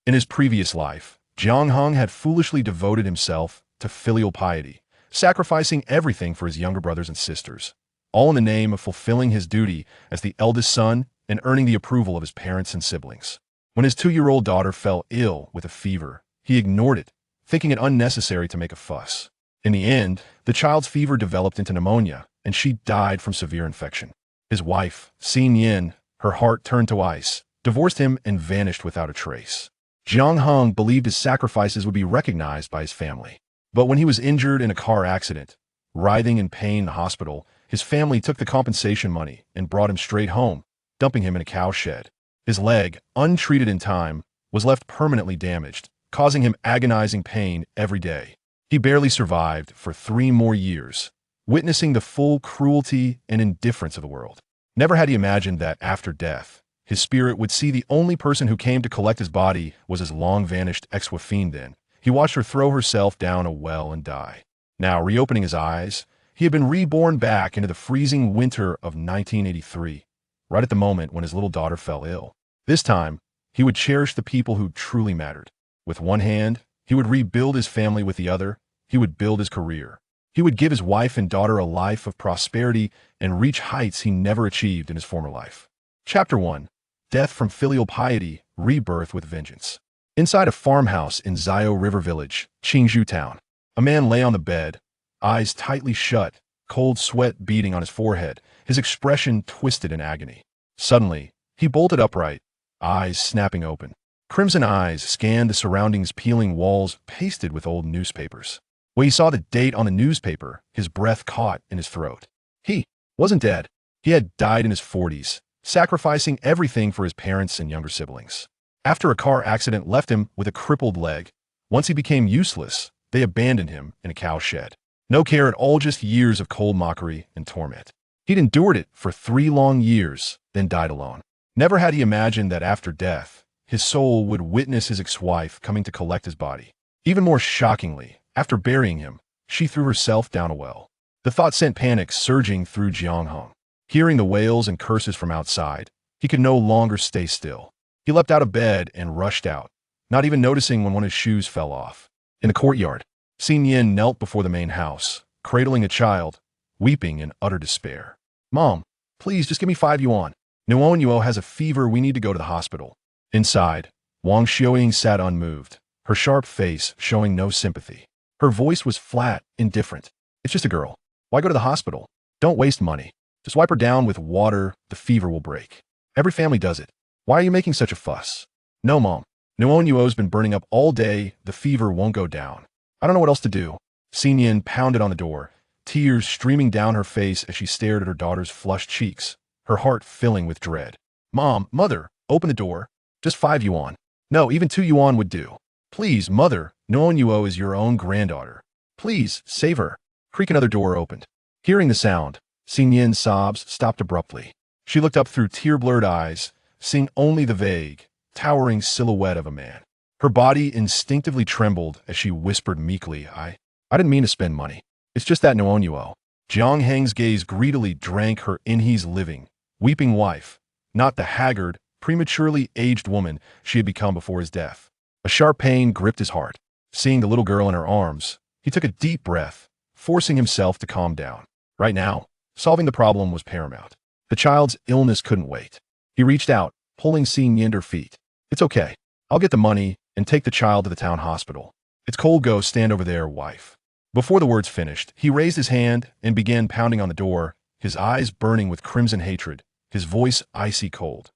In his previous life, Jiang Heng had foolishly devoted himself to filial piety, sacrificing everything for his younger brothers and sisters, all in the name of fulfilling his duty as the eldest son and earning the approval of his parents and siblings. When his 2-year-old daughter fell ill with a fever, he ignored it, thinking it unnecessary to make a fuss. In the end, the child's fever developed into pneumonia, and she died from severe infection. His wife, Nian, her heart turned to ice, divorced him and vanished without a trace. Jiang Heng believed his sacrifices would be recognized by his family. But when he was injured in a car accident, writhing in pain in the hospital, his family took the compensation money and brought him straight home, dumping him in a cow shed. His leg, untreated in time, was left permanently damaged, causing him agonizing pain every day. He barely survived for 3 more years, witnessing the full cruelty and indifference of the world. Never had he imagined that after death, his spirit would see the only person who came to collect his body was his long-vanished ex-wife. Then he watched her throw herself down a well and die. Now, reopening his eyes, he had been reborn back into the freezing winter of 1983, right at the moment when his little daughter fell ill. This time, he would cherish the people who truly mattered. With one hand, he would rebuild his family. With the other, he would build his career. He would give his wife and daughter a life of prosperity and reach heights he never achieved in his former life. Chapter 1. Death from Filial Piety, Rebirth with Vengeance. Inside a farmhouse in Zio River Village, Qingzhou Town, a man lay on the bed, eyes tightly shut, cold sweat beading on his forehead, his expression twisted in agony. Suddenly, he bolted upright, eyes snapping open. Crimson eyes scanned the surroundings, peeling walls pasted with old newspapers. When he saw the date on the newspaper, his breath caught in his throat. He wasn't dead. He had died in his 40s, sacrificing everything for his parents and younger siblings. After a car accident left him with a crippled leg, once he became useless, they abandoned him in a cow shed. No care at all, just years of cold mockery and torment. He'd endured it for 3 long years, then died alone. Never had he imagined that after death, his soul would witness his ex-wife coming to collect his body. Even more shockingly, after burying him, she threw herself down a well. The thought sent panic surging through Jiang Heng. Hearing the wails and curses from outside, he could no longer stay still. He leapt out of bed and rushed out, not even noticing when one of his shoes fell off. In the courtyard, Nian knelt before the main house, cradling a child, weeping in utter despair. "Mom, please just give me 5 yuan. Nuonuo has a fever, we need to go to the hospital." Inside, Wang Xiaoying sat unmoved, her sharp face showing no sympathy. Her voice was flat, indifferent. "It's just a girl. Why go to the hospital? Don't waste money. Just wipe her down with water, the fever will break. Every family does it. Why are you making such a fuss?" "No, Mom. Nuonuo's been burning up all day, the fever won't go down. I don't know what else to do." Nian pounded on the door, tears streaming down her face as she stared at her daughter's flushed cheeks, her heart filling with dread. "Mom, Mother, open the door. Just 5 yuan. No, even 2 yuan would do. Please, Mother, Nuonuo is your own granddaughter. Please, save her." Creak. Another door opened. Hearing the sound, Nian's sobs stopped abruptly. She looked up through tear-blurred eyes, seeing only the vague, towering silhouette of a man. Her body instinctively trembled as she whispered meekly, I didn't mean to spend money. It's just that Nuonuo." Jiang Heng's gaze greedily drank her in his living, weeping wife, not the haggard, prematurely aged woman she had become before his death. A sharp pain gripped his heart. Seeing the little girl in her arms, he took a deep breath, forcing himself to calm down. Right now, solving the problem was paramount. The child's illness couldn't wait. He reached out, pulling Nian to her feet. "It's okay. I'll get the money and take the child to the town hospital. It's cold, go stand over there, wife." Before the words finished, he raised his hand and began pounding on the door, his eyes burning with crimson hatred, his voice icy cold.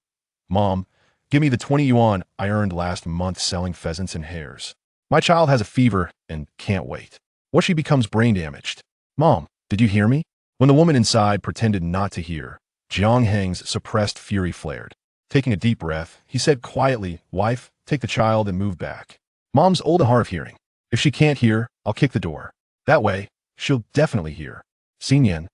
"Mom, give me the 20 yuan I earned last month selling pheasants and hares. My child has a fever and can't wait. What if she becomes brain damaged? Mom, did you hear me?" When the woman inside pretended not to hear, Jiang Heng's suppressed fury flared. Taking a deep breath, he said quietly, "Wife, take the child and move back. Mom's old and hard of hearing. If she can't hear, I'll kick the door. That way, she'll definitely hear." Nian.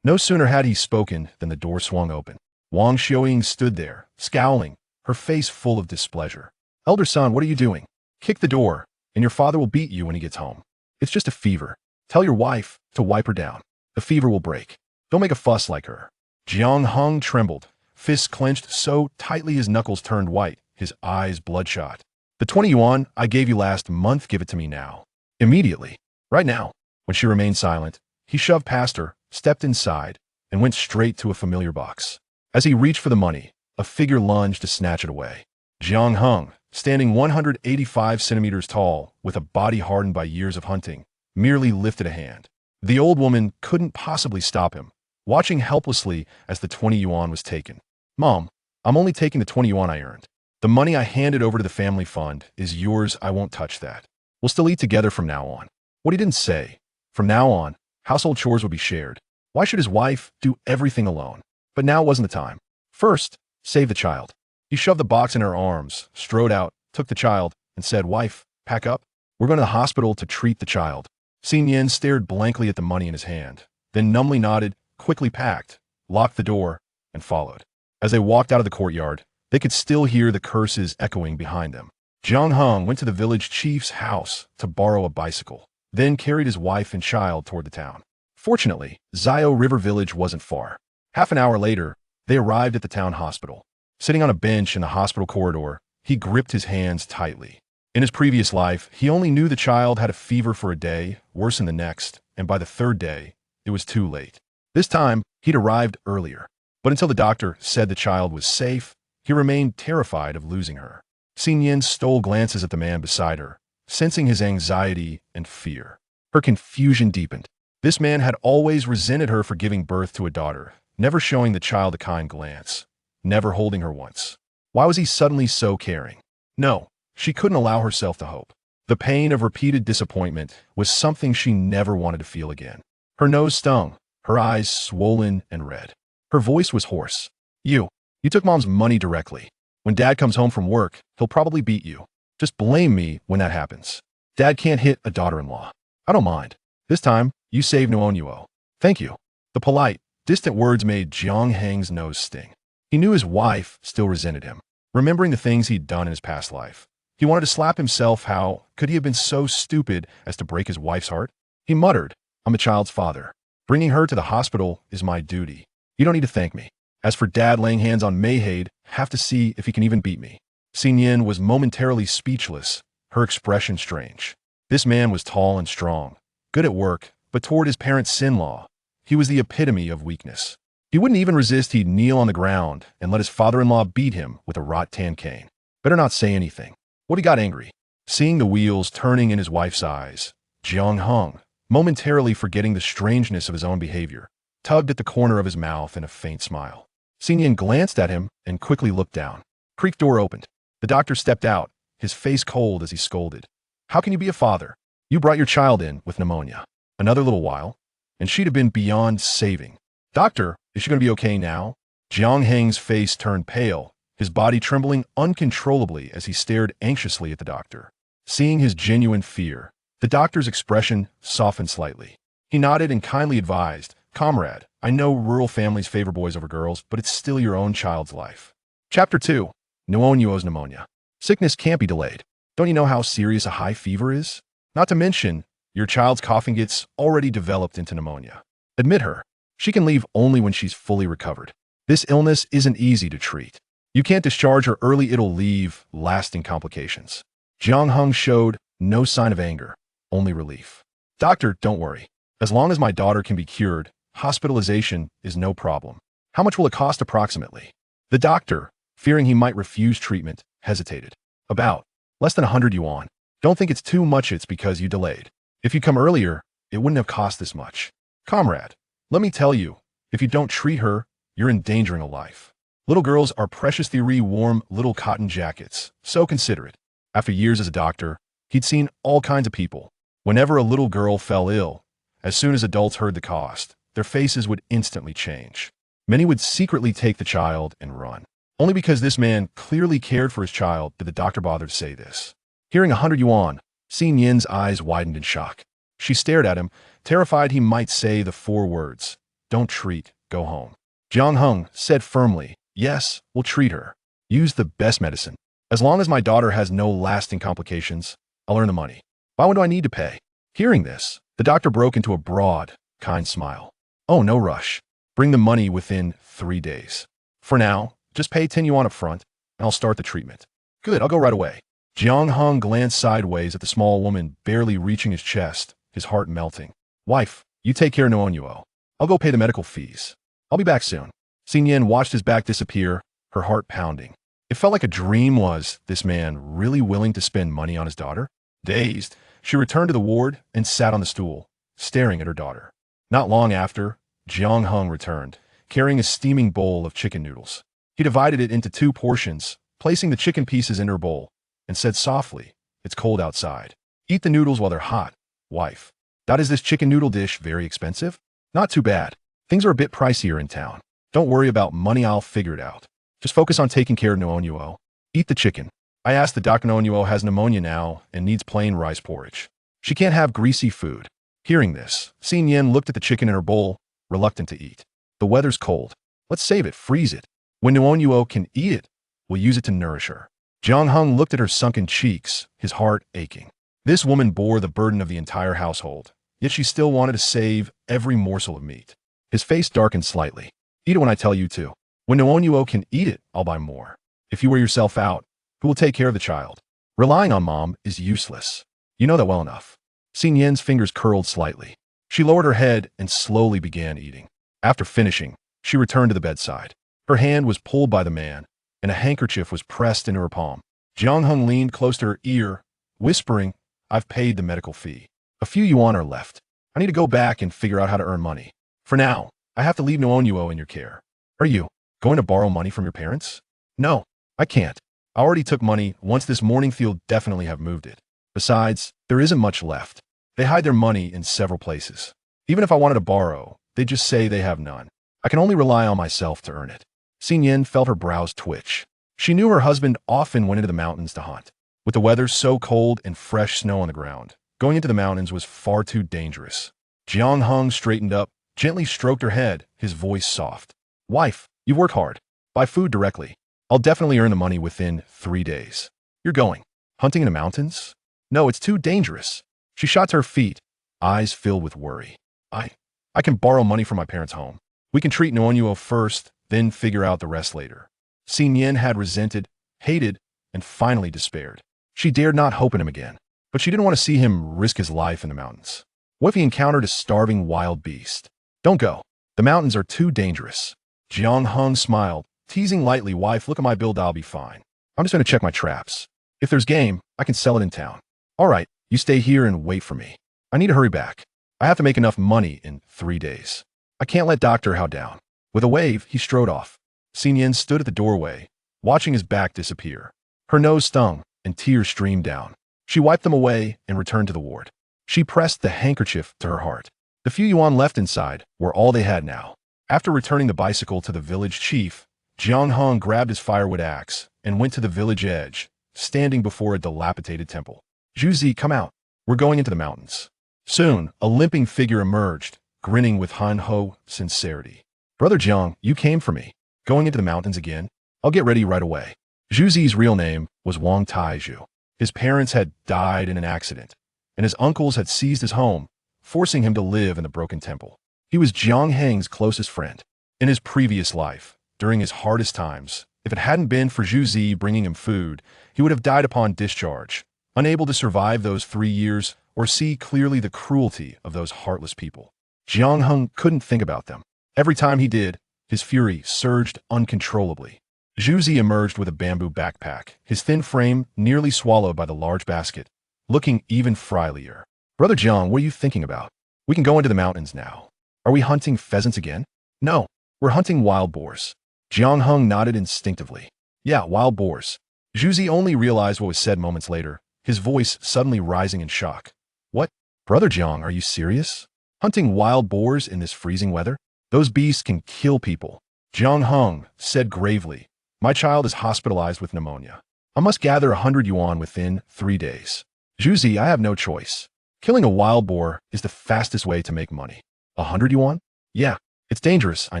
No sooner had he spoken than the door swung open. Wang Xiaoying stood there, scowling, her face full of displeasure. "Elder son, what are you doing? Kick the door, and your father will beat you when he gets home. It's just a fever. Tell your wife to wipe her down. The fever will break. Don't make a fuss like her." Jiang Heng trembled, fists clenched so tightly his knuckles turned white, his eyes bloodshot. The 20 yuan I gave you last month, give it to me now. Immediately. Right now. When she remained silent, he shoved past her, stepped inside, and went straight to a familiar box. As he reached for the money, a figure lunged to snatch it away. Jiang Heng, standing 185 centimeters tall, with a body hardened by years of hunting, merely lifted a hand. The old woman couldn't possibly stop him, watching helplessly as the 20 yuan was taken. Mom, I'm only taking the 20 yuan I earned. The money I handed over to the family fund is yours. I won't touch that. We'll still eat together from now on. What he didn't say. From now on, household chores would be shared. Why should his wife do everything alone? But now wasn't the time. First, save the child. He shoved the box in her arms, strode out, took the child, and said, Wife, pack up. We're going to the hospital to treat the child. Nian stared blankly at the money in his hand, then numbly nodded, quickly packed, locked the door, and followed. As they walked out of the courtyard, they could still hear the curses echoing behind them. Jiang Heng went to the village chief's house to borrow a bicycle, then carried his wife and child toward the town. Fortunately, Zio River Village wasn't far. Half an hour later, they arrived at the town hospital. Sitting on a bench in the hospital corridor, he gripped his hands tightly. In his previous life, he only knew the child had a fever for a day, worsened the next, and by the third day, it was too late. This time, he'd arrived earlier. But until the doctor said the child was safe, he remained terrified of losing her. Nian stole glances at the man beside her, sensing his anxiety and fear. Her confusion deepened. This man had always resented her for giving birth to a daughter, never showing the child a kind glance, never holding her once. Why was he suddenly so caring? No, she couldn't allow herself to hope. The pain of repeated disappointment was something she never wanted to feel again. Her nose stung, her eyes swollen and red. Her voice was hoarse. You took Mom's money directly. When Dad comes home from work, he'll probably beat you. Just blame me when that happens. Dad can't hit a daughter-in-law. I don't mind. This time, you saved Nuonuo. Thank you. The polite, distant words made Jiang Heng's nose sting. He knew his wife still resented him, remembering the things he'd done in his past life. He wanted to slap himself. How could he have been so stupid as to break his wife's heart? He muttered, I'm the child's father. Bringing her to the hospital is my duty. You don't need to thank me. As for Dad laying hands on Mayhaid, have to see if he can even beat me. Nian was momentarily speechless, her expression strange. This man was tall and strong, good at work, but toward his parents-in-law, he was the epitome of weakness. He wouldn't even resist. He'd kneel on the ground and let his father-in-law beat him with a rot-tan cane. Better not say anything. What he got angry. Seeing the wheels turning in his wife's eyes, Jiang Heng, momentarily forgetting the strangeness of his own behavior, tugged at the corner of his mouth in a faint smile. Nian glanced at him and quickly looked down. Creak door opened. The doctor stepped out, his face cold as he scolded. How can you be a father? You brought your child in with pneumonia. Another little while, and she'd have been beyond saving. Doctor, is she going to be okay now? Jiang Heng's face turned pale, his body trembling uncontrollably as he stared anxiously at the doctor. Seeing his genuine fear, the doctor's expression softened slightly. He nodded and kindly advised, Comrade, I know rural families favor boys over girls, but it's still your own child's life. Chapter 2. Nuonuo's pneumonia. Sickness can't be delayed. Don't you know how serious a high fever is? Not to mention, your child's coughing gets already developed into pneumonia. Admit her. She can leave only when she's fully recovered. This illness isn't easy to treat. You can't discharge her early. It'll leave lasting complications. Jiang Heng showed no sign of anger, only relief. Doctor, don't worry. As long as my daughter can be cured, hospitalization is no problem. How much will it cost approximately? The doctor, fearing he might refuse treatment, hesitated. About less than 100 yuan. Don't think it's too much. It's because you delayed. If you come earlier, it wouldn't have cost this much. Comrade, let me tell you, if you don't treat her, you're endangering a life. Little girls are precious. Theory warm little cotton jackets, so considerate. After years as a doctor, he'd seen all kinds of people. Whenever a little girl fell ill, as soon as adults heard the cost, their faces would instantly change. Many would secretly take the child and run. Only because this man clearly cared for his child did the doctor bother to say this. Hearing 100 yuan, Nian's eyes widened in shock. She stared at him, terrified he might say the 4 words, don't treat, go home. Jiang Heng said firmly, yes, we'll treat her. Use the best medicine. As long as my daughter has no lasting complications, I'll earn the money. Why do I need to pay? Hearing this, the doctor broke into a broad, kind smile. Oh, no rush. Bring the money within 3 days. For now, just pay 10 yuan up front, and I'll start the treatment. Good, I'll go right away. Jiang Heng glanced sideways at the small woman barely reaching his chest, his heart melting. Wife, you take care of Nuonuo. I'll go pay the medical fees. I'll be back soon. Nian watched his back disappear, her heart pounding. It felt like a dream. Was this man really willing to spend money on his daughter? Dazed, she returned to the ward and sat on the stool, staring at her daughter. Not long after, Jiang Heng returned, carrying a steaming bowl of chicken noodles. He divided it into 2 portions, placing the chicken pieces in her bowl, and said softly, "It's cold outside. Eat the noodles while they're hot, wife." Is this chicken noodle dish very expensive? Not too bad. Things are a bit pricier in town. Don't worry about money, I'll figure it out. Just focus on taking care of Nuonuo. Eat the chicken. I asked the doctor. Nuonuo has pneumonia now and needs plain rice porridge. She can't have greasy food. Hearing this, Nian looked at the chicken in her bowl, reluctant to eat. The weather's cold. Let's save it, freeze it. When Nuonuo can eat it, we'll use it to nourish her. Jiang Heng looked at her sunken cheeks, his heart aching. This woman bore the burden of the entire household, yet she still wanted to save every morsel of meat. His face darkened slightly. Eat it when I tell you to. When Nuonuo can eat it, I'll buy more. If you wear yourself out, who will take care of the child? Relying on mom is useless. You know that well enough. Nian's fingers curled slightly. She lowered her head and slowly began eating. After finishing, she returned to the bedside. Her hand was pulled by the man, and a handkerchief was pressed into her palm. Jiang Heng leaned close to her ear, whispering, "I've paid the medical fee. A few yuan are left. I need to go back and figure out how to earn money. For now, I have to leave Nuonuo in your care. Are you going to borrow money from your parents?" "No, I can't. I already took money once this morning. They'll definitely have moved it. Besides, there isn't much left. They hide their money in several places. Even if I wanted to borrow, they just say they have none. I can only rely on myself to earn it." Nian felt her brows twitch. She knew her husband often went into the mountains to hunt. With the weather so cold and fresh snow on the ground, going into the mountains was far too dangerous. Jiang Heng straightened up, gently stroked her head, his voice soft. "Wife, you work hard. Buy food directly. I'll definitely earn the money within 3 days. You're going hunting in the mountains? No, it's too dangerous." She shot to her feet, eyes filled with worry. I can borrow money from my parents' home. We can treat Nuonuo first, then figure out the rest later." Nian had resented, hated, and finally despaired. She dared not hope in him again, but she didn't want to see him risk his life in the mountains. What if he encountered a starving wild beast? "Don't go. The mountains are too dangerous." Jiang Heng smiled, teasing lightly, "Wife, look at my build. I'll be fine. I'm just going to check my traps. If there's game, I can sell it in town." "All right, you stay here and wait for me. I need to hurry back. I have to make enough money in 3 days. I can't let Dr. Hao down." With a wave, he strode off. Nian stood at the doorway, watching his back disappear. Her nose stung, and tears streamed down. She wiped them away and returned to the ward. She pressed the handkerchief to her heart. The few yuan left inside were all they had now. After returning the bicycle to the village chief, Jiang Heng grabbed his firewood axe and went to the village edge, standing before a dilapidated temple. "Zhuzi, come out. We're going into the mountains." Soon, a limping figure emerged, grinning with Han-ho sincerity. "Brother Jiang, you came for me. Going into the mountains again? I'll get ready right away." Zhuzi's real name was Wang Taizhu. His parents had died in an accident, and his uncles had seized his home, forcing him to live in the broken temple. He was Jiang Heng's closest friend. In his previous life, during his hardest times, if it hadn't been for Zhuzi bringing him food, he would have died upon discharge, unable to survive those 3 years or see clearly the cruelty of those heartless people. Jiang Heng couldn't think about them. Every time he did, his fury surged uncontrollably. Zhuzi emerged with a bamboo backpack, his thin frame nearly swallowed by the large basket, looking even frilier. "Brother Jiang, what are you thinking about? We can go into the mountains now. Are we hunting pheasants again?" "No, we're hunting wild boars." Jiang Heng nodded instinctively. "Yeah, wild boars." Zhuzi only realized what was said moments later, his voice suddenly rising in shock. "What? Brother Jiang, are you serious? Hunting wild boars in this freezing weather? Those beasts can kill people." Jiang Heng said gravely, "My child is hospitalized with pneumonia. I must gather 100 yuan within 3 days. Zhuzi, I have no choice. Killing a wild boar is the fastest way to make money." 100 yuan? "Yeah, it's dangerous, I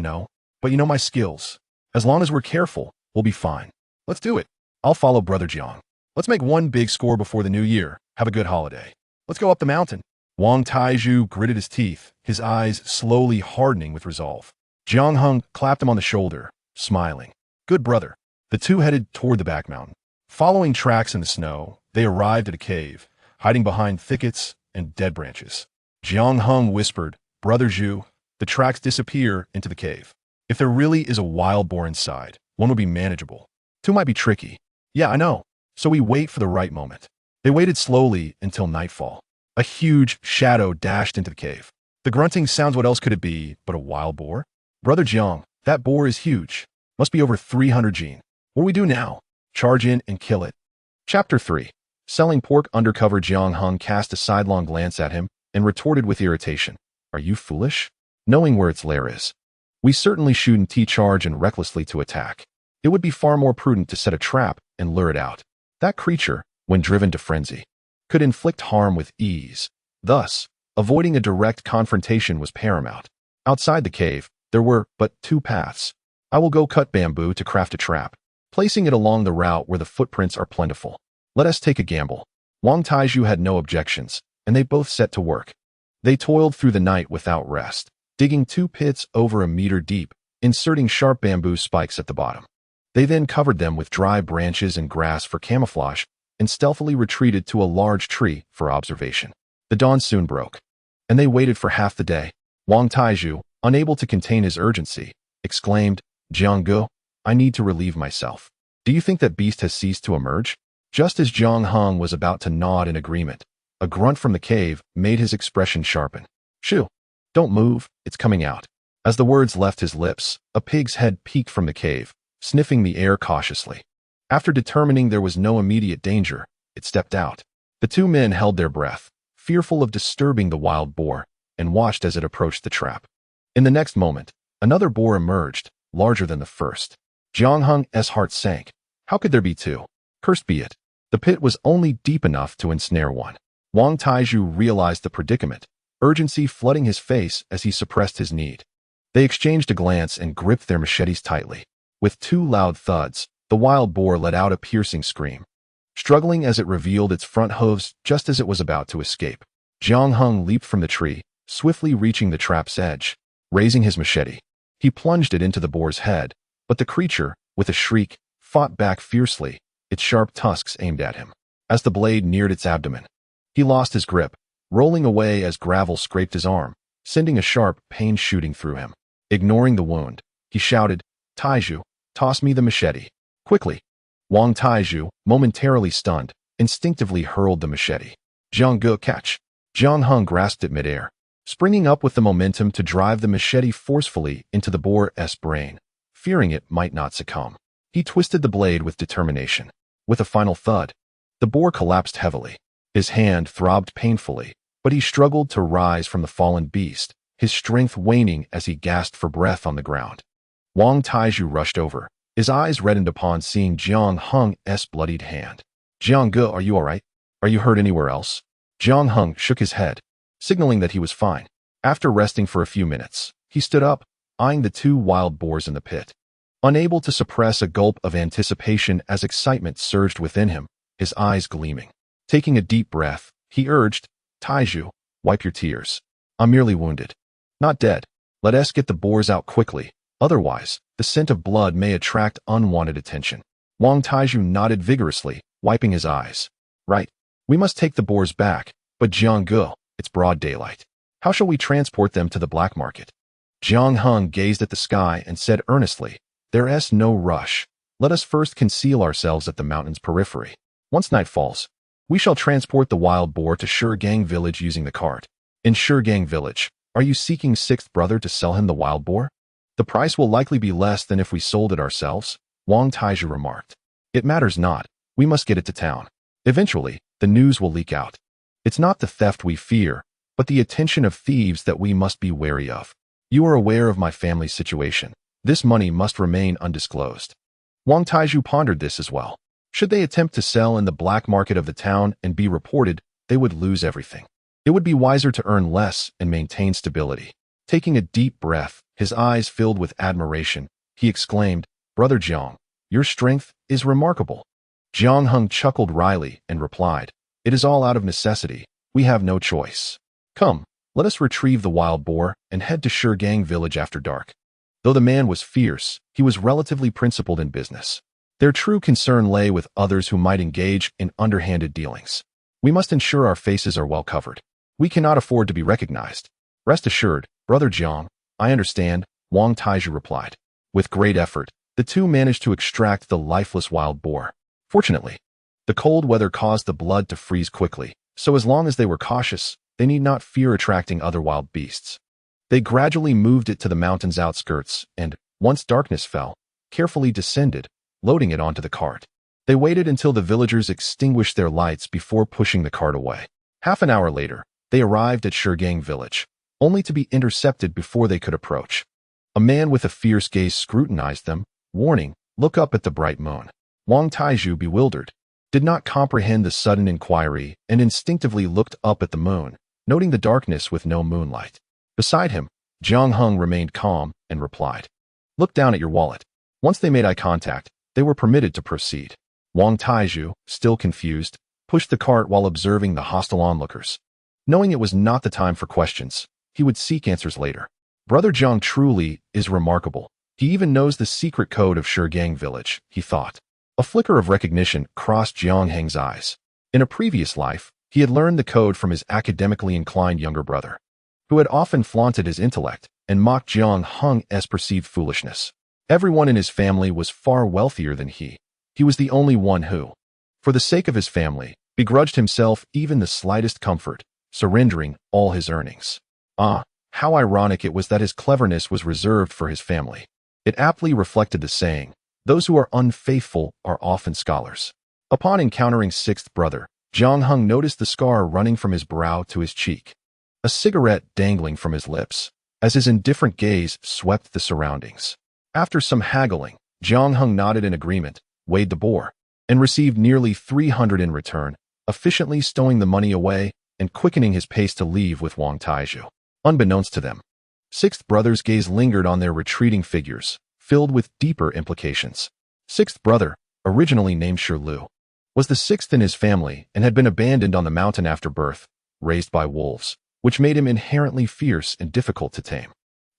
know, but you know my skills. As long as we're careful, we'll be fine. Let's do it. I'll follow Brother Jiang. Let's make one big score before the new year. Have a good holiday. Let's go up the mountain." Wang Taizhu gritted his teeth, his eyes slowly hardening with resolve. Jiang Heng clapped him on the shoulder, smiling. "Good brother." The two headed toward the back mountain. Following tracks in the snow, They arrived at a cave, hiding behind thickets and dead branches. Jiang Heng whispered, "Brother Zhu, the tracks disappear into the cave. If there really is a wild boar inside, one would be manageable. Two might be tricky." "Yeah, I know. So we wait for the right moment." They waited slowly until nightfall. A huge shadow dashed into the cave. The grunting sounds, what else could it be but a wild boar? "Brother Jiang, that boar is huge. Must be over 300 gene. What do we do now?" "Charge in and kill it." Chapter 3. Selling pork undercover. Jiang Heng cast a sidelong glance at him and retorted with irritation, "Are you foolish? Knowing where its lair is. We certainly shouldn't charge and recklessly to attack. It would be far more prudent to set a trap and lure it out. That creature, when driven to frenzy, could inflict harm with ease. Thus, avoiding a direct confrontation was paramount. Outside the cave, there were but two paths. I will go cut bamboo to craft a trap, placing it along the route where the footprints are plentiful. Let us take a gamble." Wang Taizhu had no objections, and they both set to work. They toiled through the night without rest, digging 2 pits over a meter deep, inserting sharp bamboo spikes at the bottom. They then covered them with dry branches and grass for camouflage and stealthily retreated to a large tree for observation. The dawn soon broke, and they waited for half the day. Wang Taizhu, unable to contain his urgency, exclaimed, "Jiang Ge, I need to relieve myself. Do you think that beast has ceased to emerge?" Just as Jiang Heng was about to nod in agreement, a grunt from the cave made his expression sharpen. "Shoo! Don't move, it's coming out." As the words left his lips, a pig's head peeked from the cave, sniffing the air cautiously. After determining there was no immediate danger, it stepped out. The two men held their breath, fearful of disturbing the wild boar, and watched as it approached the trap. In the next moment, another boar emerged, larger than the first. Jiang Heng's heart sank. How could there be two? Cursed be it. The pit was only deep enough to ensnare one. Wang Taizhu realized the predicament, urgency flooding his face as he suppressed his need. They exchanged a glance and gripped their machetes tightly. With 2 loud thuds, the wild boar let out a piercing scream, struggling as it revealed its front hooves just as it was about to escape. Jiang Heng leaped from the tree, swiftly reaching the trap's edge. Raising his machete, he plunged it into the boar's head, but the creature, with a shriek, fought back fiercely, its sharp tusks aimed at him. As the blade neared its abdomen, he lost his grip, rolling away as gravel scraped his arm, sending a sharp pain shooting through him. Ignoring the wound, he shouted, "Taizhu, toss me the machete. Quickly." Wang Taizhu, momentarily stunned, instinctively hurled the machete. "Jiang Ge, catch." Jiang Heng grasped it midair, springing up with the momentum to drive the machete forcefully into the boar's brain, fearing it might not succumb. He twisted the blade with determination. With a final thud, the boar collapsed heavily. His hand throbbed painfully, but he struggled to rise from the fallen beast, his strength waning as he gasped for breath on the ground. Wang Taizhu rushed over, his eyes reddened upon seeing Jiang Heng's bloodied hand. "Jiang Ge, are you all right? Are you hurt anywhere else?" Jiang Heng shook his head, signaling that he was fine. After resting for a few minutes, he stood up, eyeing the 2 wild boars in the pit. Unable to suppress a gulp of anticipation as excitement surged within him, his eyes gleaming. Taking a deep breath, he urged, "Taizhu, wipe your tears. I'm merely wounded. Not dead. Let us get the boars out quickly, otherwise, the scent of blood may attract unwanted attention." Wang Taizhu nodded vigorously, wiping his eyes. "Right. We must take the boars back, but Jiang Ge, it's broad daylight. How shall we transport them to the black market?" Jiang Heng gazed at the sky and said earnestly, "There's no rush. Let us first conceal ourselves at the mountain's periphery. Once night falls, we shall transport the wild boar to Shigang village using the cart. In Shigang village, are you seeking 6th brother to sell him the wild boar? The price will likely be less than if we sold it ourselves," Wang Taizhu remarked. "It matters not. We must get it to town. Eventually, the news will leak out. It's not the theft we fear, but the attention of thieves that we must be wary of. You are aware of my family's situation. This money must remain undisclosed." Wang Taizhu pondered this as well. Should they attempt to sell in the black market of the town and be reported, they would lose everything. It would be wiser to earn less and maintain stability. Taking a deep breath, his eyes filled with admiration, he exclaimed, "Brother Jiang, your strength is remarkable." Jiang Heng chuckled wryly and replied, "It is all out of necessity. We have no choice. Come, let us retrieve the wild boar and head to Shigang village after dark." Though the man was fierce, he was relatively principled in business. Their true concern lay with others who might engage in underhanded dealings. We must ensure our faces are well covered. We cannot afford to be recognized. Rest assured, Brother Jiang, I understand, Wang Taizhu replied. With great effort, the two managed to extract the lifeless wild boar. Fortunately, the cold weather caused the blood to freeze quickly, so as long as they were cautious, they need not fear attracting other wild beasts. They gradually moved it to the mountain's outskirts and, once darkness fell, carefully descended, loading it onto the cart. They waited until the villagers extinguished their lights before pushing the cart away. Half an hour later, they arrived at Shigang village, only to be intercepted before they could approach. A man with a fierce gaze scrutinized them, warning, "Look up at the bright moon." Wang Taizhu, bewildered, did not comprehend the sudden inquiry and instinctively looked up at the moon, noting the darkness with no moonlight. Beside him, Jiang Heng remained calm and replied, "Look down at your wallet." Once they made eye contact, they were permitted to proceed. Wang Taizhu, still confused, pushed the cart while observing the hostile onlookers. Knowing it was not the time for questions, he would seek answers later. Brother Jiang truly is remarkable. He even knows the secret code of Shigang village, he thought. A flicker of recognition crossed Jiang Heng's eyes. In a previous life, he had learned the code from his academically inclined younger brother, who had often flaunted his intellect and mocked Jiang Heng's perceived foolishness. Everyone in his family was far wealthier than he. He was the only one who, for the sake of his family, begrudged himself even the slightest comfort, surrendering all his earnings. How ironic it was that his cleverness was reserved for his family. It aptly reflected the saying, "Those who are unfaithful are often scholars." Upon encountering sixth brother, Jiang Heng noticed the scar running from his brow to his cheek, a cigarette dangling from his lips, as his indifferent gaze swept the surroundings. After some haggling, Jiang Heng nodded in agreement, weighed the boar, and received nearly 300 in return, efficiently stowing the money away and quickening his pace to leave with Wang Taizhu. Unbeknownst to them, sixth brother's gaze lingered on their retreating figures, filled with deeper implications. Sixth brother, originally named Shirlu, was the sixth in his family and had been abandoned on the mountain after birth, raised by wolves, which made him inherently fierce and difficult to tame.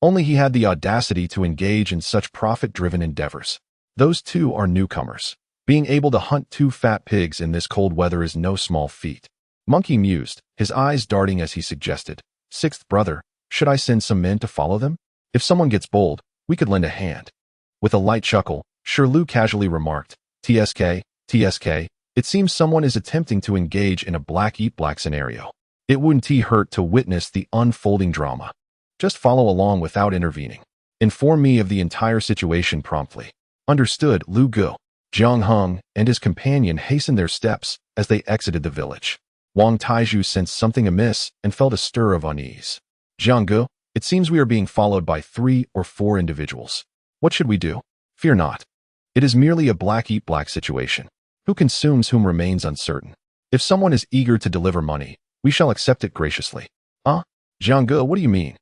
Only he had the audacity to engage in such profit-driven endeavors. Those two are newcomers. Being able to hunt 2 fat pigs in this cold weather is no small feat. Monkey mused, his eyes darting as he suggested, "Sixth brother, should I send some men to follow them? If someone gets bold, we could lend a hand." With a light chuckle, Shirlu casually remarked, TSK, it seems someone is attempting to engage in a black-eat-black scenario. It wouldn't hurt to witness the unfolding drama. Just follow along without intervening. Inform me of the entire situation promptly. Understood, Lu Gu. Jiang Heng and his companion hastened their steps as they exited the village. Wang Taizhu sensed something amiss and felt a stir of unease. "Jiang Gu, it seems we are being followed by 3 or 4 individuals. What should we do?" "Fear not. It is merely a black-eat-black situation. Who consumes whom remains uncertain. If someone is eager to deliver money, we shall accept it graciously." Jiang Gu, what do you mean?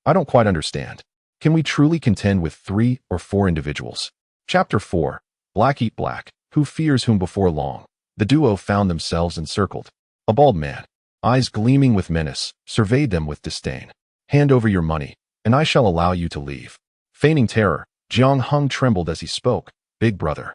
I don't quite understand. Can we truly contend with 3 or 4 individuals? Chapter 4. Black Eat Black. Who fears whom? Before long, the duo found themselves encircled. A bald man, eyes gleaming with menace, surveyed them with disdain. "Hand over your money, and I shall allow you to leave." Feigning terror, Jiang Heng trembled as he spoke. "Big brother,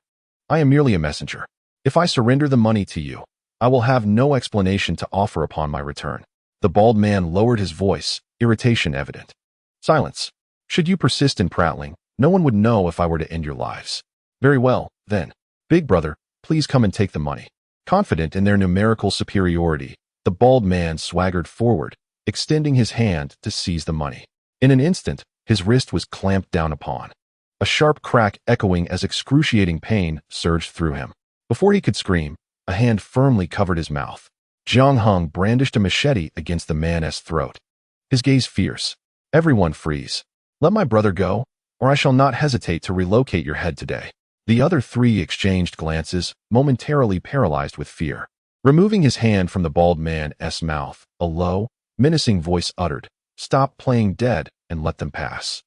I am merely a messenger. If I surrender the money to you, I will have no explanation to offer upon my return." The bald man lowered his voice, irritation evident. "Silence. Should you persist in prattling, no one would know if I were to end your lives." "Very well, then. Big brother, please come and take the money." Confident in their numerical superiority, the bald man swaggered forward, extending his hand to seize the money. In an instant, his wrist was clamped down upon. A sharp crack echoing as excruciating pain surged through him. Before he could scream, a hand firmly covered his mouth. Jiang Heng brandished a machete against the man's throat. His gaze fierce. "Everyone freeze. Let my brother go, or I shall not hesitate to relocate your head today." The other 3 exchanged glances, momentarily paralyzed with fear. Removing his hand from the bald man's mouth, a low, menacing voice uttered, "Stop playing dead and let them pass."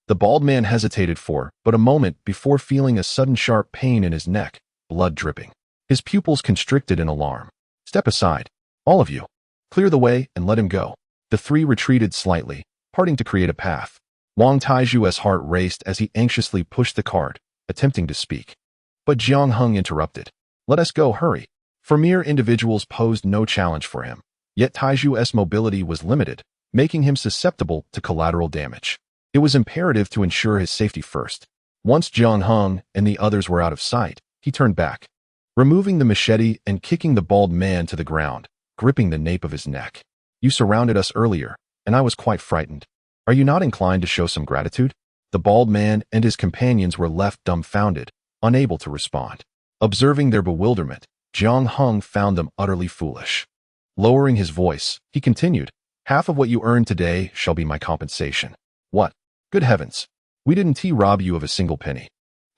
The bald man hesitated for but a moment before feeling a sudden sharp pain in his neck, blood dripping. His pupils constricted in alarm. "Step aside, all of you. Clear the way and let him go." The 3 retreated slightly, parting to create a path. Wang Taizhu's heart raced as he anxiously pushed the cart, attempting to speak. But Jiang Heng interrupted. Let us go, hurry. For mere individuals posed no challenge for him. Yet Taiju's mobility was limited, making him susceptible to collateral damage. It was imperative to ensure his safety first. Once Jiang Heng and the others were out of sight, he turned back, removing the machete and kicking the bald man to the ground, gripping the nape of his neck. You surrounded us earlier, and I was quite frightened. Are you not inclined to show some gratitude? The bald man and his companions were left dumbfounded, unable to respond. Observing their bewilderment, Jiang Heng found them utterly foolish. Lowering his voice, he continued, half of what you earned today shall be my compensation. What? Good heavens! We didn't rob you of a single penny.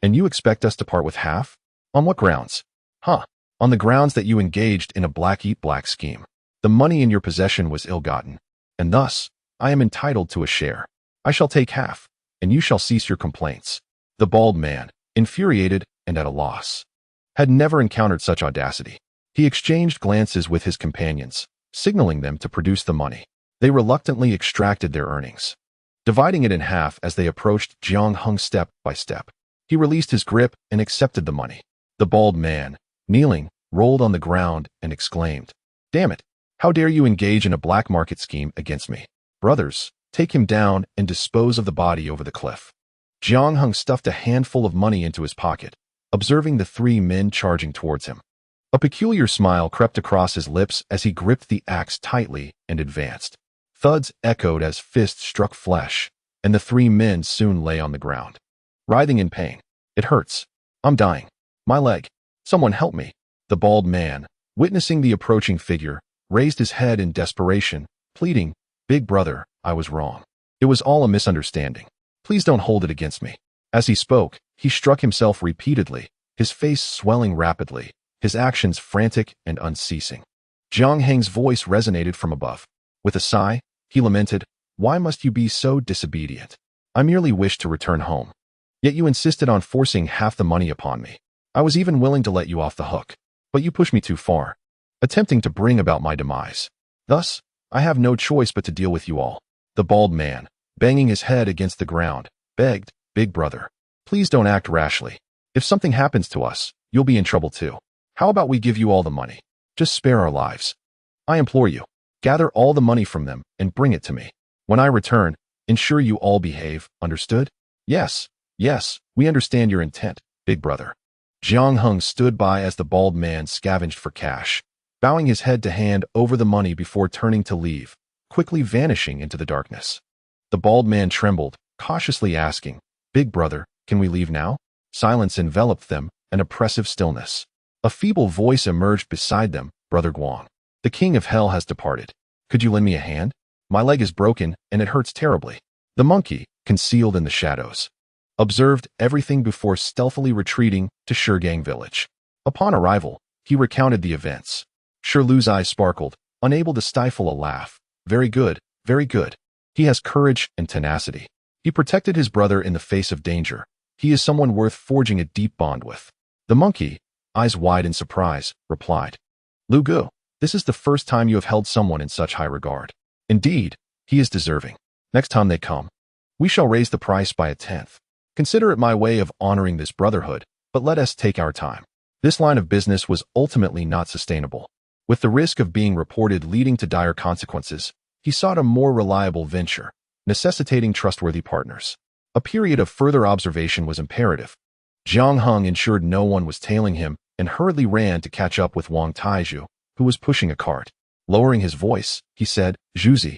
And you expect us to part with half? On what grounds? On the grounds that you engaged in a black-eat-black scheme. The money in your possession was ill-gotten, and thus, I am entitled to a share. I shall take half, and you shall cease your complaints. The bald man, infuriated and at a loss, had never encountered such audacity. He exchanged glances with his companions, signaling them to produce the money. They reluctantly extracted their earnings, dividing it in half as they approached Jiang Heng step by step. He released his grip and accepted the money. The bald man, kneeling, rolled on the ground and exclaimed, Damn it! How dare you engage in a black market scheme against me? Brothers, take him down and dispose of the body over the cliff. Jiang Heng stuffed a handful of money into his pocket, observing the three men charging towards him. A peculiar smile crept across his lips as he gripped the axe tightly and advanced. Thuds echoed as fists struck flesh, and the three men soon lay on the ground, writhing in pain. It hurts. I'm dying. My leg. Someone help me. The bald man, witnessing the approaching figure, raised his head in desperation, pleading, Big brother, I was wrong. It was all a misunderstanding. Please don't hold it against me. As he spoke, he struck himself repeatedly, his face swelling rapidly, his actions frantic and unceasing. Jiang Heng's voice resonated from above. With a sigh, he lamented, Why must you be so disobedient? I merely wished to return home. Yet you insisted on forcing half the money upon me. I was even willing to let you off the hook, but you pushed me too far, attempting to bring about my demise. Thus, I have no choice but to deal with you all. The bald man, banging his head against the ground, begged, Big brother, please don't act rashly. If something happens to us, you'll be in trouble too. How about we give you all the money? Just spare our lives. I implore you, gather all the money from them and bring it to me. When I return, ensure you all behave, understood? Yes, we understand your intent, big brother. Jiang Heng stood by as the bald man scavenged for cash, bowing his head to hand over the money before turning to leave, quickly vanishing into the darkness. The bald man trembled, cautiously asking, Big brother, can we leave now? Silence enveloped them, an oppressive stillness. A feeble voice emerged beside them, Brother Guang. The king of hell has departed. Could you lend me a hand? My leg is broken, and it hurts terribly. The monkey, concealed in the shadows, observed everything before stealthily retreating to Shigang village. Upon arrival, he recounted the events. Shilu's eyes sparkled, unable to stifle a laugh. Very good, very good. He has courage and tenacity. He protected his brother in the face of danger. He is someone worth forging a deep bond with. The monkey, eyes wide in surprise, replied, Lu Gu, this is the first time you have held someone in such high regard. Indeed, he is deserving. Next time they come, we shall raise the price by 1/10. Consider it my way of honoring this brotherhood, but let us take our time. This line of business was ultimately not sustainable. With the risk of being reported leading to dire consequences, he sought a more reliable venture, necessitating trustworthy partners. A period of further observation was imperative. Jiang Heng ensured no one was tailing him and hurriedly ran to catch up with Wang Taiju, who was pushing a cart. Lowering his voice, he said, Zhuzi,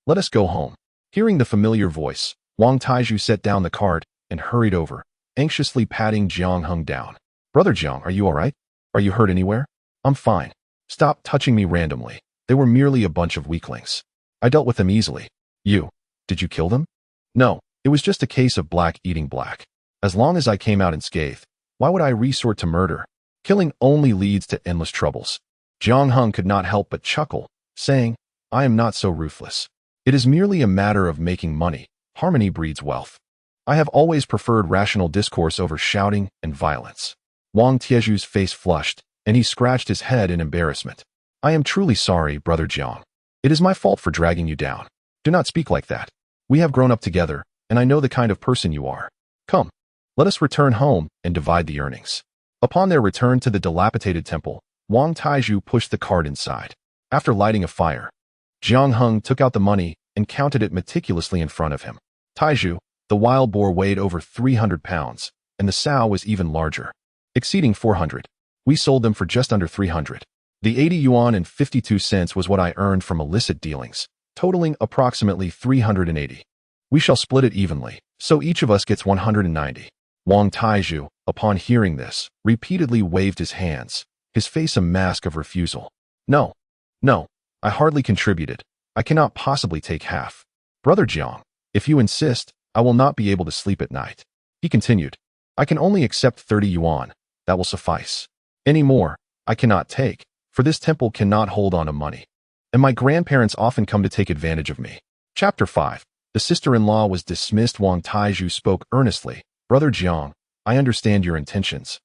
let us go home. Hearing the familiar voice, Wang Taiju set down the cart and hurried over, anxiously patting Jiang Heng down. Brother Jiang, are you all right? Are you hurt anywhere? I'm fine. Stop touching me randomly. They were merely a bunch of weaklings. I dealt with them easily. Did you kill them? No, it was just a case of black eating black. As long as I came out unscathed, why would I resort to murder? Killing only leads to endless troubles. Jiang Heng could not help but chuckle, saying, I am not so ruthless. It is merely a matter of making money. Harmony breeds wealth. I have always preferred rational discourse over shouting and violence. Wang Tieju's face flushed, and he scratched his head in embarrassment. I am truly sorry, Brother Jiang. It is my fault for dragging you down. Do not speak like that. We have grown up together, and I know the kind of person you are. Come, let us return home and divide the earnings. Upon their return to the dilapidated temple, Wang Taizhu pushed the cart inside. After lighting a fire, Jiang Heng took out the money and counted it meticulously in front of him. Taizhu, the wild boar, weighed over 300 pounds, and the sow was even larger, exceeding 400. We sold them for just under 300. The 80 yuan and 52 cents was what I earned from illicit dealings, totaling approximately 380. We shall split it evenly, so each of us gets 190. Wang Taizhu, upon hearing this, repeatedly waved his hands, his face a mask of refusal. No, I hardly contributed. I cannot possibly take half. Brother Jiang, if you insist, I will not be able to sleep at night. He continued, I can only accept 30 yuan. That will suffice. Any more, I cannot take, for this temple cannot hold on to money. And my grandparents often come to take advantage of me. Chapter 5. The sister-in-law was dismissed. Wang Taizhu spoke earnestly. Brother Jiang, I understand your intentions,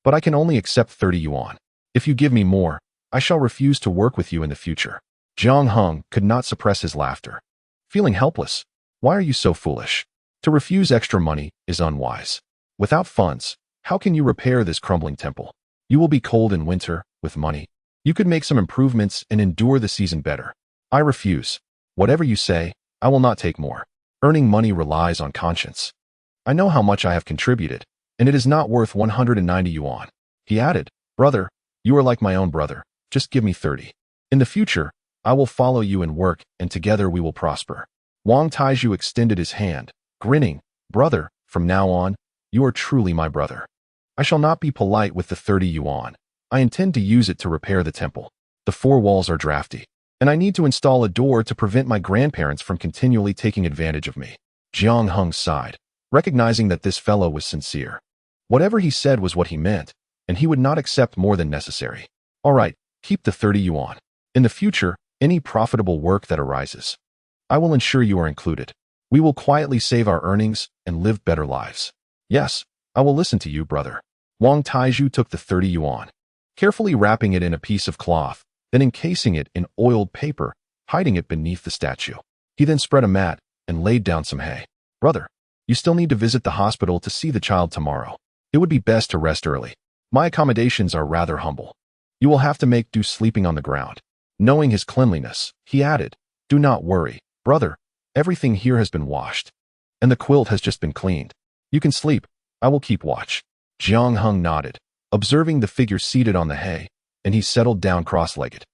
but I can only accept 30 yuan. If you give me more, I shall refuse to work with you in the future. Jiang Heng could not suppress his laughter. Feeling helpless, why are you so foolish? To refuse extra money is unwise. Without funds, how can you repair this crumbling temple? You will be cold in winter. With money, you could make some improvements and endure the season better. I refuse. Whatever you say, I will not take more. Earning money relies on conscience. I know how much I have contributed, and it is not worth 190 yuan. He added, Brother, you are like my own brother. Just give me 30. In the future, I will follow you in work, and together we will prosper. Wang Taizhu extended his hand, grinning. Brother, from now on, you are truly my brother. I shall not be polite with the 30 yuan. I intend to use it to repair the temple. The 4 walls are drafty, and I need to install a door to prevent my grandparents from continually taking advantage of me. Jiang Heng sighed, recognizing that this fellow was sincere. Whatever he said was what he meant, and he would not accept more than necessary. All right, keep the 30 yuan. In the future, any profitable work that arises, I will ensure you are included. We will quietly save our earnings and live better lives. Yes, I will listen to you, brother. Wang Taizhu took the 30 yuan, carefully wrapping it in a piece of cloth, then encasing it in oiled paper, hiding it beneath the statue. He then spread a mat and laid down some hay. Brother, you still need to visit the hospital to see the child tomorrow. It would be best to rest early. My accommodations are rather humble. You will have to make do sleeping on the ground. Knowing his cleanliness, he added, Do not worry, brother. Everything here has been washed, and the quilt has just been cleaned. You can sleep. I will keep watch. Jiang Heng nodded, observing the figure seated on the hay, and he settled down cross-legged,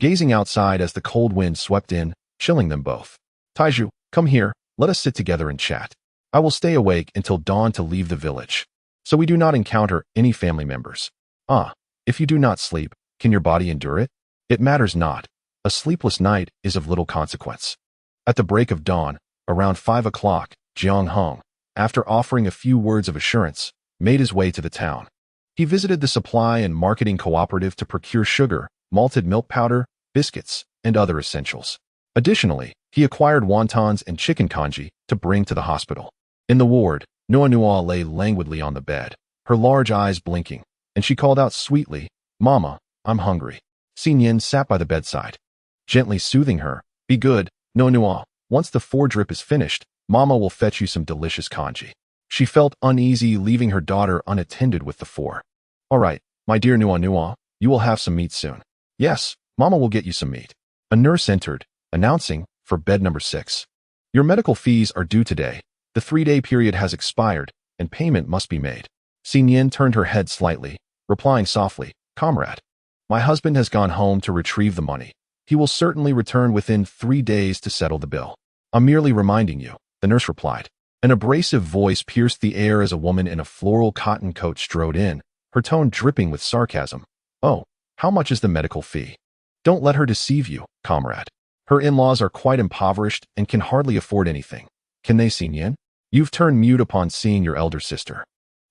gazing outside as the cold wind swept in, chilling them both. Taizhu, come here, let us sit together and chat. I will stay awake until dawn to leave the village, so we do not encounter any family members. If you do not sleep, can your body endure it? It matters not. A sleepless night is of little consequence. At the break of dawn, around 5 o'clock, Jiang Heng, after offering a few words of assurance, made his way to the town. He visited the supply and marketing cooperative to procure sugar, malted milk powder, biscuits, and other essentials. Additionally, he acquired wontons and chicken congee to bring to the hospital. In the ward, Nuonuo lay languidly on the bed, her large eyes blinking, and she called out sweetly, Mama, I'm hungry. Nian sat by the bedside, gently soothing her. Be good, Nuonuo. Once the 4-drip is finished, Mama will fetch you some delicious congee. She felt uneasy leaving her daughter unattended with the 4. All right, my dear Nuonuo, you will have some meat soon. Yes, Mama will get you some meat. A nurse entered, announcing, for bed number 6. Your medical fees are due today. The 3-day period has expired, and payment must be made. Nian turned her head slightly, replying softly, Comrade, my husband has gone home to retrieve the money. He will certainly return within 3 days to settle the bill. I'm merely reminding you, the nurse replied. An abrasive voice pierced the air as a woman in a floral cotton coat strode in, her tone dripping with sarcasm. Oh, how much is the medical fee? Don't let her deceive you, comrade. Her in-laws are quite impoverished and can hardly afford anything. Can they, Nian? You've turned mute upon seeing your elder sister.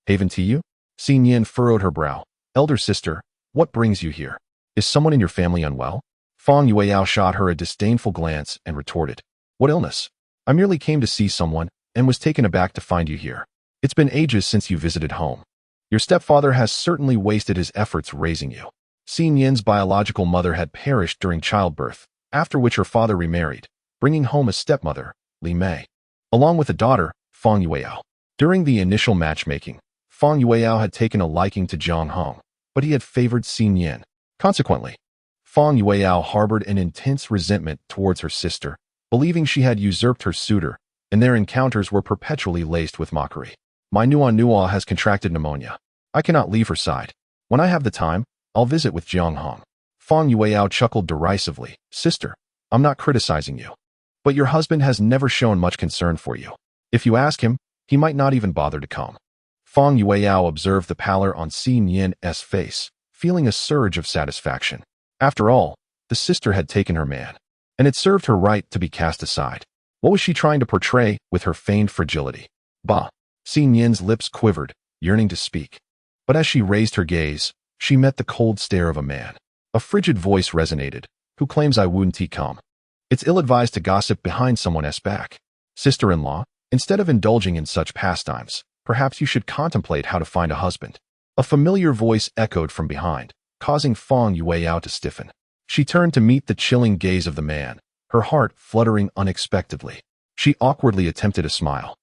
Haven to you? Nian furrowed her brow. Elder sister, what brings you here? Is someone in your family unwell? Fang Yueyao shot her a disdainful glance and retorted. What illness? I merely came to see someone and was taken aback to find you here. It's been ages since you visited home. Your stepfather has certainly wasted his efforts raising you. Nian's biological mother had perished during childbirth, after which her father remarried, bringing home a stepmother, Li Mei, along with a daughter, Fang Yueyao. During the initial matchmaking, Fang Yueao had taken a liking to Jiang Heng, but he had favored Nian. Consequently, Fang Yueao harbored an intense resentment towards her sister, believing she had usurped her suitor, and their encounters were perpetually laced with mockery. My Nuonuo has contracted pneumonia. I cannot leave her side. When I have the time, I'll visit with Jiang Heng. Fang Yueao chuckled derisively. Sister, I'm not criticizing you. But your husband has never shown much concern for you. If you ask him, he might not even bother to come. Fang Yueao observed the pallor on Nian's face, feeling a surge of satisfaction. After all, the sister had taken her man, and it served her right to be cast aside. What was she trying to portray with her feigned fragility? Bah! Nian's lips quivered, yearning to speak. But as she raised her gaze, she met the cold stare of a man. A frigid voice resonated. Who claims I wouldn't come? It's ill-advised to gossip behind someone's back. Sister-in-law, instead of indulging in such pastimes, perhaps you should contemplate how to find a husband. A familiar voice echoed from behind, causing Fang Yueao to stiffen. She turned to meet the chilling gaze of the man, her heart fluttering unexpectedly. She awkwardly attempted a smile.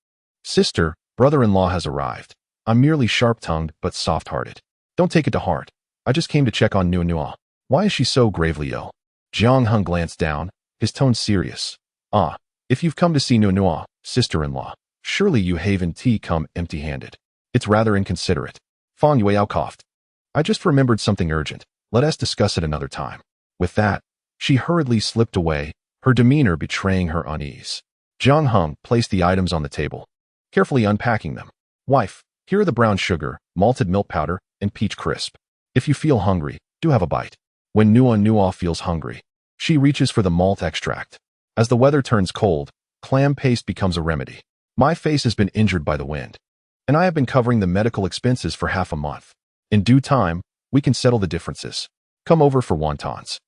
Sister, brother-in-law has arrived. I'm merely sharp-tongued but soft-hearted. Don't take it to heart. I just came to check on Nuonuo. Why is she so gravely ill? Jiang Heng glanced down, his tone serious. Ah, if you've come to see Nuonuo, sister-in-law, surely you haven't come empty-handed. It's rather inconsiderate. Fang Yueao coughed. I just remembered something urgent. Let us discuss it another time. With that, she hurriedly slipped away, her demeanor betraying her unease. Jiang Heng placed the items on the table, carefully unpacking them. Wife, here are the brown sugar, malted milk powder, and peach crisp. If you feel hungry, do have a bite. When Nuonuo feels hungry, she reaches for the malt extract. As the weather turns cold, clam paste becomes a remedy. My face has been injured by the wind, and I have been covering the medical expenses for half a month. In due time, we can settle the differences. Come over for wontons.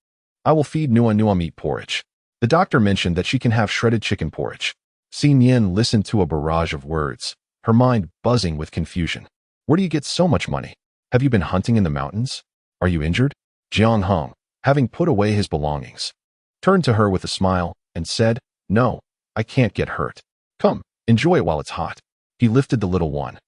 I will feed Nuonuo meat porridge. The doctor mentioned that she can have shredded chicken porridge. Nian listened to a barrage of words, her mind buzzing with confusion. Where do you get so much money? Have you been hunting in the mountains? Are you injured? Jiang Heng, having put away his belongings, turned to her with a smile and said, No, I can't get hurt. Come, enjoy it while it's hot. He lifted the little one,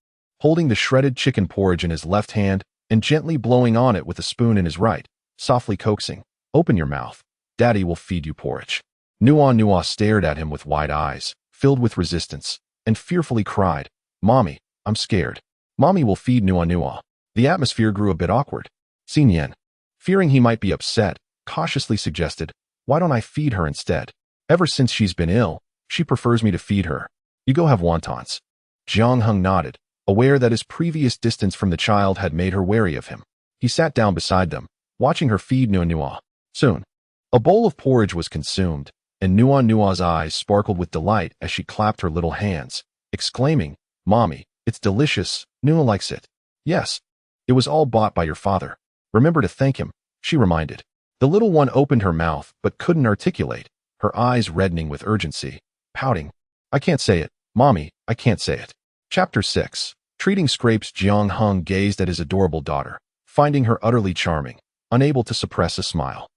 holding the shredded chicken porridge in his left hand and gently blowing on it with a spoon in his right, softly coaxing, Open your mouth. Daddy will feed you porridge. Nuonuo stared at him with wide eyes, filled with resistance, and fearfully cried, Mommy, I'm scared. Mommy will feed Nuonuo. The atmosphere grew a bit awkward. Nian, fearing he might be upset, cautiously suggested, Why don't I feed her instead? Ever since she's been ill, she prefers me to feed her. You go have wontons. Jiang Heng nodded, aware that his previous distance from the child had made her wary of him. He sat down beside them, watching her feed Nuonuo. Soon, a bowl of porridge was consumed, and Nuonuo's eyes sparkled with delight as she clapped her little hands, exclaiming, Mommy, it's delicious. Nuo likes it. Yes, it was all bought by your father. Remember to thank him, she reminded. The little one opened her mouth but couldn't articulate, her eyes reddening with urgency, pouting. I can't say it, Mommy, I can't say it. Chapter 6. Treating scrapes. Jiang Heng gazed at his adorable daughter, finding her utterly charming, unable to suppress a smile.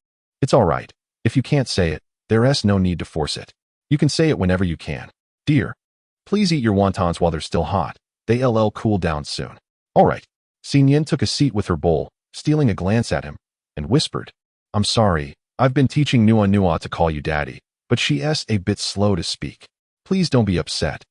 It's all right. If you can't say it, there's no need to force it. You can say it whenever you can. Dear, please eat your wontons while they're still hot. They'll cool down soon. All right. Nian took a seat with her bowl, stealing a glance at him, and whispered, I'm sorry, I've been teaching Nuonuo to call you daddy, but she's a bit slow to speak. Please don't be upset.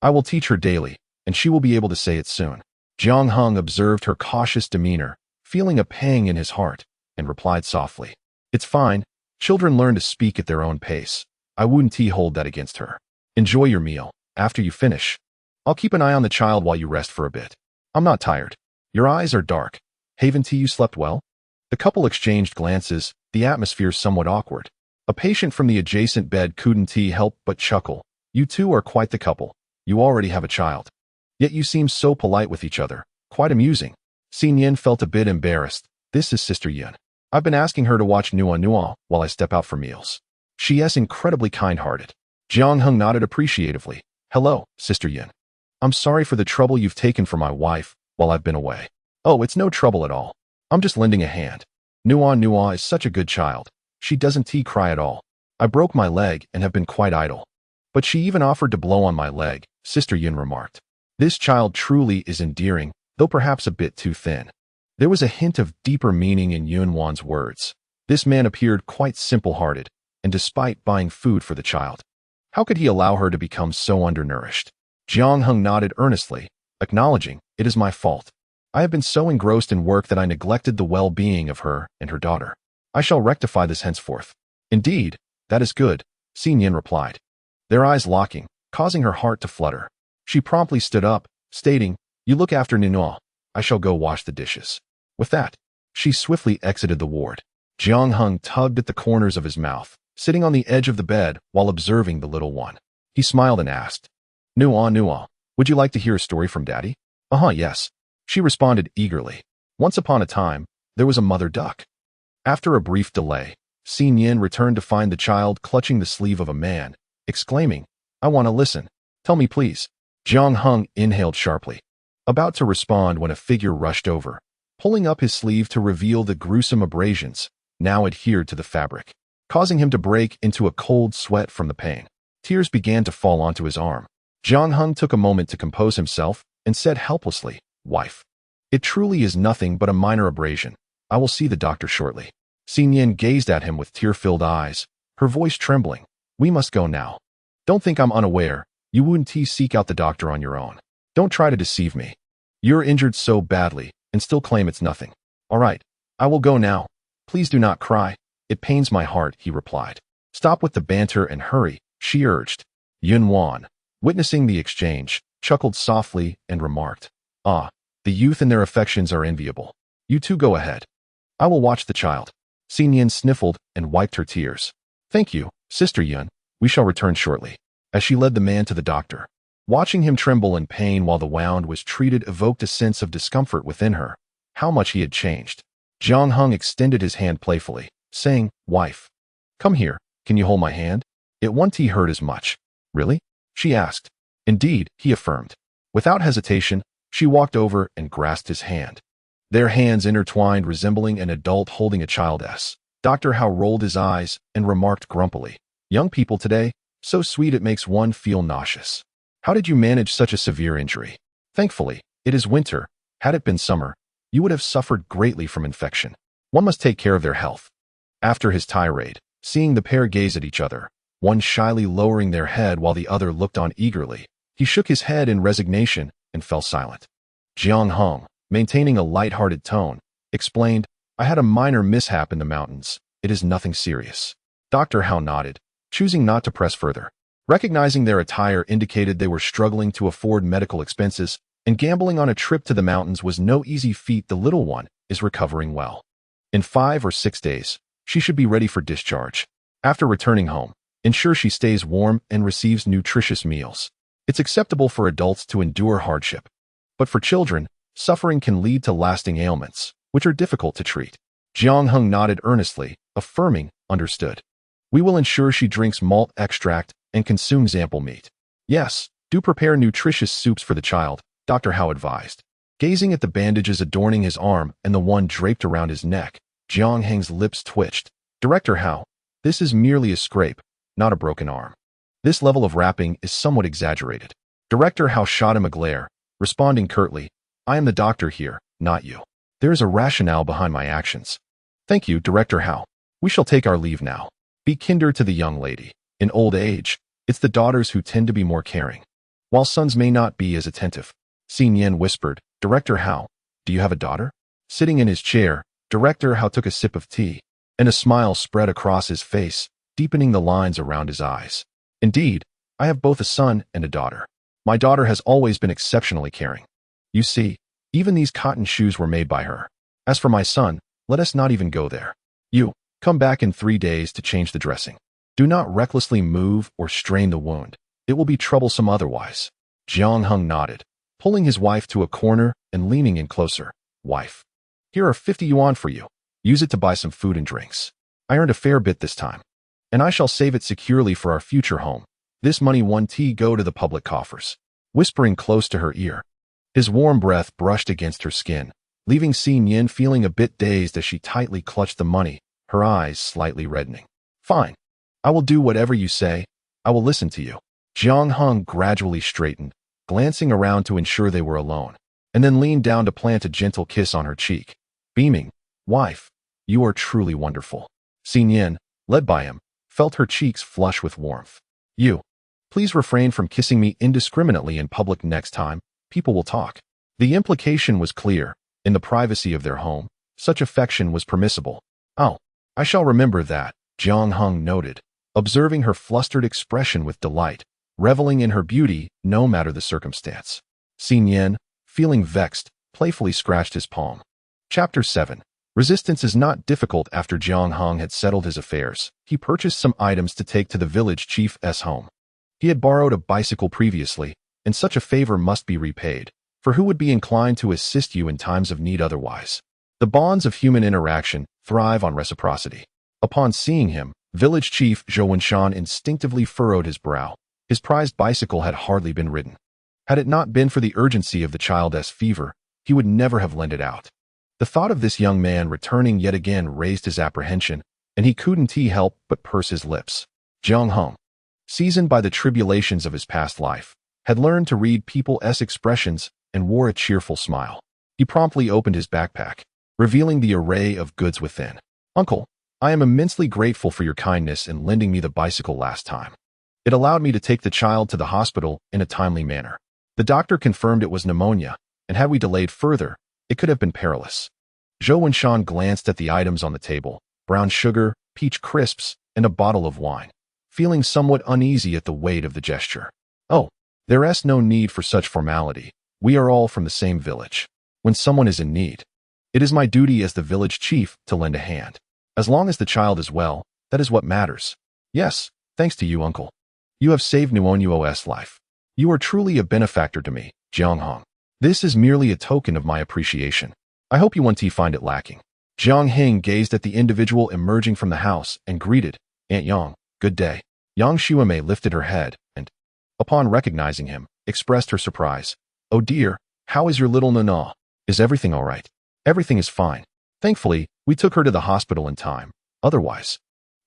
I will teach her daily, and she will be able to say it soon. Jiang Heng observed her cautious demeanor, feeling a pang in his heart, and replied softly, It's fine. Children learn to speak at their own pace. I wouldn't hold that against her. Enjoy your meal. After you finish, I'll keep an eye on the child while you rest for a bit. I'm not tired. Your eyes are dark. Haven't you slept well? The couple exchanged glances, the atmosphere somewhat awkward. A patient from the adjacent bed couldn't help but chuckle. You two are quite the couple. You already have a child. Yet you seem so polite with each other. Quite amusing. Nian felt a bit embarrassed. This is Sister Yun. I've been asking her to watch Nuonuo while I step out for meals. She is incredibly kind-hearted. Jiang Heng nodded appreciatively. Hello, Sister Yun. I'm sorry for the trouble you've taken for my wife while I've been away. Oh, it's no trouble at all. I'm just lending a hand. Nuonuo is such a good child. She doesn't cry at all. I broke my leg and have been quite idle. But she even offered to blow on my leg, Sister Yun remarked. This child truly is endearing, though perhaps a bit too thin. There was a hint of deeper meaning in Yuanwan's words. This man appeared quite simple-hearted, and despite buying food for the child, how could he allow her to become so undernourished? Jiang Heng nodded earnestly, acknowledging, "It is my fault. I have been so engrossed in work that I neglected the well-being of her and her daughter. I shall rectify this henceforth." "Indeed, that is good," Nian replied, their eyes locking, causing her heart to flutter. She promptly stood up, stating, "You look after Nuonuo. I shall go wash the dishes." With that, she swiftly exited the ward. Jiang Heng tugged at the corners of his mouth, sitting on the edge of the bed while observing the little one. He smiled and asked, Nuonuo, would you like to hear a story from Daddy?" Yes," she responded eagerly. Once upon a time, there was a mother duck. After a brief delay, Nian returned to find the child clutching the sleeve of a man, exclaiming, "I want to listen. Tell me, please." Jiang Heng inhaled sharply, about to respond when a figure rushed over, pulling up his sleeve to reveal the gruesome abrasions now adhered to the fabric, causing him to break into a cold sweat from the pain. Tears began to fall onto his arm. Jiang Heng took a moment to compose himself and said helplessly, "Wife, it truly is nothing but a minor abrasion. I will see the doctor shortly." Nian gazed at him with tear-filled eyes, her voice trembling. "We must go now. Don't think I'm unaware. You wouldn't seek out the doctor on your own. Don't try to deceive me. You're injured so badly and still claim it's nothing. All right, I will go now. Please do not cry. It pains my heart," he replied. "Stop with the banter and hurry," she urged. Yuanwan, witnessing the exchange, chuckled softly and remarked, "Ah, the youth and their affections are enviable. You two go ahead. I will watch the child." Nian sniffled and wiped her tears. "Thank you, Sister Yun. We shall return shortly," as she led the man to the doctor. Watching him tremble in pain while the wound was treated evoked a sense of discomfort within her. How much he had changed. Jiang Heng extended his hand playfully, saying, "Wife, come here. Can you hold my hand?" It won't hurt as much. "Really?" she asked. "Indeed," he affirmed. Without hesitation, she walked over and grasped his hand. Their hands intertwined, resembling an adult holding a child's. Dr. Hao rolled his eyes and remarked grumpily, "Young people today, so sweet it makes one feel nauseous. How did you manage such a severe injury?" "Thankfully, it is winter. Had it been summer, you would have suffered greatly from infection. One must take care of their health." After his tirade, seeing the pair gaze at each other, one shyly lowering their head while the other looked on eagerly, he shook his head in resignation and fell silent. Jiang Heng, maintaining a light-hearted tone, explained, "I had a minor mishap in the mountains. It is nothing serious." Dr. Hao nodded, choosing not to press further. Recognizing their attire indicated they were struggling to afford medical expenses, and gambling on a trip to the mountains was no easy feat. The little one is recovering well. In 5 or 6 days, she should be ready for discharge. After returning home, ensure she stays warm and receives nutritious meals. It's acceptable for adults to endure hardship, but for children, suffering can lead to lasting ailments, which are difficult to treat. Jiang Heng nodded earnestly, affirming, "Understood. We will ensure she drinks malt extract and consumes ample meat." "Yes, do prepare nutritious soups for the child," Dr. Hao advised. Gazing at the bandages adorning his arm and the one draped around his neck, Jiang Heng's lips twitched. "Director Hao, this is merely a scrape, not a broken arm. This level of wrapping is somewhat exaggerated." Director Hao shot him a glare, responding curtly, "I am the doctor here, not you. There is a rationale behind my actions." "Thank you, Director Hao. We shall take our leave now. Be kinder to the young lady. In old age, it's the daughters who tend to be more caring, while sons may not be as attentive." Nian whispered, "Director Hao, do you have a daughter?" Sitting in his chair, Director Hao took a sip of tea, and a smile spread across his face, deepening the lines around his eyes. "Indeed, I have both a son and a daughter. My daughter has always been exceptionally caring. You see, even these cotton shoes were made by her. As for my son, let us not even go there. You, come back in 3 days to change the dressing. Do not recklessly move or strain the wound. It will be troublesome otherwise." Jiang Heng nodded, pulling his wife to a corner and leaning in closer. "Wife, here are 50 yuan for you. Use it to buy some food and drinks. I earned a fair bit this time, and I shall save it securely for our future home. This money won't go to the public coffers." Whispering close to her ear, his warm breath brushed against her skin, leaving Nian feeling a bit dazed as she tightly clutched the money, her eyes slightly reddening. "Fine. I will do whatever you say. I will listen to you." Jiang Heng gradually straightened, glancing around to ensure they were alone. and then leaned down to plant a gentle kiss on her cheek, beaming, "Wife, you are truly wonderful." Nian, led by him, felt her cheeks flush with warmth. "You. Please refrain from kissing me indiscriminately in public next time. People will talk." The implication was clear. In the privacy of their home, such affection was permissible. "Oh, I shall remember that," Jiang Heng noted, observing her flustered expression with delight, reveling in her beauty no matter the circumstance. Nian, feeling vexed, playfully scratched his palm. Chapter 7. Resistance is not difficult. After Jiang Heng had settled his affairs, he purchased some items to take to the village chief's home. He had borrowed a bicycle previously, and such a favor must be repaid, for who would be inclined to assist you in times of need otherwise? The bonds of human interaction thrive on reciprocity. Upon seeing him, village chief Zhou Wenshan instinctively furrowed his brow. His prized bicycle had hardly been ridden. Had it not been for the urgency of the child's fever, he would never have lent it out. The thought of this young man returning yet again raised his apprehension, and he couldn't help but purse his lips. Jiang Heng, seasoned by the tribulations of his past life, had learned to read people's expressions and wore a cheerful smile. He promptly opened his backpack, revealing the array of goods within. "Uncle, I am immensely grateful for your kindness in lending me the bicycle last time. It allowed me to take the child to the hospital in a timely manner. The doctor confirmed it was pneumonia, and had we delayed further, it could have been perilous." Zhou Wenshan glanced at the items on the table: brown sugar, peach crisps, and a bottle of wine, feeling somewhat uneasy at the weight of the gesture. "Oh, there's no need for such formality. We are all from the same village. When someone is in need, it is my duty as the village chief to lend a hand. As long as the child is well, that is what matters." "Yes, thanks to you, uncle. You have saved Nuonuo's life. You are truly a benefactor to me, Jiang Heng. This is merely a token of my appreciation. I hope you won't find it lacking." Jiang Heng gazed at the individual emerging from the house and greeted, "Aunt Yang, good day." Yang Xuemei lifted her head and, upon recognizing him, expressed her surprise. "Oh dear, how is your little Nuonuo? Is everything all right?" "Everything is fine. Thankfully, we took her to the hospital in time. Otherwise,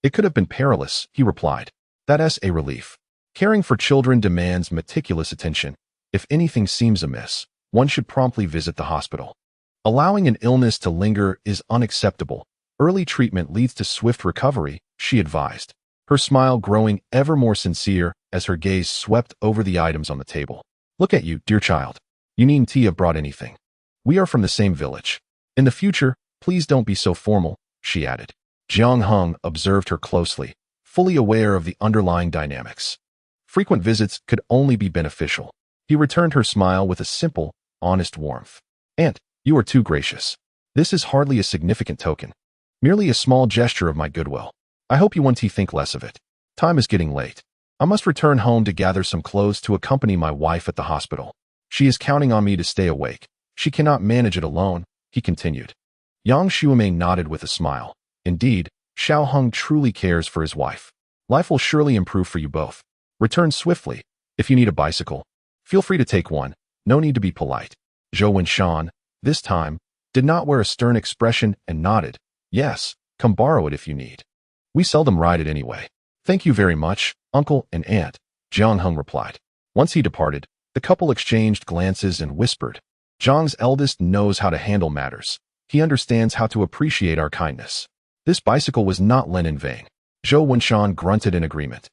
it could have been perilous," he replied. "That's a relief. Caring for children demands meticulous attention. If anything seems amiss, one should promptly visit the hospital. Allowing an illness to linger is unacceptable. Early treatment leads to swift recovery," she advised, her smile growing ever more sincere as her gaze swept over the items on the table. "Look at you, dear child. You needn't have brought anything. We are from the same village. In the future, please don't be so formal," she added. Jiang Heng observed her closely, fully aware of the underlying dynamics. Frequent visits could only be beneficial. He returned her smile with a simple, honest warmth. "Aunt, you are too gracious. This is hardly a significant token. Merely a small gesture of my goodwill. I hope you won't think less of it. Time is getting late. I must return home to gather some clothes to accompany my wife at the hospital. She is counting on me to stay awake. She cannot manage it alone," he continued. Yang Xuemei nodded with a smile. Indeed, Xiao Heng truly cares for his wife. Life will surely improve for you both. Return swiftly. If you need a bicycle, feel free to take one. No need to be polite. Zhou Wenshan, this time, did not wear a stern expression and nodded. "Yes, come borrow it if you need. We seldom ride it anyway." "Thank you very much, uncle and aunt," Jiang Heng replied. Once he departed, the couple exchanged glances and whispered, "Jiang's eldest knows how to handle matters. He understands how to appreciate our kindness. This bicycle was not lent in vain." Zhou Wenshan grunted in agreement,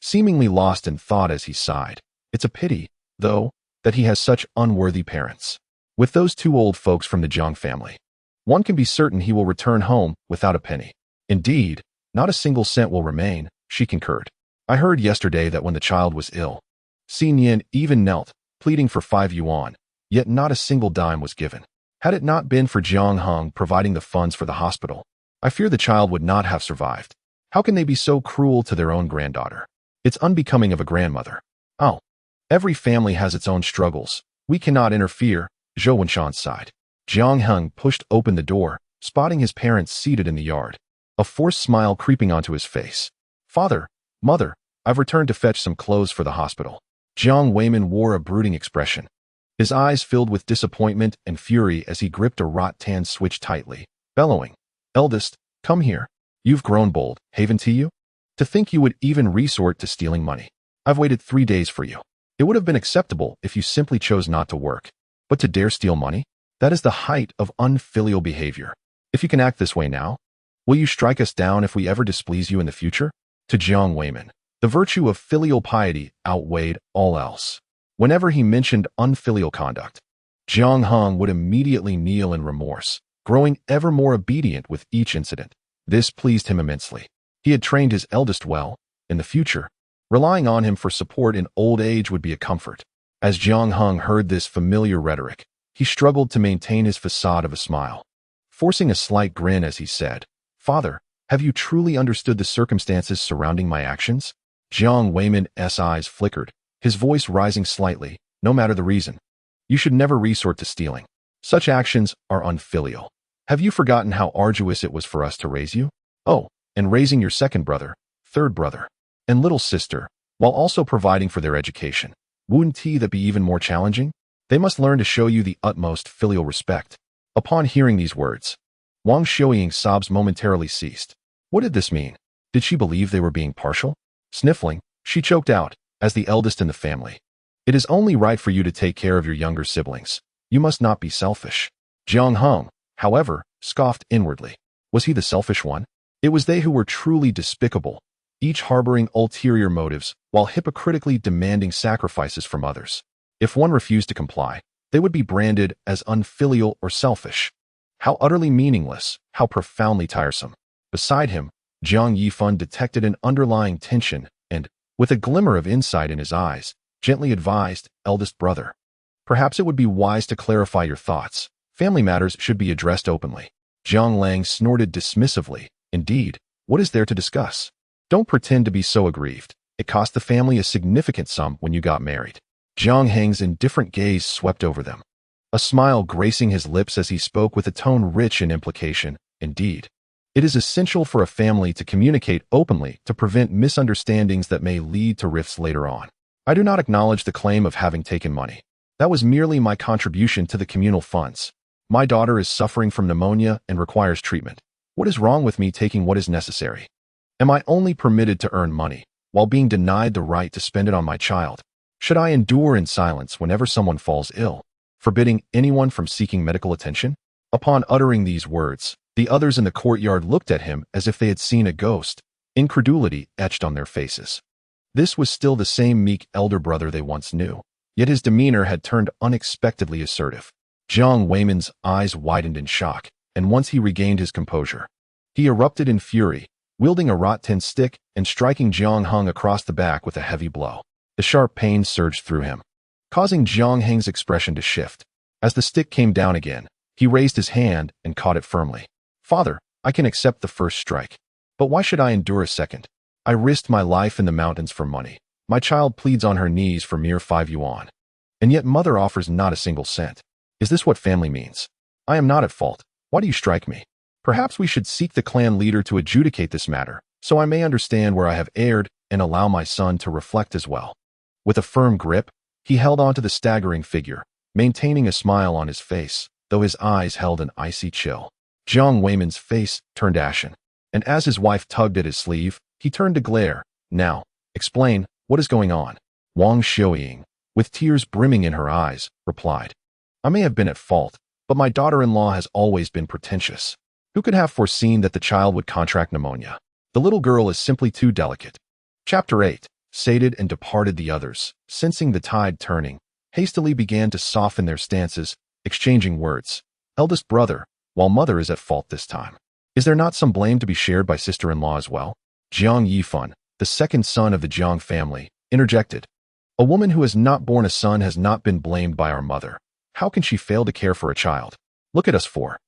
seemingly lost in thought as he sighed. "It's a pity, though, that he has such unworthy parents. With those two old folks from the Jiang family, one can be certain he will return home without a penny. Indeed, not a single cent will remain," she concurred. "I heard yesterday that when the child was ill, Nian even knelt, pleading for 5 yuan, yet not a single dime was given. Had it not been for Jiang Heng providing the funds for the hospital, I fear the child would not have survived. How can they be so cruel to their own granddaughter? It's unbecoming of a grandmother." "Oh, every family has its own struggles. We cannot interfere," Zhou Wenshan sighed. Jiang Heng pushed open the door, spotting his parents seated in the yard, a forced smile creeping onto his face. "Father, mother, I've returned to fetch some clothes for the hospital." Jiang Weiman wore a brooding expression, his eyes filled with disappointment and fury as he gripped a rattan switch tightly, bellowing, "Eldest, come here. You've grown bold, haven't you? To think you would even resort to stealing money. I've waited 3 days for you. It would have been acceptable if you simply chose not to work. But to dare steal money? That is the height of unfilial behavior. If you can act this way now, will you strike us down if we ever displease you in the future? To Jiang Weimin, the virtue of filial piety outweighed all else. Whenever he mentioned unfilial conduct, Jiang Heng would immediately kneel in remorse, growing ever more obedient with each incident. This pleased him immensely. He had trained his eldest well. In the future, relying on him for support in old age would be a comfort. As Jiang Heng heard this familiar rhetoric, he struggled to maintain his facade of a smile, forcing a slight grin as he said, "Father, have you truly understood the circumstances surrounding my actions?" Jiang Weimin's eyes flickered, his voice rising slightly. "No matter the reason, you should never resort to stealing. Such actions are unfilial. Have you forgotten how arduous it was for us to raise you? Oh, and raising your second brother, third brother, and little sister, while also providing for their education. Wouldn't that be even more challenging? They must learn to show you the utmost filial respect." Upon hearing these words, Wang Xiuying's sobs momentarily ceased. What did this mean? Did she believe they were being partial? Sniffling, she choked out, as the eldest in the family, "It is only right for you to take care of your younger siblings. You must not be selfish." Jiang Heng, however, scoffed inwardly. Was he the selfish one? It was they who were truly despicable, each harboring ulterior motives while hypocritically demanding sacrifices from others. If one refused to comply, they would be branded as unfilial or selfish. How utterly meaningless, how profoundly tiresome. Beside him, Jiang Yifan detected an underlying tension and, with a glimmer of insight in his eyes, gently advised, "Eldest brother, perhaps it would be wise to clarify your thoughts. Family matters should be addressed openly." Jiang Lang snorted dismissively. "Indeed, what is there to discuss? Don't pretend to be so aggrieved. It cost the family a significant sum when you got married." Jiang Heng's indifferent gaze swept over them, a smile gracing his lips as he spoke with a tone rich in implication. "Indeed, it is essential for a family to communicate openly to prevent misunderstandings that may lead to rifts later on. I do not acknowledge the claim of having taken money. That was merely my contribution to the communal funds. My daughter is suffering from pneumonia and requires treatment. What is wrong with me taking what is necessary? Am I only permitted to earn money, while being denied the right to spend it on my child? Should I endure in silence whenever someone falls ill, forbidding anyone from seeking medical attention?" Upon uttering these words, the others in the courtyard looked at him as if they had seen a ghost, incredulity etched on their faces. This was still the same meek elder brother they once knew, yet his demeanor had turned unexpectedly assertive. Jiang Weimin's eyes widened in shock, and once he regained his composure, he erupted in fury, wielding a wrought tin stick and striking Jiang Heng across the back with a heavy blow. The sharp pain surged through him, causing Jiang Heng's expression to shift. As the stick came down again, he raised his hand and caught it firmly. "Father, I can accept the first strike, but why should I endure a second? I risked my life in the mountains for money. My child pleads on her knees for mere 5 yuan. And yet mother offers not a single cent. Is this what family means? I am not at fault. Why do you strike me? Perhaps we should seek the clan leader to adjudicate this matter, so I may understand where I have erred and allow my son to reflect as well." With a firm grip, he held on to the staggering figure, maintaining a smile on his face, though his eyes held an icy chill. Jiang Weimin's face turned ashen, and as his wife tugged at his sleeve, he turned to glare. "Now, explain, what is going on?" Wang Xiuying, with tears brimming in her eyes, replied, "I may have been at fault, but my daughter-in-law has always been pretentious. Who could have foreseen that the child would contract pneumonia? The little girl is simply too delicate." Chapter 8. Sated and departed. The others, sensing the tide turning, hastily began to soften their stances, exchanging words. "Eldest brother, while mother is at fault this time, is there not some blame to be shared by sister-in-law as well?" Jiang Yifan, the second son of the Jiang family, interjected. "A woman who has not borne a son has not been blamed by our mother. How can she fail to care for a child? Look at us four.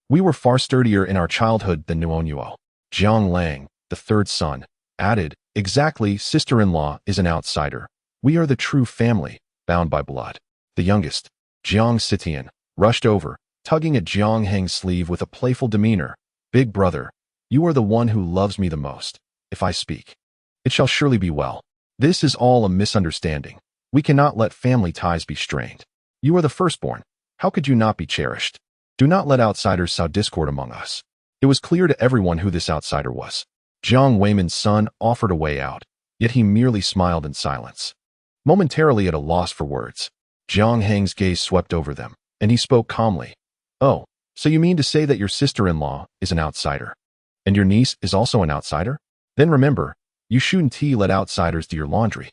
We were far sturdier in our childhood than Nuonuo." Jiang Lang, the third son, added, "Exactly, sister-in-law is an outsider. We are the true family, bound by blood." The youngest, Jiang Sitian, rushed over, tugging at Jiang Heng's sleeve with a playful demeanor. "Big brother, you are the one who loves me the most. If I speak, it shall surely be well. This is all a misunderstanding. We cannot let family ties be strained. You are the firstborn. How could you not be cherished? Do not let outsiders sow discord among us." It was clear to everyone who this outsider was. Jiang Weimin's son offered a way out, yet he merely smiled in silence, momentarily at a loss for words. Jiang Heng's gaze swept over them, and he spoke calmly. Oh, so you mean to say that your sister-in-law is an outsider? And your niece is also an outsider? Then remember, you shouldn't let outsiders do your laundry.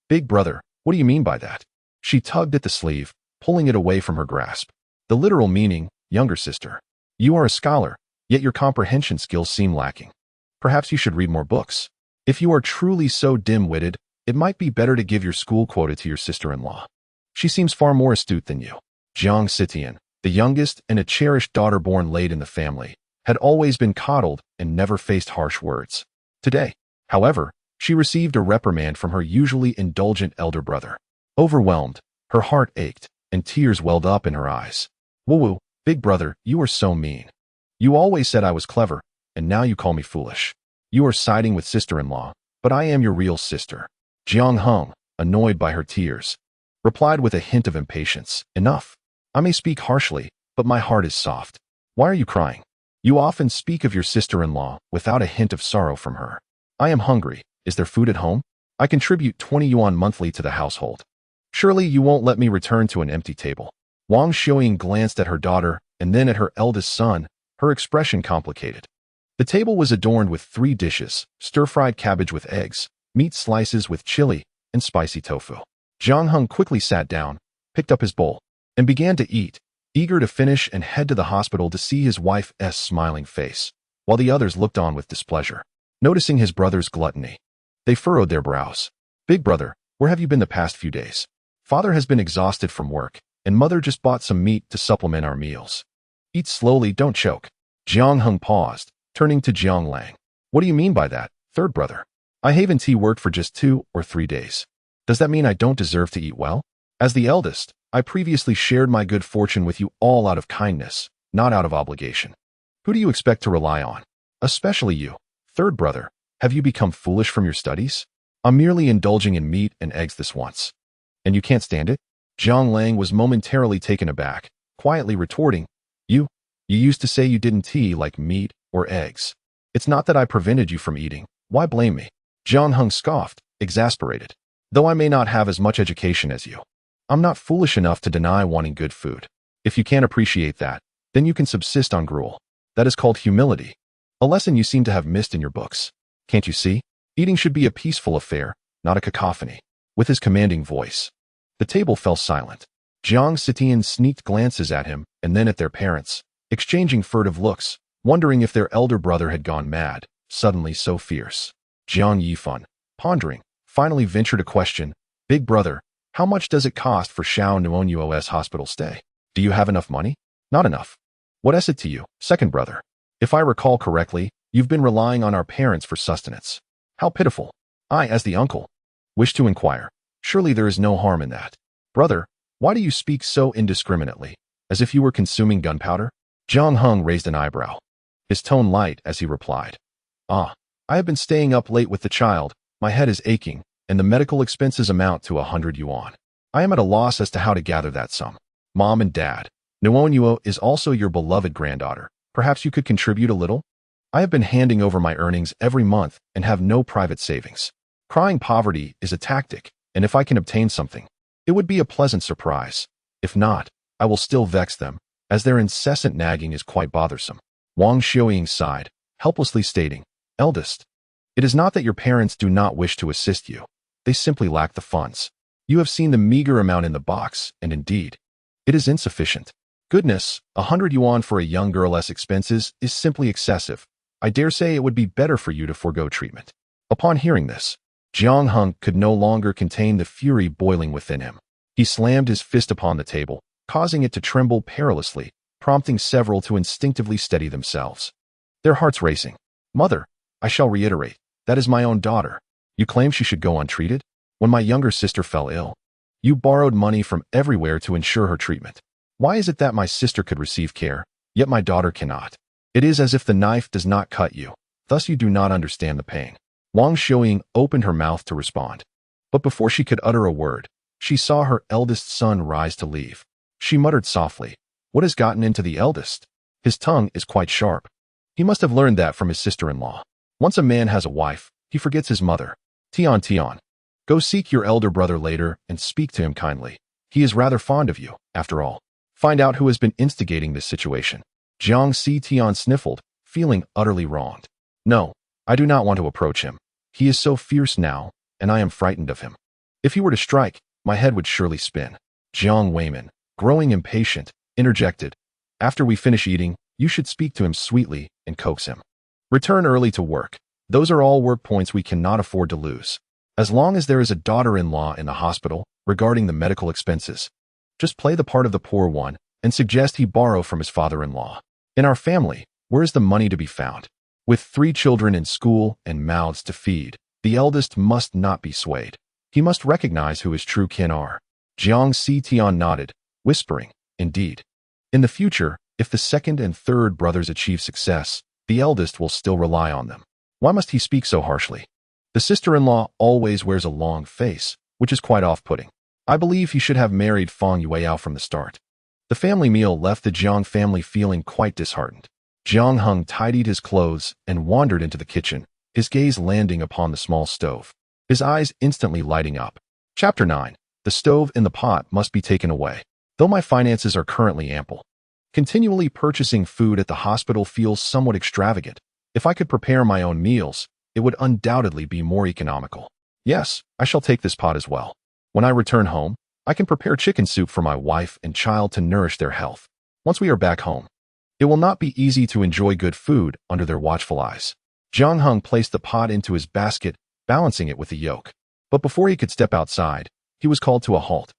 Big brother, what do you mean by that? She tugged at the sleeve, pulling it away from her grasp. The literal meaning, younger sister. You are a scholar, yet your comprehension skills seem lacking. Perhaps you should read more books. If you are truly so dim-witted, it might be better to give your school quota to your sister-in-law. She seems far more astute than you. Jiang Sitian, the youngest and a cherished daughter born late in the family, had always been coddled and never faced harsh words. Today, however, she received a reprimand from her usually indulgent elder brother. Overwhelmed, her heart ached, and tears welled up in her eyes. Woo, big brother, you are so mean. You always said I was clever, and now you call me foolish. You are siding with sister-in-law, but I am your real sister. Jiang Heng, annoyed by her tears, replied with a hint of impatience. Enough. I may speak harshly, but my heart is soft. Why are you crying? You often speak of your sister-in-law without a hint of sorrow from her. I am hungry. Is there food at home? I contribute 20 yuan monthly to the household. Surely you won't let me return to an empty table. Wang Xiuying glanced at her daughter and then at her eldest son, her expression complicated. The table was adorned with 3 dishes, stir-fried cabbage with eggs, meat slices with chili, and spicy tofu. Jiang Heng quickly sat down, picked up his bowl, and began to eat, eager to finish and head to the hospital to see his wife's smiling face, while the others looked on with displeasure. Noticing his brother's gluttony, they furrowed their brows. Big brother, where have you been the past few days? Father has been exhausted from work, and mother just bought some meat to supplement our meals. Eat slowly, don't choke. Jiang Heng paused, turning to Jiang Lang. What do you mean by that, third brother? I haven't worked for just 2 or 3 days. Does that mean I don't deserve to eat well? As the eldest, I previously shared my good fortune with you all out of kindness, not out of obligation. Who do you expect to rely on? Especially you, third brother. Have you become foolish from your studies? I'm merely indulging in meat and eggs this once. And you can't stand it? Jiang Lang was momentarily taken aback, quietly retorting, You used to say you didn't like meat or eggs. It's not that I prevented you from eating. Why blame me? Jiang Heng scoffed, exasperated. Though I may not have as much education as you, I'm not foolish enough to deny wanting good food. If you can't appreciate that, then you can subsist on gruel. That is called humility. A lesson you seem to have missed in your books. Can't you see? Eating should be a peaceful affair, not a cacophony. With his commanding voice, the table fell silent. Jiang Sitian sneaked glances at him and then at their parents, exchanging furtive looks, wondering if their elder brother had gone mad, suddenly so fierce. Jiang Yifan, pondering, finally ventured a question. Big brother, how much does it cost for Nuonuo's hospital stay? Do you have enough money? Not enough. What is it to you, second brother? If I recall correctly, you've been relying on our parents for sustenance. How pitiful. I, as the uncle, wish to inquire. Surely there is no harm in that. Brother, why do you speak so indiscriminately, as if you were consuming gunpowder? Jiang Heng raised an eyebrow, his tone light as he replied. I have been staying up late with the child, my head is aching, and the medical expenses amount to 100 yuan. I am at a loss as to how to gather that sum. Mom and Dad, Nuonuo is also your beloved granddaughter. Perhaps you could contribute a little? I have been handing over my earnings every month and have no private savings. Crying poverty is a tactic, and if I can obtain something, it would be a pleasant surprise. If not, I will still vex them, as their incessant nagging is quite bothersome. Wang Xiuying sighed, helplessly stating, Eldest, it is not that your parents do not wish to assist you. They simply lack the funds. You have seen the meager amount in the box, and indeed, it is insufficient. Goodness, 100 yuan for a young girl's expenses is simply excessive. I dare say it would be better for you to forego treatment. Upon hearing this, Jiang Heng could no longer contain the fury boiling within him. He slammed his fist upon the table, causing it to tremble perilously, prompting several to instinctively steady themselves. Their hearts racing. Mother, I shall reiterate, that is my own daughter. You claim she should go untreated? When my younger sister fell ill, you borrowed money from everywhere to ensure her treatment. Why is it that my sister could receive care, yet my daughter cannot? It is as if the knife does not cut you, thus you do not understand the pain. Wang Xiuying opened her mouth to respond. But before she could utter a word, she saw her eldest son rise to leave. She muttered softly, What has gotten into the eldest? His tongue is quite sharp. He must have learned that from his sister-in-law. Once a man has a wife, he forgets his mother. Tian, go seek your elder brother later and speak to him kindly. He is rather fond of you, after all. Find out who has been instigating this situation. Jiang Tian sniffled, feeling utterly wronged. No, I do not want to approach him. He is so fierce now, and I am frightened of him. If he were to strike, my head would surely spin. Jiang Weiman, growing impatient, interjected. After we finish eating, you should speak to him sweetly and coax him. Return early to work. Those are all work points we cannot afford to lose. As long as there is a daughter-in-law in the hospital regarding the medical expenses, just play the part of the poor one and suggest he borrow from his father-in-law. In our family, where is the money to be found? With 3 children in school and mouths to feed, the eldest must not be swayed. He must recognize who his true kin are. Jiang Tian nodded, whispering, indeed. In the future, if the second and third brothers achieve success, the eldest will still rely on them. Why must he speak so harshly? The sister-in-law always wears a long face, which is quite off-putting. I believe he should have married Feng Yueyao from the start. The family meal left the Jiang family feeling quite disheartened. Jiang Heng tidied his clothes and wandered into the kitchen, his gaze landing upon the small stove, his eyes instantly lighting up. Chapter 9. The stove in the pot must be taken away. Though my finances are currently ample, continually purchasing food at the hospital feels somewhat extravagant. If I could prepare my own meals, it would undoubtedly be more economical. Yes, I shall take this pot as well. When I return home, I can prepare chicken soup for my wife and child to nourish their health. Once we are back home, it will not be easy to enjoy good food under their watchful eyes. Jiang Heng placed the pot into his basket, balancing it with the yoke. But before he could step outside, he was called to a halt.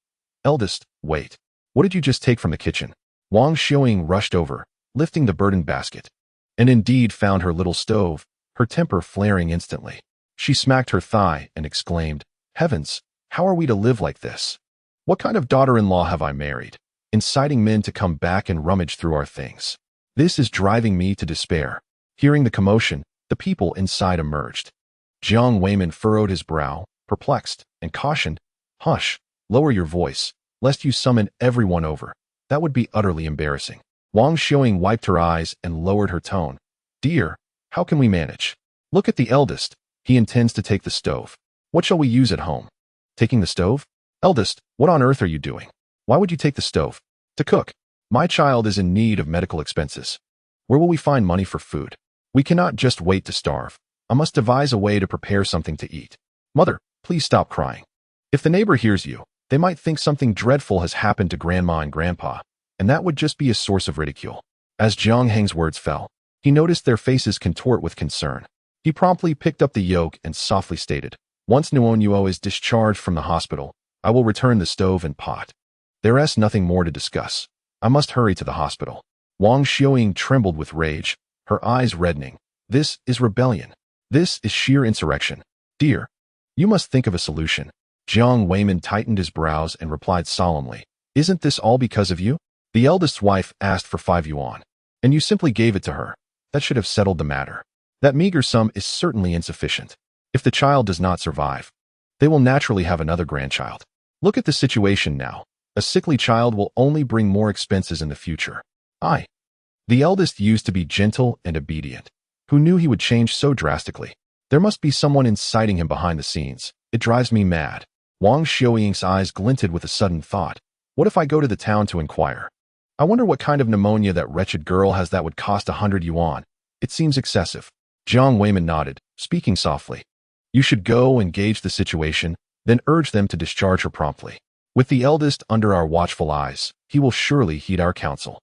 Eldest, wait. What did you just take from the kitchen? Wang Xiaoying rushed over, lifting the burdened basket, and indeed found her little stove, her temper flaring instantly. She smacked her thigh and exclaimed, Heavens, how are we to live like this? What kind of daughter-in-law have I married? Inciting men to come back and rummage through our things. This is driving me to despair. Hearing the commotion, the people inside emerged. Jiang Weiman furrowed his brow, perplexed, and cautioned, Hush, lower your voice, lest you summon everyone over. That would be utterly embarrassing. Wang Xiaoying wiped her eyes and lowered her tone. Dear, how can we manage? Look at the eldest. He intends to take the stove. What shall we use at home? Taking the stove? Eldest, what on earth are you doing? Why would you take the stove? To cook. My child is in need of medical expenses. Where will we find money for food? We cannot just wait to starve. I must devise a way to prepare something to eat. Mother, please stop crying. If the neighbor hears you, they might think something dreadful has happened to Grandma and Grandpa, and that would just be a source of ridicule. As Jiang Heng's words fell, he noticed their faces contort with concern. He promptly picked up the yoke and softly stated, Once Nuonuo is discharged from the hospital, I will return the stove and pot. There is nothing more to discuss. I must hurry to the hospital. Wang Xiaoying trembled with rage, her eyes reddening. This is rebellion. This is sheer insurrection. Dear, you must think of a solution. Jiang Weiman tightened his brows and replied solemnly, Isn't this all because of you? The eldest's wife asked for 5 yuan, and you simply gave it to her. That should have settled the matter. That meager sum is certainly insufficient. If the child does not survive, they will naturally have another grandchild. Look at the situation now. A sickly child will only bring more expenses in the future. The eldest used to be gentle and obedient. Who knew he would change so drastically? There must be someone inciting him behind the scenes. It drives me mad. Wang Xiaoying's eyes glinted with a sudden thought. What if I go to the town to inquire? I wonder what kind of pneumonia that wretched girl has that would cost 100 yuan. It seems excessive. Jiang Weiman nodded, speaking softly. You should go and gauge the situation, then urge them to discharge her promptly. With the eldest under our watchful eyes, he will surely heed our counsel.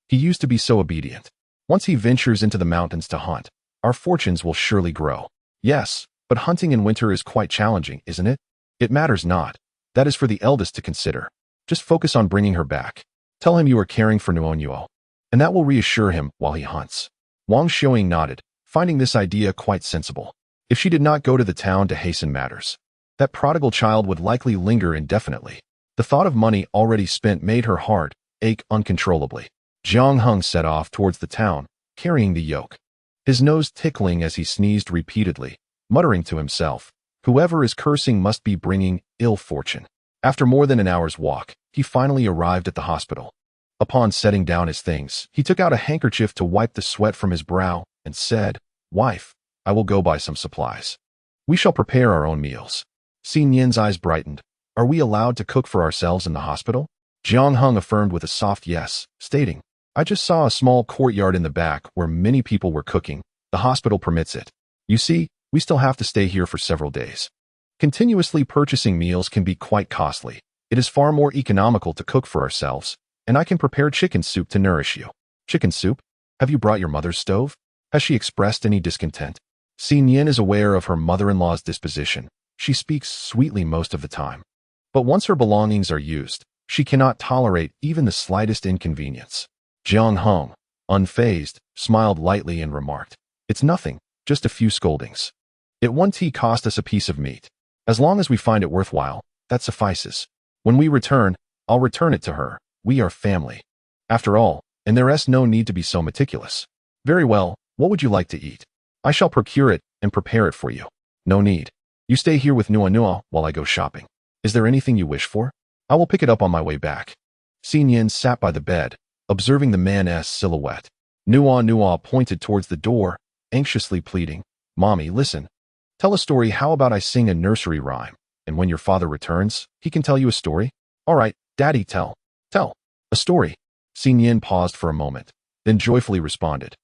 He used to be so obedient. Once he ventures into the mountains to hunt, our fortunes will surely grow. Yes, but hunting in winter is quite challenging, isn't it? It matters not. That is for the eldest to consider. Just focus on bringing her back. Tell him you are caring for Nuonuo, and that will reassure him while he hunts. Wang Xiaoying nodded, finding this idea quite sensible. If she did not go to the town to hasten matters, that prodigal child would likely linger indefinitely. The thought of money already spent made her heart ache uncontrollably. Jiang Heng set off towards the town, carrying the yoke, his nose tickling as he sneezed repeatedly, muttering to himself, Whoever is cursing must be bringing ill fortune. After more than an hour's walk, he finally arrived at the hospital. Upon setting down his things, he took out a handkerchief to wipe the sweat from his brow and said, Wife, I will go buy some supplies. We shall prepare our own meals. See Nian's eyes brightened. Are we allowed to cook for ourselves in the hospital? Jiang Heng affirmed with a soft yes, stating, I just saw a small courtyard in the back where many people were cooking. The hospital permits it. You see, we still have to stay here for several days. Continuously purchasing meals can be quite costly. It is far more economical to cook for ourselves, and I can prepare chicken soup to nourish you. Chicken soup? Have you brought your mother's stove? Has she expressed any discontent? Nian is aware of her mother-in-law's disposition. She speaks sweetly most of the time. But once her belongings are used, she cannot tolerate even the slightest inconvenience. Jiang Heng, unfazed, smiled lightly and remarked, It's nothing, just a few scoldings. It won't cost us a piece of meat. As long as we find it worthwhile, that suffices. When we return, I'll return it to her. We are family. After all, and there is no need to be so meticulous. Very well, what would you like to eat? I shall procure it and prepare it for you. No need. You stay here with Nuonuo while I go shopping. Is there anything you wish for? I will pick it up on my way back. Nian sat by the bed, observing the man's silhouette. Nuonuo pointed towards the door, anxiously pleading, Mommy, listen. Tell a story. How about I sing a nursery rhyme, and when your father returns, he can tell you a story? All right, Daddy, tell. A story. Nian paused for a moment, then joyfully responded,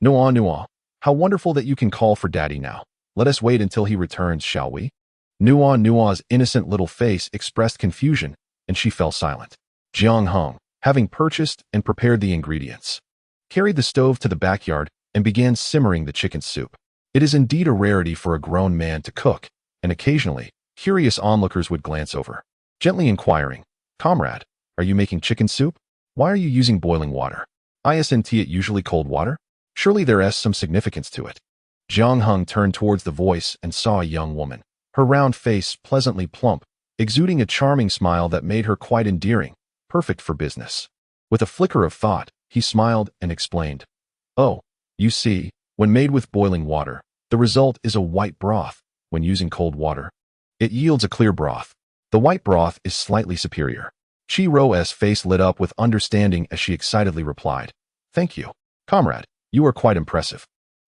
Nuonuo, how wonderful that you can call for Daddy now. Let us wait until he returns, shall we? Nuonuo's innocent little face expressed confusion, and she fell silent. Jiang Heng, having purchased and prepared the ingredients, carried the stove to the backyard and began simmering the chicken soup. It is indeed a rarity for a grown man to cook, and occasionally, curious onlookers would glance over, gently inquiring, Comrade, are you making chicken soup? Why are you using boiling water? Isn't it usually cold water? Surely there is some significance to it. Jiang Heng turned towards the voice and saw a young woman, her round face pleasantly plump, exuding a charming smile that made her quite endearing, perfect for business. With a flicker of thought, he smiled and explained, Oh, you see, when made with boiling water, the result is a white broth. When using cold water, it yields a clear broth. The white broth is slightly superior. Chiro's face lit up with understanding as she excitedly replied, Thank you, comrade, you are quite impressive.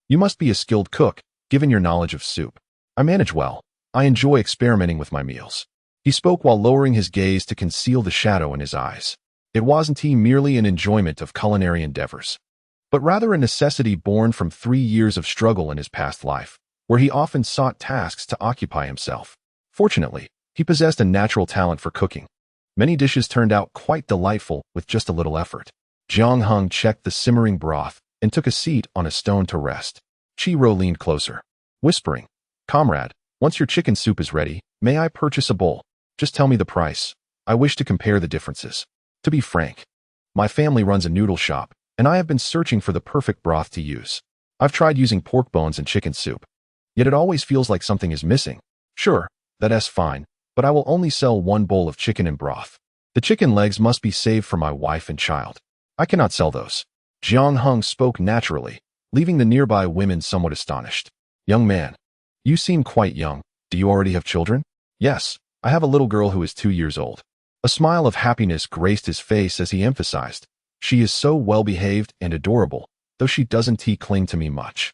You must be a skilled cook, given your knowledge of soup. I manage well. I enjoy experimenting with my meals. He spoke while lowering his gaze to conceal the shadow in his eyes. It wasn't merely an enjoyment of culinary endeavors, but rather a necessity born from 3 years of struggle in his past life, where he often sought tasks to occupy himself. Fortunately, he possessed a natural talent for cooking. Many dishes turned out quite delightful with just a little effort. Jiang Heng checked the simmering broth and took a seat on a stone to rest. Chiro leaned closer, whispering, Comrade, once your chicken soup is ready, may I purchase a bowl? Just tell me the price. I wish to compare the differences. To be frank, my family runs a noodle shop, and I have been searching for the perfect broth to use. I've tried using pork bones in chicken soup, yet it always feels like something is missing. Sure, that is fine, but I will only sell 1 bowl of chicken and broth. The chicken legs must be saved for my wife and child. I cannot sell those. Jiang Heng spoke naturally, leaving the nearby women somewhat astonished. Young man, you seem quite young. Do you already have children? Yes, I have a little girl who is 2 years old. A smile of happiness graced his face as he emphasized, She is so well-behaved and adorable, though she doesn't cling to me much.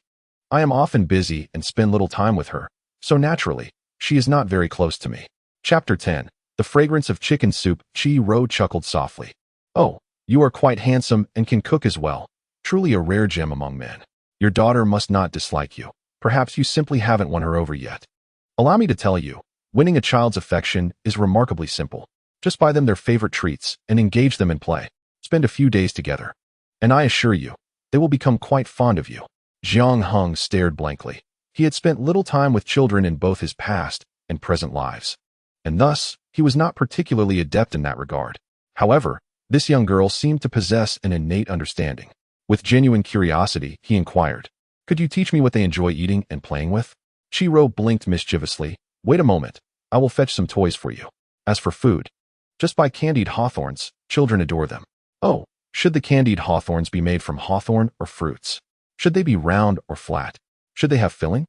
I am often busy and spend little time with her, so naturally, she is not very close to me. Chapter 10. The Fragrance of Chicken Soup. Chi-Ro chuckled softly. Oh, you are quite handsome and can cook as well. Truly a rare gem among men. Your daughter must not dislike you. Perhaps you simply haven't won her over yet. Allow me to tell you, winning a child's affection is remarkably simple. Just buy them their favorite treats and engage them in play. Spend a few days together, and I assure you, they will become quite fond of you. Jiang Heng stared blankly. He had spent little time with children in both his past and present lives, and thus, he was not particularly adept in that regard. However, this young girl seemed to possess an innate understanding. With genuine curiosity, he inquired, Could you teach me what they enjoy eating and playing with? Chiro blinked mischievously. Wait a moment, I will fetch some toys for you. As for food, just buy candied hawthorns. Children adore them. Oh, should the candied hawthorns be made from hawthorn or fruits? Should they be round or flat? Should they have filling?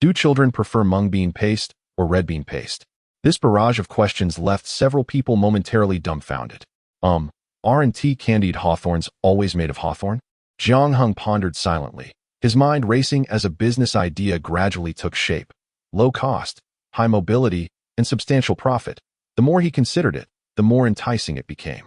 Do children prefer mung bean paste or red bean paste? This barrage of questions left several people momentarily dumbfounded. Aren't candied hawthorns always made of hawthorn? Jiang Heng pondered silently, his mind racing as a business idea gradually took shape. Low cost, high mobility, and substantial profit. The more he considered it, the more enticing it became.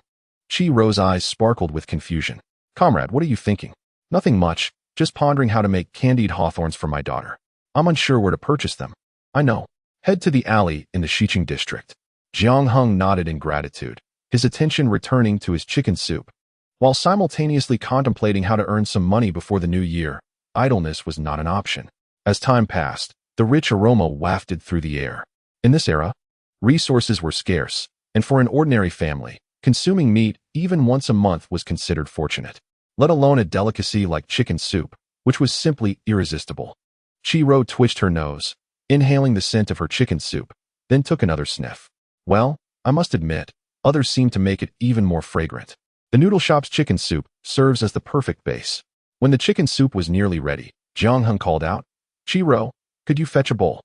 Chi-Ro's eyes sparkled with confusion. Comrade, what are you thinking? Nothing much, just pondering how to make candied hawthorns for my daughter. I'm unsure where to purchase them. I know. Head to the alley in the Xiqing district. Jiang Heng nodded in gratitude, his attention returning to his chicken soup. While simultaneously contemplating how to earn some money before the new year, idleness was not an option. As time passed, the rich aroma wafted through the air. In this era, resources were scarce, and for an ordinary family, consuming meat even once a month was considered fortunate, let alone a delicacy like chicken soup, which was simply irresistible. Chi-Ro twitched her nose, inhaling the scent of her chicken soup, then took another sniff. Well, I must admit, others seem to make it even more fragrant. The noodle shop's chicken soup serves as the perfect base. When the chicken soup was nearly ready, Jiang Heng called out, Chi-Ro, could you fetch a bowl?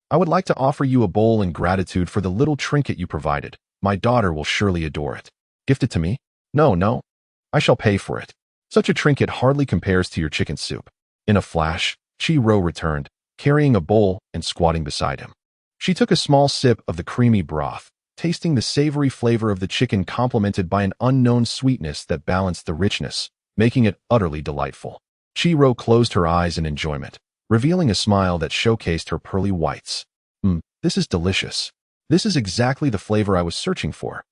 I would like to offer you a bowl in gratitude for the little trinket you provided. My daughter will surely adore it. Gift it to me? No. I shall pay for it. Such a trinket hardly compares to your chicken soup. In a flash, Chi-Ro returned, carrying a bowl and squatting beside him. She took a small sip of the creamy broth, tasting the savory flavor of the chicken complemented by an unknown sweetness that balanced the richness, making it utterly delightful. Chi-Ro closed her eyes in enjoyment, revealing a smile that showcased her pearly whites. This is delicious. This is exactly the flavor I was searching for.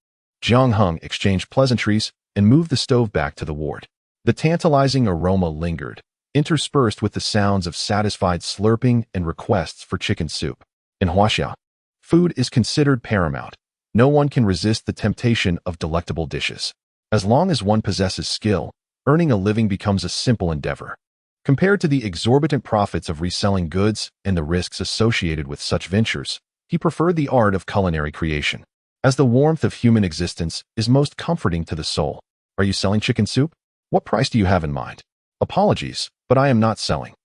Jiang Heng exchanged pleasantries and moved the stove back to the ward. The tantalizing aroma lingered, interspersed with the sounds of satisfied slurping and requests for chicken soup. In Huaxia, food is considered paramount. No one can resist the temptation of delectable dishes. As long as one possesses skill, earning a living becomes a simple endeavor. Compared to the exorbitant profits of reselling goods and the risks associated with such ventures, he preferred the art of culinary creation, as the warmth of human existence is most comforting to the soul. Are you selling chicken soup? What price do you have in mind? Apologies, but I am not selling.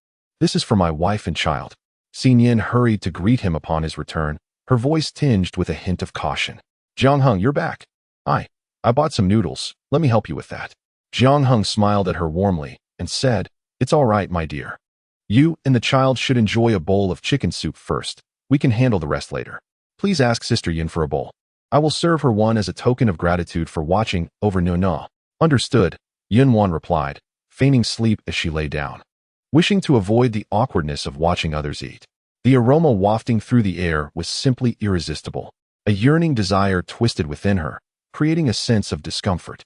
This is for my wife and child. Nian hurried to greet him upon his return, her voice tinged with a hint of caution. Jiang Heng, you're back. I bought some noodles. Let me help you with that. Jiang Heng smiled at her warmly and said, It's all right, my dear. You and the child should enjoy a bowl of chicken soup first. We can handle the rest later. Please ask Sister Yin for a bowl. I will serve her one as a token of gratitude for watching over Nuonuo. Understood, Yunwan replied, feigning sleep as she lay down. Wishing to avoid the awkwardness of watching others eat, the aroma wafting through the air was simply irresistible. A yearning desire twisted within her, creating a sense of discomfort.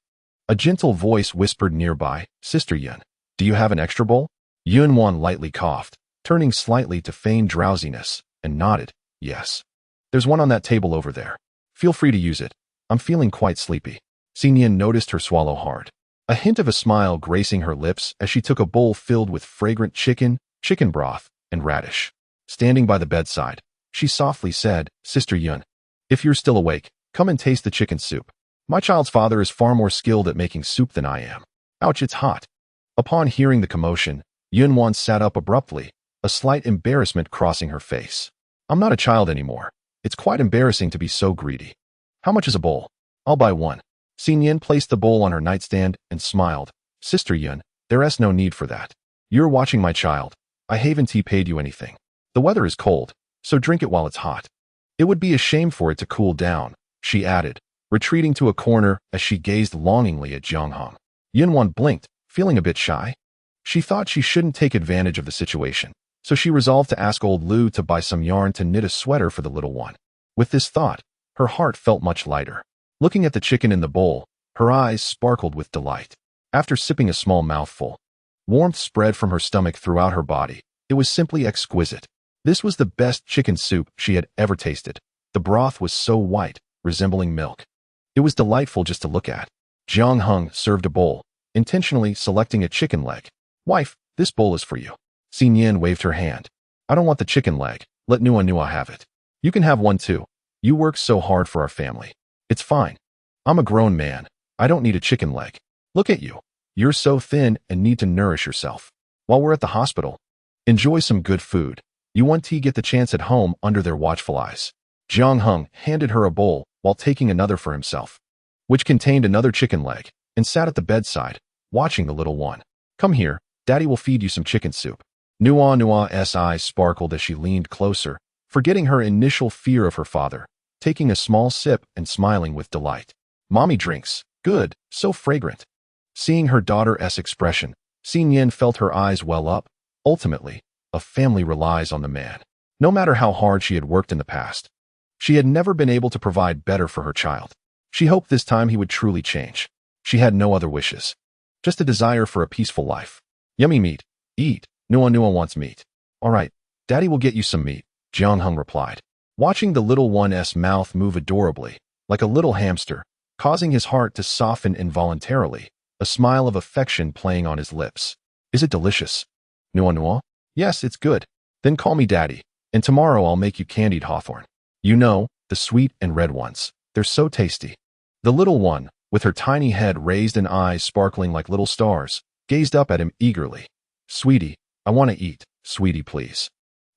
A gentle voice whispered nearby, Sister Yin, do you have an extra bowl? Yunwan lightly coughed, turning slightly to feign drowsiness, and nodded, yes. There's one on that table over there. Feel free to use it. I'm feeling quite sleepy. Nian noticed her swallow hard, a hint of a smile gracing her lips as she took a bowl filled with fragrant chicken broth, and radish. Standing by the bedside, she softly said, Sister Yun, if you're still awake, come and taste the chicken soup. My child's father is far more skilled at making soup than I am. Ouch, it's hot. Upon hearing the commotion, Yunwan sat up abruptly, a slight embarrassment crossing her face. I'm not a child anymore. It's quite embarrassing to be so greedy. How much is a bowl? I'll buy one. Nian placed the bowl on her nightstand and smiled. Sister Yun, there's no need for that. You're watching my child. I haven't paid you anything. The weather is cold, so drink it while it's hot. It would be a shame for it to cool down, she added, retreating to a corner as she gazed longingly at Jiang Heng. Yunwan blinked, feeling a bit shy. She thought she shouldn't take advantage of the situation, so she resolved to ask old Lu to buy some yarn to knit a sweater for the little one. With this thought, her heart felt much lighter. Looking at the chicken in the bowl, her eyes sparkled with delight. After sipping a small mouthful, warmth spread from her stomach throughout her body. It was simply exquisite. This was the best chicken soup she had ever tasted. The broth was so white, resembling milk. It was delightful just to look at. Jiang Heng served a bowl, intentionally selecting a chicken leg. Wife, this bowl is for you. Nian waved her hand. I don't want the chicken leg. Let Nuonuo have it. You can have one too. You worked so hard for our family. It's fine. I'm a grown man. I don't need a chicken leg. Look at you. You're so thin and need to nourish yourself. While we're at the hospital, enjoy some good food. You want to get the chance at home under their watchful eyes. Jiang Heng handed her a bowl while taking another for himself, which contained another chicken leg, and sat at the bedside, watching the little one. Come here, Daddy will feed you some chicken soup. Nuonuo's eyes sparkled as she leaned closer, forgetting her initial fear of her father. taking a small sip and smiling with delight. Mommy drinks. Good, so fragrant. Seeing her daughter's expression, Nian felt her eyes well up. Ultimately, a family relies on the man. No matter how hard she had worked in the past, she had never been able to provide better for her child. She hoped this time he would truly change. She had no other wishes. Just a desire for a peaceful life. Yummy meat. Eat. Nuonuo wants meat. All right, Daddy will get you some meat, Jiang Heng replied. Watching the little one's mouth move adorably, like a little hamster, causing his heart to soften involuntarily, a smile of affection playing on his lips. Is it delicious? Nuonuo? Yes, it's good. Then call me Daddy, and tomorrow I'll make you candied hawthorn. You know, the sweet and red ones. They're so tasty. The little one, with her tiny head raised and eyes sparkling like little stars, gazed up at him eagerly. Sweetie, I want to eat. Sweetie, please.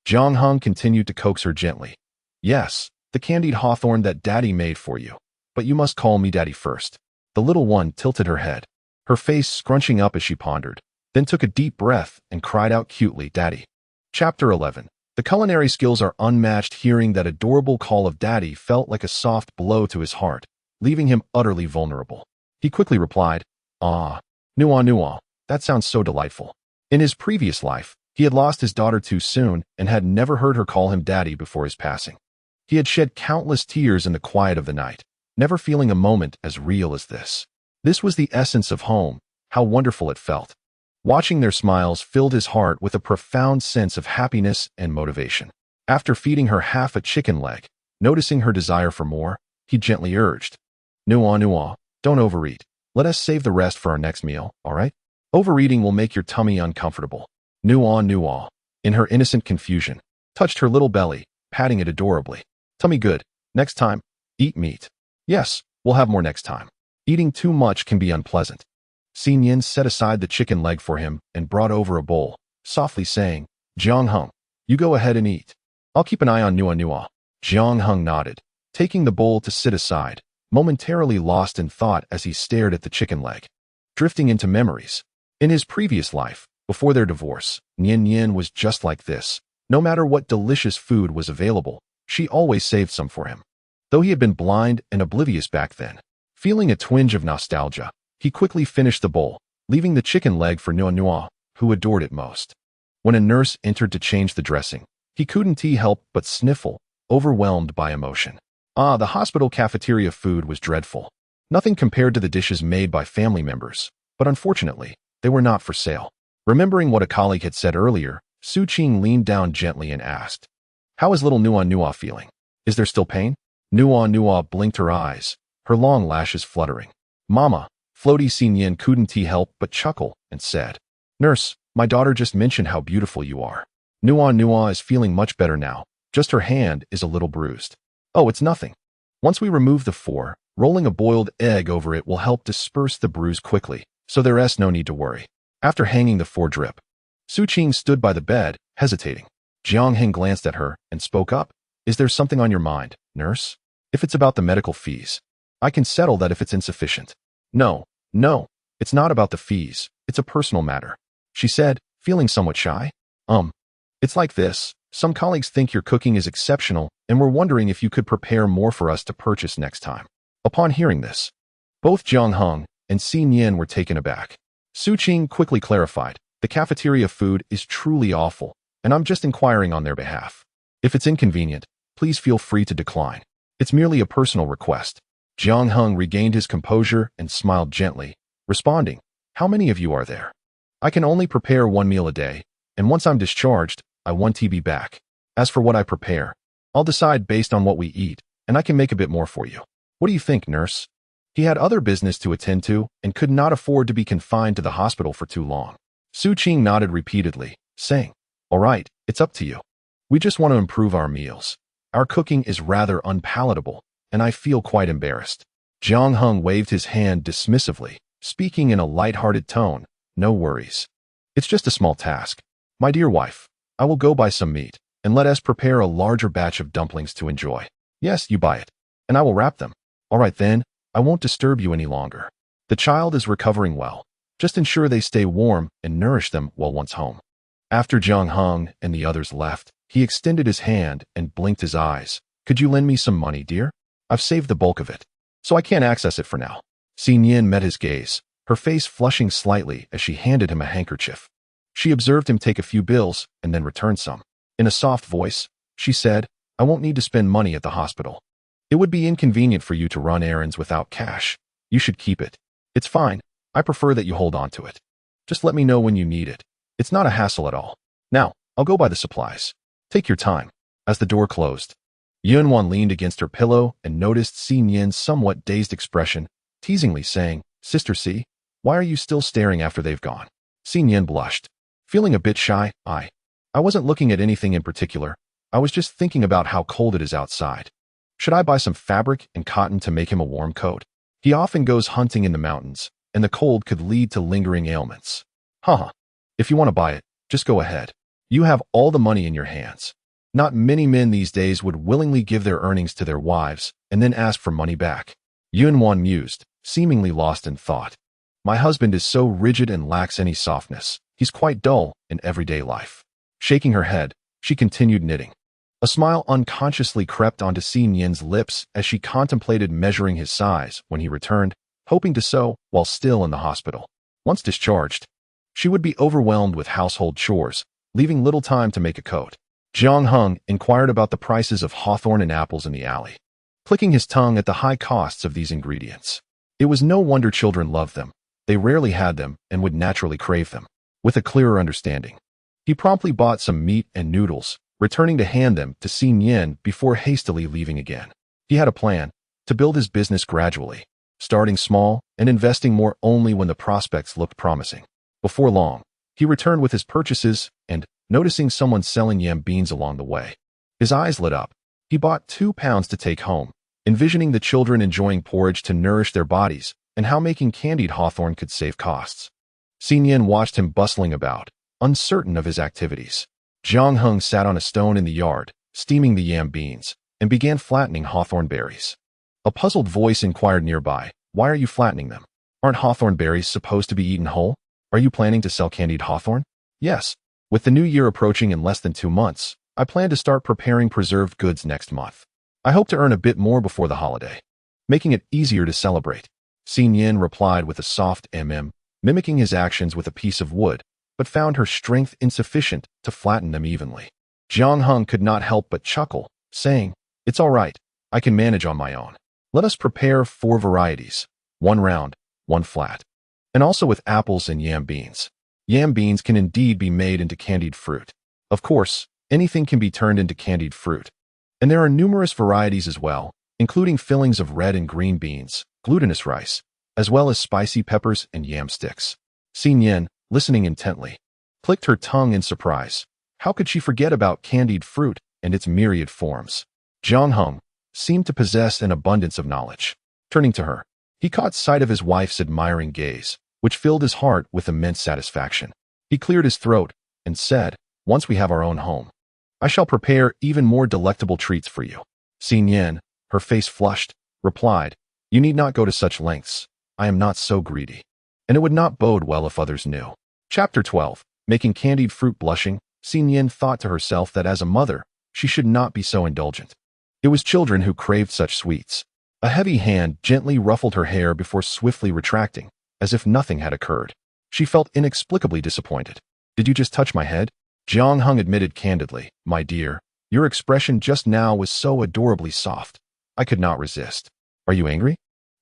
Jiang Heng continued to coax her gently. Yes, the candied hawthorn that Daddy made for you. But you must call me Daddy first. The little one tilted her head, her face scrunching up as she pondered, then took a deep breath and cried out cutely, Daddy. Chapter 11. The culinary skills are unmatched. Hearing that adorable call of Daddy felt like a soft blow to his heart, leaving him utterly vulnerable. He quickly replied, Ah, Nuonuo, that sounds so delightful. In his previous life, he had lost his daughter too soon and had never heard her call him Daddy before his passing. He had shed countless tears in the quiet of the night, never feeling a moment as real as this. This was the essence of home. How wonderful it felt. Watching their smiles filled his heart with a profound sense of happiness and motivation. After feeding her half a chicken leg, noticing her desire for more, he gently urged, Nuonuo, don't overeat. Let us save the rest for our next meal, all right? Overeating will make your tummy uncomfortable. Nuonuo, in her innocent confusion, touched her little belly, patting it adorably. Tummy good. Next time, eat meat. Yes, we'll have more next time. Eating too much can be unpleasant. Nian set aside the chicken leg for him and brought over a bowl, softly saying, Jiang Heng, you go ahead and eat. I'll keep an eye on Nuonuo. Jiang Heng nodded, taking the bowl to sit aside, momentarily lost in thought as he stared at the chicken leg. Drifting into memories. In his previous life, before their divorce, Nian was just like this. No matter what delicious food was available, she always saved some for him. Though he had been blind and oblivious back then, feeling a twinge of nostalgia, he quickly finished the bowl, leaving the chicken leg for Nuonuo, who adored it most. When a nurse entered to change the dressing, he couldn't help but sniffle, overwhelmed by emotion. The hospital cafeteria food was dreadful. Nothing compared to the dishes made by family members, but unfortunately, they were not for sale. Remembering what a colleague had said earlier, Su Qing leaned down gently and asked, How is little Nuonuo feeling? Is there still pain? Nuonuo blinked her eyes, her long lashes fluttering. Mama, Floaty Nian couldn't help but chuckle and said, Nurse, my daughter just mentioned how beautiful you are. Nuonuo is feeling much better now, just her hand is a little bruised. Oh, it's nothing. Once we remove the four, rolling a boiled egg over it will help disperse the bruise quickly, so there's no need to worry. After hanging the four drip, Su Qing stood by the bed, hesitating. Jiang Heng glanced at her and spoke up. Is there something on your mind, nurse? If it's about the medical fees, I can settle that if it's insufficient. No, it's not about the fees, it's a personal matter, she said, feeling somewhat shy. It's like this. Some colleagues think your cooking is exceptional and were wondering if you could prepare more for us to purchase next time. Upon hearing this, both Jiang Heng and Nian were taken aback. Su Qing quickly clarified, the cafeteria food is truly awful, and I'm just inquiring on their behalf. If it's inconvenient, please feel free to decline. It's merely a personal request. Jiang Heng regained his composure and smiled gently, responding, How many of you are there? I can only prepare one meal a day, and once I'm discharged, I want to be back. As for what I prepare, I'll decide based on what we eat, and I can make a bit more for you. What do you think, nurse? He had other business to attend to and could not afford to be confined to the hospital for too long. Su Qing nodded repeatedly, saying, All right, it's up to you. We just want to improve our meals. Our cooking is rather unpalatable, and I feel quite embarrassed. Jiang Heng waved his hand dismissively, speaking in a light-hearted tone, No worries. It's just a small task. My dear wife, I will go buy some meat, and let us prepare a larger batch of dumplings to enjoy. Yes, you buy it, and I will wrap them. All right then, I won't disturb you any longer. The child is recovering well. Just ensure they stay warm and nourish them while once home. After Jiang Heng and the others left, he extended his hand and blinked his eyes, Could you lend me some money, dear? I've saved the bulk of it, so I can't access it for now. Nian met his gaze, her face flushing slightly as she handed him a handkerchief. She observed him take a few bills and then return some. In a soft voice, she said, I won't need to spend money at the hospital. It would be inconvenient for you to run errands without cash. You should keep it. It's fine. I prefer that you hold on to it. Just let me know when you need it. It's not a hassle at all. Now, I'll go buy the supplies. Take your time. As the door closed, Yuanwan leaned against her pillow and noticed Nian's somewhat dazed expression, teasingly saying, Sister C, why are you still staring after they've gone? Nian blushed. Feeling a bit shy, I wasn't looking at anything in particular. I was just thinking about how cold it is outside. Should I buy some fabric and cotton to make him a warm coat? He often goes hunting in the mountains, and the cold could lead to lingering ailments. Haha. If you want to buy it, just go ahead. You have all the money in your hands. Not many men these days would willingly give their earnings to their wives and then ask for money back. Yuanwan mused, seemingly lost in thought. My husband is so rigid and lacks any softness. He's quite dull in everyday life. Shaking her head, she continued knitting. A smile unconsciously crept onto Nian's lips as she contemplated measuring his size when he returned, hoping to sew while still in the hospital. Once discharged, she would be overwhelmed with household chores, leaving little time to make a coat. Jiang Heng inquired about the prices of hawthorn and apples in the alley, clicking his tongue at the high costs of these ingredients. It was no wonder children loved them. They rarely had them and would naturally crave them. With a clearer understanding, he promptly bought some meat and noodles, returning to hand them to Nian before hastily leaving again. He had a plan to build his business gradually, starting small and investing more only when the prospects looked promising. Before long, he returned with his purchases and, noticing someone selling yam beans along the way, his eyes lit up. He bought 2 pounds to take home, envisioning the children enjoying porridge to nourish their bodies and how making candied hawthorn could save costs. Nian watched him bustling about, uncertain of his activities. Jiang Heng sat on a stone in the yard, steaming the yam beans, and began flattening hawthorn berries. A puzzled voice inquired nearby, Why are you flattening them? Aren't hawthorn berries supposed to be eaten whole? Are you planning to sell candied hawthorn? Yes. With the new year approaching in less than 2 months, I plan to start preparing preserved goods next month. I hope to earn a bit more before the holiday, making it easier to celebrate. Nian replied with a soft mimicking his actions with a piece of wood, but found her strength insufficient to flatten them evenly. Jiang Heng could not help but chuckle, saying, It's all right. I can manage on my own. Let us prepare 4 varieties, 1 round, 1 flat, and also with apples and yam beans. Yam beans can indeed be made into candied fruit. Of course, anything can be turned into candied fruit. And there are numerous varieties as well, including fillings of red and green beans, glutinous rice, as well as spicy peppers and yam sticks. Nian, listening intently, clicked her tongue in surprise. How could she forget about candied fruit and its myriad forms? Jiang Heng seemed to possess an abundance of knowledge. Turning to her, he caught sight of his wife's admiring gaze, which filled his heart with immense satisfaction. He cleared his throat and said, Once we have our own home, I shall prepare even more delectable treats for you. Nian, her face flushed, replied, You need not go to such lengths. I am not so greedy. And it would not bode well if others knew. Chapter 12. Making candied fruit blushing. Nian thought to herself that as a mother, she should not be so indulgent. It was children who craved such sweets. A heavy hand gently ruffled her hair before swiftly retracting, as if nothing had occurred. She felt inexplicably disappointed. Did you just touch my head? Jiang Heng admitted candidly, My dear, your expression just now was so adorably soft. I could not resist. Are you angry?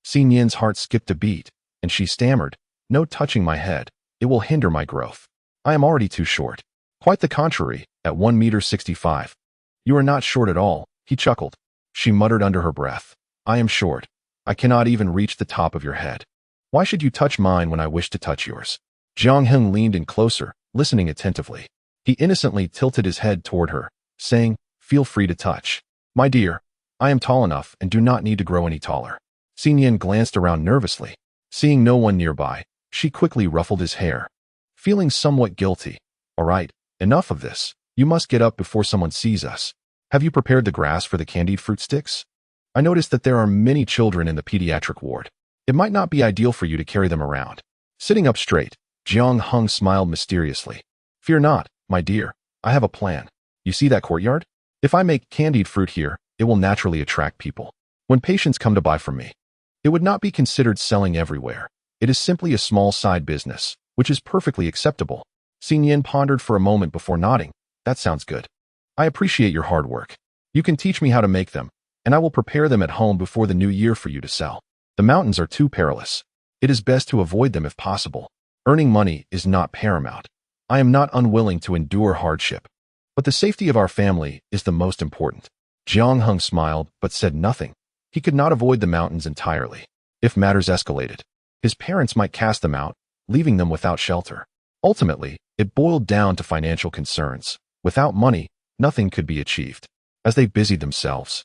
Nian's heart skipped a beat, and she stammered, No touching my head. It will hinder my growth. I am already too short. Quite the contrary, at 1.65 meters. You are not short at all, he chuckled. She muttered under her breath, I am short. I cannot even reach the top of your head. Why should you touch mine when I wish to touch yours? Jiang Heng leaned in closer, listening attentively. He innocently tilted his head toward her, saying, Feel free to touch. My dear, I am tall enough and do not need to grow any taller. Nian glanced around nervously. Seeing no one nearby, she quickly ruffled his hair. Feeling somewhat guilty. All right, enough of this. You must get up before someone sees us. Have you prepared the grass for the candied fruit sticks? I noticed that there are many children in the pediatric ward. It might not be ideal for you to carry them around. Sitting up straight, Jiang Heng smiled mysteriously. Fear not, my dear. I have a plan. You see that courtyard? If I make candied fruit here, it will naturally attract people. When patients come to buy from me, it would not be considered selling everywhere. It is simply a small side business, which is perfectly acceptable. Nian pondered for a moment before nodding. That sounds good. I appreciate your hard work. You can teach me how to make them, and I will prepare them at home before the new year for you to sell. The mountains are too perilous. It is best to avoid them if possible. Earning money is not paramount. I am not unwilling to endure hardship, but the safety of our family is the most important. Jiang Heng smiled but said nothing. He could not avoid the mountains entirely. If matters escalated, his parents might cast them out, leaving them without shelter. Ultimately, it boiled down to financial concerns. Without money, nothing could be achieved. As they busied themselves,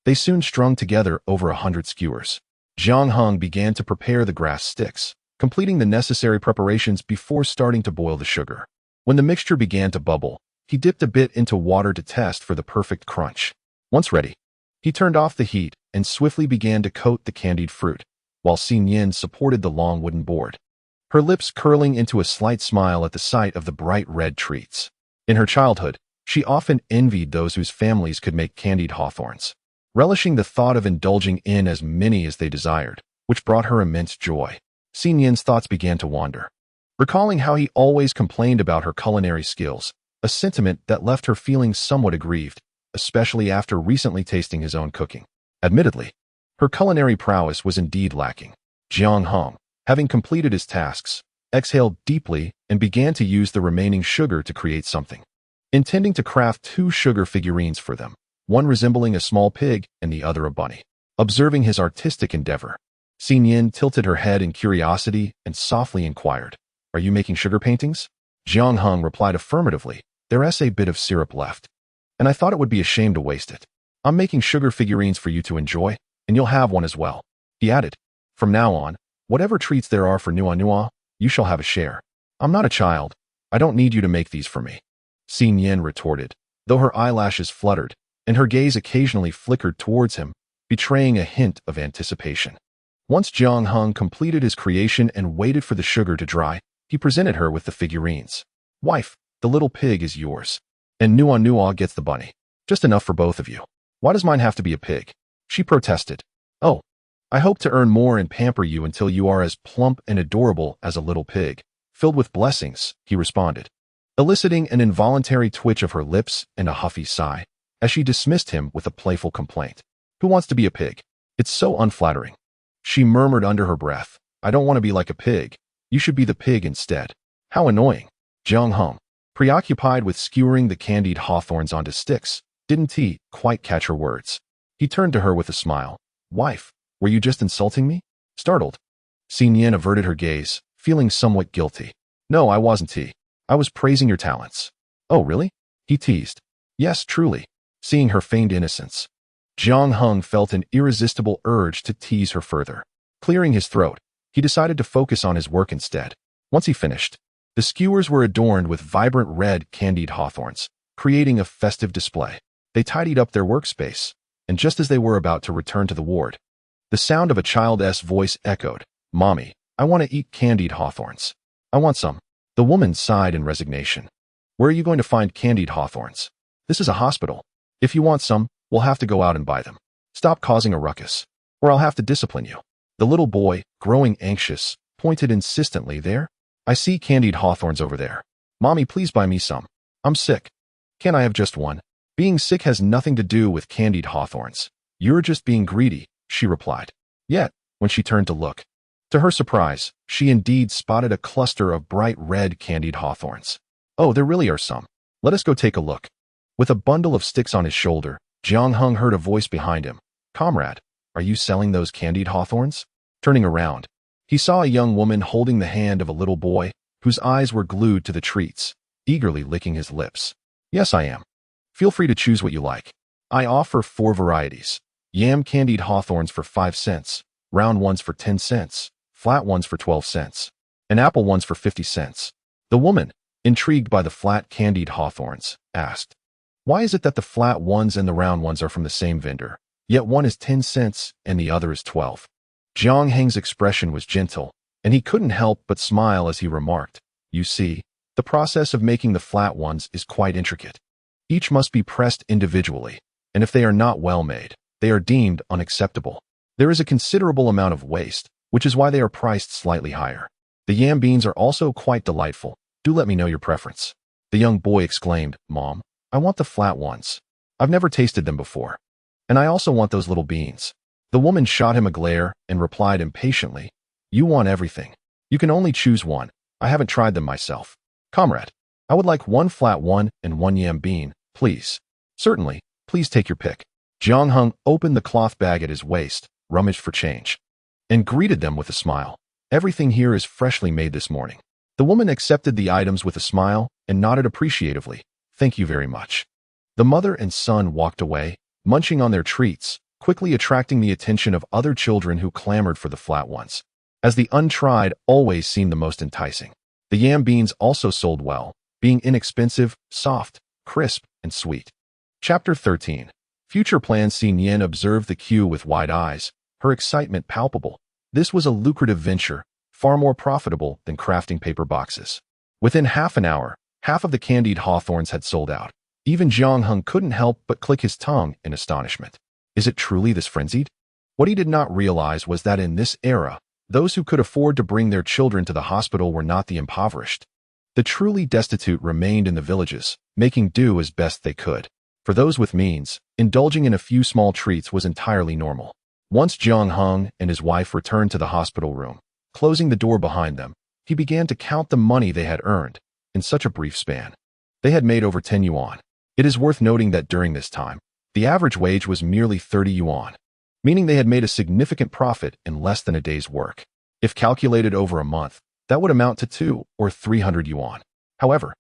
they soon strung together over 100 skewers. Jiang Heng began to prepare the grass sticks, completing the necessary preparations before starting to boil the sugar. When the mixture began to bubble, he dipped a bit into water to test for the perfect crunch. Once ready, he turned off the heat and swiftly began to coat the candied fruit, while Nian supported the long wooden board, her lips curling into a slight smile at the sight of the bright red treats. In her childhood, she often envied those whose families could make candied hawthorns, relishing the thought of indulging in as many as they desired, which brought her immense joy. Nian's thoughts began to wander, recalling how he always complained about her culinary skills, a sentiment that left her feeling somewhat aggrieved, especially after recently tasting his own cooking. Admittedly, her culinary prowess was indeed lacking. Jiang Heng, having completed his tasks, exhaled deeply and began to use the remaining sugar to create something, intending to craft 2 sugar figurines for them, one resembling a small pig and the other a bunny. Observing his artistic endeavor, Nian tilted her head in curiosity and softly inquired, "Are you making sugar paintings?" Jiang Heng replied affirmatively. "There's a bit of syrup left, and I thought it would be a shame to waste it. I'm making sugar figurines for you to enjoy, and you'll have one as well." He added, "From now on, whatever treats there are for Nuonuo, you shall have a share. I'm not a child. I don't need you to make these for me." Nian retorted, though her eyelashes fluttered, and her gaze occasionally flickered towards him, betraying a hint of anticipation. Once Jiang Heng completed his creation and waited for the sugar to dry, he presented her with the figurines. "Wife, the little pig is yours, and Nuonuo gets the bunny. Just enough for both of you. Why does mine have to be a pig?" She protested. "Oh, I hope to earn more and pamper you until you are as plump and adorable as a little pig, filled with blessings," he responded, eliciting an involuntary twitch of her lips and a huffy sigh, as she dismissed him with a playful complaint. "Who wants to be a pig? It's so unflattering." She murmured under her breath, "I don't want to be like a pig. You should be the pig instead." How annoying. Jiang Heng, preoccupied with skewering the candied hawthorns onto sticks, didn't he quite catch her words. He turned to her with a smile. "Wife, were you just insulting me?" Startled, Nian averted her gaze, feeling somewhat guilty. "No, I wasn't. I was praising your talents." "Oh, really?" he teased. "Yes, truly." Seeing her feigned innocence, Jiang Heng felt an irresistible urge to tease her further. Clearing his throat, he decided to focus on his work instead. Once he finished, the skewers were adorned with vibrant red candied hawthorns, creating a festive display. They tidied up their workspace, and just as they were about to return to the ward, the sound of a child's voice echoed, "Mommy, I want to eat candied hawthorns. I want some." The woman sighed in resignation. "Where are you going to find candied hawthorns? This is a hospital. If you want some, we'll have to go out and buy them. Stop causing a ruckus, or I'll have to discipline you." The little boy, growing anxious, pointed insistently. "There? I see candied hawthorns over there. Mommy, please buy me some. I'm sick." "Can't I have just one?" "Being sick has nothing to do with candied hawthorns. You're just being greedy," she replied. Yet, when she turned to look, to her surprise, she indeed spotted a cluster of bright red candied hawthorns. "Oh, there really are some. Let us go take a look." With a bundle of sticks on his shoulder, Jiang Heng heard a voice behind him. "Comrade, are you selling those candied hawthorns?" Turning around, he saw a young woman holding the hand of a little boy, whose eyes were glued to the treats, eagerly licking his lips. "Yes, I am. Feel free to choose what you like. I offer 4 varieties. Yam candied hawthorns for 5 cents, round ones for 10 cents, flat ones for 12 cents, and apple ones for 50 cents. The woman, intrigued by the flat candied hawthorns, asked, "Why is it that the flat ones and the round ones are from the same vendor, yet one is 10 cents and the other is 12? Jiang Heng's expression was gentle, and he couldn't help but smile as he remarked, "You see, the process of making the flat ones is quite intricate. Each must be pressed individually, and if they are not well made, they are deemed unacceptable. There is a considerable amount of waste, which is why they are priced slightly higher. The yam beans are also quite delightful. Do let me know your preference." The young boy exclaimed, "Mom, I want the flat ones. I've never tasted them before. And I also want those little beans." The woman shot him a glare and replied impatiently, "You want everything. You can only choose one. I haven't tried them myself. Comrade, I would like one flat one and one yam bean, please." "Certainly, please take your pick." Jiang Heng opened the cloth bag at his waist, rummaged for change, and greeted them with a smile. "Everything here is freshly made this morning." The woman accepted the items with a smile and nodded appreciatively. "Thank you very much." The mother and son walked away, munching on their treats, quickly attracting the attention of other children who clamored for the flat ones, as the untried always seemed the most enticing. The yam beans also sold well, being inexpensive, soft, crisp, and sweet. Chapter 13. Future plans. Nian observed the queue with wide eyes, her excitement palpable. This was a lucrative venture, far more profitable than crafting paper boxes. Within half an hour, half of the candied hawthorns had sold out. Even Jiang Heng couldn't help but click his tongue in astonishment. Is it truly this frenzied? What he did not realize was that in this era, those who could afford to bring their children to the hospital were not the impoverished. The truly destitute remained in the villages, making do as best they could. For those with means, indulging in a few small treats was entirely normal. Once Jiang Heng and his wife returned to the hospital room, closing the door behind them, he began to count the money they had earned in such a brief span. They had made over 10 yuan. It is worth noting that during this time, the average wage was merely 30 yuan, meaning they had made a significant profit in less than a day's work. If calculated over a month, that would amount to 200 or 300 yuan. However,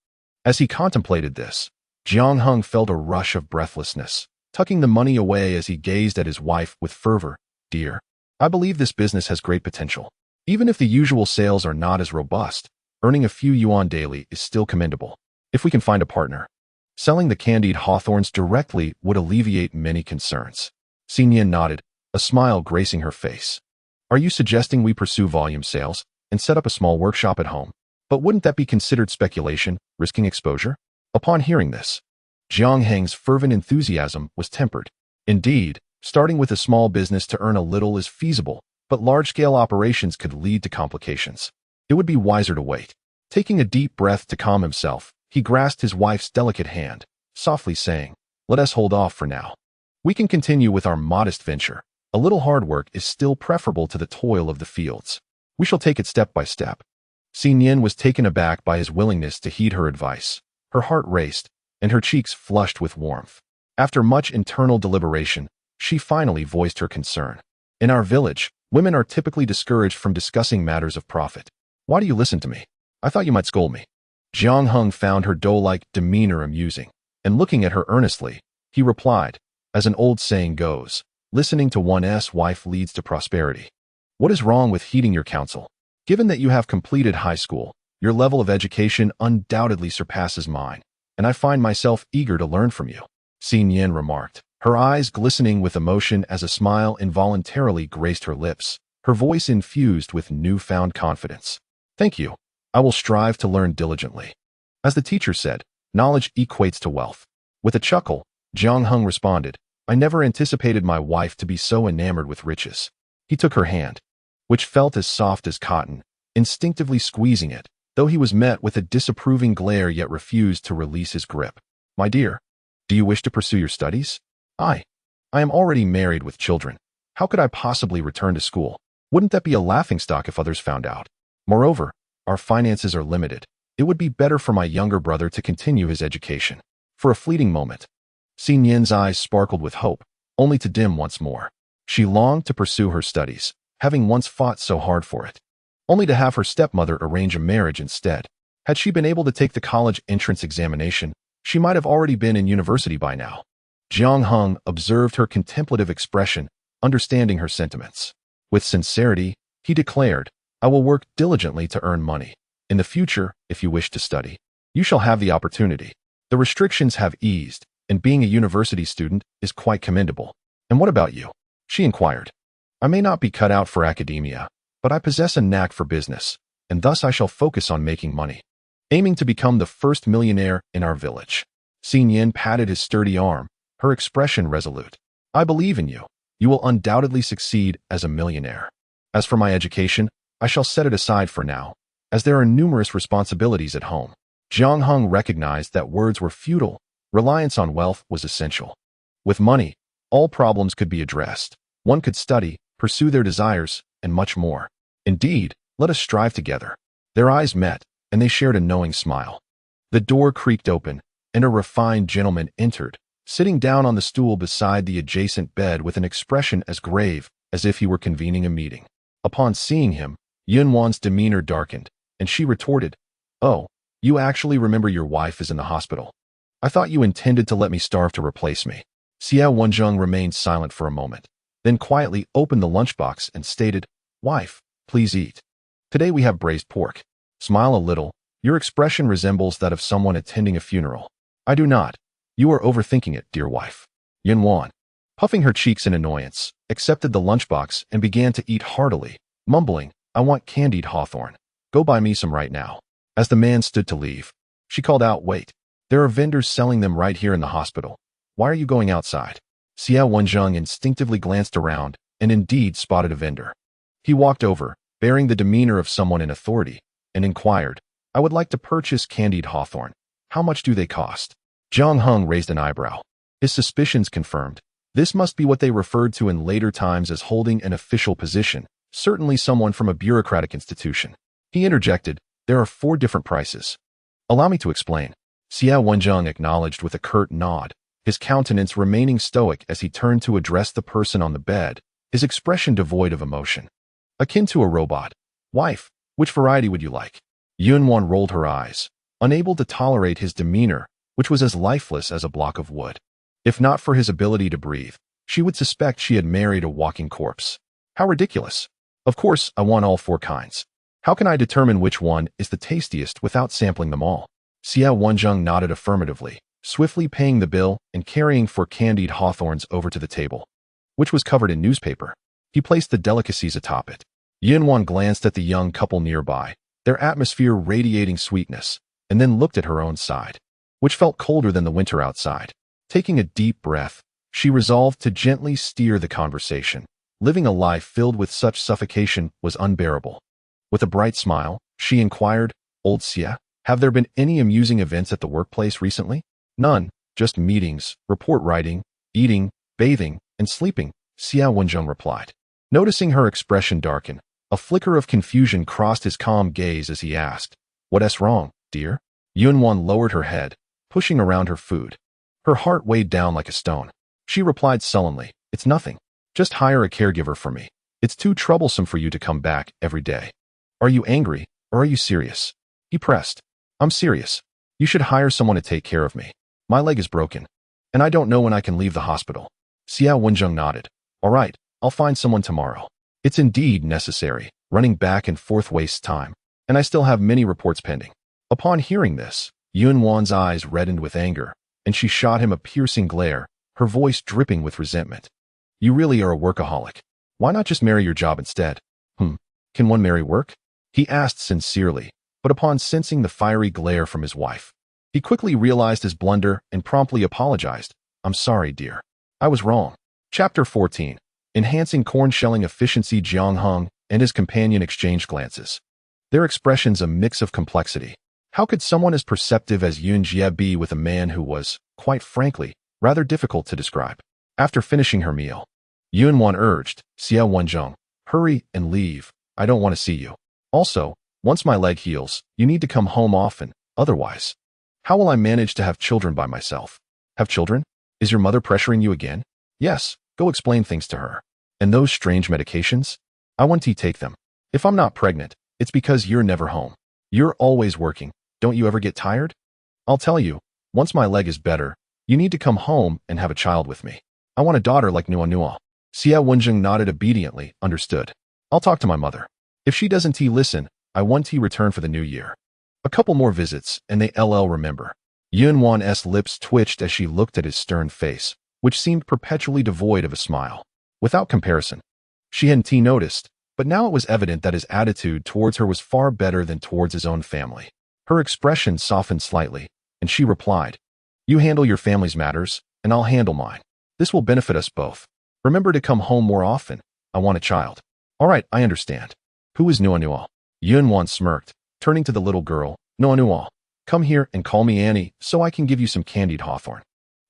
as he contemplated this, Jiang Heng felt a rush of breathlessness, tucking the money away as he gazed at his wife with fervor. "Dear, I believe this business has great potential. Even if the usual sales are not as robust, earning a few yuan daily is still commendable. If we can find a partner, selling the candied hawthorns directly would alleviate many concerns." Nian nodded, a smile gracing her face. "Are you suggesting we pursue volume sales and set up a small workshop at home? But wouldn't that be considered speculation, risking exposure?" Upon hearing this, Jiang Heng's fervent enthusiasm was tempered. Indeed, starting with a small business to earn a little is feasible, but large-scale operations could lead to complications. It would be wiser to wait. Taking a deep breath to calm himself, he grasped his wife's delicate hand, softly saying, "Let us hold off for now. We can continue with our modest venture. A little hard work is still preferable to the toil of the fields. We shall take it step by step." Nian was taken aback by his willingness to heed her advice. Her heart raced, and her cheeks flushed with warmth. After much internal deliberation, she finally voiced her concern. "In our village, women are typically discouraged from discussing matters of profit. Why do you listen to me? I thought you might scold me." Jiang Heng found her doe-like demeanor amusing, and looking at her earnestly, he replied, "As an old saying goes, listening to one's wife leads to prosperity. What is wrong with heeding your counsel? Given that you have completed high school, your level of education undoubtedly surpasses mine, and I find myself eager to learn from you," Nian remarked, her eyes glistening with emotion as a smile involuntarily graced her lips, her voice infused with newfound confidence. "Thank you. I will strive to learn diligently. As the teacher said, knowledge equates to wealth." With a chuckle, Jiang Heng responded, "I never anticipated my wife to be so enamored with riches." He took her hand, which felt as soft as cotton, instinctively squeezing it, though he was met with a disapproving glare yet refused to release his grip. "My dear, do you wish to pursue your studies?" I am already married with children. How could I possibly return to school? Wouldn't that be a laughingstock if others found out? Moreover, our finances are limited. It would be better for my younger brother to continue his education." For a fleeting moment, Nian's eyes sparkled with hope, only to dim once more. She longed to pursue her studies, having once fought so hard for it, only to have her stepmother arrange a marriage instead. Had she been able to take the college entrance examination, she might have already been in university by now. Jiang Heng observed her contemplative expression, understanding her sentiments. With sincerity, he declared, "I will work diligently to earn money. In the future, if you wish to study, you shall have the opportunity. The restrictions have eased, and being a university student is quite commendable." "And what about you?" she inquired. "I may not be cut out for academia, but I possess a knack for business, and thus I shall focus on making money, aiming to become the first millionaire in our village." Nian patted his sturdy arm, her expression resolute. I believe in you. You will undoubtedly succeed as a millionaire. As for my education, I shall set it aside for now, as there are numerous responsibilities at home. Jiang Heng recognized that words were futile. Reliance on wealth was essential. With money, all problems could be addressed. One could study, pursue their desires, and much more. Indeed, let us strive together. Their eyes met, and they shared a knowing smile. The door creaked open, and a refined gentleman entered, sitting down on the stool beside the adjacent bed with an expression as grave as if he were convening a meeting. Upon seeing him, Yunwan's demeanor darkened, and she retorted, "Oh, you actually remember your wife is in the hospital. I thought you intended to let me starve to replace me." Xiao Wenzheng remained silent for a moment, then quietly opened the lunchbox and stated, "Wife, please eat. Today we have braised pork. Smile a little. Your expression resembles that of someone attending a funeral." "I do not. You are overthinking it, dear wife." Yunwan, puffing her cheeks in annoyance, accepted the lunchbox and began to eat heartily, mumbling, "I want candied hawthorn. Go buy me some right now." As the man stood to leave, she called out, "Wait. There are vendors selling them right here in the hospital. Why are you going outside?" Xiao Wenzheng instinctively glanced around and indeed spotted a vendor. He walked over, bearing the demeanor of someone in authority, and inquired, "I would like to purchase candied hawthorn. How much do they cost?" Jiang Heng raised an eyebrow. His suspicions confirmed. This must be what they referred to in later times as holding an official position, certainly someone from a bureaucratic institution. He interjected, "There are 4 different prices." "Allow me to explain." Xiao Wenzheng acknowledged with a curt nod, his countenance remaining stoic as he turned to address the person on the bed, his expression devoid of emotion. Akin to a robot. "Wife, which variety would you like?" Yunwan rolled her eyes, unable to tolerate his demeanor, which was as lifeless as a block of wood. If not for his ability to breathe, she would suspect she had married a walking corpse. How ridiculous. "Of course, I want all 4 kinds. How can I determine which one is the tastiest without sampling them all?" Xiao Wenzheng nodded affirmatively, swiftly paying the bill and carrying 4 candied hawthorns over to the table, which was covered in newspaper. He placed the delicacies atop it. Yunwan glanced at the young couple nearby, their atmosphere radiating sweetness, and then looked at her own side, which felt colder than the winter outside. Taking a deep breath, she resolved to gently steer the conversation. Living a life filled with such suffocation was unbearable. With a bright smile, she inquired, "Old Xia, have there been any amusing events at the workplace recently?" "None, just meetings, report writing, eating, bathing, and sleeping," Xiao Wenzheng replied. Noticing her expression darken, a flicker of confusion crossed his calm gaze as he asked, "What's wrong, dear?" Yunwan lowered her head, pushing around her food. Her heart weighed down like a stone. She replied sullenly, "It's nothing. Just hire a caregiver for me. It's too troublesome for you to come back every day." "Are you angry, or are you serious?" He pressed. "I'm serious. You should hire someone to take care of me. My leg is broken, and I don't know when I can leave the hospital." Xiao Wenzheng nodded. "All right, I'll find someone tomorrow. It's indeed necessary. Running back and forth wastes time, and I still have many reports pending." Upon hearing this, Yunwan's eyes reddened with anger, and she shot him a piercing glare, her voice dripping with resentment. "You really are a workaholic. Why not just marry your job instead?" Can one marry work?" he asked sincerely, but upon sensing the fiery glare from his wife, he quickly realized his blunder and promptly apologized. "I'm sorry, dear. I was wrong." Chapter 14. Enhancing corn shelling efficiency. Jiang Heng and his companion exchanged glances, their expressions a mix of complexity. How could someone as perceptive as Yun Jie be with a man who was, quite frankly, rather difficult to describe? After finishing her meal, Yunwan urged, "Xiao Wenzheng, hurry and leave. I don't want to see you. Also, once my leg heals, you need to come home often, otherwise. How will I manage to have children by myself?" "Have children? Is your mother pressuring you again?" "Yes, go explain things to her. And those strange medications? I want to take them. If I'm not pregnant, it's because you're never home. You're always working. Don't you ever get tired? I'll tell you, once my leg is better, you need to come home and have a child with me. I want a daughter like Nuonuo." Xiao Wenjing nodded obediently, understood. "I'll talk to my mother. If she doesn't listen, I want to return for the new year. A couple more visits, and they remember." Yunwan's lips twitched as she looked at his stern face, which seemed perpetually devoid of a smile. Without comparison, she hadn't noticed, but now it was evident that his attitude towards her was far better than towards his own family. Her expression softened slightly, and she replied, "You handle your family's matters, and I'll handle mine. This will benefit us both. Remember to come home more often. I want a child. All right, I understand. Who is Nuonuo? Yuan smirked, turning to the little girl. Nuonuo, come here and call me Annie so I can give you some candied hawthorn.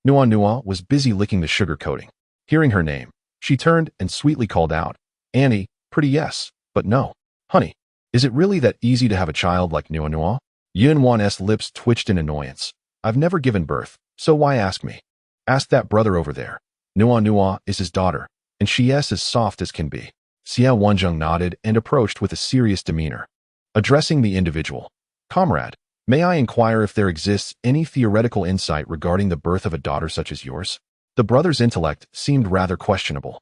Nuonuo was busy licking the sugar coating. Hearing her name, she turned and sweetly called out, Annie, pretty yes, but no. Honey, is it really that easy to have a child like Nuonuo? Yuan's lips twitched in annoyance. I've never given birth, so why ask me? Ask that brother over there. Nuonuo is his daughter, and she is as soft as can be. Xia Wanzheng nodded and approached with a serious demeanor. Addressing the individual. Comrade, may I inquire if there exists any theoretical insight regarding the birth of a daughter such as yours? The brother's intellect seemed rather questionable.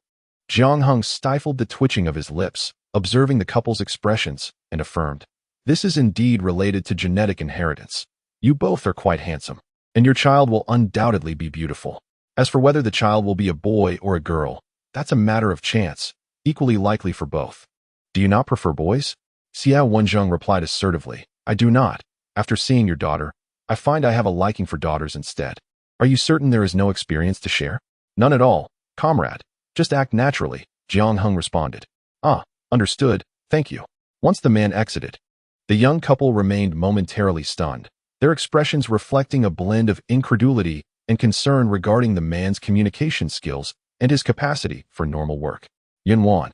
Jiang Heng stifled the twitching of his lips, observing the couple's expressions, and affirmed, this is indeed related to genetic inheritance. You both are quite handsome, and your child will undoubtedly be beautiful. As for whether the child will be a boy or a girl, that's a matter of chance, equally likely for both. Do you not prefer boys? Xia Wanzheng replied assertively, I do not. After seeing your daughter, I find I have a liking for daughters instead. Are you certain there is no experience to share? None at all, comrade. Just act naturally, Jiang Heng responded. Ah, understood, thank you. Once the man exited, the young couple remained momentarily stunned, their expressions reflecting a blend of incredulity and concern regarding the man's communication skills and his capacity for normal work. Yuan,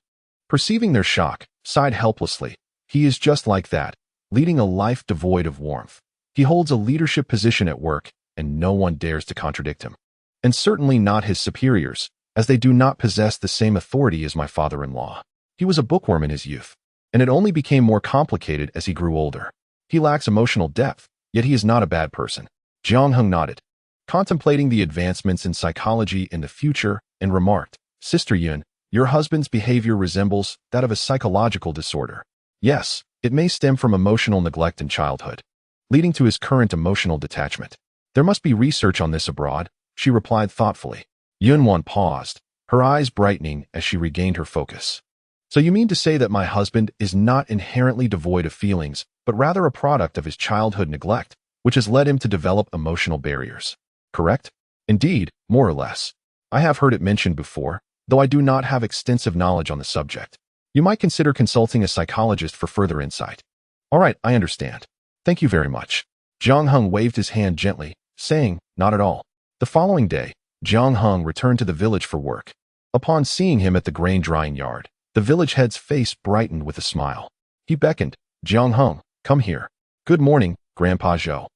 perceiving their shock, sighed helplessly. He is just like that, leading a life devoid of warmth. He holds a leadership position at work, and no one dares to contradict him. And certainly not his superiors, as they do not possess the same authority as my father-in-law. He was a bookworm in his youth, and it only became more complicated as he grew older. He lacks emotional depth, yet he is not a bad person. Jiang Heng nodded, contemplating the advancements in psychology in the future, and remarked, Sister Yuan, your husband's behavior resembles that of a psychological disorder. Yes, it may stem from emotional neglect in childhood, leading to his current emotional detachment. There must be research on this abroad, she replied thoughtfully. Yuan paused, her eyes brightening as she regained her focus. So you mean to say that my husband is not inherently devoid of feelings, but rather a product of his childhood neglect, which has led him to develop emotional barriers, correct? Indeed, more or less. I have heard it mentioned before, though I do not have extensive knowledge on the subject. You might consider consulting a psychologist for further insight. All right, I understand. Thank you very much. Jiang Heng waved his hand gently, saying, not at all. The following day, Jiang Heng returned to the village for work. Upon seeing him at the grain drying yard, the village head's face brightened with a smile. He beckoned, Jiang Heng, come here. Good morning, Grandpa Zhou.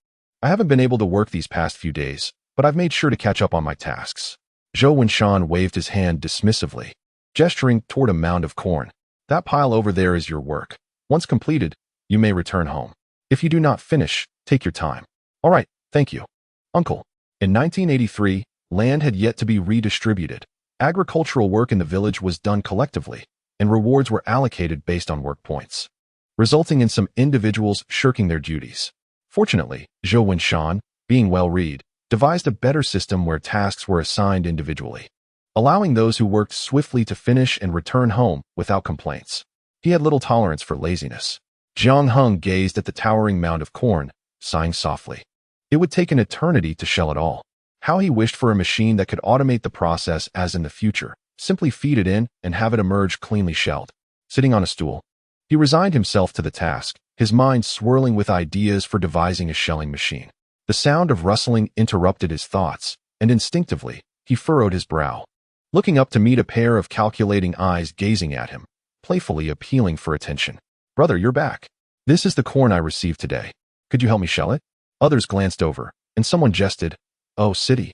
I haven't been able to work these past few days, but I've made sure to catch up on my tasks. Zhou Wenshan waved his hand dismissively, gesturing toward a mound of corn. That pile over there is your work. Once completed, you may return home. If you do not finish, take your time. All right, thank you. Uncle. In 1983, land had yet to be redistributed. Agricultural work in the village was done collectively, and rewards were allocated based on work points, resulting in some individuals shirking their duties. Fortunately, Zhou Wenshan, being well-read, devised a better system where tasks were assigned individually, allowing those who worked swiftly to finish and return home without complaints. He had little tolerance for laziness. Jiang Heng gazed at the towering mound of corn, sighing softly. It would take an eternity to shell it all. How he wished for a machine that could automate the process as in the future, simply feed it in and have it emerge cleanly shelled. Sitting on a stool, he resigned himself to the task, his mind swirling with ideas for devising a shelling machine. The sound of rustling interrupted his thoughts, and instinctively, he furrowed his brow, looking up to meet a pair of calculating eyes gazing at him, playfully appealing for attention. Brother, you're back. This is the corn I received today. Could you help me shell it? Others glanced over, and someone jested, Oh, City.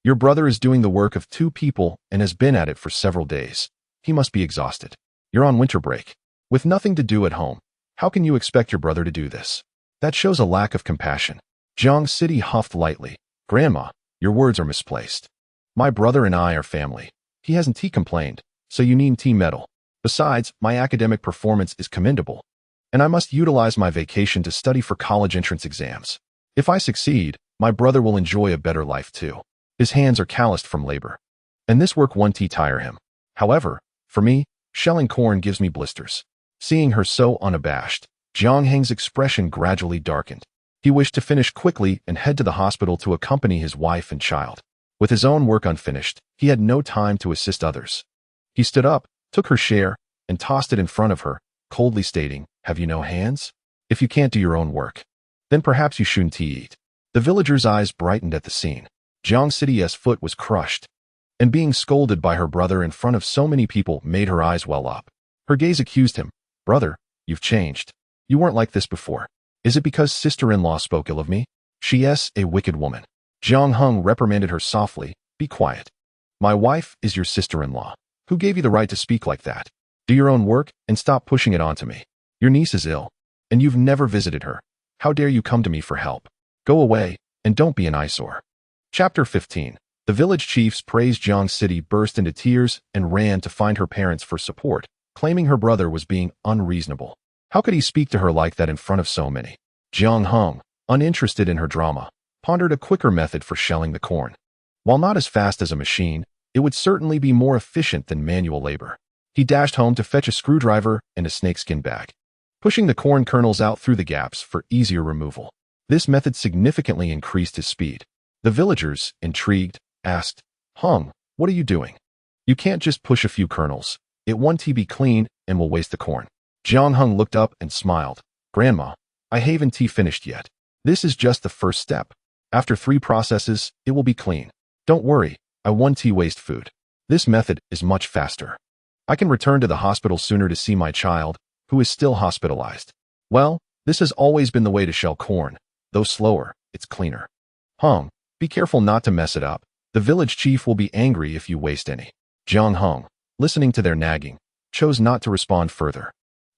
Your brother is doing the work of 2 people and has been at it for several days. He must be exhausted. You're on winter break. With nothing to do at home, how can you expect your brother to do this? That shows a lack of compassion. Jiang City huffed lightly. Grandma, your words are misplaced. My brother and I are family. He hasn't complained, so you needn't meddle. Besides, my academic performance is commendable, and I must utilize my vacation to study for college entrance exams. If I succeed, my brother will enjoy a better life too. His hands are calloused from labor, and this work won't tire him. However, for me, shelling corn gives me blisters. Seeing her so unabashed, Jiang Heng's expression gradually darkened. He wished to finish quickly and head to the hospital to accompany his wife and child. With his own work unfinished, he had no time to assist others. He stood up, took her share, and tossed it in front of her, coldly stating, "Have you no hands? If you can't do your own work, then perhaps you shouldn't eat." The villagers' eyes brightened at the scene. Jiang City's foot was crushed, and being scolded by her brother in front of so many people made her eyes well up. Her gaze accused him. "Brother, you've changed. You weren't like this before. Is it because sister-in-law spoke ill of me? She's a wicked woman." Jiang Heng reprimanded her softly. "Be quiet. My wife is your sister-in-law. Who gave you the right to speak like that? Do your own work and stop pushing it onto me. Your niece is ill, and you've never visited her. How dare you come to me for help? Go away, and don't be an eyesore." Chapter 15. The village chiefs praised Jiang City burst into tears and ran to find her parents for support, claiming her brother was being unreasonable. How could he speak to her like that in front of so many? Jiang Heng, uninterested in her drama, pondered a quicker method for shelling the corn. While not as fast as a machine, it would certainly be more efficient than manual labor. He dashed home to fetch a screwdriver and a snakeskin bag, pushing the corn kernels out through the gaps for easier removal. This method significantly increased his speed. The villagers, intrigued, asked, "Heng, what are you doing? You can't just push a few kernels. It won't be clean and will waste the corn." Jiang Heng looked up and smiled. "Grandma, I haven't finished yet. This is just the first step. After 3 processes, it will be clean. Don't worry, I won't waste food. This method is much faster. I can return to the hospital sooner to see my child, who is still hospitalized." Well, this has always been the way to shell corn. Though slower, it's cleaner. "Heng, be careful not to mess it up. The village chief will be angry if you waste any." Jiang Heng, listening to their nagging, chose not to respond further.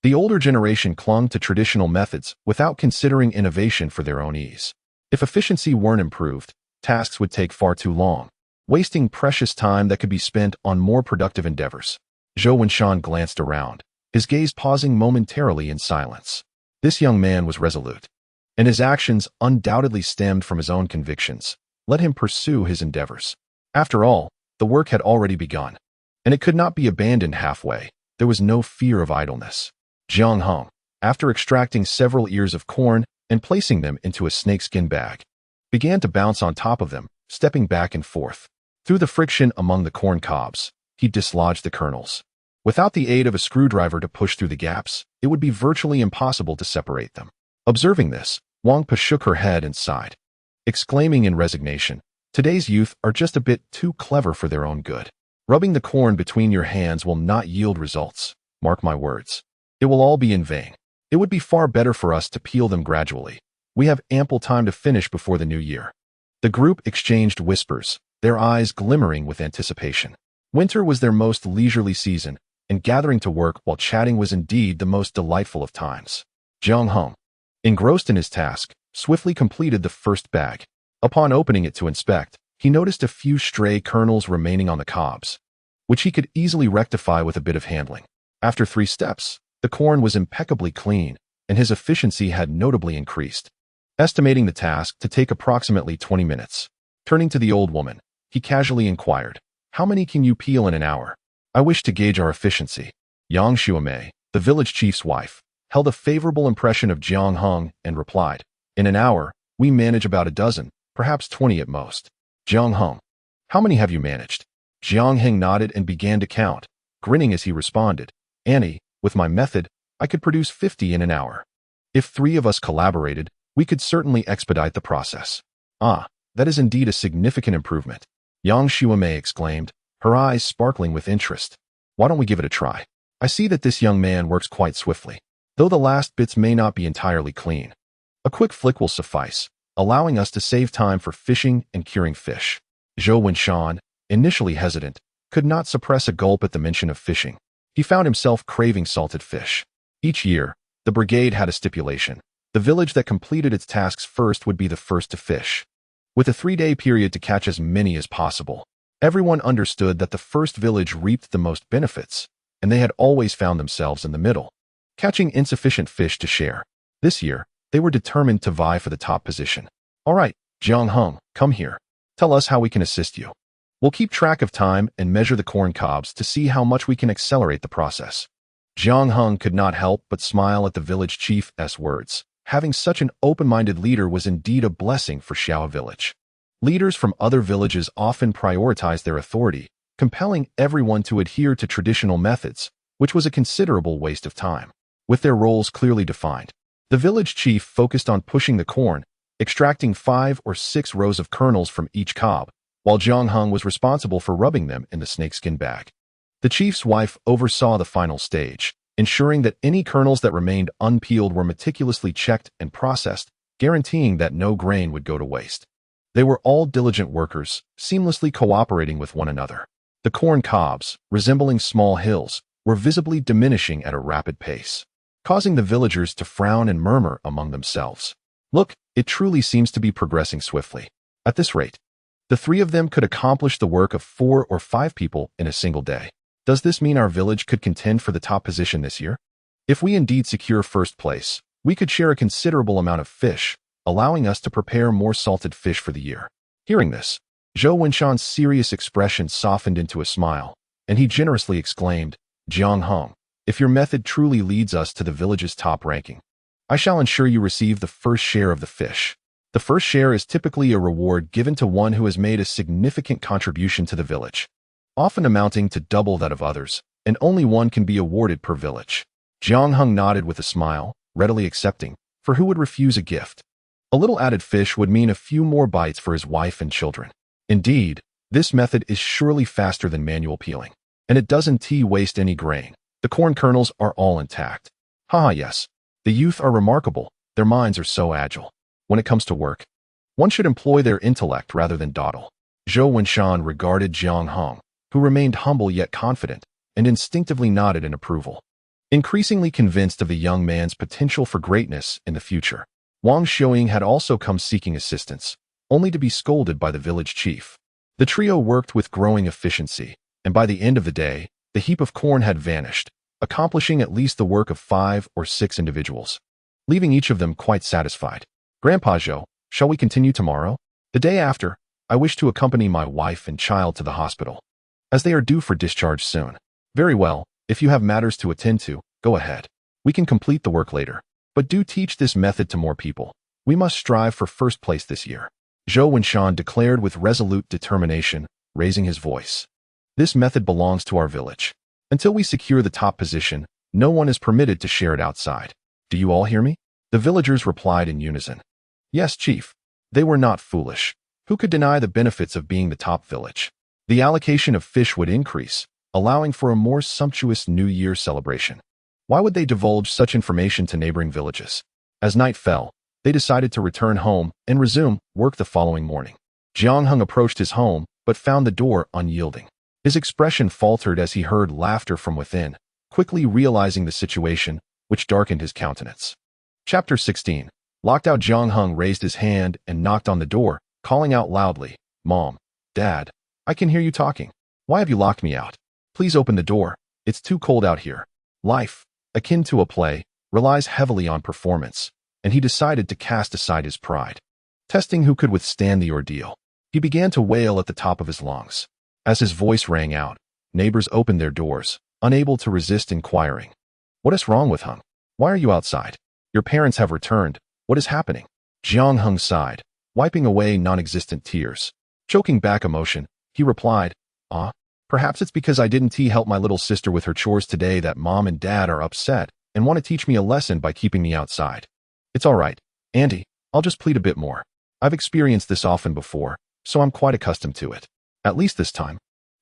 The older generation clung to traditional methods without considering innovation for their own ease. If efficiency weren't improved, tasks would take far too long, wasting precious time that could be spent on more productive endeavors. Zhou Wenshan glanced around, his gaze pausing momentarily in silence. This young man was resolute, and his actions undoubtedly stemmed from his own convictions. Let him pursue his endeavors. After all, the work had already begun, and it could not be abandoned halfway. There was no fear of idleness. Jiang Heng, after extracting several ears of corn and placing them into a snakeskin bag, began to bounce on top of them, stepping back and forth. Through the friction among the corn cobs, he dislodged the kernels. Without the aid of a screwdriver to push through the gaps, it would be virtually impossible to separate them. Observing this, Wang Pa shook her head and sighed, exclaiming in resignation, "Today's youth are just a bit too clever for their own good. Rubbing the corn between your hands will not yield results. Mark my words. It will all be in vain. It would be far better for us to peel them gradually. We have ample time to finish before the new year." The group exchanged whispers, their eyes glimmering with anticipation. Winter was their most leisurely season, and gathering to work while chatting was indeed the most delightful of times. Jiang Heng, engrossed in his task, swiftly completed the first bag. Upon opening it to inspect, he noticed a few stray kernels remaining on the cobs, which he could easily rectify with a bit of handling. After 3 steps, the corn was impeccably clean, and his efficiency had notably increased, estimating the task to take approximately 20 minutes. Turning to the old woman, he casually inquired, "How many can you peel in an hour? I wish to gauge our efficiency." Yang Xuemei, the village chief's wife, held a favorable impression of Jiang Heng and replied, "In an hour, we manage about a dozen, perhaps 20 at most." Jiang Heng, "How many have you managed?" Jiang Heng nodded and began to count, grinning as he responded, "Annie, with my method, I could produce 50 in an hour. If 3 of us collaborated, we could certainly expedite the process." "Ah, that is indeed a significant improvement," Yang Xuemei exclaimed, her eyes sparkling with interest. "Why don't we give it a try? I see that this young man works quite swiftly, though the last bits may not be entirely clean. A quick flick will suffice, allowing us to save time for fishing and curing fish." Zhou Wenshan, initially hesitant, could not suppress a gulp at the mention of fishing. He found himself craving salted fish. Each year, the brigade had a stipulation. The village that completed its tasks first would be the first to fish, with a 3-day period to catch as many as possible. Everyone understood that the first village reaped the most benefits, and they had always found themselves in the middle, catching insufficient fish to share. This year, they were determined to vie for the top position. "All right, Jiang Heng, come here. Tell us how we can assist you. We'll keep track of time and measure the corn cobs to see how much we can accelerate the process." Jiang Heng could not help but smile at the village chief's words. Having such an open-minded leader was indeed a blessing for Xiao Village. Leaders from other villages often prioritize their authority, compelling everyone to adhere to traditional methods, which was a considerable waste of time. With their roles clearly defined, the village chief focused on pushing the corn, extracting 5 or 6 rows of kernels from each cob, while Jiang Heng was responsible for rubbing them in the snakeskin bag. The chief's wife oversaw the final stage, ensuring that any kernels that remained unpeeled were meticulously checked and processed, guaranteeing that no grain would go to waste. They were all diligent workers, seamlessly cooperating with one another. The corn cobs, resembling small hills, were visibly diminishing at a rapid pace, causing the villagers to frown and murmur among themselves. Look, it truly seems to be progressing swiftly. At this rate, the 3 of them could accomplish the work of 4 or 5 people in a single day. Does this mean our village could contend for the top position this year? If we indeed secure first place, we could share a considerable amount of fish, allowing us to prepare more salted fish for the year. Hearing this, Zhou Wenshan's serious expression softened into a smile, and he generously exclaimed, Jiang Heng, if your method truly leads us to the village's top ranking, I shall ensure you receive the first share of the fish. The first share is typically a reward given to one who has made a significant contribution to the village, often amounting to double that of others, and only one can be awarded per village. Jiang Heng nodded with a smile, readily accepting, for who would refuse a gift? A little added fish would mean a few more bites for his wife and children. Indeed, this method is surely faster than manual peeling, and it doesn't waste any grain. The corn kernels are all intact. Yes. The youth are remarkable. Their minds are so agile. When it comes to work, one should employ their intellect rather than dawdle. Zhou Wenshan regarded Jiang Heng, who remained humble yet confident, and instinctively nodded in approval. Increasingly convinced of the young man's potential for greatness in the future, Wang Xiuying had also come seeking assistance, only to be scolded by the village chief. The trio worked with growing efficiency, and by the end of the day, the heap of corn had vanished, accomplishing at least the work of 5 or 6 individuals, leaving each of them quite satisfied. Grandpa Zhou, shall we continue tomorrow? The day after, I wish to accompany my wife and child to the hospital, as they are due for discharge soon. Very well, if you have matters to attend to, go ahead. We can complete the work later. But do teach this method to more people. We must strive for first place this year. Zhou Wenshan declared with resolute determination, raising his voice. This method belongs to our village. Until we secure the top position, no one is permitted to share it outside. Do you all hear me? The villagers replied in unison. Yes, chief. They were not foolish. Who could deny the benefits of being the top village? The allocation of fish would increase, allowing for a more sumptuous New Year celebration. Why would they divulge such information to neighboring villages? As night fell, they decided to return home and resume work the following morning. Jiang Heng approached his home, but found the door unyielding. His expression faltered as he heard laughter from within, quickly realizing the situation, which darkened his countenance. Chapter 16. Locked out. Jiang Heng raised his hand and knocked on the door, calling out loudly, Mom, Dad, I can hear you talking. Why have you locked me out? Please open the door. It's too cold out here. Life, akin to a play, relies heavily on performance, and he decided to cast aside his pride. Testing who could withstand the ordeal, he began to wail at the top of his lungs. As his voice rang out, neighbors opened their doors, unable to resist inquiring. What is wrong with Heng? Why are you outside? Your parents have returned. What is happening? Jiang Heng sighed, wiping away non-existent tears. Choking back emotion, he replied, Perhaps it's because I didn't help my little sister with her chores today that Mom and Dad are upset and want to teach me a lesson by keeping me outside. It's all right, Auntie, I'll just plead a bit more. I've experienced this often before, so I'm quite accustomed to it. At least this time,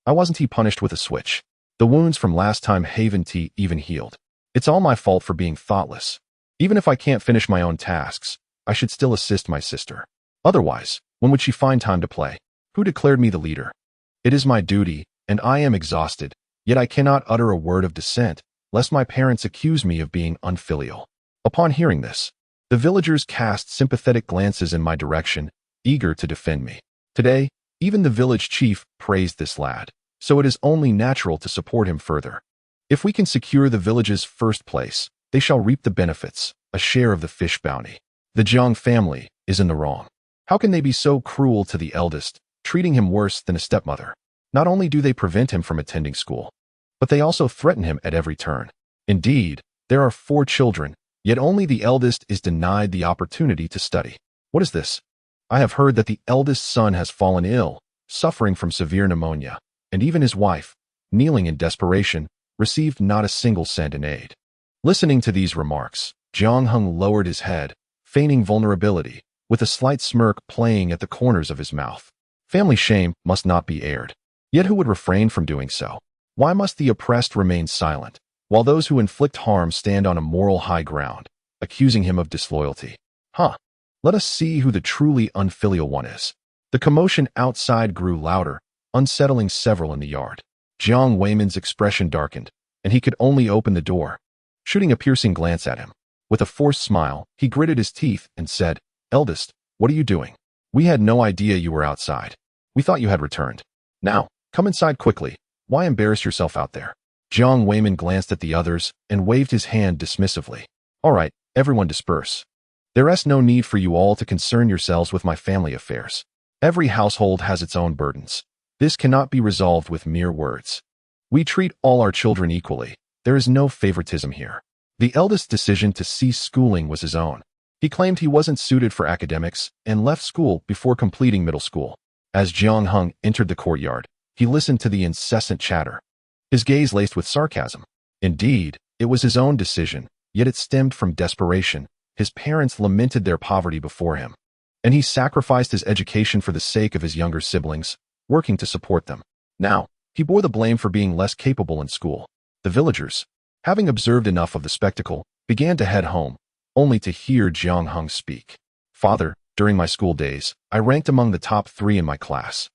I wasn't punished with a switch. The wounds from last time haven't even healed. It's all my fault for being thoughtless. Even if I can't finish my own tasks, I should still assist my sister. Otherwise, when would she find time to play? Who declared me the leader? It is my duty, and I am exhausted, yet I cannot utter a word of dissent, lest my parents accuse me of being unfilial. Upon hearing this, the villagers cast sympathetic glances in my direction, eager to defend me. Today, even the village chief praised this lad, so it is only natural to support him further. If we can secure the village's first place, they shall reap the benefits, a share of the fish bounty. The Jiang family is in the wrong. How can they be so cruel to the eldest, treating him worse than a stepmother? Not only do they prevent him from attending school, but they also threaten him at every turn. Indeed, there are 4 children, yet only the eldest is denied the opportunity to study. What is this? I have heard that the eldest son has fallen ill, suffering from severe pneumonia, and even his wife, kneeling in desperation, received not a single cent in aid. Listening to these remarks, Jiang Heng lowered his head, feigning vulnerability, with a slight smirk playing at the corners of his mouth. Family shame must not be aired. Yet who would refrain from doing so? Why must the oppressed remain silent, while those who inflict harm stand on a moral high ground, accusing him of disloyalty? Let us see who the truly unfilial one is. The commotion outside grew louder, unsettling several in the yard. Jiang Weiman's expression darkened, and he could only open the door. Shooting a piercing glance at him. With a forced smile, he gritted his teeth and said, "Eldest, what are you doing? We had no idea you were outside. We thought you had returned. Now, come inside quickly. Why embarrass yourself out there?" Jiang Weiman glanced at the others and waved his hand dismissively. "All right, everyone disperse. There is no need for you all to concern yourselves with my family affairs. Every household has its own burdens. This cannot be resolved with mere words. We treat all our children equally. There is no favoritism here." The eldest's decision to cease schooling was his own. He claimed he wasn't suited for academics and left school before completing middle school. As Jiang Heng entered the courtyard, he listened to the incessant chatter, his gaze laced with sarcasm. Indeed, it was his own decision, yet it stemmed from desperation. His parents lamented their poverty before him, and he sacrificed his education for the sake of his younger siblings, working to support them. Now, he bore the blame for being less capable in school. The villagers, having observed enough of the spectacle, began to head home, only to hear Jiang Heng speak. "Father, during my school days, I ranked among the top 3 in my class.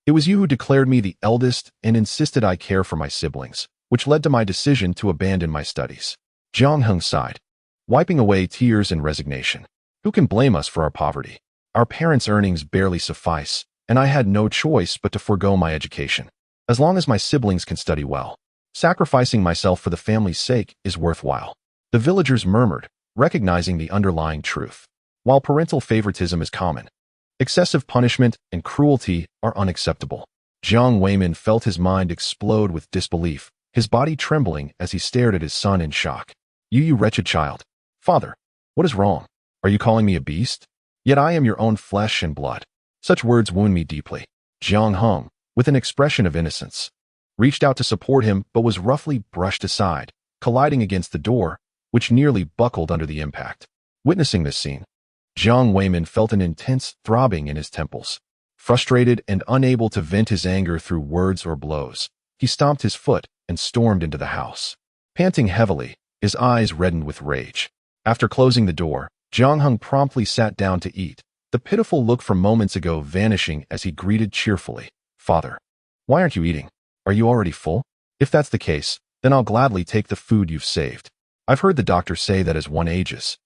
It was you who declared me the eldest and insisted I care for my siblings, which led to my decision to abandon my studies." Jiang Heng sighed, wiping away tears in resignation. "Who can blame us for our poverty? Our parents' earnings barely suffice, and I had no choice but to forego my education. As long as my siblings can study well, sacrificing myself for the family's sake is worthwhile." The villagers murmured, recognizing the underlying truth. While parental favoritism is common, excessive punishment and cruelty are unacceptable. Jiang Weiman felt his mind explode with disbelief, his body trembling as he stared at his son in shock. You wretched child. Father, what is wrong? Are you calling me a beast? Yet I am your own flesh and blood." Such words wound me deeply. Jiang Heng, with an expression of innocence, reached out to support him but was roughly brushed aside, colliding against the door, which nearly buckled under the impact. Witnessing this scene, Jiang Weiman felt an intense throbbing in his temples. Frustrated and unable to vent his anger through words or blows, he stomped his foot and stormed into the house. Panting heavily, his eyes reddened with rage. After closing the door, Jiang Heng promptly sat down to eat, the pitiful look from moments ago vanishing as he greeted cheerfully, "Father, why aren't you eating? Are you already full? If that's the case, then I'll gladly take the food you've saved. I've heard the doctor say that as one ages,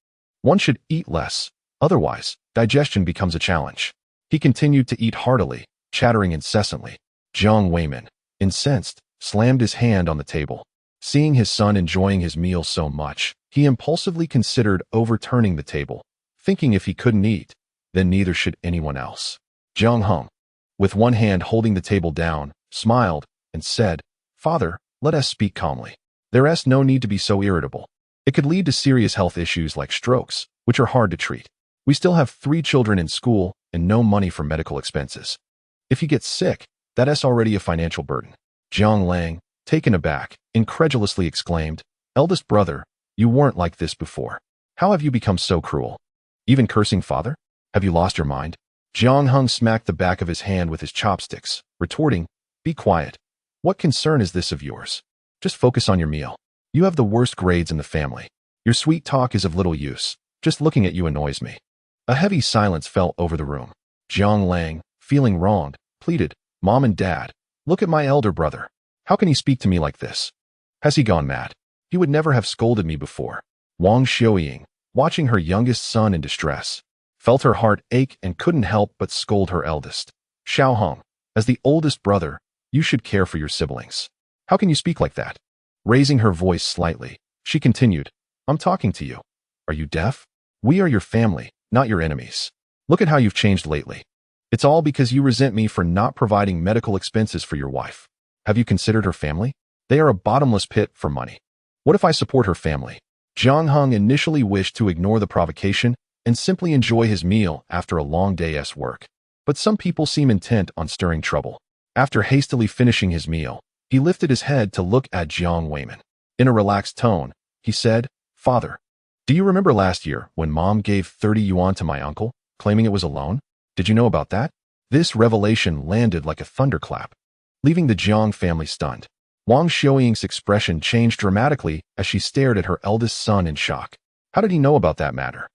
one should eat less, otherwise, digestion becomes a challenge." He continued to eat heartily, chattering incessantly. Jiang Weiman, incensed, slammed his hand on the table. Seeing his son enjoying his meal so much, he impulsively considered overturning the table, thinking if he couldn't eat, then neither should anyone else. Jiang Heng, with one hand holding the table down, smiled and said, "Father, let us speak calmly. There is no need to be so irritable. It could lead to serious health issues like strokes, which are hard to treat. We still have 3 children in school and no money for medical expenses. If you get sick, that is already a financial burden." Jiang Lang, taken aback, incredulously exclaimed, "Eldest brother, you weren't like this before. How have you become so cruel? Even cursing father? Have you lost your mind?" Jiang Heng smacked the back of his hand with his chopsticks, retorting, "Be quiet. What concern is this of yours? Just focus on your meal. You have the worst grades in the family. Your sweet talk is of little use. Just looking at you annoys me." A heavy silence fell over the room. Jiang Lang, feeling wronged, pleaded, "Mom and Dad, look at my elder brother. How can he speak to me like this? Has he gone mad? He would never have scolded me before." Wang Xiaoying, watching her youngest son in distress, felt her heart ache and couldn't help but scold her eldest. "Xiao Hong, as the oldest brother, you should care for your siblings. How can you speak like that?" Raising her voice slightly, she continued, "I'm talking to you. Are you deaf? We are your family, not your enemies. Look at how you've changed lately. It's all because you resent me for not providing medical expenses for your wife. Have you considered her family? They are a bottomless pit for money. What if I support her family?" Jiang Heng initially wished to ignore the provocation, and simply enjoy his meal after a long day's work. But some people seem intent on stirring trouble. After hastily finishing his meal, he lifted his head to look at Jiang Weiman. In a relaxed tone, he said, "Father, do you remember last year when Mom gave 30 yuan to my uncle, claiming it was a loan? Did you know about that?" This revelation landed like a thunderclap, leaving the Jiang family stunned. Wang Xiuying's expression changed dramatically as she stared at her eldest son in shock. How did he know about that matter?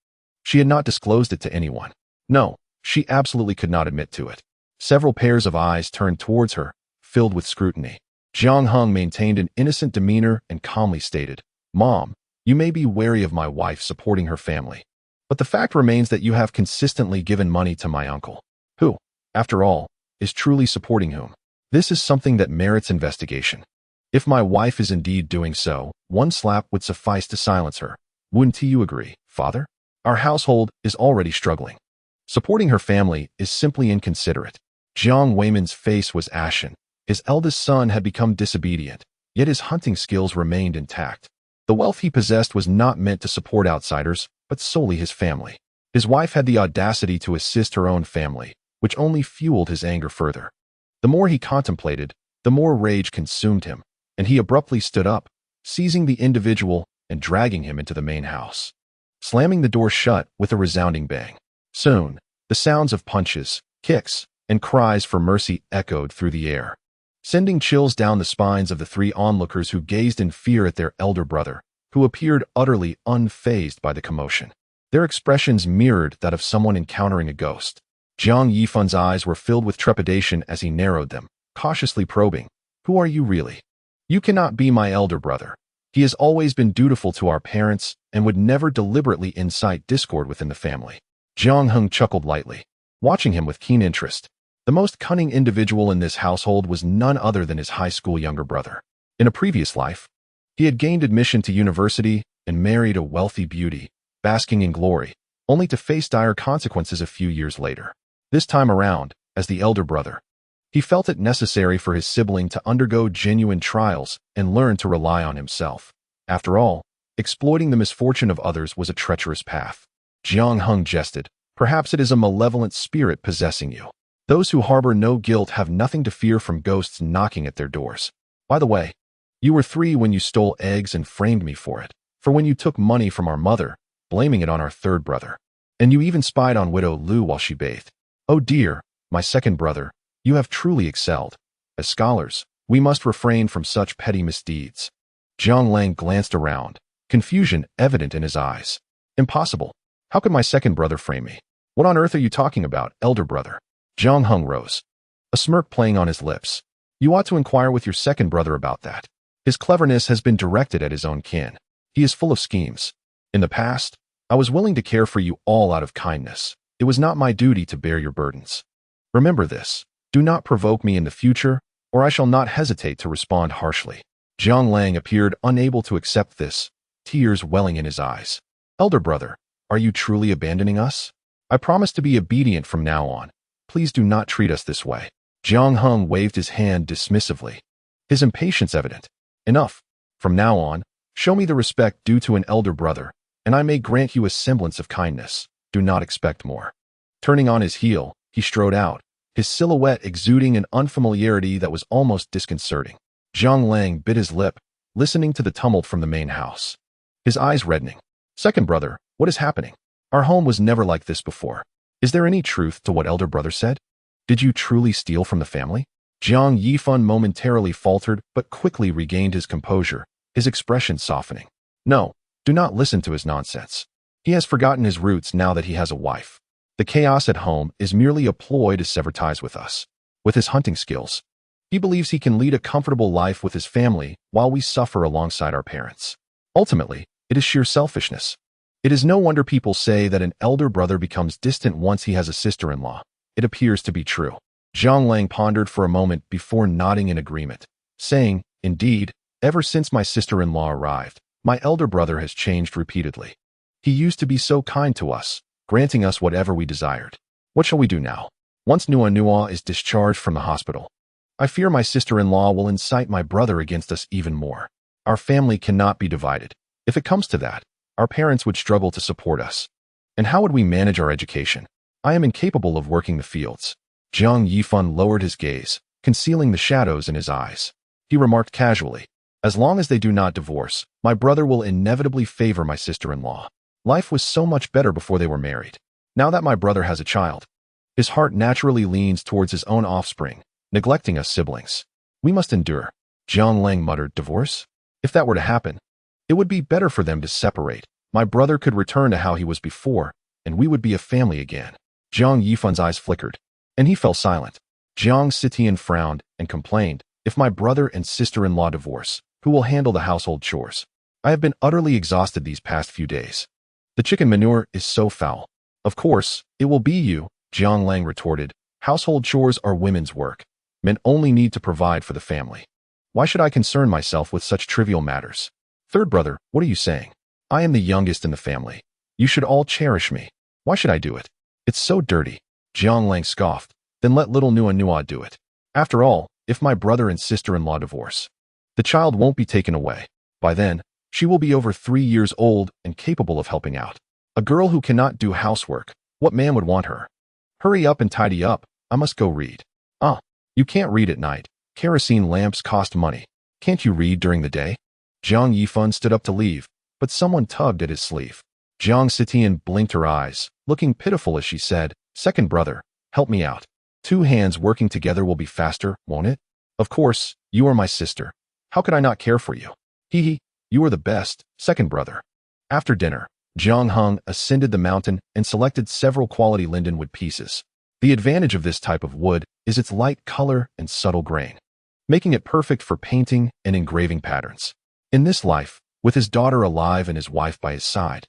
She had not disclosed it to anyone. No, she absolutely could not admit to it. Several pairs of eyes turned towards her, filled with scrutiny. Jiang Heng maintained an innocent demeanor and calmly stated, "Mom, you may be wary of my wife supporting her family, but the fact remains that you have consistently given money to my uncle, who, after all, is truly supporting whom. This is something that merits investigation. If my wife is indeed doing so, one slap would suffice to silence her. Wouldn't you agree, Father? Our household is already struggling. Supporting her family is simply inconsiderate." Jiang Weiman's face was ashen. His eldest son had become disobedient, yet his hunting skills remained intact. The wealth he possessed was not meant to support outsiders, but solely his family. His wife had the audacity to assist her own family, which only fueled his anger further. The more he contemplated, the more rage consumed him, and he abruptly stood up, seizing the individual and dragging him into the main house, slamming the door shut with a resounding bang. Soon, the sounds of punches, kicks, and cries for mercy echoed through the air, sending chills down the spines of the three onlookers who gazed in fear at their elder brother, who appeared utterly unfazed by the commotion. Their expressions mirrored that of someone encountering a ghost. Jiang Yifun's eyes were filled with trepidation as he narrowed them, cautiously probing, "Who are you really? You cannot be my elder brother. He has always been dutiful to our parents and would never deliberately incite discord within the family." Jiang Heng chuckled lightly, watching him with keen interest. The most cunning individual in this household was none other than his high school younger brother. In a previous life, he had gained admission to university and married a wealthy beauty, basking in glory, only to face dire consequences a few years later. This time around, as the elder brother, he felt it necessary for his sibling to undergo genuine trials and learn to rely on himself. After all, exploiting the misfortune of others was a treacherous path. Jiang Heng jested, "Perhaps it is a malevolent spirit possessing you. Those who harbor no guilt have nothing to fear from ghosts knocking at their doors. By the way, you were 3 when you stole eggs and framed me for it, for when you took money from our mother, blaming it on our third brother. And you even spied on widow Lu while she bathed. Oh dear, my second brother, you have truly excelled. As scholars, we must refrain from such petty misdeeds." Zhang Lang glanced around, confusion evident in his eyes. "Impossible. How could my second brother frame me? What on earth are you talking about, elder brother?" Jiang Heng rose, a smirk playing on his lips. "You ought to inquire with your second brother about that. His cleverness has been directed at his own kin. He is full of schemes. In the past, I was willing to care for you all out of kindness. It was not my duty to bear your burdens. Remember this. Do not provoke me in the future, or I shall not hesitate to respond harshly." Jiang Lang appeared unable to accept this, tears welling in his eyes. "Elder brother, are you truly abandoning us? I promise to be obedient from now on. Please do not treat us this way." Jiang Heng waved his hand dismissively, his impatience evident. "Enough. From now on, show me the respect due to an elder brother, and I may grant you a semblance of kindness. Do not expect more." Turning on his heel, he strode out, his silhouette exuding an unfamiliarity that was almost disconcerting. Zhang Lang bit his lip, listening to the tumult from the main house, his eyes reddening. "Second brother, what is happening? Our home was never like this before. Is there any truth to what elder brother said? Did you truly steal from the family?" Jiang Yifan momentarily faltered but quickly regained his composure, his expression softening. "No, do not listen to his nonsense. He has forgotten his roots now that he has a wife. The chaos at home is merely a ploy to sever ties with us. With his hunting skills, he believes he can lead a comfortable life with his family while we suffer alongside our parents. Ultimately, it is sheer selfishness. It is no wonder people say that an elder brother becomes distant once he has a sister-in-law. It appears to be true." Zhang Lang pondered for a moment before nodding in agreement, saying, "Indeed, ever since my sister-in-law arrived, my elder brother has changed repeatedly. He used to be so kind to us, granting us whatever we desired. What shall we do now? Once Nuonuo is discharged from the hospital, I fear my sister-in-law will incite my brother against us even more. Our family cannot be divided. If it comes to that, our parents would struggle to support us. And how would we manage our education? I am incapable of working the fields. Jiang Yifan lowered his gaze, concealing the shadows in his eyes. He remarked casually, as long as they do not divorce, my brother will inevitably favor my sister-in-law. Life was so much better before they were married. Now that my brother has a child, his heart naturally leans towards his own offspring, neglecting us siblings. We must endure. Jiang Lang muttered, divorce? If that were to happen, it would be better for them to separate. My brother could return to how he was before, and we would be a family again. Jiang Yifan's eyes flickered, and he fell silent. Jiang Sitian frowned and complained, if my brother and sister-in-law divorce, who will handle the household chores? I have been utterly exhausted these past few days. The chicken manure is so foul. Of course, it will be you, Jiang Lang retorted. Household chores are women's work. Men only need to provide for the family. Why should I concern myself with such trivial matters? Third brother, what are you saying? I am the youngest in the family. You should all cherish me. Why should I do it? It's so dirty. Jiang Lang scoffed. Then let little Nuonuo do it. After all, if my brother and sister-in-law divorce, the child won't be taken away. By then, she will be over 3 years old and capable of helping out. A girl who cannot do housework, what man would want her? Hurry up and tidy up. I must go read. You can't read at night. Kerosene lamps cost money. Can't you read during the day? Jiang Yifan stood up to leave, but someone tugged at his sleeve. Jiang Sitian blinked her eyes, looking pitiful as she said, second brother, help me out. 2 hands working together will be faster, won't it? Of course, you are my sister. How could I not care for you? Hee, you are the best, second brother. After dinner, Jiang Heng ascended the mountain and selected several quality lindenwood pieces. The advantage of this type of wood is its light color and subtle grain, making it perfect for painting and engraving patterns. In this life, with his daughter alive and his wife by his side,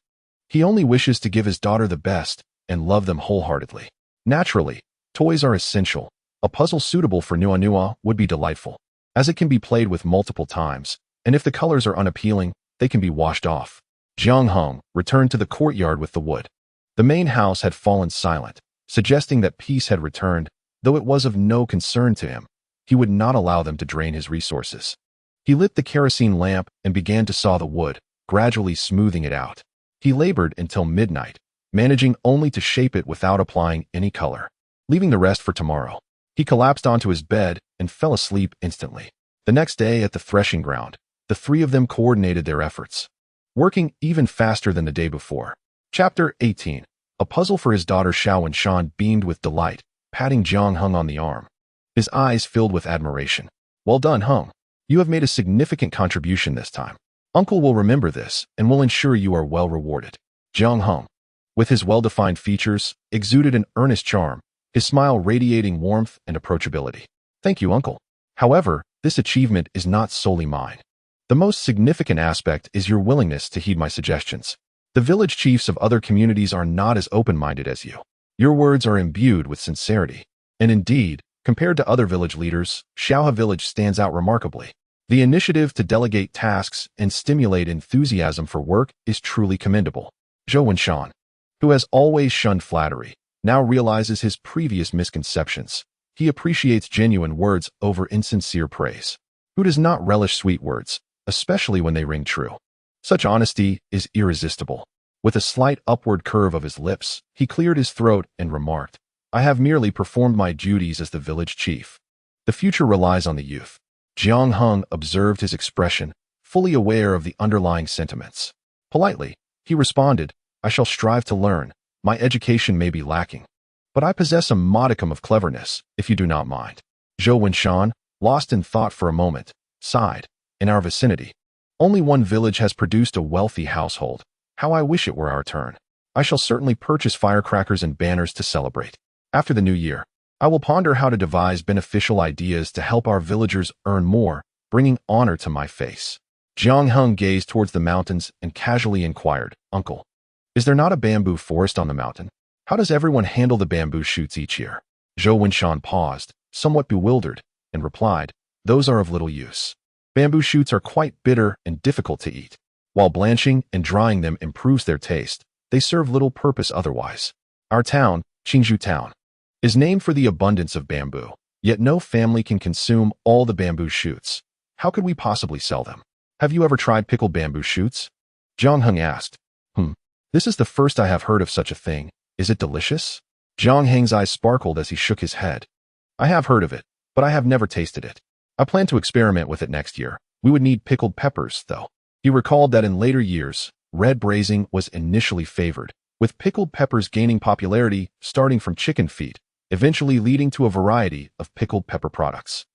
he only wishes to give his daughter the best and love them wholeheartedly. Naturally, toys are essential. A puzzle suitable for Nuonuo would be delightful, as it can be played with multiple times, and if the colors are unappealing, they can be washed off. Jiang Heng returned to the courtyard with the wood. The main house had fallen silent, suggesting that peace had returned, though it was of no concern to him. He would not allow them to drain his resources. He lit the kerosene lamp and began to saw the wood, gradually smoothing it out. He labored until midnight, managing only to shape it without applying any color, leaving the rest for tomorrow. He collapsed onto his bed and fell asleep instantly. The next day at the threshing ground, the 3 of them coordinated their efforts, working even faster than the day before. Chapter 18. A puzzle for his daughter. Xiao Wenshan beamed with delight, patting Jiang Heng on the arm. His eyes filled with admiration. Well done, Heng. You have made a significant contribution this time. Uncle will remember this and will ensure you are well rewarded. Jiang Heng, with his well-defined features, exuded an earnest charm, his smile radiating warmth and approachability. Thank you, Uncle. However, this achievement is not solely mine. The most significant aspect is your willingness to heed my suggestions. The village chiefs of other communities are not as open-minded as you. Your words are imbued with sincerity. And indeed, compared to other village leaders, Xiaohe village stands out remarkably. The initiative to delegate tasks and stimulate enthusiasm for work is truly commendable. Zhou Wenshan, who has always shunned flattery, now realizes his previous misconceptions. He appreciates genuine words over insincere praise. Who does not relish sweet words, especially when they ring true? Such honesty is irresistible. With a slight upward curve of his lips, he cleared his throat and remarked, I have merely performed my duties as the village chief. The future relies on the youth. Jiang Heng observed his expression, fully aware of the underlying sentiments. Politely, he responded, I shall strive to learn. My education may be lacking, but I possess a modicum of cleverness, if you do not mind. Zhou Wenshan, lost in thought for a moment, sighed. In our vicinity, only one village has produced a wealthy household. How I wish it were our turn. I shall certainly purchase firecrackers and banners to celebrate. After the new year, I will ponder how to devise beneficial ideas to help our villagers earn more, bringing honor to my face. Jiang Heng gazed towards the mountains and casually inquired, Uncle, is there not a bamboo forest on the mountain? How does everyone handle the bamboo shoots each year? Zhou Wenshan paused, somewhat bewildered, and replied, those are of little use. Bamboo shoots are quite bitter and difficult to eat. While blanching and drying them improves their taste, they serve little purpose otherwise. Our town, Qingzhou Town, is named for the abundance of bamboo, yet no family can consume all the bamboo shoots. How could we possibly sell them? Have you ever tried pickled bamboo shoots? Jiang Heng asked. This is the first I have heard of such a thing. Is it delicious? Jiang Heng's eyes sparkled as he shook his head. I have heard of it, but I have never tasted it. I plan to experiment with it next year. We would need pickled peppers, though. He recalled that in later years, red braising was initially favored, with pickled peppers gaining popularity starting from chicken feet, eventually leading to a variety of pickled pepper products.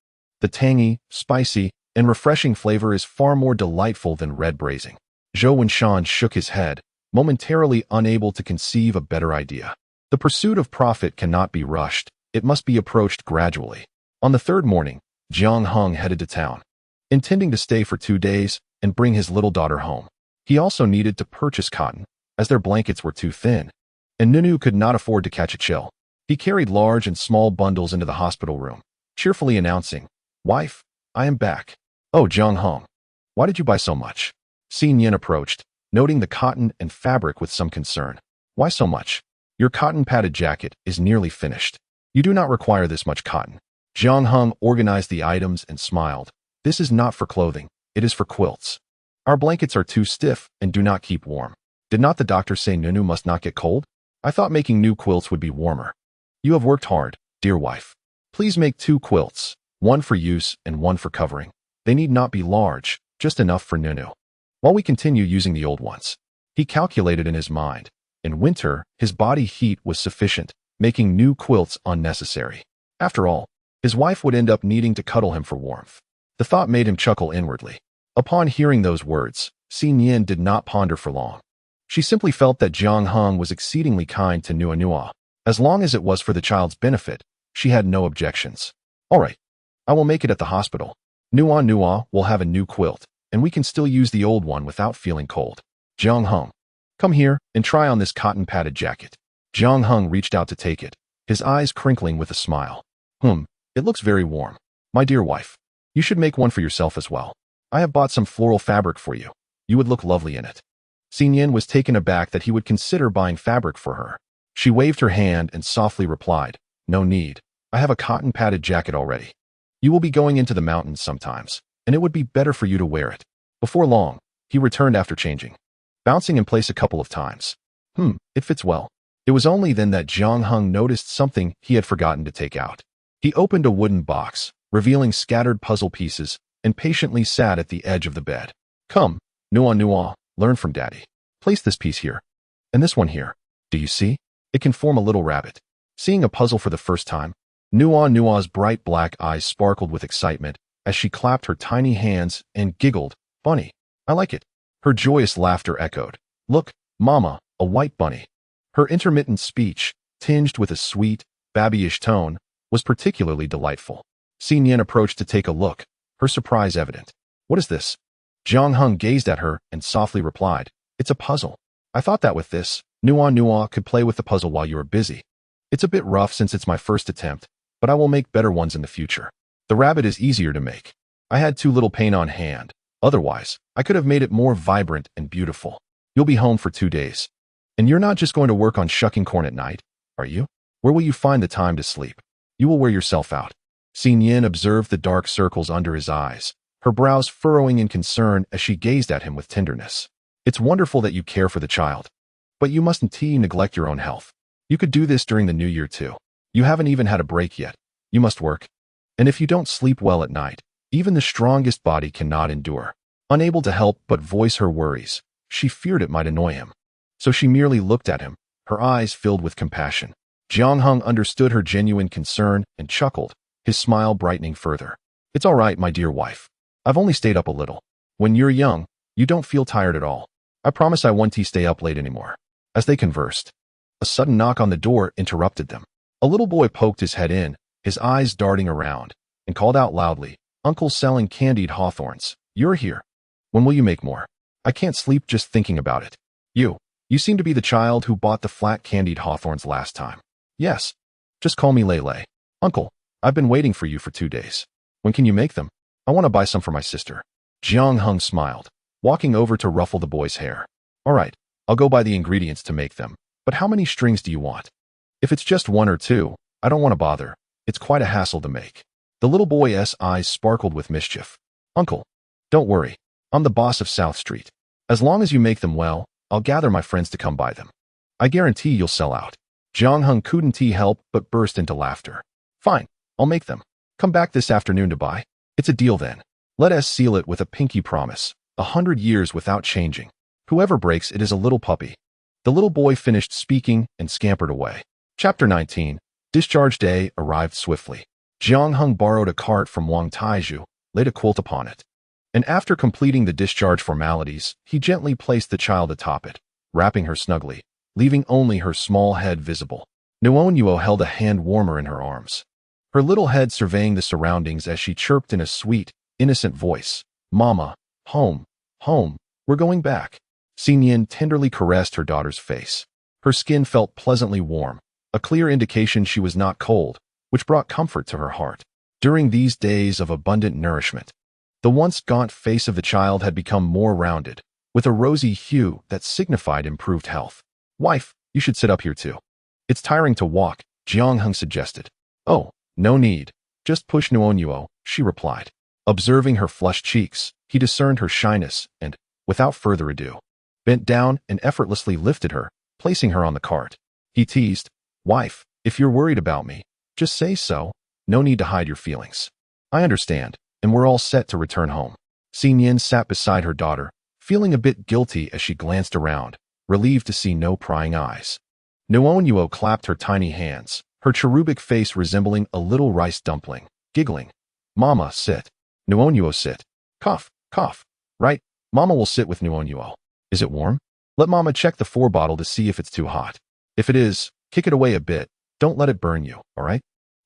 The tangy, spicy, and refreshing flavor is far more delightful than red braising. Zhou Wenshan shook his head, momentarily unable to conceive a better idea. The pursuit of profit cannot be rushed. It must be approached gradually. On the third morning, Jiang Heng headed to town, intending to stay for 2 days and bring his little daughter home. He also needed to purchase cotton, as their blankets were too thin, and Nuonuo could not afford to catch a chill. He carried large and small bundles into the hospital room, cheerfully announcing, "Wife, I am back." "Oh, Jiang Heng, why did you buy so much?" Nian approached, noting the cotton and fabric with some concern. "Why so much? Your cotton-padded jacket is nearly finished. You do not require this much cotton." Jiang Heng organized the items and smiled. "This is not for clothing, it is for quilts. Our blankets are too stiff and do not keep warm. Did not the doctor say Nuonuo must not get cold? I thought making new quilts would be warmer. You have worked hard, dear wife. Please make 2 quilts, one for use and one for covering. They need not be large, just enough for Nuonuo, while we continue using the old ones." He calculated in his mind. In winter, his body heat was sufficient, making new quilts unnecessary. After all, his wife would end up needing to cuddle him for warmth. The thought made him chuckle inwardly. Upon hearing those words, Nian did not ponder for long. She simply felt that Jiang Heng was exceedingly kind to Nuonuo. As long as it was for the child's benefit, she had no objections. "All right, I will make it at the hospital. Nuonuo will have a new quilt, and we can still use the old one without feeling cold. Jiang Heng, come here and try on this cotton-padded jacket." Jiang Heng reached out to take it, his eyes crinkling with a smile. It looks very warm. My dear wife, you should make one for yourself as well. I have bought some floral fabric for you. You would look lovely in it." Nian was taken aback that he would consider buying fabric for her. She waved her hand and softly replied, "No need. I have a cotton-padded jacket already. You will be going into the mountains sometimes, and it would be better for you to wear it." Before long, he returned after changing, bouncing in place a couple of times. It fits well." It was only then that Jiang Heng noticed something he had forgotten to take out. He opened a wooden box, revealing scattered puzzle pieces, and patiently sat at the edge of the bed. "Come, Nuonuo, learn from Daddy. Place this piece here, and this one here. Do you see? It can form a little rabbit." Seeing a puzzle for the first time, Nuonuo's bright black eyes sparkled with excitement as she clapped her tiny hands and giggled, "Bunny, I like it." Her joyous laughter echoed, "Look, Mama, a white bunny." Her intermittent speech, tinged with a sweet, babyish tone, was particularly delightful. Nian approached to take a look, her surprise evident. "What is this?" Jiang Heng gazed at her and softly replied, "It's a puzzle. I thought that with this, Nuonuo could play with the puzzle while you are busy. It's a bit rough since it's my first attempt, but I will make better ones in the future. The rabbit is easier to make. I had too little paint on hand. Otherwise, I could have made it more vibrant and beautiful. You'll be home for 2 days. And you're not just going to work on shucking corn at night, are you? Where will you find the time to sleep? You will wear yourself out." Nian observed the dark circles under his eyes, her brows furrowing in concern as she gazed at him with tenderness. "It's wonderful that you care for the child, but you mustn't neglect your own health. You could do this during the new year too. You haven't even had a break yet. You must work. And if you don't sleep well at night, even the strongest body cannot endure." Unable to help but voice her worries, she feared it might annoy him. So she merely looked at him, her eyes filled with compassion. Jiang Heng understood her genuine concern and chuckled, his smile brightening further. "It's all right, my dear wife. I've only stayed up a little. When you're young, you don't feel tired at all. I promise I won't stay up late anymore." As they conversed, a sudden knock on the door interrupted them. A little boy poked his head in, his eyes darting around, and called out loudly, "Uncle's selling candied hawthorns. You're here. When will you make more? I can't sleep just thinking about it." You seem to be the child who bought the flat candied hawthorns last time." "Yes. Just call me Lele." "Uncle, I've been waiting for you for 2 days. When can you make them? I want to buy some for my sister." Jiang Heng smiled, walking over to ruffle the boy's hair. "All right, I'll go buy the ingredients to make them. But how many strings do you want? If it's just 1 or 2, I don't want to bother. It's quite a hassle to make." The little boy's eyes sparkled with mischief. "Uncle, don't worry. I'm the boss of South Street. As long as you make them well, I'll gather my friends to come buy them. I guarantee you'll sell out. Jiang Heng couldn't help but burst into laughter. Fine, I'll make them. Come back this afternoon to buy. It's a deal then. Let us seal it with a pinky promise. 100 years without changing. Whoever breaks it is a little puppy. The little boy finished speaking and scampered away. Chapter 19. Discharge day arrived swiftly. Jiang Heng borrowed a cart from Wang Taizhu, laid a quilt upon it, and after completing the discharge formalities, he gently placed the child atop it, wrapping her snugly, leaving only her small head visible. Nuonuo held a hand warmer in her arms, her little head surveying the surroundings as she chirped in a sweet, innocent voice, "Mama, home, home, we're going back." Nian tenderly caressed her daughter's face. Her skin felt pleasantly warm, a clear indication she was not cold, which brought comfort to her heart. During these days of abundant nourishment, the once gaunt face of the child had become more rounded, with a rosy hue that signified improved health. "Wife, you should sit up here too. It's tiring to walk," Jiang Heng suggested. "Oh, no need. Just push Nuonuo," she replied. Observing her flushed cheeks, he discerned her shyness and, without further ado, bent down and effortlessly lifted her, placing her on the cart. He teased, "Wife, if you're worried about me, just say so. No need to hide your feelings. I understand, and we're all set to return home." Nian sat beside her daughter, feeling a bit guilty as she glanced around, relieved to see no prying eyes. Nuonuo clapped her tiny hands, her cherubic face resembling a little rice dumpling, giggling. "Mama, sit. Nuonuo, sit. Cough, cough. Right, Mama will sit with Nuonuo. Is it warm? Let Mama check the 4 bottle to see if it's too hot. If it is, kick it away a bit. Don't let it burn you, all right?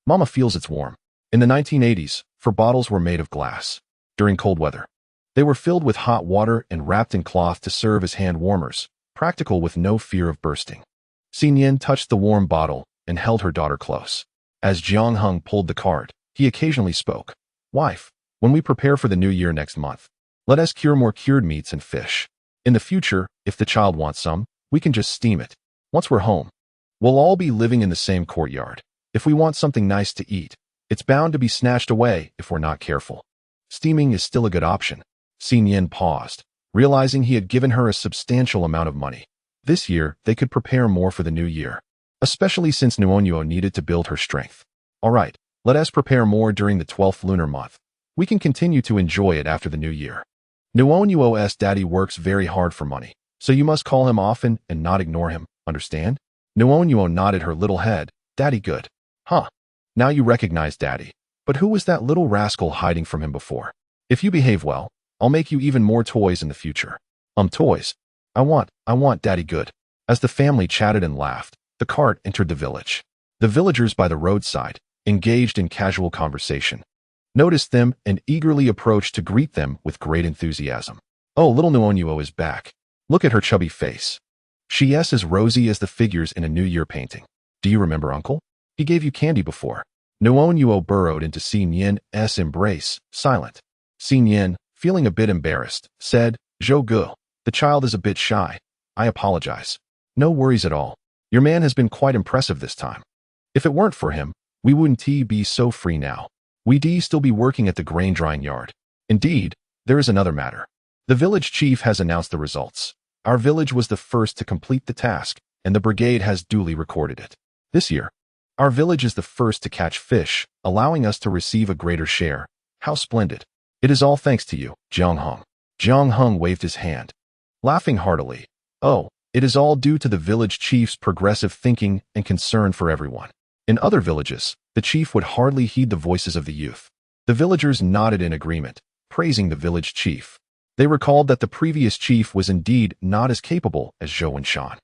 Mama feels it's warm." In the 1980s, 4 bottles were made of glass. During cold weather, they were filled with hot water and wrapped in cloth to serve as hand warmers, practical with no fear of bursting. Nian touched the warm bottle and held her daughter close. As Jiang Heng pulled the cart, he occasionally spoke. "Wife, when we prepare for the new year next month, let us cure more cured meats and fish. In the future, if the child wants some, we can just steam it. Once we're home, we'll all be living in the same courtyard. If we want something nice to eat, it's bound to be snatched away if we're not careful. Steaming is still a good option." Nian paused, realizing he had given her a substantial amount of money. This year, they could prepare more for the new year, especially since Nuonuo needed to build her strength. "All right, let us prepare more during the 12th lunar month. We can continue to enjoy it after the new year. Nuonuo's daddy works very hard for money, so you must call him often and not ignore him, understand?" Nuonuo nodded her little head. "Daddy good. Huh. Now you recognize Daddy. But who was that little rascal hiding from him before? If you behave well, I'll make you even more toys in the future." Toys. I want Daddy good." As the family chatted and laughed, the cart entered the village. The villagers by the roadside, engaged in casual conversation, noticed them and eagerly approached to greet them with great enthusiasm. "Oh, little Nuonuo is back. Look at her chubby face. She is as rosy as the figures in a New Year painting. Do you remember Uncle? He gave you candy before." Nuonuo burrowed into Nian's embrace, silent. Nian, feeling a bit embarrassed, said, "Zhou Gu, the child is a bit shy. I apologize." "No worries at all. Your man has been quite impressive this time. If it weren't for him, we wouldn't be so free now. We'd still be working at the grain drying yard. Indeed, there is another matter. The village chief has announced the results. Our village was the first to complete the task, and the brigade has duly recorded it. This year, our village is the first to catch fish, allowing us to receive a greater share. How splendid. It is all thanks to you, Jiang Heng." Jiang Heng waved his hand, laughing heartily. "Oh, it is all due to the village chief's progressive thinking and concern for everyone." In other villages, the chief would hardly heed the voices of the youth. The villagers nodded in agreement, praising the village chief. They recalled that the previous chief was indeed not as capable as Zhou and Shan.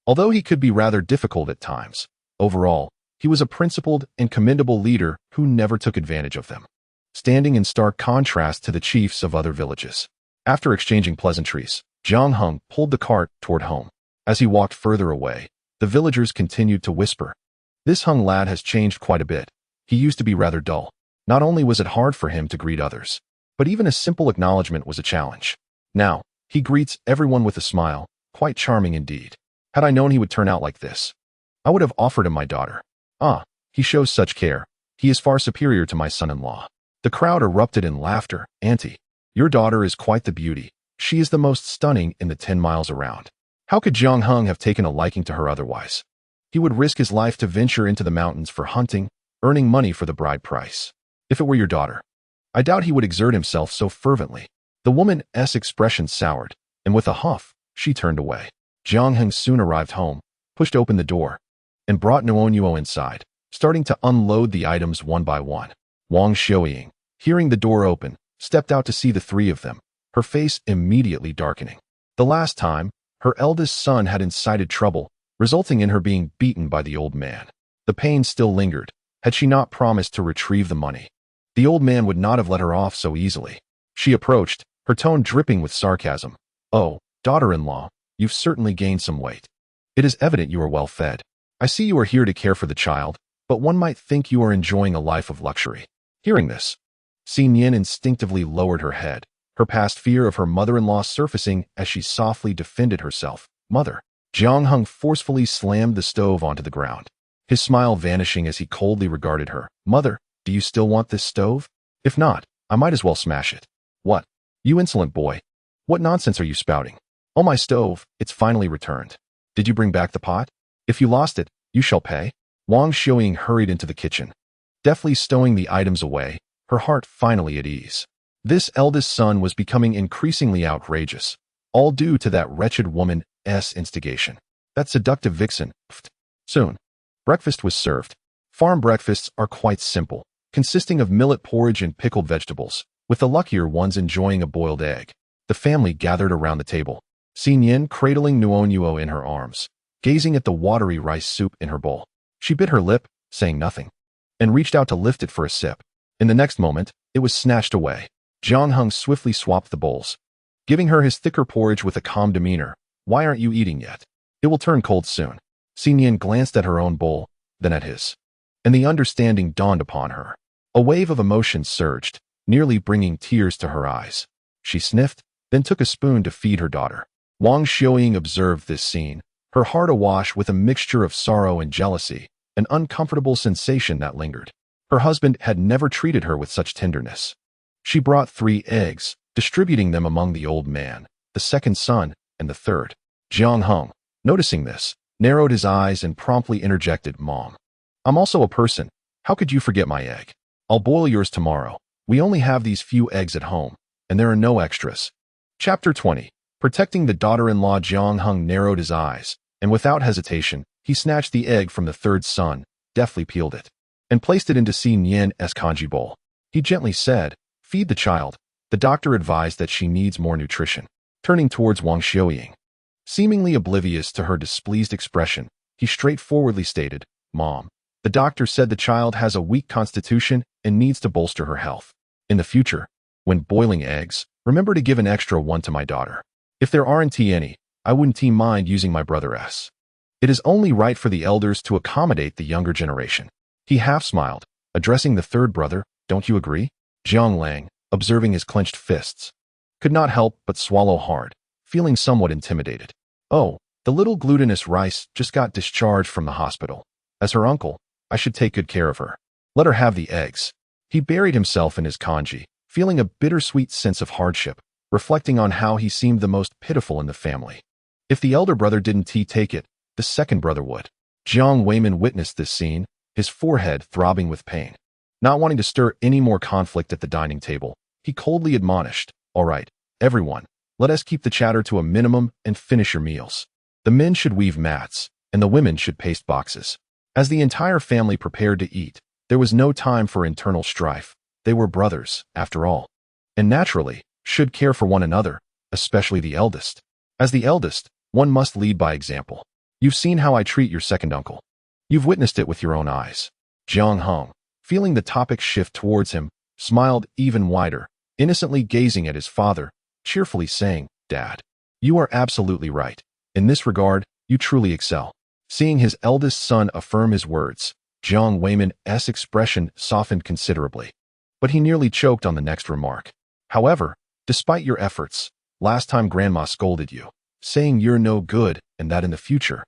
Although he could be rather difficult at times, overall, he was a principled and commendable leader who never took advantage of them, standing in stark contrast to the chiefs of other villages. After exchanging pleasantries, Jiang Heng pulled the cart toward home. As he walked further away, the villagers continued to whisper, "This Heng lad has changed quite a bit. He used to be rather dull. Not only was it hard for him to greet others, but even a simple acknowledgement was a challenge. Now, he greets everyone with a smile, quite charming indeed. Had I known he would turn out like this, I would have offered him my daughter. Ah, he shows such care. He is far superior to my son-in-law." The crowd erupted in laughter. "Auntie, your daughter is quite the beauty. She is the most stunning in the 10 miles around. How could Jiang Heng have taken a liking to her otherwise? He would risk his life to venture into the mountains for hunting, earning money for the bride price. If it were your daughter, I doubt he would exert himself so fervently. The woman's expression soured, and with a huff, she turned away. Jiang Heng soon arrived home, pushed open the door, and brought Nuonuo inside, starting to unload the items one by one. Wang Xiaoying, hearing the door open, stepped out to see the three of them, her face immediately darkening. The last time, her eldest son had incited trouble, resulting in her being beaten by the old man. The pain still lingered. Had she not promised to retrieve the money, the old man would not have let her off so easily. She approached, her tone dripping with sarcasm. "Oh, daughter-in-law, you've certainly gained some weight. It is evident you are well fed. I see you are here to care for the child, but one might think you are enjoying a life of luxury." Hearing this, Nian instinctively lowered her head, her past fear of her mother-in-law surfacing as she softly defended herself. "Mother." Jiang Heng forcefully slammed the stove onto the ground, his smile vanishing as he coldly regarded her. "Mother, do you still want this stove? If not, I might as well smash it." "What? You insolent boy. What nonsense are you spouting? Oh, my stove, it's finally returned. Did you bring back the pot? If you lost it, you shall pay." Wang Xiaoying hurried into the kitchen, deftly stowing the items away, her heart finally at ease. This eldest son was becoming increasingly outrageous, all due to that wretched woman's instigation. That seductive vixen. Soon, breakfast was served. Farm breakfasts are quite simple, consisting of millet porridge and pickled vegetables, with the luckier ones enjoying a boiled egg. The family gathered around the table, Nian cradling Nuonuo in her arms, gazing at the watery rice soup in her bowl. She bit her lip, saying nothing, and reached out to lift it for a sip. In the next moment, it was snatched away. Jiang Heng swiftly swapped the bowls, giving her his thicker porridge with a calm demeanor. "Why aren't you eating yet? It will turn cold soon." Nian glanced at her own bowl, then at his, and the understanding dawned upon her. A wave of emotion surged, nearly bringing tears to her eyes. She sniffed, then took a spoon to feed her daughter. Wang Xiaoying observed this scene, her heart awash with a mixture of sorrow and jealousy, an uncomfortable sensation that lingered. Her husband had never treated her with such tenderness. She brought 3 eggs, distributing them among the old man, the second son, and the third. Jiang Heng, noticing this, narrowed his eyes and promptly interjected, "Mom, I'm also a person. How could you forget my egg? I'll boil yours tomorrow. We only have these few eggs at home, and there are no extras." Chapter 20. Protecting the daughter-in-law. Jiang Heng narrowed his eyes, and without hesitation, he snatched the egg from the third son, deftly peeled it, and placed it into Nian's congee bowl. He gently said, "Feed the child. The doctor advised that she needs more nutrition." Turning towards Wang Xiaoying, seemingly oblivious to her displeased expression, he straightforwardly stated, "Mom, the doctor said the child has a weak constitution and needs to bolster her health. In the future, when boiling eggs, remember to give an extra one to my daughter. If there aren't any, I wouldn't mind using my brother's. It is only right for the elders to accommodate the younger generation." He half smiled, addressing the third brother. "Don't you agree?" Jiang Lang, observing his clenched fists, could not help but swallow hard, feeling somewhat intimidated. "Oh, the little glutinous rice just got discharged from the hospital. As her uncle, I should take good care of her. Let her have the eggs." He buried himself in his congee, feeling a bittersweet sense of hardship, reflecting on how he seemed the most pitiful in the family. If the elder brother didn't take it, the second brother would. Jiang Weiman witnessed this scene, his forehead throbbing with pain. Not wanting to stir any more conflict at the dining table, he coldly admonished, "All right, everyone, let us keep the chatter to a minimum and finish your meals. The men should weave mats, and the women should paste boxes." As the entire family prepared to eat, there was no time for internal strife. They were brothers, after all, and naturally, should care for one another, especially the eldest. As the eldest, one must lead by example. You've seen how I treat your second uncle. You've witnessed it with your own eyes. Jiang Heng, feeling the topic shift towards him, smiled even wider, innocently gazing at his father, cheerfully saying, "Dad, you are absolutely right. In this regard, you truly excel." Seeing his eldest son affirm his words, Jiang Weiman's expression softened considerably, but he nearly choked on the next remark. "However, despite your efforts, last time Grandma scolded you, saying you're no good and that in the future,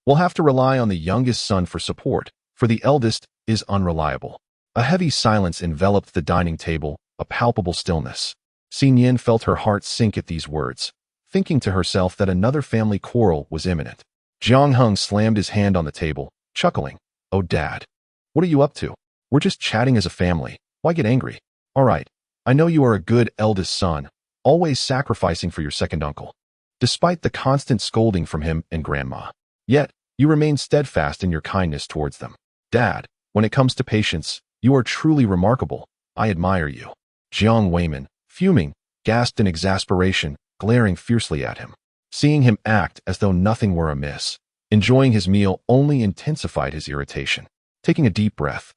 we'll have to rely on the youngest son for support, for the eldest is unreliable." A heavy silence enveloped the dining table, a palpable stillness. Nian felt her heart sink at these words, thinking to herself that another family quarrel was imminent. Jiang Heng slammed his hand on the table, chuckling. "Oh, Dad. What are you up to? We're just chatting as a family. Why get angry? All right. I know you are a good eldest son, always sacrificing for your second uncle. Despite the constant scolding from him and Grandma. Yet, you remain steadfast in your kindness towards them. Dad, when it comes to patience, you are truly remarkable. I admire you." Jiang Weiman, fuming, gasped in exasperation, glaring fiercely at him. Seeing him act as though nothing were amiss, enjoying his meal only intensified his irritation. Taking a deep breath,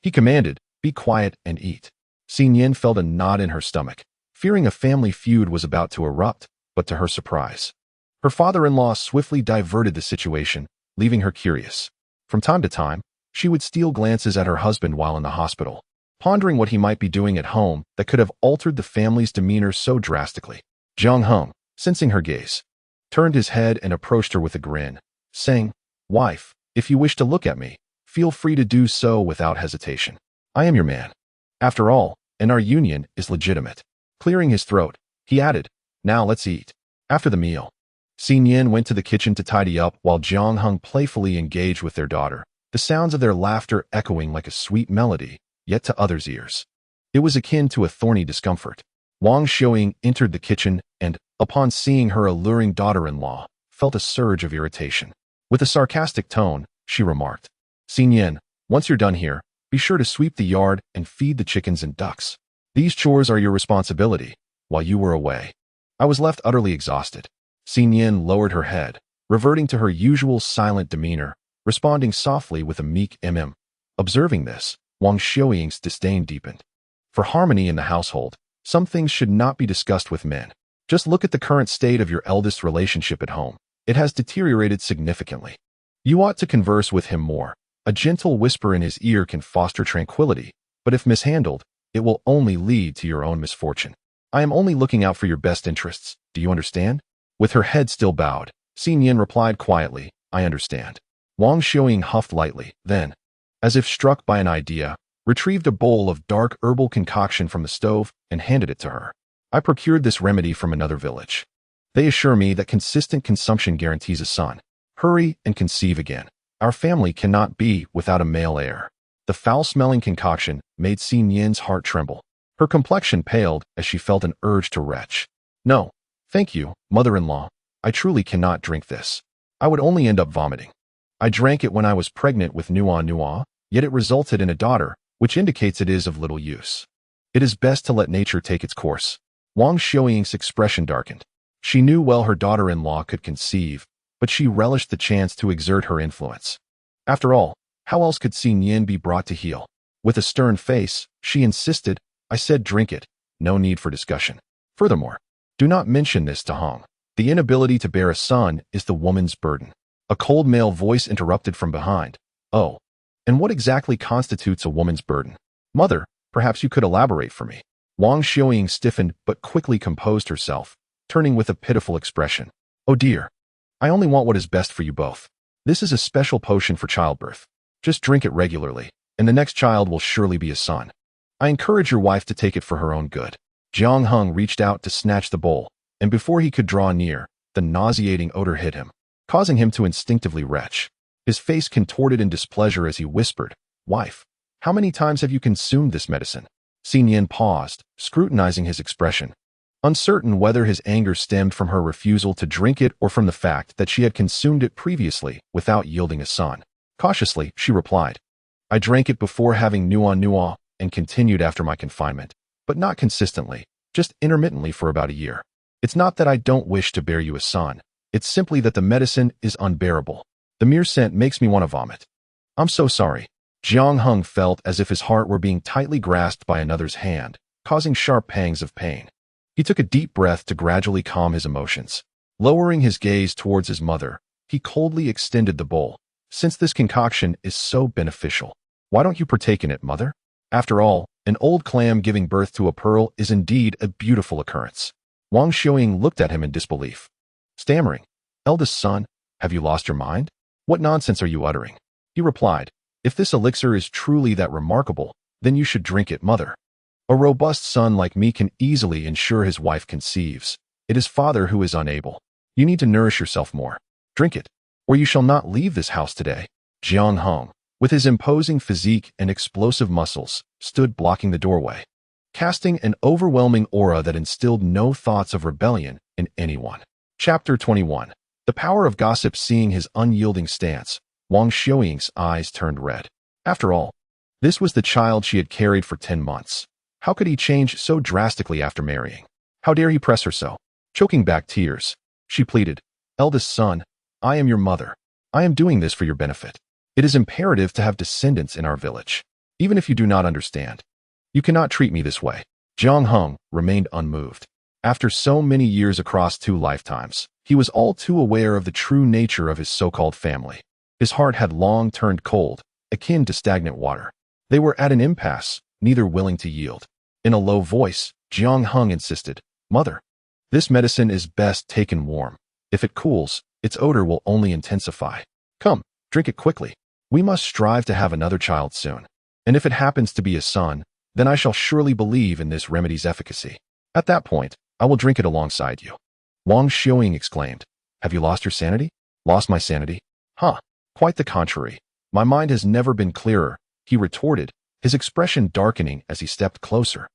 he commanded, "Be quiet and eat." Nian felt a knot in her stomach, fearing a family feud was about to erupt, but to her surprise, her father-in-law swiftly diverted the situation, leaving her curious. From time to time, she would steal glances at her husband while in the hospital, pondering what he might be doing at home that could have altered the family's demeanor so drastically. Jiang Heng, sensing her gaze, turned his head and approached her with a grin, saying, "Wife, if you wish to look at me, feel free to do so without hesitation. I am your man. After all, and our union is legitimate." Clearing his throat, he added, "Now let's eat." After the meal, Nian went to the kitchen to tidy up while Jiang Heng playfully engaged with their daughter, the sounds of their laughter echoing like a sweet melody, yet to others' ears it was akin to a thorny discomfort. Wang Xiaoying entered the kitchen and, upon seeing her alluring daughter-in-law, felt a surge of irritation. With a sarcastic tone, she remarked, "Nian, once you're done here, be sure to sweep the yard and feed the chickens and ducks. These chores are your responsibility. While you were away, I was left utterly exhausted." Nian lowered her head, reverting to her usual silent demeanor, responding softly with a meek mm. Observing this, Wang Xiaoying's disdain deepened. For harmony in the household, some things should not be discussed with men. Just look at the current state of your eldest relationship at home. It has deteriorated significantly. You ought to converse with him more. A gentle whisper in his ear can foster tranquility, but if mishandled, it will only lead to your own misfortune. I am only looking out for your best interests. Do you understand? With her head still bowed, Nian replied quietly, "I understand." Wang Xiaoying huffed lightly, then, as if struck by an idea, retrieved a bowl of dark herbal concoction from the stove and handed it to her. "I procured this remedy from another village. They assure me that consistent consumption guarantees a son. Hurry and conceive again. Our family cannot be without a male heir." The foul-smelling concoction made Nian's heart tremble. Her complexion paled as she felt an urge to retch. "No, thank you, mother-in-law. I truly cannot drink this. I would only end up vomiting. I drank it when I was pregnant with Nuonuo, yet it resulted in a daughter, which indicates it is of little use. It is best to let nature take its course." Wang Xiaoying's expression darkened. She knew well her daughter-in-law could conceive, but she relished the chance to exert her influence. After all, how else could Nian be brought to heel? With a stern face, she insisted, "I said drink it. No need for discussion. Furthermore, do not mention this to Hong. The inability to bear a son is the woman's burden." A cold male voice interrupted from behind. "Oh, and what exactly constitutes a woman's burden? Mother, perhaps you could elaborate for me." Wang Xiaoying stiffened but quickly composed herself, turning with a pitiful expression. "Oh dear. I only want what is best for you both. This is a special potion for childbirth. Just drink it regularly, and the next child will surely be a son. I encourage your wife to take it for her own good." Jiang Heng reached out to snatch the bowl, and before he could draw near, the nauseating odor hit him, causing him to instinctively retch. His face contorted in displeasure as he whispered, "Wife, how many times have you consumed this medicine?" Nian paused, scrutinizing his expression, uncertain whether his anger stemmed from her refusal to drink it or from the fact that she had consumed it previously without yielding a son. Cautiously, she replied, "I drank it before having Nuonuo and continued after my confinement, but not consistently, just intermittently for about a year. It's not that I don't wish to bear you a son. It's simply that the medicine is unbearable. The mere scent makes me want to vomit. I'm so sorry." Jiang Heng felt as if his heart were being tightly grasped by another's hand, causing sharp pangs of pain. He took a deep breath to gradually calm his emotions. Lowering his gaze towards his mother, he coldly extended the bowl. "Since this concoction is so beneficial, why don't you partake in it, mother? After all, an old clam giving birth to a pearl is indeed a beautiful occurrence." Wang Xiaoying looked at him in disbelief. Stammering, "Eldest son, have you lost your mind? What nonsense are you uttering?" He replied, "If this elixir is truly that remarkable, then you should drink it, mother. A robust son like me can easily ensure his wife conceives. It is father who is unable. You need to nourish yourself more. Drink it, or you shall not leave this house today. Jiang Heng, with his imposing physique and explosive muscles, stood blocking the doorway, casting an overwhelming aura that instilled no thoughts of rebellion in anyone. Chapter 21. The power of gossip. Seeing his unyielding stance, Wang Xiuying's eyes turned red. After all, this was the child she had carried for 10 months. How could he change so drastically after marrying? How dare he press her so? Choking back tears, she pleaded, "Eldest son, I am your mother. I am doing this for your benefit. It is imperative to have descendants in our village. Even if you do not understand, you cannot treat me this way." Jiang Heng remained unmoved. After so many years across 2 lifetimes, he was all too aware of the true nature of his so-called family. His heart had long turned cold, akin to stagnant water. They were at an impasse, neither willing to yield. In a low voice, Jiang Heng insisted, "Mother, this medicine is best taken warm. If it cools, its odor will only intensify. Come, drink it quickly. We must strive to have another child soon. And if it happens to be a son, then I shall surely believe in this remedy's efficacy. At that point, I will drink it alongside you." Wang Xiuying exclaimed, "Have you lost your sanity?" "Lost my sanity? Huh, quite the contrary. My mind has never been clearer," he retorted, his expression darkening as he stepped closer,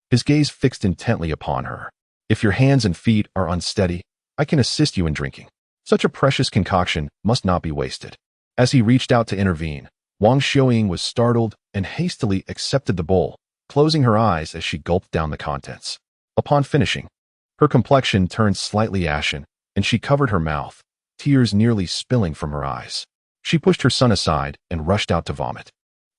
his gaze fixed intently upon her. "If your hands and feet are unsteady, I can assist you in drinking. Such a precious concoction must not be wasted." As he reached out to intervene, Wang Xiuying was startled and hastily accepted the bowl, closing her eyes as she gulped down the contents. Upon finishing, her complexion turned slightly ashen, and she covered her mouth, tears nearly spilling from her eyes. She pushed her son aside and rushed out to vomit.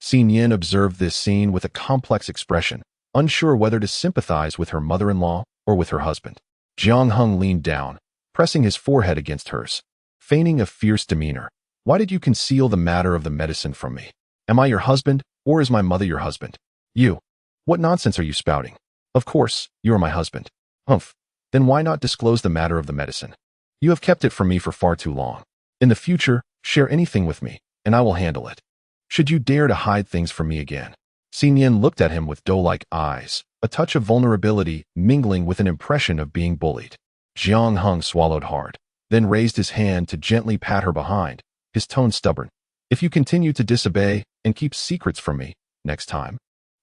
Nian observed this scene with a complex expression, unsure whether to sympathize with her mother-in-law or with her husband. Jiang Heng leaned down, pressing his forehead against hers, feigning a fierce demeanor. "Why did you conceal the matter of the medicine from me? Am I your husband, or is my mother your husband? You. What nonsense are you spouting? Of course, you are my husband. Humph. Then why not disclose the matter of the medicine? You have kept it from me for far too long. In the future, share anything with me, and I will handle it. Should you dare to hide things from me again." Nian looked at him with doe-like eyes, a touch of vulnerability mingling with an impression of being bullied. Jiang Heng swallowed hard, then raised his hand to gently pat her behind, his tone stubborn. "If you continue to disobey and keep secrets from me, next time,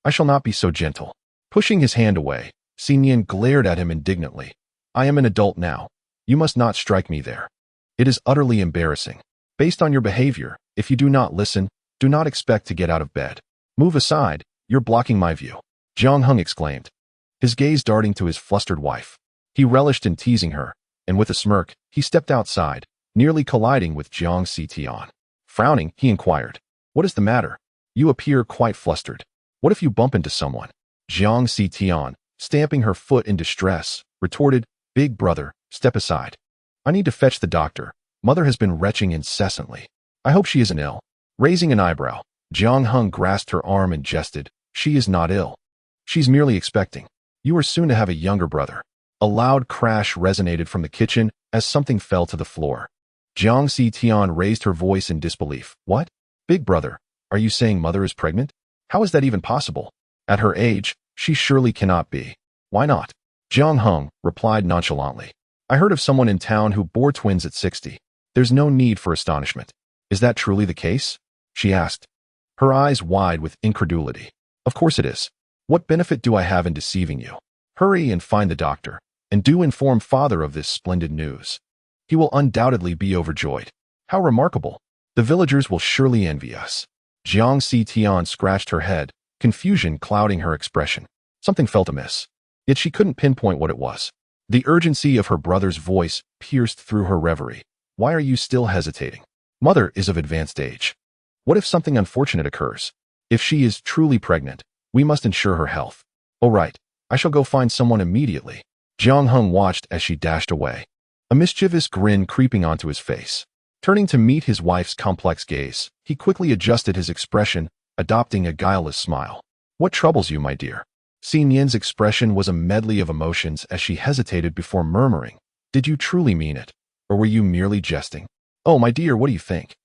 I shall not be so gentle." Pushing his hand away, Nian glared at him indignantly. "I am an adult now. You must not strike me there. It is utterly embarrassing. Based on your behavior, if you do not listen, do not expect to get out of bed. Move aside, you're blocking my view." Jiang Heng exclaimed, his gaze darting to his flustered wife. He relished in teasing her, and with a smirk, he stepped outside, nearly colliding with Jiang Tian. Frowning, he inquired, "What is the matter? You appear quite flustered. What if you bump into someone?" Jiang Tian, stamping her foot in distress, retorted, "Big brother, step aside. I need to fetch the doctor. Mother has been retching incessantly. I hope she isn't ill." Raising an eyebrow, Jiang Heng grasped her arm and jested, "She is not ill. She's merely expecting. You are soon to have a younger brother." A loud crash resonated from the kitchen as something fell to the floor. Jiang Tian raised her voice in disbelief. "What? Big brother, are you saying mother is pregnant? How is that even possible? At her age, she surely cannot be." "Why not?" Jiang Heng replied nonchalantly. "I heard of someone in town who bore twins at 60. There's no need for astonishment." "Is that truly the case?" she asked, her eyes wide with incredulity. "Of course it is. What benefit do I have in deceiving you? Hurry and find the doctor, and do inform father of this splendid news. He will undoubtedly be overjoyed. How remarkable! The villagers will surely envy us." Jiang Tian scratched her head, confusion clouding her expression. Something felt amiss, yet she couldn't pinpoint what it was. The urgency of her brother's voice pierced through her reverie. "Why are you still hesitating? Mother is of advanced age. What if something unfortunate occurs? If she is truly pregnant, we must ensure her health." "All right, I shall go find someone immediately." Jiang Heng watched as she dashed away, a mischievous grin creeping onto his face. Turning to meet his wife's complex gaze, he quickly adjusted his expression, adopting a guileless smile. "What troubles you, my dear?" Nian's expression was a medley of emotions as she hesitated before murmuring, "Did you truly mean it, or were you merely jesting?" "Oh, my dear, what do you think?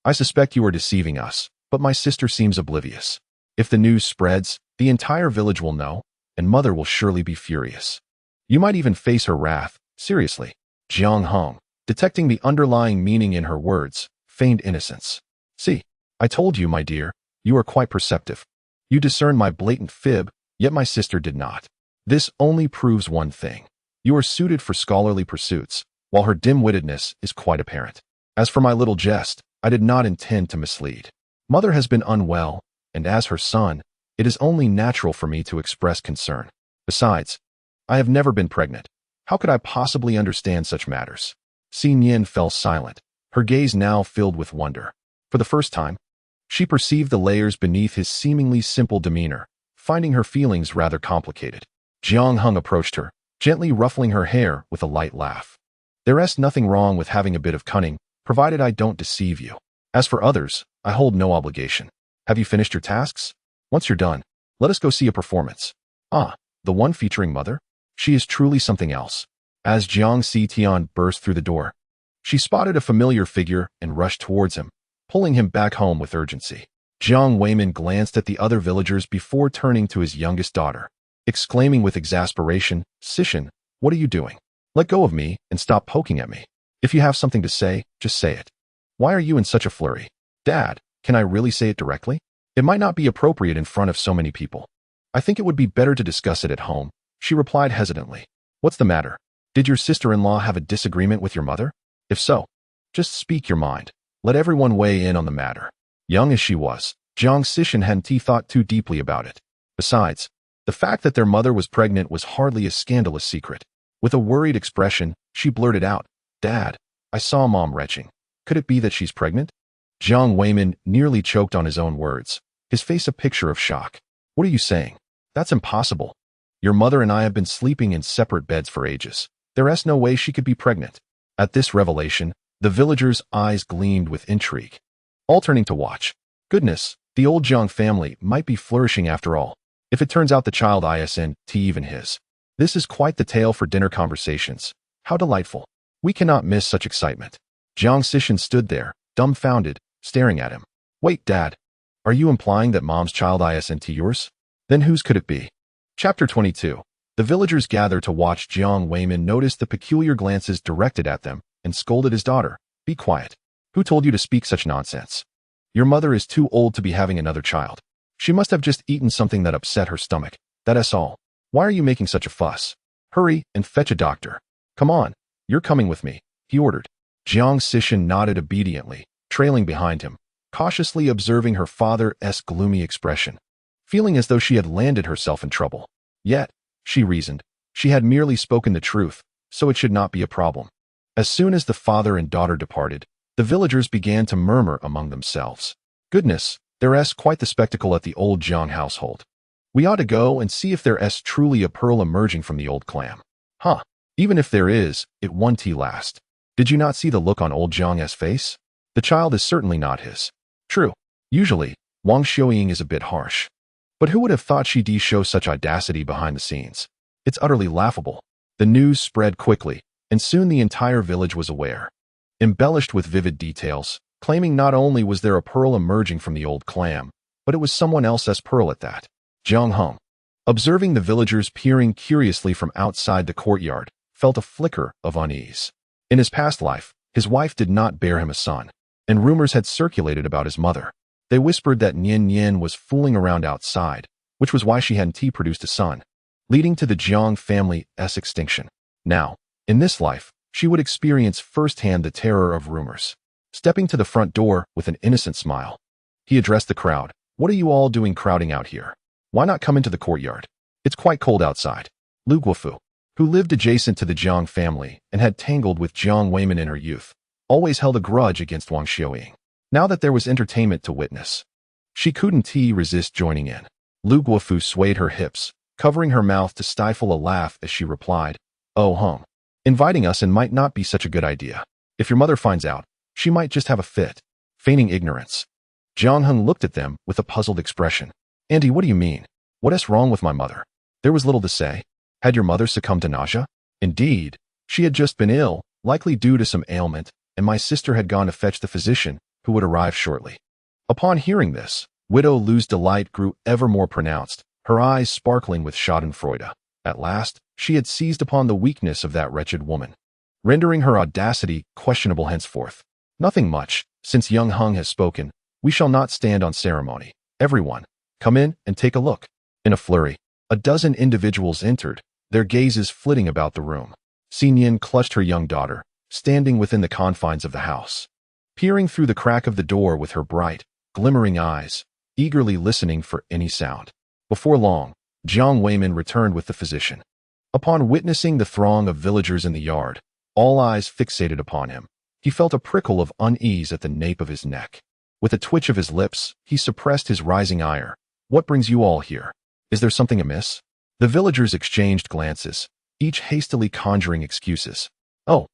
I suspect you are deceiving us, but my sister seems oblivious. If the news spreads, the entire village will know, and mother will surely be furious. You might even face her wrath," Seriously. Jiang Heng, detecting the underlying meaning in her words, feigned innocence. See, I told you, my dear, you are quite perceptive. You discern my blatant fib, yet my sister did not. This only proves one thing. You are suited for scholarly pursuits, while her dim-wittedness is quite apparent. As for my little jest, I did not intend to mislead. Mother has been unwell, and as her son, it is only natural for me to express concern. Besides, I have never been pregnant. How could I possibly understand such matters? Nian fell silent, her gaze now filled with wonder. For the first time, she perceived the layers beneath his seemingly simple demeanor, finding her feelings rather complicated. Jiang Heng approached her, gently ruffling her hair with a light laugh. There's nothing wrong with having a bit of cunning, provided I don't deceive you. As for others, I hold no obligation. Have you finished your tasks? Once you're done, let us go see a performance. Ah, the one featuring Mother? She is truly something else. As Jiang Tian burst through the door, she spotted a familiar figure and rushed towards him, pulling him back home with urgency. Jiang Weimin glanced at the other villagers before turning to his youngest daughter, exclaiming with exasperation, "Sishin, what are you doing? Let go of me and stop poking at me. If you have something to say, just say it. Why are you in such a flurry? Dad, can I really say it directly? It might not be appropriate in front of so many people. I think it would be better to discuss it at home," she replied hesitantly. "What's the matter? Did your sister-in-law have a disagreement with your mother? If so, just speak your mind. Let everyone weigh in on the matter." Young as she was, Jiang Sishin hadn't thought too deeply about it. Besides, the fact that their mother was pregnant was hardly a scandalous secret. With a worried expression, she blurted out, "Dad, I saw Mom retching. Could it be that she's pregnant?" Jiang Weimin nearly choked on his own words, his face a picture of shock. "What are you saying? That's impossible. Your mother and I have been sleeping in separate beds for ages. There's no way she could be pregnant." At this revelation, the villagers' eyes gleamed with intrigue, all turning to watch. Goodness, the old Jiang family might be flourishing after all, if it turns out the child isn't even his. This is quite the tale for dinner conversations. How delightful. We cannot miss such excitement. Jiang Sishin stood there, dumbfounded, staring at him. "Wait, Dad. Are you implying that Mom's child isn't yours? Then whose could it be?" Chapter 22. The villagers gathered to watch Jiang Weimin noticed the peculiar glances directed at them and scolded his daughter. "Be quiet. Who told you to speak such nonsense? Your mother is too old to be having another child. She must have just eaten something that upset her stomach. That's all. Why are you making such a fuss? Hurry and fetch a doctor. Come on, you're coming with me," he ordered. Jiang Sishin nodded obediently, trailing behind him, cautiously observing her father's gloomy expression, feeling as though she had landed herself in trouble. Yet, she reasoned, she had merely spoken the truth, so it should not be a problem. As soon as the father and daughter departed, the villagers began to murmur among themselves. "Goodness, there's quite the spectacle at the old Jiang household. We ought to go and see if there's truly a pearl emerging from the old clam. Huh, even if there is, it won't last. Did you not see the look on old Jiang's face? The child is certainly not his." True, usually, Wang Xiuying is a bit harsh. But who would have thought she'd show such audacity behind the scenes? It's utterly laughable. The news spread quickly, and soon the entire village was aware. Embellished with vivid details, claiming not only was there a pearl emerging from the old clam, but it was someone else's pearl at that. Jiang Heng, observing the villagers peering curiously from outside the courtyard, felt a flicker of unease. In his past life, his wife did not bear him a son, and rumors had circulated about his mother. They whispered that Nian was fooling around outside, which was why she hadn't produced a son, leading to the Jiang family's extinction. Now, in this life, she would experience firsthand the terror of rumors. Stepping to the front door with an innocent smile, he addressed the crowd. "What are you all doing crowding out here? Why not come into the courtyard? It's quite cold outside." Lu Guofu, who lived adjacent to the Jiang family and had tangled with Jiang Weimin in her youth, always held a grudge against Wang Xiuying. Now that there was entertainment to witness, she couldn't resist joining in. Lu Guofu swayed her hips, covering her mouth to stifle a laugh as she replied, "Oh hum. Inviting us in might not be such a good idea. If your mother finds out, she might just have a fit." Feigning ignorance, Jiang Heng looked at them with a puzzled expression. "Auntie, what do you mean? What's wrong with my mother?" There was little to say. Had your mother succumbed to nausea? Indeed, she had just been ill, likely due to some ailment, and my sister had gone to fetch the physician, who would arrive shortly. Upon hearing this, Widow Lu's delight grew ever more pronounced, her eyes sparkling with schadenfreude. At last, she had seized upon the weakness of that wretched woman, rendering her audacity questionable henceforth. Nothing much. Since Jiang Heng has spoken, we shall not stand on ceremony. Everyone, come in and take a look. In a flurry, a dozen individuals entered, their gazes flitting about the room. Nian clutched her young daughter, standing within the confines of the house, peering through the crack of the door with her bright, glimmering eyes, eagerly listening for any sound. Before long, Jiang Weimin returned with the physician. Upon witnessing the throng of villagers in the yard, all eyes fixated upon him, he felt a prickle of unease at the nape of his neck. With a twitch of his lips, he suppressed his rising ire. What brings you all here? Is there something amiss? The villagers exchanged glances, each hastily conjuring excuses. Oh,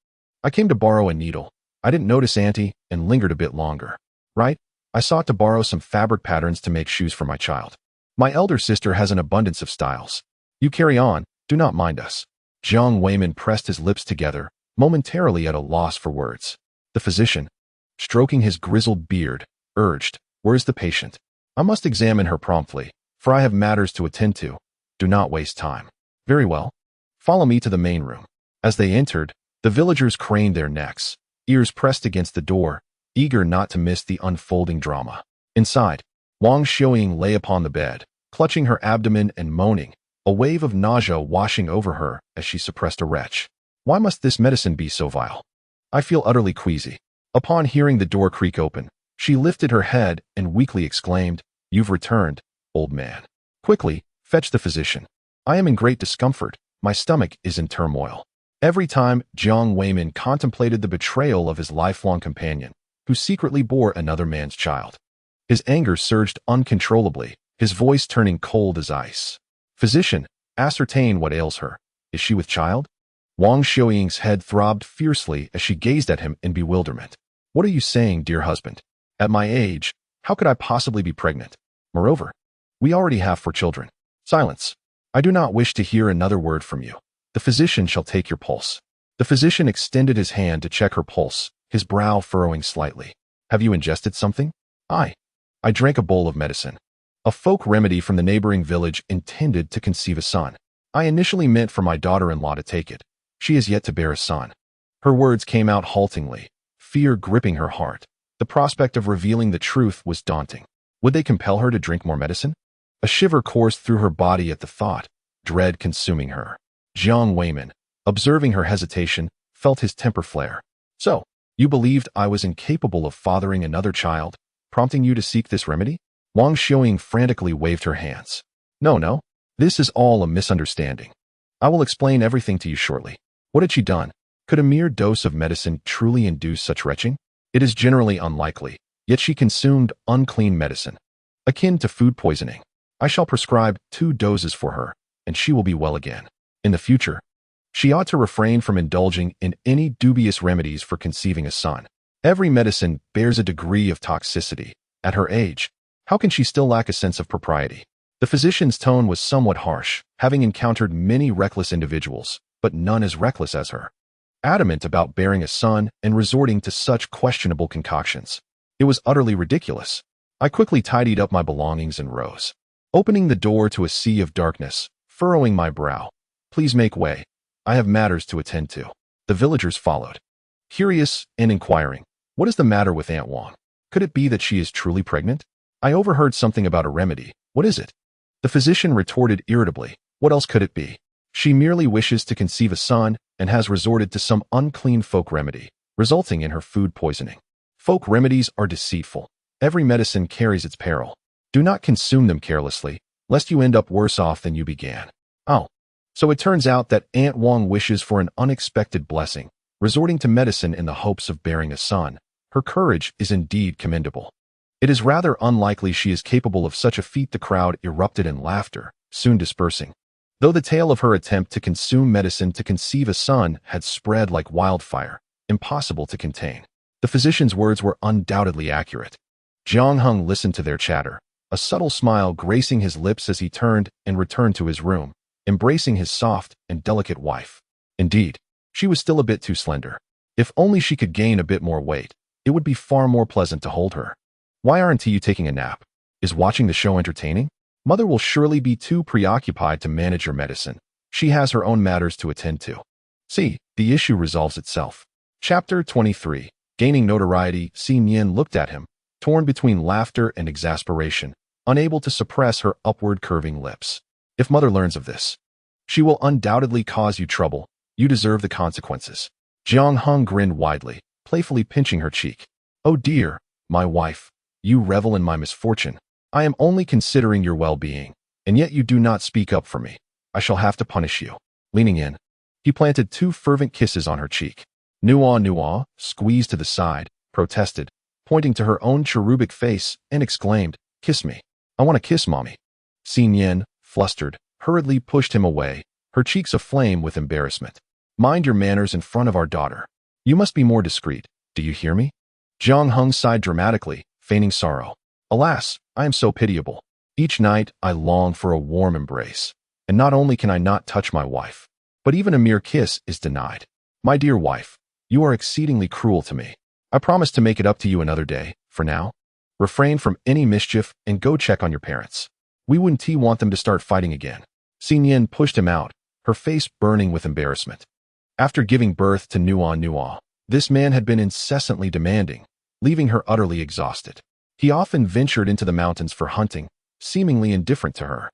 I came to borrow a needle. I didn't notice Auntie and lingered a bit longer. Right? I sought to borrow some fabric patterns to make shoes for my child. My elder sister has an abundance of styles. You carry on, do not mind us. Jiang Weimin pressed his lips together, momentarily at a loss for words. The physician, stroking his grizzled beard, urged, Where is the patient? I must examine her promptly, for I have matters to attend to. Do not waste time. Very well. Follow me to the main room. As they entered, the villagers craned their necks, ears pressed against the door, eager not to miss the unfolding drama. Inside, Wang Xiuying lay upon the bed, clutching her abdomen and moaning, a wave of nausea washing over her as she suppressed a retch. Why must this medicine be so vile? I feel utterly queasy. Upon hearing the door creak open, she lifted her head and weakly exclaimed, You've returned, old man. Quickly, fetch the physician. I am in great discomfort. My stomach is in turmoil. Every time Jiang Weimin contemplated the betrayal of his lifelong companion, who secretly bore another man's child, his anger surged uncontrollably, his voice turning cold as ice. Physician, ascertain what ails her. Is she with child? Wang Xiuying's head throbbed fiercely as she gazed at him in bewilderment. What are you saying, dear husband? At my age, how could I possibly be pregnant? Moreover, we already have 4 children. Silence. I do not wish to hear another word from you. The physician shall take your pulse. The physician extended his hand to check her pulse, his brow furrowing slightly. Have you ingested something? I drank a bowl of medicine. A folk remedy from the neighboring village intended to conceive a son. I initially meant for my daughter-in-law to take it. She is yet to bear a son. Her words came out haltingly, fear gripping her heart. The prospect of revealing the truth was daunting. Would they compel her to drink more medicine? A shiver coursed through her body at the thought, dread consuming her. Jiang Weimin, observing her hesitation, felt his temper flare. So, you believed I was incapable of fathering another child, prompting you to seek this remedy? Wang Xiuying frantically waved her hands. No. This is all a misunderstanding. I will explain everything to you shortly. What had she done? Could a mere dose of medicine truly induce such retching? It is generally unlikely, yet she consumed unclean medicine, akin to food poisoning. I shall prescribe 2 doses for her, and she will be well again. In the future, she ought to refrain from indulging in any dubious remedies for conceiving a son. Every medicine bears a degree of toxicity. At her age, how can she still lack a sense of propriety? The physician's tone was somewhat harsh, having encountered many reckless individuals, but none as reckless as her. Adamant about bearing a son and resorting to such questionable concoctions. It was utterly ridiculous. I quickly tidied up my belongings and rose, opening the door to a sea of darkness, furrowing my brow. Please make way. I have matters to attend to. The villagers followed, curious and inquiring. What is the matter with Aunt Wang? Could it be that she is truly pregnant? I overheard something about a remedy. What is it? The physician retorted irritably. What else could it be? She merely wishes to conceive a son and has resorted to some unclean folk remedy, resulting in her food poisoning. Folk remedies are deceitful. Every medicine carries its peril. Do not consume them carelessly, lest you end up worse off than you began. Oh, so it turns out that Aunt Wang wishes for an unexpected blessing, resorting to medicine in the hopes of bearing a son. Her courage is indeed commendable. It is rather unlikely she is capable of such a feat. The crowd erupted in laughter, soon dispersing. Though the tale of her attempt to consume medicine to conceive a son had spread like wildfire, impossible to contain, the physician's words were undoubtedly accurate. Jiang Heng listened to their chatter, a subtle smile gracing his lips as he turned and returned to his room, embracing his soft and delicate wife. Indeed, she was still a bit too slender. If only she could gain a bit more weight, it would be far more pleasant to hold her. Why aren't you taking a nap? Is watching the show entertaining? Mother will surely be too preoccupied to manage your medicine. She has her own matters to attend to. See, the issue resolves itself. Chapter 23. Gaining notoriety. Nian looked at him, torn between laughter and exasperation, unable to suppress her upward curving lips. If mother learns of this, she will undoubtedly cause you trouble. You deserve the consequences. Jiang Heng grinned widely, playfully pinching her cheek. Oh dear, my wife, you revel in my misfortune. I am only considering your well-being, and yet you do not speak up for me. I shall have to punish you. Leaning in, he planted 2 fervent kisses on her cheek. Nuonuo, squeezed to the side, protested, pointing to her own cherubic face, and exclaimed, "Kiss me. I want to kiss mommy." Nian, flustered, hurriedly pushed him away, her cheeks aflame with embarrassment. Mind your manners in front of our daughter. You must be more discreet. Do you hear me? Jiang Heng sighed dramatically, feigning sorrow. Alas, I am so pitiable. Each night I long for a warm embrace. And not only can I not touch my wife, but even a mere kiss is denied. My dear wife, you are exceedingly cruel to me. I promise to make it up to you another day. For now, refrain from any mischief and go check on your parents. We wouldn't want them to start fighting again. Nian pushed him out, her face burning with embarrassment. After giving birth to Nuonuo, this man had been incessantly demanding, leaving her utterly exhausted. He often ventured into the mountains for hunting, seemingly indifferent to her,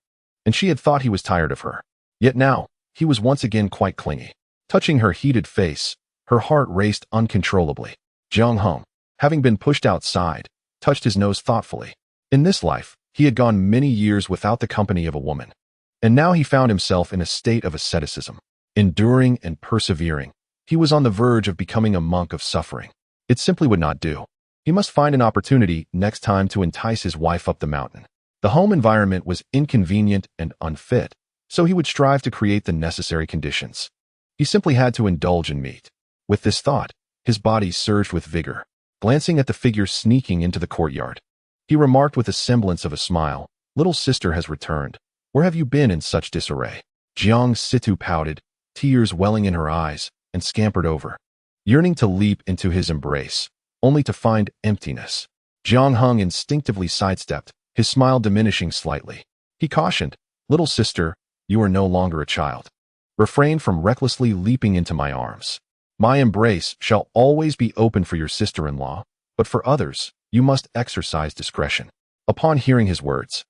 and she had thought he was tired of her. Yet now, he was once again quite clingy. Touching her heated face, her heart raced uncontrollably. Jiang Heng, having been pushed outside, touched his nose thoughtfully. In this life, he had gone many years without the company of a woman, and now he found himself in a state of asceticism. Enduring and persevering, he was on the verge of becoming a monk of suffering. It simply would not do. He must find an opportunity next time to entice his wife up the mountain. The home environment was inconvenient and unfit, so he would strive to create the necessary conditions. He simply had to indulge in meat. With this thought, his body surged with vigor. Glancing at the figure sneaking into the courtyard, he remarked with a semblance of a smile, "Little sister has returned. Where have you been in such disarray?" Jiang Situ pouted, tears welling in her eyes, and scampered over, yearning to leap into his embrace, only to find emptiness. Jiang Heng instinctively sidestepped, his smile diminishing slightly. He cautioned, "Little sister, you are no longer a child. Refrain from recklessly leaping into my arms. My embrace shall always be open for your sister-in-law, but for others, you must exercise discretion." Upon hearing his words,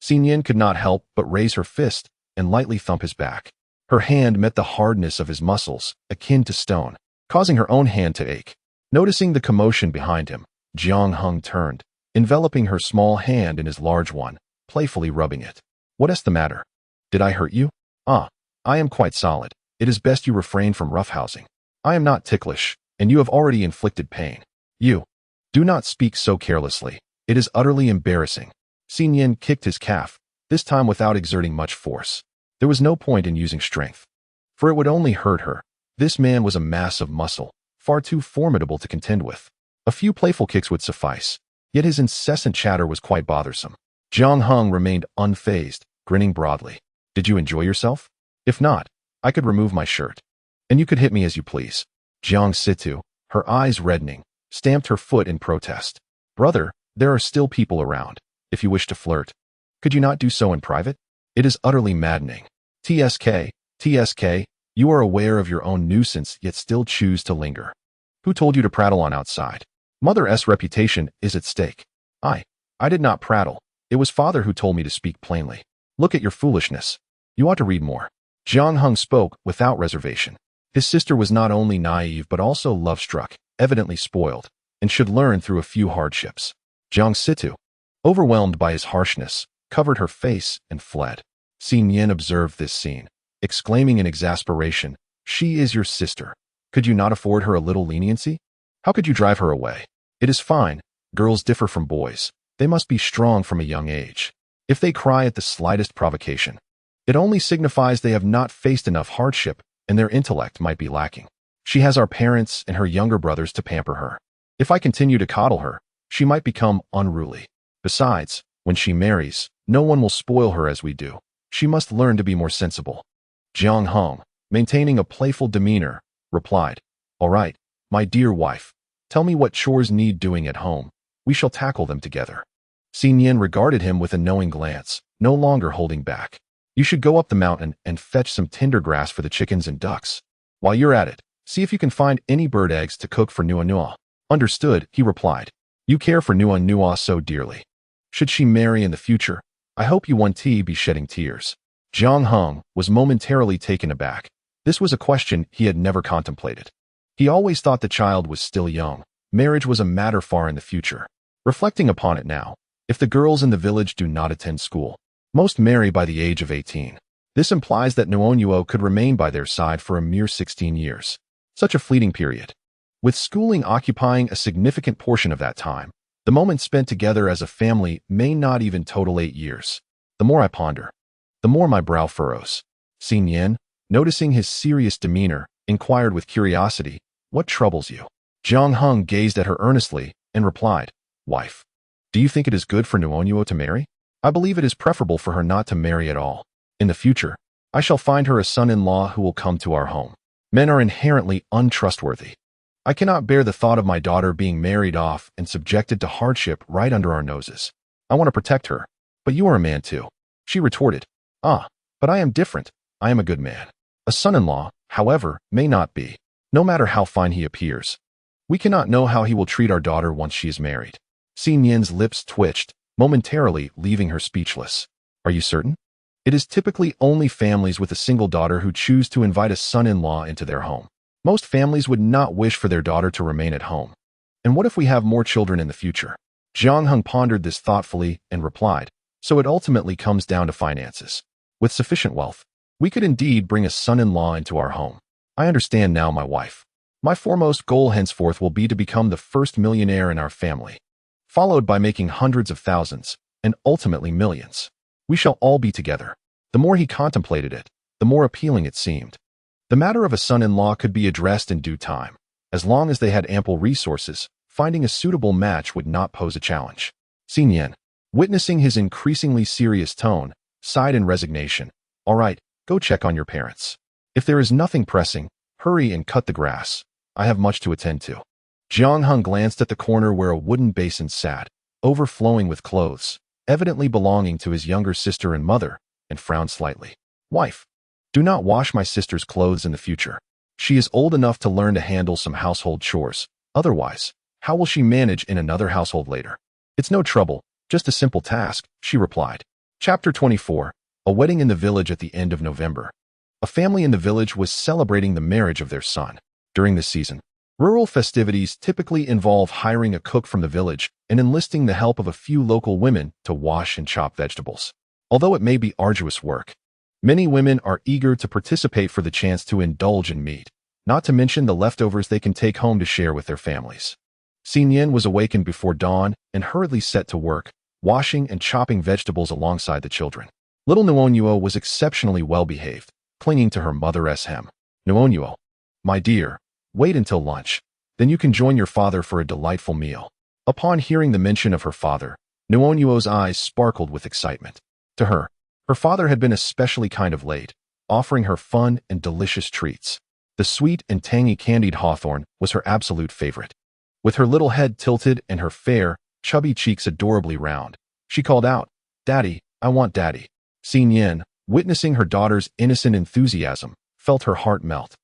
Nian could not help but raise her fist and lightly thump his back. Her hand met the hardness of his muscles, akin to stone, causing her own hand to ache. Noticing the commotion behind him, Jiang Heng turned, enveloping her small hand in his large one, playfully rubbing it. "What is the matter? Did I hurt you?" "Ah, I am quite solid. It is best you refrain from roughhousing. I am not ticklish, and you have already inflicted pain. You do not speak so carelessly. It is utterly embarrassing." Nian kicked his calf, this time without exerting much force. There was no point in using strength, for it would only hurt her. This man was a mass of muscle, far too formidable to contend with. A few playful kicks would suffice, yet his incessant chatter was quite bothersome. Jiang Heng remained unfazed, grinning broadly. "Did you enjoy yourself? If not, I could remove my shirt, and you could hit me as you please." Jiang Situ, her eyes reddening, stamped her foot in protest. "Brother, there are still people around. If you wish to flirt, could you not do so in private? It is utterly maddening. TSK, you are aware of your own nuisance yet still choose to linger. Who told you to prattle on outside? Mother's reputation is at stake." I did not prattle. It was father who told me to speak plainly. Look at your foolishness. You ought to read more." Jiang Heng spoke without reservation. His sister was not only naive but also love-struck, evidently spoiled, and should learn through a few hardships. Jiang Situ, overwhelmed by his harshness, covered her face and fled. Nian observed this scene, exclaiming in exasperation, "She is your sister. Could you not afford her a little leniency? How could you drive her away? It is fine. Girls differ from boys. They must be strong from a young age. If they cry at the slightest provocation, it only signifies they have not faced enough hardship and their intellect might be lacking. She has our parents and her younger brothers to pamper her. If I continue to coddle her, she might become unruly. Besides, when she marries, no one will spoil her as we do. She must learn to be more sensible." Jiang Heng, maintaining a playful demeanor, replied, "All right, my dear wife, tell me what chores need doing at home. We shall tackle them together." Nian regarded him with a knowing glance, no longer holding back. You should go up the mountain and fetch some tinder grass for the chickens and ducks. While you're at it, see if you can find any bird eggs to cook for Nuonuo. Understood, he replied. You care for Nuonuo so dearly. Should she marry in the future, I hope you won't be shedding tears. Jiang Heng was momentarily taken aback. This was a question he had never contemplated. He always thought the child was still young. Marriage was a matter far in the future. Reflecting upon it now, if the girls in the village do not attend school, most marry by the age of 18. This implies that Nuonuo could remain by their side for a mere 16 years. Such a fleeting period. With schooling occupying a significant portion of that time, the moments spent together as a family may not even total 8 years. The more I ponder, the more my brow furrows. Nian, noticing his serious demeanor, inquired with curiosity, what troubles you? Jiang Heng gazed at her earnestly and replied, Wife, do you think it is good for Nuonuo to marry? I believe it is preferable for her not to marry at all. In the future, I shall find her a son-in-law who will come to our home. Men are inherently untrustworthy. I cannot bear the thought of my daughter being married off and subjected to hardship right under our noses. I want to protect her, but you are a man too. She retorted, but I am different. I am a good man. A son-in-law, however, may not be, no matter how fine he appears. We cannot know how he will treat our daughter once she is married. Nian's lips twitched, momentarily leaving her speechless. Are you certain? It is typically only families with a single daughter who choose to invite a son-in-law into their home. Most families would not wish for their daughter to remain at home. And what if we have more children in the future? Jiang Heng pondered this thoughtfully and replied, so it ultimately comes down to finances. With sufficient wealth, we could indeed bring a son-in-law into our home. I understand now, my wife. My foremost goal henceforth will be to become the first millionaire in our family, followed by making hundreds of thousands, and ultimately millions. We shall all be together. The more he contemplated it, the more appealing it seemed. The matter of a son-in-law could be addressed in due time. As long as they had ample resources, finding a suitable match would not pose a challenge. Nian, witnessing his increasingly serious tone, sighed in resignation. All right, go check on your parents. If there is nothing pressing, hurry and cut the grass. I have much to attend to. Jiang Heng glanced at the corner where a wooden basin sat, overflowing with clothes, evidently belonging to his younger sister and mother, and frowned slightly. Wife, do not wash my sister's clothes in the future. She is old enough to learn to handle some household chores. Otherwise, how will she manage in another household later? It's no trouble, just a simple task, she replied. Chapter 24. A wedding in the village at the end of November. A family in the village was celebrating the marriage of their son. During this season, rural festivities typically involve hiring a cook from the village and enlisting the help of a few local women to wash and chop vegetables. Although it may be arduous work, many women are eager to participate for the chance to indulge in meat, not to mention the leftovers they can take home to share with their families. Nian was awakened before dawn and hurriedly set to work, washing and chopping vegetables alongside the children. Little Nuonuo was exceptionally well-behaved, clinging to her mother's hem. Nuonuo, my dear, wait until lunch. Then you can join your father for a delightful meal. Upon hearing the mention of her father, Nuonuo's eyes sparkled with excitement. To her father had been especially kind of late, offering her fun and delicious treats. The sweet and tangy candied hawthorn was her absolute favorite. With her little head tilted and her fair, chubby cheeks adorably round, she called out, Daddy, I want Daddy. Nian, witnessing her daughter's innocent enthusiasm, felt her heart melt.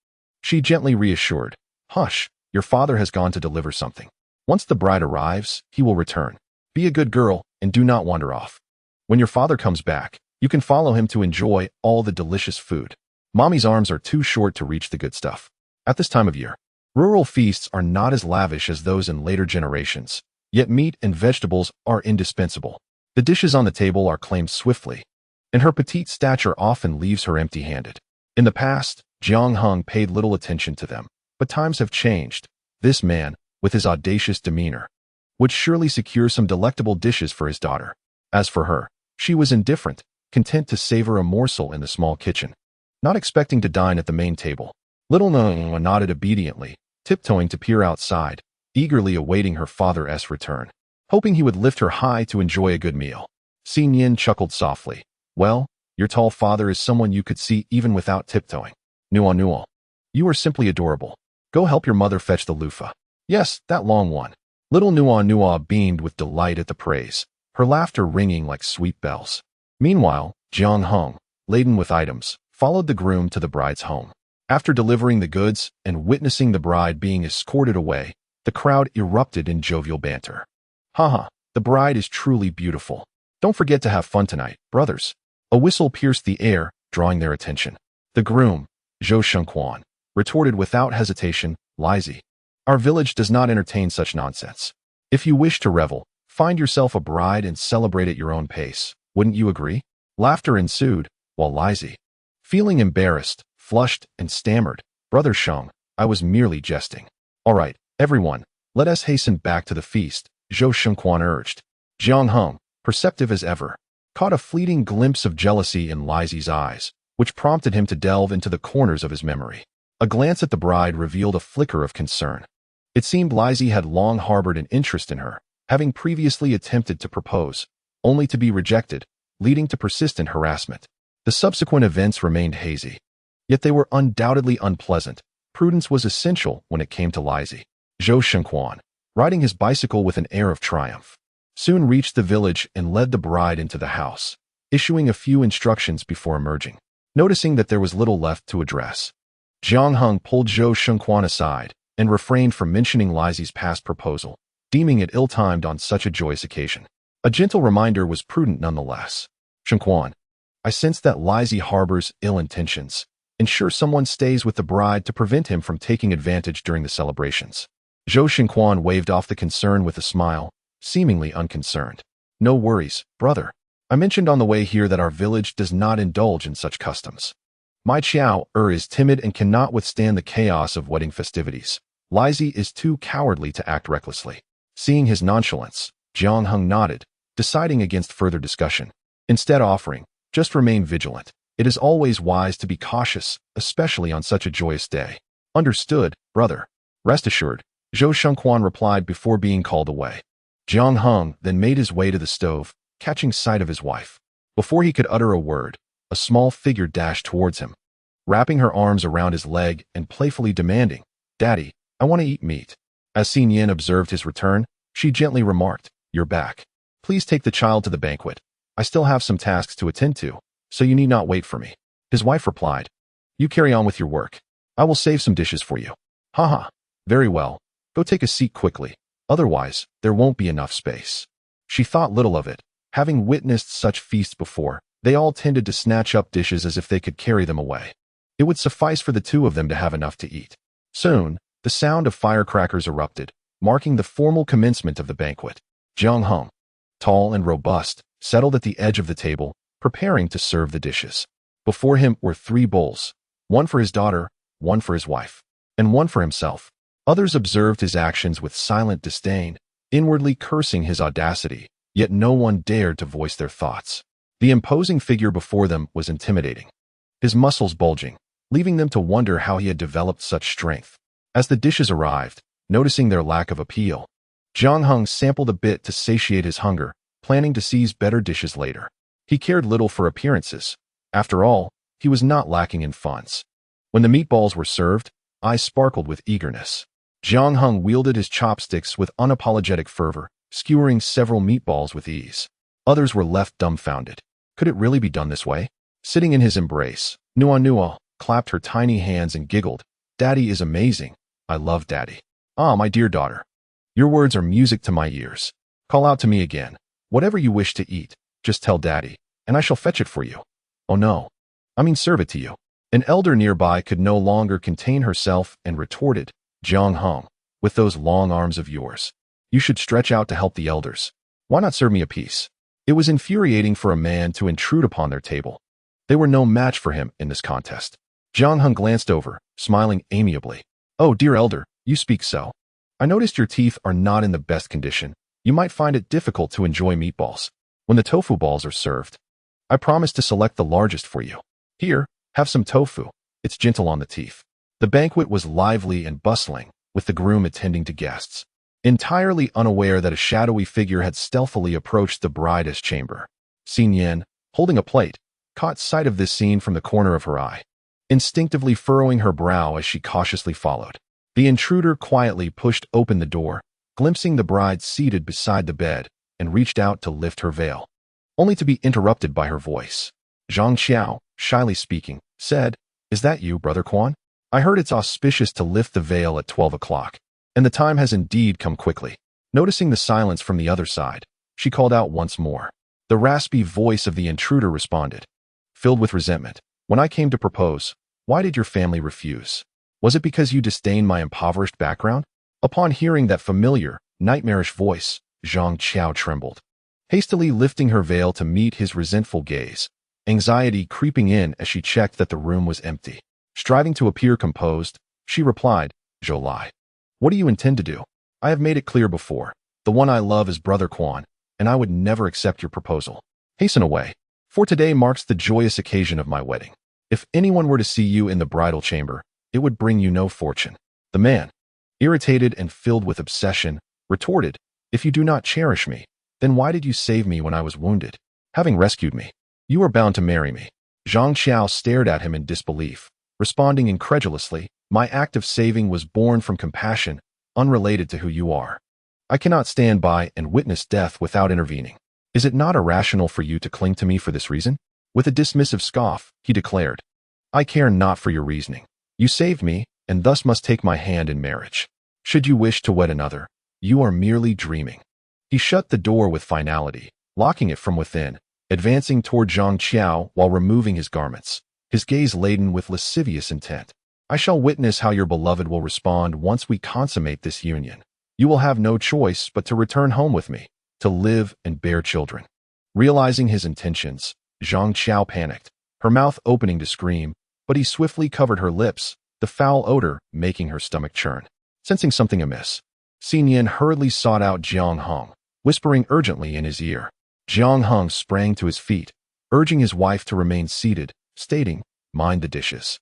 She gently reassured, Hush, your father has gone to deliver something. Once the bride arrives, he will return. Be a good girl and do not wander off. When your father comes back, you can follow him to enjoy all the delicious food. Mommy's arms are too short to reach the good stuff. At this time of year, rural feasts are not as lavish as those in later generations, yet meat and vegetables are indispensable. The dishes on the table are claimed swiftly, and her petite stature often leaves her empty-handed. In the past, Jiang Heng paid little attention to them, but times have changed. This man, with his audacious demeanor, would surely secure some delectable dishes for his daughter. As for her, she was indifferent, content to savor a morsel in the small kitchen. Not expecting to dine at the main table, little Nuonuo nodded obediently, tiptoeing to peer outside, eagerly awaiting her father's return, hoping he would lift her high to enjoy a good meal. Nian chuckled softly. Well, your tall father is someone you could see even without tiptoeing. Nuonuo, you are simply adorable. Go help your mother fetch the loofah. Yes, that long one. Little Nuonuo beamed with delight at the praise, her laughter ringing like sweet bells. Meanwhile, Jiang Heng, laden with items, followed the groom to the bride's home. After delivering the goods and witnessing the bride being escorted away, the crowd erupted in jovial banter. Haha, the bride is truly beautiful. Don't forget to have fun tonight, brothers. A whistle pierced the air, drawing their attention. The groom, Zhou Shengquan, retorted without hesitation, Lizy. Our village does not entertain such nonsense. If you wish to revel, find yourself a bride and celebrate at your own pace. Wouldn't you agree? Laughter ensued, while Lizy, feeling embarrassed, flushed and stammered, Brother Sheng, I was merely jesting. All right, everyone, let us hasten back to the feast, Zhou Shengquan urged. Jiang Heng, perceptive as ever, caught a fleeting glimpse of jealousy in Lizy's eyes, which prompted him to delve into the corners of his memory. A glance at the bride revealed a flicker of concern. It seemed Lizy had long harbored an interest in her, having previously attempted to propose, only to be rejected, leading to persistent harassment. The subsequent events remained hazy. Yet they were undoubtedly unpleasant. Prudence was essential when it came to Lizy. Zhou Shengquan, riding his bicycle with an air of triumph, soon reached the village and led the bride into the house, issuing a few instructions before emerging. Noticing that there was little left to address, Jiang Heng pulled Zhou Shengquan aside and refrained from mentioning Lizy's past proposal, deeming it ill-timed on such a joyous occasion. A gentle reminder was prudent nonetheless. Shengquan, I sense that Lizy harbors ill intentions. Ensure someone stays with the bride to prevent him from taking advantage during the celebrations. Zhou Shengquan waved off the concern with a smile, seemingly unconcerned. No worries, brother. I mentioned on the way here that our village does not indulge in such customs. My Chiao is timid and cannot withstand the chaos of wedding festivities. Lizy is too cowardly to act recklessly. Seeing his nonchalance, Jiang Heng nodded, deciding against further discussion, instead offering, just remain vigilant. It is always wise to be cautious, especially on such a joyous day. Understood, brother. Rest assured, Zhou Shengquan replied before being called away. Jiang Heng then made his way to the stove, catching sight of his wife. Before he could utter a word, a small figure dashed towards him, wrapping her arms around his leg and playfully demanding, Daddy, I want to eat meat. As Nian observed his return, she gently remarked, You're back. Please take the child to the banquet. I still have some tasks to attend to, so you need not wait for me. His wife replied, You carry on with your work. I will save some dishes for you. Haha. Very well. Go take a seat quickly. Otherwise, there won't be enough space. She thought little of it. Having witnessed such feasts before, they all tended to snatch up dishes as if they could carry them away. It would suffice for the two of them to have enough to eat. Soon, the sound of firecrackers erupted, marking the formal commencement of the banquet. Jiang Heng, tall and robust, settled at the edge of the table, preparing to serve the dishes. Before him were 3 bowls, one for his daughter, one for his wife, and one for himself. Others observed his actions with silent disdain, inwardly cursing his audacity, yet no one dared to voice their thoughts. The imposing figure before them was intimidating, his muscles bulging, leaving them to wonder how he had developed such strength. As the dishes arrived, noticing their lack of appeal, Jiang Heng sampled a bit to satiate his hunger, planning to seize better dishes later. He cared little for appearances. After all, he was not lacking in funds. When the meatballs were served, eyes sparkled with eagerness. Jiang Heng wielded his chopsticks with unapologetic fervor, skewering several meatballs with ease. Others were left dumbfounded. Could it really be done this way? Sitting in his embrace, Nuonuo clapped her tiny hands and giggled. Daddy is amazing. I love Daddy. Ah, my dear daughter. Your words are music to my ears. Call out to me again. Whatever you wish to eat, just tell Daddy, and I shall fetch it for you. Oh no. I mean serve it to you. An elder nearby could no longer contain herself and retorted, Jiang Heng, with those long arms of yours. You should stretch out to help the elders. Why not serve me a piece? It was infuriating for a man to intrude upon their table. They were no match for him in this contest. Jiang Heng glanced over, smiling amiably. Oh, dear elder, you speak so. I noticed your teeth are not in the best condition. You might find it difficult to enjoy meatballs. When the tofu balls are served, I promise to select the largest for you. Here, have some tofu. It's gentle on the teeth. The banquet was lively and bustling, with the groom attending to guests, entirely unaware that a shadowy figure had stealthily approached the bride's chamber. Nian, holding a plate, caught sight of this scene from the corner of her eye, instinctively furrowing her brow as she cautiously followed. The intruder quietly pushed open the door, glimpsing the bride seated beside the bed, and reached out to lift her veil, only to be interrupted by her voice. Zhang Xiao, shyly speaking, said, "Is that you, Brother Quan? I heard it's auspicious to lift the veil at 12 o'clock, and the time has indeed come quickly." Noticing the silence from the other side, she called out once more. The raspy voice of the intruder responded, filled with resentment. "When I came to propose, why did your family refuse? Was it because you disdained my impoverished background?" Upon hearing that familiar, nightmarish voice, Zhang Qiao trembled, hastily lifting her veil to meet his resentful gaze, anxiety creeping in as she checked that the room was empty. Striving to appear composed, she replied, "Zhou Lai, what do you intend to do? I have made it clear before. The one I love is Brother Quan, and I would never accept your proposal. Hasten away, for today marks the joyous occasion of my wedding. If anyone were to see you in the bridal chamber, it would bring you no fortune." The man, irritated and filled with obsession, retorted, "If you do not cherish me, then why did you save me when I was wounded? Having rescued me, you are bound to marry me." Zhang Xiao stared at him in disbelief, responding incredulously, "My act of saving was born from compassion, unrelated to who you are. I cannot stand by and witness death without intervening. Is it not irrational for you to cling to me for this reason?" With a dismissive scoff, he declared, "I care not for your reasoning. You saved me, and thus must take my hand in marriage. Should you wish to wed another, you are merely dreaming." He shut the door with finality, locking it from within, advancing toward Zhang Qiao while removing his garments, his gaze laden with lascivious intent. "I shall witness how your beloved will respond once we consummate this union. You will have no choice but to return home with me, to live and bear children." Realizing his intentions, Zhang Qiao panicked, her mouth opening to scream, but he swiftly covered her lips, the foul odor making her stomach churn. Sensing something amiss, Nian hurriedly sought out Jiang Heng, whispering urgently in his ear. Jiang Heng sprang to his feet, urging his wife to remain seated, stating, "Mind the dishes.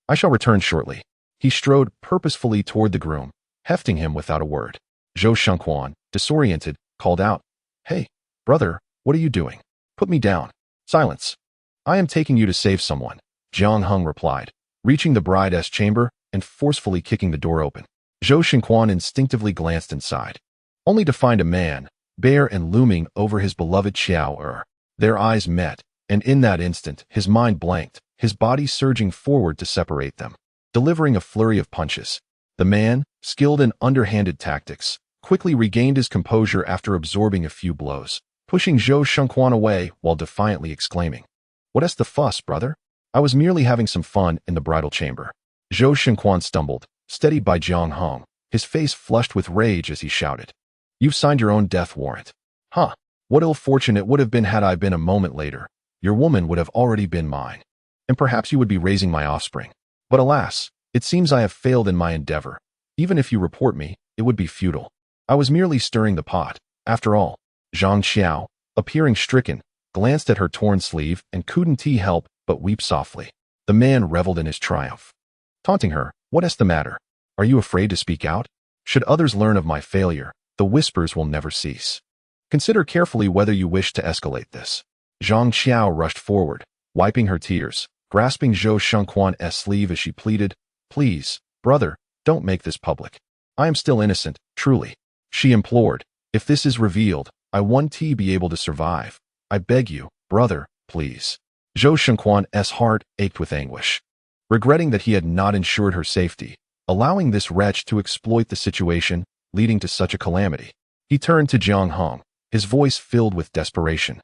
I shall return shortly." He strode purposefully toward the groom, hefting him without a word. Zhou Shengquan, disoriented, called out, "Hey, brother, what are you doing? Put me down." "Silence. I am taking you to save someone," Jiang Heng replied, reaching the bride's chamber and forcefully kicking the door open. Zhou Shengquan instinctively glanced inside, only to find a man, bare and looming over his beloved Xiao Er. Their eyes met, and in that instant his mind blanked, his body surging forward to separate them, delivering a flurry of punches. The man, skilled in underhanded tactics, quickly regained his composure after absorbing a few blows, pushing Zhou Shengquan away while defiantly exclaiming, "What's the fuss, brother? I was merely having some fun in the bridal chamber." Zhou Shengquan stumbled, steadied by Jiang Heng, his face flushed with rage as he shouted, "You've signed your own death warrant. Huh, what ill fortune it would have been had I been a moment later. Your woman would have already been mine, and perhaps you would be raising my offspring. But alas, it seems I have failed in my endeavor. Even if you report me, it would be futile. I was merely stirring the pot, after all." Zhang Xiao, appearing stricken, glanced at her torn sleeve and couldn't help but weep softly. The man reveled in his triumph, taunting her, "What's the matter? Are you afraid to speak out? Should others learn of my failure, the whispers will never cease. Consider carefully whether you wish to escalate this." Zhang Xiao rushed forward, wiping her tears, grasping Zhou Shengquan's sleeve as she pleaded, "Please, brother, don't make this public. I am still innocent, truly," she implored. "If this is revealed, I won't be able to survive. I beg you, brother, please." Zhou Shengquan's heart ached with anguish, regretting that he had not ensured her safety, allowing this wretch to exploit the situation, leading to such a calamity. He turned to Jiang Heng, his voice filled with desperation.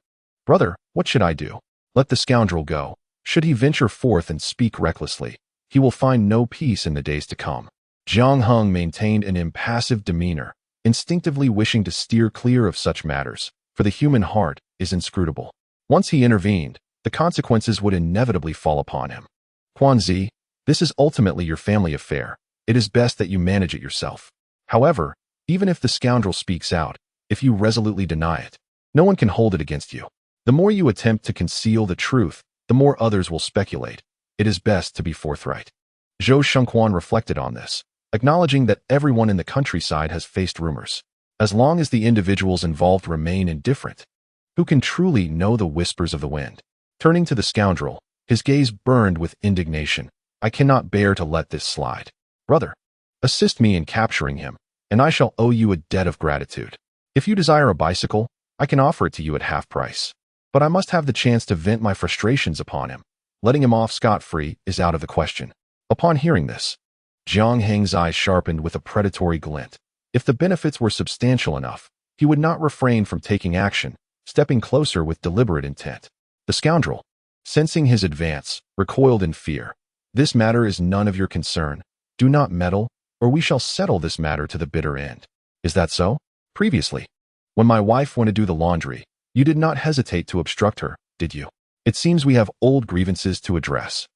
"Brother, what should I do? Let the scoundrel go. Should he venture forth and speak recklessly, he will find no peace in the days to come." Jiang Heng maintained an impassive demeanor, instinctively wishing to steer clear of such matters, for the human heart is inscrutable. Once he intervened, the consequences would inevitably fall upon him. "Quanzi, this is ultimately your family affair. It is best that you manage it yourself. However, even if the scoundrel speaks out, if you resolutely deny it, no one can hold it against you. The more you attempt to conceal the truth, the more others will speculate. It is best to be forthright." Zhou Shengquan reflected on this, acknowledging that everyone in the countryside has faced rumors. As long as the individuals involved remain indifferent, who can truly know the whispers of the wind? Turning to the scoundrel, his gaze burned with indignation. "I cannot bear to let this slide. Brother, assist me in capturing him, and I shall owe you a debt of gratitude. If you desire a bicycle, I can offer it to you at half price." but I must have the chance to vent my frustrations upon him. Letting him off scot-free is out of the question. Upon hearing this, Jiang Heng's eyes sharpened with a predatory glint. If the benefits were substantial enough, he would not refrain from taking action, stepping closer with deliberate intent. The scoundrel, sensing his advance, recoiled in fear. This matter is none of your concern. Do not meddle, or we shall settle this matter to the bitter end. Is that so? Previously, when my wife went to do the laundry, you did not hesitate to obstruct her, did you? It seems we have old grievances to address.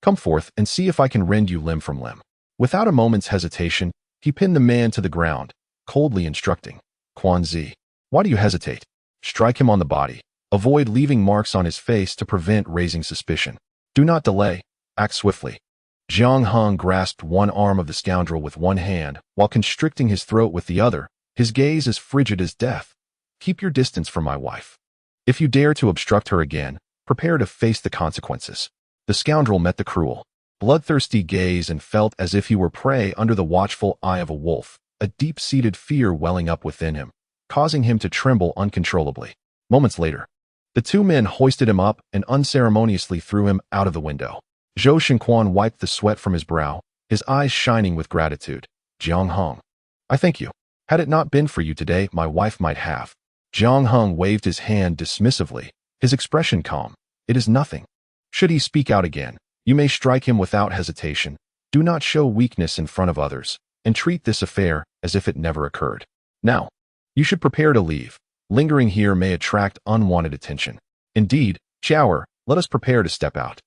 Come forth and see if I can rend you limb from limb. Without a moment's hesitation, he pinned the man to the ground, coldly instructing, Quanzi, why do you hesitate? Strike him on the body. Avoid leaving marks on his face to prevent raising suspicion. Do not delay. Act swiftly. Jiang Heng grasped one arm of the scoundrel with one hand, while constricting his throat with the other, his gaze as frigid as death. Keep your distance from my wife. If you dare to obstruct her again, prepare to face the consequences. The scoundrel met the cruel, bloodthirsty gaze and felt as if he were prey under the watchful eye of a wolf, a deep-seated fear welling up within him, causing him to tremble uncontrollably. Moments later, the two men hoisted him up and unceremoniously threw him out of the window. Zhou Xinquan wiped the sweat from his brow, his eyes shining with gratitude. Jiang Heng, I thank you. Had it not been for you today, my wife might have. Jiang Heng waved his hand dismissively, his expression calm. It is nothing. Should he speak out again, you may strike him without hesitation. Do not show weakness in front of others, and treat this affair as if it never occurred. Now, you should prepare to leave. Lingering here may attract unwanted attention. Indeed, shower, let us prepare to step out.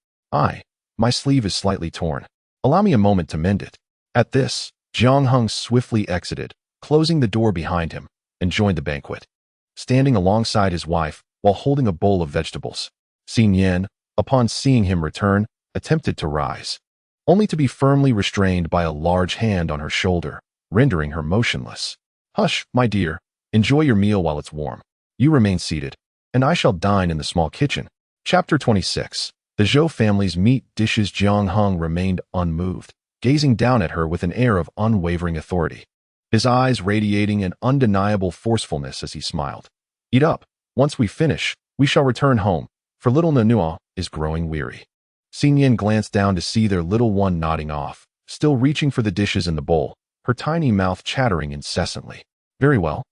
My sleeve is slightly torn. Allow me a moment to mend it. At this, Jiang Heng swiftly exited, closing the door behind him, and joined the banquet. Standing alongside his wife, while holding a bowl of vegetables, Nian, upon seeing him return, attempted to rise, only to be firmly restrained by a large hand on her shoulder, rendering her motionless. Hush, my dear, enjoy your meal while it's warm. You remain seated, and I shall dine in the small kitchen. Chapter 26. The Zhou family's meat dishes. Jiang Heng remained unmoved, gazing down at her with an air of unwavering authority, his eyes radiating an undeniable forcefulness as he smiled. Eat up. Once we finish, we shall return home, for little Nuonuo is growing weary. Nian glanced down to see their little one nodding off, still reaching for the dishes in the bowl, her tiny mouth chattering incessantly. Very well.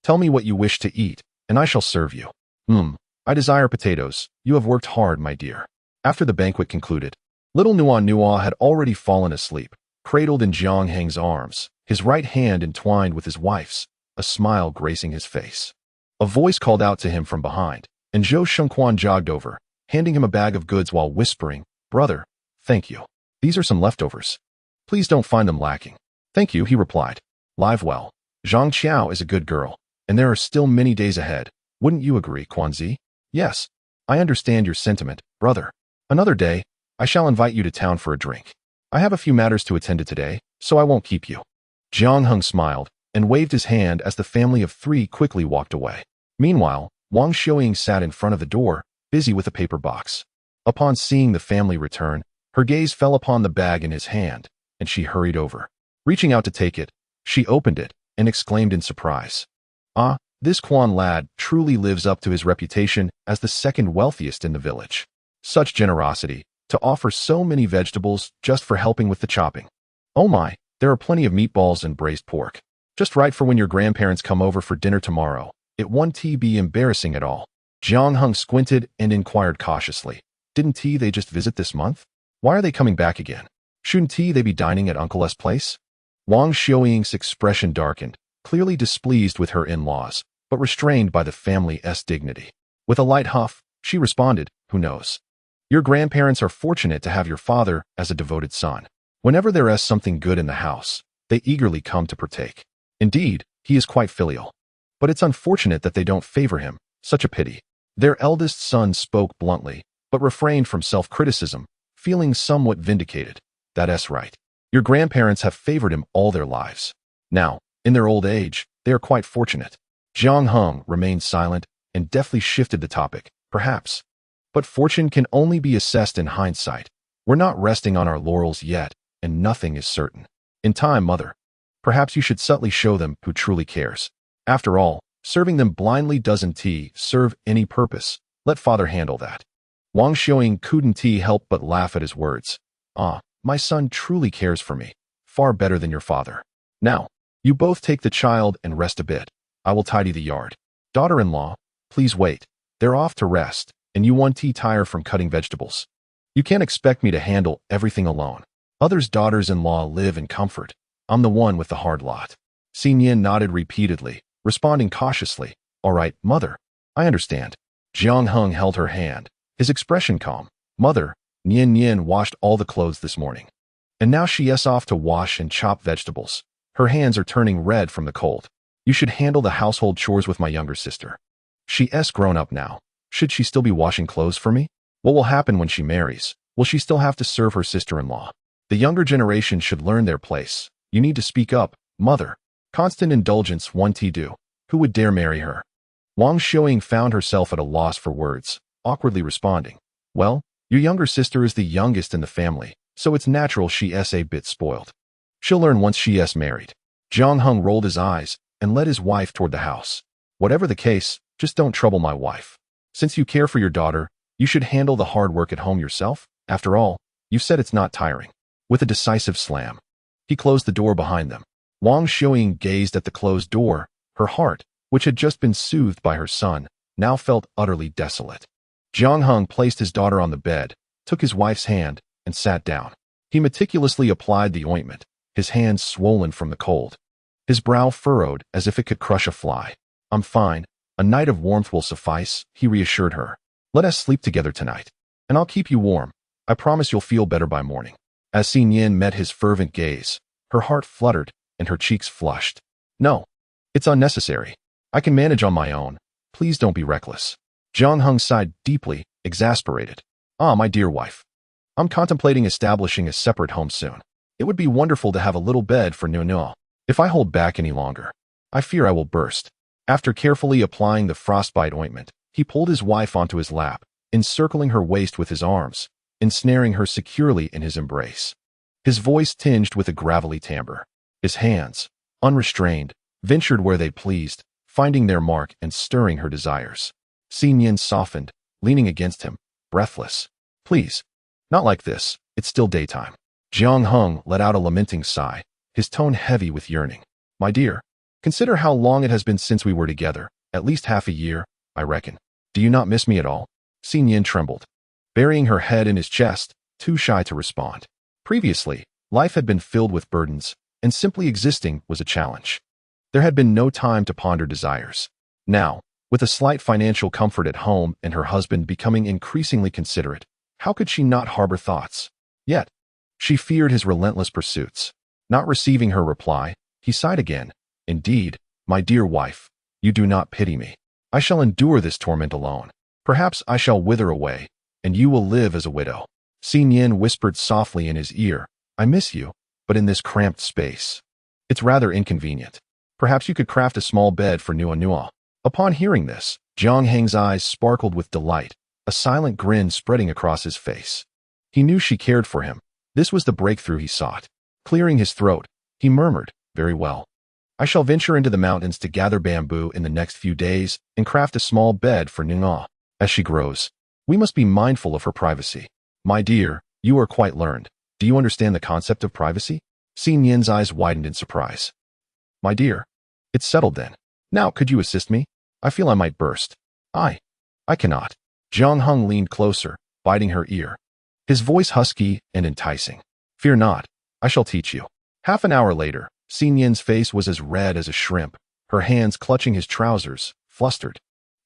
Tell me what you wish to eat, and I shall serve you. I desire potatoes. You have worked hard, my dear. After the banquet concluded, little Nuonuo had already fallen asleep, cradled in Jiang Heng's arms, his right hand entwined with his wife's, a smile gracing his face. A voice called out to him from behind, and Zhou Xinquan jogged over, handing him a bag of goods while whispering, Brother, thank you. These are some leftovers. Please don't find them lacking. Thank you, he replied. Live well. Zhang Qiao is a good girl, and there are still many days ahead. Wouldn't you agree, Quanzi? Yes. I understand your sentiment, brother. Another day, I shall invite you to town for a drink. I have a few matters to attend to today, so I won't keep you. Jiang Heng smiled and waved his hand as the family of three quickly walked away. Meanwhile, Wang Xiuying sat in front of the door, busy with a paper box. Upon seeing the family return, her gaze fell upon the bag in his hand, and she hurried over. Reaching out to take it, she opened it and exclaimed in surprise. Ah, this Quan lad truly lives up to his reputation as the second wealthiest in the village. Such generosity, to offer so many vegetables just for helping with the chopping. Oh my, there are plenty of meatballs and braised pork. Just right for when your grandparents come over for dinner tomorrow. It won't be embarrassing at all. Jiang Heng squinted and inquired cautiously. Didn't they just visit this month? Why are they coming back again? Shouldn't they be dining at Uncle's place? Wang Xiuying's expression darkened, clearly displeased with her in-laws, but restrained by the family's dignity. With a light huff, she responded, Who knows? Your grandparents are fortunate to have your father as a devoted son. Whenever there is something good in the house, they eagerly come to partake. Indeed, he is quite filial. But it's unfortunate that they don't favor him. Such a pity. Their eldest son spoke bluntly, but refrained from self-criticism, feeling somewhat vindicated. That's right. Your grandparents have favored him all their lives. Now, in their old age, they are quite fortunate. Jiang Heng remained silent and deftly shifted the topic. Perhaps. But fortune can only be assessed in hindsight. We're not resting on our laurels yet, and nothing is certain. In time, mother. Perhaps you should subtly show them who truly cares. After all, serving them blindly doesn't serve any purpose. Let father handle that. Wang Xiaoying couldn't help but laugh at his words. Ah, my son truly cares for me, far better than your father. Now, you both take the child and rest a bit. I will tidy the yard. Daughter-in-law, please wait. They're off to rest, and you want tea tire from cutting vegetables. You can't expect me to handle everything alone. Others' daughters-in-law live in comfort. I'm the one with the hard lot. Nian nodded repeatedly, responding cautiously. All right, mother. I understand. Jiang Heng held her hand, his expression calm. Mother, Nian washed all the clothes this morning. And now she's off to wash and chop vegetables. Her hands are turning red from the cold. You should handle the household chores with my younger sister. She's grown up now. Should she still be washing clothes for me? What will happen when she marries? Will she still have to serve her sister-in-law? The younger generation should learn their place. You need to speak up, mother. Constant indulgence won't do. Who would dare marry her? Wang Xiaoying found herself at a loss for words, awkwardly responding. Well, your younger sister is the youngest in the family, so it's natural she's a bit spoiled. She'll learn once she's married. Jiang Heng rolled his eyes and led his wife toward the house. Whatever the case, just don't trouble my wife. Since you care for your daughter, you should handle the hard work at home yourself. After all, you said it's not tiring. With a decisive slam, he closed the door behind them. Wang Xiaoying gazed at the closed door. Her heart, which had just been soothed by her son, now felt utterly desolate. Jiang Heng placed his daughter on the bed, took his wife's hand, and sat down. He meticulously applied the ointment, his hands swollen from the cold. His brow furrowed as if it could crush a fly. I'm fine. A night of warmth will suffice, he reassured her. Let us sleep together tonight, and I'll keep you warm. I promise you'll feel better by morning. As Nian met his fervent gaze, her heart fluttered and her cheeks flushed. No, it's unnecessary. I can manage on my own. Please don't be reckless. Jiang Heng sighed deeply, exasperated. Ah, my dear wife. I'm contemplating establishing a separate home soon. It would be wonderful to have a little bed for Nuonuo. If I hold back any longer, I fear I will burst. After carefully applying the frostbite ointment, he pulled his wife onto his lap, encircling her waist with his arms, ensnaring her securely in his embrace. His voice tinged with a gravelly timbre. His hands, unrestrained, ventured where they pleased, finding their mark and stirring her desires. Nian softened, leaning against him, breathless. Please, not like this, it's still daytime. Jiang Heng let out a lamenting sigh, his tone heavy with yearning. My dear, consider how long it has been since we were together, at least half a year, I reckon. Do you not miss me at all? Nian trembled, burying her head in his chest, too shy to respond. Previously, life had been filled with burdens, and simply existing was a challenge. There had been no time to ponder desires. Now, with a slight financial comfort at home and her husband becoming increasingly considerate, how could she not harbor thoughts? Yet, she feared his relentless pursuits. Not receiving her reply, he sighed again. Indeed, my dear wife, you do not pity me. I shall endure this torment alone. Perhaps I shall wither away, and you will live as a widow. Nian whispered softly in his ear, I miss you, but in this cramped space. It's rather inconvenient. Perhaps you could craft a small bed for Nuonuo. Upon hearing this, Jiang Heng's eyes sparkled with delight, a silent grin spreading across his face. He knew she cared for him. This was the breakthrough he sought. Clearing his throat, he murmured, very well. I shall venture into the mountains to gather bamboo in the next few days and craft a small bed for Nuonuo. As she grows, we must be mindful of her privacy. My dear, you are quite learned. Do you understand the concept of privacy? Nian's eyes widened in surprise. My dear, it's settled then. Now, could you assist me? I feel I might burst. I cannot. Jiang Heng leaned closer, biting her ear. His voice husky and enticing. Fear not, I shall teach you. Half an hour later, Nian's face was as red as a shrimp, her hands clutching his trousers, flustered.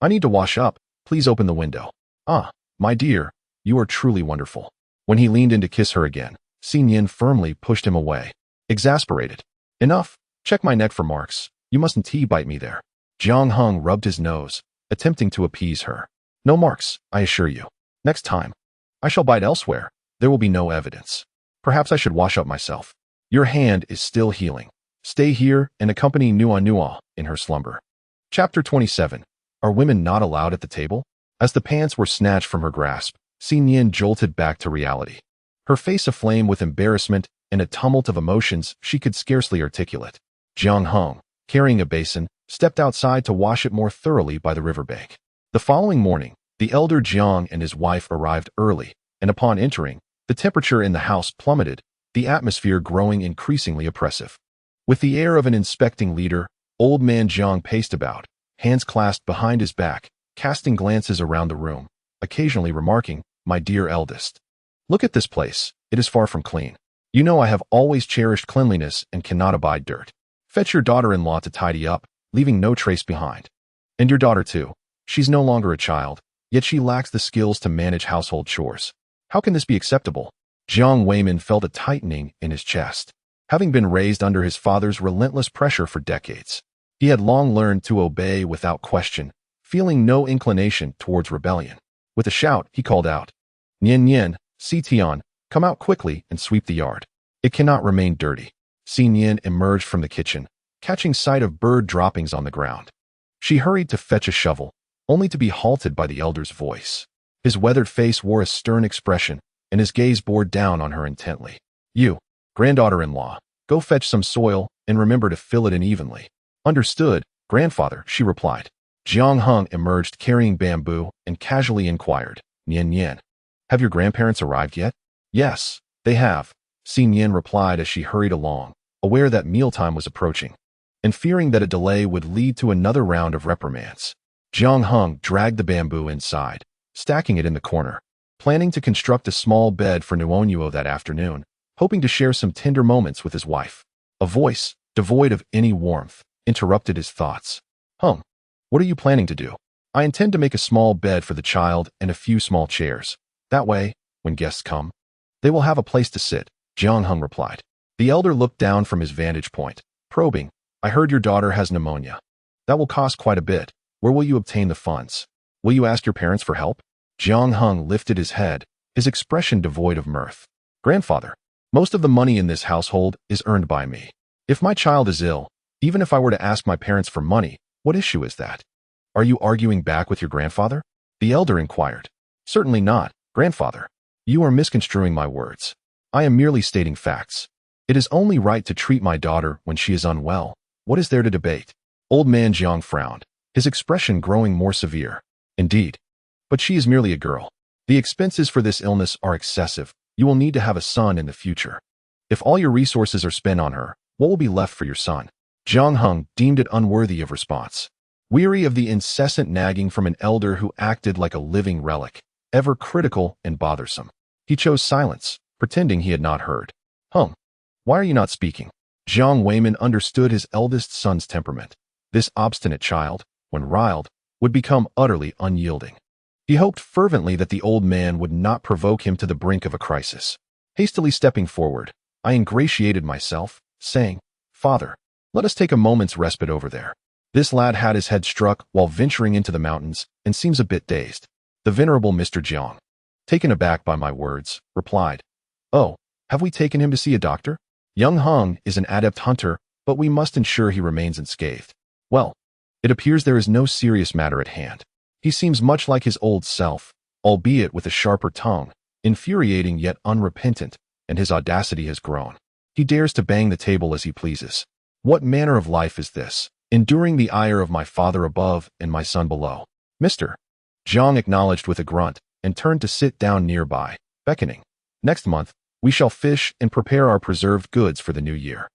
I need to wash up, please open the window. Ah, my dear, you are truly wonderful. When he leaned in to kiss her again, Nian firmly pushed him away. Exasperated. Enough, check my neck for marks. You mustn't bite me there. Jiang Heng rubbed his nose, attempting to appease her. No marks, I assure you. Next time, I shall bite elsewhere. There will be no evidence. Perhaps I should wash up myself. Your hand is still healing. Stay here and accompany Nuonuo in her slumber. Chapter 27. Are women not allowed at the table? As the pants were snatched from her grasp, Nian jolted back to reality. Her face aflame with embarrassment and a tumult of emotions she could scarcely articulate. Jiang Heng, carrying a basin, stepped outside to wash it more thoroughly by the riverbank. The following morning, The elder Jiang and his wife arrived early, and upon entering, the temperature in the house plummeted, the atmosphere growing increasingly oppressive. With the air of an inspecting leader, old man Jiang paced about, hands clasped behind his back, casting glances around the room, occasionally remarking, "My dear eldest, look at this place, it is far from clean. You know I have always cherished cleanliness and cannot abide dirt. Fetch your daughter-in-law to tidy up, leaving no trace behind. And your daughter too. She's no longer a child, yet she lacks the skills to manage household chores. How can this be acceptable?" Jiang Weimin felt a tightening in his chest. Having been raised under his father's relentless pressure for decades, he had long learned to obey without question, feeling no inclination towards rebellion. With a shout, he called out, "Nian Nian, see Tian, come out quickly and sweep the yard. It cannot remain dirty." Nian emerged from the kitchen, catching sight of bird droppings on the ground. She hurried to fetch a shovel, only to be halted by the elder's voice. His weathered face wore a stern expression, and his gaze bore down on her intently. "You, granddaughter-in-law, go fetch some soil and remember to fill it in evenly." "Understood, grandfather," she replied. Jiang Heng emerged carrying bamboo and casually inquired, "Nian Nian, have your grandparents arrived yet?" "Yes, they have," Nian replied as she hurried along, aware that mealtime was approaching, and fearing that a delay would lead to another round of reprimands. Jiang Heng dragged the bamboo inside, stacking it in the corner, planning to construct a small bed for Nuonuo that afternoon, hoping to share some tender moments with his wife. A voice, devoid of any warmth, interrupted his thoughts. What are you planning to do?" "I intend to make a small bed for the child and a few small chairs. That way, when guests come, they will have a place to sit," Jiang Heng replied. The elder looked down from his vantage point, probing, "I heard your daughter has pneumonia. That will cost quite a bit. Where will you obtain the funds? Will you ask your parents for help?" Jiang Heng lifted his head, his expression devoid of mirth. "Grandfather, most of the money in this household is earned by me. If my child is ill, even if I were to ask my parents for money, what issue is that?" "Are you arguing back with your grandfather?" the elder inquired. "Certainly not, grandfather. You are misconstruing my words. I am merely stating facts. It is only right to treat my daughter when she is unwell. What is there to debate?" Old man Jiang frowned, his expression growing more severe. "Indeed. But she is merely a girl. The expenses for this illness are excessive. You will need to have a son in the future. If all your resources are spent on her, what will be left for your son?" Jiang Heng deemed it unworthy of response. Weary of the incessant nagging from an elder who acted like a living relic, ever critical and bothersome, he chose silence, pretending he had not heard. Why are you not speaking?" Jiang Weimin understood his eldest son's temperament. This obstinate child, when riled, would become utterly unyielding. He hoped fervently that the old man would not provoke him to the brink of a crisis. Hastily stepping forward, I ingratiated myself, saying, "Father, let us take a moment's respite over there. This lad had his head struck while venturing into the mountains and seems a bit dazed." The venerable Mr. Jiang, taken aback by my words, replied, "Oh, have we taken him to see a doctor? Young Heng is an adept hunter, but we must ensure he remains unscathed. Well, it appears there is no serious matter at hand. He seems much like his old self, albeit with a sharper tongue, infuriating yet unrepentant, and his audacity has grown. He dares to bang the table as he pleases. What manner of life is this, enduring the ire of my father above and my son below?" "Mr. Jiang acknowledged with a grunt and turned to sit down nearby, beckoning. "Next month, we shall fish and prepare our preserved goods for the new year.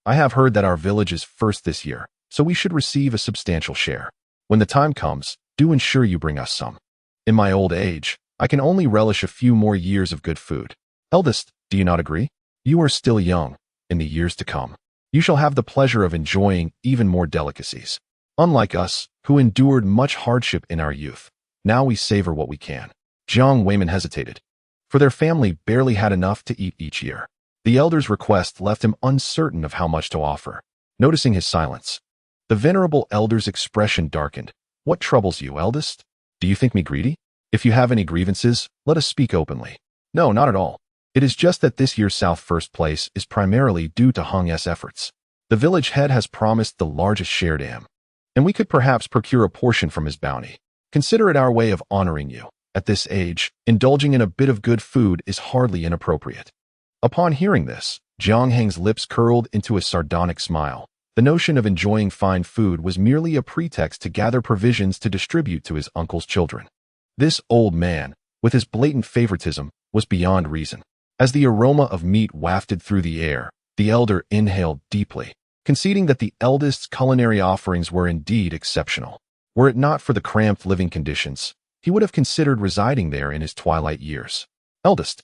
I have heard that our village is first this year, so we should receive a substantial share. When the time comes, do ensure you bring us some. In my old age, I can only relish a few more years of good food. Eldest, do you not agree? You are still young. In the years to come, you shall have the pleasure of enjoying even more delicacies. Unlike us, who endured much hardship in our youth, now we savor what we can." Jiang Weimin hesitated, for their family barely had enough to eat each year. The elder's request left him uncertain of how much to offer. Noticing his silence, the venerable elder's expression darkened. "What troubles you, eldest? Do you think me greedy? If you have any grievances, let us speak openly." "No, not at all. It is just that this year's South first place is primarily due to Heng's efforts. The village head has promised the largest share to him, and we could perhaps procure a portion from his bounty. Consider it our way of honoring you. At this age, indulging in a bit of good food is hardly inappropriate." Upon hearing this, Jiang Heng's lips curled into a sardonic smile. The notion of enjoying fine food was merely a pretext to gather provisions to distribute to his uncle's children. This old man, with his blatant favoritism, was beyond reason. As the aroma of meat wafted through the air, the elder inhaled deeply, conceding that the eldest's culinary offerings were indeed exceptional. Were it not for the cramped living conditions, he would have considered residing there in his twilight years. Eldest,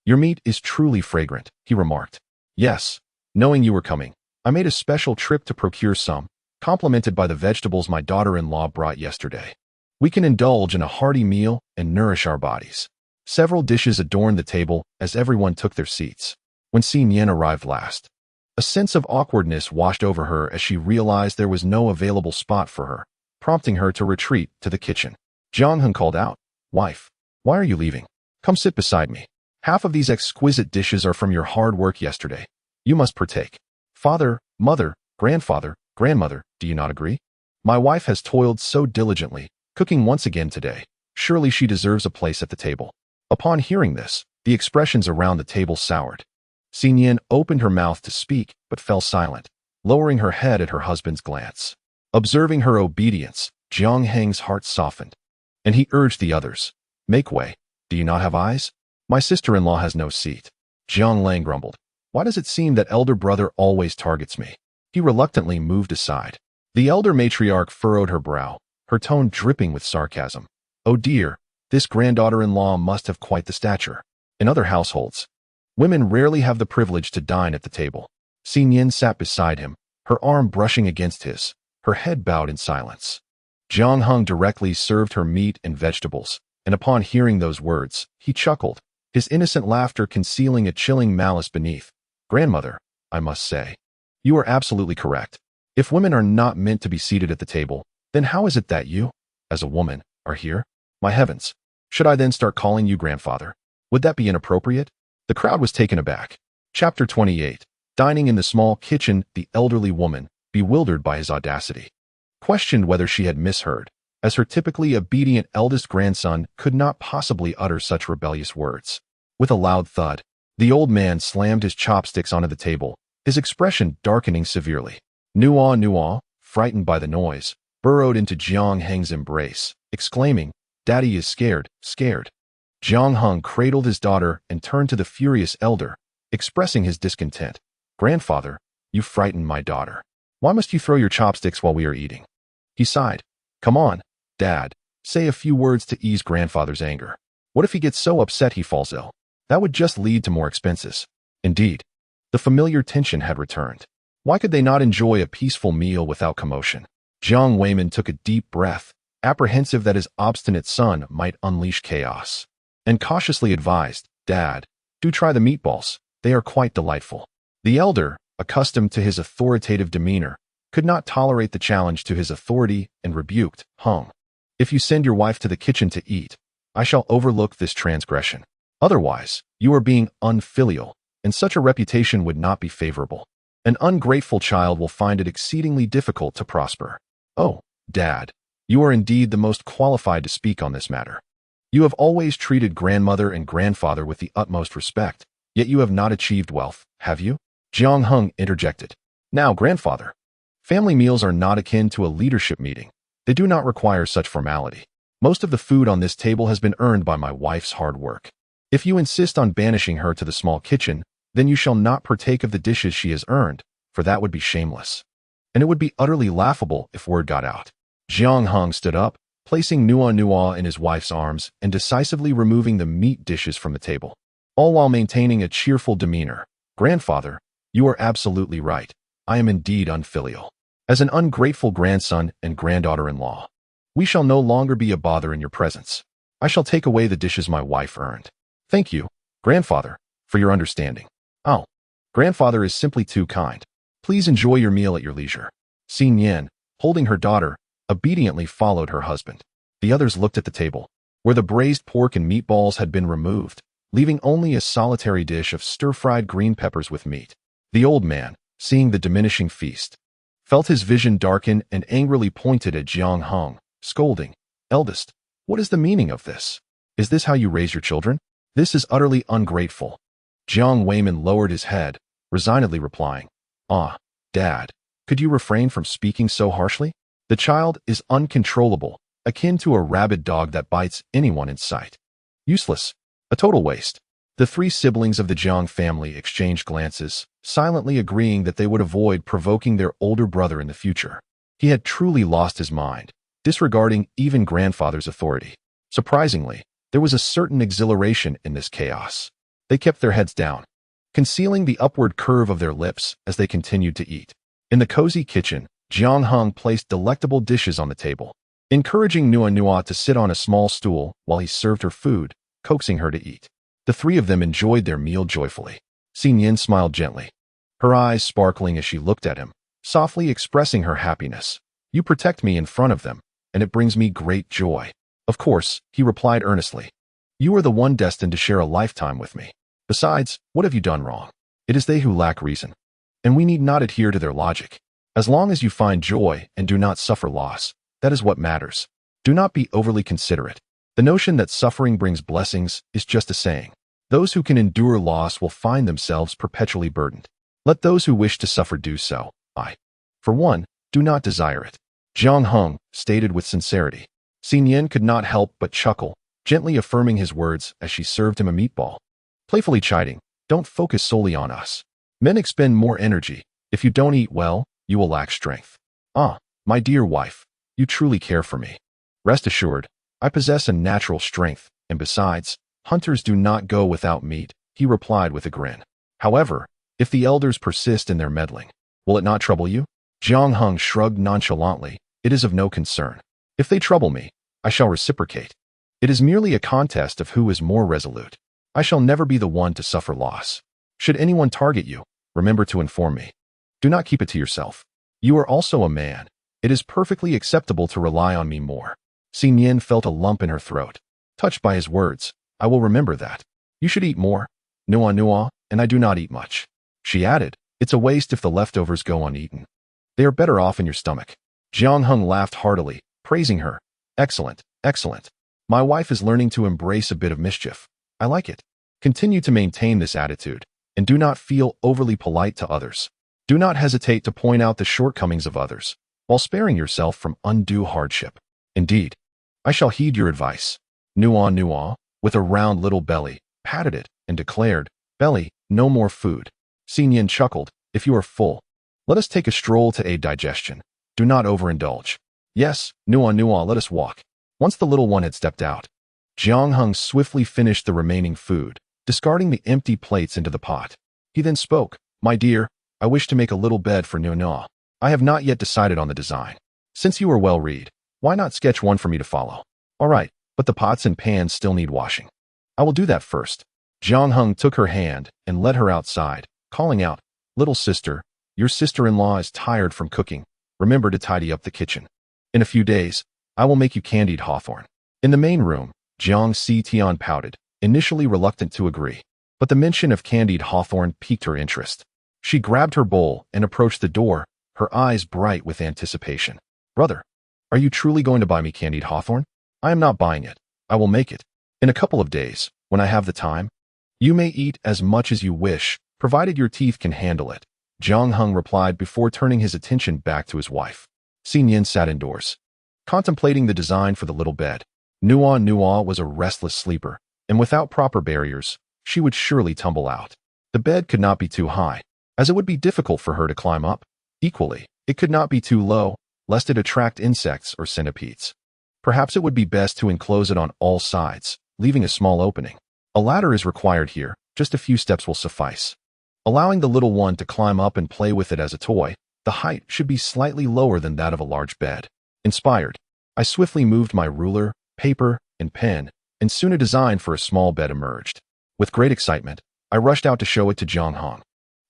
your meat is truly fragrant, he remarked. Yes, knowing you were coming, I made a special trip to procure some, complemented by the vegetables my daughter-in-law brought yesterday. We can indulge in a hearty meal and nourish our bodies. Several dishes adorned the table as everyone took their seats. When Nian arrived last, a sense of awkwardness washed over her as she realized there was no available spot for her, prompting her to retreat to the kitchen. Jiang Heng called out, "Wife, why are you leaving? Come sit beside me. Half of these exquisite dishes are from your hard work yesterday. You must partake." Father, mother, grandfather, grandmother, do you not agree? My wife has toiled so diligently, cooking once again today. Surely she deserves a place at the table. Upon hearing this, the expressions around the table soured. Nian opened her mouth to speak, but fell silent, lowering her head at her husband's glance. Observing her obedience, Jiang Heng's heart softened, and he urged the others, "Make way. Do you not have eyes? My sister-in-law has no seat." Jiang Lang grumbled, "Why does it seem that elder brother always targets me?" He reluctantly moved aside. The elder matriarch furrowed her brow, her tone dripping with sarcasm. "Oh dear, this granddaughter-in-law must have quite the stature. In other households, women rarely have the privilege to dine at the table." Nian sat beside him, her arm brushing against his, her head bowed in silence. Jiang Heng directly served her meat and vegetables, and upon hearing those words, he chuckled, his innocent laughter concealing a chilling malice beneath. "Grandmother, I must say, you are absolutely correct. If women are not meant to be seated at the table, then how is it that you, as a woman, are here? My heavens, should I then start calling you grandfather? Would that be inappropriate?" The crowd was taken aback. Chapter 28. Dining in the small kitchen, the elderly woman, bewildered by his audacity, questioned whether she had misheard, as her typically obedient eldest grandson could not possibly utter such rebellious words. With a loud thud, the old man slammed his chopsticks onto the table, his expression darkening severely. Nuonuo, frightened by the noise, burrowed into Jiang Heng's embrace, exclaiming, "Daddy is scared, scared." Jiang Heng cradled his daughter and turned to the furious elder, expressing his discontent. "Grandfather, you frightened my daughter. Why must you throw your chopsticks while we are eating?" He sighed. "Come on, Dad, say a few words to ease grandfather's anger. What if he gets so upset he falls ill? That would just lead to more expenses." Indeed, the familiar tension had returned. Why could they not enjoy a peaceful meal without commotion? Jiang Weiman took a deep breath, apprehensive that his obstinate son might unleash chaos, and cautiously advised, "Dad, do try the meatballs. They are quite delightful." The elder, accustomed to his authoritative demeanor, could not tolerate the challenge to his authority and rebuked, "Hung, if you send your wife to the kitchen to eat, I shall overlook this transgression. Otherwise, you are being unfilial, and such a reputation would not be favorable. An ungrateful child will find it exceedingly difficult to prosper." "Oh, Dad, you are indeed the most qualified to speak on this matter. You have always treated grandmother and grandfather with the utmost respect, yet you have not achieved wealth, have you?" Jiang Heng interjected. "Now, grandfather, family meals are not akin to a leadership meeting. They do not require such formality. Most of the food on this table has been earned by my wife's hard work. If you insist on banishing her to the small kitchen, then you shall not partake of the dishes she has earned, for that would be shameless. And it would be utterly laughable if word got out." Jiang Heng stood up, placing Nuonuo in his wife's arms and decisively removing the meat dishes from the table, all while maintaining a cheerful demeanor. "Grandfather, you are absolutely right. I am indeed unfilial. As an ungrateful grandson and granddaughter-in-law, we shall no longer be a bother in your presence. I shall take away the dishes my wife earned. Thank you, grandfather, for your understanding." "Oh, grandfather is simply too kind. Please enjoy your meal at your leisure." Nian, holding her daughter, obediently followed her husband. The others looked at the table, where the braised pork and meatballs had been removed, leaving only a solitary dish of stir-fried green peppers with meat. The old man, seeing the diminishing feast, felt his vision darken and angrily pointed at Jiang Heng, scolding, "Eldest, what is the meaning of this? Is this how you raise your children? This is utterly ungrateful." Jiang Weiman lowered his head, resignedly replying, "Ah, Dad, could you refrain from speaking so harshly? The child is uncontrollable, akin to a rabid dog that bites anyone in sight. Useless. A total waste. The three siblings of the Jiang family exchanged glances, silently agreeing that they would avoid provoking their older brother in the future. He had truly lost his mind, disregarding even grandfather's authority. Surprisingly, there was a certain exhilaration in this chaos. They kept their heads down, concealing the upward curve of their lips as they continued to eat. In the cozy kitchen, Jiang Heng placed delectable dishes on the table, encouraging Nuonuo to sit on a small stool while he served her food, coaxing her to eat. The three of them enjoyed their meal joyfully. Nian smiled gently, her eyes sparkling as she looked at him, softly expressing her happiness. You protect me in front of them, and it brings me great joy. Of course, he replied earnestly. You are the one destined to share a lifetime with me. Besides, what have you done wrong? It is they who lack reason, and we need not adhere to their logic. As long as you find joy and do not suffer loss, that is what matters. Do not be overly considerate. The notion that suffering brings blessings is just a saying. Those who can endure loss will find themselves perpetually burdened. Let those who wish to suffer do so. I, for one, do not desire it. Jiang Heng stated with sincerity. Nian could not help but chuckle, gently affirming his words as she served him a meatball. Playfully chiding, don't focus solely on us. Men expend more energy. If you don't eat well, you will lack strength. Ah, my dear wife, you truly care for me. Rest assured, I possess a natural strength, and besides, hunters do not go without meat, he replied with a grin. However, if the elders persist in their meddling, will it not trouble you? Jiang Heng shrugged nonchalantly. It is of no concern. If they trouble me, I shall reciprocate. It is merely a contest of who is more resolute. I shall never be the one to suffer loss. Should anyone target you, remember to inform me. Do not keep it to yourself. You are also a man. It is perfectly acceptable to rely on me more. Nian felt a lump in her throat. Touched by his words, I will remember that. You should eat more. Nuonuo, and I do not eat much. She added, it's a waste if the leftovers go uneaten. They are better off in your stomach. Jiang Heng laughed heartily, praising her. Excellent, excellent. My wife is learning to embrace a bit of mischief. I like it. Continue to maintain this attitude, and do not feel overly polite to others. Do not hesitate to point out the shortcomings of others, while sparing yourself from undue hardship. Indeed, I shall heed your advice. Nuonuo, with a round little belly, patted it and declared, Belly, no more food. Nian chuckled, if you are full, let us take a stroll to aid digestion. Do not overindulge. Yes, Nuonuo, let us walk. Once the little one had stepped out, Jiang Heng swiftly finished the remaining food, discarding the empty plates into the pot. He then spoke, My dear, I wish to make a little bed for Nuonuo. I have not yet decided on the design. Since you are well read, why not sketch one for me to follow? All right, but the pots and pans still need washing. I will do that first. Jiang Heng took her hand and led her outside, calling out, Little sister, your sister-in-law is tired from cooking. Remember to tidy up the kitchen. In a few days, I will make you candied hawthorn. In the main room, Jiang Tian pouted, initially reluctant to agree, but the mention of candied hawthorn piqued her interest. She grabbed her bowl and approached the door, her eyes bright with anticipation. Brother, are you truly going to buy me candied hawthorn? I am not buying it. I will make it. In a couple of days, when I have the time. You may eat as much as you wish, provided your teeth can handle it. Jiang Heng replied before turning his attention back to his wife. Nian sat indoors, contemplating the design for the little bed. Nuonuo was a restless sleeper, and without proper barriers, she would surely tumble out. The bed could not be too high, as it would be difficult for her to climb up. Equally, it could not be too low, lest it attract insects or centipedes. Perhaps it would be best to enclose it on all sides, leaving a small opening. A ladder is required here, just a few steps will suffice. Allowing the little one to climb up and play with it as a toy, the height should be slightly lower than that of a large bed. Inspired, I swiftly moved my ruler, paper, and pen, and soon a design for a small bed emerged. With great excitement, I rushed out to show it to Jiang Heng.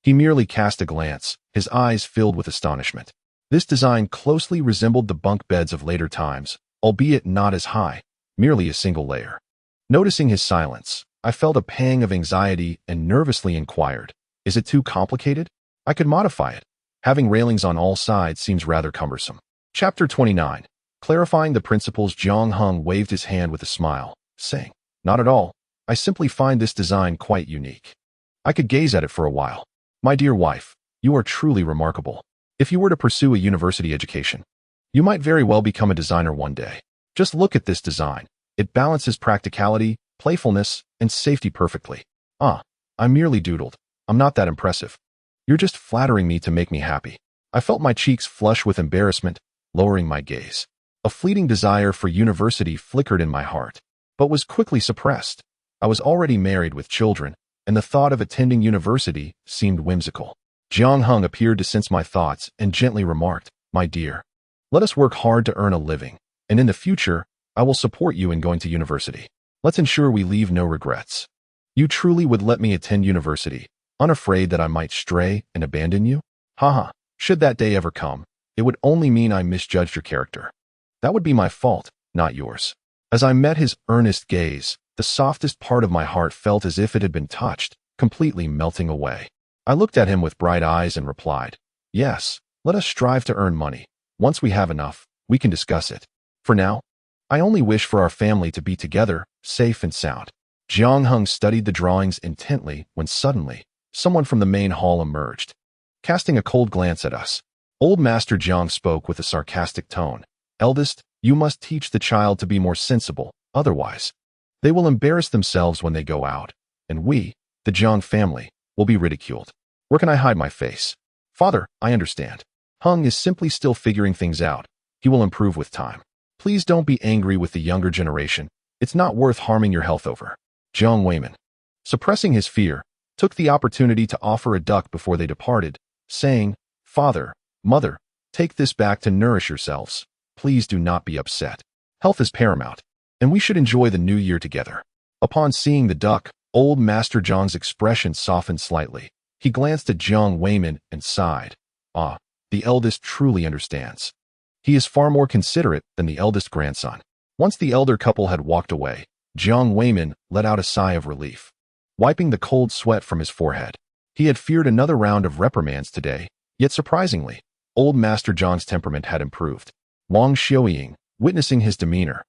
He merely cast a glance, his eyes filled with astonishment. This design closely resembled the bunk beds of later times, albeit not as high, merely a single layer. Noticing his silence, I felt a pang of anxiety and nervously inquired, Is it too complicated? I could modify it. Having railings on all sides seems rather cumbersome. Chapter 29. Clarifying the principles. Jiang Heng waved his hand with a smile, saying, Not at all. I simply find this design quite unique. I could gaze at it for a while. My dear wife, you are truly remarkable. If you were to pursue a university education, you might very well become a designer one day. Just look at this design. It balances practicality, playfulness, and safety perfectly. I merely doodled. I'm not that impressive. You're just flattering me to make me happy. I felt my cheeks flush with embarrassment, lowering my gaze. A fleeting desire for university flickered in my heart, but was quickly suppressed. I was already married with children, and the thought of attending university seemed whimsical. Jiang Heng appeared to sense my thoughts and gently remarked, "My dear, let us work hard to earn a living, and in the future, I will support you in going to university. Let's ensure we leave no regrets. You truly would let me attend university, unafraid that I might stray and abandon you? Haha, should that day ever come, it would only mean I misjudged your character. That would be my fault, not yours." As I met his earnest gaze, the softest part of my heart felt as if it had been touched, completely melting away. I looked at him with bright eyes and replied, "Yes, let us strive to earn money. Once we have enough, we can discuss it. For now, I only wish for our family to be together, safe and sound." Jiang Heng studied the drawings intently when suddenly, someone from the main hall emerged. Casting a cold glance at us, old Master Jiang spoke with a sarcastic tone. "Eldest, you must teach the child to be more sensible, otherwise, they will embarrass themselves when they go out, and we, the Jiang family, will be ridiculed. Where can I hide my face?" "Father, I understand. Heng is simply still figuring things out. He will improve with time. Please don't be angry with the younger generation. It's not worth harming your health over." Jiang Weiman, suppressing his fear, took the opportunity to offer a duck before they departed, saying, "Father, Mother, take this back to nourish yourselves. Please do not be upset. Health is paramount, and we should enjoy the new year together." Upon seeing the duck, old Master Jiang's expression softened slightly. He glanced at Jiang Weiman and sighed. The eldest truly understands. He is far more considerate than the eldest grandson. Once the elder couple had walked away, Jiang Weiman let out a sigh of relief, wiping the cold sweat from his forehead. He had feared another round of reprimands today, yet surprisingly, old Master Jiang's temperament had improved. Wang Xiaoying, witnessing his demeanor,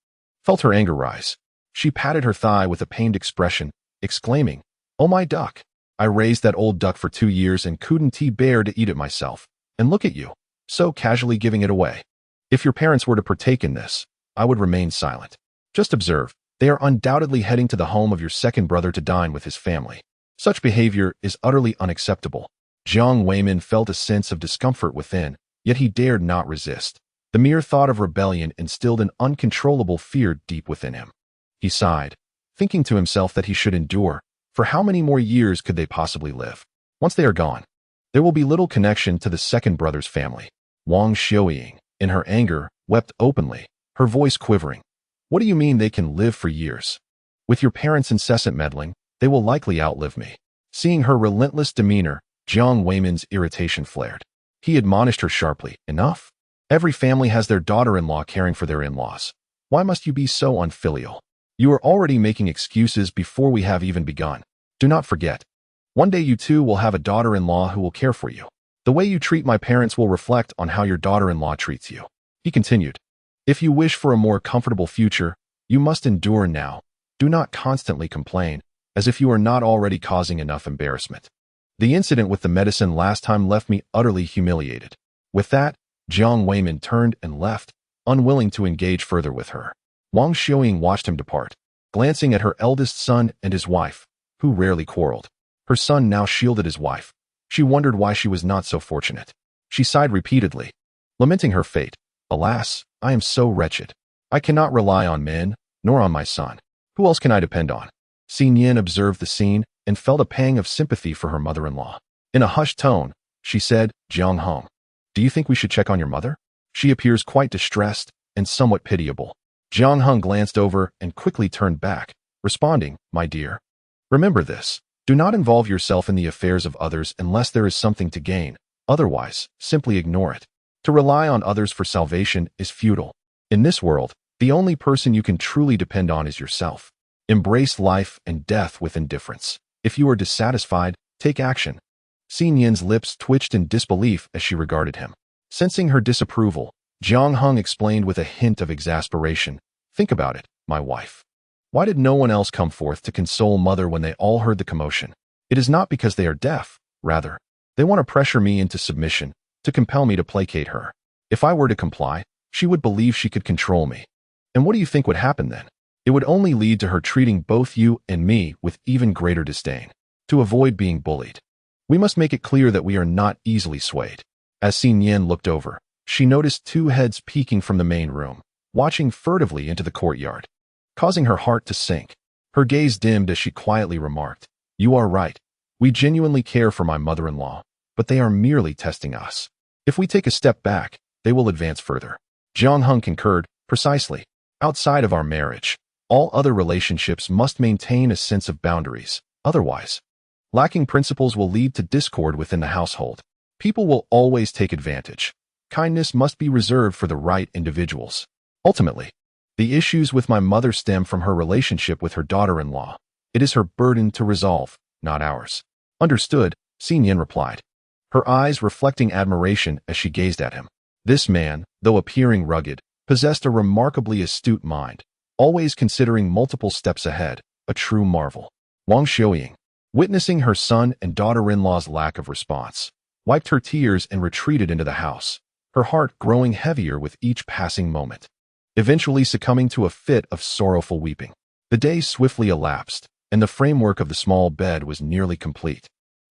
felt her anger rise. She patted her thigh with a pained expression, exclaiming, "Oh my duck! I raised that old duck for 2 years and couldn't bear to eat it myself. And look at you, so casually giving it away. If your parents were to partake in this, I would remain silent. Just observe, they are undoubtedly heading to the home of your second brother to dine with his family. Such behavior is utterly unacceptable." Jiang Weiman felt a sense of discomfort within, yet he dared not resist. The mere thought of rebellion instilled an uncontrollable fear deep within him. He sighed, thinking to himself that he should endure. For how many more years could they possibly live? Once they are gone, there will be little connection to the second brother's family. Wang Xiaoying, in her anger, wept openly, her voice quivering. "What do you mean they can live for years? With your parents' incessant meddling, they will likely outlive me." Seeing her relentless demeanor, Jiang Weiman's irritation flared. He admonished her sharply, "Enough. Every family has their daughter-in-law caring for their in-laws. Why must you be so unfilial? You are already making excuses before we have even begun. Do not forget, one day you too will have a daughter-in-law who will care for you. The way you treat my parents will reflect on how your daughter-in-law treats you." He continued, "If you wish for a more comfortable future, you must endure now. Do not constantly complain, as if you are not already causing enough embarrassment. The incident with the medicine last time left me utterly humiliated." With that, Jiang Weiman turned and left, unwilling to engage further with her. Wang Xiaoying watched him depart, glancing at her eldest son and his wife, who rarely quarreled. Her son now shielded his wife. She wondered why she was not so fortunate. She sighed repeatedly, lamenting her fate. "Alas, I am so wretched. I cannot rely on men, nor on my son. Who else can I depend on?" Nian observed the scene and felt a pang of sympathy for her mother-in-law. In a hushed tone, she said, "Jiang Heng, do you think we should check on your mother? She appears quite distressed and somewhat pitiable." Jiang Heng glanced over and quickly turned back, responding, "My dear, remember this. Do not involve yourself in the affairs of others unless there is something to gain. Otherwise, simply ignore it. To rely on others for salvation is futile. In this world, the only person you can truly depend on is yourself. Embrace life and death with indifference. If you are dissatisfied, take action." Nian's lips twitched in disbelief as she regarded him. Sensing her disapproval, Jiang Heng explained with a hint of exasperation, "Think about it, my wife. Why did no one else come forth to console mother when they all heard the commotion? It is not because they are deaf. Rather, they want to pressure me into submission, to compel me to placate her. If I were to comply, she would believe she could control me. And what do you think would happen then? It would only lead to her treating both you and me with even greater disdain. To avoid being bullied, we must make it clear that we are not easily swayed. As Nian looked over, she noticed two heads peeking from the main room, watching furtively into the courtyard, causing her heart to sink. Her gaze dimmed as she quietly remarked, "You are right. We genuinely care for my mother-in-law, but they are merely testing us. If we take a step back, they will advance further." Jiang Heng concurred, "Precisely. Outside of our marriage, all other relationships must maintain a sense of boundaries. Otherwise, lacking principles will lead to discord within the household. People will always take advantage. Kindness must be reserved for the right individuals. Ultimately, the issues with my mother stem from her relationship with her daughter-in-law. It is her burden to resolve, not ours." "Understood," Nian replied, her eyes reflecting admiration as she gazed at him. This man, though appearing rugged, possessed a remarkably astute mind, always considering multiple steps ahead, a true marvel. Wang Xiuying, witnessing her son and daughter-in-law's lack of response, wiped her tears and retreated into the house, her heart growing heavier with each passing moment, eventually succumbing to a fit of sorrowful weeping. The day swiftly elapsed, and the framework of the small bed was nearly complete,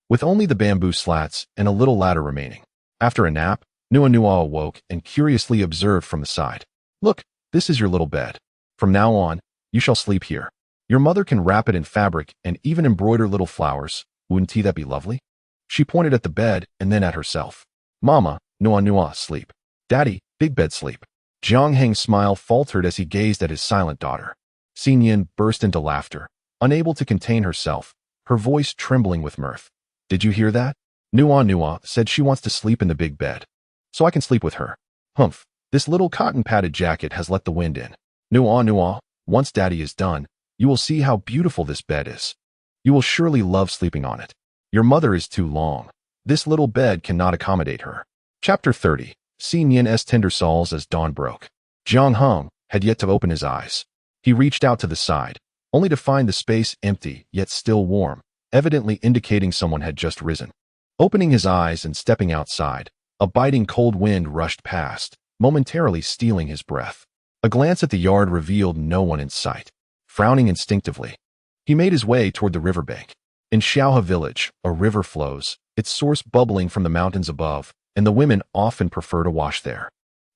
with only the bamboo slats and a little ladder remaining. After a nap, Nuonuo awoke and curiously observed from the side. "Look, this is your little bed. From now on, you shall sleep here. Your mother can wrap it in fabric and even embroider little flowers. Wouldn't that be lovely?" She pointed at the bed and then at herself. "Mama, Nuonuo, sleep. Daddy, big bed sleep." Jiang Heng's smile faltered as he gazed at his silent daughter. Nian burst into laughter, unable to contain herself, her voice trembling with mirth. "Did you hear that? Nuonuo said she wants to sleep in the big bed. So I can sleep with her. Humph, this little cotton-padded jacket has let the wind in. Nuonuo, once Daddy is done, you will see how beautiful this bed is. You will surely love sleeping on it. Your mother is too long. This little bed cannot accommodate her." Chapter 30. Nian's tender souls as dawn broke. Jiang Heng had yet to open his eyes. He reached out to the side, only to find the space empty yet still warm, evidently indicating someone had just risen. Opening his eyes and stepping outside, a biting cold wind rushed past, momentarily stealing his breath. A glance at the yard revealed no one in sight. Frowning instinctively, he made his way toward the riverbank. In Xiaohe village, a river flows, its source bubbling from the mountains above, and the women often prefer to wash there,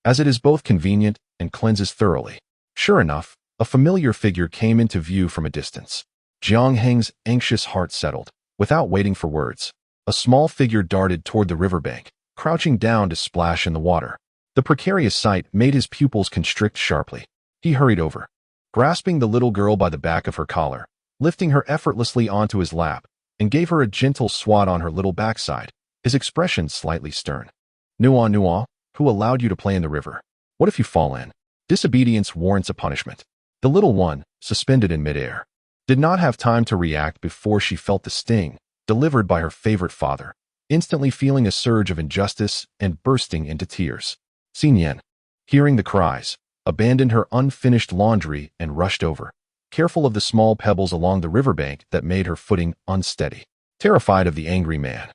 as it is both convenient and cleanses thoroughly. Sure enough, a familiar figure came into view from a distance. Jiang Heng's anxious heart settled. Without waiting for words, a small figure darted toward the riverbank, crouching down to splash in the water. The precarious sight made his pupils constrict sharply. He hurried over, grasping the little girl by the back of her collar, lifting her effortlessly onto his lap, and gave her a gentle swat on her little backside, his expression slightly stern. "Nuonuo, who allowed you to play in the river? What if you fall in? Disobedience warrants a punishment." The little one, suspended in midair, did not have time to react before she felt the sting delivered by her favorite father, instantly feeling a surge of injustice and bursting into tears. Nian, hearing the cries, abandoned her unfinished laundry and rushed over, careful of the small pebbles along the riverbank that made her footing unsteady. Terrified of the angry man,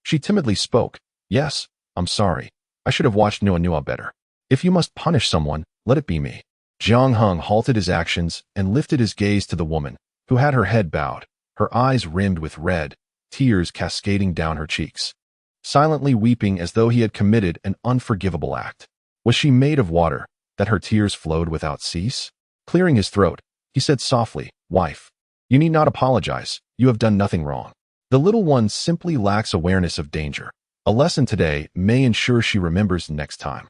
she timidly spoke, "Yes, I'm sorry. I should have watched Nuonuo better. If you must punish someone, let it be me." Jiang Heng halted his actions and lifted his gaze to the woman, who had her head bowed, her eyes rimmed with red, tears cascading down her cheeks, silently weeping as though he had committed an unforgivable act. Was she made of water, that her tears flowed without cease? Clearing his throat, he said softly, "Wife, you need not apologize. You have done nothing wrong. The little one simply lacks awareness of danger. A lesson today may ensure she remembers next time."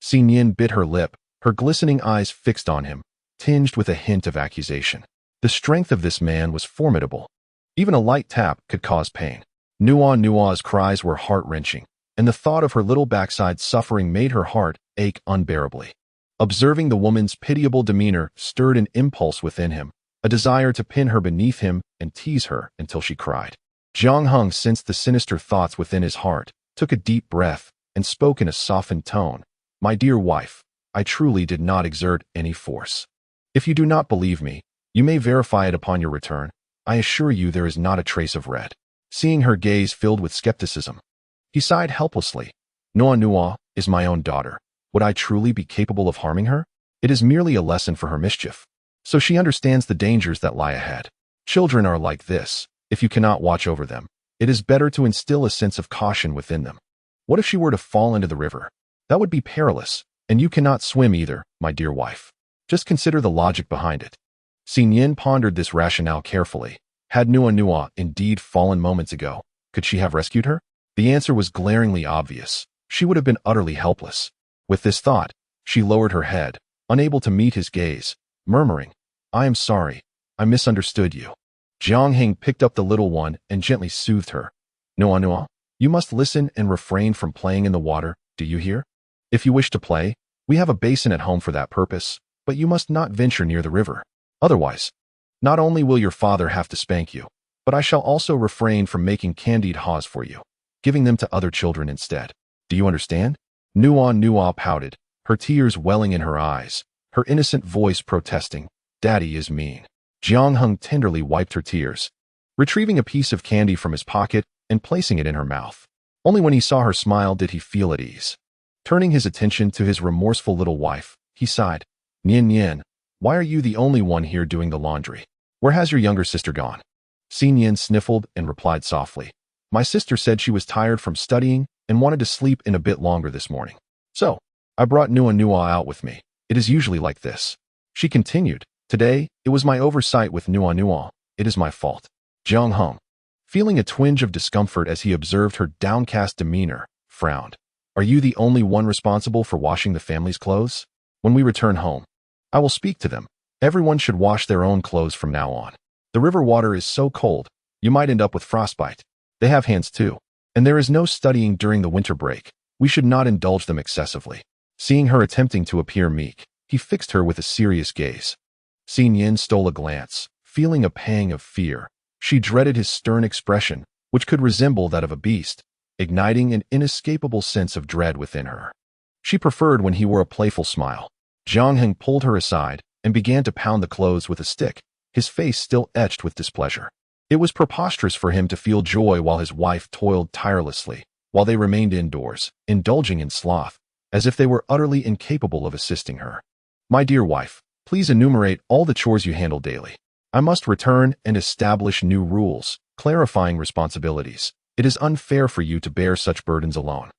Nian bit her lip, her glistening eyes fixed on him, tinged with a hint of accusation. The strength of this man was formidable. Even a light tap could cause pain. Nuonuo's cries were heart-wrenching, and the thought of her little backside suffering made her heart ache unbearably. Observing the woman's pitiable demeanor stirred an impulse within him, a desire to pin her beneath him and tease her until she cried. Jiang Heng sensed the sinister thoughts within his heart, took a deep breath, and spoke in a softened tone. "My dear wife, I truly did not exert any force. If you do not believe me, you may verify it upon your return. I assure you there is not a trace of red." Seeing her gaze filled with skepticism, he sighed helplessly. "Nuonuo is my own daughter. Would I truly be capable of harming her?" It is merely a lesson for her mischief. So she understands the dangers that lie ahead. Children are like this. If you cannot watch over them, it is better to instill a sense of caution within them. What if she were to fall into the river? That would be perilous, and you cannot swim either, my dear wife. Just consider the logic behind it. Nian pondered this rationale carefully. Had Nuonuo indeed fallen moments ago, could she have rescued her? The answer was glaringly obvious. She would have been utterly helpless. With this thought, she lowered her head, unable to meet his gaze, murmuring, I am sorry, I misunderstood you. Jiang Heng picked up the little one and gently soothed her. Nuonuo, you must listen and refrain from playing in the water, do you hear? If you wish to play, we have a basin at home for that purpose, but you must not venture near the river. Otherwise, not only will your father have to spank you, but I shall also refrain from making candied haws for you, giving them to other children instead. Do you understand? Nuonuo pouted, her tears welling in her eyes, her innocent voice protesting, Daddy is mean. Jiang Heng tenderly wiped her tears, retrieving a piece of candy from his pocket and placing it in her mouth. Only when he saw her smile did he feel at ease. Turning his attention to his remorseful little wife, he sighed, Nian, why are you the only one here doing the laundry? Where has your younger sister gone? Nian sniffled and replied softly, my sister said she was tired from studying and wanted to sleep in a bit longer this morning. So, I brought Nuonuo out with me. It is usually like this. She continued, today, it was my oversight with Nuonuo. It is my fault. Jiang Heng, feeling a twinge of discomfort as he observed her downcast demeanor, frowned. Are you the only one responsible for washing the family's clothes? When we return home, I will speak to them. Everyone should wash their own clothes from now on. The river water is so cold, you might end up with frostbite. They have hands too. And there is no studying during the winter break. We should not indulge them excessively. Seeing her attempting to appear meek, he fixed her with a serious gaze. Nian stole a glance, feeling a pang of fear. She dreaded his stern expression, which could resemble that of a beast, igniting an inescapable sense of dread within her. She preferred when he wore a playful smile. Jiang Heng pulled her aside and began to pound the clothes with a stick, his face still etched with displeasure. It was preposterous for him to feel joy while his wife toiled tirelessly, while they remained indoors, indulging in sloth, as if they were utterly incapable of assisting her. My dear wife, please enumerate all the chores you handle daily. I must return and establish new rules, clarifying responsibilities. It is unfair for you to bear such burdens alone.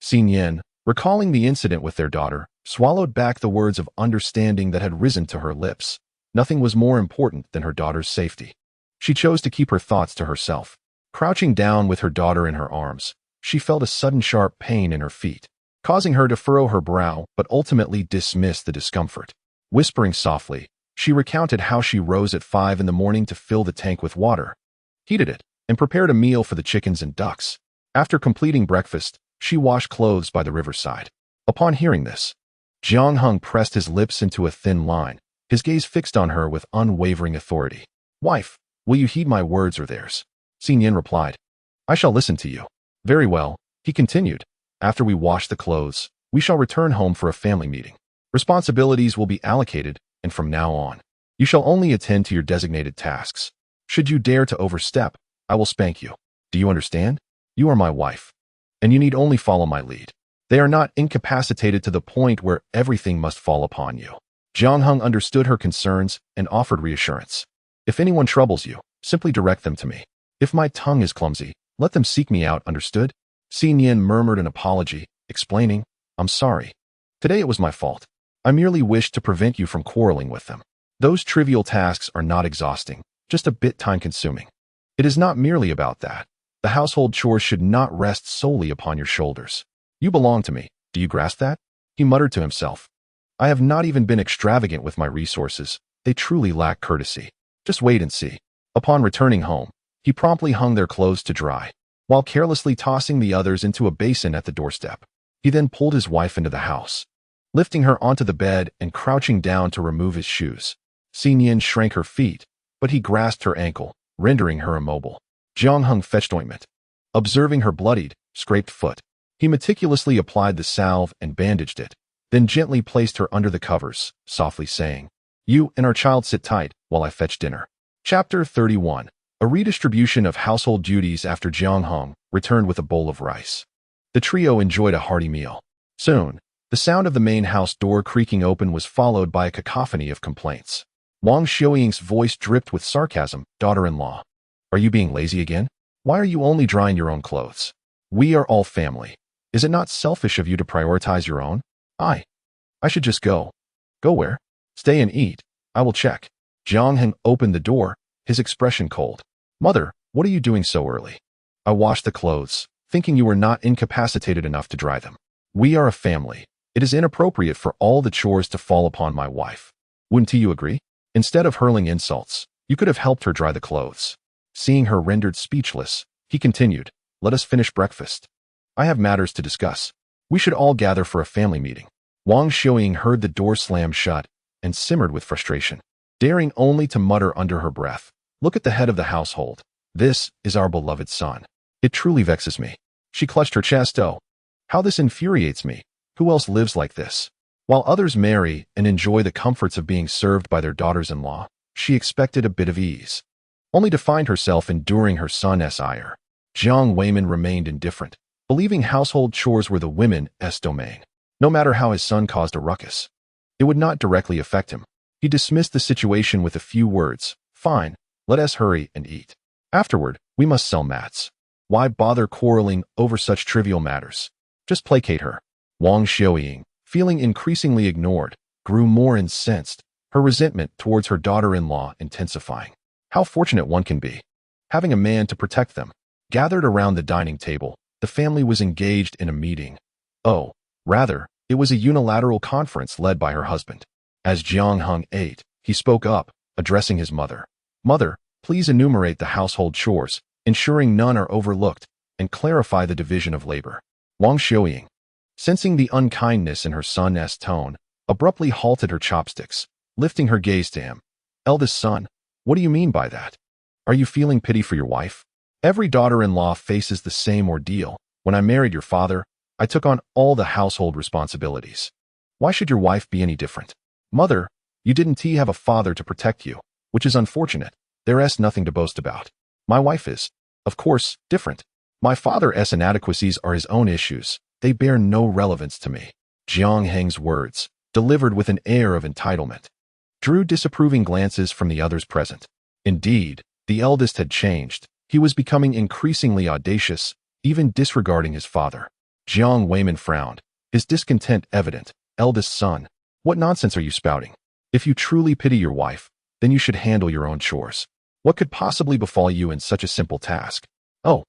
Nian, recalling the incident with their daughter, swallowed back the words of understanding that had risen to her lips. Nothing was more important than her daughter's safety. She chose to keep her thoughts to herself. Crouching down with her daughter in her arms, she felt a sudden sharp pain in her feet, causing her to furrow her brow but ultimately dismiss the discomfort. Whispering softly, she recounted how she rose at 5 in the morning to fill the tank with water, heated it, and prepared a meal for the chickens and ducks. After completing breakfast, she washed clothes by the riverside. Upon hearing this, Jiang Heng pressed his lips into a thin line, his gaze fixed on her with unwavering authority. Wife, will you heed my words or theirs? Nian replied, I shall listen to you. Very well, he continued. After we wash the clothes, we shall return home for a family meeting. Responsibilities will be allocated, and from now on, you shall only attend to your designated tasks. Should you dare to overstep, I will spank you. Do you understand? You are my wife, and you need only follow my lead. They are not incapacitated to the point where everything must fall upon you. Jiang Heng understood her concerns and offered reassurance. If anyone troubles you, simply direct them to me. If my tongue is clumsy, let them seek me out, understood? Nian murmured an apology, explaining, I'm sorry. Today it was my fault. I merely wished to prevent you from quarreling with them. Those trivial tasks are not exhausting, just a bit time-consuming. It is not merely about that. The household chores should not rest solely upon your shoulders. You belong to me, do you grasp that? He muttered to himself. I have not even been extravagant with my resources. They truly lack courtesy. Just wait and see. Upon returning home, he promptly hung their clothes to dry, while carelessly tossing the others into a basin at the doorstep. He then pulled his wife into the house, lifting her onto the bed and crouching down to remove his shoes. Nian shrank her feet, but he grasped her ankle, rendering her immobile. Jiang Heng fetched ointment. Observing her bloodied, scraped foot, he meticulously applied the salve and bandaged it, then gently placed her under the covers, softly saying, You and our child sit tight while I fetch dinner. Chapter 31. A redistribution of household duties after Jiang Heng returned with a bowl of rice. The trio enjoyed a hearty meal. Soon, The sound of the main house door creaking open was followed by a cacophony of complaints. Wang Xiuying's voice dripped with sarcasm. Daughter-in-law, are you being lazy again? Why are you only drying your own clothes? We are all family. Is it not selfish of you to prioritize your own? I should just go. Go where? Stay and eat. I will check. Jiang Heng opened the door, his expression cold. Mother, what are you doing so early? I washed the clothes, thinking you were not incapacitated enough to dry them. We are a family. It is inappropriate for all the chores to fall upon my wife. Wouldn't you agree? Instead of hurling insults, you could have helped her dry the clothes. Seeing her rendered speechless, he continued, let us finish breakfast. I have matters to discuss. We should all gather for a family meeting. Wang Xiuying heard the door slam shut and simmered with frustration, daring only to mutter under her breath, look at the head of the household. This is our beloved son. It truly vexes me. She clutched her chest. Oh, how this infuriates me. Who else lives like this? While others marry and enjoy the comforts of being served by their daughters-in-law, she expected a bit of ease, only to find herself enduring her son's ire. Jiang Weiman remained indifferent, believing household chores were the women's domain. No matter how his son caused a ruckus, it would not directly affect him. He dismissed the situation with a few words. Fine, let us hurry and eat. Afterward, we must sell mats. Why bother quarreling over such trivial matters? Just placate her. Wang Xiuying, feeling increasingly ignored, grew more incensed, her resentment towards her daughter-in-law intensifying. How fortunate one can be, having a man to protect them. Gathered around the dining table, the family was engaged in a meeting. Oh, rather, it was a unilateral conference led by her husband. As Jiang Heng ate, he spoke up, addressing his mother. Mother, please enumerate the household chores, ensuring none are overlooked, and clarify the division of labor. Wang Xiuying, sensing the unkindness in her son's tone, abruptly halted her chopsticks, lifting her gaze to him. Eldest son, what do you mean by that? Are you feeling pity for your wife? Every daughter-in-law faces the same ordeal. When I married your father, I took on all the household responsibilities. Why should your wife be any different? Mother, you didn't have a father to protect you, which is unfortunate. There's nothing to boast about. My wife is, of course, different. My father's inadequacies are his own issues. They bear no relevance to me. Jiang Heng's words, delivered with an air of entitlement, drew disapproving glances from the others present. Indeed, the eldest had changed. He was becoming increasingly audacious, even disregarding his father. Jiang Weiman frowned, his discontent evident. Eldest son, what nonsense are you spouting? If you truly pity your wife, then you should handle your own chores. What could possibly befall you in such a simple task? Oh,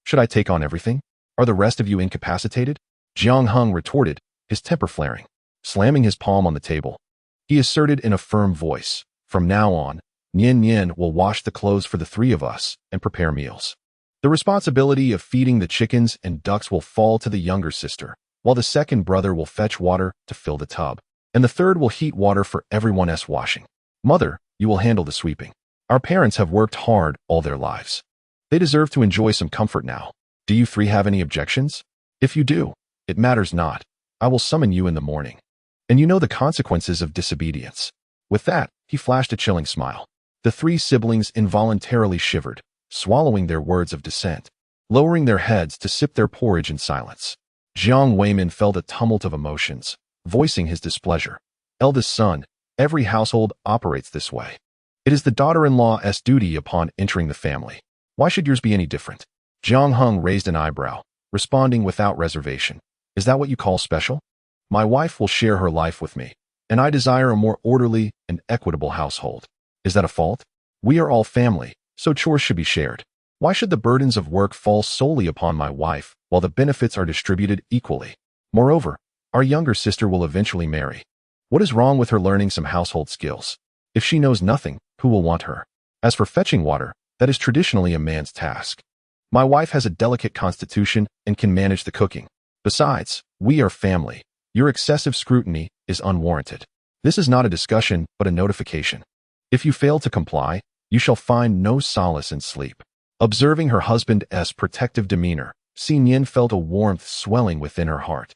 should I take on everything? Are the rest of you incapacitated? Jiang Heng retorted, his temper flaring. Slamming his palm on the table, he asserted in a firm voice, from now on, Nian will wash the clothes for the three of us and prepare meals. The responsibility of feeding the chickens and ducks will fall to the younger sister, while the second brother will fetch water to fill the tub, and the third will heat water for everyone's washing. Mother, you will handle the sweeping. Our parents have worked hard all their lives. They deserve to enjoy some comfort now. Do you three have any objections? If you do, it matters not. I will summon you in the morning. And you know the consequences of disobedience. With that, he flashed a chilling smile. The three siblings involuntarily shivered, swallowing their words of dissent, lowering their heads to sip their porridge in silence. Jiang Weiman felt a tumult of emotions, voicing his displeasure. Eldest son, every household operates this way. It is the daughter-in-law's duty upon entering the family. Why should yours be any different? Jiang Heng raised an eyebrow, responding without reservation. Is that what you call special? My wife will share her life with me, and I desire a more orderly and equitable household. Is that a fault? We are all family, so chores should be shared. Why should the burdens of work fall solely upon my wife, while the benefits are distributed equally? Moreover, our younger sister will eventually marry. What is wrong with her learning some household skills? If she knows nothing, who will want her? As for fetching water, that is traditionally a man's task. My wife has a delicate constitution and can manage the cooking. Besides, we are family. Your excessive scrutiny is unwarranted. This is not a discussion, but a notification. If you fail to comply, you shall find no solace in sleep. Observing her husband's protective demeanor, Nian felt a warmth swelling within her heart,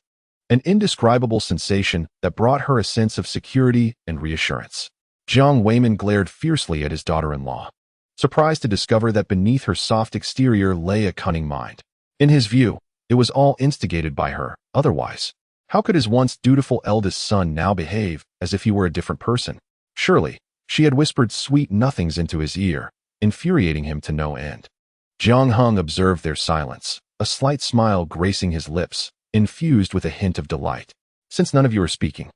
an indescribable sensation that brought her a sense of security and reassurance. Jiang Weiman glared fiercely at his daughter-in-law, surprised to discover that beneath her soft exterior lay a cunning mind. In his view, it was all instigated by her, otherwise, How could his once dutiful eldest son now behave as if he were a different person? Surely, she had whispered sweet nothings into his ear, infuriating him to no end. Jiang Heng observed their silence, a slight smile gracing his lips, infused with a hint of delight. Since none of you are speaking,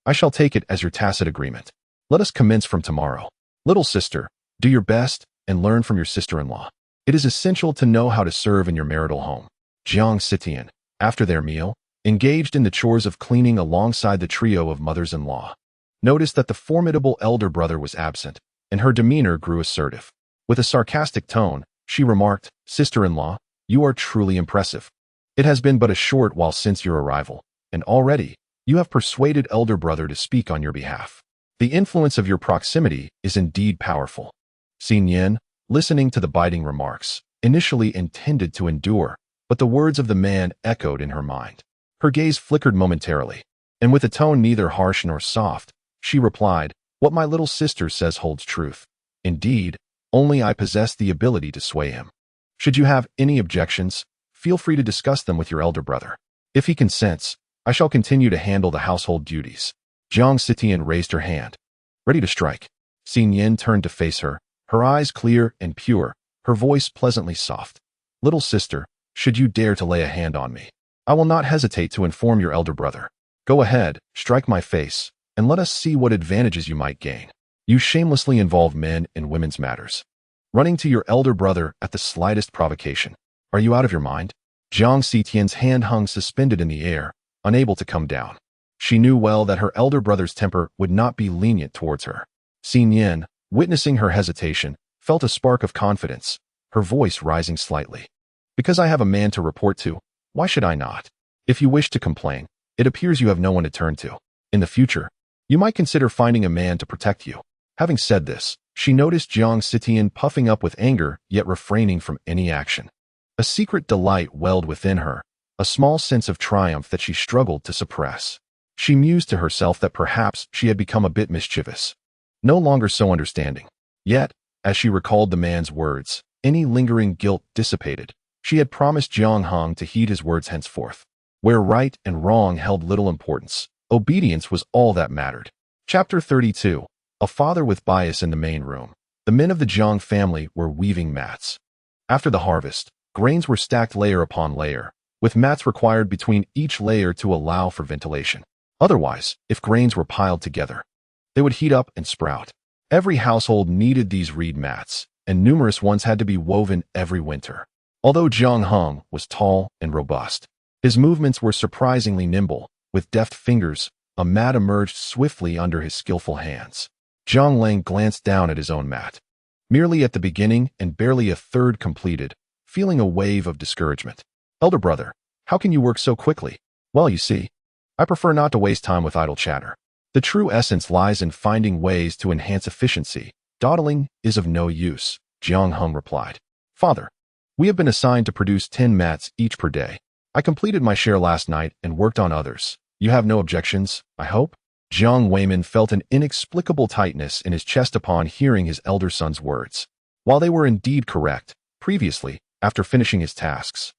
I shall take it as your tacit agreement. Let us commence from tomorrow. Little sister, do your best and learn from your sister-in-law. It is essential to know how to serve in your marital home. Jiang Sitian, after their meal, engaged in the chores of cleaning alongside the trio of mothers-in-law. Noticed that the formidable elder brother was absent, and her demeanor grew assertive. With a sarcastic tone, she remarked, "Sister-in-law, you are truly impressive. It has been but a short while since your arrival, and already you have persuaded elder brother to speak on your behalf. The influence of your proximity is indeed powerful." Nian, listening to the biting remarks, initially intended to endure, but the words of the man echoed in her mind. Her gaze flickered momentarily, and with a tone neither harsh nor soft, she replied, "What my little sister says holds truth. Indeed, only I possess the ability to sway him. Should you have any objections, feel free to discuss them with your elder brother. If he consents, I shall continue to handle the household duties." Jiang Sitian raised her hand, ready to strike. Nian turned to face her, her eyes clear and pure, her voice pleasantly soft. "Little sister, should you dare to lay a hand on me, I will not hesitate to inform your elder brother. Go ahead, strike my face, and let us see what advantages you might gain. You shamelessly involve men in women's matters, running to your elder brother at the slightest provocation. Are you out of your mind?" Jiang Sitian's hand hung suspended in the air, unable to come down. She knew well that her elder brother's temper would not be lenient towards her. Nian, witnessing her hesitation, felt a spark of confidence, her voice rising slightly. "Because I have a man to report to, why should I not? If you wish to complain, it appears you have no one to turn to. In the future, you might consider finding a man to protect you." Having said this, she noticed Jiang Sitian puffing up with anger, yet refraining from any action. A secret delight welled within her, a small sense of triumph that she struggled to suppress. She mused to herself that perhaps she had become a bit mischievous, no longer so understanding. Yet, as she recalled the man's words, any lingering guilt dissipated. She had promised Jiang Heng to heed his words henceforth. Where right and wrong held little importance, obedience was all that mattered. Chapter 32. A father with bias in the main room. The men of the Jiang family were weaving mats. After the harvest, grains were stacked layer upon layer, with mats required between each layer to allow for ventilation. Otherwise, if grains were piled together, they would heat up and sprout. Every household needed these reed mats, and numerous ones had to be woven every winter. Although Jiang Heng was tall and robust, his movements were surprisingly nimble. With deft fingers, a mat emerged swiftly under his skillful hands. Zhang Lang glanced down at his own mat, merely at the beginning and barely a third completed, feeling a wave of discouragement. "Elder brother, how can you work so quickly?" "Well, you see, I prefer not to waste time with idle chatter. The true essence lies in finding ways to enhance efficiency. Dawdling is of no use," Jiang Heng replied. "Father, we have been assigned to produce 10 mats each per day. I completed my share last night and worked on others. You have no objections, I hope?" Jiang Weiman felt an inexplicable tightness in his chest upon hearing his elder son's words. While they were indeed correct, previously, after finishing his tasks,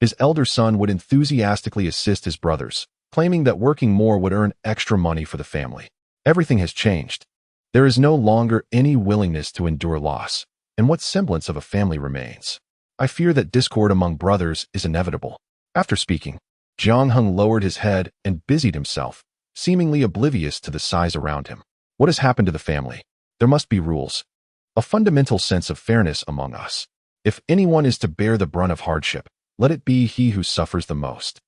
his elder son would enthusiastically assist his brothers, claiming that working more would earn extra money for the family. Everything has changed. There is no longer any willingness to endure loss, and what semblance of a family remains. I fear that discord among brothers is inevitable. After speaking, Jiang Heng lowered his head and busied himself, seemingly oblivious to the size around him. What has happened to the family? There must be rules. A fundamental sense of fairness among us. If anyone is to bear the brunt of hardship, let it be he who suffers the most.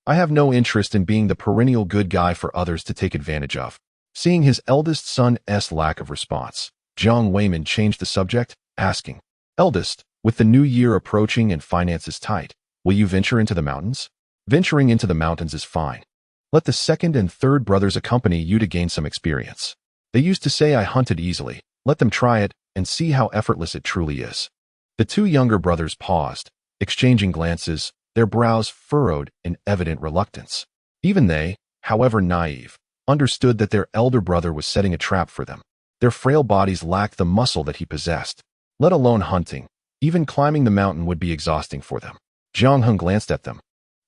I have no interest in being the perennial good guy for others to take advantage of. Seeing his eldest son's lack of response, Jiang Weiman changed the subject, asking, "Eldest, with the new year approaching and finances tight, will you venture into the mountains?" "Venturing into the mountains is fine. Let the second and third brothers accompany you to gain some experience. They used to say I hunted easily. Let them try it and see how effortless it truly is." The two younger brothers paused, exchanging glances, their brows furrowed in evident reluctance. Even they, however naive, understood that their elder brother was setting a trap for them. Their frail bodies lacked the muscle that he possessed. Let alone hunting, even climbing the mountain would be exhausting for them. Jiang Heng glanced at them,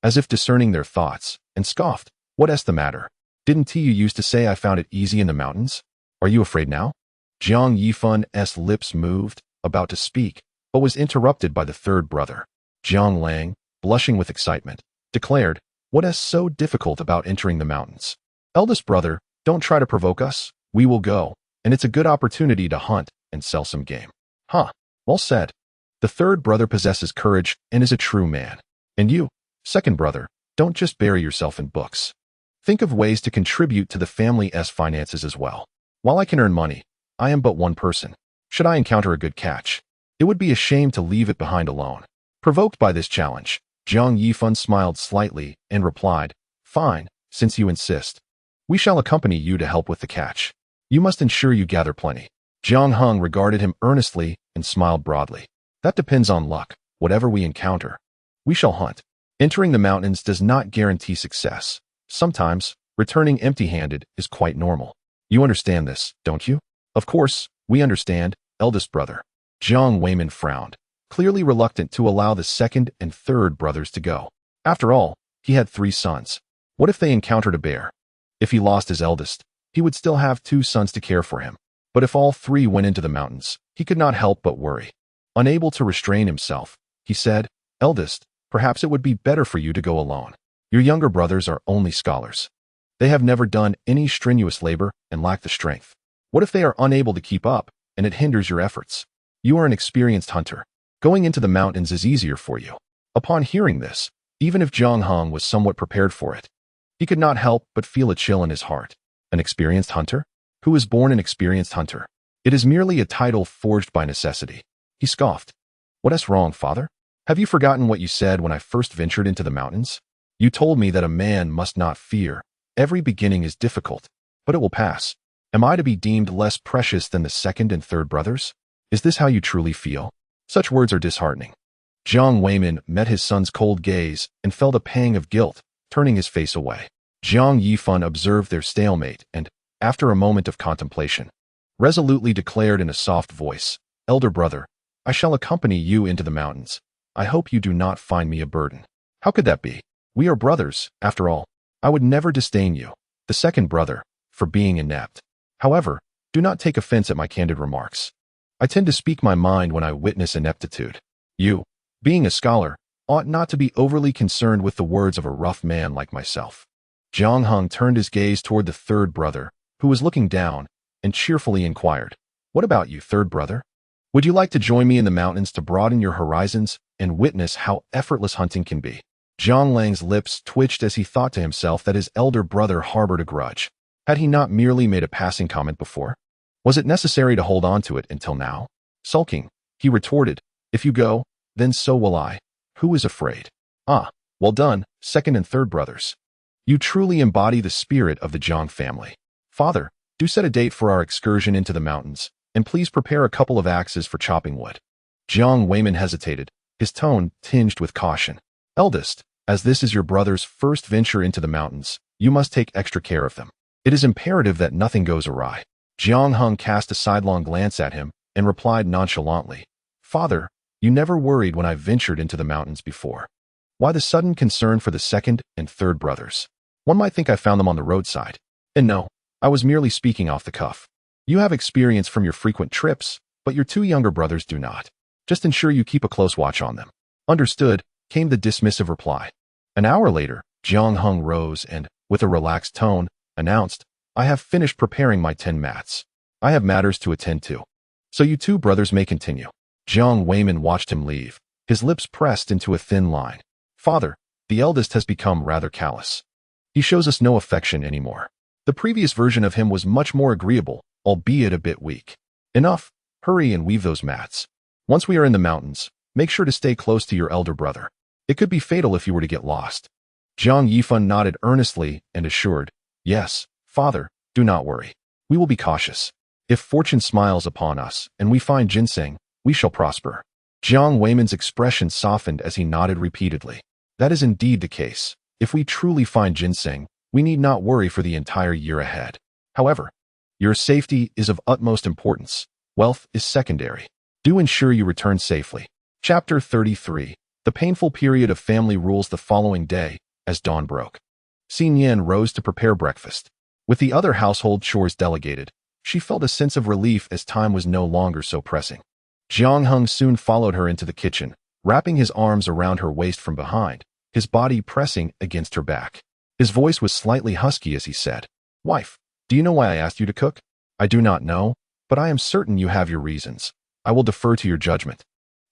as if discerning their thoughts, and scoffed. What's the matter? Didn't you used to say I found it easy in the mountains? Are you afraid now? Jiang Yifun's lips moved, about to speak, but was interrupted by the third brother. Jiang Lang, blushing with excitement, declared, "What's so difficult about entering the mountains? Eldest brother, don't try to provoke us. We will go, and it's a good opportunity to hunt and sell some game." Huh, well said. The third brother possesses courage and is a true man. And you, second brother, don't just bury yourself in books. Think of ways to contribute to the family's finances as well. While I can earn money, I am but one person. Should I encounter a good catch, it would be a shame to leave it behind alone. Provoked by this challenge, Jiang Yifun smiled slightly and replied, "Fine, since you insist. We shall accompany you to help with the catch. You must ensure you gather plenty." Jiang Heng regarded him earnestly and smiled broadly. "That depends on luck. Whatever we encounter, we shall hunt. Entering the mountains does not guarantee success. Sometimes, returning empty-handed is quite normal. You understand this, don't you?" "Of course, we understand, eldest brother." Jiang Weimin frowned, clearly reluctant to allow the second and third brothers to go. After all, he had 3 sons. What if they encountered a bear? If he lost his eldest, he would still have 2 sons to care for him. But if all 3 went into the mountains, he could not help but worry. Unable to restrain himself, he said, "Eldest, perhaps it would be better for you to go alone. Your younger brothers are only scholars. They have never done any strenuous labor and lack the strength. What if they are unable to keep up, and it hinders your efforts? You are an experienced hunter. Going into the mountains is easier for you." Upon hearing this, even if Jiang Heng was somewhat prepared for it, he could not help but feel a chill in his heart. An experienced hunter? Who is born an experienced hunter? It is merely a title forged by necessity. He scoffed. "What's wrong, father? Have you forgotten what you said when I first ventured into the mountains? You told me that a man must not fear. Every beginning is difficult, but it will pass. Am I to be deemed less precious than the second and third brothers? Is this how you truly feel?" Such words are disheartening. Jiang Weimin met his son's cold gaze and felt a pang of guilt, turning his face away. Jiang Yifun observed their stalemate and, after a moment of contemplation, resolutely declared in a soft voice, "Elder brother, I shall accompany you into the mountains. I hope you do not find me a burden." "How could that be? We are brothers, after all. I would never disdain you, the second brother, for being inept. However, do not take offense at my candid remarks. I tend to speak my mind when I witness ineptitude. You, being a scholar, ought not to be overly concerned with the words of a rough man like myself." Jiang Heng turned his gaze toward the third brother, who was looking down, and cheerfully inquired, "What about you, third brother? Would you like to join me in the mountains to broaden your horizons and witness how effortless hunting can be?" Jiang Lang's lips twitched as he thought to himself that his elder brother harbored a grudge. Had he not merely made a passing comment before? Was it necessary to hold on to it until now? Sulking, he retorted, "If you go, then so will I. Who is afraid?" "Ah, well done, second and third brothers. You truly embody the spirit of the Jiang family. Father, do set a date for our excursion into the mountains, and please prepare a couple of axes for chopping wood." Jiang Weimin hesitated, his tone tinged with caution. "Eldest, as this is your brother's first venture into the mountains, you must take extra care of them. It is imperative that nothing goes awry." Jiang Heng cast a sidelong glance at him and replied nonchalantly, "Father, you never worried when I ventured into the mountains before. Why the sudden concern for the second and third brothers? One might think I found them on the roadside. And no, I was merely speaking off the cuff. You have experience from your frequent trips, but your 2 younger brothers do not. Just ensure you keep a close watch on them." "Understood," came the dismissive reply. An hour later, Jiang Heng rose and, with a relaxed tone, announced, "I have finished preparing my 10 mats. I have matters to attend to. So you 2 brothers may continue." Jiang Weimin watched him leave, his lips pressed into a thin line. "Father, the eldest has become rather callous. He shows us no affection anymore. The previous version of him was much more agreeable, albeit a bit weak. Enough, hurry and weave those mats. Once we are in the mountains, make sure to stay close to your elder brother. It could be fatal if you were to get lost." Jiang Yifun nodded earnestly and assured, "Yes, father, do not worry. We will be cautious. If fortune smiles upon us and we find ginseng, we shall prosper." Jiang Weimin's expression softened as he nodded repeatedly. "That is indeed the case. If we truly find ginseng, we need not worry for the entire year ahead. However, your safety is of utmost importance. Wealth is secondary. Do ensure you return safely." Chapter 33. The painful period of family rules the following day, as dawn broke. Nian rose to prepare breakfast. With the other household chores delegated, she felt a sense of relief as time was no longer so pressing. Jiang Heng soon followed her into the kitchen, wrapping his arms around her waist from behind, his body pressing against her back. His voice was slightly husky as he said, "Wife, do you know why I asked you to cook?" "I do not know, but I am certain you have your reasons. I will defer to your judgment.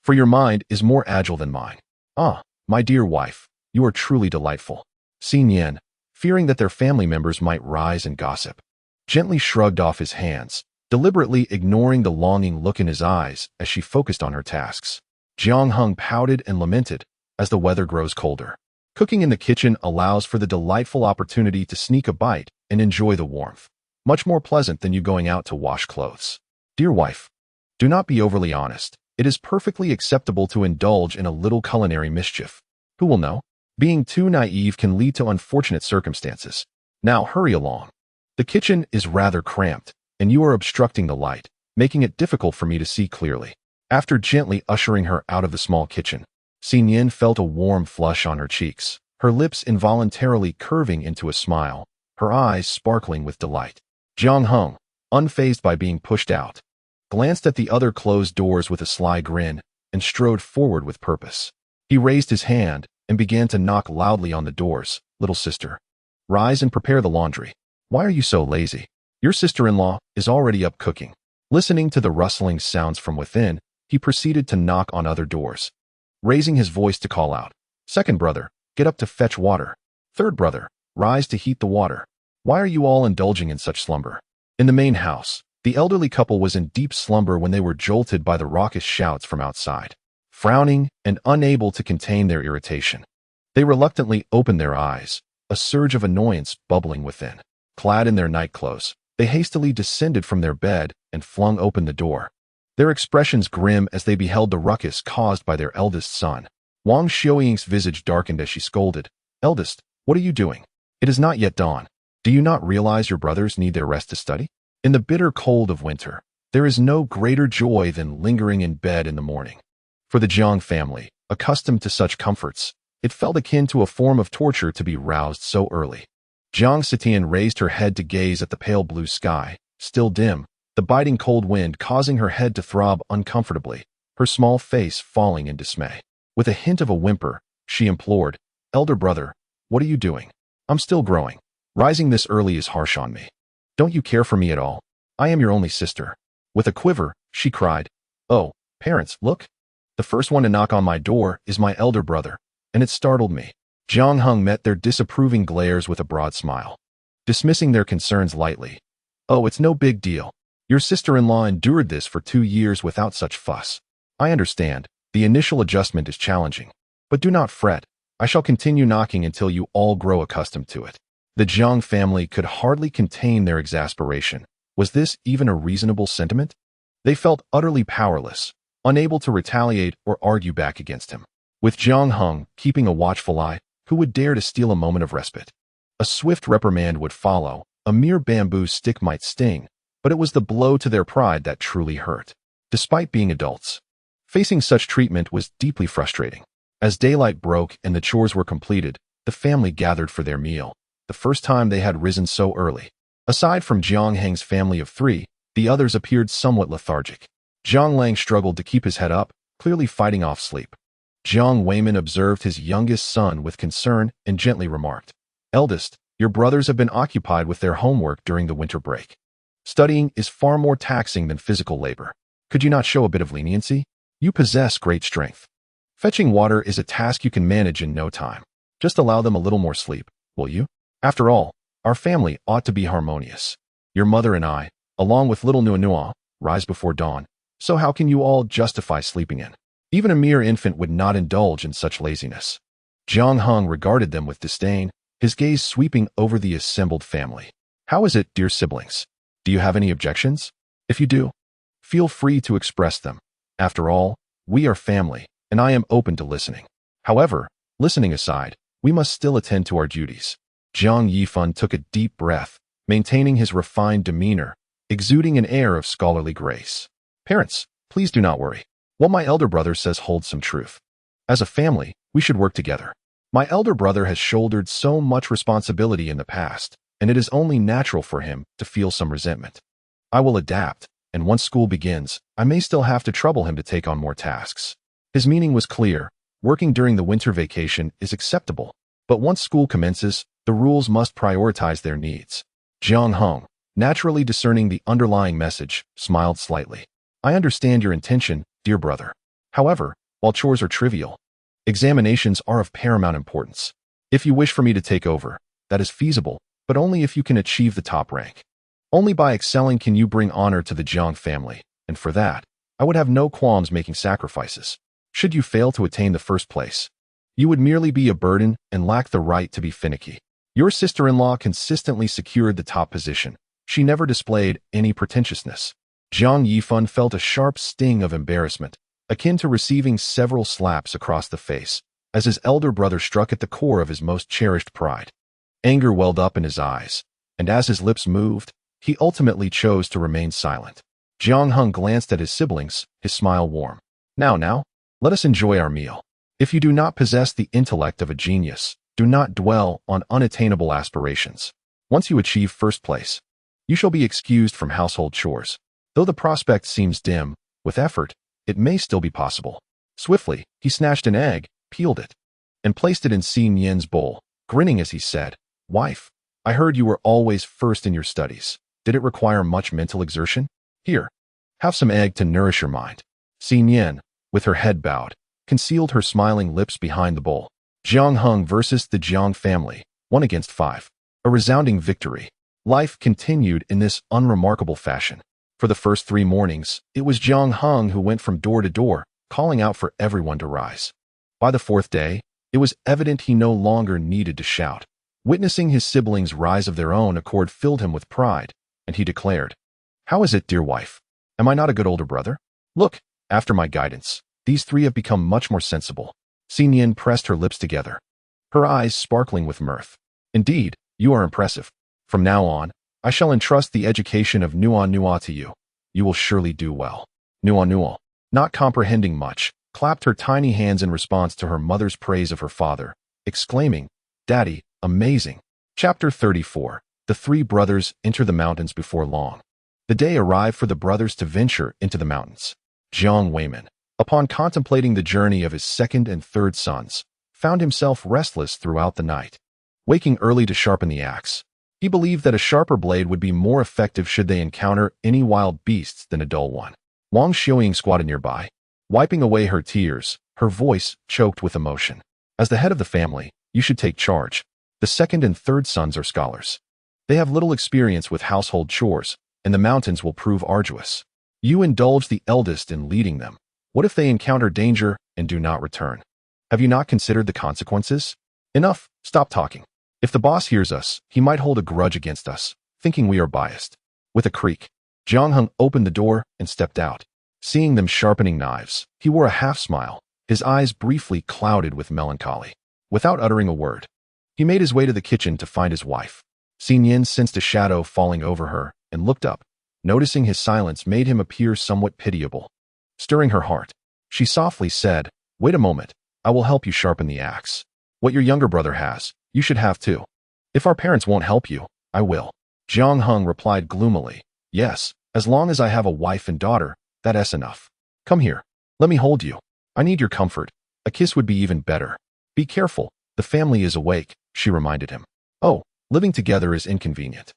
For your mind is more agile than mine." "Ah, my dear wife, you are truly delightful." Nian, fearing that their family members might rise and gossip, gently shrugged off his hands, deliberately ignoring the longing look in his eyes as she focused on her tasks. Jiang Heng pouted and lamented, "As the weather grows colder, cooking in the kitchen allows for the delightful opportunity to sneak a bite and enjoy the warmth. Much more pleasant than you going out to wash clothes." "Dear wife, do not be overly honest. It is perfectly acceptable to indulge in a little culinary mischief. Who will know? Being too naive can lead to unfortunate circumstances. Now hurry along. The kitchen is rather cramped, and you are obstructing the light, making it difficult for me to see clearly." After gently ushering her out of the small kitchen, Nian felt a warm flush on her cheeks, her lips involuntarily curving into a smile, her eyes sparkling with delight. Jiang Heng, unfazed by being pushed out, glanced at the other closed doors with a sly grin and strode forward with purpose. He raised his hand and began to knock loudly on the doors. "Little sister, rise and prepare the laundry. Why are you so lazy? Your sister-in-law is already up cooking." Listening to the rustling sounds from within, he proceeded to knock on other doors, raising his voice to call out, "Second brother, get up to fetch water. Third brother, rise to heat the water. Why are you all indulging in such slumber?" In the main house, the elderly couple was in deep slumber when they were jolted by the raucous shouts from outside. Frowning and unable to contain their irritation, they reluctantly opened their eyes, a surge of annoyance bubbling within. Clad in their nightclothes, they hastily descended from their bed and flung open the door, their expressions grim as they beheld the ruckus caused by their eldest son. Wang Xiuying's visage darkened as she scolded, "Eldest, what are you doing? It is not yet dawn. Do you not realize your brothers need their rest to study? In the bitter cold of winter, there is no greater joy than lingering in bed in the morning." For the Jiang family, accustomed to such comforts, it felt akin to a form of torture to be roused so early. Jiang Sitian raised her head to gaze at the pale blue sky, still dim, the biting cold wind causing her head to throb uncomfortably, her small face falling in dismay. With a hint of a whimper, she implored, "Elder brother, what are you doing? I'm still growing. Rising this early is harsh on me. Don't you care for me at all? I am your only sister." With a quiver, she cried, "Oh, parents, look. The first one to knock on my door is my elder brother, and it startled me." Jiang Heng met their disapproving glares with a broad smile, dismissing their concerns lightly. "Oh, it's no big deal. Your sister-in-law endured this for 2 years without such fuss. I understand, the initial adjustment is challenging. But do not fret, I shall continue knocking until you all grow accustomed to it." The Jiang family could hardly contain their exasperation. Was this even a reasonable sentiment? They felt utterly powerless, unable to retaliate or argue back against him. With Jiang Heng keeping a watchful eye, who would dare to steal a moment of respite? A swift reprimand would follow. A mere bamboo stick might sting, but it was the blow to their pride that truly hurt. Despite being adults, facing such treatment was deeply frustrating. As daylight broke and the chores were completed, the family gathered for their meal, the first time they had risen so early. Aside from Jiang Heng's family of 3, the others appeared somewhat lethargic. Jiang Lang struggled to keep his head up, clearly fighting off sleep. Jiang Weiman observed his youngest son with concern and gently remarked, "Eldest, your brothers have been occupied with their homework during the winter break. Studying is far more taxing than physical labor. Could you not show a bit of leniency? You possess great strength. Fetching water is a task you can manage in no time. Just allow them a little more sleep, will you? After all, our family ought to be harmonious. Your mother and I, along with little Nuonuo, rise before dawn, so how can you all justify sleeping in? Even a mere infant would not indulge in such laziness." Jiang Heng regarded them with disdain, his gaze sweeping over the assembled family. "How is it, dear siblings? Do you have any objections? If you do, feel free to express them. After all, we are family, and I am open to listening. However, listening aside, we must still attend to our duties." Jiang Yifan took a deep breath, maintaining his refined demeanor, exuding an air of scholarly grace. "Parents, please do not worry. What my elder brother says holds some truth. As a family, we should work together. My elder brother has shouldered so much responsibility in the past, and it is only natural for him to feel some resentment. I will adapt, and once school begins, I may still have to trouble him to take on more tasks. His meaning was clear. Working during the winter vacation is acceptable, but once school commences, the rules must prioritize their needs. Jiang Heng, naturally discerning the underlying message, smiled slightly. I understand your intention, dear brother. However, while chores are trivial, examinations are of paramount importance. If you wish for me to take over, that is feasible, but only if you can achieve the top rank. Only by excelling can you bring honor to the Jiang family, and for that, I would have no qualms making sacrifices. Should you fail to attain the first place, you would merely be a burden and lack the right to be finicky. Your sister-in-law consistently secured the top position. She never displayed any pretentiousness. Jiang Yifan felt a sharp sting of embarrassment, akin to receiving several slaps across the face, as his elder brother struck at the core of his most cherished pride. Anger welled up in his eyes, and as his lips moved, he ultimately chose to remain silent. Jiang Heng glanced at his siblings, his smile warm. Now, let us enjoy our meal. If you do not possess the intellect of a genius, do not dwell on unattainable aspirations. Once you achieve first place, you shall be excused from household chores. Though the prospect seems dim, with effort, it may still be possible. Swiftly, he snatched an egg, peeled it, and placed it in Nian's bowl, grinning as he said, "Wife, I heard you were always first in your studies. Did it require much mental exertion? Here, have some egg to nourish your mind." Nian, with her head bowed, concealed her smiling lips behind the bowl. Jiang Heng versus the Jiang family, 1-5. A resounding victory. Life continued in this unremarkable fashion. For the first 3 mornings, it was Jiang Heng who went from door to door, calling out for everyone to rise. By the 4th day, it was evident he no longer needed to shout. Witnessing his siblings rise of their own accord filled him with pride, and he declared, "How is it, dear wife? Am I not a good older brother? Look, after my guidance, these 3 have become much more sensible." Nian pressed her lips together, her eyes sparkling with mirth. "Indeed, you are impressive. From now on, I shall entrust the education of Nuonuo to you. You will surely do well." Nuonuo, not comprehending much, clapped her tiny hands in response to her mother's praise of her father, exclaiming, "Daddy, amazing." Chapter 34. The 3 brothers enter the mountains before long. The day arrived for the brothers to venture into the mountains. Jiang Weiman, upon contemplating the journey of his 2nd and 3rd sons, found himself restless throughout the night. Waking early to sharpen the axe, he believed that a sharper blade would be more effective should they encounter any wild beasts than a dull one. Wang Xiuying squatted nearby, wiping away her tears, her voice choked with emotion. "As the head of the family, you should take charge. The 2nd and 3rd sons are scholars. They have little experience with household chores, and the mountains will prove arduous. You indulge the eldest in leading them. What if they encounter danger and do not return? Have you not considered the consequences? Enough, stop talking. If the boss hears us, he might hold a grudge against us, thinking we are biased." With a creak, Jiang Heng opened the door and stepped out. Seeing them sharpening knives, he wore a half-smile, his eyes briefly clouded with melancholy. Without uttering a word, he made his way to the kitchen to find his wife. Nian sensed a shadow falling over her and looked up. Noticing his silence made him appear somewhat pitiable. Stirring her heart, she softly said, "Wait a moment, I will help you sharpen the axe. What your younger brother has, you should have too. If our parents won't help you, I will." Jiang Heng replied gloomily, "Yes, as long as I have a wife and daughter, that's enough. Come here, let me hold you. I need your comfort. A kiss would be even better. Be careful, the family is awake," she reminded him. "Oh, living together is inconvenient.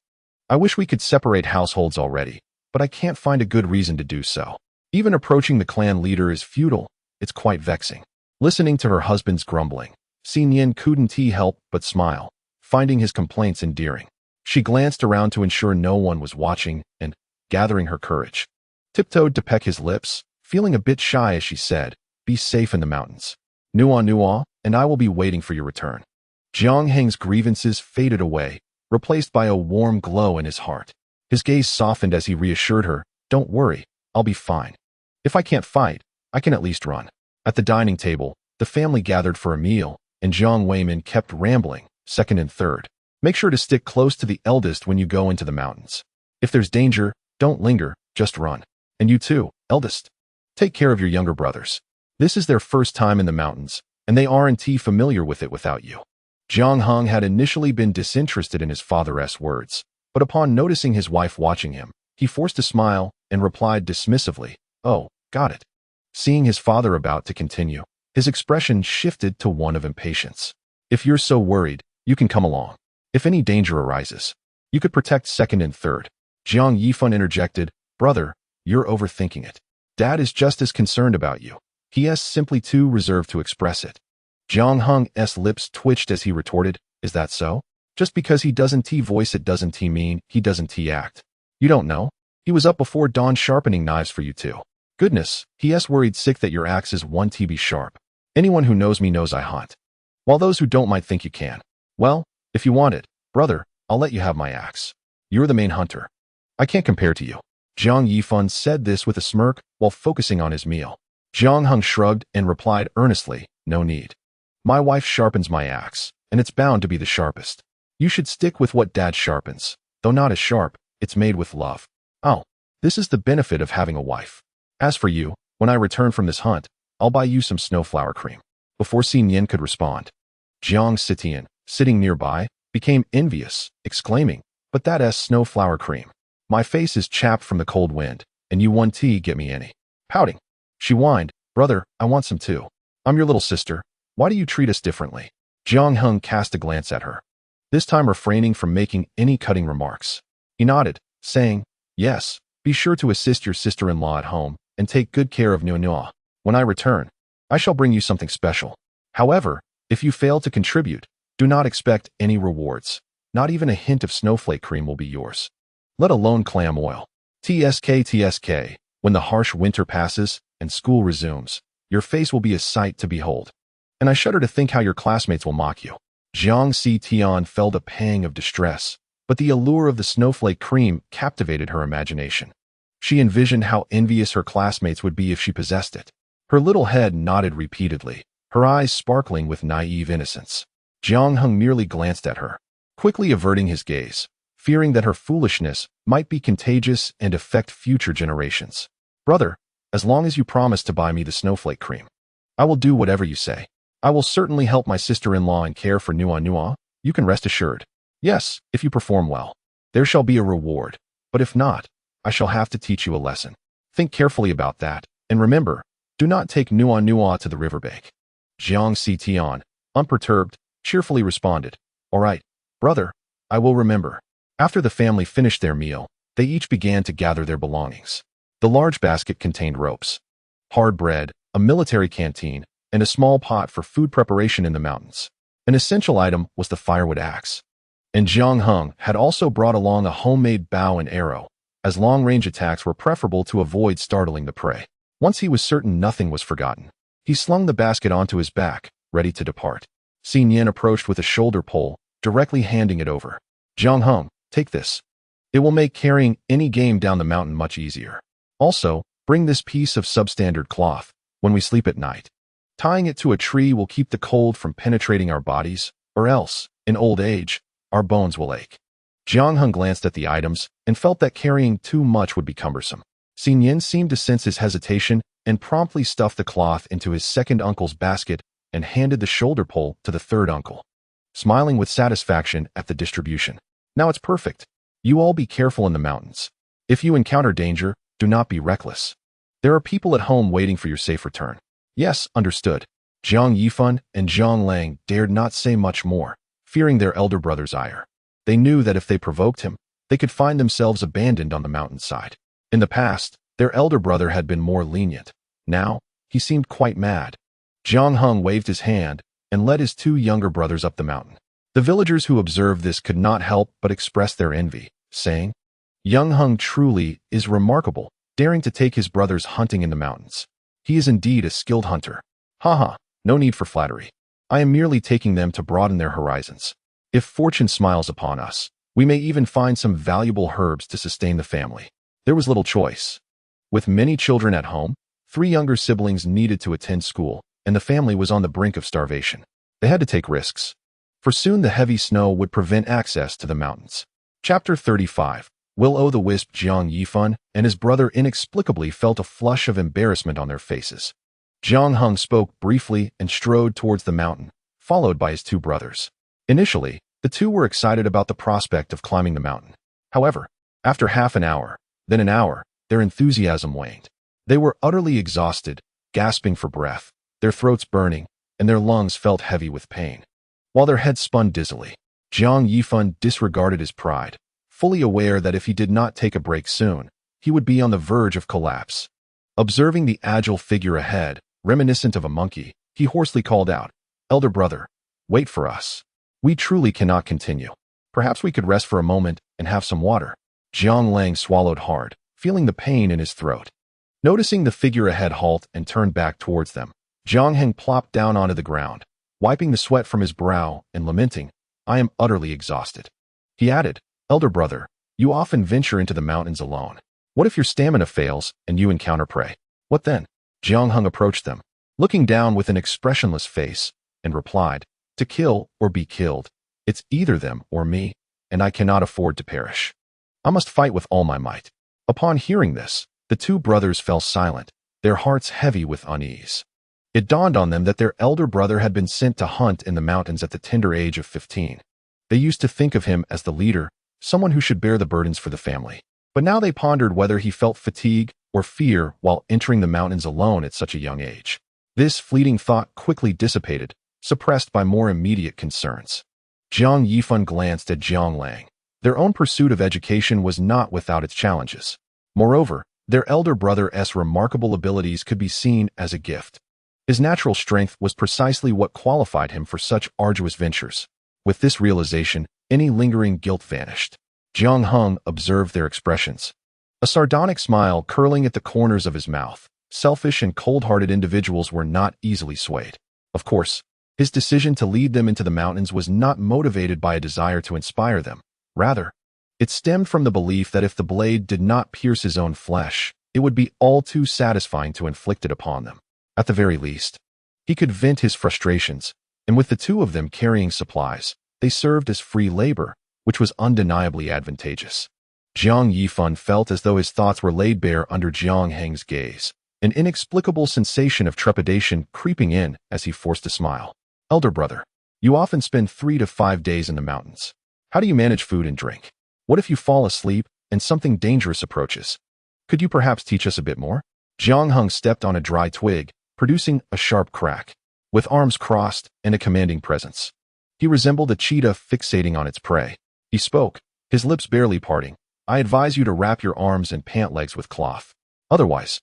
I wish we could separate households already, but I can't find a good reason to do so. Even approaching the clan leader is futile, it's quite vexing." Listening to her husband's grumbling, Nian couldn't help but smile, finding his complaints endearing. She glanced around to ensure no one was watching and, gathering her courage, tiptoed to peck his lips, feeling a bit shy as she said, "Be safe in the mountains. Nuonuo, and I will be waiting for your return." Jiang Heng's grievances faded away, replaced by a warm glow in his heart. His gaze softened as he reassured her, "Don't worry, I'll be fine. If I can't fight, I can at least run." At the dining table, the family gathered for a meal, and Jiang Weiman kept rambling, 2nd and 3rd. "Make sure to stick close to the eldest when you go into the mountains. If there's danger, don't linger, just run. And you too, eldest. Take care of your younger brothers. This is their first time in the mountains, and and they aren't familiar with it without you. Jiang Heng had initially been disinterested in his father's words, but upon noticing his wife watching him, he forced a smile and replied dismissively, "Oh, got it." Seeing his father about to continue, his expression shifted to one of impatience. "If you're so worried, you can come along. If any danger arises, you could protect second and third." Jiang Yifan interjected, "Brother, you're overthinking it. Dad is just as concerned about you. He is simply too reserved to express it." Jiang Heng's lips twitched as he retorted, "Is that so? Just because he doesn't voice it doesn't mean he doesn't act. You don't know? He was up before dawn sharpening knives for you too. Goodness, he's worried sick that your axe is 1 TB sharp. Anyone who knows me knows I hunt. While those who don't might think you can. Well, if you want it, brother, I'll let you have my axe. You're the main hunter. I can't compare to you." Jiang Yifan said this with a smirk while focusing on his meal. Jiang Heng shrugged and replied earnestly, "No need. My wife sharpens my axe, and it's bound to be the sharpest. You should stick with what Dad sharpens. Though not as sharp, it's made with love. Oh, this is the benefit of having a wife. As for you, when I return from this hunt, I'll buy you some snowflower cream." Before Nian could respond, Jiang Sitian, sitting nearby, became envious, exclaiming, "But that's snowflower cream. My face is chapped from the cold wind, and you 1 T get me any." Pouting, she whined, "Brother, I want some too. I'm your little sister. Why do you treat us differently?" Jiang Heng cast a glance at her, this time refraining from making any cutting remarks. He nodded, saying, "Yes, be sure to assist your sister-in-law at home and take good care of Nuonuo. When I return, I shall bring you something special. However, if you fail to contribute, do not expect any rewards. Not even a hint of snowflake cream will be yours. Let alone clam oil. TSK, when the harsh winter passes and school resumes, your face will be a sight to behold. And I shudder to think how your classmates will mock you." Jiang Tian felt a pang of distress, but the allure of the snowflake cream captivated her imagination. She envisioned how envious her classmates would be if she possessed it. Her little head nodded repeatedly, her eyes sparkling with naive innocence. Jiang Heng merely glanced at her, quickly averting his gaze, fearing that her foolishness might be contagious and affect future generations. "Brother, as long as you promise to buy me the snowflake cream, I will do whatever you say. I will certainly help my sister-in-law and care for Nuonuo. You can rest assured. Yes, if you perform well, there shall be a reward, but if not, I shall have to teach you a lesson. Think carefully about that, and remember, do not take Nuonuo to the riverbank." Jiang Tian, unperturbed, cheerfully responded, "All right, brother, I will remember." After the family finished their meal, they each began to gather their belongings. The large basket contained ropes, hard bread, a military canteen, and a small pot for food preparation in the mountains. An essential item was the firewood axe. And Jiang Heng had also brought along a homemade bow and arrow, as long-range attacks were preferable to avoid startling the prey. Once he was certain nothing was forgotten, he slung the basket onto his back, ready to depart. Nian approached with a shoulder pole, directly handing it over. "Jiang Heng, take this. It will make carrying any game down the mountain much easier. Also, bring this piece of substandard cloth when we sleep at night. Tying it to a tree will keep the cold from penetrating our bodies, or else, in old age, our bones will ache." Jiang Heng glanced at the items and felt that carrying too much would be cumbersome. Nian seemed to sense his hesitation and promptly stuffed the cloth into his second uncle's basket and handed the shoulder pole to the third uncle, smiling with satisfaction at the distribution. "Now it's perfect. You all be careful in the mountains. If you encounter danger, do not be reckless. There are people at home waiting for your safe return." "Yes, understood." Jiang Yifan and Zhang Lang dared not say much more, fearing their elder brother's ire. They knew that if they provoked him, they could find themselves abandoned on the mountainside. In the past, their elder brother had been more lenient. Now, he seemed quite mad. Jiang Heng waved his hand and led his 2 younger brothers up the mountain. The villagers who observed this could not help but express their envy, saying, "Young Heng truly is remarkable, daring to take his brothers hunting in the mountains. He is indeed a skilled hunter. Haha, no need for flattery. I am merely taking them to broaden their horizons. If fortune smiles upon us, we may even find some valuable herbs to sustain the family." There was little choice. With many children at home, 3 younger siblings needed to attend school, and the family was on the brink of starvation. They had to take risks, for soon the heavy snow would prevent access to the mountains. Chapter 35. Will-o'-the-wisp. Jiang Yifan and his brother inexplicably felt a flush of embarrassment on their faces. Jiang Heng spoke briefly and strode towards the mountain, followed by his two brothers. Initially, the two were excited about the prospect of climbing the mountain. However, after half an hour, then an hour, their enthusiasm waned. They were utterly exhausted, gasping for breath, their throats burning, and their lungs felt heavy with pain. While their heads spun dizzily, Jiang Yifan disregarded his pride, fully aware that if he did not take a break soon, he would be on the verge of collapse. Observing the agile figure ahead, reminiscent of a monkey, he hoarsely called out, "Elder brother, wait for us. We truly cannot continue. Perhaps we could rest for a moment and have some water." Jiang Lang swallowed hard, feeling the pain in his throat. Noticing the figure ahead halt and turn back towards them, Jiang Heng plopped down onto the ground, wiping the sweat from his brow and lamenting, "I am utterly exhausted." He added, "Elder brother, you often venture into the mountains alone. What if your stamina fails and you encounter prey? What then?" Jiang Heng approached them, looking down with an expressionless face, and replied, "To kill or be killed. It's either them or me, and I cannot afford to perish. I must fight with all my might." Upon hearing this, the two brothers fell silent, their hearts heavy with unease. It dawned on them that their elder brother had been sent to hunt in the mountains at the tender age of 15. They used to think of him as the leader, someone who should bear the burdens for the family. But now they pondered whether he felt fatigue or fear while entering the mountains alone at such a young age. This fleeting thought quickly dissipated, suppressed by more immediate concerns. Jiang Yifan glanced at Jiang Lang. Their own pursuit of education was not without its challenges. Moreover, their elder brother's remarkable abilities could be seen as a gift. His natural strength was precisely what qualified him for such arduous ventures. With this realization, any lingering guilt vanished. Jiang Heng observed their expressions. A sardonic smile curling at the corners of his mouth. Selfish and cold-hearted individuals were not easily swayed. Of course, his decision to lead them into the mountains was not motivated by a desire to inspire them. Rather, it stemmed from the belief that if the blade did not pierce his own flesh, it would be all too satisfying to inflict it upon them. At the very least, he could vent his frustrations, and with the two of them carrying supplies, they served as free labor, which was undeniably advantageous. Jiang Yifan felt as though his thoughts were laid bare under Jiang Heng's gaze, an inexplicable sensation of trepidation creeping in as he forced a smile. "Elder brother, you often spend 3 to 5 days in the mountains. How do you manage food and drink? What if you fall asleep and something dangerous approaches? Could you perhaps teach us a bit more?" Jiang Heng stepped on a dry twig, producing a sharp crack. With arms crossed and a commanding presence, he resembled a cheetah fixating on its prey. He spoke, his lips barely parting. "I advise you to wrap your arms and pant legs with cloth. Otherwise,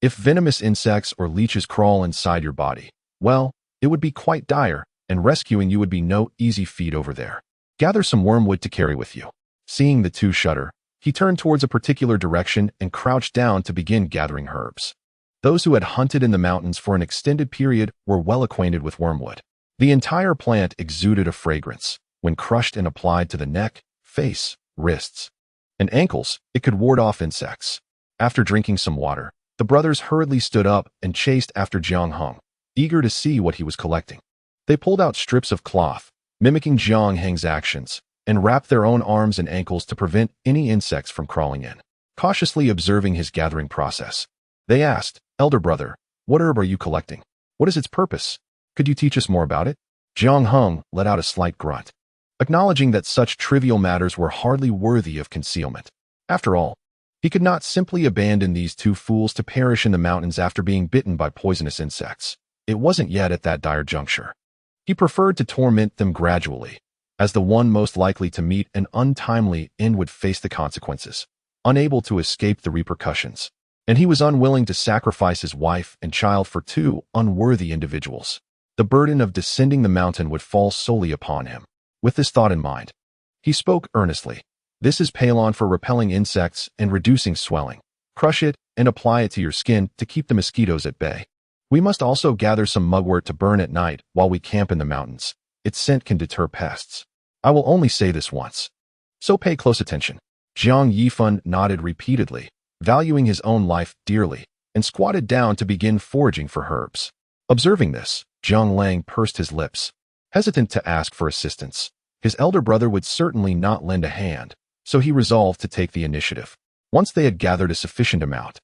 if venomous insects or leeches crawl inside your body, well, it would be quite dire, and rescuing you would be no easy feat over there. Gather some wormwood to carry with you." Seeing the two shudder, he turned towards a particular direction and crouched down to begin gathering herbs. Those who had hunted in the mountains for an extended period were well acquainted with wormwood. The entire plant exuded a fragrance. When crushed and applied to the neck, face, wrists, and ankles, it could ward off insects. After drinking some water, the brothers hurriedly stood up and chased after Jiang Heng, eager to see what he was collecting. They pulled out strips of cloth, mimicking Jiang Heng's actions, and wrapped their own arms and ankles to prevent any insects from crawling in. Cautiously observing his gathering process, they asked, "Elder brother, what herb are you collecting? What is its purpose? Could you teach us more about it?" Jiang Heng let out a slight grunt, acknowledging that such trivial matters were hardly worthy of concealment. After all, he could not simply abandon these two fools to perish in the mountains after being bitten by poisonous insects. It wasn't yet at that dire juncture. He preferred to torment them gradually, as the one most likely to meet an untimely end would face the consequences, unable to escape the repercussions. And he was unwilling to sacrifice his wife and child for two unworthy individuals. The burden of descending the mountain would fall solely upon him. With this thought in mind, he spoke earnestly. "This is Palon for repelling insects and reducing swelling. Crush it and apply it to your skin to keep the mosquitoes at bay. We must also gather some mugwort to burn at night while we camp in the mountains. Its scent can deter pests. I will only say this once, so pay close attention." Jiang Yifan nodded repeatedly, valuing his own life dearly, and squatted down to begin foraging for herbs. Observing this, Jiang Lang pursed his lips, hesitant to ask for assistance. His elder brother would certainly not lend a hand, so he resolved to take the initiative. Once they had gathered a sufficient amount,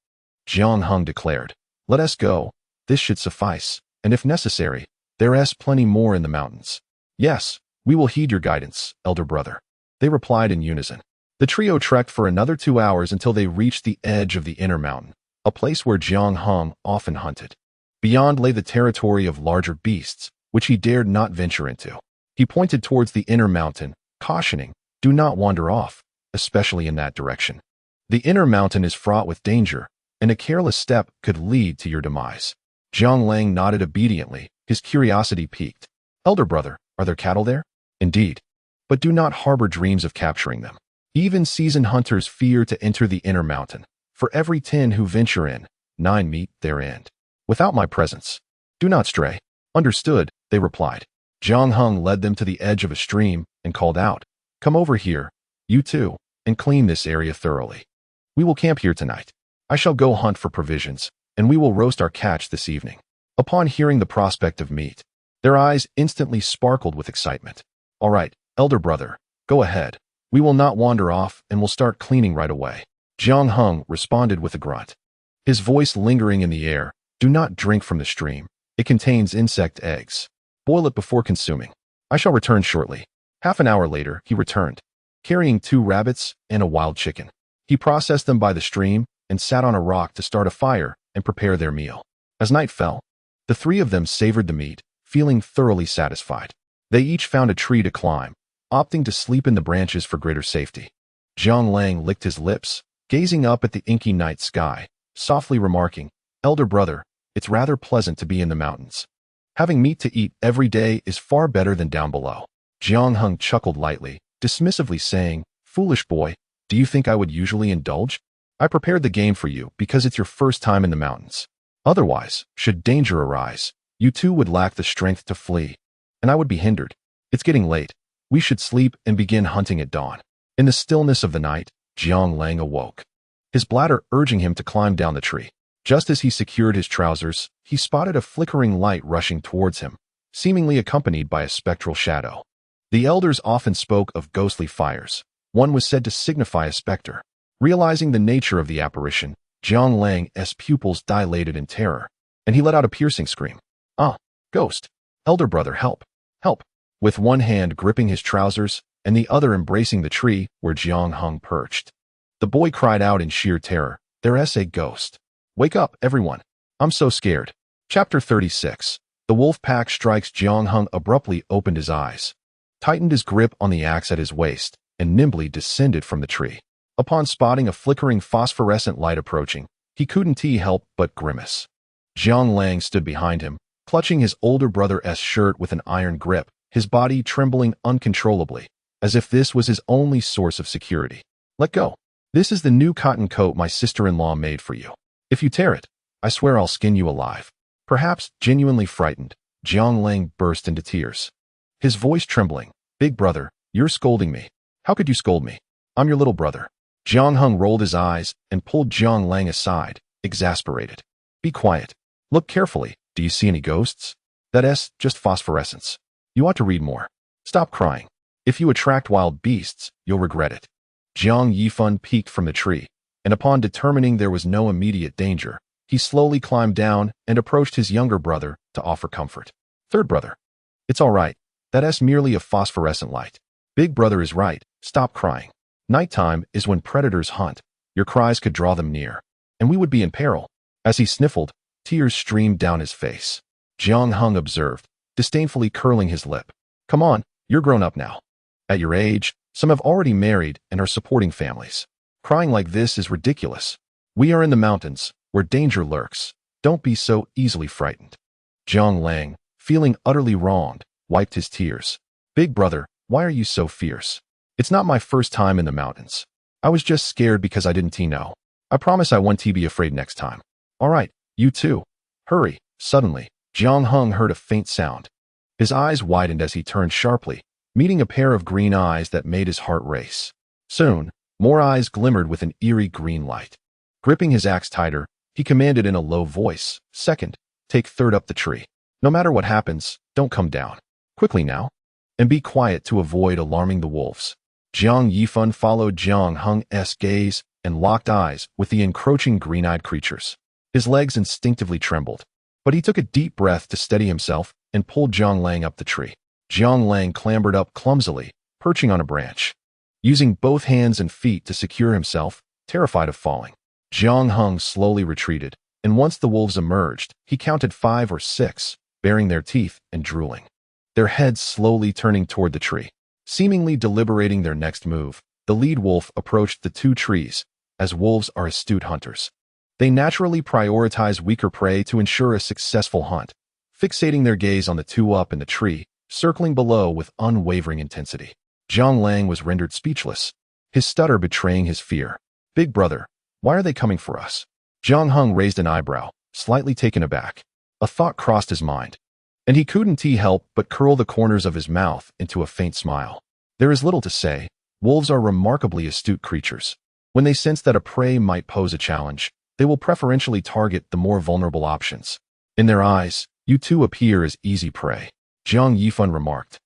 Jiang Heng declared, "Let us go. This should suffice, and if necessary, there's plenty more in the mountains. Yes, we will heed your guidance, elder brother. They replied in unison. The trio trekked for another 2 hours until they reached the edge of the inner mountain, a place where Jiang Heng often hunted. Beyond lay the territory of larger beasts, which he dared not venture into. He pointed towards the inner mountain, cautioning, "Do not wander off, especially in that direction. The inner mountain is fraught with danger, and a careless step could lead to your demise." Jiang Lang nodded obediently, his curiosity piqued. "Elder brother, are there cattle there?" "Indeed. But do not harbor dreams of capturing them. Even seasoned hunters fear to enter the inner mountain. For every 10 who venture in, 9 meet their end. Without my presence, do not stray." "Understood," they replied. Jiang Heng led them to the edge of a stream and called out, "Come over here, you two, and clean this area thoroughly. We will camp here tonight. I shall go hunt for provisions, and we will roast our catch this evening." Upon hearing the prospect of meat, their eyes instantly sparkled with excitement. "All right, elder brother, go ahead. We will not wander off and will start cleaning right away." Jiang Heng responded with a grunt. His voice lingering in the air, "Do not drink from the stream. It contains insect eggs. Boil it before consuming. I shall return shortly." Half an hour later, he returned, carrying 2 rabbits and a wild chicken. He processed them by the stream and sat on a rock to start a fire and prepare their meal. As night fell, the 3 of them savored the meat, feeling thoroughly satisfied. They each found a tree to climb, opting to sleep in the branches for greater safety. Jiang Lang licked his lips, gazing up at the inky night sky, softly remarking, "Elder brother, it's rather pleasant to be in the mountains. Having meat to eat every day is far better than down below." Jiang Heng chuckled lightly, dismissively saying, "Foolish boy, do you think I would usually indulge? I prepared the game for you because it's your first time in the mountains. Otherwise, should danger arise, you two would lack the strength to flee, and I would be hindered. It's getting late. We should sleep and begin hunting at dawn." In the stillness of the night, Jiang Lang awoke, his bladder urging him to climb down the tree. Just as he secured his trousers, he spotted a flickering light rushing towards him, seemingly accompanied by a spectral shadow. The elders often spoke of ghostly fires. One was said to signify a specter. Realizing the nature of the apparition, Jiang Lang's pupils dilated in terror, and he let out a piercing scream. "Ah, ghost! Elder brother, help! Help!" With one hand gripping his trousers and the other embracing the tree where Jiang Heng perched, the boy cried out in sheer terror, "There's a ghost! Wake up, everyone! I'm so scared." Chapter 36. The wolf pack strikes. Jiang Heng abruptly opened his eyes, tightened his grip on the axe at his waist, and nimbly descended from the tree. Upon spotting a flickering phosphorescent light approaching, he couldn't help but grimace. Jiang Lang stood behind him, clutching his older brother's shirt with an iron grip, his body trembling uncontrollably, as if this was his only source of security. "Let go. This is the new cotton coat my sister-in-law made for you. If you tear it, I swear I'll skin you alive." Perhaps genuinely frightened, Jiang Lang burst into tears, his voice trembling. "Big brother, you're scolding me. How could you scold me? I'm your little brother." Jiang Heng rolled his eyes and pulled Jiang Lang aside, exasperated. "Be quiet. Look carefully. Do you see any ghosts? That's just phosphorescence. You ought to read more. Stop crying. If you attract wild beasts, you'll regret it." Jiang Yifan peeked from the tree, and upon determining there was no immediate danger, he slowly climbed down and approached his younger brother to offer comfort. "Third brother, it's all right. That's merely a phosphorescent light. Big brother is right. Stop crying. Nighttime is when predators hunt. Your cries could draw them near, and we would be in peril." As he sniffled, tears streamed down his face. Jiang Heng observed, disdainfully curling his lip. "Come on, you're grown up now. At your age, some have already married and are supporting families. Crying like this is ridiculous. We are in the mountains, where danger lurks. Don't be so easily frightened." Jiang Lang, feeling utterly wronged, wiped his tears. "Big brother, why are you so fierce? It's not my first time in the mountains. I was just scared because I didn't know. I promise I won't be afraid next time." "All right, you too. Hurry." Suddenly, Jiang Heng heard a faint sound. His eyes widened as he turned sharply, meeting a pair of green eyes that made his heart race. Soon, more eyes glimmered with an eerie green light. Gripping his axe tighter, he commanded in a low voice, "Second, take third up the tree. No matter what happens, don't come down. Quickly now. And be quiet to avoid alarming the wolves." Jiang Yifan followed Jiang Heng's gaze and locked eyes with the encroaching green-eyed creatures. His legs instinctively trembled. But he took a deep breath to steady himself and pulled Jiang Lang up the tree. Jiang Lang clambered up clumsily, perching on a branch, using both hands and feet to secure himself, terrified of falling. Jiang Heng slowly retreated, and once the wolves emerged, he counted 5 or 6, baring their teeth and drooling, their heads slowly turning toward the tree. Seemingly deliberating their next move, the lead wolf approached the 2 trees, as wolves are astute hunters. They naturally prioritize weaker prey to ensure a successful hunt, fixating their gaze on the 2 up in the tree, circling below with unwavering intensity. Jiang Lang was rendered speechless, his stutter betraying his fear. "Big brother, why are they coming for us?" Jiang Heng raised an eyebrow, slightly taken aback. A thought crossed his mind, and he couldn't help but curl the corners of his mouth into a faint smile. There is little to say. Wolves are remarkably astute creatures. When they sense that a prey might pose a challenge, they will preferentially target the more vulnerable options. In their eyes, you 2 appear as easy prey. Jiang Yifan remarked.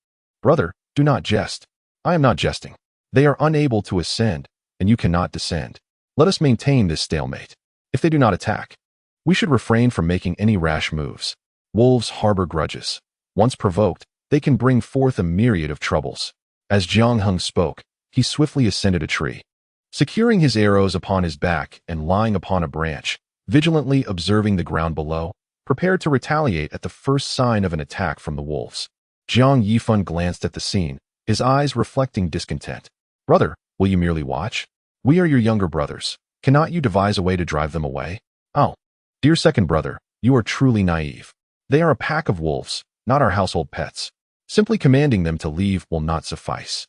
"Brother, do not jest." "I am not jesting. They are unable to ascend, and you cannot descend. Let us maintain this stalemate. If they do not attack, we should refrain from making any rash moves. Wolves harbor grudges. Once provoked, they can bring forth a myriad of troubles." As Jiang Heng spoke, he swiftly ascended a tree, securing his arrows upon his back and lying upon a branch, vigilantly observing the ground below, prepared to retaliate at the first sign of an attack from the wolves. Jiang Yifan glanced at the scene, his eyes reflecting discontent. "Brother, will you merely watch? We are your younger brothers. Cannot you devise a way to drive them away?" "Oh, dear second brother, you are truly naive. They are a pack of wolves, not our household pets. Simply commanding them to leave will not suffice.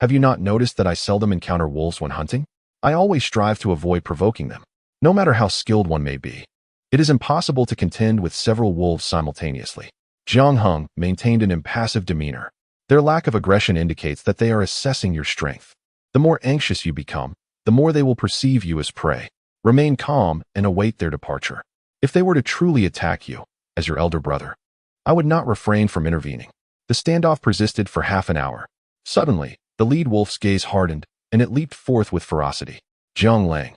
Have you not noticed that I seldom encounter wolves when hunting? I always strive to avoid provoking them, no matter how skilled one may be. It is impossible to contend with several wolves simultaneously." Jiang Heng maintained an impassive demeanor. Their lack of aggression indicates that they are assessing your strength. The more anxious you become, the more they will perceive you as prey. Remain calm and await their departure. If they were to truly attack you, as your elder brother, I would not refrain from intervening. The standoff persisted for half an hour. Suddenly, the lead wolf's gaze hardened, and it leaped forth with ferocity. Jiang Lang,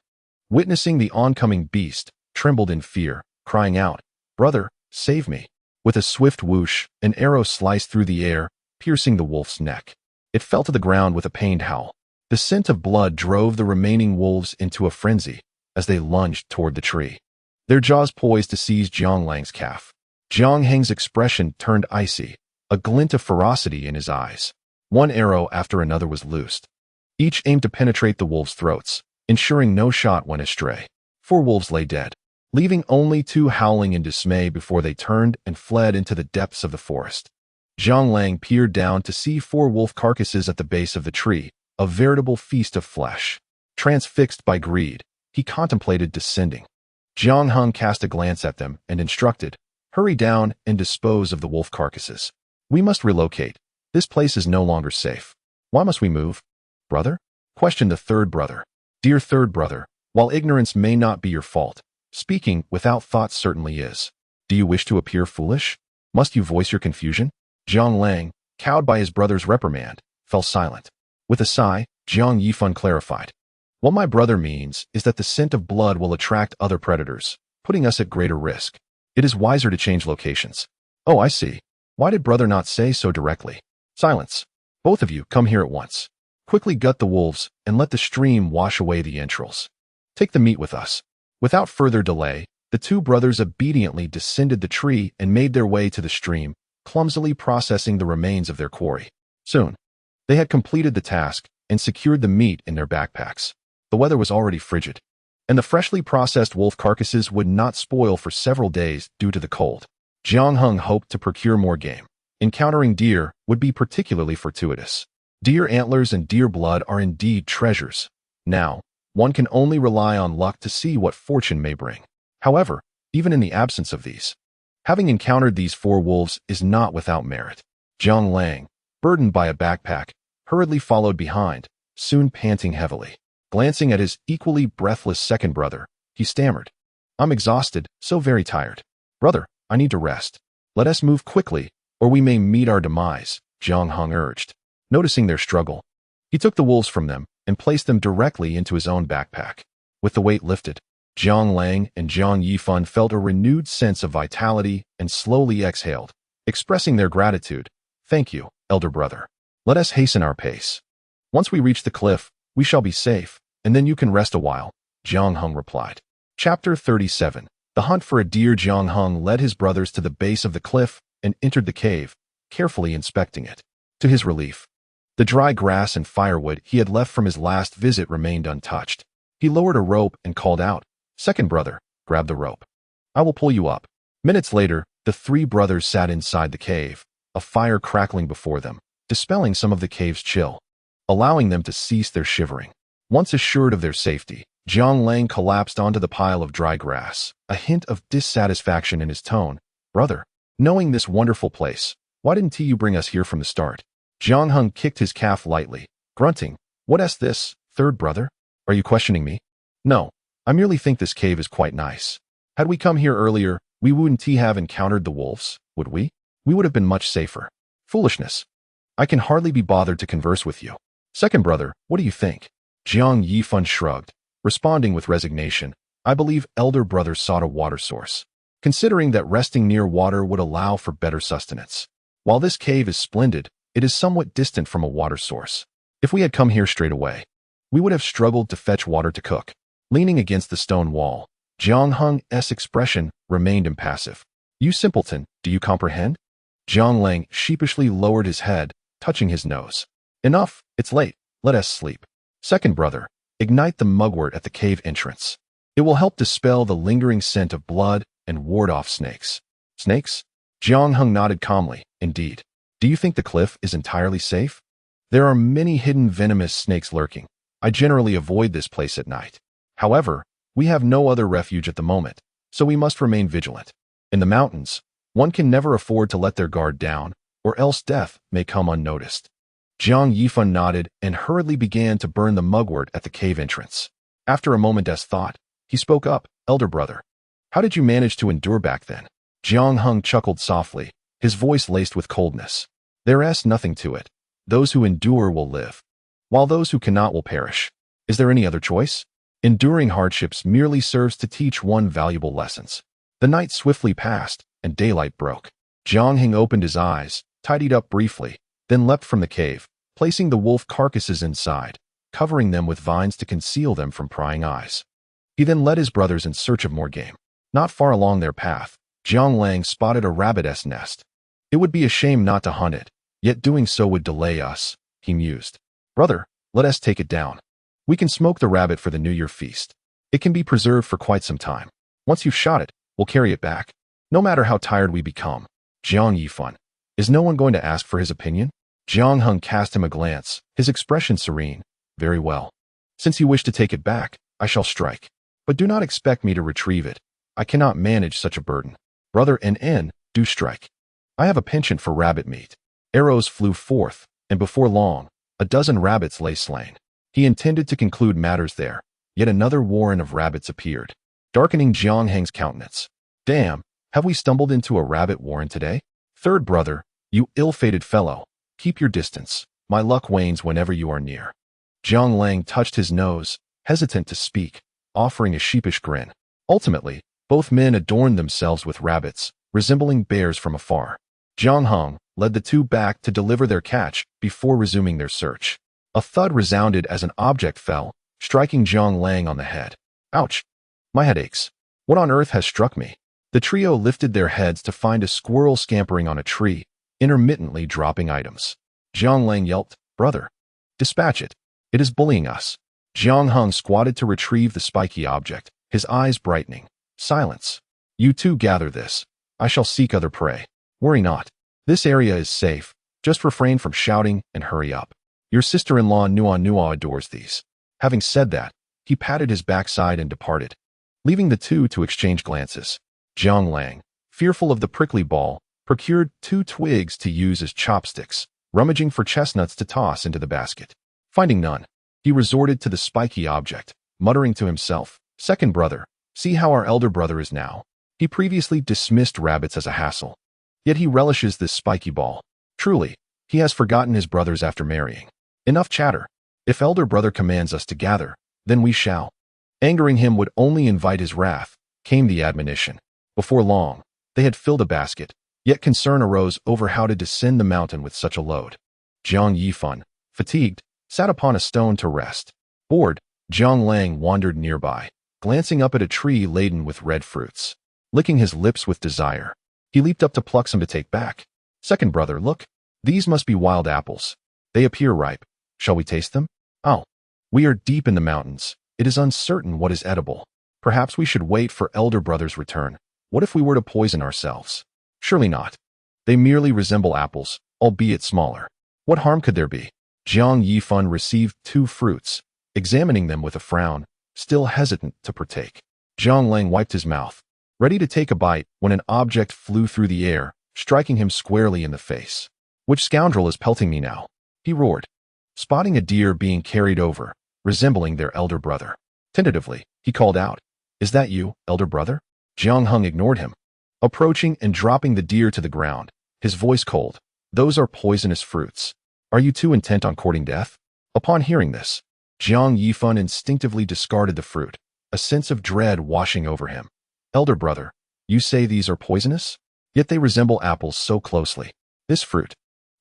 witnessing the oncoming beast, trembled in fear, crying out, "Brother, save me." With a swift whoosh, an arrow sliced through the air, piercing the wolf's neck. It fell to the ground with a pained howl. The scent of blood drove the remaining wolves into a frenzy as they lunged toward the tree, their jaws poised to seize Jiang Lang's calf. Jiang Heng's expression turned icy, a glint of ferocity in his eyes. One arrow after another was loosed. Each aimed to penetrate the wolves' throats, ensuring no shot went astray. 4 wolves lay dead, leaving only 2 howling in dismay before they turned and fled into the depths of the forest. Jiang Lang peered down to see 4 wolf carcasses at the base of the tree, a veritable feast of flesh. Transfixed by greed, he contemplated descending. Jiang Heng cast a glance at them and instructed, "Hurry down and dispose of the wolf carcasses. We must relocate. This place is no longer safe." "Why must we move, brother?" questioned the 3rd brother. "Dear 3rd brother, while ignorance may not be your fault, speaking without thought certainly is. Do you wish to appear foolish? Must you voice your confusion?" Jiang Lang, cowed by his brother's reprimand, fell silent. With a sigh, Jiang Yifan clarified. "What my brother means is that the scent of blood will attract other predators, putting us at greater risk. It is wiser to change locations." "Oh, I see. Why did brother not say so directly?" "Silence. Both of you come here at once. Quickly gut the wolves and let the stream wash away the entrails. Take the meat with us." Without further delay, the 2 brothers obediently descended the tree and made their way to the stream, clumsily processing the remains of their quarry. Soon, they had completed the task and secured the meat in their backpacks. The weather was already frigid, and the freshly processed wolf carcasses would not spoil for several days due to the cold. Jiang Heng hoped to procure more game. Encountering deer would be particularly fortuitous. Deer antlers and deer blood are indeed treasures. Now, one can only rely on luck to see what fortune may bring. However, even in the absence of these, having encountered these 4 wolves is not without merit. Jiang Lang, burdened by a backpack, hurriedly followed behind, soon panting heavily. Glancing at his equally breathless 2nd brother, he stammered, "I'm exhausted, so very tired. Brother, I need to rest. Let us move quickly, or we may meet our demise," Jiang Heng urged. Noticing their struggle, he took the wolves from them and placed them directly into his own backpack. With the weight lifted, Jiang Lang and Jiang Yifan felt a renewed sense of vitality and slowly exhaled, expressing their gratitude. Thank you, elder brother. Let us hasten our pace. Once we reach the cliff, we shall be safe, and then you can rest a while, Jiang Heng replied. Chapter 37. The hunt for a deer. Jiang Heng led his brothers to the base of the cliff and entered the cave, carefully inspecting it. To his relief, the dry grass and firewood he had left from his last visit remained untouched. He lowered a rope and called out, "Second brother, grab the rope. I will pull you up." Minutes later, the three brothers sat inside the cave, a fire crackling before them, dispelling some of the cave's chill, allowing them to cease their shivering. Once assured of their safety, Jiang Lang collapsed onto the pile of dry grass, a hint of dissatisfaction in his tone. "Brother, knowing this wonderful place, why didn't you bring us here from the start?" Jiang Heng kicked his calf lightly, grunting, "What's this, third brother? Are you questioning me?" "No, I merely think this cave is quite nice. Had we come here earlier, we wouldn't have encountered the wolves, would we? We would have been much safer." "Foolishness. I can hardly be bothered to converse with you. Second brother, what do you think?" Jiang Yifan shrugged, responding with resignation. "I believe elder brother sought a water source, considering that resting near water would allow for better sustenance. While this cave is splendid, it is somewhat distant from a water source. If we had come here straight away, we would have struggled to fetch water to cook." Leaning against the stone wall, Jiang Heng's expression remained impassive. "You simpleton, do you comprehend?" Jiang Lang sheepishly lowered his head, touching his nose. "Enough, it's late, let us sleep. Second brother, ignite the mugwort at the cave entrance. It will help dispel the lingering scent of blood and ward off snakes." "Snakes?" Jiang Heng nodded calmly. "Indeed. Do you think the cliff is entirely safe? There are many hidden venomous snakes lurking. I generally avoid this place at night. However, we have no other refuge at the moment, so we must remain vigilant. In the mountains, one can never afford to let their guard down, or else death may come unnoticed." Jiang Yifan nodded and hurriedly began to burn the mugwort at the cave entrance. After a moment's thought, he spoke up, "Elder brother, how did you manage to endure back then?" Jiang Heng chuckled softly, his voice laced with coldness. "There's nothing to it. Those who endure will live, while those who cannot will perish. Is there any other choice? Enduring hardships merely serves to teach one valuable lessons." The night swiftly passed, and daylight broke. Jiang Heng opened his eyes, tidied up briefly, then leapt from the cave, placing the wolf carcasses inside, covering them with vines to conceal them from prying eyes. He then led his brothers in search of more game. Not far along their path, Jiang Lang spotted a rabbit's nest. "It would be a shame not to hunt it, yet doing so would delay us," he mused. "Brother, let us take it down. We can smoke the rabbit for the New Year feast. It can be preserved for quite some time. Once you've shot it, we'll carry it back, no matter how tired we become." Jiang Yifan. "Is no one going to ask for his opinion?" Jiang Heng cast him a glance, his expression serene. "Very well. Since you wish to take it back, I shall strike. But do not expect me to retrieve it. I cannot manage such a burden. Brother N, do strike. I have a penchant for rabbit meat." Arrows flew forth, and before long, a dozen rabbits lay slain. He intended to conclude matters there, yet another warren of rabbits appeared, darkening Jiang Heng's countenance. "Damn, have we stumbled into a rabbit warren today? Third brother, you ill-fated fellow, keep your distance. My luck wanes whenever you are near." Jiang Lang touched his nose, hesitant to speak, offering a sheepish grin. Ultimately, both men adorned themselves with rabbits, resembling bears from afar. Jiang Heng led the two back to deliver their catch before resuming their search. A thud resounded as an object fell, striking Jiang Lang on the head. "Ouch! My head aches. What on earth has struck me?" The trio lifted their heads to find a squirrel scampering on a tree, intermittently dropping items. Jiang Lang yelped, "Brother, dispatch it. It is bullying us." Jiang Heng squatted to retrieve the spiky object, his eyes brightening. "Silence. You two gather this. I shall seek other prey. Worry not. This area is safe. Just refrain from shouting and hurry up. Your sister-in-law Nuonuo adores these." Having said that, he patted his backside and departed, leaving the two to exchange glances. Jiang Lang, fearful of the prickly ball, procured 2 twigs to use as chopsticks, rummaging for chestnuts to toss into the basket. Finding none, he resorted to the spiky object, muttering to himself, "Second brother, see how our elder brother is now. He previously dismissed rabbits as a hassle, yet he relishes this spiky ball. Truly, he has forgotten his brothers after marrying. Enough chatter. If elder brother commands us to gather, then we shall." Angering him would only invite his wrath, came the admonition. Before long, they had filled a basket, yet concern arose over how to descend the mountain with such a load. Jiang Yifan, fatigued, sat upon a stone to rest. Bored, Jiang Lang wandered nearby, glancing up at a tree laden with red fruits. Licking his lips with desire, he leaped up to pluck some to take back. Second brother, look. These must be wild apples. They appear ripe. Shall we taste them? Oh. We are deep in the mountains. It is uncertain what is edible. Perhaps we should wait for elder brother's return. What if we were to poison ourselves? Surely not. They merely resemble apples, albeit smaller. What harm could there be? Jiang Yifan received 2 fruits, examining them with a frown, still hesitant to partake. Jiang Lang wiped his mouth, ready to take a bite when an object flew through the air, striking him squarely in the face. Which scoundrel is pelting me now? He roared, spotting a deer being carried over, resembling their elder brother. Tentatively, he called out, "Is that you, elder brother?" Jiang Heng ignored him, approaching and dropping the deer to the ground, his voice cold. "Those are poisonous fruits. Are you too intent on courting death?" Upon hearing this, Jiang Yifan instinctively discarded the fruit, a sense of dread washing over him. "Elder brother, you say these are poisonous? Yet they resemble apples so closely. This fruit,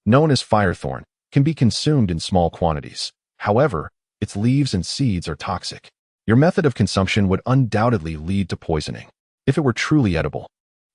known as firethorn, can be consumed in small quantities. However, its leaves and seeds are toxic. Your method of consumption would undoubtedly lead to poisoning. If it were truly edible,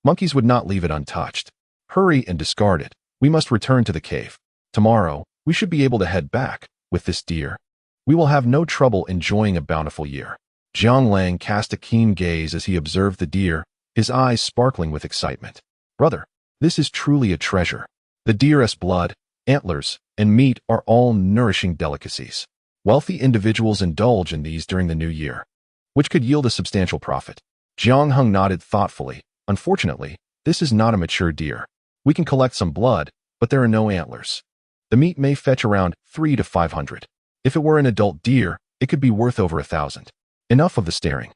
monkeys would not leave it untouched. Hurry and discard it. We must return to the cave. Tomorrow, we should be able to head back. With this deer, we will have no trouble enjoying a bountiful year." Jiang Lang cast a keen gaze as he observed the deer, his eyes sparkling with excitement. "Brother, this is truly a treasure. The deer's blood, antlers, and meat are all nourishing delicacies. Wealthy individuals indulge in these during the new year, which could yield a substantial profit." Jiang Heng nodded thoughtfully. "Unfortunately, this is not a mature deer. We can collect some blood, but there are no antlers. The meat may fetch around 300 to 500. If it were an adult deer, it could be worth over 1,000. Enough of the staring.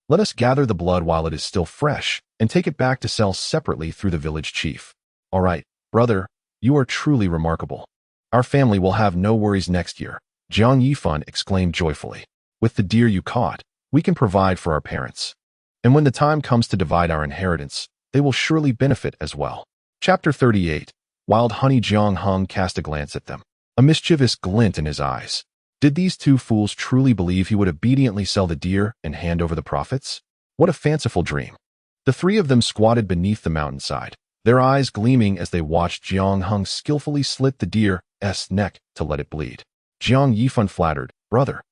Let us gather the blood while it is still fresh and take it back to sell separately through the village chief." "All right, brother, you are truly remarkable. Our family will have no worries next year," Jiang Yifan exclaimed joyfully. "With the deer you caught, we can provide for our parents. And when the time comes to divide our inheritance, they will surely benefit as well." Chapter 38. Wild Honey. Jiang Heng cast a glance at them, a mischievous glint in his eyes. Did these 2 fools truly believe he would obediently sell the deer and hand over the profits? What a fanciful dream. The 3 of them squatted beneath the mountainside, their eyes gleaming as they watched Jiang Heng skillfully slit the deer's neck to let it bleed. Jiang Yifan flattered, "Brother,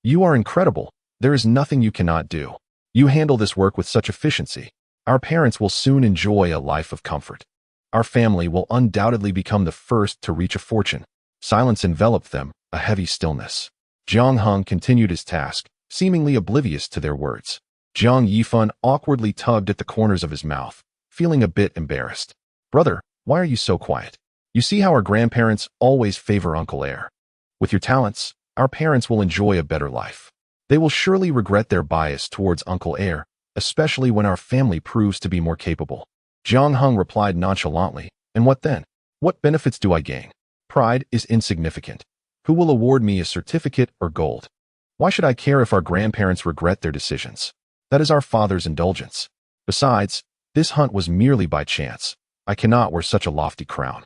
you are incredible. There is nothing you cannot do. You handle this work with such efficiency. Our parents will soon enjoy a life of comfort. Our family will undoubtedly become the first to reach a fortune." Silence enveloped them, a heavy stillness. Jiang Heng continued his task, seemingly oblivious to their words. Jiang Yifan awkwardly tugged at the corners of his mouth, feeling a bit embarrassed. "Brother, why are you so quiet? You see how our grandparents always favor Uncle Heir. With your talents, our parents will enjoy a better life. They will surely regret their bias towards Uncle Heir, especially when our family proves to be more capable." Jiang Heng replied nonchalantly, "And what then? What benefits do I gain? Pride is insignificant. Who will award me a certificate or gold? Why should I care if our grandparents regret their decisions? That is our father's indulgence. Besides, this hunt was merely by chance. I cannot wear such a lofty crown.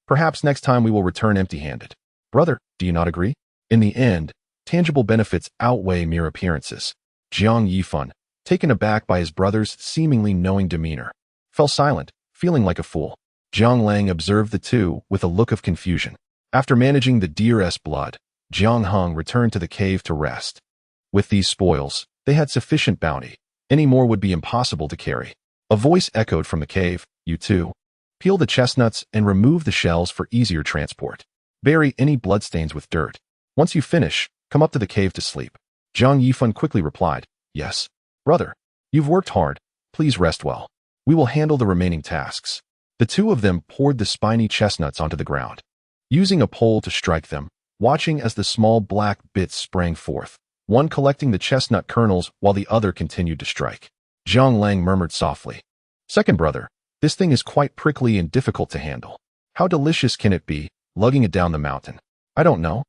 Perhaps next time we will return empty-handed. Brother, do you not agree? In the end, tangible benefits outweigh mere appearances." Jiang Yifan, taken aback by his brother's seemingly knowing demeanor, fell silent, feeling like a fool. Jiang Lang observed the 2 with a look of confusion. After managing the deer's blood, Jiang Heng returned to the cave to rest. With these spoils, they had sufficient bounty. Any more would be impossible to carry. A voice echoed from the cave, "You 2. Peel the chestnuts and remove the shells for easier transport. Bury any bloodstains with dirt. Once you finish, come up to the cave to sleep." Jiang Yifan quickly replied, "Yes, brother. You've worked hard. Please rest well. We will handle the remaining tasks." The 2 of them poured the spiny chestnuts onto the ground, using a pole to strike them, watching as the small black bits sprang forth, one collecting the chestnut kernels while the other continued to strike. Jiang Lang murmured softly, "Second brother, this thing is quite prickly and difficult to handle. How delicious can it be, lugging it down the mountain?" "I don't know.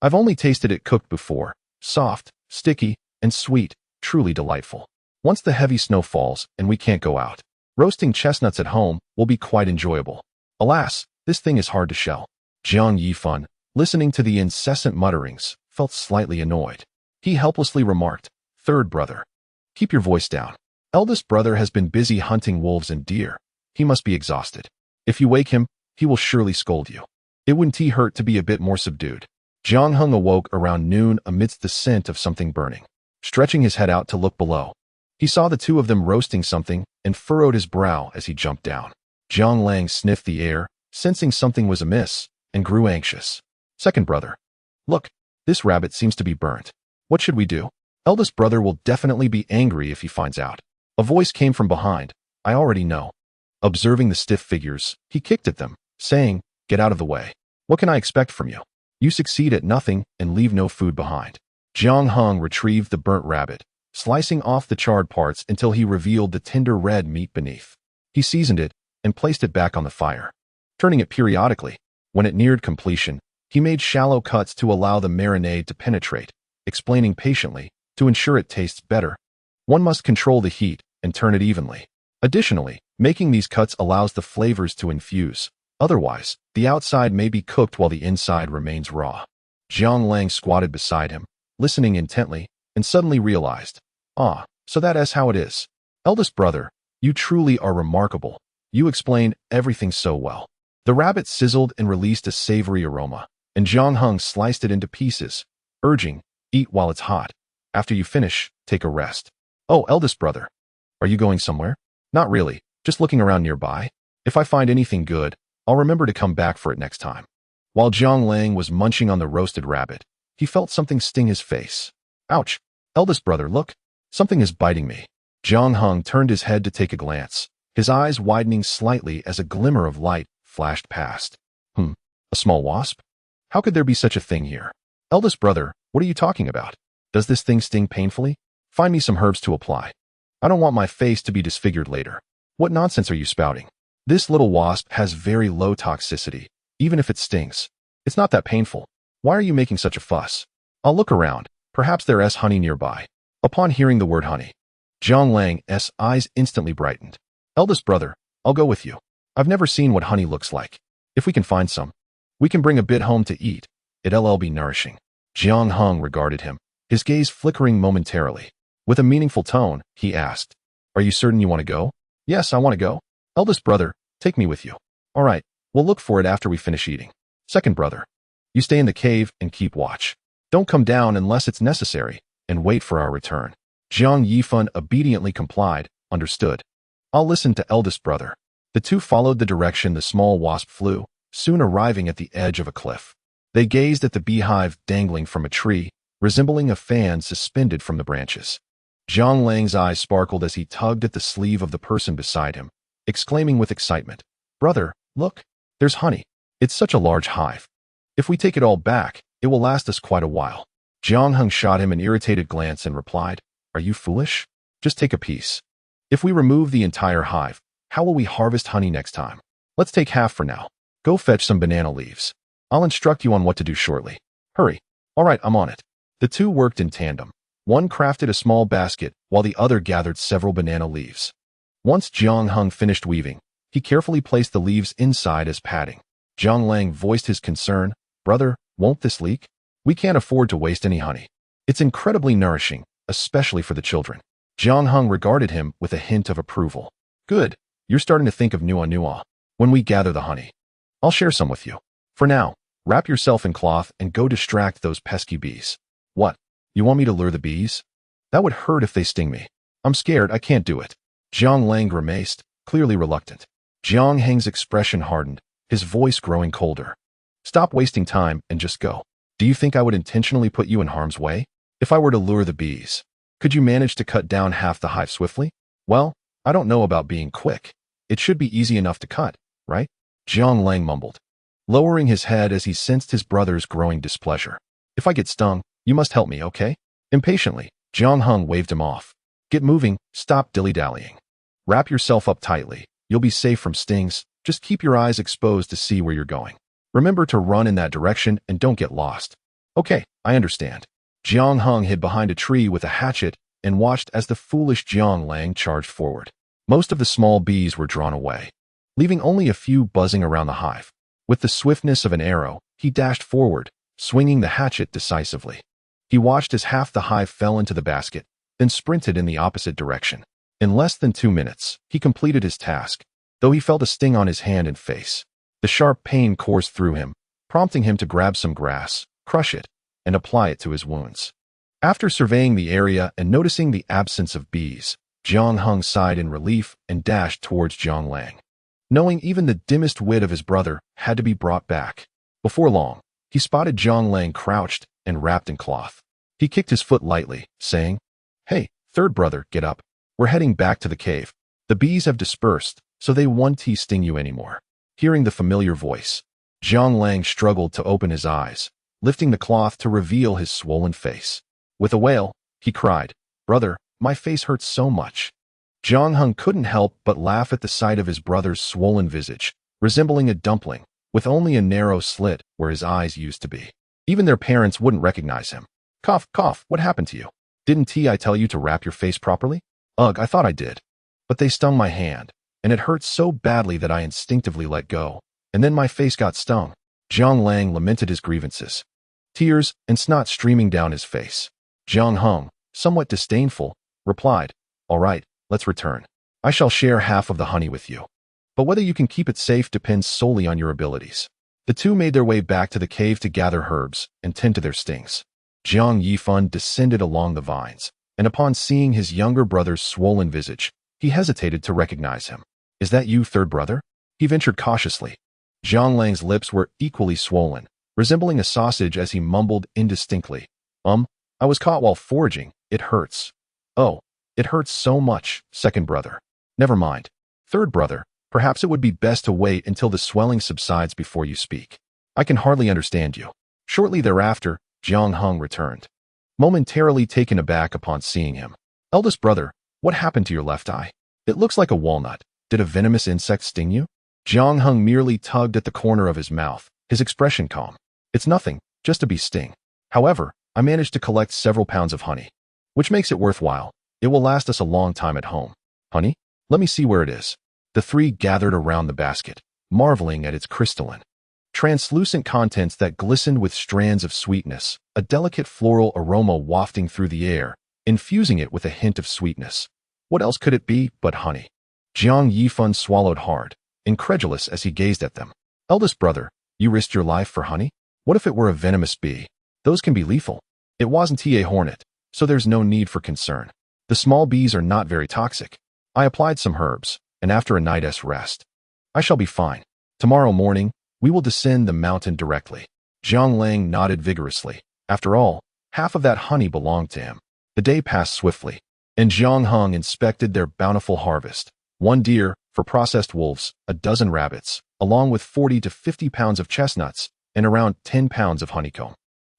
I've only tasted it cooked before. Soft, sticky, and sweet," truly delightful. Once the heavy snow falls and we can't go out, roasting chestnuts at home will be quite enjoyable. Alas, this thing is hard to shell. Jiang Yifan, listening to the incessant mutterings, felt slightly annoyed. He helplessly remarked, "Third brother, keep your voice down. Eldest brother has been busy hunting wolves and deer. He must be exhausted. If you wake him, he will surely scold you. It wouldn't hurt to be a bit more subdued." Jiang Heng awoke around noon amidst the scent of something burning. Stretching his head out to look below, he saw the two of them roasting something and furrowed his brow as he jumped down. Jiang Lang sniffed the air, sensing something was amiss, and grew anxious. "Second brother, look, this rabbit seems to be burnt. What should we do? Eldest brother will definitely be angry if he finds out." A voice came from behind. "I already know." Observing the stiff figures, he kicked at them, saying, "Get out of the way. What can I expect from you? You succeed at nothing and leave no food behind." Jiang Heng retrieved the burnt rabbit, slicing off the charred parts until he revealed the tender red meat beneath. He seasoned it and placed it back on the fire, turning it periodically. When it neared completion, he made shallow cuts to allow the marinade to penetrate, explaining patiently, "To ensure it tastes better, one must control the heat and turn it evenly. Additionally, making these cuts allows the flavors to infuse. Otherwise, the outside may be cooked while the inside remains raw." Jiang Lang squatted beside him, listening intently, and suddenly realized, "Ah, so that is how it is. Eldest brother, you truly are remarkable. You explain everything so well." The rabbit sizzled and released a savory aroma, and Jiang Heng sliced it into pieces, urging, "Eat while it's hot. After you finish, take a rest." "Oh, eldest brother, are you going somewhere?" "Not really, just looking around nearby. If I find anything good, I'll remember to come back for it next time." While Jiang Lang was munching on the roasted rabbit, he felt something sting his face. "Ouch! Eldest brother, look. Something is biting me." Jiang Heng turned his head to take a glance, his eyes widening slightly as a glimmer of light flashed past. A small wasp? How could there be such a thing here?" "Eldest brother, what are you talking about? Does this thing sting painfully? Find me some herbs to apply. I don't want my face to be disfigured later." "What nonsense are you spouting? This little wasp has very low toxicity, even if it stings. It's not that painful. Why are you making such a fuss? I'll look around. Perhaps there is honey nearby." Upon hearing the word honey, Jiang Lang's eyes instantly brightened. "Eldest brother, I'll go with you. I've never seen what honey looks like. If we can find some, we can bring a bit home to eat. It'll be nourishing." Jiang Heng regarded him, his gaze flickering momentarily. With a meaningful tone, he asked, "Are you certain you want to go?" "Yes, I want to go. Eldest brother, take me with you." "All right, we'll look for it after we finish eating." "Second brother, you stay in the cave and keep watch. Don't come down unless it's necessary, and wait for our return." Jiang Yifan obediently complied, "Understood. I'll listen to eldest brother." The two followed the direction the small wasp flew, soon arriving at the edge of a cliff. They gazed at the beehive dangling from a tree, resembling a fan suspended from the branches. Jiang Lang's eyes sparkled as he tugged at the sleeve of the person beside him, exclaiming with excitement, "Brother, look, there's honey. It's such a large hive. If we take it all back, it will last us quite a while." Jiang Heng shot him an irritated glance and replied, "Are you foolish? Just take a piece. If we remove the entire hive, how will we harvest honey next time? Let's take half for now. Go fetch some banana leaves. I'll instruct you on what to do shortly. Hurry." "All right, I'm on it." The two worked in tandem. One crafted a small basket while the other gathered several banana leaves. Once Jiang Heng finished weaving, he carefully placed the leaves inside as padding. Jiang Lang voiced his concern, "Brother, won't this leak? We can't afford to waste any honey. It's incredibly nourishing, especially for the children." Jiang Heng regarded him with a hint of approval. "Good, you're starting to think of Nuonuo. When we gather the honey, I'll share some with you. For now, wrap yourself in cloth and go distract those pesky bees." "What? You want me to lure the bees? That would hurt if they sting me. I'm scared I can't do it." Jiang Lang grimaced, clearly reluctant. Jiang Heng's expression hardened, his voice growing colder. "Stop wasting time and just go. Do you think I would intentionally put you in harm's way? If I were to lure the bees, could you manage to cut down half the hive swiftly?" "Well, I don't know about being quick. It should be easy enough to cut, right?" Jiang Lang mumbled, lowering his head as he sensed his brother's growing displeasure. "If I get stung, you must help me, okay?" Impatiently, Jiang Heng waved him off. "Get moving, stop dilly-dallying. Wrap yourself up tightly. You'll be safe from stings. Just keep your eyes exposed to see where you're going. Remember to run in that direction and don't get lost." "Okay, I understand." Jiang Heng hid behind a tree with a hatchet and watched as the foolish Jiang Heng charged forward. Most of the small bees were drawn away, leaving only a few buzzing around the hive. With the swiftness of an arrow, he dashed forward, swinging the hatchet decisively. He watched as half the hive fell into the basket, then sprinted in the opposite direction. In less than 2 minutes, he completed his task, though he felt a sting on his hand and face. The sharp pain coursed through him, prompting him to grab some grass, crush it, and apply it to his wounds. After surveying the area and noticing the absence of bees, Jiang Heng sighed in relief and dashed towards Jiang Heng, knowing even the dimmest wit of his brother had to be brought back. Before long, he spotted Jiang Heng crouched and wrapped in cloth. He kicked his foot lightly, saying, "Hey, third brother, get up. We're heading back to the cave. The bees have dispersed, so they won't sting you anymore." Hearing the familiar voice, Jiang Heng struggled to open his eyes, lifting the cloth to reveal his swollen face. With a wail, he cried, "Brother, my face hurts so much." Jiang Heng couldn't help but laugh at the sight of his brother's swollen visage, resembling a dumpling, with only a narrow slit where his eyes used to be. Even their parents wouldn't recognize him. "Cough, cough, what happened to you? Didn't I tell you to wrap your face properly?" "Ugh, I thought I did. But they stung my hand, and it hurt so badly that I instinctively let go, and then my face got stung." Jiang Heng lamented his grievances, tears and snot streaming down his face. Jiang Heng, somewhat disdainful, replied, "All right, let's return. I shall share half of the honey with you. But whether you can keep it safe depends solely on your abilities." The two made their way back to the cave to gather herbs and tend to their stings. Jiang Yifan descended along the vines, and upon seeing his younger brother's swollen visage, he hesitated to recognize him. "Is that you, third brother?" he ventured cautiously. Jiang Heng's lips were equally swollen, resembling a sausage as he mumbled indistinctly, I was caught while foraging. It hurts." "Oh, it hurts so much, second brother." "Never mind. Third brother, perhaps it would be best to wait until the swelling subsides before you speak. I can hardly understand you." Shortly thereafter, Jiang Heng returned, momentarily taken aback upon seeing him. "Eldest brother, what happened to your left eye? It looks like a walnut. Did a venomous insect sting you?" Jiang Heng merely tugged at the corner of his mouth, his expression calm. "It's nothing, just a bee sting. However, I managed to collect several pounds of honey, which makes it worthwhile. It will last us a long time at home." "Honey? Let me see where it is." The three gathered around the basket, marveling at its crystalline, translucent contents that glistened with strands of sweetness, a delicate floral aroma wafting through the air, infusing it with a hint of sweetness. What else could it be but honey? Jiang Yifan swallowed hard, incredulous as he gazed at them. "Eldest brother, you risked your life for honey? What if it were a venomous bee? Those can be lethal." "It wasn't a hornet, so there's no need for concern. The small bees are not very toxic. I applied some herbs, and after a night's rest, I shall be fine. Tomorrow morning, we will descend the mountain directly." Jiang Heng nodded vigorously. After all, half of that honey belonged to him. The day passed swiftly, and Jiang Heng inspected their bountiful harvest. 1 deer for processed wolves, a dozen rabbits, along with 40 to 50 pounds of chestnuts, and around 10 pounds of honeycomb.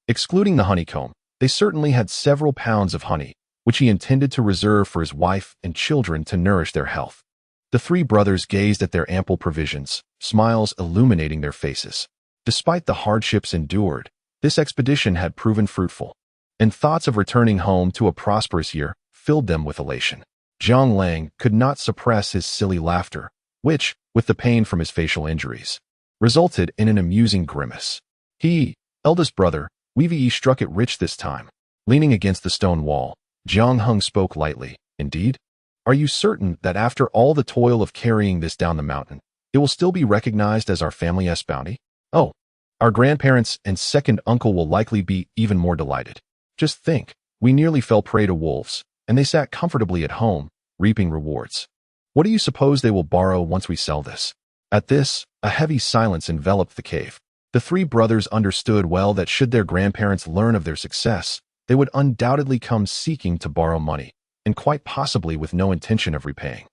Excluding the honeycomb, they certainly had several pounds of honey, which he intended to reserve for his wife and children to nourish their health. The three brothers gazed at their ample provisions, smiles illuminating their faces. Despite the hardships endured, this expedition had proven fruitful, and thoughts of returning home to a prosperous year filled them with elation. Jiang Heng could not suppress his silly laughter, which, with the pain from his facial injuries, resulted in an amusing grimace. "Eldest brother, we've struck it rich this time." Leaning against the stone wall, Jiang Heng spoke lightly. "Indeed? Are you certain that after all the toil of carrying this down the mountain, it will still be recognized as our family's bounty?" "Oh, our grandparents and second uncle will likely be even more delighted. Just think, we nearly fell prey to wolves, and they sat comfortably at home, reaping rewards. What do you suppose they will borrow once we sell this?" At this, a heavy silence enveloped the cave. The three brothers understood well that should their grandparents learn of their success, they would undoubtedly come seeking to borrow money, and quite possibly with no intention of repaying.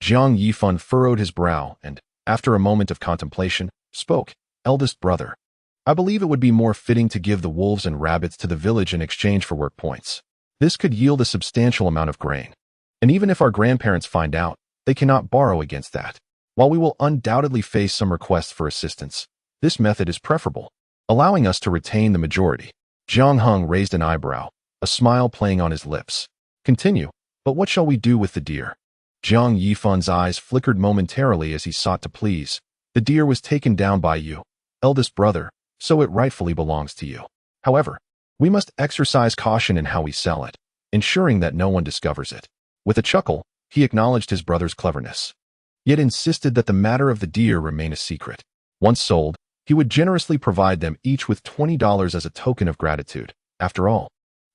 Jiang Yifan furrowed his brow and, after a moment of contemplation, spoke. "Eldest brother, I believe it would be more fitting to give the wolves and rabbits to the village in exchange for work points. This could yield a substantial amount of grain. And even if our grandparents find out, they cannot borrow against that. While we will undoubtedly face some requests for assistance, this method is preferable, allowing us to retain the majority." Jiang Heng raised an eyebrow, a smile playing on his lips. Continue. But what shall we do with the deer? Jiang Yifan's eyes flickered momentarily as he sought to please. The deer was taken down by you, eldest brother, so it rightfully belongs to you. However, we must exercise caution in how we sell it, ensuring that no one discovers it. With a chuckle, he acknowledged his brother's cleverness, yet insisted that the matter of the deer remain a secret. Once sold, he would generously provide them each with $20 as a token of gratitude. After all,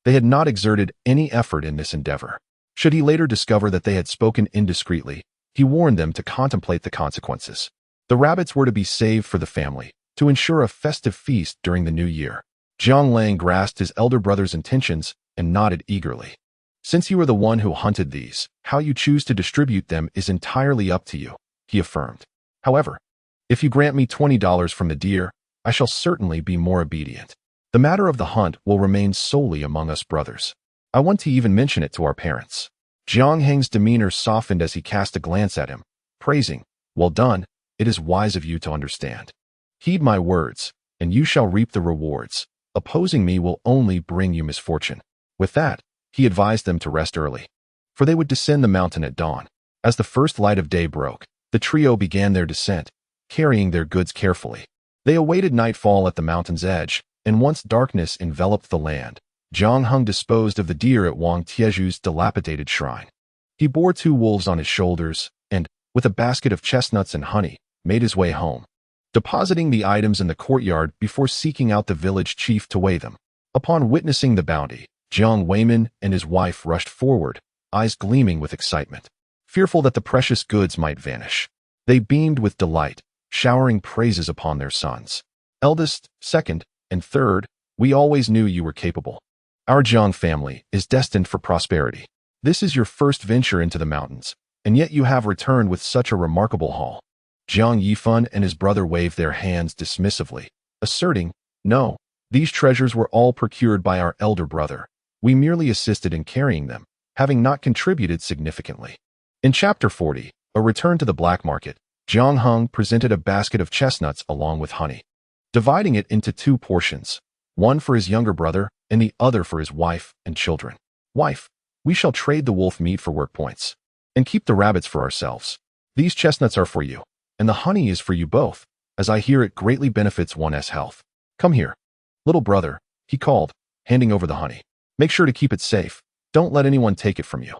they had not exerted any effort in this endeavor. Should he later discover that they had spoken indiscreetly, he warned them to contemplate the consequences. The rabbits were to be saved for the family, to ensure a festive feast during the new year. Jiang Lang grasped his elder brother's intentions and nodded eagerly. Since you are the one who hunted these, how you choose to distribute them is entirely up to you, he affirmed. However, if you grant me $20 from the deer, I shall certainly be more obedient. The matter of the hunt will remain solely among us brothers. I want to even mention it to our parents. Jiang Heng's demeanor softened as he cast a glance at him, praising, "Well done, it is wise of you to understand. Heed my words, and you shall reap the rewards. Opposing me will only bring you misfortune." With that, he advised them to rest early, for they would descend the mountain at dawn. As the first light of day broke, the trio began their descent, carrying their goods carefully. They awaited nightfall at the mountain's edge, and once darkness enveloped the land, Jiang Heng disposed of the deer at Wang Tieju's dilapidated shrine. He bore 2 wolves on his shoulders and, with a basket of chestnuts and honey, made his way home, depositing the items in the courtyard before seeking out the village chief to weigh them. Upon witnessing the bounty, Jiang Weimin and his wife rushed forward, eyes gleaming with excitement, fearful that the precious goods might vanish. They beamed with delight, showering praises upon their sons. "Eldest, second, and third, we always knew you were capable. Our Jiang family is destined for prosperity. This is your first venture into the mountains, and yet you have returned with such a remarkable haul." Jiang Yifan and his brother waved their hands dismissively, asserting, "No, these treasures were all procured by our elder brother. We merely assisted in carrying them, having not contributed significantly." In Chapter 40, A Return to the Black Market, Jiang Heng presented a basket of chestnuts along with honey, dividing it into 2 portions, one for his younger brother and the other for his wife and children. "Wife, we shall trade the wolf meat for work points, and keep the rabbits for ourselves. These chestnuts are for you, and the honey is for you both, as I hear it greatly benefits one's health. Come here, little brother," he called, handing over the honey. "Make sure to keep it safe. Don't let anyone take it from you."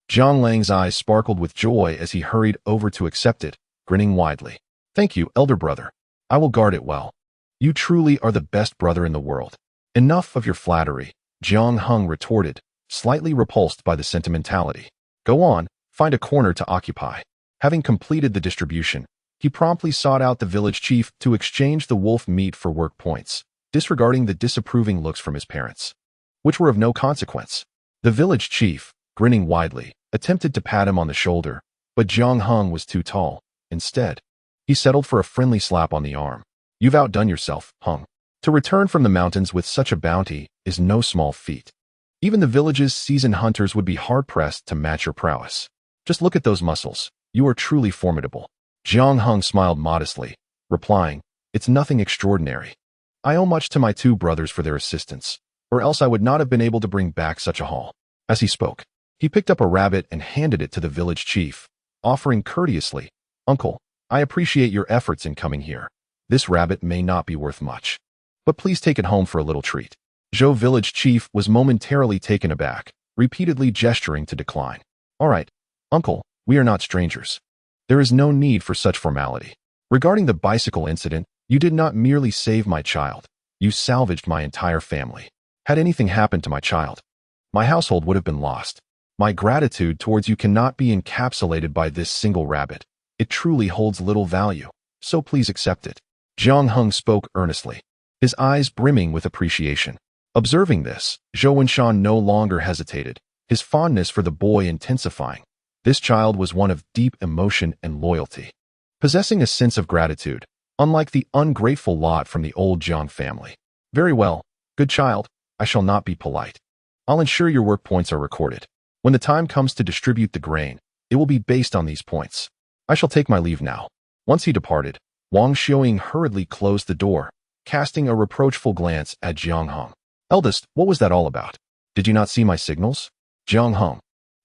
Jiang Lang's eyes sparkled with joy as he hurried over to accept it, grinning widely. "Thank you, elder brother. I will guard it well. You truly are the best brother in the world." "Enough of your flattery," Jiang Heng retorted, slightly repulsed by the sentimentality. "Go on, find a corner to occupy." Having completed the distribution, he promptly sought out the village chief to exchange the wolf meat for work points, disregarding the disapproving looks from his parents, which were of no consequence. The village chief, grinning widely, attempted to pat him on the shoulder, but Jiang Heng was too tall. Instead, he settled for a friendly slap on the arm. "You've outdone yourself, Heng. To return from the mountains with such a bounty is no small feat. Even the village's seasoned hunters would be hard-pressed to match your prowess. Just look at those muscles. You are truly formidable." Jiang Heng smiled modestly, replying, "It's nothing extraordinary. I owe much to my 2 brothers for their assistance, or else I would not have been able to bring back such a haul." As he spoke, he picked up a rabbit and handed it to the village chief, offering courteously, "Uncle, I appreciate your efforts in coming here. This rabbit may not be worth much, but please take it home for a little treat." Zhou village chief was momentarily taken aback, repeatedly gesturing to decline. "All right, uncle, we are not strangers. There is no need for such formality. Regarding the bicycle incident, you did not merely save my child, you salvaged my entire family. Had anything happened to my child, my household would have been lost. My gratitude towards you cannot be encapsulated by this single rabbit. It truly holds little value, so please accept it." Jiang Heng spoke earnestly, his eyes brimming with appreciation. Observing this, Zhou Wenshan no longer hesitated, his fondness for the boy intensifying. This child was one of deep emotion and loyalty, possessing a sense of gratitude, unlike the ungrateful lot from the old Jiang family. "Very well, good child, I shall not be polite. I'll ensure your work points are recorded. When the time comes to distribute the grain, it will be based on these points. I shall take my leave now." Once he departed, Wang Xiaoying hurriedly closed the door, casting a reproachful glance at Jiang Heng. "Eldest, what was that all about? Did you not see my signals?" "Jiang Heng,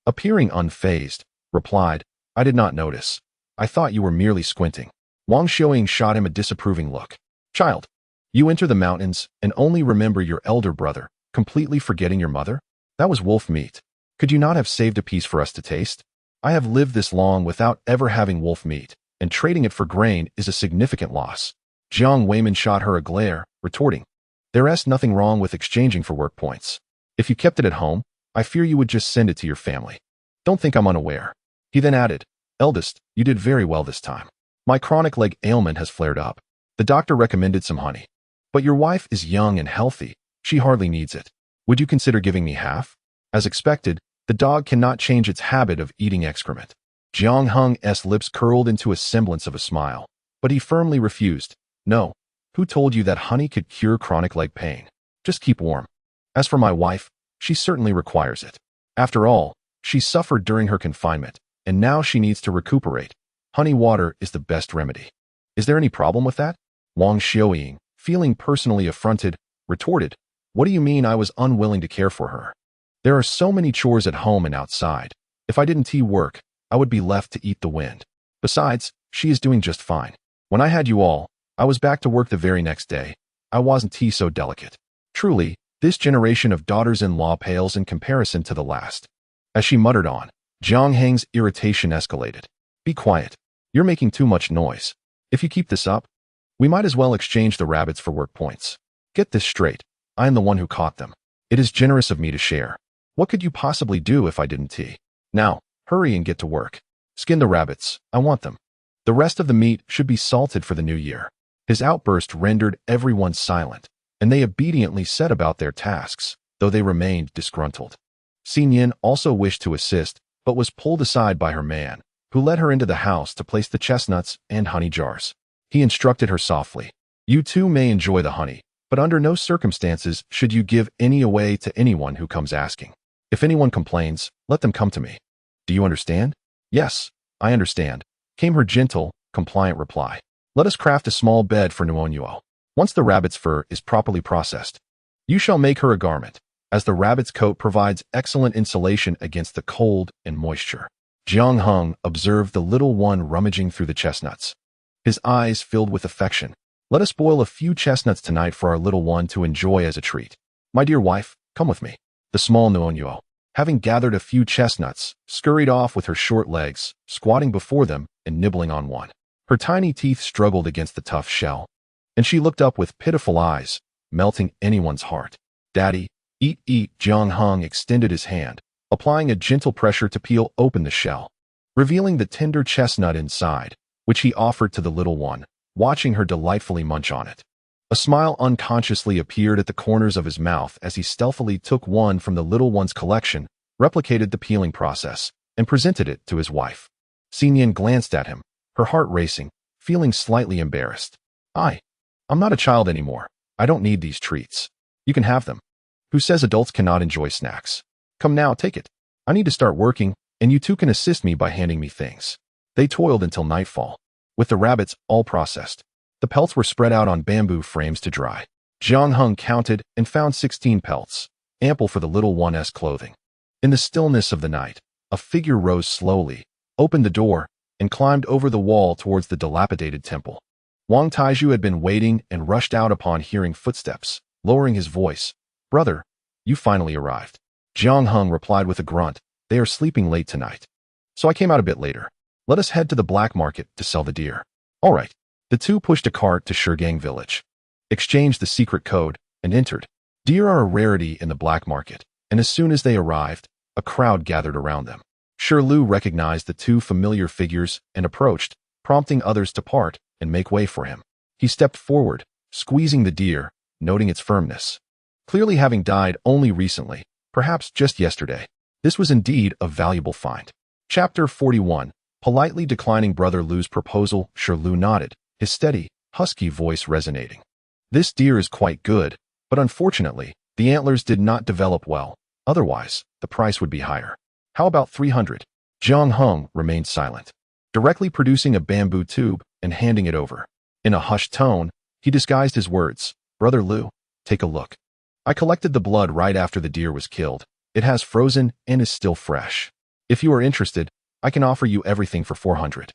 appearing unfazed, replied, I did not notice. I thought you were merely squinting. Wang Xiaoying shot him a disapproving look. Child, you enter the mountains and only remember your elder brother, completely forgetting your mother? That was wolf meat. Could you not have saved a piece for us to taste? I have lived this long without ever having wolf meat, and trading it for grain is a significant loss. Jiang Weiman shot her a glare, retorting, There's nothing wrong with exchanging for work points. If you kept it at home, I fear you would just send it to your family. Don't think I'm unaware. He then added, Eldest, you did very well this time. My chronic leg ailment has flared up. The doctor recommended some honey. But your wife is young and healthy. She hardly needs it. Would you consider giving me half? As expected, the dog cannot change its habit of eating excrement. Jiang Heng's lips curled into a semblance of a smile, but he firmly refused. No. Who told you that honey could cure chronic leg pain? Just keep warm. As for my wife, she certainly requires it. After all, she suffered during her confinement, and now she needs to recuperate. Honey water is the best remedy. Is there any problem with that? Wang Xiaoying, feeling personally affronted, retorted, What do you mean I was unwilling to care for her? There are so many chores at home and outside. If I didn't work, I would be left to eat the wind. Besides, she is doing just fine. When I had you all, I was back to work the very next day. I wasn't so delicate. Truly, this generation of daughters-in-law pales in comparison to the last. As she muttered on, Jiang Heng's irritation escalated. Be quiet. You're making too much noise. If you keep this up, we might as well exchange the rabbits for work points. Get this straight. I am the one who caught them. It is generous of me to share. What could you possibly do if I didn't? Now, hurry and get to work. Skin the rabbits. I want them. The rest of the meat should be salted for the new year. His outburst rendered everyone silent, and they obediently set about their tasks, though they remained disgruntled. Nian also wished to assist, but was pulled aside by her man, who led her into the house to place the chestnuts and honey jars. He instructed her softly, You too may enjoy the honey, but under no circumstances should you give any away to anyone who comes asking. If anyone complains, let them come to me. Do you understand? Yes, I understand, came her gentle, compliant reply. Let us craft a small bed for Nuonuo. Once the rabbit's fur is properly processed, you shall make her a garment, as the rabbit's coat provides excellent insulation against the cold and moisture. Jiang Heng observed the little one rummaging through the chestnuts. His eyes filled with affection. Let us boil a few chestnuts tonight for our little one to enjoy as a treat. My dear wife, come with me. The small Nuonuo, having gathered a few chestnuts, scurried off with her short legs, squatting before them and nibbling on one. Her tiny teeth struggled against the tough shell, and she looked up with pitiful eyes, melting anyone's heart. Daddy, eat, eat. Jiang Heng extended his hand, applying a gentle pressure to peel open the shell, revealing the tender chestnut inside, which he offered to the little one, watching her delightfully munch on it. A smile unconsciously appeared at the corners of his mouth as he stealthily took one from the little one's collection, replicated the peeling process, and presented it to his wife. Nian glanced at him, her heart racing, feeling slightly embarrassed. I'm not a child anymore. I don't need these treats. You can have them. Who says adults cannot enjoy snacks? Come now, take it. I need to start working, and you two can assist me by handing me things. They toiled until nightfall, with the rabbits all processed. The pelts were spread out on bamboo frames to dry. Jiang Heng counted and found 16 pelts, ample for the little one's clothing. In the stillness of the night, a figure rose slowly, opened the door, and climbed over the wall towards the dilapidated temple. Wang Taizhu had been waiting and rushed out upon hearing footsteps, lowering his voice. Brother, you finally arrived. Jiang Heng replied with a grunt. They are sleeping late tonight. So I came out a bit later. Let us head to the black market to sell the deer. All right. The two pushed a cart to Shigang village, exchanged the secret code, and entered. Deer are a rarity in the black market, and as soon as they arrived, a crowd gathered around them. Lu recognized the two familiar figures and approached, prompting others to part and make way for him. He stepped forward, squeezing the deer, noting its firmness. Clearly having died only recently, perhaps just yesterday, this was indeed a valuable find. Chapter 41. Politely declining Brother Lu's proposal, Lu nodded, his steady, husky voice resonating. This deer is quite good, but unfortunately, the antlers did not develop well. Otherwise, the price would be higher. How about 300? Jiang Heng remained silent, directly producing a bamboo tube and handing it over. In a hushed tone, he disguised his words. Brother Lu, take a look. I collected the blood right after the deer was killed. It has frozen and is still fresh. If you are interested, I can offer you everything for 400.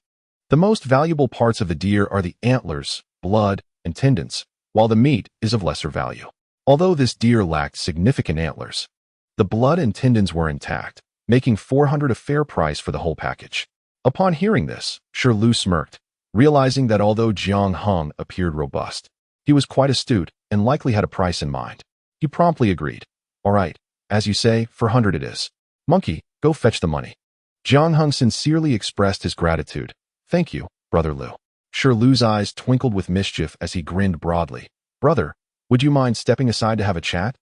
The most valuable parts of the deer are the antlers, blood, and tendons, while the meat is of lesser value. Although this deer lacked significant antlers, the blood and tendons were intact, making 400 a fair price for the whole package. Upon hearing this, Lu smirked, realizing that although Jiang Heng appeared robust, he was quite astute and likely had a price in mind. He promptly agreed. All right, as you say, 400 it is. Monkey, go fetch the money. Jiang Heng sincerely expressed his gratitude. Thank you, Brother Lu. Lu's eyes twinkled with mischief as he grinned broadly. Brother, would you mind stepping aside to have a chat?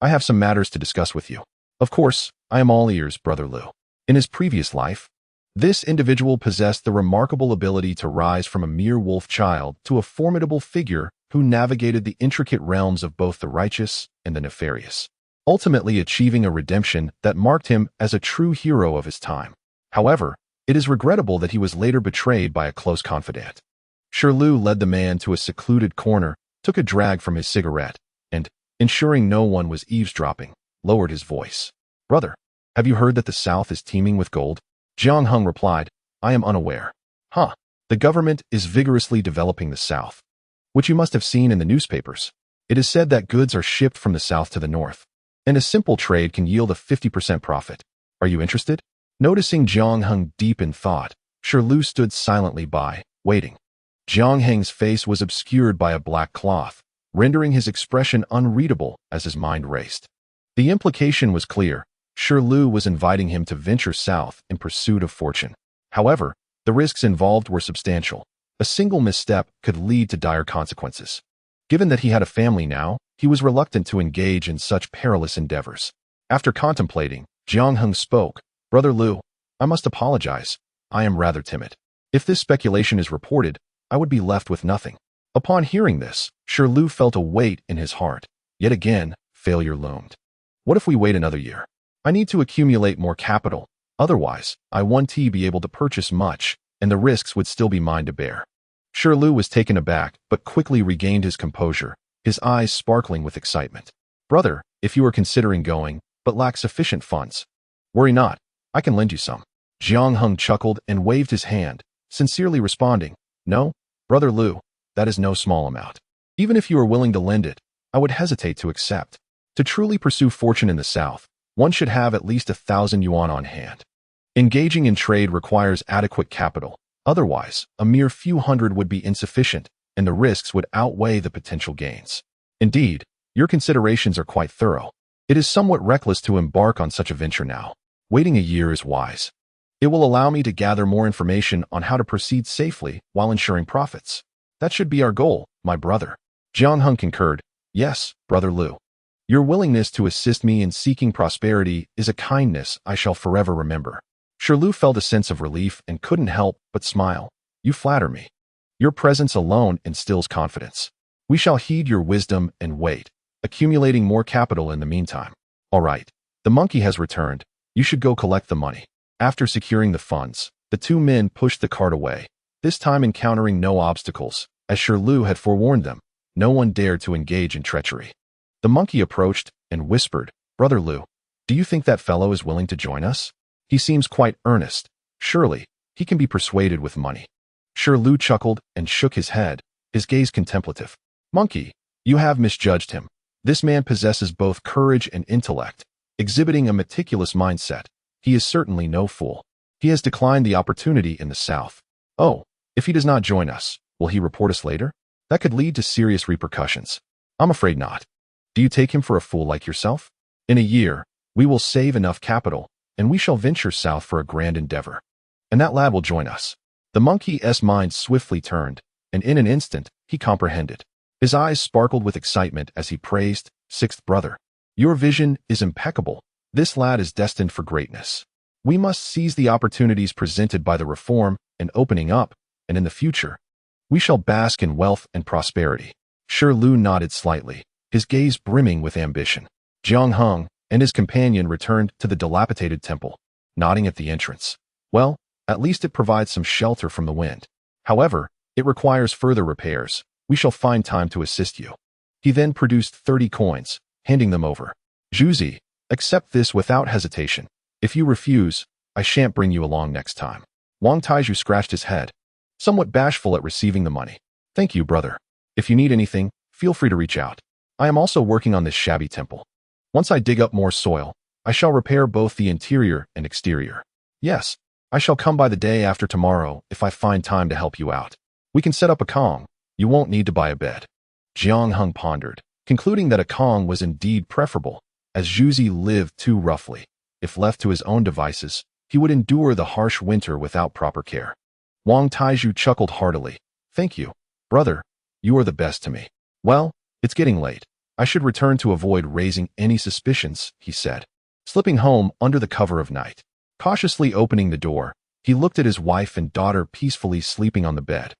I have some matters to discuss with you. Of course, I am all ears, Brother Lu. In his previous life, this individual possessed the remarkable ability to rise from a mere wolf child to a formidable figure who navigated the intricate realms of both the righteous and the nefarious, ultimately achieving a redemption that marked him as a true hero of his time. However, it is regrettable that he was later betrayed by a close confidant. Lu led the man to a secluded corner, took a drag from his cigarette, and, ensuring no one was eavesdropping, lowered his voice. Brother, have you heard that the South is teeming with gold? Jiang Heng replied, I am unaware. The government is vigorously developing the South, which you must have seen in the newspapers. It is said that goods are shipped from the South to the North, and a simple trade can yield a 50% profit. Are you interested? Noticing Jiang Heng deep in thought, Lu stood silently by, waiting. Jiang Heng's face was obscured by a black cloth, rendering his expression unreadable as his mind raced. The implication was clear. Lu was inviting him to venture south in pursuit of fortune. However, the risks involved were substantial. A single misstep could lead to dire consequences. Given that he had a family now, he was reluctant to engage in such perilous endeavors. After contemplating, Jiang Heng spoke. Brother Lu, I must apologize. I am rather timid. If this speculation is reported, I would be left with nothing. Upon hearing this, Lu felt a weight in his heart. Yet again, failure loomed. What if we wait another year? I need to accumulate more capital. Otherwise, I won't be able to purchase much, and the risks would still be mine to bear. Lu was taken aback, but quickly regained his composure, his eyes sparkling with excitement. Brother, if you are considering going, but lack sufficient funds, worry not. I can lend you some. Jiang Heng chuckled and waved his hand, sincerely responding, No, Brother Lu, that is no small amount. Even if you are willing to lend it, I would hesitate to accept. To truly pursue fortune in the South, one should have at least 1,000 yuan on hand. Engaging in trade requires adequate capital. Otherwise, a mere few hundred would be insufficient, and the risks would outweigh the potential gains. Indeed, your considerations are quite thorough. It is somewhat reckless to embark on such a venture now. Waiting a year is wise. It will allow me to gather more information on how to proceed safely while ensuring profits. That should be our goal, my brother. Jiang Heng concurred. Yes, Brother Lu. Your willingness to assist me in seeking prosperity is a kindness I shall forever remember. Lu felt a sense of relief and couldn't help but smile. You flatter me. Your presence alone instills confidence. We shall heed your wisdom and wait, accumulating more capital in the meantime. All right, the monkey has returned. You should go collect the money. After securing the funds, the two men pushed the cart away, this time encountering no obstacles. As Lu had forewarned them, no one dared to engage in treachery. The monkey approached and whispered, Brother Lu, do you think that fellow is willing to join us? He seems quite earnest. Surely, he can be persuaded with money. Lu chuckled and shook his head, his gaze contemplative. Monkey, you have misjudged him. This man possesses both courage and intellect, exhibiting a meticulous mindset. He is certainly no fool. He has declined the opportunity in the South. Oh, if he does not join us, will he report us later? That could lead to serious repercussions. I'm afraid not. Do you take him for a fool like yourself? In a year, we will save enough capital, and we shall venture south for a grand endeavor. And that lad will join us. The monkey's mind swiftly turned, and in an instant, he comprehended. His eyes sparkled with excitement as he praised, Sixth brother. Your vision is impeccable. This lad is destined for greatness. We must seize the opportunities presented by the reform and opening up, and in the future, we shall bask in wealth and prosperity. Lu nodded slightly, his gaze brimming with ambition. Jiang Heng and his companion returned to the dilapidated temple, nodding at the entrance. Well, at least it provides some shelter from the wind. However, it requires further repairs. We shall find time to assist you. He then produced 30 coins, handing them over. Juzi, accept this without hesitation. If you refuse, I shan't bring you along next time. Wang Taiju scratched his head, somewhat bashful at receiving the money. Thank you, brother. If you need anything, feel free to reach out. I am also working on this shabby temple. Once I dig up more soil, I shall repair both the interior and exterior. Yes, I shall come by the day after tomorrow if I find time to help you out. We can set up a kong. You won't need to buy a bed. Jiang Heng pondered, concluding that a kong was indeed preferable, as Zhuzi lived too roughly. If left to his own devices, he would endure the harsh winter without proper care. Wang Taiju chuckled heartily. Thank you, brother. You are the best to me. Well, it's getting late. I should return to avoid raising any suspicions, he said, slipping home under the cover of night. Cautiously opening the door, he looked at his wife and daughter peacefully sleeping on the bed,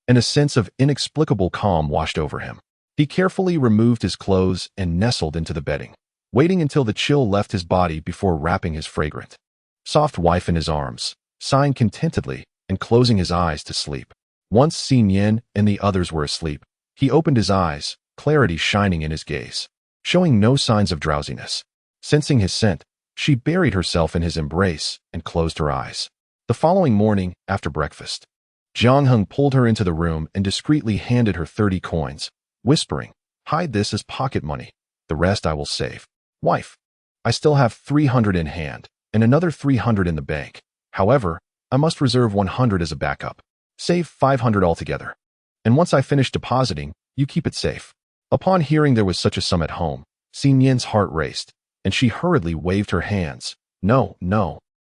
and a sense of inexplicable calm washed over him. He carefully removed his clothes and nestled into the bedding, waiting until the chill left his body before wrapping his fragrant, soft wife in his arms, sighing contentedly and closing his eyes to sleep. Once Nian and the others were asleep, he opened his eyes, clarity shining in his gaze, showing no signs of drowsiness. Sensing his scent, she buried herself in his embrace and closed her eyes. The following morning, after breakfast, Jiang Heng pulled her into the room and discreetly handed her 30 coins, whispering, "Hide this as pocket money. The rest I will save. Wife, I still have 300 in hand and another 300 in the bank. However, I must reserve 100 as a backup. Save 500 altogether. And once I finish depositing, you keep it safe." Upon hearing there was such a sum at home, Nian's heart raced, and she hurriedly waved her hands. No,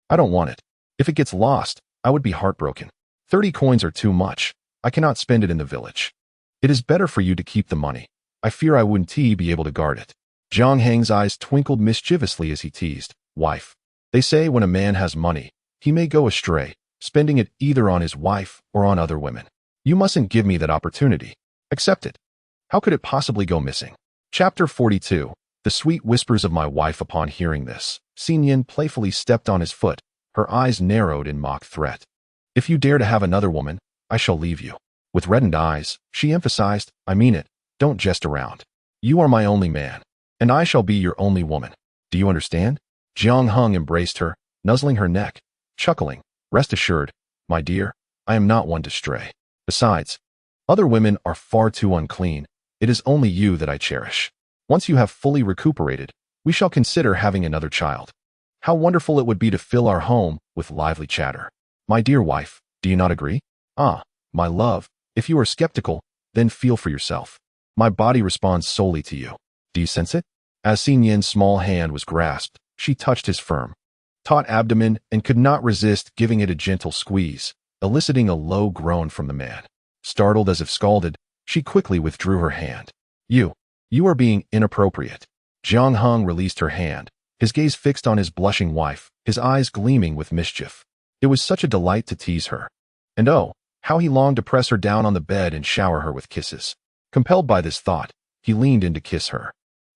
I don't want it. If it gets lost, I would be heartbroken. 30 coins are too much. I cannot spend it in the village. It is better for you to keep the money. I fear I wouldn't be able to guard it. Jiang Heng's eyes twinkled mischievously as he teased, "Wife, they say when a man has money, he may go astray, spending it either on his wife or on other women. You mustn't give me that opportunity. Accept it. How could it possibly go missing?" Chapter 42. The sweet whispers of my wife. Upon hearing this, Nian playfully stepped on his foot, her eyes narrowed in mock threat. "If you dare to have another woman, I shall leave you." With reddened eyes, she emphasized, "I mean it. Don't jest around. You are my only man, and I shall be your only woman. Do you understand?" Jiang Heng embraced her, nuzzling her neck, chuckling, "Rest assured, my dear, I am not one to stray. Besides, other women are far too unclean. It is only you that I cherish. Once you have fully recuperated, we shall consider having another child. How wonderful it would be to fill our home with lively chatter. My dear wife, do you not agree? Ah, my love, if you are skeptical, then feel for yourself. My body responds solely to you. Do you sense it?" As Nian's small hand was grasped, she touched his firm, taut abdomen and could not resist giving it a gentle squeeze, eliciting a low groan from the man. Startled as if scalded, she quickly withdrew her hand. You are being inappropriate." Jiang Heng released her hand, his gaze fixed on his blushing wife, his eyes gleaming with mischief. It was such a delight to tease her. And oh, how he longed to press her down on the bed and shower her with kisses. Compelled by this thought, he leaned in to kiss her.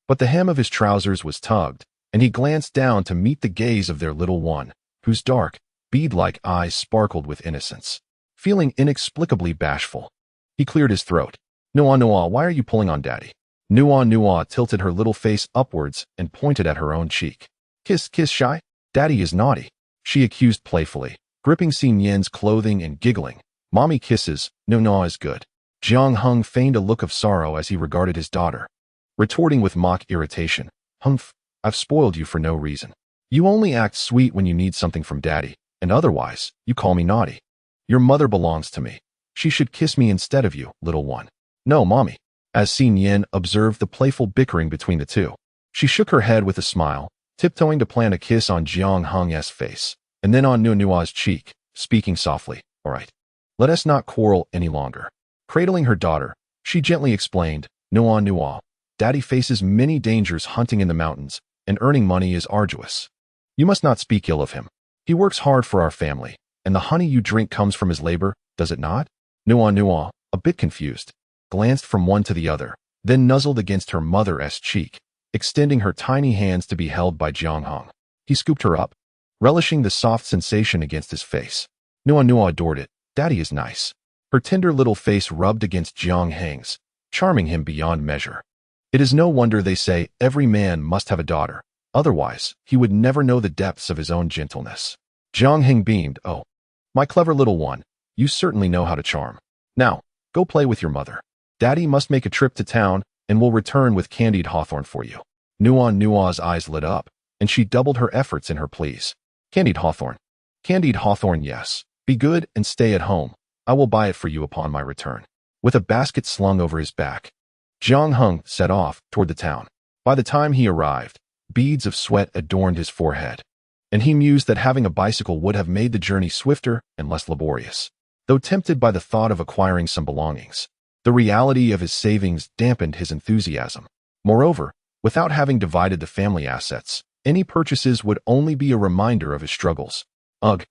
But the hem of his trousers was tugged, and he glanced down to meet the gaze of their little one, whose dark, bead-like eyes sparkled with innocence. Feeling inexplicably bashful, he cleared his throat. Nuonuo, why are you pulling on Daddy?" Nuonuo tilted her little face upwards and pointed at her own cheek. Kiss, shy? Daddy is naughty," she accused playfully, gripping Nian's clothing and giggling. "Mommy kisses, Nuonuo is good." Jiang Heng feigned a look of sorrow as he regarded his daughter, retorting with mock irritation. "Humph, I've spoiled you for no reason. You only act sweet when you need something from Daddy, and otherwise, you call me naughty. Your mother belongs to me. She should kiss me instead of you, little one." "No, Mommy." As Nian observed the playful bickering between the two, she shook her head with a smile, tiptoeing to plant a kiss on Jiang Heng's face, and then on Nuonuo's cheek, speaking softly, "All right, let us not quarrel any longer." Cradling her daughter, she gently explained, "Nuonuo, Daddy faces many dangers hunting in the mountains, and earning money is arduous. You must not speak ill of him. He works hard for our family, and the honey you drink comes from his labor, does it not?" Nuonuo, a bit confused, glanced from one to the other, then nuzzled against her mother's cheek, extending her tiny hands to be held by Jiang Heng. He scooped her up, relishing the soft sensation against his face. Nuonuo adored it. "Daddy is nice." Her tender little face rubbed against Jiang Heng's, charming him beyond measure. It is no wonder they say every man must have a daughter, otherwise he would never know the depths of his own gentleness. Jiang Heng beamed. Oh, my clever little one, you certainly know how to charm. Now, go play with your mother. Daddy must make a trip to town and will return with candied hawthorn for you. Nuonuo's eyes lit up, and she doubled her efforts in her pleas. Candied hawthorn. Candied hawthorn, yes. Be good and stay at home. I will buy it for you upon my return. With a basket slung over his back, Jiang Heng set off toward the town. By the time he arrived, beads of sweat adorned his forehead, and he mused that having a bicycle would have made the journey swifter and less laborious. Though tempted by the thought of acquiring some belongings, the reality of his savings dampened his enthusiasm. Moreover, without having divided the family assets, any purchases would only be a reminder of his struggles. Ugh,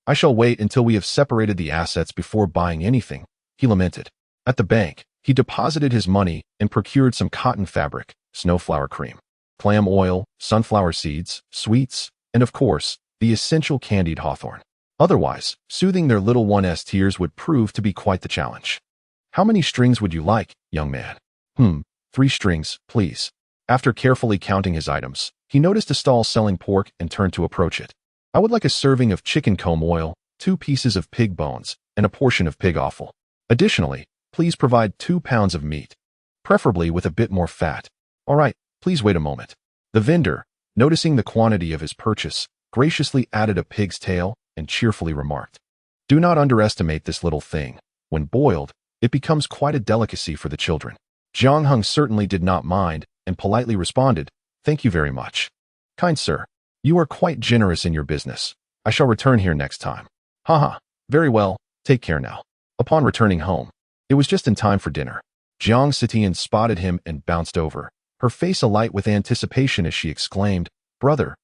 I shall wait until we have separated the assets before buying anything, he lamented. At the bank, he deposited his money and procured some cotton fabric, snowflower cream, clam oil, sunflower seeds, sweets, and of course, the essential candied hawthorn. Otherwise, soothing their little one's tears would prove to be quite the challenge. How many strings would you like, young man? 3 strings, please. After carefully counting his items, he noticed a stall selling pork and turned to approach it. I would like a serving of chicken comb oil, 2 pieces of pig bones, and a portion of pig offal. Additionally, please provide 2 pounds of meat, preferably with a bit more fat. All right, please wait a moment. The vendor, noticing the quantity of his purchase, graciously added a pig's tail and cheerfully remarked, "Do not underestimate this little thing. When boiled, it becomes quite a delicacy for the children." Jiang Heng certainly did not mind and politely responded, "Thank you very much. Kind sir, you are quite generous in your business. I shall return here next time." Haha, very well, take care now. Upon returning home, it was just in time for dinner. Jiang Sitian spotted him and bounced over, her face alight with anticipation as she exclaimed, brother,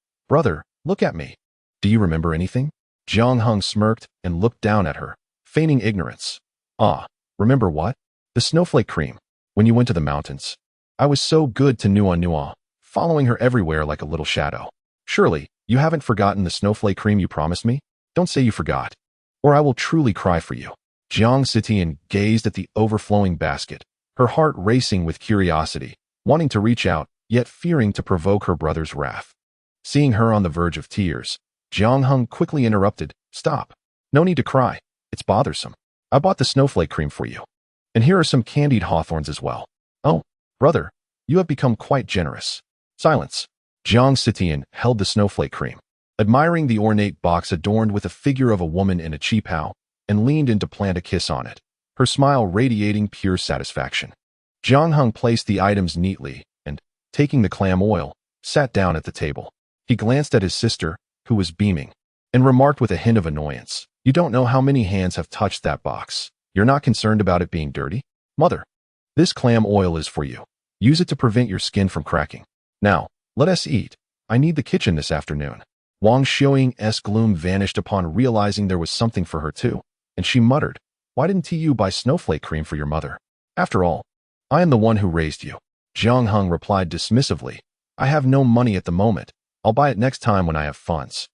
look at me. Do you remember anything?" Jiang Heng smirked and looked down at her, feigning ignorance. "Ah, remember what? The snowflake cream. When you went to the mountains. I was so good to Nuonuo, following her everywhere like a little shadow. Surely, you haven't forgotten the snowflake cream you promised me? Don't say you forgot, or I will truly cry for you." Jiang Sitian gazed at the overflowing basket, her heart racing with curiosity, wanting to reach out, yet fearing to provoke her brother's wrath. Seeing her on the verge of tears, Jiang Heng quickly interrupted, "Stop. No need to cry. It's bothersome. I bought the snowflake cream for you. And here are some candied hawthorns as well. Oh, brother, you have become quite generous." Silence. Jiang Sitian held the snowflake cream, admiring the ornate box adorned with a figure of a woman in a cheapao, and leaned in to plant a kiss on it, her smile radiating pure satisfaction. Jiang Heng placed the items neatly and, taking the clam oil, sat down at the table. He glanced at his sister, who was beaming, and remarked with a hint of annoyance, "You don't know how many hands have touched that box. You're not concerned about it being dirty? Mother, this clam oil is for you. Use it to prevent your skin from cracking. Now, let us eat. I need the kitchen this afternoon." Wang Xiuying's gloom vanished upon realizing there was something for her too, and she muttered, "Why didn't you buy snowflake cream for your mother? After all, I am the one who raised you." Jiang Heng replied dismissively, "I have no money at the moment. I'll buy it next time when I have funds.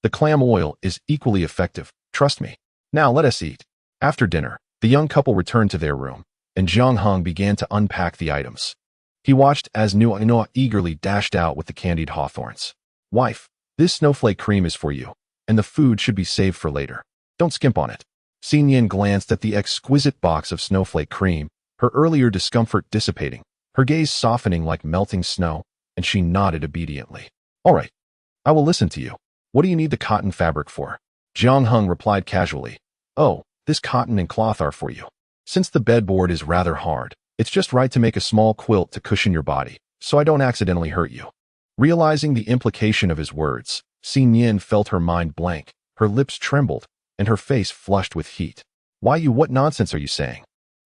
The clam oil is equally effective, trust me. Now let us eat." After dinner, the young couple returned to their room, and Jiang Heng began to unpack the items. He watched as Nuonuo eagerly dashed out with the candied hawthorns. "Wife, this snowflake cream is for you, and the food should be saved for later. Don't skimp on it." Nian glanced at the exquisite box of snowflake cream, her earlier discomfort dissipating, her gaze softening like melting snow, and she nodded obediently. "All right, I will listen to you. What do you need the cotton fabric for?" Jiang Heng replied casually, "Oh, this cotton and cloth are for you. Since the bedboard is rather hard, it's just right to make a small quilt to cushion your body, so I don't accidentally hurt you." Realizing the implication of his words, Nian felt her mind blank, her lips trembled, and her face flushed with heat. What nonsense are you saying?"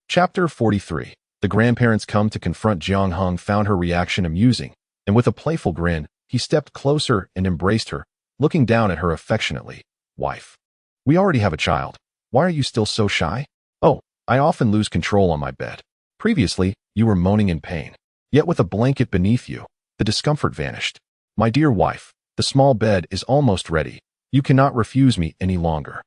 Chapter 43. The grandparents come to confront Jiang Heng found her reaction amusing, and with a playful grin, he stepped closer and embraced her, looking down at her affectionately. "Wife, we already have a child. Why are you still so shy?" "Oh, I often lose control on my bed. Previously, you were moaning in pain. Yet with a blanket beneath you, the discomfort vanished. My dear wife, the small bed is almost ready. You cannot refuse me any longer.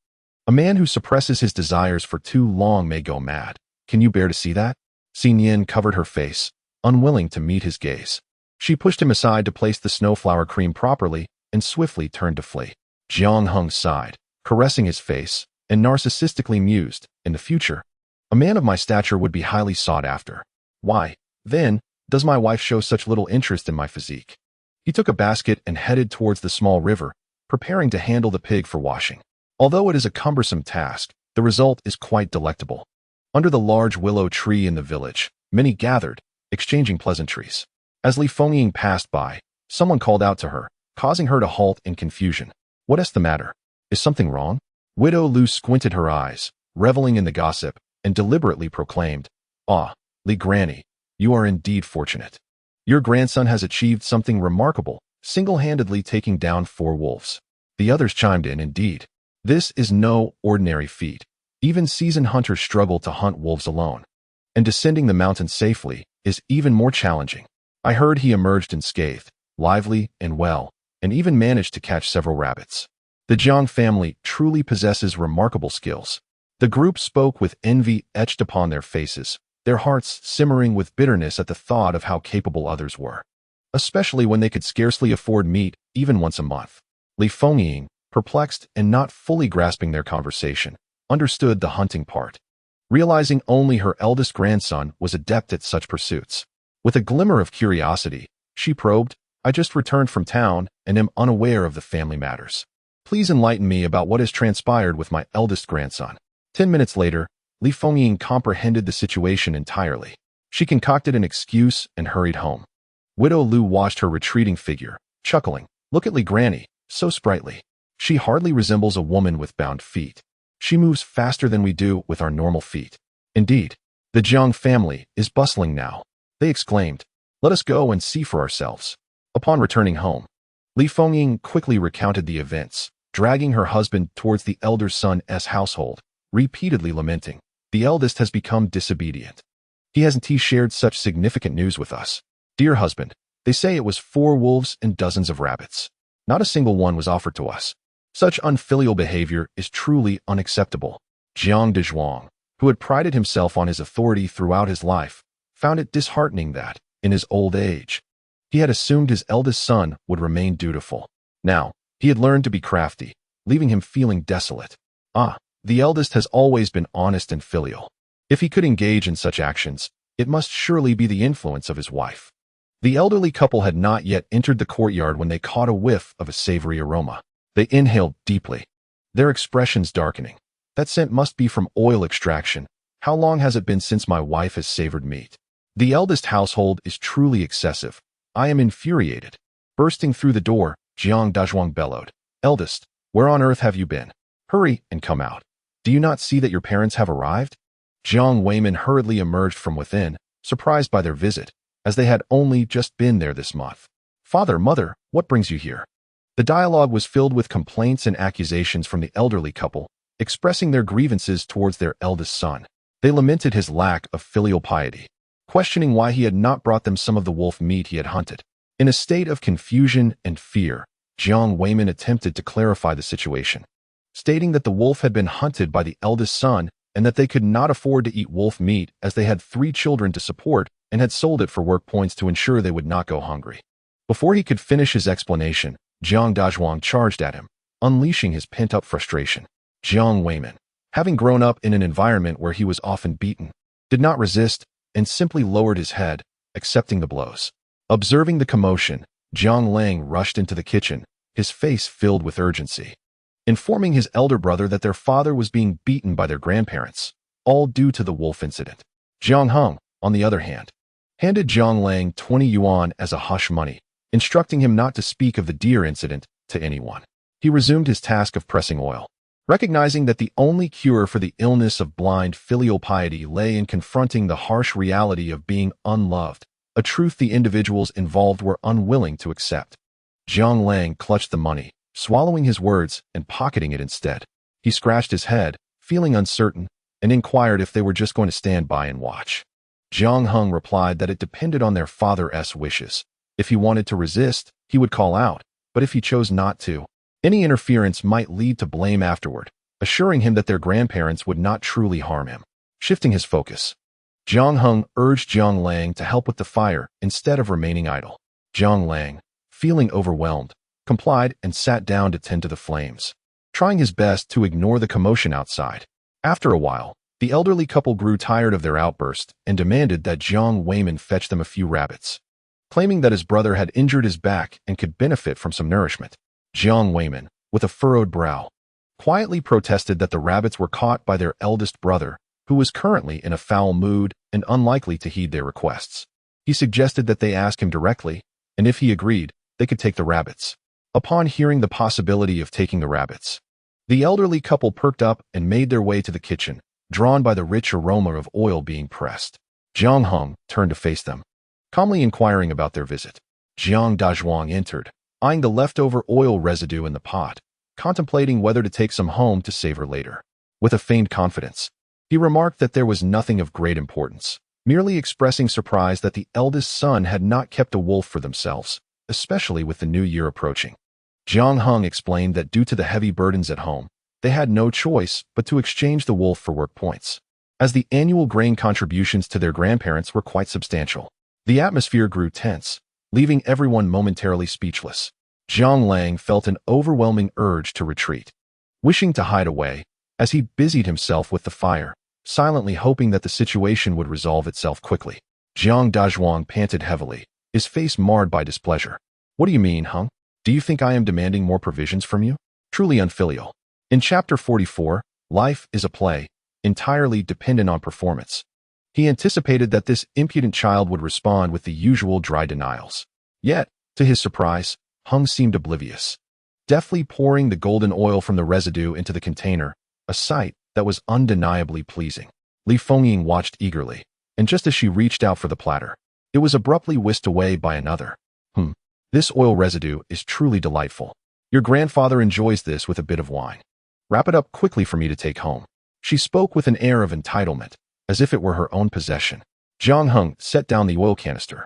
A man who suppresses his desires for too long may go mad. Can you bear to see that?" Nian covered her face, unwilling to meet his gaze. She pushed him aside to place the snowflower cream properly and swiftly turned to flee. Jiang Heng sighed, caressing his face, and narcissistically mused, in the future, a man of my stature would be highly sought after. Why, then, does my wife show such little interest in my physique? He took a basket and headed towards the small river, preparing to handle the pig for washing. Although it is a cumbersome task, the result is quite delectable. Under the large willow tree in the village, many gathered, exchanging pleasantries. As Li Fengying passed by, someone called out to her, causing her to halt in confusion. What is the matter? Is something wrong? Widow Lu squinted her eyes, reveling in the gossip, and deliberately proclaimed, "Ah, Li Granny, you are indeed fortunate. Your grandson has achieved something remarkable, single-handedly taking down 4 wolves." The others chimed in, "Indeed. This is no ordinary feat. Even seasoned hunters struggle to hunt wolves alone. And descending the mountain safely is even more challenging. I heard he emerged unscathed, lively and well, and even managed to catch several rabbits. The Jiang family truly possesses remarkable skills." The group spoke with envy etched upon their faces, their hearts simmering with bitterness at the thought of how capable others were, especially when they could scarcely afford meat even once a month. Li Fengying, perplexed and not fully grasping their conversation, understood the hunting part. Realizing only her eldest grandson was adept at such pursuits. With a glimmer of curiosity, she probed, "I just returned from town and am unaware of the family matters. Please enlighten me about what has transpired with my eldest grandson." 10 minutes later, Li Fengying comprehended the situation entirely. She concocted an excuse and hurried home. Widow Lu watched her retreating figure, chuckling. "Look at Li Granny, so sprightly. She hardly resembles a woman with bound feet. She moves faster than we do with our normal feet. Indeed, the Jiang family is bustling now," they exclaimed. "Let us go and see for ourselves." Upon returning home, Li Fengying quickly recounted the events, dragging her husband towards the elder son's household, repeatedly lamenting, "The eldest has become disobedient. He hasn't shared such significant news with us. Dear husband, they say it was 4 wolves and dozens of rabbits. Not a single one was offered to us. Such unfilial behavior is truly unacceptable." Jiang Dezhuang, who had prided himself on his authority throughout his life, found it disheartening that, in his old age, he had assumed his eldest son would remain dutiful. Now, he had learned to be crafty, leaving him feeling desolate. The eldest has always been honest and filial. If he could engage in such actions, it must surely be the influence of his wife. The elderly couple had not yet entered the courtyard when they caught a whiff of a savory aroma. They inhaled deeply, their expressions darkening. "That scent must be from oil extraction. How long has it been since my wife has savored meat? The eldest household is truly excessive. I am infuriated." Bursting through the door, Jiang Dezhuang bellowed, "Eldest, where on earth have you been? Hurry and come out. Do you not see that your parents have arrived?" Jiang Weimin hurriedly emerged from within, surprised by their visit, as they had only just been there this month. "Father, mother, what brings you here?" The dialogue was filled with complaints and accusations from the elderly couple, expressing their grievances towards their eldest son. They lamented his lack of filial piety, questioning why he had not brought them some of the wolf meat he had hunted. In a state of confusion and fear, Jiang Weimin attempted to clarify the situation, stating that the wolf had been hunted by the eldest son and that they could not afford to eat wolf meat as they had 3 children to support and had sold it for work points to ensure they would not go hungry. Before he could finish his explanation, Jiang Dezhuang charged at him, unleashing his pent-up frustration. Jiang Weimin, having grown up in an environment where he was often beaten, did not resist and simply lowered his head, accepting the blows. Observing the commotion, Jiang Lang rushed into the kitchen, his face filled with urgency, informing his elder brother that their father was being beaten by their grandparents, all due to the wolf incident. Jiang Heng, on the other hand, handed Jiang Lang 20 yuan as a hush money, instructing him not to speak of the deer incident to anyone. He resumed his task of pressing oil, recognizing that the only cure for the illness of blind filial piety lay in confronting the harsh reality of being unloved, a truth the individuals involved were unwilling to accept. Jiang Lang clutched the money, swallowing his words and pocketing it instead. He scratched his head, feeling uncertain, and inquired if they were just going to stand by and watch. Jiang Heng replied that it depended on their father's wishes. If he wanted to resist, he would call out, but if he chose not to, any interference might lead to blame afterward, assuring him that their grandparents would not truly harm him. Shifting his focus, Jiang Heng urged Jiang Lang to help with the fire instead of remaining idle. Jiang Lang, feeling overwhelmed, complied and sat down to tend to the flames, trying his best to ignore the commotion outside. After a while, the elderly couple grew tired of their outburst and demanded that Jiang Weiman fetch them a few rabbits. Claiming that his brother had injured his back and could benefit from some nourishment, Jiang Weiman, with a furrowed brow, quietly protested that the rabbits were caught by their eldest brother, who was currently in a foul mood and unlikely to heed their requests. He suggested that they ask him directly, and if he agreed, they could take the rabbits. Upon hearing the possibility of taking the rabbits, the elderly couple perked up and made their way to the kitchen, drawn by the rich aroma of oil being pressed. Jiang Heng turned to face them, calmly inquiring about their visit. Jiang Dazhuang entered, eyeing the leftover oil residue in the pot, contemplating whether to take some home to savor later. With a feigned confidence, he remarked that there was nothing of great importance, merely expressing surprise that the eldest son had not kept a wolf for themselves, especially with the new year approaching. Jiang Heng explained that due to the heavy burdens at home, they had no choice but to exchange the wolf for work points, as the annual grain contributions to their grandparents were quite substantial. The atmosphere grew tense, leaving everyone momentarily speechless. Jiang Lang felt an overwhelming urge to retreat, wishing to hide away, as he busied himself with the fire, silently hoping that the situation would resolve itself quickly. Jiang Dazhuang panted heavily, his face marred by displeasure. What do you mean, Heng? Do you think I am demanding more provisions from you? Truly unfilial. In Chapter 44, life is a play, entirely dependent on performance. He anticipated that this impudent child would respond with the usual dry denials. Yet, to his surprise, Heng seemed oblivious, deftly pouring the golden oil from the residue into the container, a sight that was undeniably pleasing. Li Fengying watched eagerly, and just as she reached out for the platter, it was abruptly whisked away by another. This oil residue is truly delightful. Your grandfather enjoys this with a bit of wine. Wrap it up quickly for me to take home. She spoke with an air of entitlement, as if it were her own possession. Jiang Heng set down the oil canister,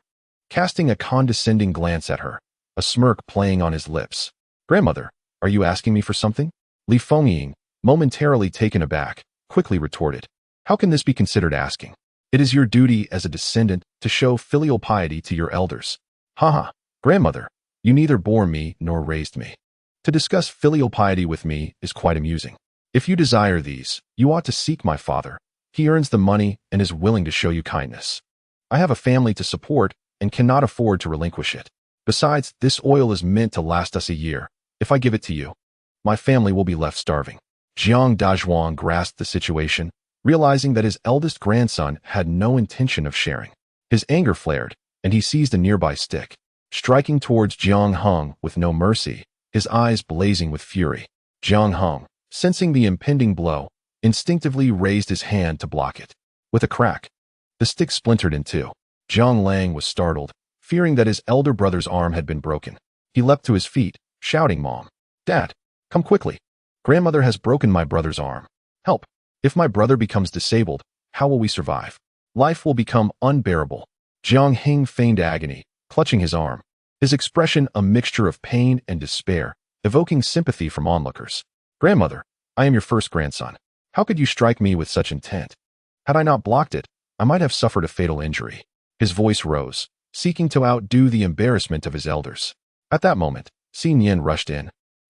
casting a condescending glance at her, a smirk playing on his lips. Grandmother, are you asking me for something? Li Fengying, momentarily taken aback, quickly retorted. How can this be considered asking? It is your duty as a descendant to show filial piety to your elders. Haha, grandmother, you neither bore me nor raised me. To discuss filial piety with me is quite amusing. If you desire these, you ought to seek my father. He earns the money and is willing to show you kindness. I have a family to support and cannot afford to relinquish it. Besides, this oil is meant to last us a year. If I give it to you, my family will be left starving. Jiang Dazhuang grasped the situation, realizing that his eldest grandson had no intention of sharing. His anger flared, and he seized a nearby stick, striking towards Jiang Heng with no mercy, his eyes blazing with fury. Jiang Heng, sensing the impending blow, instinctively raised his hand to block it. With a crack, the stick splintered in two. Jiang Lang was startled, fearing that his elder brother's arm had been broken. He leapt to his feet, shouting, Mom, Dad, come quickly. Grandmother has broken my brother's arm. Help. If my brother becomes disabled, how will we survive? Life will become unbearable. Jiang Heng feigned agony, clutching his arm, his expression a mixture of pain and despair, evoking sympathy from onlookers. Grandmother, I am your first grandson. How could you strike me with such intent? Had I not blocked it, I might have suffered a fatal injury. His voice rose, seeking to outdo the embarrassment of his elders. At that moment, Nian rushed in,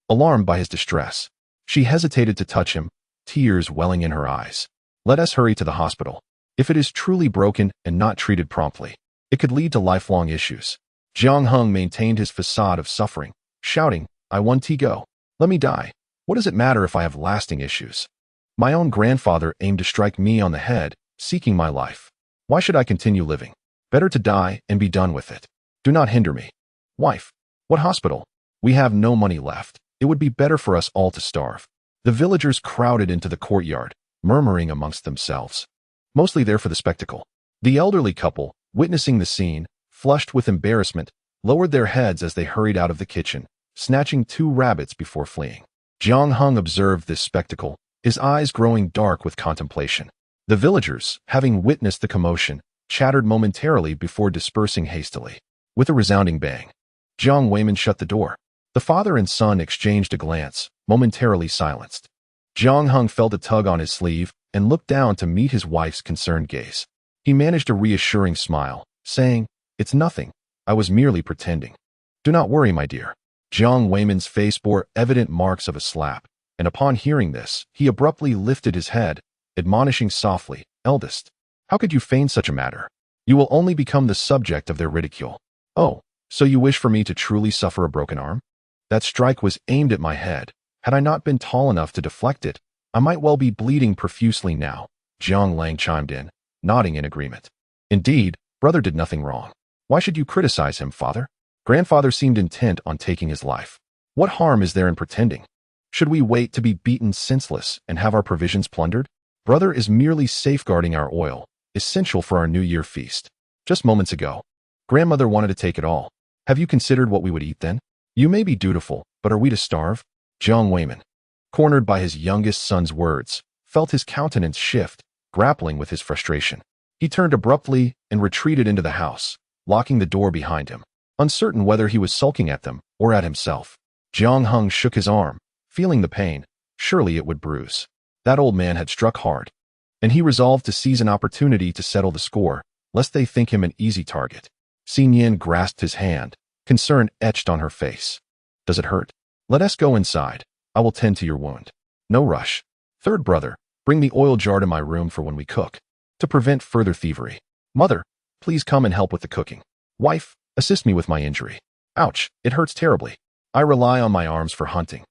alarmed by his distress. She hesitated to touch him, tears welling in her eyes. Let us hurry to the hospital. If it is truly broken and not treated promptly, it could lead to lifelong issues. Jiang Heng maintained his facade of suffering, shouting, I want to go. Let me die. What does it matter if I have lasting issues? My own grandfather aimed to strike me on the head, seeking my life. Why should I continue living? Better to die and be done with it. Do not hinder me. Wife, what hospital? We have no money left. It would be better for us all to starve. The villagers crowded into the courtyard, murmuring amongst themselves, mostly there for the spectacle. The elderly couple, witnessing the scene, flushed with embarrassment, lowered their heads as they hurried out of the kitchen, snatching 2 rabbits before fleeing. Jiang Heng observed this spectacle, his eyes growing dark with contemplation. The villagers, having witnessed the commotion, chattered momentarily before dispersing hastily. With a resounding bang, Jiang Weiman shut the door. The father and son exchanged a glance, momentarily silenced. Jiang Heng felt a tug on his sleeve and looked down to meet his wife's concerned gaze. He managed a reassuring smile, saying, It's nothing. I was merely pretending. Do not worry, my dear. Jiang Weiman's face bore evident marks of a slap, and upon hearing this, he abruptly lifted his head, admonishing softly, "Eldest, how could you feign such a matter? You will only become the subject of their ridicule. Oh, so you wish for me to truly suffer a broken arm? That strike was aimed at my head. Had I not been tall enough to deflect it, I might well be bleeding profusely now." Jiang Lang chimed in, nodding in agreement. "Indeed, brother did nothing wrong. Why should you criticize him, father? Grandfather seemed intent on taking his life. What harm is there in pretending? Should we wait to be beaten senseless and have our provisions plundered? Brother is merely safeguarding our oil, essential for our New Year feast. Just moments ago, grandmother wanted to take it all. Have you considered what we would eat then? You may be dutiful, but are we to starve?" Jiang Weiman, cornered by his youngest son's words, felt his countenance shift, grappling with his frustration. He turned abruptly and retreated into the house, locking the door behind him, uncertain whether he was sulking at them or at himself. Jiang Heng shook his arm, feeling the pain. Surely it would bruise. That old man had struck hard, and he resolved to seize an opportunity to settle the score, lest they think him an easy target. Nian grasped his hand, concern etched on her face. "Does it hurt? Let us go inside. I will tend to your wound. No rush. Third brother, bring the oil jar to my room for when we cook, to prevent further thievery. Mother, please come and help with the cooking. Wife, assist me with my injury. Ouch, it hurts terribly. I rely on my arms for hunting.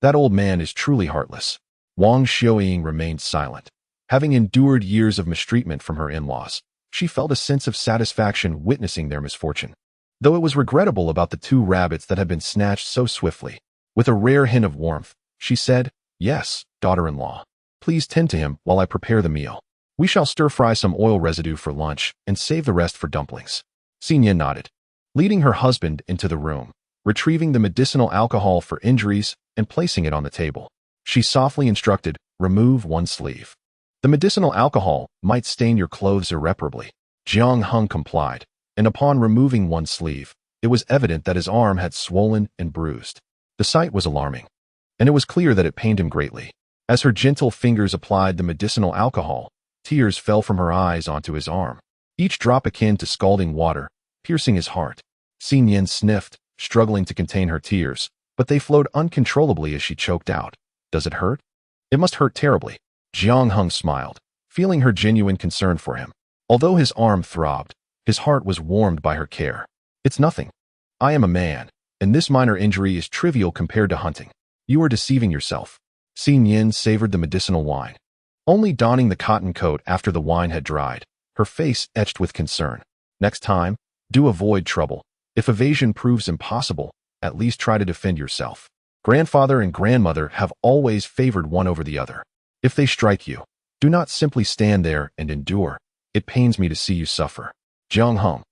That old man is truly heartless." Wang Xiaoying remained silent. Having endured years of mistreatment from her in-laws, she felt a sense of satisfaction witnessing their misfortune. Though it was regrettable about the 2 rabbits that had been snatched so swiftly, with a rare hint of warmth, she said, "Yes, daughter-in-law. Please tend to him while I prepare the meal. We shall stir-fry some oil residue for lunch and save the rest for dumplings." Nian nodded, leading her husband into the room, retrieving the medicinal alcohol for injuries and placing it on the table. She softly instructed, "Remove one sleeve. The medicinal alcohol might stain your clothes irreparably." Jiang Heng complied, and upon removing one sleeve, it was evident that his arm had swollen and bruised. The sight was alarming, and it was clear that it pained him greatly. As her gentle fingers applied the medicinal alcohol, tears fell from her eyes onto his arm, each drop akin to scalding water, piercing his heart. Nian sniffed, struggling to contain her tears, but they flowed uncontrollably as she choked out, "Does it hurt?" "It must hurt terribly." Jiang Heng smiled, feeling her genuine concern for him. Although his arm throbbed, his heart was warmed by her care. "It's nothing. I am a man, and this minor injury is trivial compared to hunting. You are deceiving yourself." Nian savored the medicinal wine, only donning the cotton coat after the wine had dried, her face etched with concern. "Next time, do avoid trouble. If evasion proves impossible, at least try to defend yourself. Grandfather and grandmother have always favored one over the other. If they strike you, do not simply stand there and endure. It pains me to see you suffer." Jiang Heng,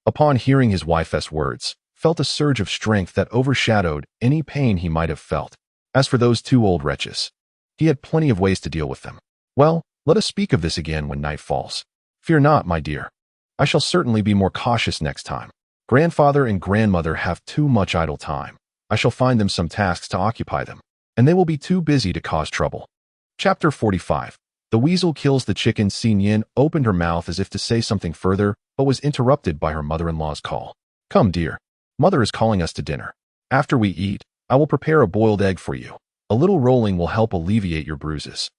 upon hearing his wife's words, felt a surge of strength that overshadowed any pain he might have felt. As for those 2 old wretches, he had plenty of ways to deal with them. "Well, let us speak of this again when night falls. Fear not, my dear. I shall certainly be more cautious next time. Grandfather and grandmother have too much idle time. I shall find them some tasks to occupy them, and they will be too busy to cause trouble." Chapter 45. The weasel kills the chicken. Nian opened her mouth as if to say something further, but was interrupted by her mother-in-law's call. "Come, dear. Mother is calling us to dinner. After we eat, I will prepare a boiled egg for you. A little rolling will help alleviate your bruises."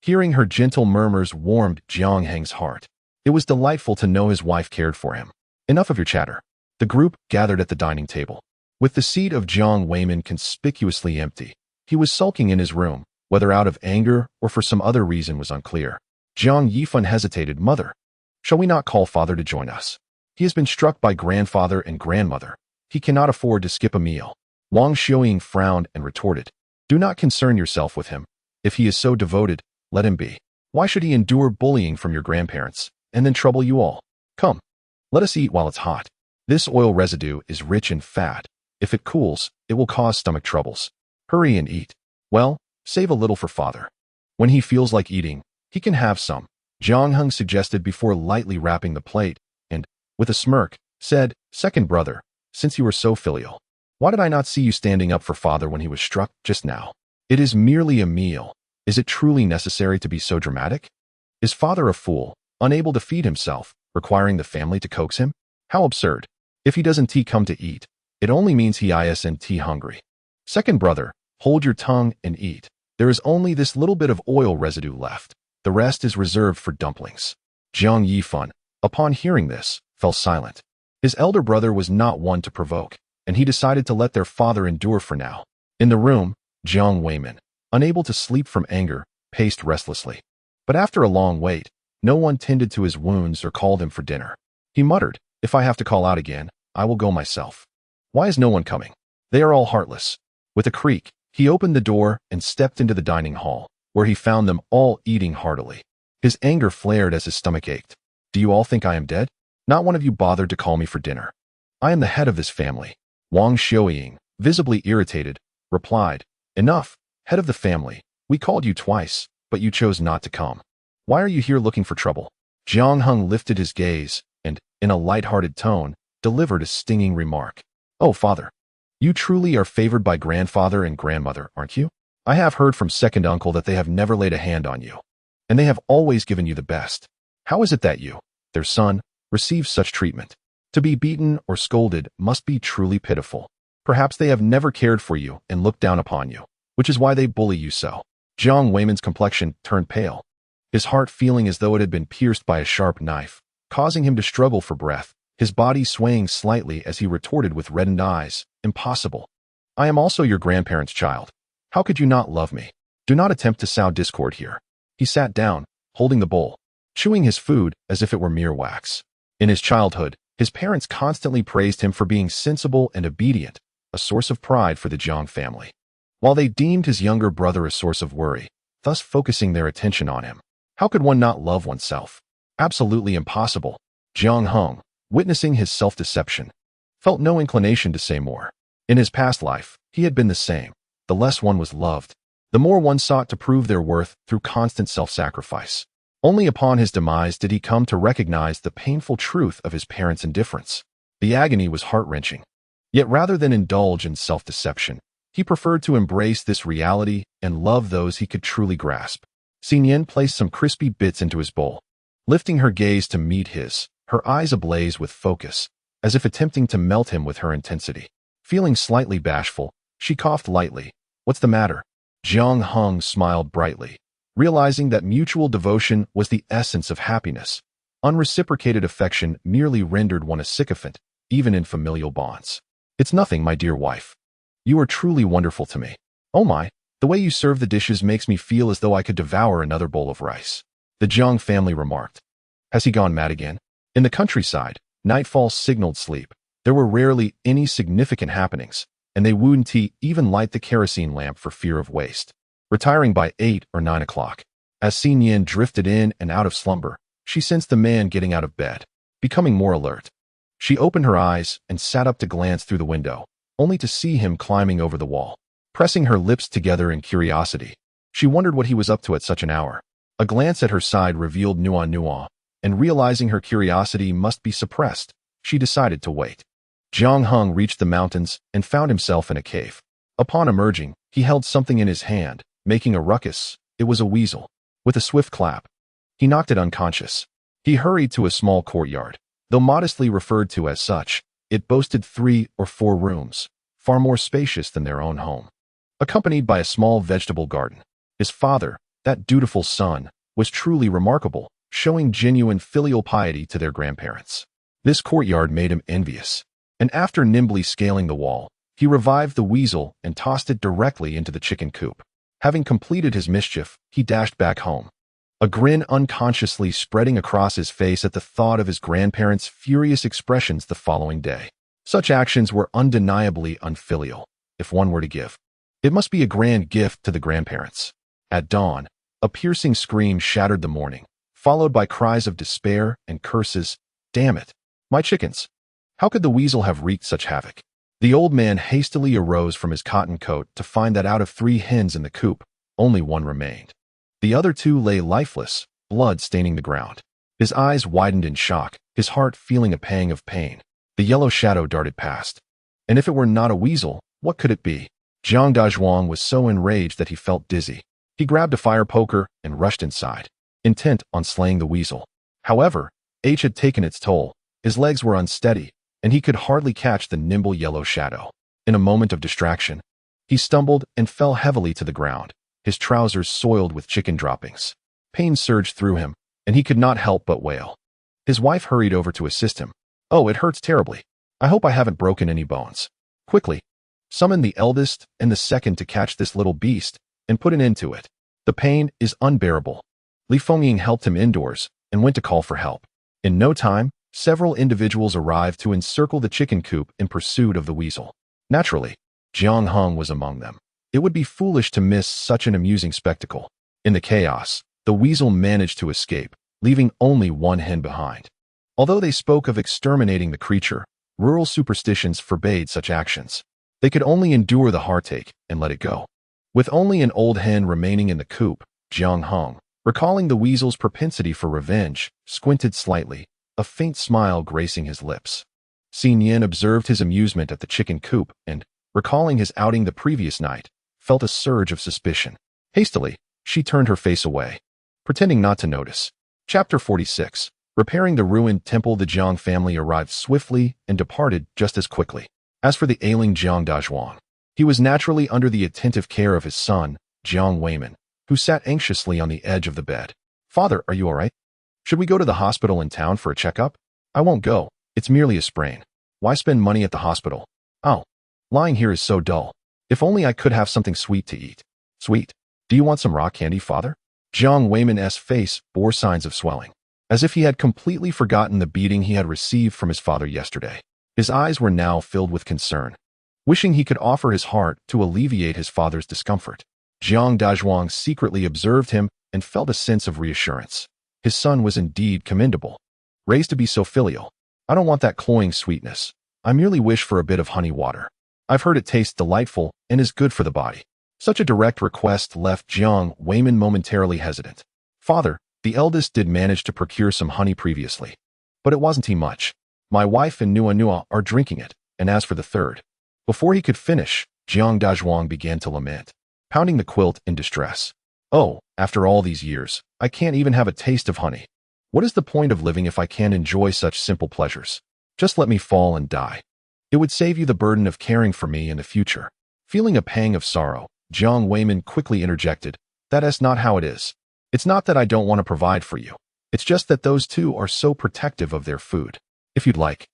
Hearing her gentle murmurs warmed Jiang Heng's heart. It was delightful to know his wife cared for him. Enough of your chatter. The group gathered at the dining table. With the seat of Jiang Weiman conspicuously empty, he was sulking in his room, whether out of anger or for some other reason was unclear. Jiang Yifan hesitated. "Mother, shall we not call father to join us? He has been struck by grandfather and grandmother. He cannot afford to skip a meal." Wang Xiaoying frowned and retorted, "Do not concern yourself with him. If he is so devoted, let him be. Why should he endure bullying from your grandparents and then trouble you all? Come, let us eat while it's hot. This oil residue is rich in fat. If it cools, it will cause stomach troubles. Hurry and eat. Well, save a little for father. When he feels like eating, he can have some," Jiang Heng suggested before lightly wrapping the plate, and, with a smirk, said, "Second brother, since you were so filial, why did I not see you standing up for father when he was struck just now? It is merely a meal. Is it truly necessary to be so dramatic? Is father a fool, unable to feed himself, requiring the family to coax him? How absurd. If he doesn't come to eat, It only means he isn't hungry. Second brother, hold your tongue and eat. There is only this little bit of oil residue left. The rest is reserved for dumplings. Jiang Yifan, upon hearing this, fell silent. His elder brother was not one to provoke, and he decided to let their father endure for now. In the room, Jiang Weiman, unable to sleep from anger, paced restlessly. But after a long wait, no one tended to his wounds or called him for dinner. He muttered, "If I have to call out again, I will go myself. Why is no one coming? They are all heartless." With a creak, he opened the door and stepped into the dining hall, where he found them all eating heartily. His anger flared as his stomach ached. "Do you all think I am dead? Not one of you bothered to call me for dinner. I am the head of this family." Wang Xiaoying, visibly irritated, replied, "Enough, head of the family. We called you twice, but you chose not to come. Why are you here looking for trouble?" Jiang Heng lifted his gaze and, in a light-hearted tone, delivered a stinging remark. "Oh, father, you truly are favored by grandfather and grandmother, aren't you? I have heard from second uncle that they have never laid a hand on you, and they have always given you the best. How is it that you, their son, receive such treatment? To be beaten or scolded must be truly pitiful. Perhaps they have never cared for you and looked down upon you, which is why they bully you so." Jiang Weiman's complexion turned pale, his heart feeling as though it had been pierced by a sharp knife, causing him to struggle for breath, his body swaying slightly as he retorted with reddened eyes, "Impossible. I am also your grandparents' child. How could you not love me? Do not attempt to sow discord here." He sat down, holding the bowl, chewing his food as if it were mere wax. In his childhood, his parents constantly praised him for being sensible and obedient, a source of pride for the Jiang family, while they deemed his younger brother a source of worry, thus focusing their attention on him. How could one not love oneself? Absolutely impossible. Jiang Heng, witnessing his self-deception, felt no inclination to say more. In his past life, he had been the same. The less one was loved, the more one sought to prove their worth through constant self-sacrifice. Only upon his demise did he come to recognize the painful truth of his parents' indifference. The agony was heart-wrenching. Yet rather than indulge in self-deception, he preferred to embrace this reality and love those he could truly grasp. Nian placed some crispy bits into his bowl. Lifting her gaze to meet his, her eyes ablaze with focus, as if attempting to melt him with her intensity. Feeling slightly bashful, she coughed lightly. "What's the matter?" Jiang Heng smiled brightly, realizing that mutual devotion was the essence of happiness. Unreciprocated affection merely rendered one a sycophant, even in familial bonds. "It's nothing, my dear wife. You are truly wonderful to me. Oh my, the way you serve the dishes makes me feel as though I could devour another bowl of rice," the Jiang family remarked. Has he gone mad again? In the countryside, nightfall signaled sleep. There were rarely any significant happenings, and they wouldn't even light the kerosene lamp for fear of waste. Retiring by 8 or 9 o'clock, as Nian drifted in and out of slumber, she sensed the man getting out of bed, becoming more alert. She opened her eyes and sat up to glance through the window, only to see him climbing over the wall. Pressing her lips together in curiosity, she wondered what he was up to at such an hour. A glance at her side revealed Nuonuo, and realizing her curiosity must be suppressed, she decided to wait. Jiang Heng reached the mountains and found himself in a cave. Upon emerging, he held something in his hand, making a ruckus. It was a weasel. With a swift clap, he knocked it unconscious. He hurried to a small courtyard. Though modestly referred to as such, it boasted 3 or 4 rooms, far more spacious than their own home, accompanied by a small vegetable garden. His father, that dutiful son, was truly remarkable, showing genuine filial piety to their grandparents. This courtyard made him envious, and after nimbly scaling the wall, he revived the weasel and tossed it directly into the chicken coop. Having completed his mischief, he dashed back home, a grin unconsciously spreading across his face at the thought of his grandparents' furious expressions the following day. Such actions were undeniably unfilial, if one were to give. It must be a grand gift to the grandparents. At dawn, a piercing scream shattered the morning, followed by cries of despair and curses. "Damn it! My chickens! How could the weasel have wreaked such havoc?" The old man hastily arose from his cotton coat to find that out of 3 hens in the coop, only 1 remained. The other 2 lay lifeless, blood staining the ground. His eyes widened in shock, his heart feeling a pang of pain. The yellow shadow darted past. And if it were not a weasel, what could it be? Jiang Dazhuang was so enraged that he felt dizzy. He grabbed a fire poker and rushed inside, intent on slaying the weasel. However, age had taken its toll. His legs were unsteady, and he could hardly catch the nimble yellow shadow. In a moment of distraction, he stumbled and fell heavily to the ground, his trousers soiled with chicken droppings. Pain surged through him, and he could not help but wail. His wife hurried over to assist him. "Oh, it hurts terribly. I hope I haven't broken any bones. Quickly, summon the eldest and the second to catch this little beast and put an end to it. The pain is unbearable." Li Fengying helped him indoors and went to call for help. In no time, several individuals arrived to encircle the chicken coop in pursuit of the weasel. Naturally, Jiang Heng was among them. It would be foolish to miss such an amusing spectacle. In the chaos, the weasel managed to escape, leaving only one hen behind. Although they spoke of exterminating the creature, rural superstitions forbade such actions. They could only endure the heartache and let it go. With only an old hen remaining in the coop, Jiang Heng, recalling the weasel's propensity for revenge, squinted slightly, a faint smile gracing his lips. Nian observed his amusement at the chicken coop and, recalling his outing the previous night, felt a surge of suspicion. Hastily, she turned her face away, pretending not to notice. Chapter 46. Repairing the ruined temple. The Jiang family arrived swiftly and departed just as quickly. As for the ailing Jiang Dazhuang, he was naturally under the attentive care of his son, Jiang Weimin, who sat anxiously on the edge of the bed. "Father, are you all right? Should we go to the hospital in town for a checkup?" "I won't go. It's merely a sprain. Why spend money at the hospital? Oh, lying here is so dull. If only I could have something sweet to eat." "Sweet? Do you want some raw candy, father?" Jiang Weimin's face bore signs of swelling, as if he had completely forgotten the beating he had received from his father yesterday. His eyes were now filled with concern, wishing he could offer his heart to alleviate his father's discomfort. Jiang Dazhuang secretly observed him and felt a sense of reassurance. His son was indeed commendable, raised to be so filial. "I don't want that cloying sweetness. I merely wish for a bit of honey water. I've heard it tastes delightful and is good for the body." Such a direct request left Jiang Weimin momentarily hesitant. "Father, the eldest did manage to procure some honey previously, but it wasn't much. My wife and Nuonuo are drinking it, and as for the third..." Before he could finish, Jiang Dazhuang began to lament, pounding the quilt in distress. "Oh, after all these years, I can't even have a taste of honey. What is the point of living if I can't enjoy such simple pleasures? Just let me fall and die. It would save you the burden of caring for me in the future." Feeling a pang of sorrow, Jiang Weimin quickly interjected, "That is not how it is. It's not that I don't want to provide for you. It's just that those two are so protective of their food. If you'd like,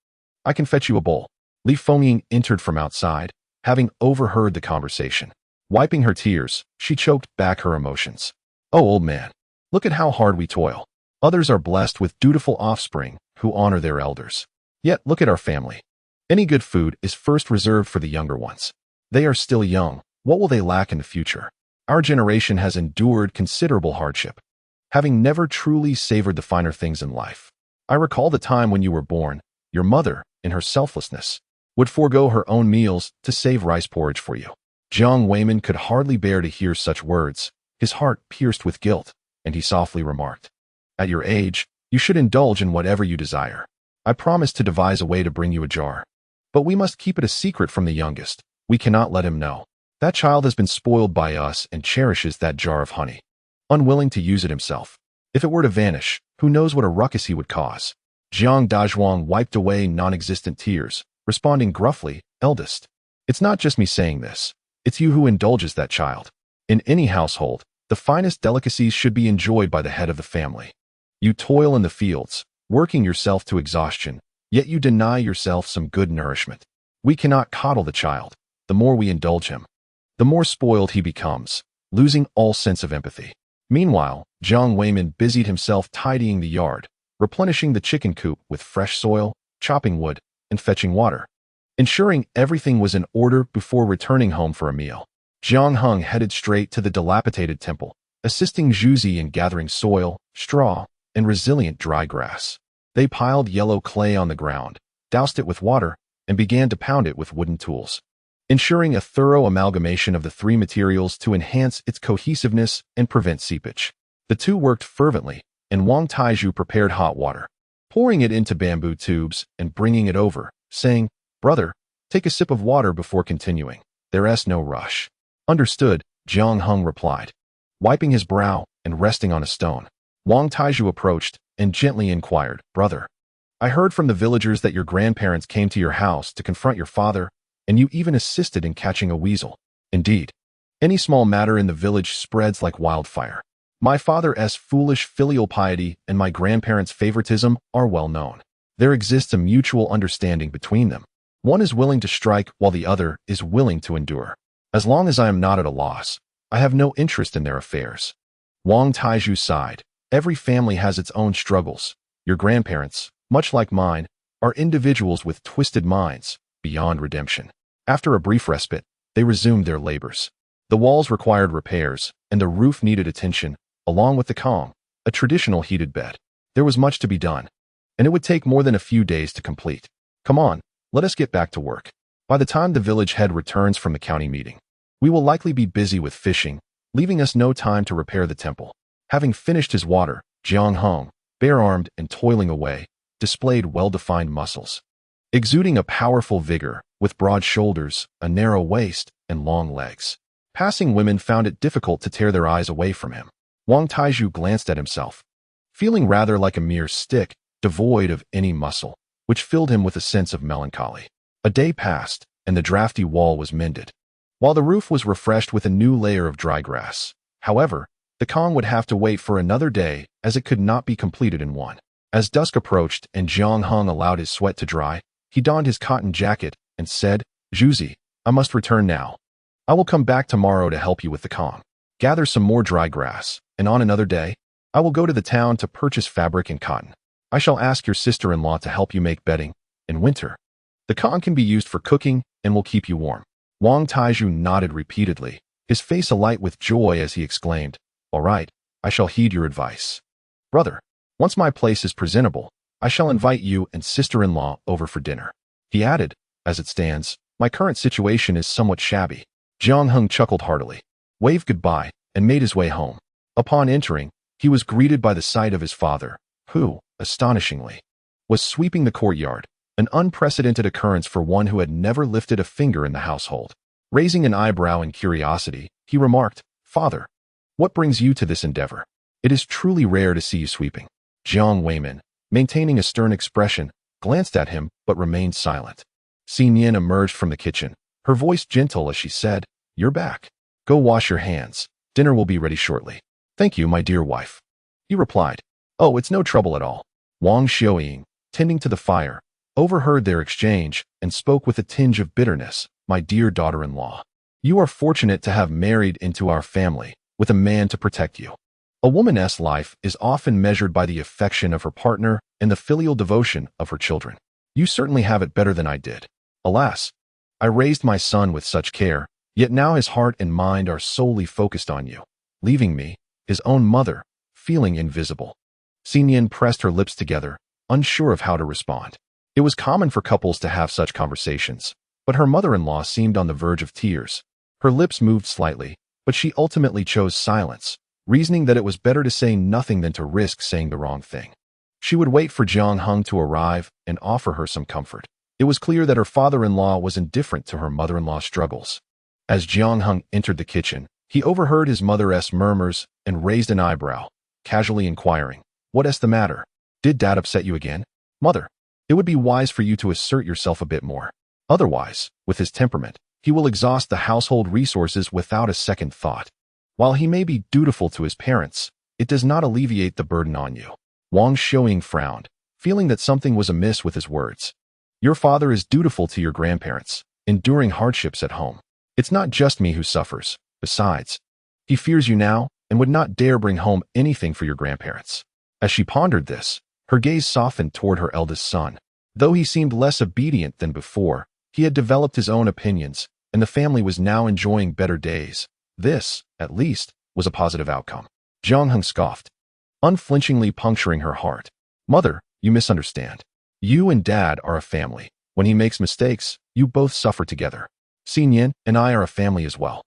I can fetch you a bowl." Li Fengying entered from outside, having overheard the conversation. Wiping her tears, she choked back her emotions. "Oh, old man, look at how hard we toil. Others are blessed with dutiful offspring who honor their elders. Yet look at our family. Any good food is first reserved for the younger ones. They are still young. What will they lack in the future? Our generation has endured considerable hardship, having never truly savored the finer things in life. I recall the time when you were born. Your mother, in her selflessness, would forego her own meals to save rice porridge for you." Jiang Weimin could hardly bear to hear such words, his heart pierced with guilt, and he softly remarked, "At your age, you should indulge in whatever you desire. I promise to devise a way to bring you a jar. But we must keep it a secret from the youngest. We cannot let him know. That child has been spoiled by us and cherishes that jar of honey, unwilling to use it himself. If it were to vanish, who knows what a ruckus he would cause." Jiang Dazhuang wiped away non-existent tears, responding gruffly, "Eldest, it's not just me saying this. It's you who indulges that child. In any household, the finest delicacies should be enjoyed by the head of the family. You toil in the fields, working yourself to exhaustion, yet you deny yourself some good nourishment. We cannot coddle the child. The more we indulge him, the more spoiled he becomes, losing all sense of empathy." Meanwhile, Jiang Weimin busied himself tidying the yard, replenishing the chicken coop with fresh soil, chopping wood, and fetching water, ensuring everything was in order before returning home for a meal. Jiang Heng headed straight to the dilapidated temple, assisting Zhuzi in gathering soil, straw, and resilient dry grass. They piled yellow clay on the ground, doused it with water, and began to pound it with wooden tools, ensuring a thorough amalgamation of the three materials to enhance its cohesiveness and prevent seepage. The two worked fervently, and Wang Taizhu prepared hot water, pouring it into bamboo tubes and bringing it over, saying, "Brother, take a sip of water before continuing. There's no rush." "Understood," Jiang Heng replied, wiping his brow and resting on a stone. Wang Taizhu approached and gently inquired, "Brother, I heard from the villagers that your grandparents came to your house to confront your father, and you even assisted in catching a weasel. Indeed, any small matter in the village spreads like wildfire. My father's foolish filial piety and my grandparents' favoritism are well known. There exists a mutual understanding between them. One is willing to strike while the other is willing to endure. As long as I am not at a loss, I have no interest in their affairs. Wang Taizhu sighed. Every family has its own struggles. Your grandparents, much like mine, are individuals with twisted minds, beyond redemption. After a brief respite, they resumed their labors. The walls required repairs, and the roof needed attention, along with the Kong, a traditional heated bed. There was much to be done, and it would take more than a few days to complete. Come on, let us get back to work. By the time the village head returns from the county meeting, we will likely be busy with fishing, leaving us no time to repair the temple. Having finished his water, Jiang Heng, bare-armed and toiling away, displayed well-defined muscles, exuding a powerful vigor, with broad shoulders, a narrow waist, and long legs. Passing women found it difficult to tear their eyes away from him. Wang Taizhu glanced at himself, feeling rather like a mere stick, devoid of any muscle, which filled him with a sense of melancholy. A day passed, and the drafty wall was mended, while the roof was refreshed with a new layer of dry grass. However, the Kong would have to wait for another day, as it could not be completed in one. As dusk approached and Jiang Heng allowed his sweat to dry, he donned his cotton jacket and said, "Zhuzi, I must return now. I will come back tomorrow to help you with the Kong. Gather some more dry grass, and on another day, I will go to the town to purchase fabric and cotton. I shall ask your sister-in-law to help you make bedding. In winter, the Kong can be used for cooking and will keep you warm." Wang Taizhu nodded repeatedly, his face alight with joy as he exclaimed, "All right, I shall heed your advice. Brother, once my place is presentable, I shall invite you and sister-in-law over for dinner." He added, "As it stands, my current situation is somewhat shabby." Jiang Heng chuckled heartily, waved goodbye, and made his way home. Upon entering, he was greeted by the sight of his father, who, astonishingly, was sweeping the courtyard, an unprecedented occurrence for one who had never lifted a finger in the household. Raising an eyebrow in curiosity, he remarked, "Father, what brings you to this endeavor? It is truly rare to see you sweeping." Jiang Weimin, maintaining a stern expression, glanced at him but remained silent. Nian emerged from the kitchen, her voice gentle as she said, "You're back. Go wash your hands. Dinner will be ready shortly." "Thank you, my dear wife," he replied. "Oh, it's no trouble at all." Wang Xiaoying, tending to the fire, overheard their exchange and spoke with a tinge of bitterness, "My dear daughter-in-law, you are fortunate to have married into our family, with a man to protect you. A woman's life is often measured by the affection of her partner and the filial devotion of her children. You certainly have it better than I did. Alas, I raised my son with such care, yet now his heart and mind are solely focused on you, leaving me, his own mother, feeling invisible." Nian pressed her lips together, unsure of how to respond. It was common for couples to have such conversations, but her mother-in-law seemed on the verge of tears. Her lips moved slightly, but she ultimately chose silence, reasoning that it was better to say nothing than to risk saying the wrong thing. She would wait for Jiang Heng to arrive and offer her some comfort. It was clear that her father-in-law was indifferent to her mother-in-law's struggles. As Jiang Heng entered the kitchen, he overheard his mother's murmurs and raised an eyebrow, casually inquiring, "What's the matter? Did Dad upset you again?" "Mother, it would be wise for you to assert yourself a bit more. Otherwise, with his temperament, he will exhaust the household resources without a second thought. While he may be dutiful to his parents, it does not alleviate the burden on you." Wang Xiaoying frowned, feeling that something was amiss with his words. "Your father is dutiful to your grandparents, enduring hardships at home. It's not just me who suffers. Besides, he fears you now and would not dare bring home anything for your grandparents." As she pondered this, her gaze softened toward her eldest son. Though he seemed less obedient than before, he had developed his own opinions, and the family was now enjoying better days. This, at least, was a positive outcome. Jiang Heng scoffed, unflinchingly puncturing her heart. "Mother, you misunderstand. You and Dad are a family. When he makes mistakes, you both suffer together. Nian and I are a family as well.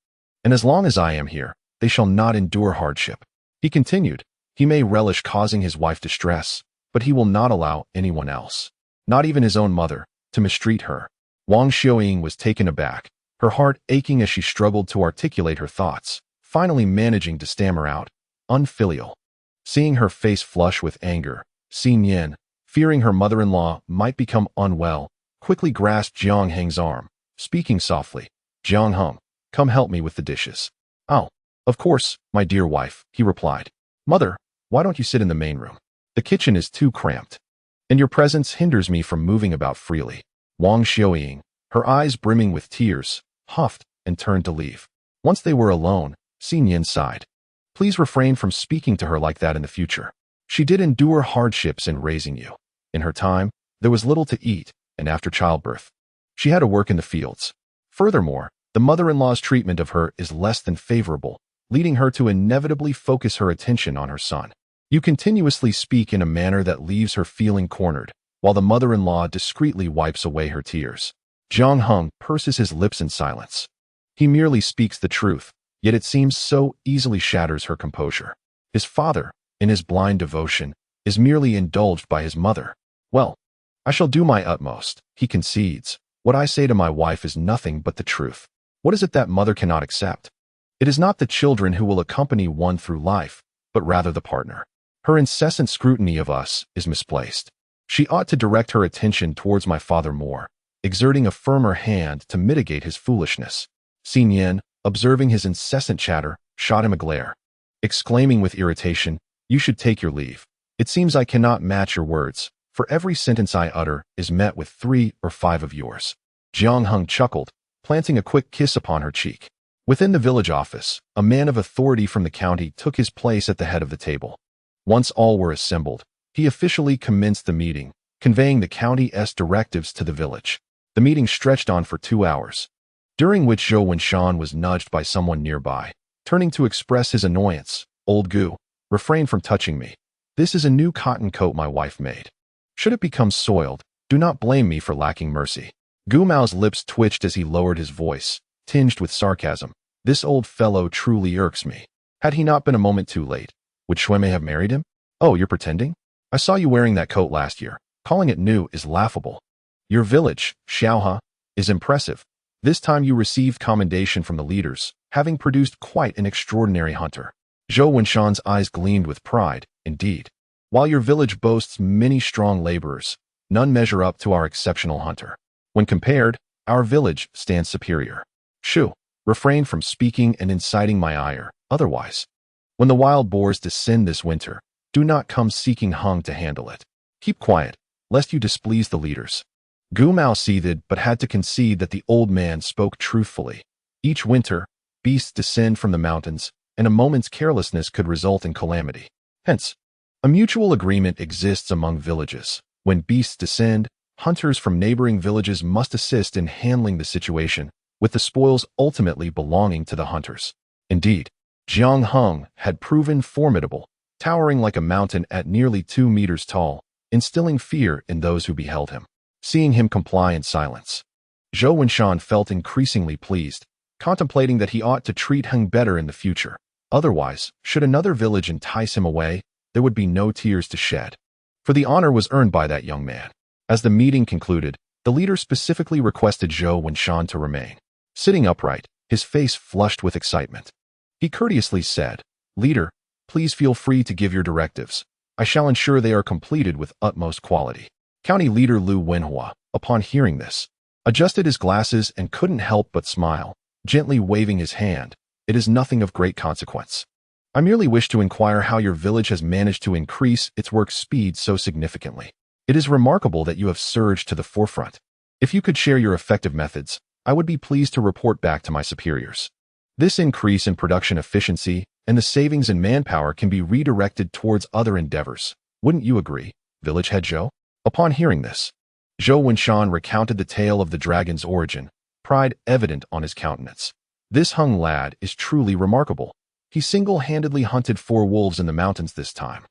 And as long as I am here, they shall not endure hardship." He continued, "He may relish causing his wife distress, but he will not allow anyone else, not even his own mother, to mistreat her." Wang Xiaoying was taken aback, her heart aching as she struggled to articulate her thoughts, finally managing to stammer out, "Unfilial." Seeing her face flush with anger, Nian, fearing her mother-in-law might become unwell, quickly grasped Jiang Heng's arm, speaking softly. "Jiang Heng, come help me with the dishes." "Oh, of course, my dear wife," he replied. "Mother, why don't you sit in the main room? The kitchen is too cramped, and your presence hinders me from moving about freely." Wang Xiaoying, her eyes brimming with tears, huffed and turned to leave. Once they were alone, Nian sighed. "Please refrain from speaking to her like that in the future. She did endure hardships in raising you. In her time, there was little to eat, and after childbirth, she had to work in the fields. Furthermore, the mother-in-law's treatment of her is less than favorable, leading her to inevitably focus her attention on her son. You continuously speak in a manner that leaves her feeling cornered, while the mother-in-law discreetly wipes away her tears." Jiang Heng purses his lips in silence. He merely speaks the truth, yet it seems so easily shatters her composure. His father, in his blind devotion, is merely indulged by his mother. "Well, I shall do my utmost," he concedes. "What I say to my wife is nothing but the truth. What is it that mother cannot accept? It is not the children who will accompany one through life, but rather the partner. Her incessant scrutiny of us is misplaced. She ought to direct her attention towards my father more, exerting a firmer hand to mitigate his foolishness." Nian, observing his incessant chatter, shot him a glare, exclaiming with irritation, "You should take your leave. It seems I cannot match your words, for every sentence I utter is met with 3 or 5 of yours." Jiang Heng chuckled, planting a quick kiss upon her cheek. Within the village office, a man of authority from the county took his place at the head of the table. Once all were assembled, he officially commenced the meeting, conveying the county's directives to the village. The meeting stretched on for 2 hours, during which Zhou Wenshan was nudged by someone nearby. Turning to express his annoyance, "Old Gu, refrain from touching me. This is a new cotton coat my wife made. Should it become soiled, do not blame me for lacking mercy." Gu Mao's lips twitched as he lowered his voice, tinged with sarcasm. "This old fellow truly irks me. Had he not been a moment too late, would Shuimei have married him? Oh, you're pretending? I saw you wearing that coat last year. Calling it new is laughable. Your village, Xiaohe, is impressive. This time you received commendation from the leaders, having produced quite an extraordinary hunter." Zhou Wenshan's eyes gleamed with pride. "Indeed. While your village boasts many strong laborers, none measure up to our exceptional hunter. When compared, our village stands superior. Shu, refrain from speaking and inciting my ire. Otherwise, when the wild boars descend this winter, do not come seeking Heng to handle it. Keep quiet, lest you displease the leaders." Gu Mao seethed but had to concede that the old man spoke truthfully. Each winter, beasts descend from the mountains, and a moment's carelessness could result in calamity. Hence, a mutual agreement exists among villages. When beasts descend, hunters from neighboring villages must assist in handling the situation, with the spoils ultimately belonging to the hunters. Indeed, Jiang Heng had proven formidable, towering like a mountain at nearly 2 meters tall, instilling fear in those who beheld him. Seeing him comply in silence, Zhou Wenshan felt increasingly pleased, contemplating that he ought to treat Heng better in the future. Otherwise, should another village entice him away, there would be no tears to shed. For the honor was earned by that young man. As the meeting concluded, the leader specifically requested Zhou Wenshan to remain. Sitting upright, his face flushed with excitement, he courteously said, "Leader, please feel free to give your directives. I shall ensure they are completed with utmost quality." County leader Lu Wenhua, upon hearing this, adjusted his glasses and couldn't help but smile, gently waving his hand. "It is nothing of great consequence. I merely wish to inquire how your village has managed to increase its work speed so significantly. It is remarkable that you have surged to the forefront. If you could share your effective methods, I would be pleased to report back to my superiors. This increase in production efficiency and the savings in manpower can be redirected towards other endeavors. Wouldn't you agree, village head Zhou?" Upon hearing this, Zhou Wenshan recounted the tale of the dragon's origin, pride evident on his countenance. "This Heng lad is truly remarkable. He single-handedly hunted 4 wolves in the mountains this time,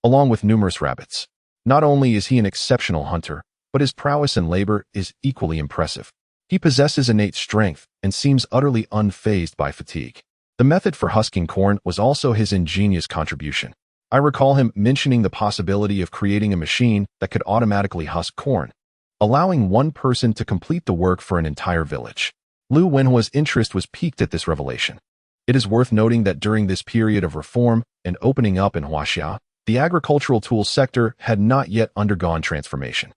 along with numerous rabbits. Not only is he an exceptional hunter, but his prowess and labor is equally impressive. He possesses innate strength and seems utterly unfazed by fatigue. The method for husking corn was also his ingenious contribution. I recall him mentioning the possibility of creating a machine that could automatically husk corn, allowing one person to complete the work for an entire village." Lu Wenhua's interest was piqued at this revelation. It is worth noting that during this period of reform and opening up in Huaxia, The agricultural tools sector had not yet undergone transformation.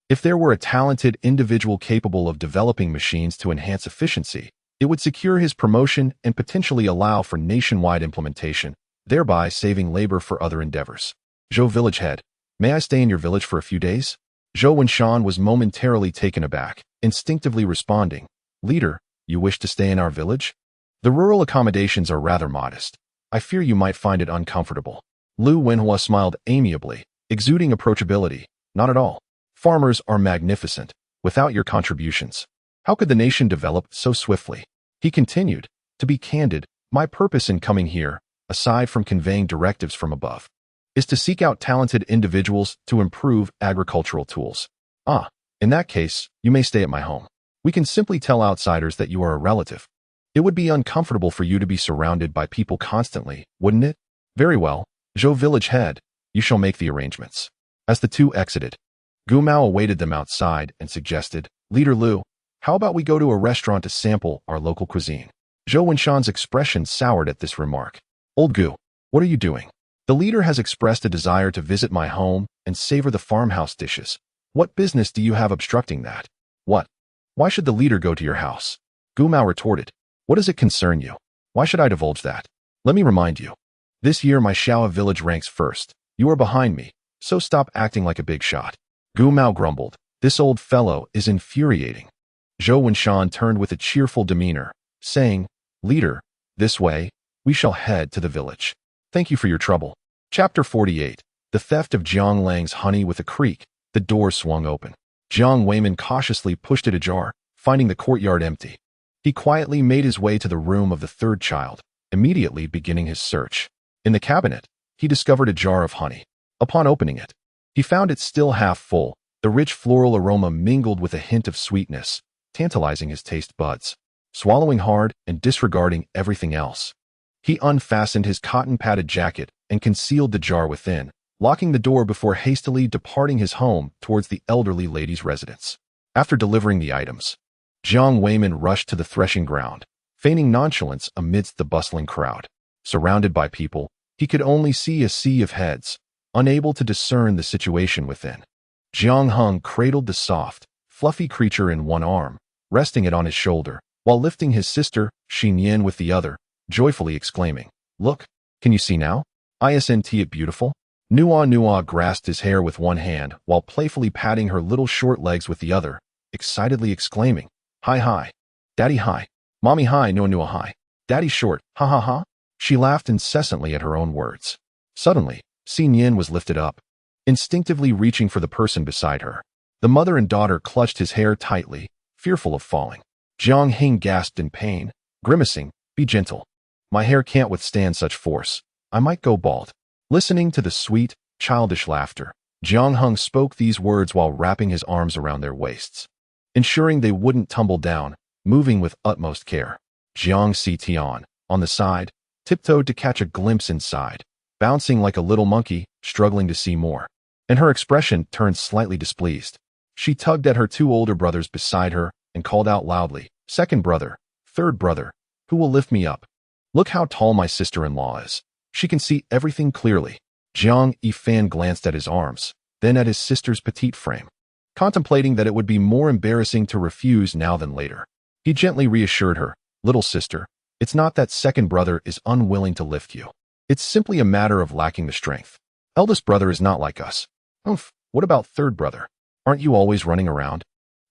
If there were a talented individual capable of developing machines to enhance efficiency, it would secure his promotion and potentially allow for nationwide implementation, thereby saving labor for other endeavors. Zhou village head, may I stay in your village for a few days? Zhou Wenshan was momentarily taken aback, instinctively responding, Leader, you wish to stay in our village? The rural accommodations are rather modest. I fear you might find it uncomfortable. Lu Wenhua smiled amiably, exuding approachability. Not at all. Farmers are magnificent. Without your contributions, how could the nation develop so swiftly? He continued, to be candid, my purpose in coming here, aside from conveying directives from above, is to seek out talented individuals to improve agricultural tools. In that case, you may stay at my home. We can simply tell outsiders that you are a relative. It would be uncomfortable for you to be surrounded by people constantly, wouldn't it? Very well, Zhou village head, you shall make the arrangements. As the two exited, Gu Mao awaited them outside and suggested, Leader Lu, how about we go to a restaurant to sample our local cuisine? Zhou Wenshan's expression soured at this remark. Old Gu, what are you doing? The leader has expressed a desire to visit my home and savor the farmhouse dishes. What business do you have obstructing that? What? Why should the leader go to your house? Gu Mao retorted. What does it concern you? Why should I divulge that? Let me remind you. This year my Xiao village ranks first. You are behind me, so stop acting like a big shot. Gu Mao grumbled. This old fellow is infuriating. Zhou Wenshan turned with a cheerful demeanor, saying, Leader, this way, we shall head to the village. Thank you for your trouble. Chapter 48. The theft of Jiang Lang's honey. With a creak, the door swung open. Jiang Weiman cautiously pushed it ajar, finding the courtyard empty. He quietly made his way to the room of the third child, immediately beginning his search. In the cabinet, he discovered a jar of honey. Upon opening it, he found it still half full, the rich floral aroma mingled with a hint of sweetness, tantalizing his taste buds. Swallowing hard and disregarding everything else, he unfastened his cotton-padded jacket and concealed the jar within, locking the door before hastily departing his home towards the elderly lady's residence. After delivering the items, Jiang Weiman rushed to the threshing ground, feigning nonchalance amidst the bustling crowd. Surrounded by people, he could only see a sea of heads, unable to discern the situation within. Jiang Heng cradled the soft, fluffy creature in one arm, resting it on his shoulder, while lifting his sister, Nian, with the other, joyfully exclaiming, Look, can you see now? Isn't it beautiful? Nuonuo grasped his hair with one hand while playfully patting her little short legs with the other, excitedly exclaiming, Hi, Daddy hi, Mommy hi, Nuonuo hi, Daddy short, ha ha ha. She laughed incessantly at her own words. Suddenly, Nian was lifted up, instinctively reaching for the person beside her. The mother and daughter clutched his hair tightly, fearful of falling. Jiang Heng gasped in pain, grimacing, Be gentle. My hair can't withstand such force. I might go bald. Listening to the sweet, childish laughter, Jiang Heng spoke these words while wrapping his arms around their waists, ensuring they wouldn't tumble down, moving with utmost care. Jiang Tian, on the side, tiptoed to catch a glimpse inside, bouncing like a little monkey, struggling to see more. And her expression turned slightly displeased. She tugged at her two older brothers beside her and called out loudly, Second brother, third brother, who will lift me up? Look how tall my sister-in-law is. She can see everything clearly. Jiang Yifan glanced at his arms, then at his sister's petite frame, contemplating that it would be more embarrassing to refuse now than later. He gently reassured her, Little sister, it's not that second brother is unwilling to lift you. It's simply a matter of lacking the strength. Eldest brother is not like us. What about third brother? Aren't you always running around?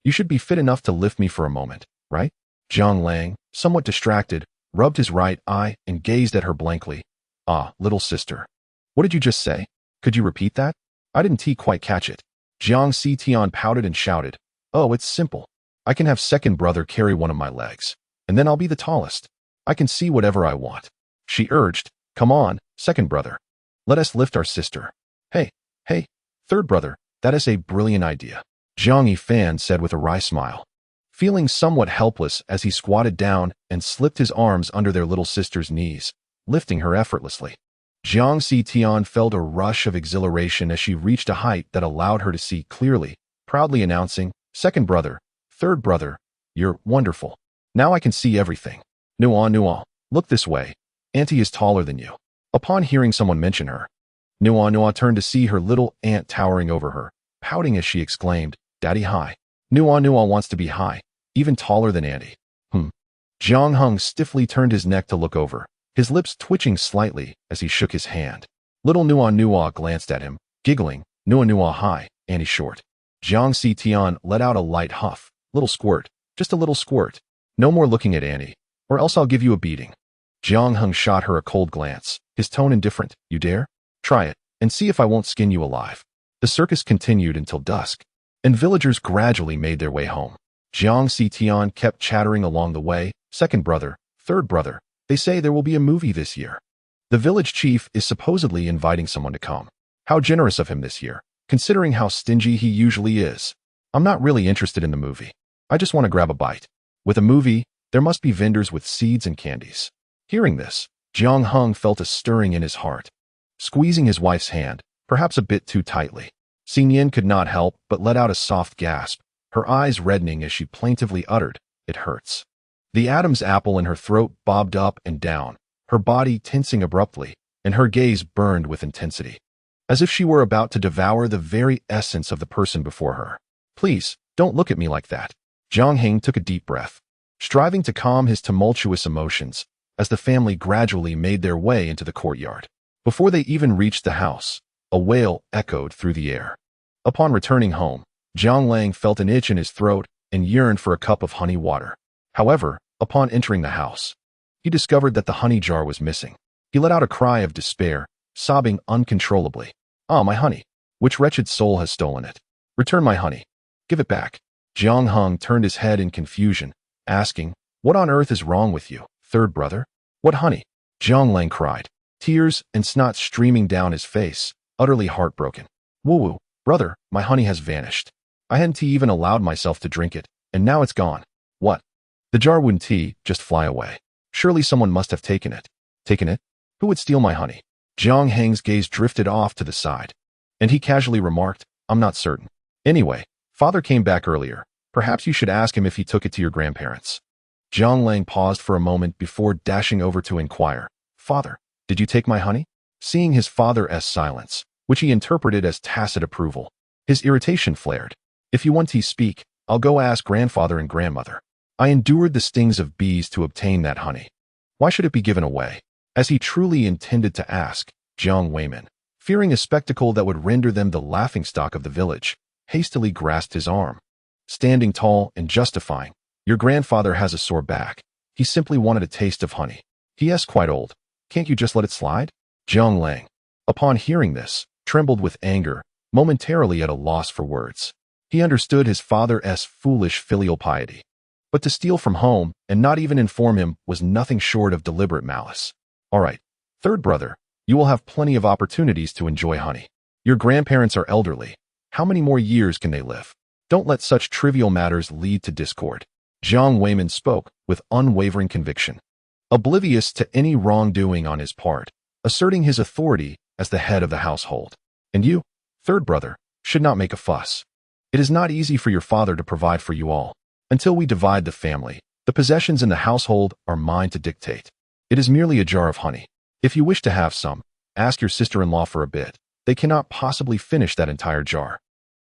You should be fit enough to lift me for a moment, right? Jiang Lang, somewhat distracted, rubbed his right eye and gazed at her blankly. Little sister. What did you just say? Could you repeat that? I didn't quite catch it. Jiang Tian pouted and shouted, Oh, it's simple. I can have second brother carry one of my legs, and then I'll be the tallest. I can see whatever I want. She urged, Come on, second brother. Let us lift our sister. Hey, third brother, that is a brilliant idea. Jiang Yifan said with a wry smile, feeling somewhat helpless as he squatted down and slipped his arms under their little sister's knees, lifting her effortlessly. Jiang Tian felt a rush of exhilaration as she reached a height that allowed her to see clearly, proudly announcing, Second brother, third brother, you're wonderful. Now I can see everything. Nuonuo, look this way. Auntie is taller than you. Upon hearing someone mention her, Nuonuo turned to see her little aunt towering over her, pouting as she exclaimed, "Daddy high." Nuonuo wants to be high, even taller than Auntie. Jiang Heng stiffly turned his neck to look over, his lips twitching slightly as he shook his hand. Little Nuonuo glanced at him, giggling, "Nuonuo high, Auntie short." Jiang Tian let out a light huff. "Little squirt, just a little squirt. No more looking at Auntie, or else I'll give you a beating." Jiang Heng shot her a cold glance, his tone indifferent. "You dare? Try it, and see if I won't skin you alive." The circus continued until dusk, and villagers gradually made their way home. Jiang Tian kept chattering along the way, "Second brother, third brother, they say there will be a movie this year. The village chief is supposedly inviting someone to come. How generous of him this year, considering how stingy he usually is. I'm not really interested in the movie. I just want to grab a bite. With a movie, there must be vendors with seeds and candies." Hearing this, Jiang Heng felt a stirring in his heart. Squeezing his wife's hand, perhaps a bit too tightly, Nian could not help but let out a soft gasp, her eyes reddening as she plaintively uttered, "It hurts." The Adam's apple in her throat bobbed up and down, her body tensing abruptly, and her gaze burned with intensity, as if she were about to devour the very essence of the person before her. "Please, don't look at me like that." Jiang Heng took a deep breath, striving to calm his tumultuous emotions, as the family gradually made their way into the courtyard. Before they even reached the house, a wail echoed through the air. Upon returning home, Jiang Lang felt an itch in his throat and yearned for a cup of honey water. However, upon entering the house, he discovered that the honey jar was missing. He let out a cry of despair, sobbing uncontrollably. "Ah, my honey! Which wretched soul has stolen it? Return my honey. Give it back." Jiang Heng turned his head in confusion, asking, "What on earth is wrong with you, third brother? What honey?" Jiang Lang cried, tears and snot streaming down his face, utterly heartbroken. "Woo-woo, brother, my honey has vanished. I hadn't even allowed myself to drink it, and now it's gone." "What? The jar wouldn't just fly away. Surely someone must have taken it." "Taken it? Who would steal my honey?" Jiang Heng's gaze drifted off to the side, and he casually remarked, "I'm not certain. Anyway, father came back earlier. Perhaps you should ask him if he took it to your grandparents." Jiang Lang paused for a moment before dashing over to inquire, "Father, did you take my honey?" Seeing his father's silence, which he interpreted as tacit approval, his irritation flared. "If you want to speak, I'll go ask grandfather and grandmother. I endured the stings of bees to obtain that honey. Why should it be given away?" As he truly intended to ask, Jiang Weimin, fearing a spectacle that would render them the laughingstock of the village, hastily grasped his arm. Standing tall and justifying, "Your grandfather has a sore back. He simply wanted a taste of honey. He is quite old. Can't you just let it slide?" Jiang Lang, upon hearing this, trembled with anger, momentarily at a loss for words. He understood his father's foolish filial piety. But to steal from home and not even inform him was nothing short of deliberate malice. "All right, third brother, you will have plenty of opportunities to enjoy honey. Your grandparents are elderly. How many more years can they live? Don't let such trivial matters lead to discord." Jiang Weimin spoke with unwavering conviction, oblivious to any wrongdoing on his part, asserting his authority as the head of the household. "And you, third brother, should not make a fuss. It is not easy for your father to provide for you all. Until we divide the family, the possessions in the household are mine to dictate. It is merely a jar of honey. If you wish to have some, ask your sister-in-law for a bit. They cannot possibly finish that entire jar.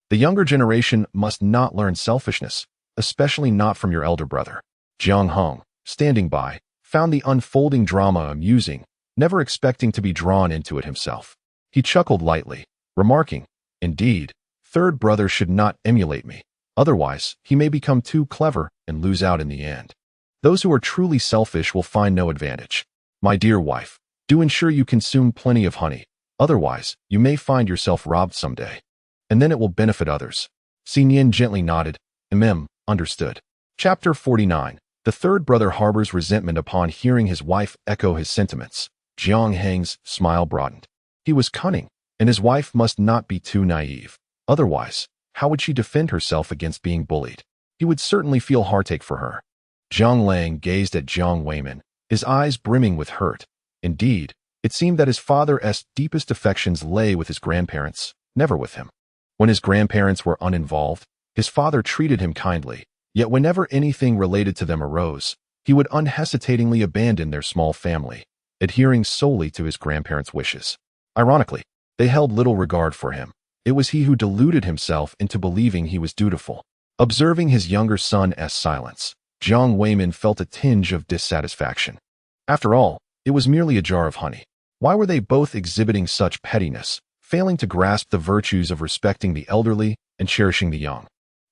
The younger generation must not learn selfishness, especially not from your elder brother." Jiang Heng, standing by, found the unfolding drama amusing, never expecting to be drawn into it himself. He chuckled lightly, remarking, "Indeed, third brother should not emulate me. Otherwise, he may become too clever and lose out in the end. Those who are truly selfish will find no advantage. My dear wife, do ensure you consume plenty of honey. Otherwise, you may find yourself robbed someday. And then it will benefit others." Nian gently nodded. Understood." Chapter 49. The third brother harbors resentment upon hearing his wife echo his sentiments. Jiang Heng's smile broadened. He was cunning, and his wife must not be too naive. Otherwise, how would she defend herself against being bullied? He would certainly feel heartache for her. Jiang Lang gazed at Jiang Weimin, his eyes brimming with hurt. Indeed, it seemed that his father's deepest affections lay with his grandparents, never with him. When his grandparents were uninvolved, his father treated him kindly, yet whenever anything related to them arose, he would unhesitatingly abandon their small family, adhering solely to his grandparents' wishes. Ironically, They held little regard for him. It was he who deluded himself into believing he was dutiful. Observing his younger son's silence, Jiang Weimin felt a tinge of dissatisfaction. After all, it was merely a jar of honey. Why were they both exhibiting such pettiness, failing to grasp the virtues of respecting the elderly and cherishing the young?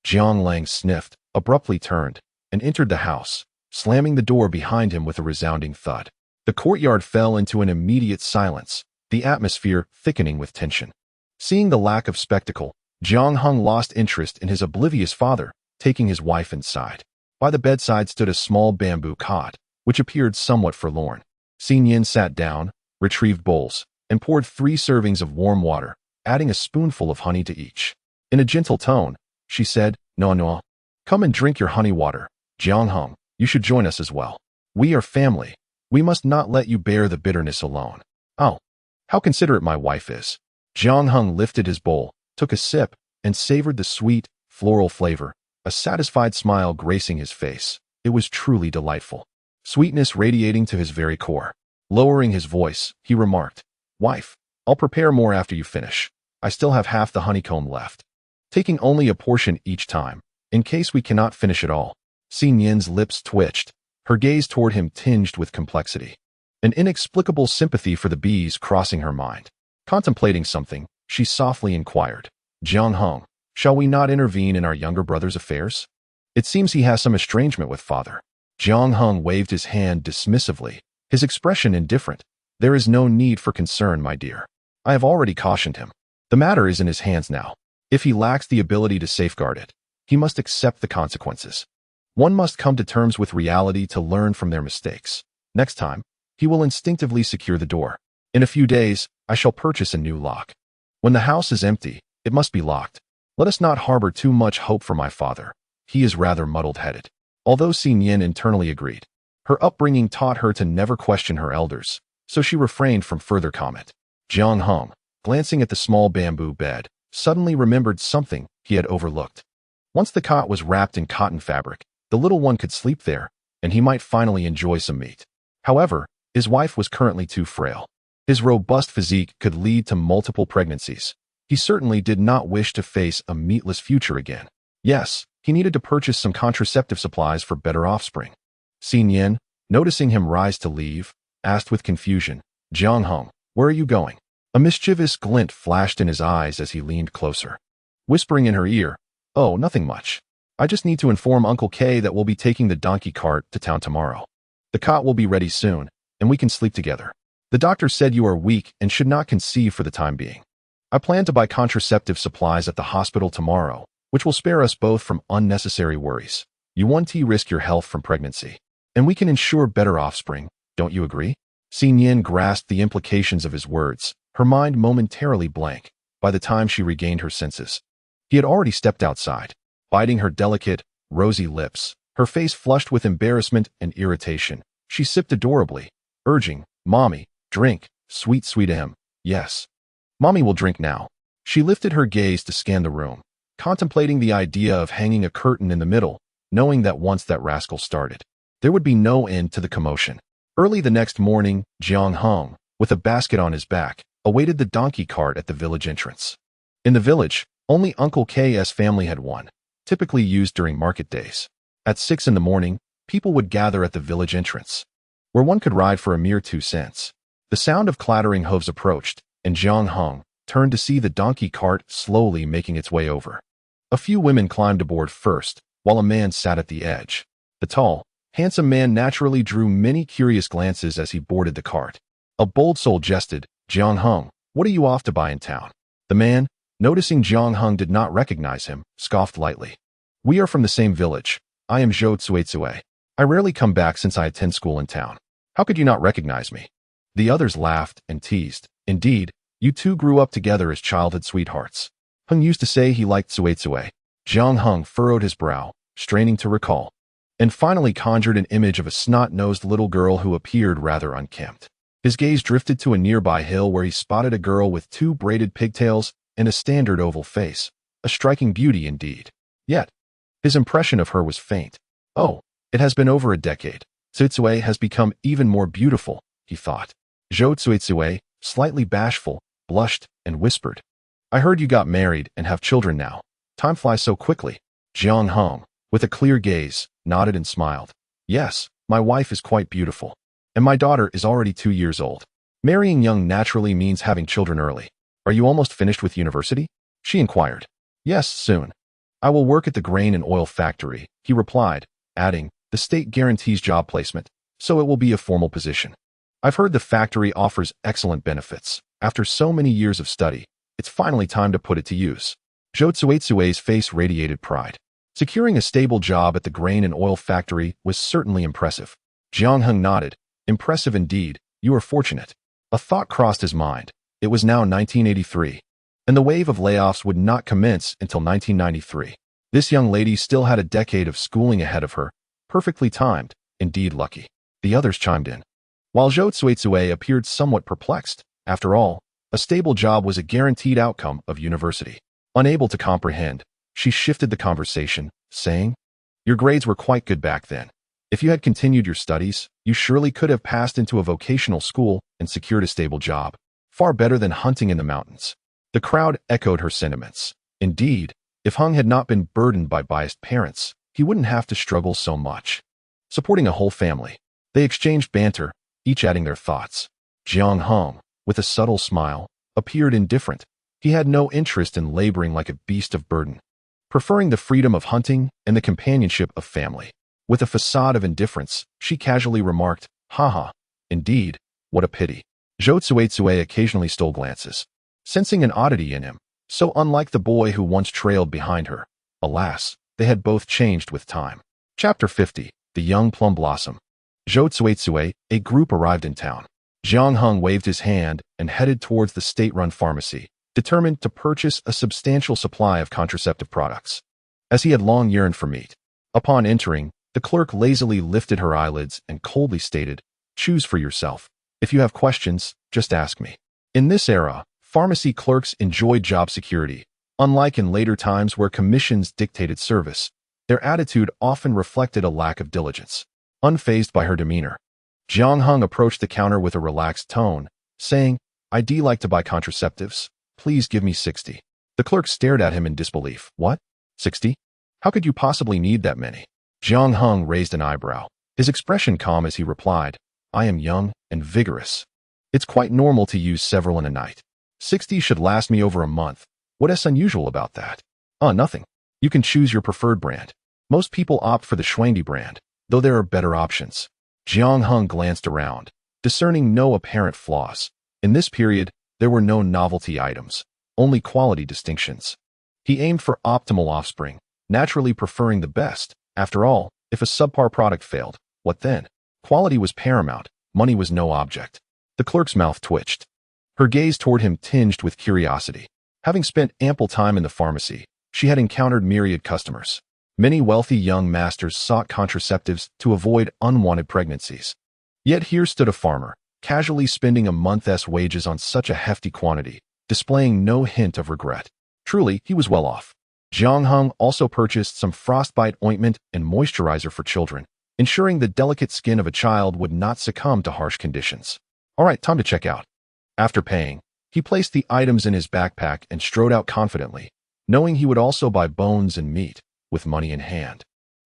Jiang Lang sniffed, abruptly turned, and entered the house, slamming the door behind him with a resounding thud. The courtyard fell into an immediate silence, the atmosphere thickening with tension. Seeing the lack of spectacle, Jiang Heng lost interest in his oblivious father, taking his wife inside. By the bedside stood a small bamboo cot, which appeared somewhat forlorn. Nian sat down, retrieved bowls, and poured 3 servings of warm water, adding a spoonful of honey to each. In a gentle tone, she said, Nuonuo, come and drink your honey water. Jiang Heng, you should join us as well. We are family. We must not let you bear the bitterness alone. Oh, how considerate my wife is. Jiang Heng lifted his bowl, took a sip, and savored the sweet, floral flavor, a satisfied smile gracing his face. It was truly delightful. Sweetness radiating to his very core. Lowering his voice, he remarked, Wife, I'll prepare more after you finish. I still have half the honeycomb left. Taking only a portion each time, in case we cannot finish it all. Nian's lips twitched, her gaze toward him tinged with complexity. An inexplicable sympathy for the bees crossing her mind. Contemplating something, she softly inquired, Jiang Heng, shall we not intervene in our younger brother's affairs? It seems he has some estrangement with father. Jiang Heng waved his hand dismissively, his expression indifferent. There is no need for concern, my dear. I have already cautioned him. The matter is in his hands now. If he lacks the ability to safeguard it, he must accept the consequences. One must come to terms with reality to learn from their mistakes. Next time, he will instinctively secure the door. In a few days, I shall purchase a new lock. When the house is empty, it must be locked. Let us not harbor too much hope for my father. He is rather muddled-headed. Although Nian internally agreed. Her upbringing taught her to never question her elders, so she refrained from further comment. Jiang Heng, glancing at the small bamboo bed, suddenly remembered something he had overlooked. Once the cot was wrapped in cotton fabric, the little one could sleep there, and he might finally enjoy some meat. However, his wife was currently too frail. His robust physique could lead to multiple pregnancies. He certainly did not wish to face a meatless future again. Yes, he needed to purchase some contraceptive supplies for better offspring. Nian, noticing him rise to leave, asked with confusion, Jiang Heng, where are you going? A mischievous glint flashed in his eyes as he leaned closer. Whispering in her ear, oh, nothing much. I just need to inform Uncle K that we'll be taking the donkey cart to town tomorrow. The cot will be ready soon, and we can sleep together. The doctor said you are weak and should not conceive for the time being. I plan to buy contraceptive supplies at the hospital tomorrow, which will spare us both from unnecessary worries. You won't risk your health from pregnancy, and we can ensure better offspring, don't you agree? Nian grasped the implications of his words, her mind momentarily blank, by the time she regained her senses. He had already stepped outside, biting her delicate, rosy lips, her face flushed with embarrassment and irritation. She sipped adorably, urging, Mommy, drink, sweet him. Yes. Mommy will drink now. She lifted her gaze to scan the room, contemplating the idea of hanging a curtain in the middle, knowing that once that rascal started, there would be no end to the commotion. Early the next morning, Jiang Heng, with a basket on his back, awaited the donkey cart at the village entrance. In the village, only Uncle K's family had one, typically used during market days. At 6 in the morning, people would gather at the village entrance, where one could ride for a mere 2 cents. The sound of clattering hooves approached, and Jiang Heng turned to see the donkey cart slowly making its way over. A few women climbed aboard first, while a man sat at the edge. The tall, handsome man naturally drew many curious glances as he boarded the cart. A bold soul jested, Jiang Heng, what are you off to buy in town? The man, noticing Jiang Heng did not recognize him, scoffed lightly. We are from the same village. I am Zhou Tsuetsue. I rarely come back since I attend school in town. How could you not recognize me? The others laughed and teased. Indeed, you two grew up together as childhood sweethearts. Heng used to say he liked Tsuetsue. Jiang Heng furrowed his brow, straining to recall, and finally conjured an image of a snot-nosed little girl who appeared rather unkempt. His gaze drifted to a nearby hill where he spotted a girl with 2 braided pigtails and a standard oval face, a striking beauty indeed. Yet, his impression of her was faint. Oh, it has been over a decade. Tsuetsue has become even more beautiful, he thought. Zhou Tsuetsue, slightly bashful, blushed and whispered, "I heard you got married and have children now. Time flies so quickly." Jiang Heng, with a clear gaze, nodded and smiled. "Yes, my wife is quite beautiful, and my daughter is already 2 years old. Marrying young naturally means having children early. Are you almost finished with university?" she inquired. "Yes, soon. I will work at the grain and oil factory," he replied, adding, "The state guarantees job placement, so it will be a formal position. I've heard the factory offers excellent benefits. After so many years of study, it's finally time to put it to use." Zhou Tsuetsue's face radiated pride. Securing a stable job at the grain and oil factory was certainly impressive. Jiang Heng nodded. "Impressive indeed. You are fortunate." A thought crossed his mind. It was now 1983, and the wave of layoffs would not commence until 1993. This young lady still had a decade of schooling ahead of her. Perfectly timed, indeed lucky. The others chimed in. While Zhou Tsuetsue appeared somewhat perplexed, after all, a stable job was a guaranteed outcome of university. Unable to comprehend, she shifted the conversation, saying, "Your grades were quite good back then. If you had continued your studies, you surely could have passed into a vocational school and secured a stable job. Far better than hunting in the mountains." The crowd echoed her sentiments. Indeed, if Heng had not been burdened by biased parents, he wouldn't have to struggle so much. Supporting a whole family, they exchanged banter, each adding their thoughts. Jiang Heng, with a subtle smile, appeared indifferent. He had no interest in laboring like a beast of burden, preferring the freedom of hunting and the companionship of family. With a facade of indifference, she casually remarked, "Haha, indeed, what a pity." Zhou Tsuetsue occasionally stole glances, sensing an oddity in him, so unlike the boy who once trailed behind her. Alas, they had both changed with time. Chapter 50, The Young Plum Blossom. Zhou Tsuetsue, a group arrived in town. Jiang Heng waved his hand and headed towards the state-run pharmacy, determined to purchase a substantial supply of contraceptive products. As he had long yearned for meat. Upon entering, the clerk lazily lifted her eyelids and coldly stated, "Choose for yourself. If you have questions, just ask me." In this era, pharmacy clerks enjoyed job security. Unlike in later times where commissions dictated service, their attitude often reflected a lack of diligence. Unfazed by her demeanor, Jiang Heng approached the counter with a relaxed tone, saying, "I'd like to buy contraceptives. Please give me 60. The clerk stared at him in disbelief. "What? 60? How could you possibly need that many?" Jiang Heng raised an eyebrow, his expression calm as he replied, "I am young and vigorous. It's quite normal to use several in a night. 60 should last me over a month. What is unusual about that?" Nothing. You can choose your preferred brand. Most people opt for the Shuangdi brand, though there are better options." Jiang Heng glanced around, discerning no apparent flaws. In this period, there were no novelty items, only quality distinctions. He aimed for optimal offspring, naturally preferring the best. After all, if a subpar product failed, what then? Quality was paramount, money was no object. The clerk's mouth twitched. Her gaze toward him tinged with curiosity. Having spent ample time in the pharmacy, she had encountered myriad customers. Many wealthy young masters sought contraceptives to avoid unwanted pregnancies. Yet here stood a farmer, casually spending a month's wages on such a hefty quantity, displaying no hint of regret. Truly, he was well off. Jiang Heng also purchased some frostbite ointment and moisturizer for children, ensuring the delicate skin of a child would not succumb to harsh conditions. All right, time to check out. After paying, he placed the items in his backpack and strode out confidently, knowing he would also buy bones and meat. With money in hand,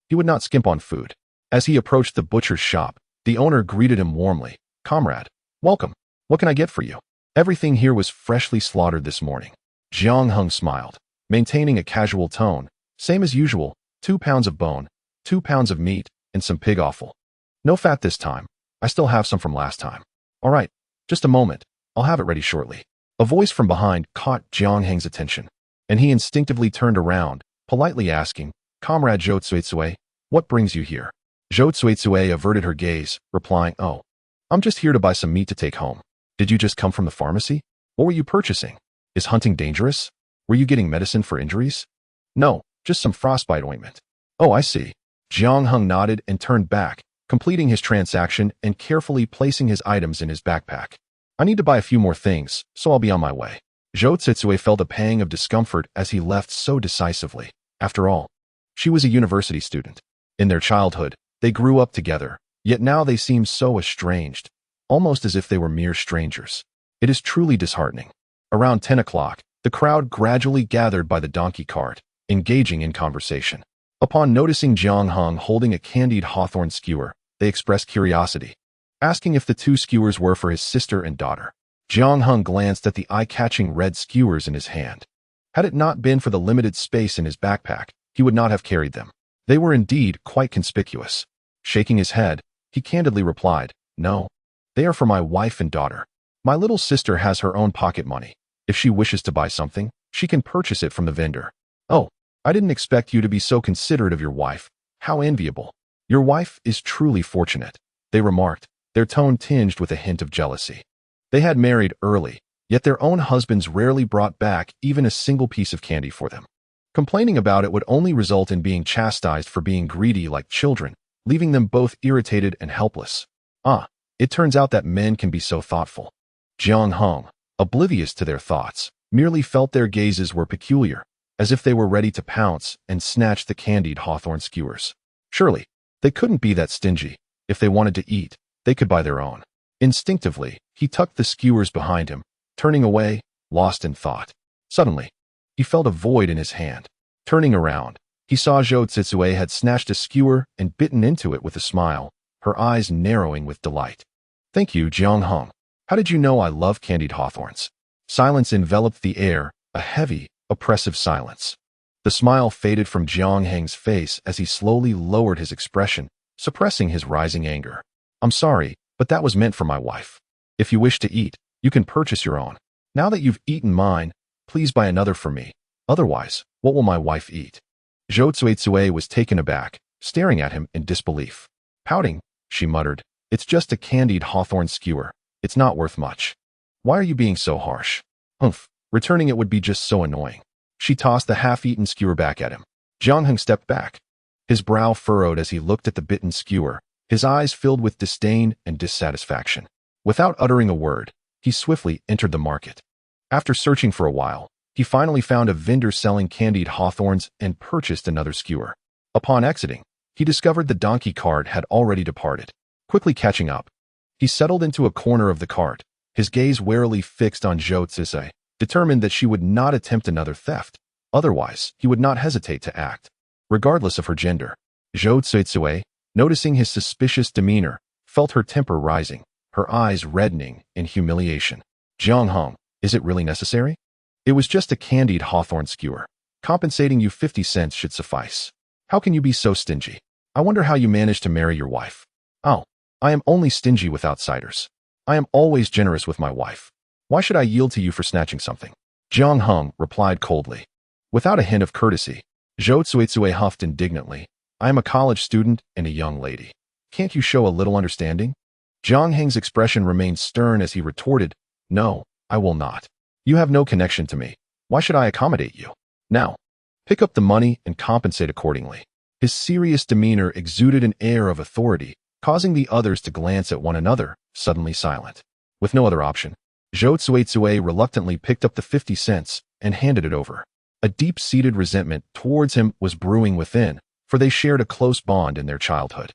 he would not skimp on food. As he approached the butcher's shop, the owner greeted him warmly. "Comrade, welcome. What can I get for you?" Everything here was freshly slaughtered this morning. Jiang Heng smiled, maintaining a casual tone. "Same as usual, 2 pounds of bone, 2 pounds of meat, and some pig offal. No fat this time. I still have some from last time." "All right, just a moment. I'll have it ready shortly." A voice from behind caught Jiang Heng's attention, and he instinctively turned around, politely asking, "Comrade Zhou Tsuetsue, what brings you here?" Zhou Tsuetsue averted her gaze, replying, "Oh, I'm just here to buy some meat to take home." "Did you just come from the pharmacy? What were you purchasing? Is hunting dangerous? Were you getting medicine for injuries?" "No, just some frostbite ointment." "Oh, I see." Jiang Heng nodded and turned back, completing his transaction and carefully placing his items in his backpack. "I need to buy a few more things, so I'll be on my way." Zhou Tsuetsue felt a pang of discomfort as he left so decisively. After all, she was a university student. In their childhood, they grew up together, yet now they seemed so estranged, almost as if they were mere strangers. It is truly disheartening. Around 10 o'clock, the crowd gradually gathered by the donkey cart, engaging in conversation. Upon noticing Jiang Heng holding a candied hawthorn skewer, they expressed curiosity, asking if the two skewers were for his sister and daughter. Jiang Heng glanced at the eye-catching red skewers in his hand. Had it not been for the limited space in his backpack, he would not have carried them. They were indeed quite conspicuous. Shaking his head, he candidly replied, "No, they are for my wife and daughter. My little sister has her own pocket money. If she wishes to buy something, she can purchase it from the vendor." "Oh, I didn't expect you to be so considerate of your wife. How enviable. Your wife is truly fortunate," they remarked, their tone tinged with a hint of jealousy. They had married early, yet their own husbands rarely brought back even a single piece of candy for them. Complaining about it would only result in being chastised for being greedy like children, leaving them both irritated and helpless. It turns out that men can be so thoughtful. Jiang Heng, oblivious to their thoughts, merely felt their gazes were peculiar, as if they were ready to pounce and snatch the candied hawthorn skewers. Surely, they couldn't be that stingy. If they wanted to eat, they could buy their own. Instinctively, he tucked the skewers behind him, turning away, lost in thought. Suddenly, he felt a void in his hand. Turning around, he saw Zhou Zitsue had snatched a skewer and bitten into it with a smile, her eyes narrowing with delight. "Thank you, Jiang Heng. How did you know I love candied hawthorns?" Silence enveloped the air, a heavy, oppressive silence. The smile faded from Jiang Heng's face as he slowly lowered his expression, suppressing his rising anger. "I'm sorry, but that was meant for my wife. If you wish to eat, you can purchase your own. Now that you've eaten mine, please buy another for me. Otherwise, what will my wife eat?" Zhou Zitsue was taken aback, staring at him in disbelief. Pouting, she muttered, "It's just a candied hawthorn skewer. It's not worth much. Why are you being so harsh?" "Humph, returning it would be just so annoying." She tossed the half-eaten skewer back at him. Jiang Heng stepped back. His brow furrowed as he looked at the bitten skewer, his eyes filled with disdain and dissatisfaction. Without uttering a word, he swiftly entered the market. After searching for a while, he finally found a vendor selling candied hawthorns and purchased another skewer. Upon exiting, he discovered the donkey cart had already departed. Quickly catching up, he settled into a corner of the cart, his gaze warily fixed on Zhou Zitsue, determined that she would not attempt another theft. Otherwise, he would not hesitate to act. Regardless of her gender, Zhou Zitsue, noticing his suspicious demeanor, felt her temper rising, her eyes reddening in humiliation. "Jiang Heng, is it really necessary? It was just a candied hawthorn skewer. Compensating you 50 cents should suffice. How can you be so stingy? I wonder how you managed to marry your wife." "Oh, I am only stingy with outsiders. I am always generous with my wife. Why should I yield to you for snatching something?" Jiang Heng replied coldly. Without a hint of courtesy, Zhou Zitsue huffed indignantly, "I am a college student and a young lady. Can't you show a little understanding?" Jiang Heng's expression remained stern as he retorted, "No, I will not. You have no connection to me. Why should I accommodate you? Now, pick up the money and compensate accordingly." His serious demeanor exuded an air of authority, causing the others to glance at one another, suddenly silent. With no other option, Zhou Zitsue reluctantly picked up the 50 cents and handed it over. A deep-seated resentment towards him was brewing within, for they shared a close bond in their childhood.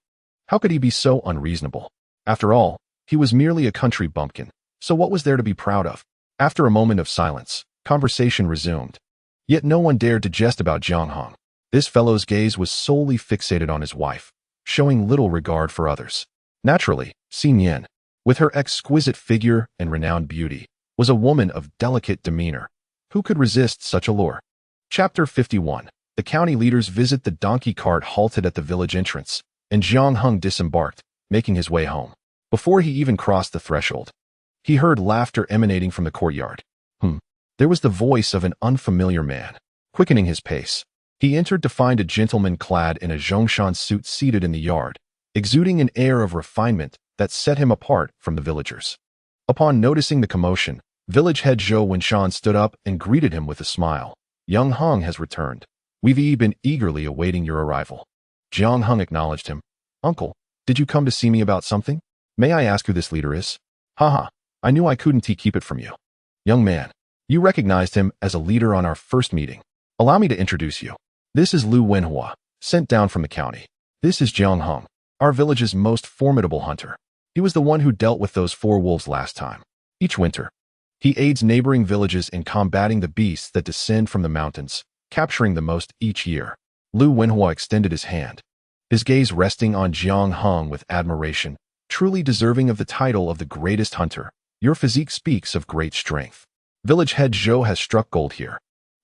How could he be so unreasonable? After all, he was merely a country bumpkin, so what was there to be proud of? After a moment of silence, conversation resumed. Yet no one dared to jest about Jiang Heng. This fellow's gaze was solely fixated on his wife, showing little regard for others. Naturally, Nian, with her exquisite figure and renowned beauty, was a woman of delicate demeanor. Who could resist such allure? Chapter 51. The county leaders visit the donkey cart halted at the village entrance, and Jiang Heng disembarked, making his way home. Before he even crossed the threshold, he heard laughter emanating from the courtyard. There was the voice of an unfamiliar man. Quickening his pace, he entered to find a gentleman clad in a Zhongshan suit seated in the yard, exuding an air of refinement that set him apart from the villagers. Upon noticing the commotion, village head Zhou Wenshan stood up and greeted him with a smile. "Young Heng has returned. We've been eagerly awaiting your arrival." Jiang Heng acknowledged him. "Uncle, did you come to see me about something? May I ask who this leader is?" "Haha, I knew I couldn't keep it from you." "Young man, you recognized him as a leader on our first meeting. Allow me to introduce you. This is Lu Wenhua, sent down from the county. This is Jiang Heng, our village's most formidable hunter. He was the one who dealt with those 4 wolves last time. Each winter, He aids neighboring villages in combating the beasts that descend from the mountains, capturing the most each year. Lu Wenhua extended his hand, his gaze resting on Jiang Heng with admiration, truly deserving of the title of the greatest hunter. Your physique speaks of great strength. Village head Zhou has struck gold here.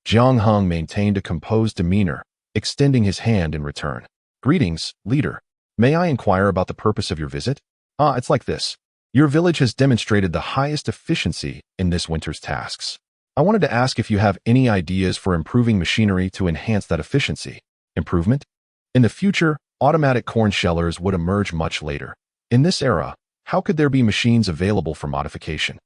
Jiang Heng maintained a composed demeanor, extending his hand in return. Greetings, leader. May I inquire about the purpose of your visit? It's like this. Your village has demonstrated the highest efficiency in this winter's tasks. I wanted to ask if you have any ideas for improving machinery to enhance that efficiency. Improvement? In the future, automatic corn shellers would emerge much later. In this era, how could there be machines available for modification?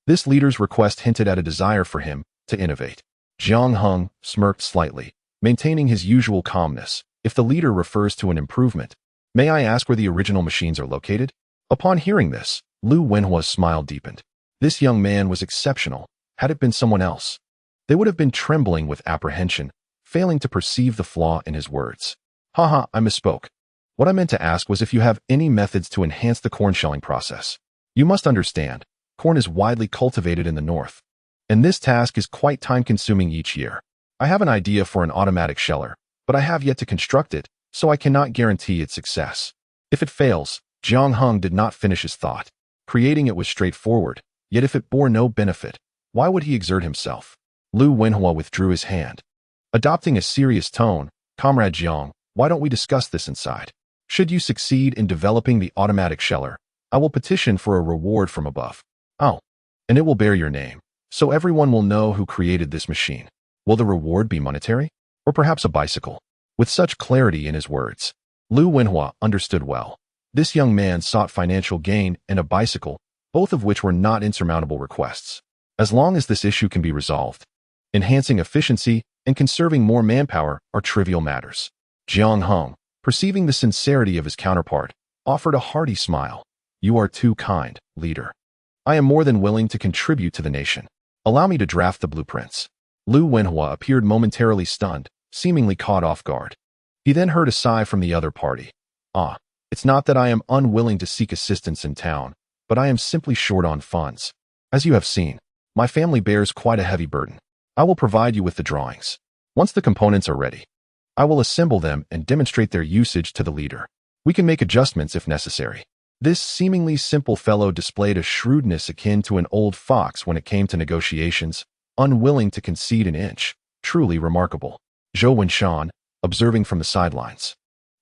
This leader's request hinted at a desire for him to innovate. Jiang Heng smirked slightly, maintaining his usual calmness. If the leader refers to an improvement, may I ask where the original machines are located? Upon hearing this, Lu Wenhua's smile deepened. This young man was exceptional. Had it been someone else, they would have been trembling with apprehension, failing to perceive the flaw in his words. Haha, I misspoke. What I meant to ask was if you have any methods to enhance the corn shelling process. You must understand, corn is widely cultivated in the north, and this task is quite time-consuming each year. I have an idea for an automatic sheller, but I have yet to construct it, so I cannot guarantee its success. If it fails, Jiang Heng did not finish his thought. Creating it was straightforward, yet if it bore no benefit, why would he exert himself? Lu Wenhua withdrew his hand. Adopting a serious tone, Comrade Jiang, why don't we discuss this inside? Should you succeed in developing the automatic sheller, I will petition for a reward from above. Oh, and it will bear your name, so everyone will know who created this machine. Will the reward be monetary? Or perhaps a bicycle? With such clarity in his words, Lu Wenhua understood well. This young man sought financial gain and a bicycle, both of which were not insurmountable requests. As long as this issue can be resolved, enhancing efficiency and conserving more manpower are trivial matters. Jiang Heng, perceiving the sincerity of his counterpart, offered a hearty smile. You are too kind, leader. I am more than willing to contribute to the nation. Allow me to draft the blueprints. Lu Wenhua appeared momentarily stunned, seemingly caught off guard. He then heard a sigh from the other party. It's not that I am unwilling to seek assistance in town, but I am simply short on funds. As you have seen, my family bears quite a heavy burden. I will provide you with the drawings. Once the components are ready, I will assemble them and demonstrate their usage to the leader. We can make adjustments if necessary. This seemingly simple fellow displayed a shrewdness akin to an old fox when it came to negotiations, unwilling to concede an inch. Truly remarkable. Zhou Wenshan, observing from the sidelines,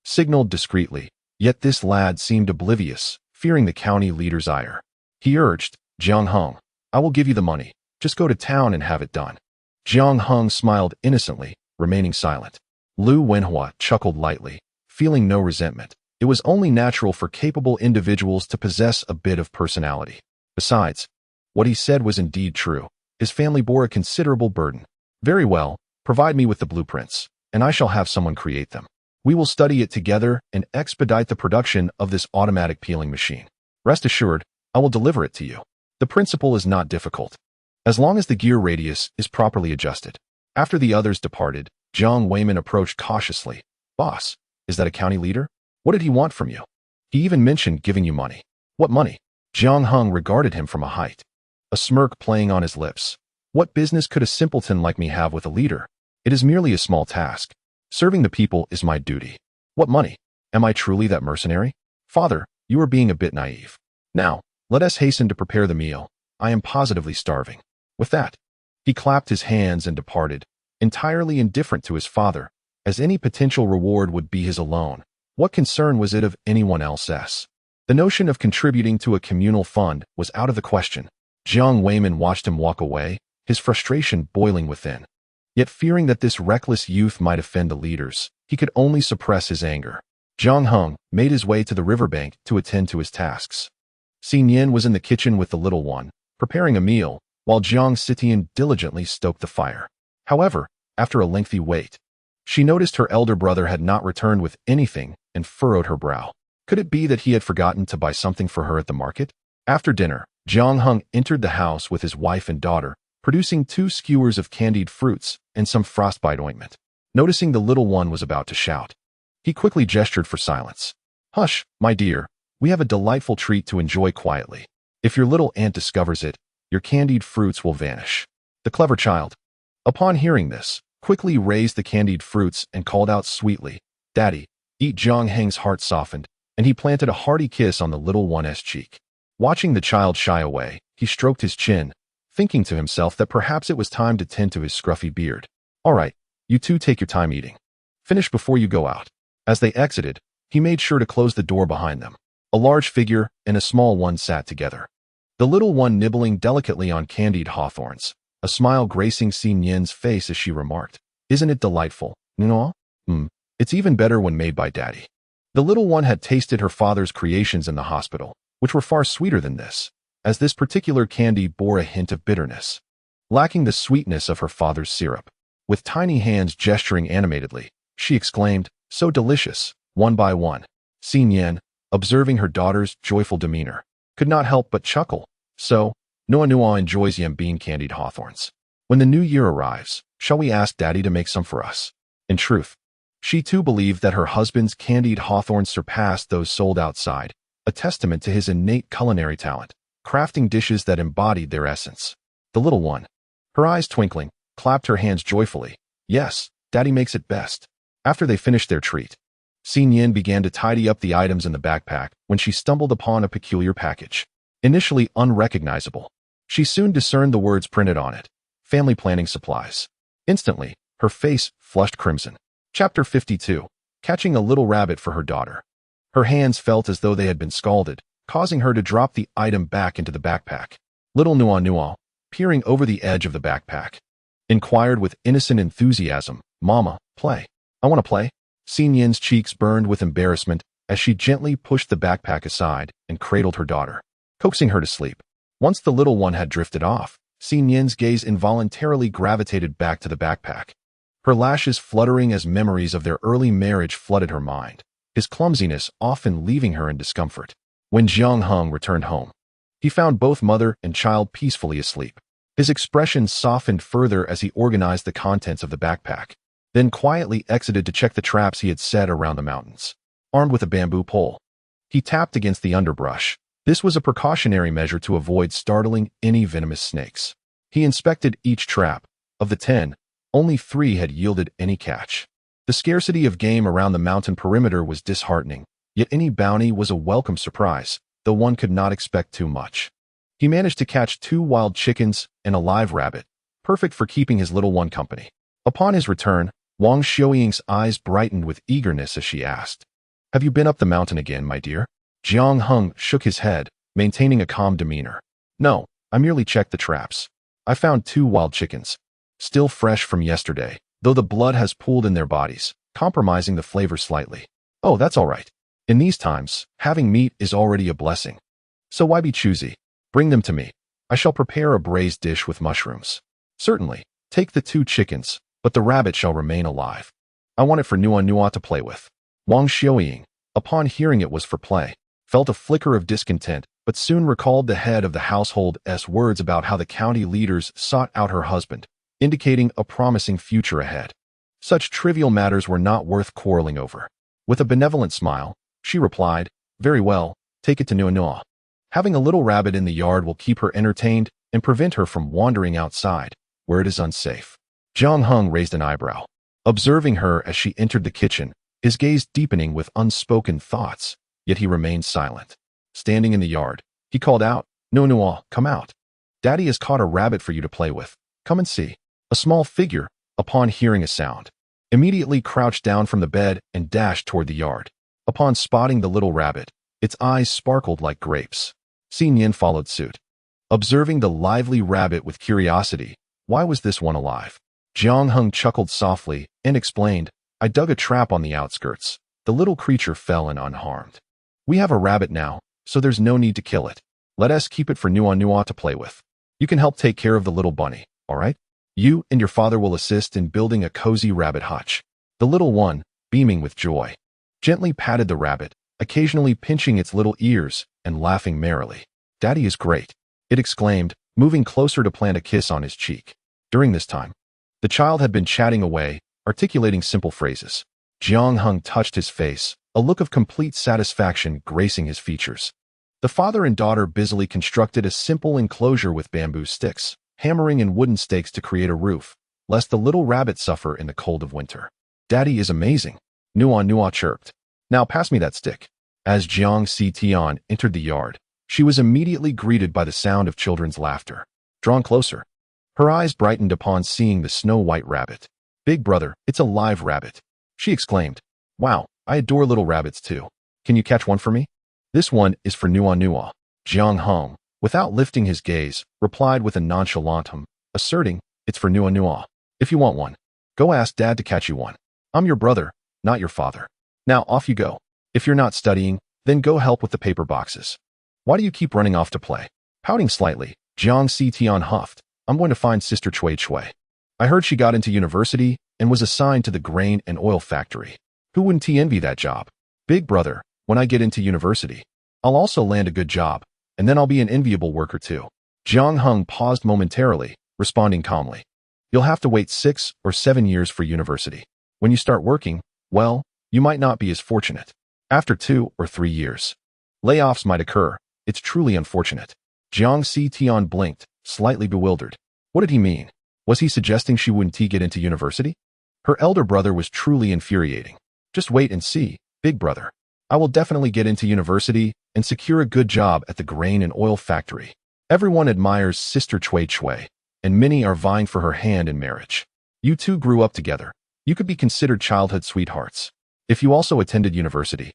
signaled discreetly, yet this lad seemed oblivious, fearing the county leader's ire. He urged, Jiang Heng, I will give you the money. Just go to town and have it done. Jiang Heng smiled innocently, remaining silent. Lu Wenhua chuckled lightly, feeling no resentment. It was only natural for capable individuals to possess a bit of personality. Besides, what he said was indeed true. His family bore a considerable burden. Very well, provide me with the blueprints, and I shall have someone create them. We will study it together and expedite the production of this automatic peeling machine. Rest assured, I will deliver it to you. The principle is not difficult, as long as the gear radius is properly adjusted. After the others departed, Jiang Weiman approached cautiously. Boss, is that a county leader? What did he want from you? He even mentioned giving you money. What money? Jiang Heng regarded him from a height, a smirk playing on his lips. What business could a simpleton like me have with a leader? It is merely a small task. Serving the people is my duty. What money? Am I truly that mercenary? Father, you are being a bit naive. Now, let us hasten to prepare the meal. I am positively starving. With that, he clapped his hands and departed, entirely indifferent to his father, as any potential reward would be his alone. What concern was it of anyone else's? The notion of contributing to a communal fund was out of the question. Jiang Weiman watched him walk away, his frustration boiling within. Yet fearing that this reckless youth might offend the leaders, he could only suppress his anger. Jiang Heng made his way to the riverbank to attend to his tasks. Nian was in the kitchen with the little one, preparing a meal, while Jiang Sitian diligently stoked the fire. However, after a lengthy wait, she noticed her elder brother had not returned with anything and furrowed her brow. Could it be that he had forgotten to buy something for her at the market? After dinner, Jiang Heng entered the house with his wife and daughter, producing 2 skewers of candied fruits and some frostbite ointment. Noticing the little one was about to shout, he quickly gestured for silence. Hush, my dear, we have a delightful treat to enjoy quietly. If your little aunt discovers it, your candied fruits will vanish. The clever child, upon hearing this, quickly raised the candied fruits and called out sweetly, "Daddy, eat." Jiang Heng's heart softened, and he planted a hearty kiss on the little one's cheek. Watching the child shy away, he stroked his chin, thinking to himself that perhaps it was time to tend to his scruffy beard. "All right, you two take your time eating. Finish before you go out." As they exited, he made sure to close the door behind them. A large figure and a small one sat together. The little one nibbling delicately on candied hawthorns, a smile gracing Nian's face as she remarked, "Isn't it delightful, Nuonuo? It's even better when made by Daddy." The little one had tasted her father's creations in the hospital, which were far sweeter than this, as this particular candy bore a hint of bitterness, lacking the sweetness of her father's syrup. With tiny hands gesturing animatedly, she exclaimed, "So delicious," one by one. Nian, observing her daughter's joyful demeanor, could not help but chuckle. "So, Nuonuo enjoys yam bean candied hawthorns. When the new year arrives, shall we ask Daddy to make some for us?" In truth, she too believed that her husband's candied hawthorns surpassed those sold outside, a testament to his innate culinary talent, crafting dishes that embodied their essence. The little one, her eyes twinkling, clapped her hands joyfully. "Yes, Daddy makes it best." After they finished their treat, Nian began to tidy up the items in the backpack when she stumbled upon a peculiar package. Initially unrecognizable, she soon discerned the words printed on it, "Family planning supplies." Instantly, her face flushed crimson. Chapter 52. Catching a little rabbit for her daughter. Her hands felt as though they had been scalded, causing her to drop the item back into the backpack. Little Nuonuo, peering over the edge of the backpack, inquired with innocent enthusiasm, "Mama, play." "I want to play." Nian's cheeks burned with embarrassment as she gently pushed the backpack aside and cradled her daughter, coaxing her to sleep. Once the little one had drifted off, Nian's gaze involuntarily gravitated back to the backpack, her lashes fluttering as memories of their early marriage flooded her mind, his clumsiness often leaving her in discomfort. When Jiang Heng returned home, he found both mother and child peacefully asleep. His expression softened further as he organized the contents of the backpack, then quietly exited to check the traps he had set around the mountains. Armed with a bamboo pole, he tapped against the underbrush. This was a precautionary measure to avoid startling any venomous snakes. He inspected each trap. Of the 10, only 3 had yielded any catch. The scarcity of game around the mountain perimeter was disheartening, yet any bounty was a welcome surprise, though one could not expect too much. He managed to catch 2 wild chickens and a live rabbit, perfect for keeping his little one company. Upon his return, Wang Xiuying's eyes brightened with eagerness as she asked, "Have you been up the mountain again, my dear?" Jiang Heng shook his head, maintaining a calm demeanor. "No, I merely checked the traps. I found 2 wild chickens, still fresh from yesterday, though the blood has pooled in their bodies, compromising the flavor slightly." "Oh, that's all right. In these times, having meat is already a blessing. So why be choosy? Bring them to me. I shall prepare a braised dish with mushrooms." "Certainly. Take the 2 chickens, but the rabbit shall remain alive. I want it for Nuonuo to play with." Wang Xiuying, upon hearing it was for play, felt a flicker of discontent, but soon recalled the head of the household's words about how the county leaders sought out her husband, indicating a promising future ahead. Such trivial matters were not worth quarreling over. With a benevolent smile, she replied, "Very well, take it to Nuonuo. Having a little rabbit in the yard will keep her entertained and prevent her from wandering outside, where it is unsafe." Jiang Heng raised an eyebrow, observing her as she entered the kitchen, his gaze deepening with unspoken thoughts, yet he remained silent. Standing in the yard, he called out, "Nuonuo, come out. Daddy has caught a rabbit for you to play with. Come and see." A small figure, upon hearing a sound, immediately crouched down from the bed and dashed toward the yard. Upon spotting the little rabbit, its eyes sparkled like grapes. Nian followed suit, observing the lively rabbit with curiosity. Why was this one alive? Jiang Heng chuckled softly and explained, "I dug a trap on the outskirts. The little creature fell in unharmed. We have a rabbit now, so there's no need to kill it. Let us keep it for Nuonuo to play with. You can help take care of the little bunny, all right? You and your father will assist in building a cozy rabbit hutch." The little one, beaming with joy, gently patted the rabbit, occasionally pinching its little ears and laughing merrily. "Daddy is great," it exclaimed, moving closer to plant a kiss on his cheek. During this time, the child had been chatting away, articulating simple phrases. Jiang Heng touched his face, a look of complete satisfaction gracing his features. The father and daughter busily constructed a simple enclosure with bamboo sticks, hammering in wooden stakes to create a roof, lest the little rabbit suffer in the cold of winter. "Daddy is amazing," Nuonuo chirped. "Now pass me that stick." As Jiang Tian entered the yard, she was immediately greeted by the sound of children's laughter. Drawn closer, her eyes brightened upon seeing the snow-white rabbit. "Big brother, it's a live rabbit," she exclaimed. "Wow, I adore little rabbits too. Can you catch one for me?" "This one is for Nuonuo." Jiang Heng, without lifting his gaze, replied with a nonchalant hum, asserting, "It's for Nuonuo. If you want one, go ask Dad to catch you one. I'm your brother, not your father. Now off you go. If you're not studying, then go help with the paper boxes. Why do you keep running off to play?" Pouting slightly, Jiang Tian huffed, "I'm going to find Sister Cui Cui. I heard she got into university and was assigned to the grain and oil factory. Who wouldn't envy that job? Big brother, when I get into university, I'll also land a good job, and then I'll be an enviable worker too." Jiang Heng paused momentarily, responding calmly. "You'll have to wait 6 or 7 years for university. When you start working, well, you might not be as fortunate. After 2 or 3 years, layoffs might occur. It's truly unfortunate." Jiang Tian blinked, slightly bewildered. What did he mean? Was he suggesting she wouldn't get into university? Her elder brother was truly infuriating. "Just wait and see, big brother. I will definitely get into university and secure a good job at the grain and oil factory. Everyone admires Sister Cui Cui, and many are vying for her hand in marriage. You two grew up together. You could be considered childhood sweethearts. If you also attended university,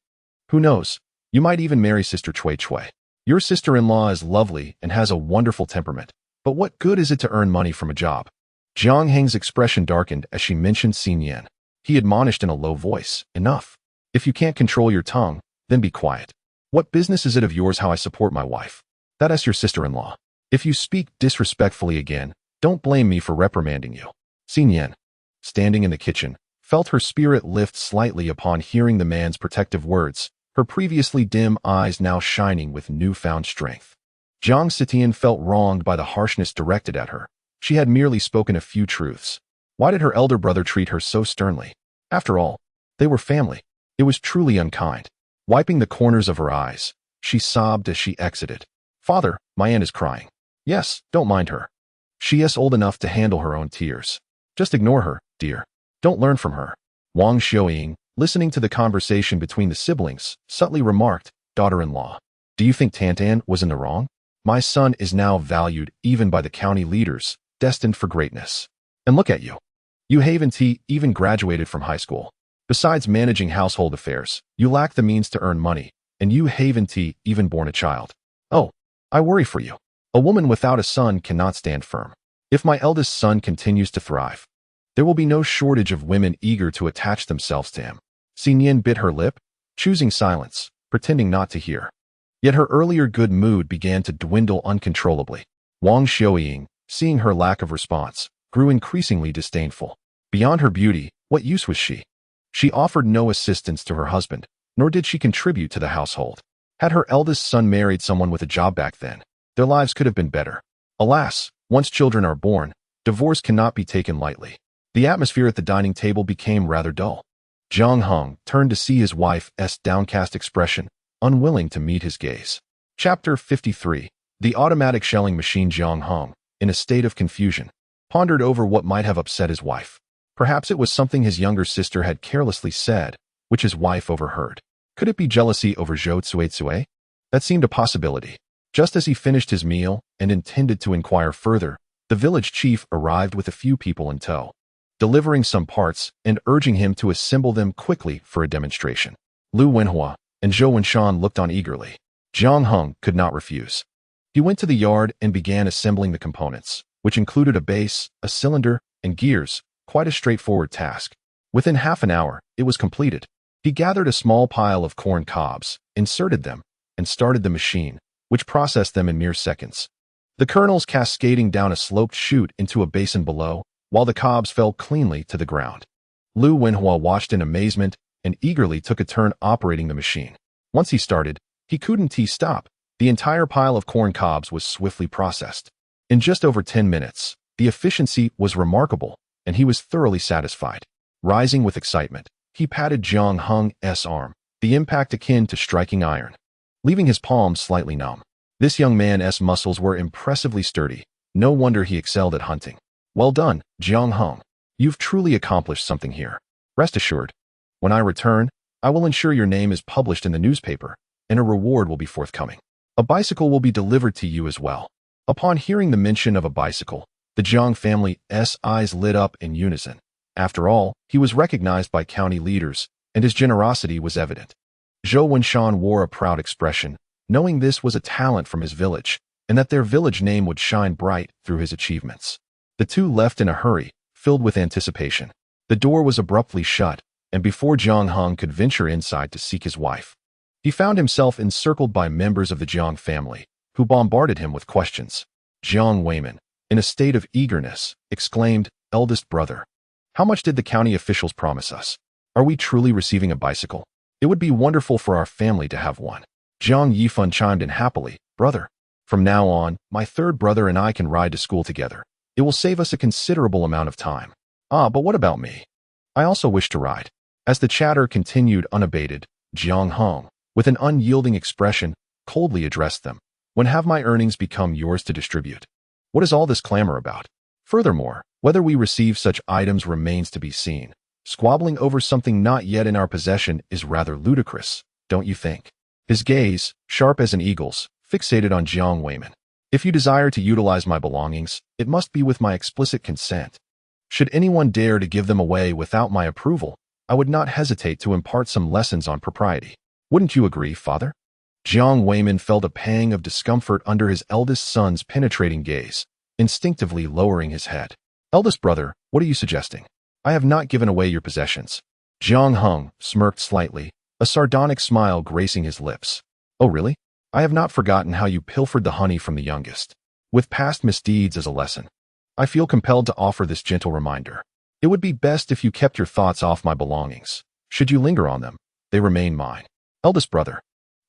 who knows, you might even marry Sister Cui Cui. Your sister-in-law is lovely and has a wonderful temperament, but what good is it to earn money from a job?" Jiang Heng's expression darkened as she mentioned Nian. He admonished in a low voice, "Enough. If you can't control your tongue, then be quiet. What business is it of yours how I support my wife? That is your sister-in-law. If you speak disrespectfully again, don't blame me for reprimanding you." Nian, standing in the kitchen, felt her spirit lift slightly upon hearing the man's protective words, her previously dim eyes now shining with newfound strength. Jiang Tian felt wronged by the harshness directed at her. She had merely spoken a few truths. Why did her elder brother treat her so sternly? After all, they were family. It was truly unkind. Wiping the corners of her eyes, she sobbed as she exited. "Father, my aunt is crying." "Yes, don't mind her. She is old enough to handle her own tears. Just ignore her, dear. Don't learn from her." Wang Xiaoying, listening to the conversation between the siblings, subtly remarked, "Daughter-in-law, do you think Tantan was in the wrong? My son is now valued even by the county leaders, destined for greatness. And look at you. You haven't even graduated from high school. Besides managing household affairs, you lack the means to earn money, and you haven't even born a child. Oh, I worry for you. A woman without a son cannot stand firm. If my eldest son continues to thrive, there will be no shortage of women eager to attach themselves to him." Nian bit her lip, choosing silence, pretending not to hear. Yet her earlier good mood began to dwindle uncontrollably. Wang Xiaoying, seeing her lack of response, grew increasingly disdainful. Beyond her beauty, what use was she? She offered no assistance to her husband, nor did she contribute to the household. Had her eldest son married someone with a job back then, their lives could have been better. Alas, once children are born, divorce cannot be taken lightly. The atmosphere at the dining table became rather dull. Jiang Heng turned to see his wife's downcast expression, unwilling to meet his gaze. Chapter 53. The automatic shelling machine. Jiang Heng, in a state of confusion, pondered over what might have upset his wife. Perhaps it was something his younger sister had carelessly said, which his wife overheard. Could it be jealousy over Zhou Tsuetsue? That seemed a possibility. Just as he finished his meal and intended to inquire further, the village chief arrived with a few people in tow, delivering some parts and urging him to assemble them quickly for a demonstration. Lu Wenhua and Zhou Wenshan looked on eagerly. Jiang Heng could not refuse. He went to the yard and began assembling the components, which included a base, a cylinder, and gears, quite a straightforward task. Within half an hour, it was completed. He gathered a small pile of corn cobs, inserted them, and started the machine, which processed them in mere seconds. The kernels cascading down a sloped chute into a basin below, while the cobs fell cleanly to the ground. Lu Wenhua watched in amazement and eagerly took a turn operating the machine. Once he started, he couldn't stop. The entire pile of corn cobs was swiftly processed. In just over 10 minutes, the efficiency was remarkable, and he was thoroughly satisfied. Rising with excitement, he patted Jiang Heng's arm, the impact akin to striking iron. leaving his palms slightly numb. This young man's muscles were impressively sturdy. No wonder he excelled at hunting. Well done, Jiang Heng. You've truly accomplished something here. Rest assured, when I return, I will ensure your name is published in the newspaper, and a reward will be forthcoming. A bicycle will be delivered to you as well. Upon hearing the mention of a bicycle, the Jiang family's eyes lit up in unison. After all, he was recognized by county leaders, and his generosity was evident. Zhou Wenshan wore a proud expression, knowing this was a talent from his village, and that their village name would shine bright through his achievements. The two left in a hurry, filled with anticipation. The door was abruptly shut, and before Jiang Heng could venture inside to seek his wife, he found himself encircled by members of the Jiang family, who bombarded him with questions. Jiang Weiman, in a state of eagerness, exclaimed, "Eldest brother, how much did the county officials promise us? Are we truly receiving a bicycle? It would be wonderful for our family to have one." Jiang Yifan chimed in happily, "Brother, from now on, my third brother and I can ride to school together. It will save us a considerable amount of time. Ah, but what about me? I also wish to ride." As the chatter continued unabated, Jiang Heng, with an unyielding expression, coldly addressed them. "When have my earnings become yours to distribute? What is all this clamor about? Furthermore, whether we receive such items remains to be seen. Squabbling over something not yet in our possession is rather ludicrous, don't you think?" His gaze, sharp as an eagle's, fixated on Jiang Weiman. "If you desire to utilize my belongings, it must be with my explicit consent. Should anyone dare to give them away without my approval, I would not hesitate to impart some lessons on propriety. Wouldn't you agree, father?" Jiang Weiman felt a pang of discomfort under his eldest son's penetrating gaze, instinctively lowering his head. "Eldest brother, what are you suggesting? I have not given away your possessions." Jiang Heng smirked slightly, a sardonic smile gracing his lips. "Oh really? I have not forgotten how you pilfered the honey from the youngest. With past misdeeds as a lesson, I feel compelled to offer this gentle reminder. It would be best if you kept your thoughts off my belongings. Should you linger on them, they remain mine. Eldest brother,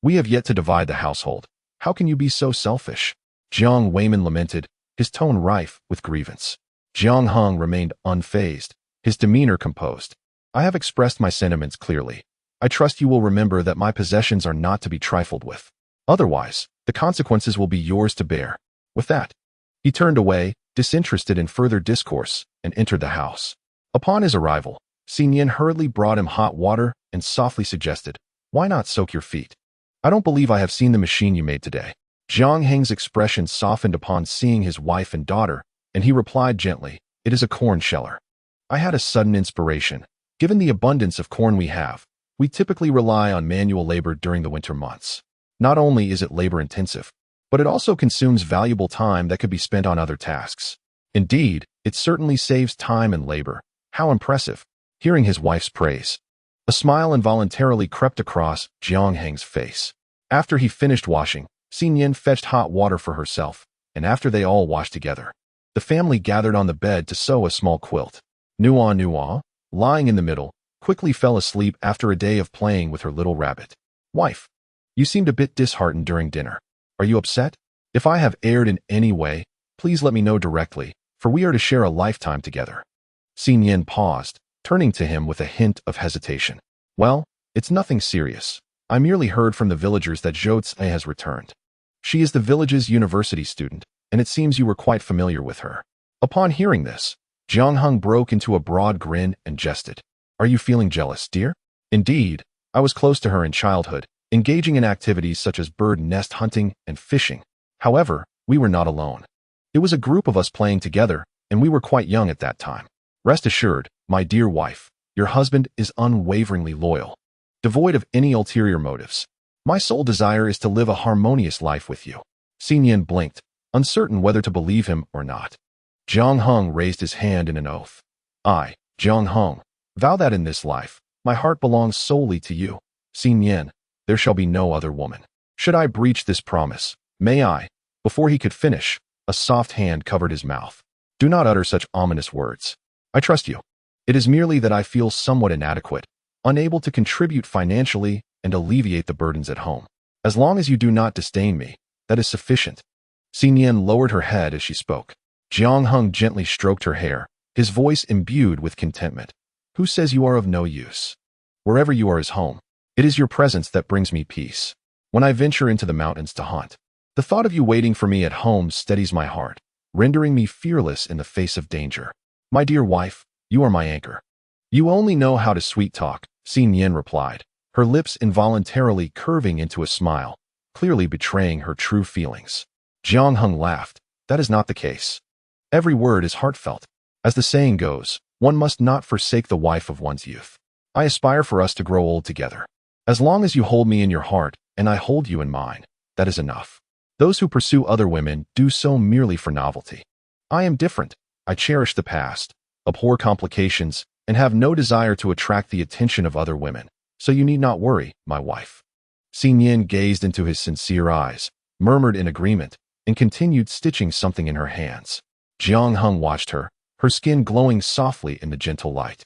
we have yet to divide the household. How can you be so selfish?" Jiang Weiman lamented, his tone rife with grievance. Jiang Heng remained unfazed, his demeanor composed. "I have expressed my sentiments clearly. I trust you will remember that my possessions are not to be trifled with. Otherwise, the consequences will be yours to bear." With that, he turned away, disinterested in further discourse, and entered the house. Upon his arrival, Nian hurriedly brought him hot water and softly suggested, "Why not soak your feet? I don't believe I have seen the machine you made today." Jiang Heng's expression softened upon seeing his wife and daughter, and he replied gently, "It is a corn sheller. I had a sudden inspiration. Given the abundance of corn we have, we typically rely on manual labor during the winter months. Not only is it labor-intensive, but it also consumes valuable time that could be spent on other tasks. Indeed, it certainly saves time and labor. How impressive." Hearing his wife's praise, a smile involuntarily crept across Jiang Heng's face. After he finished washing, Nian fetched hot water for herself, and after they all washed together, the family gathered on the bed to sew a small quilt. Nuonuo, lying in the middle, quickly fell asleep after a day of playing with her little rabbit. "Wife, you seemed a bit disheartened during dinner. Are you upset? If I have erred in any way, please let me know directly, for we are to share a lifetime together." Nian paused, turning to him with a hint of hesitation. "Well, it's nothing serious. I merely heard from the villagers that Zhou Tse has returned. She is the village's university student, and it seems you were quite familiar with her." Upon hearing this, Jiang Heng broke into a broad grin and jested. "Are you feeling jealous, dear? Indeed, I was close to her in childhood, engaging in activities such as bird nest hunting and fishing. However, we were not alone. It was a group of us playing together, and we were quite young at that time. Rest assured, my dear wife, your husband is unwaveringly loyal, devoid of any ulterior motives. My sole desire is to live a harmonious life with you." Nian blinked, uncertain whether to believe him or not. Jiang Heng raised his hand in an oath. "I, Jiang Heng, vow that in this life, my heart belongs solely to you. Nian, there shall be no other woman. Should I breach this promise, may I—" Before he could finish, a soft hand covered his mouth. "Do not utter such ominous words. I trust you. It is merely that I feel somewhat inadequate, unable to contribute financially and alleviate the burdens at home. As long as you do not disdain me, that is sufficient." Nian lowered her head as she spoke. Jiang Heng gently stroked her hair, his voice imbued with contentment. "Who says you are of no use? Wherever you are is home. It is your presence that brings me peace. when I venture into the mountains to hunt. The thought of you waiting for me at home steadies my heart, rendering me fearless in the face of danger. My dear wife, you are my anchor. You only know how to sweet talk, Nian replied, her lips involuntarily curving into a smile, clearly betraying her true feelings. Jiang Heng laughed. That is not the case. Every word is heartfelt. As the saying goes, one must not forsake the wife of one's youth. I aspire for us to grow old together. As long as you hold me in your heart and I hold you in mine, that is enough. Those who pursue other women do so merely for novelty. I am different. I cherish the past, abhor complications, and have no desire to attract the attention of other women, so you need not worry, my wife. Nian gazed into his sincere eyes, murmured in agreement, and continued stitching something in her hands. Jiang Heng watched her, her skin glowing softly in the gentle light,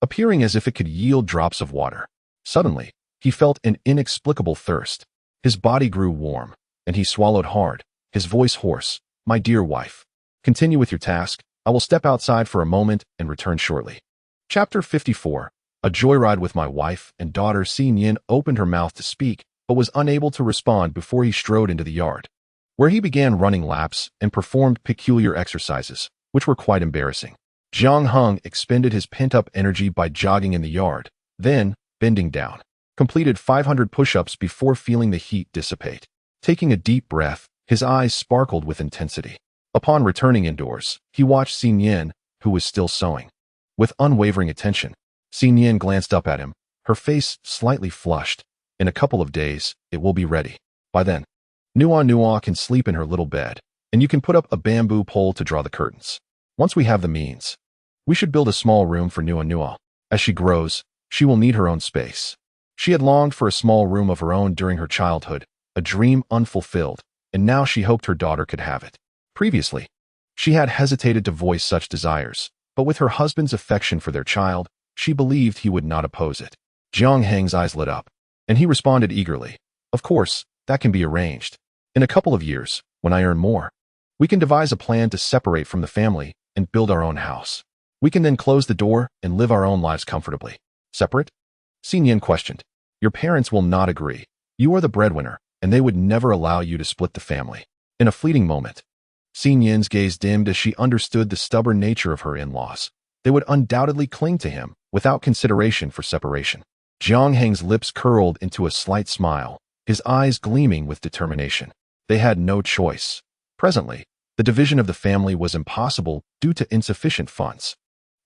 appearing as if it could yield drops of water. Suddenly, he felt an inexplicable thirst. His body grew warm, and he swallowed hard, his voice hoarse. My dear wife, continue with your task. I will step outside for a moment and return shortly. Chapter 54. A joyride with my wife and daughter. Nian opened her mouth to speak, but was unable to respond before he strode into the yard, where he began running laps and performed peculiar exercises, which were quite embarrassing. Jiang Heng expended his pent-up energy by jogging in the yard, then, bending down, completed 500 push-ups before feeling the heat dissipate. Taking a deep breath, his eyes sparkled with intensity. Upon returning indoors, he watched Nian, who was still sewing. With unwavering attention, Nian glanced up at him, her face slightly flushed. In a couple of days, it will be ready. By then, Nuonuo can sleep in her little bed, and you can put up a bamboo pole to draw the curtains. Once we have the means, we should build a small room for Nuonuo. As she grows, she will need her own space. She had longed for a small room of her own during her childhood, a dream unfulfilled, and now she hoped her daughter could have it. Previously, she had hesitated to voice such desires, but with her husband's affection for their child, she believed he would not oppose it. Jiang Heng's eyes lit up, and he responded eagerly. Of course, that can be arranged. In a couple of years, when I earn more, we can devise a plan to separate from the family and build our own house. We can then close the door and live our own lives comfortably. Separate? Nian questioned. Your parents will not agree. You are the breadwinner, and they would never allow you to split the family. In a fleeting moment, Nian's gaze dimmed as she understood the stubborn nature of her in-laws. They would undoubtedly cling to him, without consideration for separation. Jiang Heng's lips curled into a slight smile, his eyes gleaming with determination. They had no choice. Presently, the division of the family was impossible due to insufficient funds.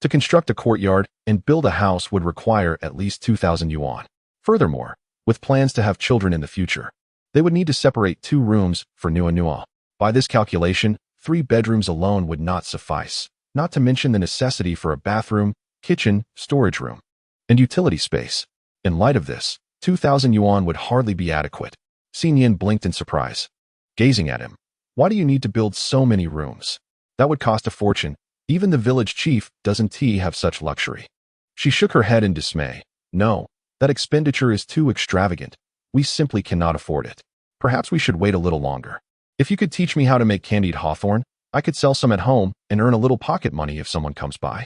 To construct a courtyard and build a house would require at least 2,000 yuan. Furthermore, with plans to have children in the future, they would need to separate 2 rooms for Nuonuo. By this calculation, 3 bedrooms alone would not suffice, not to mention the necessity for a bathroom, kitchen, storage room, and utility space. In light of this, 2,000 yuan would hardly be adequate. Nian blinked in surprise, gazing at him. Why do you need to build so many rooms? That would cost a fortune. Even the village chief doesn't have such luxury. She shook her head in dismay. No, that expenditure is too extravagant. We simply cannot afford it. Perhaps we should wait a little longer. If you could teach me how to make candied hawthorn, I could sell some at home and earn a little pocket money if someone comes by.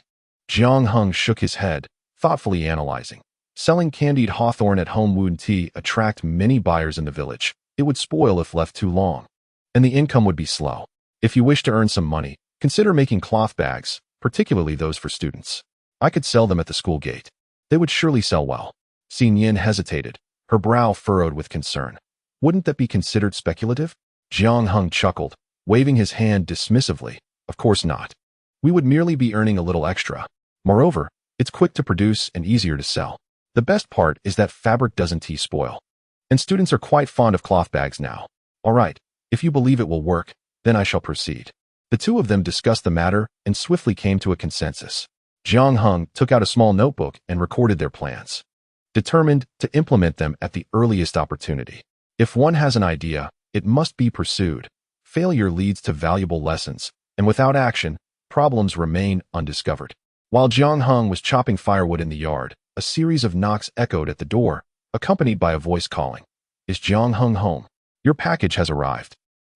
Jiang Heng shook his head, thoughtfully analyzing. Selling candied hawthorn at home wouldn't attract many buyers in the village. It would spoil if left too long, and the income would be slow. If you wish to earn some money, consider making cloth bags, particularly those for students. I could sell them at the school gate. They would surely sell well. Nian hesitated, her brow furrowed with concern. Wouldn't that be considered speculative? Jiang Heng chuckled, waving his hand dismissively. Of course not. We would merely be earning a little extra. Moreover, it's quick to produce and easier to sell. The best part is that fabric doesn't spoil. And students are quite fond of cloth bags now. All right, if you believe it will work, then I shall proceed. The 2 of them discussed the matter and swiftly came to a consensus. Jiang Heng took out a small notebook and recorded their plans, determined to implement them at the earliest opportunity. If one has an idea, it must be pursued. Failure leads to valuable lessons, and without action, problems remain undiscovered. While Jiang Heng was chopping firewood in the yard, a series of knocks echoed at the door, accompanied by a voice calling. Is Jiang Heng home? Your package has arrived.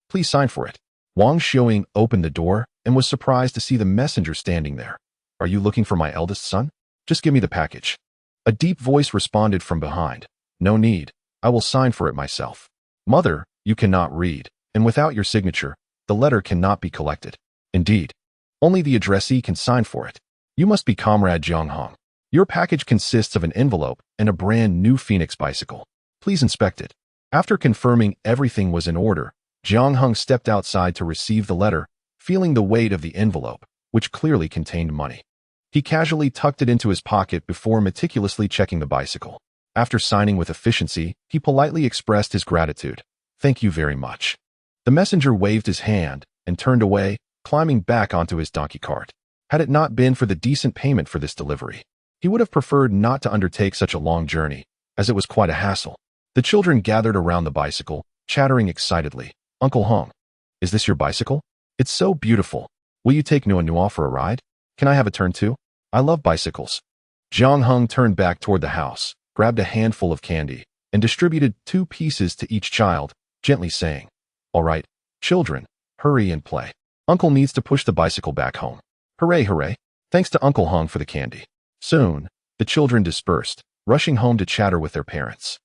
Please sign for it. Wang Xiaoying opened the door and was surprised to see the messenger standing there. Are you looking for my eldest son? Just give me the package. A deep voice responded from behind. No need. I will sign for it myself. Mother, you cannot read, and without your signature, the letter cannot be collected. Indeed, only the addressee can sign for it. You must be Comrade Jiang Heng. Your package consists of an envelope and a brand new Phoenix bicycle. Please inspect it. After confirming everything was in order, Jiang Heng stepped outside to receive the letter, feeling the weight of the envelope, which clearly contained money. He casually tucked it into his pocket before meticulously checking the bicycle. After signing with efficiency, he politely expressed his gratitude. Thank you very much. The messenger waved his hand and turned away, climbing back onto his donkey cart. Had it not been for the decent payment for this delivery, he would have preferred not to undertake such a long journey, as it was quite a hassle. The children gathered around the bicycle, chattering excitedly. Uncle Heng, is this your bicycle? It's so beautiful. Will you take Nuonuo for a ride? Can I have a turn too? I love bicycles. Jiang Heng turned back toward the house, grabbed a handful of candy, and distributed 2 pieces to each child, gently saying, All right, children, hurry and play. Uncle needs to push the bicycle back home. Hooray, hooray. Thanks to Uncle Heng for the candy. Soon, the children dispersed, rushing home to chatter with their parents.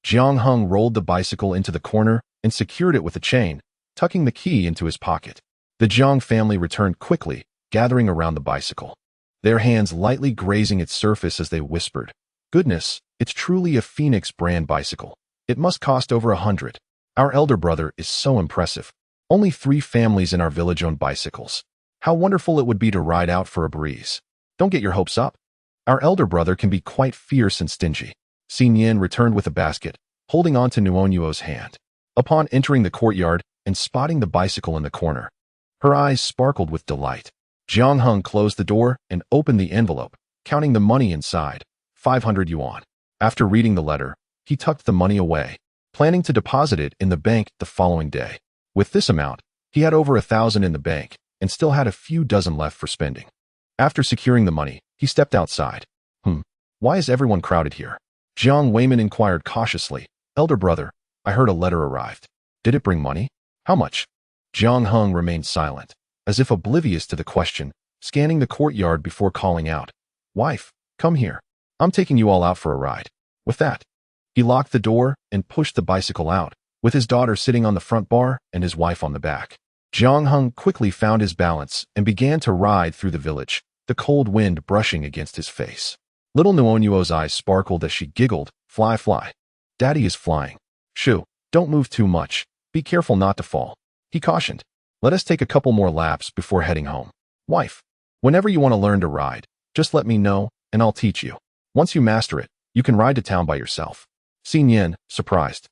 Jiang Heng rolled the bicycle into the corner and secured it with a chain, tucking the key into his pocket. The Jiang family returned quickly, gathering around the bicycle, their hands lightly grazing its surface as they whispered, Goodness, it's truly a Phoenix brand bicycle. It must cost over 100. Our elder brother is so impressive. Only 3 families in our village own bicycles. How wonderful it would be to ride out for a breeze. Don't get your hopes up. Our elder brother can be quite fierce and stingy. Nian returned with a basket, holding on to Nuonuo's hand. Upon entering the courtyard and spotting the bicycle in the corner, her eyes sparkled with delight. Jiang Heng closed the door and opened the envelope, counting the money inside, 500 yuan. After reading the letter, he tucked the money away, planning to deposit it in the bank the following day. With this amount, he had over 1,000 in the bank and still had a few dozen left for spending. After securing the money, he stepped outside. Why is everyone crowded here? Jiang Weiman inquired cautiously. Elder brother, I heard a letter arrived. Did it bring money? How much? Jiang Heng remained silent, as if oblivious to the question, scanning the courtyard before calling out, Wife, come here. I'm taking you all out for a ride. With that, he locked the door and pushed the bicycle out, with his daughter sitting on the front bar and his wife on the back. Jiang Heng quickly found his balance and began to ride through the village, the cold wind brushing against his face. Little Nuonuo's eyes sparkled as she giggled, Fly, fly. Daddy is flying. Shoo, don't move too much. Be careful not to fall. He cautioned. Let us take a couple more laps before heading home. Wife, whenever you want to learn to ride, just let me know, and I'll teach you. Once you master it, you can ride to town by yourself. Nian, surprised,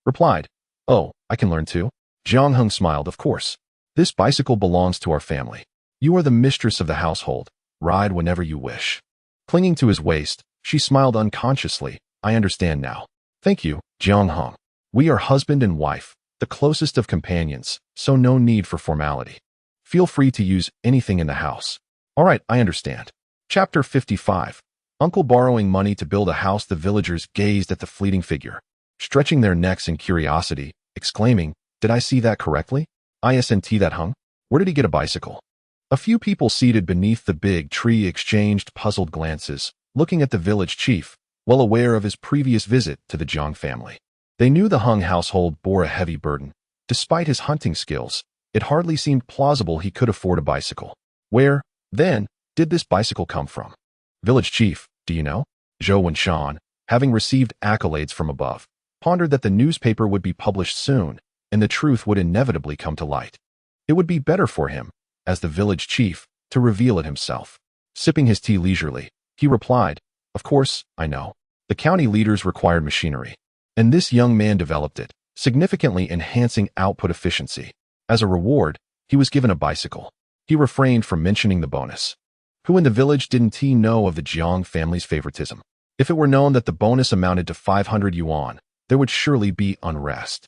replied, Oh, I can learn too? Jiang Heng smiled, Of course. This bicycle belongs to our family. You are the mistress of the household. Ride whenever you wish. Clinging to his waist, she smiled unconsciously. I understand now. Thank you, Jiang Heng. We are husband and wife, the closest of companions, so no need for formality. Feel free to use anything in the house. All right, I understand. Chapter 55. Uncle borrowing money to build a house. The villagers gazed at the fleeting figure, stretching their necks in curiosity, exclaiming, Did I see that correctly? Isn't that Heng? Where did he get a bicycle? A few people seated beneath the big tree exchanged puzzled glances, looking at the village chief, well aware of his previous visit to the Jiang family. They knew the Heng household bore a heavy burden. Despite his hunting skills, it hardly seemed plausible he could afford a bicycle. Where, then, did this bicycle come from? Village chief, do you know? Zhou Wenshan, having received accolades from above, pondered that the newspaper would be published soon, and the truth would inevitably come to light. It would be better for him, as the village chief, to reveal it himself. Sipping his tea leisurely, he replied, Of course, I know. The county leaders required machinery, and this young man developed it, significantly enhancing output efficiency. As a reward, he was given a bicycle. He refrained from mentioning the bonus. Who in the village didn't he know of the Jiang family's favoritism? If it were known that the bonus amounted to 500 yuan, there would surely be unrest.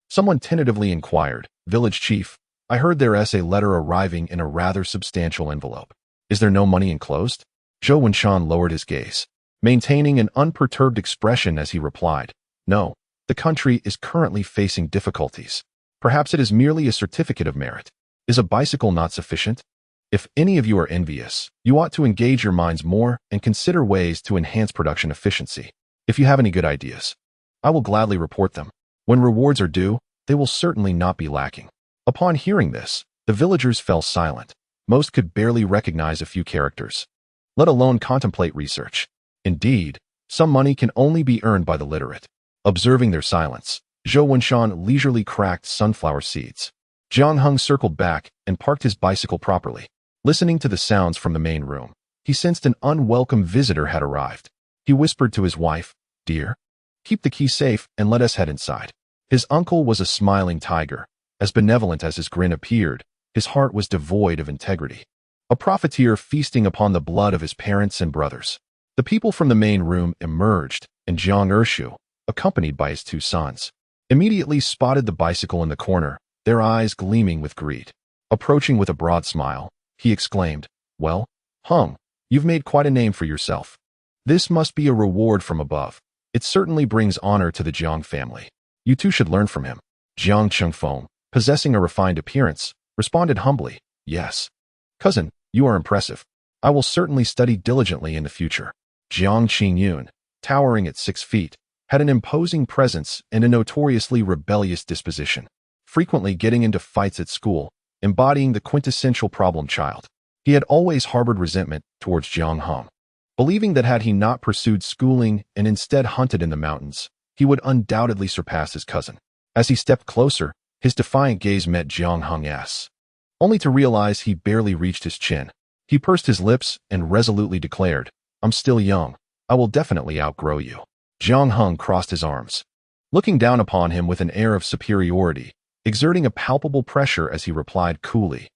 Someone tentatively inquired, Village chief, I heard there is a letter arriving in a rather substantial envelope. Is there no money enclosed? Zhou Wenshan lowered his gaze, maintaining an unperturbed expression as he replied, No, the country is currently facing difficulties. Perhaps it is merely a certificate of merit. Is a bicycle not sufficient? If any of you are envious, you ought to engage your minds more and consider ways to enhance production efficiency. If you have any good ideas, I will gladly report them. When rewards are due, they will certainly not be lacking. Upon hearing this, the villagers fell silent. Most could barely recognize a few characters, let alone contemplate research. Indeed, some money can only be earned by the literate. Observing their silence, Zhou Wenshan leisurely cracked sunflower seeds. Jiang Heng circled back and parked his bicycle properly. Listening to the sounds from the main room, he sensed an unwelcome visitor had arrived. He whispered to his wife, "Dear, keep the key safe and let us head inside." His uncle was a smiling tiger. As benevolent as his grin appeared, his heart was devoid of integrity. A profiteer feasting upon the blood of his parents and brothers. The people from the main room emerged, and Jiang Ershu, accompanied by his two sons, immediately spotted the bicycle in the corner, their eyes gleaming with greed. Approaching with a broad smile, he exclaimed, "Well, Heng, you've made quite a name for yourself. This must be a reward from above. It certainly brings honor to the Jiang family. You too should learn from him." Jiang Chengfeng, possessing a refined appearance, responded humbly, "Yes. Cousin, you are impressive. I will certainly study diligently in the future." Jiang Qingyun, towering at 6 feet, had an imposing presence and a notoriously rebellious disposition, frequently getting into fights at school, embodying the quintessential problem child. He had always harbored resentment towards Jiang Heng, believing that had he not pursued schooling and instead hunted in the mountains, he would undoubtedly surpass his cousin. As he stepped closer, his defiant gaze met Jiang Heng's, only to realize he barely reached his chin. He pursed his lips and resolutely declared, "I'm still young. I will definitely outgrow you." Jiang Heng crossed his arms, looking down upon him with an air of superiority, exerting a palpable pressure as he replied coolly,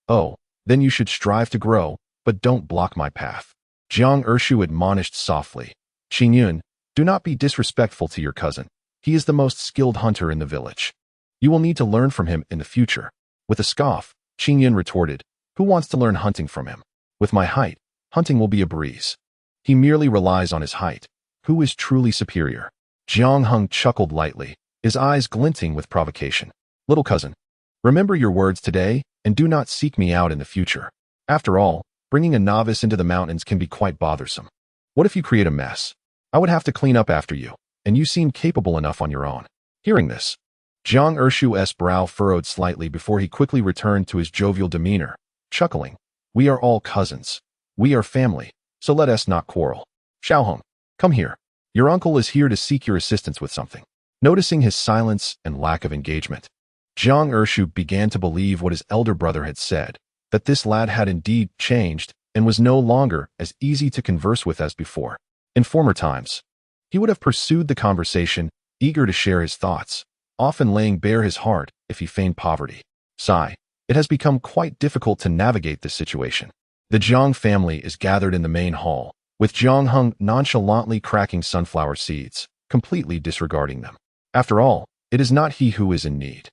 "Oh, then you should strive to grow, but don't block my path." Jiang Ershu admonished softly, "Qingyun, do not be disrespectful to your cousin. He is the most skilled hunter in the village. You will need to learn from him in the future." With a scoff, Qingyun retorted, "Who wants to learn hunting from him? With my height, hunting will be a breeze. He merely relies on his height. Who is truly superior?" Jiang Heng chuckled lightly, his eyes glinting with provocation. "Little cousin, remember your words today and do not seek me out in the future. After all, bringing a novice into the mountains can be quite bothersome. What if you create a mess? I would have to clean up after you, and you seem capable enough on your own." Hearing this, Jiang Ershu's brow furrowed slightly before he quickly returned to his jovial demeanor, chuckling, "We are all cousins. We are family, so let us not quarrel. Xiaoheng, come here. Your uncle is here to seek your assistance with something." Noticing his silence and lack of engagement, Jiang Ershu began to believe what his elder brother had said, that this lad had indeed changed and was no longer as easy to converse with as before. In former times, he would have pursued the conversation, eager to share his thoughts, often laying bare his heart if he feigned poverty. Sigh, it has become quite difficult to navigate this situation. The Jiang family is gathered in the main hall, with Jiang Heng nonchalantly cracking sunflower seeds, completely disregarding them. After all, it is not he who is in need.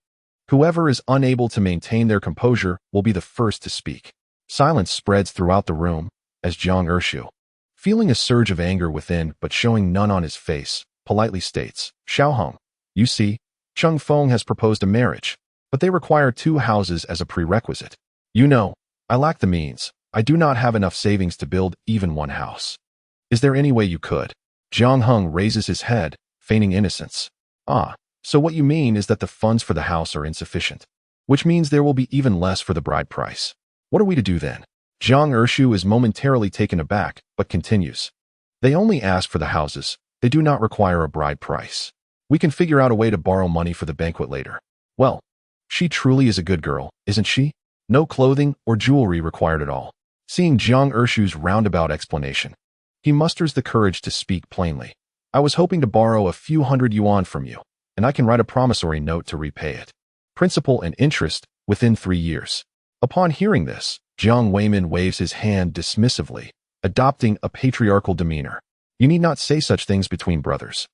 Whoever is unable to maintain their composure will be the first to speak. Silence spreads throughout the room as Jiang Ershu, feeling a surge of anger within but showing none on his face, politely states, "Xiaoheng, you see, Cheng Feng has proposed a marriage, but they require 2 houses as a prerequisite. You know, I lack the means. I do not have enough savings to build even 1 house. Is there any way you could?" Jiang Heng raises his head, feigning innocence. "Ah, so what you mean is that the funds for the house are insufficient, which means there will be even less for the bride price. What are we to do then?" Jiang Ershu is momentarily taken aback, but continues, "They only ask for the houses. They do not require a bride price. We can figure out a way to borrow money for the banquet later." Well, she truly is a good girl, isn't she? No clothing or jewelry required at all. Seeing Jiang Ershu's roundabout explanation, he musters the courage to speak plainly. "I was hoping to borrow a few hundred yuan from you, and I can write a promissory note to repay it. Principal and interest within 3 years. Upon hearing this, Jiang Weimin waves his hand dismissively, adopting a patriarchal demeanor. "You need not say such things between brothers.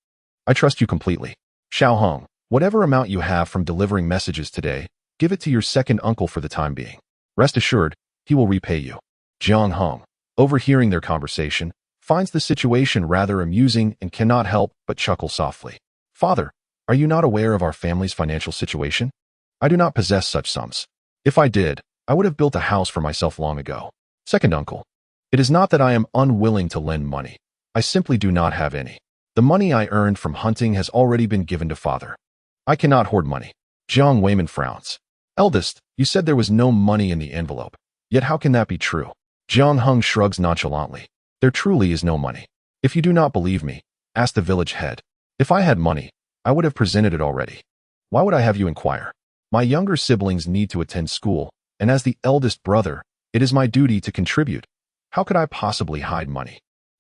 I trust you completely. Xiaoheng, whatever amount you have from delivering messages today, give it to your second uncle for the time being. Rest assured, he will repay you." Jiang Heng, overhearing their conversation, finds the situation rather amusing and cannot help but chuckle softly. "Father, are you not aware of our family's financial situation? I do not possess such sums. If I did, I would have built a house for myself long ago." Second uncle, "It is not that I am unwilling to lend money. I simply do not have any. The money I earned from hunting has already been given to father. I cannot hoard money. Jiang Weiman frowns. Eldest, you said there was no money in the envelope. Yet how can that be true? Jiang Heng shrugs nonchalantly. There truly is no money. If you do not believe me, ask the village head. If I had money, I would have presented it already. Why would I have you inquire? My younger siblings need to attend school, and as the eldest brother, it is my duty to contribute. How could I possibly hide money?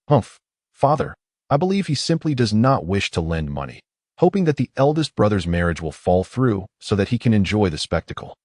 Humph, father, I believe he simply does not wish to lend money, hoping that the eldest brother's marriage will fall through so that he can enjoy the spectacle.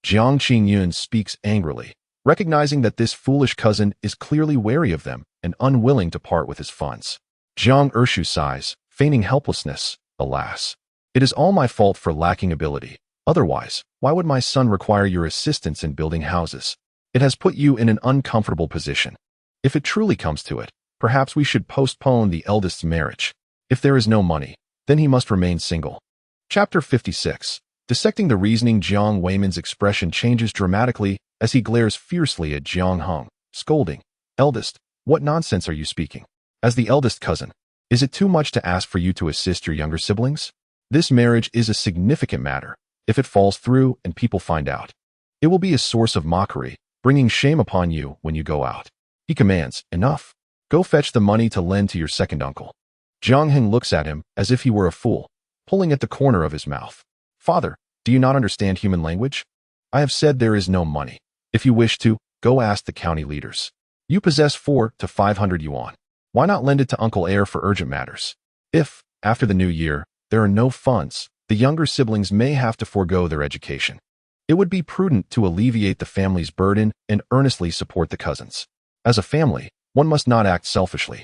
Jiang Qingyun speaks angrily, recognizing that this foolish cousin is clearly wary of them and unwilling to part with his funds. Jiang Ershu sighs, feigning helplessness. Alas, it is all my fault for lacking ability. Otherwise, why would my son require your assistance in building houses? It has put you in an uncomfortable position. If it truly comes to it, perhaps we should postpone the eldest's marriage. If there is no money, then he must remain single. Chapter 56. Dissecting the reasoning. Jiang Weiman's expression changes dramatically as he glares fiercely at Jiang Heng, scolding. Eldest, what nonsense are you speaking? As the eldest cousin, is it too much to ask for you to assist your younger siblings? This marriage is a significant matter. If it falls through and people find out, it will be a source of mockery, bringing shame upon you when you go out. He commands, enough. Go fetch the money to lend to your second uncle. Jiang Heng looks at him as if he were a fool, pulling at the corner of his mouth. Father, do you not understand human language? I have said there is no money. If you wish to, go ask the county leaders. You possess 400 to 500 yuan. Why not lend it to Uncle Heir for urgent matters? If, after the new year, there are no funds, the younger siblings may have to forego their education. It would be prudent to alleviate the family's burden and earnestly support the cousins. As a family, one must not act selfishly.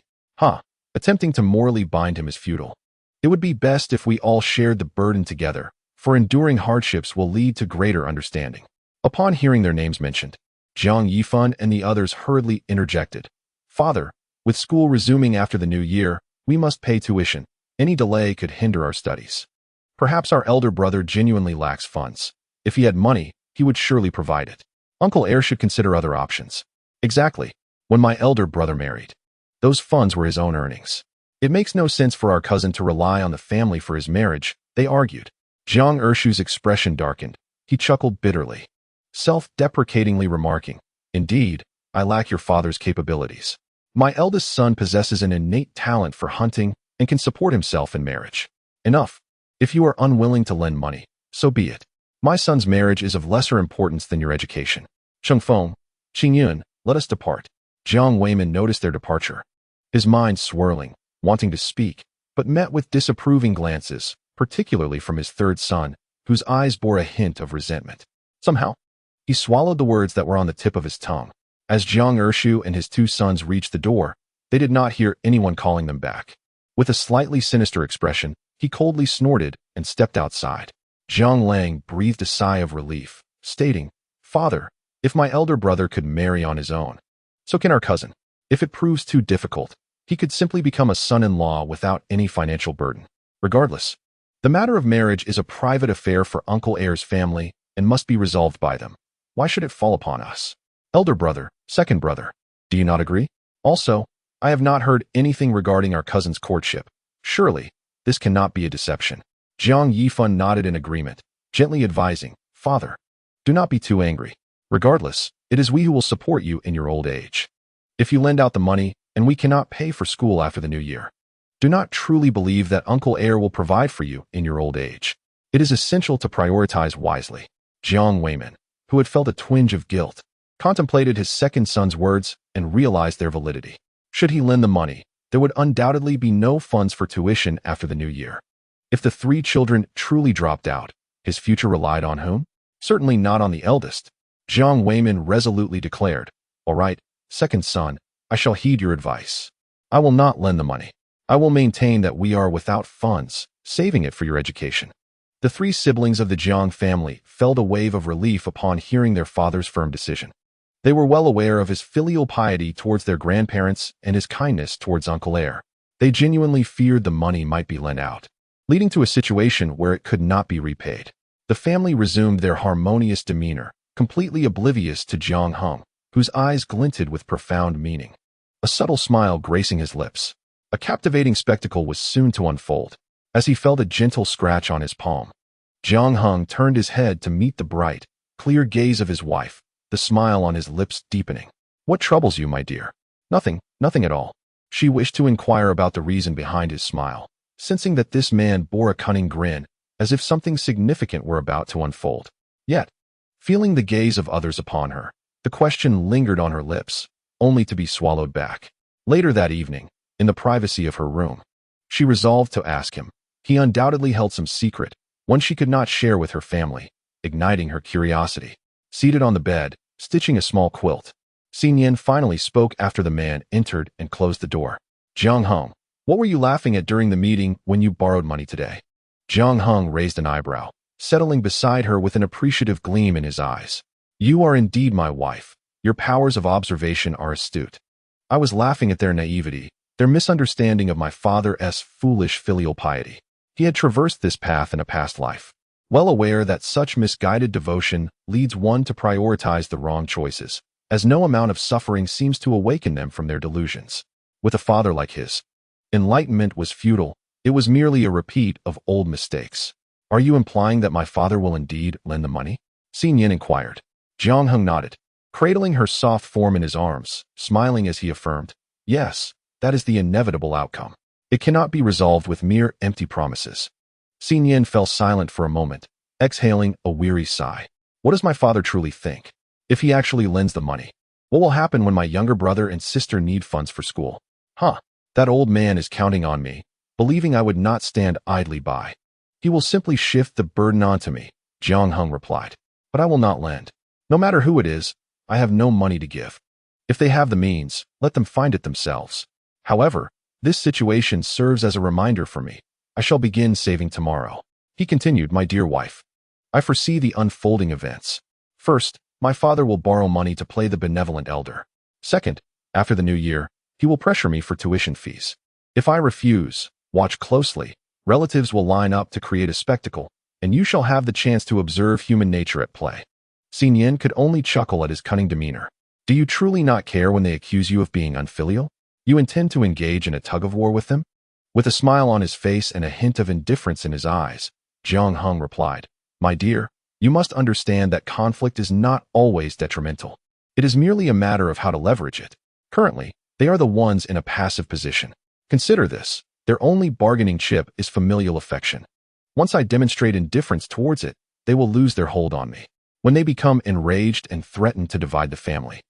Attempting to morally bind him is futile. It would be best if we all shared the burden together, for enduring hardships will lead to greater understanding. Upon hearing their names mentioned, Jiang Yifan and the others hurriedly interjected. Father, with school resuming after the new year, we must pay tuition. Any delay could hinder our studies. Perhaps our elder brother genuinely lacks funds. If he had money, he would surely provide it. Uncle Heir should consider other options. Exactly. When my elder brother married, those funds were his own earnings. It makes no sense for our cousin to rely on the family for his marriage, they argued. Jiang Ershu's expression darkened. He chuckled bitterly, self-deprecatingly remarking, indeed, I lack your father's capabilities. My eldest son possesses an innate talent for hunting and can support himself in marriage. Enough. If you are unwilling to lend money, so be it. My son's marriage is of lesser importance than your education. Chengfeng, Qingyun, let us depart. Jiang Weiman noticed their departure, his mind swirling, wanting to speak, but met with disapproving glances, particularly from his third son, whose eyes bore a hint of resentment. Somehow, he swallowed the words that were on the tip of his tongue. As Jiang Ershu and his two sons reached the door, they did not hear anyone calling them back. With a slightly sinister expression, he coldly snorted and stepped outside. Zhang Lang breathed a sigh of relief, stating, Father, if my elder brother could marry on his own, so can our cousin. If it proves too difficult, he could simply become a son-in-law without any financial burden. Regardless, the matter of marriage is a private affair for Uncle Heir's family and must be resolved by them. Why should it fall upon us? Elder brother, second brother, do you not agree? Also, I have not heard anything regarding our cousin's courtship. Surely, this cannot be a deception. Jiang Yifan nodded in agreement, gently advising, Father, do not be too angry. Regardless, it is we who will support you in your old age. If you lend out the money, and we cannot pay for school after the new year, do not truly believe that Uncle Heir will provide for you in your old age. It is essential to prioritize wisely. Jiang Weiman, who had felt a twinge of guilt, contemplated his second son's words and realized their validity. Should he lend the money, there would undoubtedly be no funds for tuition after the new year. If the three children truly dropped out, his future relied on whom? Certainly not on the eldest. Jiang Weiman resolutely declared, All right, second son, I shall heed your advice. I will not lend the money. I will maintain that we are without funds, saving it for your education. The three siblings of the Jiang family felt a wave of relief upon hearing their father's firm decision. They were well aware of his filial piety towards their grandparents and his kindness towards Uncle Heir. They genuinely feared the money might be lent out, leading to a situation where it could not be repaid. The family resumed their harmonious demeanor, completely oblivious to Jiang Heng, whose eyes glinted with profound meaning, a subtle smile gracing his lips. A captivating spectacle was soon to unfold, as he felt a gentle scratch on his palm. Jiang Heng turned his head to meet the bright, clear gaze of his wife, the smile on his lips deepening. "What troubles you, my dear?" "Nothing, nothing at all." She wished to inquire about the reason behind his smile, sensing that this man bore a cunning grin, as if something significant were about to unfold. Yet, feeling the gaze of others upon her, the question lingered on her lips, only to be swallowed back. Later that evening, in the privacy of her room, she resolved to ask him. He undoubtedly held some secret, one she could not share with her family, igniting her curiosity. Seated on the bed, stitching a small quilt, Nian finally spoke after the man entered and closed the door. "Jiang Heng, what were you laughing at during the meeting when you borrowed money today?" Jiang Heng raised an eyebrow, settling beside her with an appreciative gleam in his eyes. "You are indeed my wife. Your powers of observation are astute. I was laughing at their naivety, their misunderstanding of my father's foolish filial piety." He had traversed this path in a past life, well aware that such misguided devotion leads one to prioritize the wrong choices, as no amount of suffering seems to awaken them from their delusions. With a father like his, enlightenment was futile. It was merely a repeat of old mistakes. "Are you implying that my father will indeed lend the money?" Nian inquired. Jiang Heng nodded, cradling her soft form in his arms, smiling as he affirmed, "Yes, that is the inevitable outcome. It cannot be resolved with mere empty promises." Nian fell silent for a moment, exhaling a weary sigh. "What does my father truly think? If he actually lends the money, what will happen when my younger brother and sister need funds for school? That old man is counting on me, believing I would not stand idly by. He will simply shift the burden onto me," Jiang Heng replied. "But I will not lend. No matter who it is, I have no money to give. If they have the means, let them find it themselves. However, this situation serves as a reminder for me. I shall begin saving tomorrow." He continued, "My dear wife, I foresee the unfolding events. First, my father will borrow money to play the benevolent elder. Second, after the new year, he will pressure me for tuition fees. If I refuse, watch closely. Relatives will line up to create a spectacle, and you shall have the chance to observe human nature at play." Nian could only chuckle at his cunning demeanor. "Do you truly not care when they accuse you of being unfilial? You intend to engage in a tug-of-war with them?" With a smile on his face and a hint of indifference in his eyes, Jiang Heng replied, "My dear, you must understand that conflict is not always detrimental. It is merely a matter of how to leverage it. Currently, they are the ones in a passive position. Consider this, their only bargaining chip is familial affection. Once I demonstrate indifference towards it, they will lose their hold on me. When they become enraged and threaten to divide the family,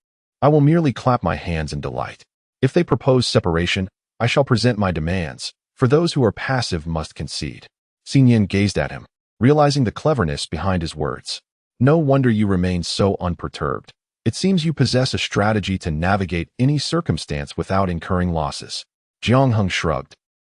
I will merely clap my hands in delight. If they propose separation, I shall present my demands, for those who are passive must concede." Nian gazed at him, realizing the cleverness behind his words. "No wonder you remain so unperturbed. It seems you possess a strategy to navigate any circumstance without incurring losses." Jiang Heng shrugged,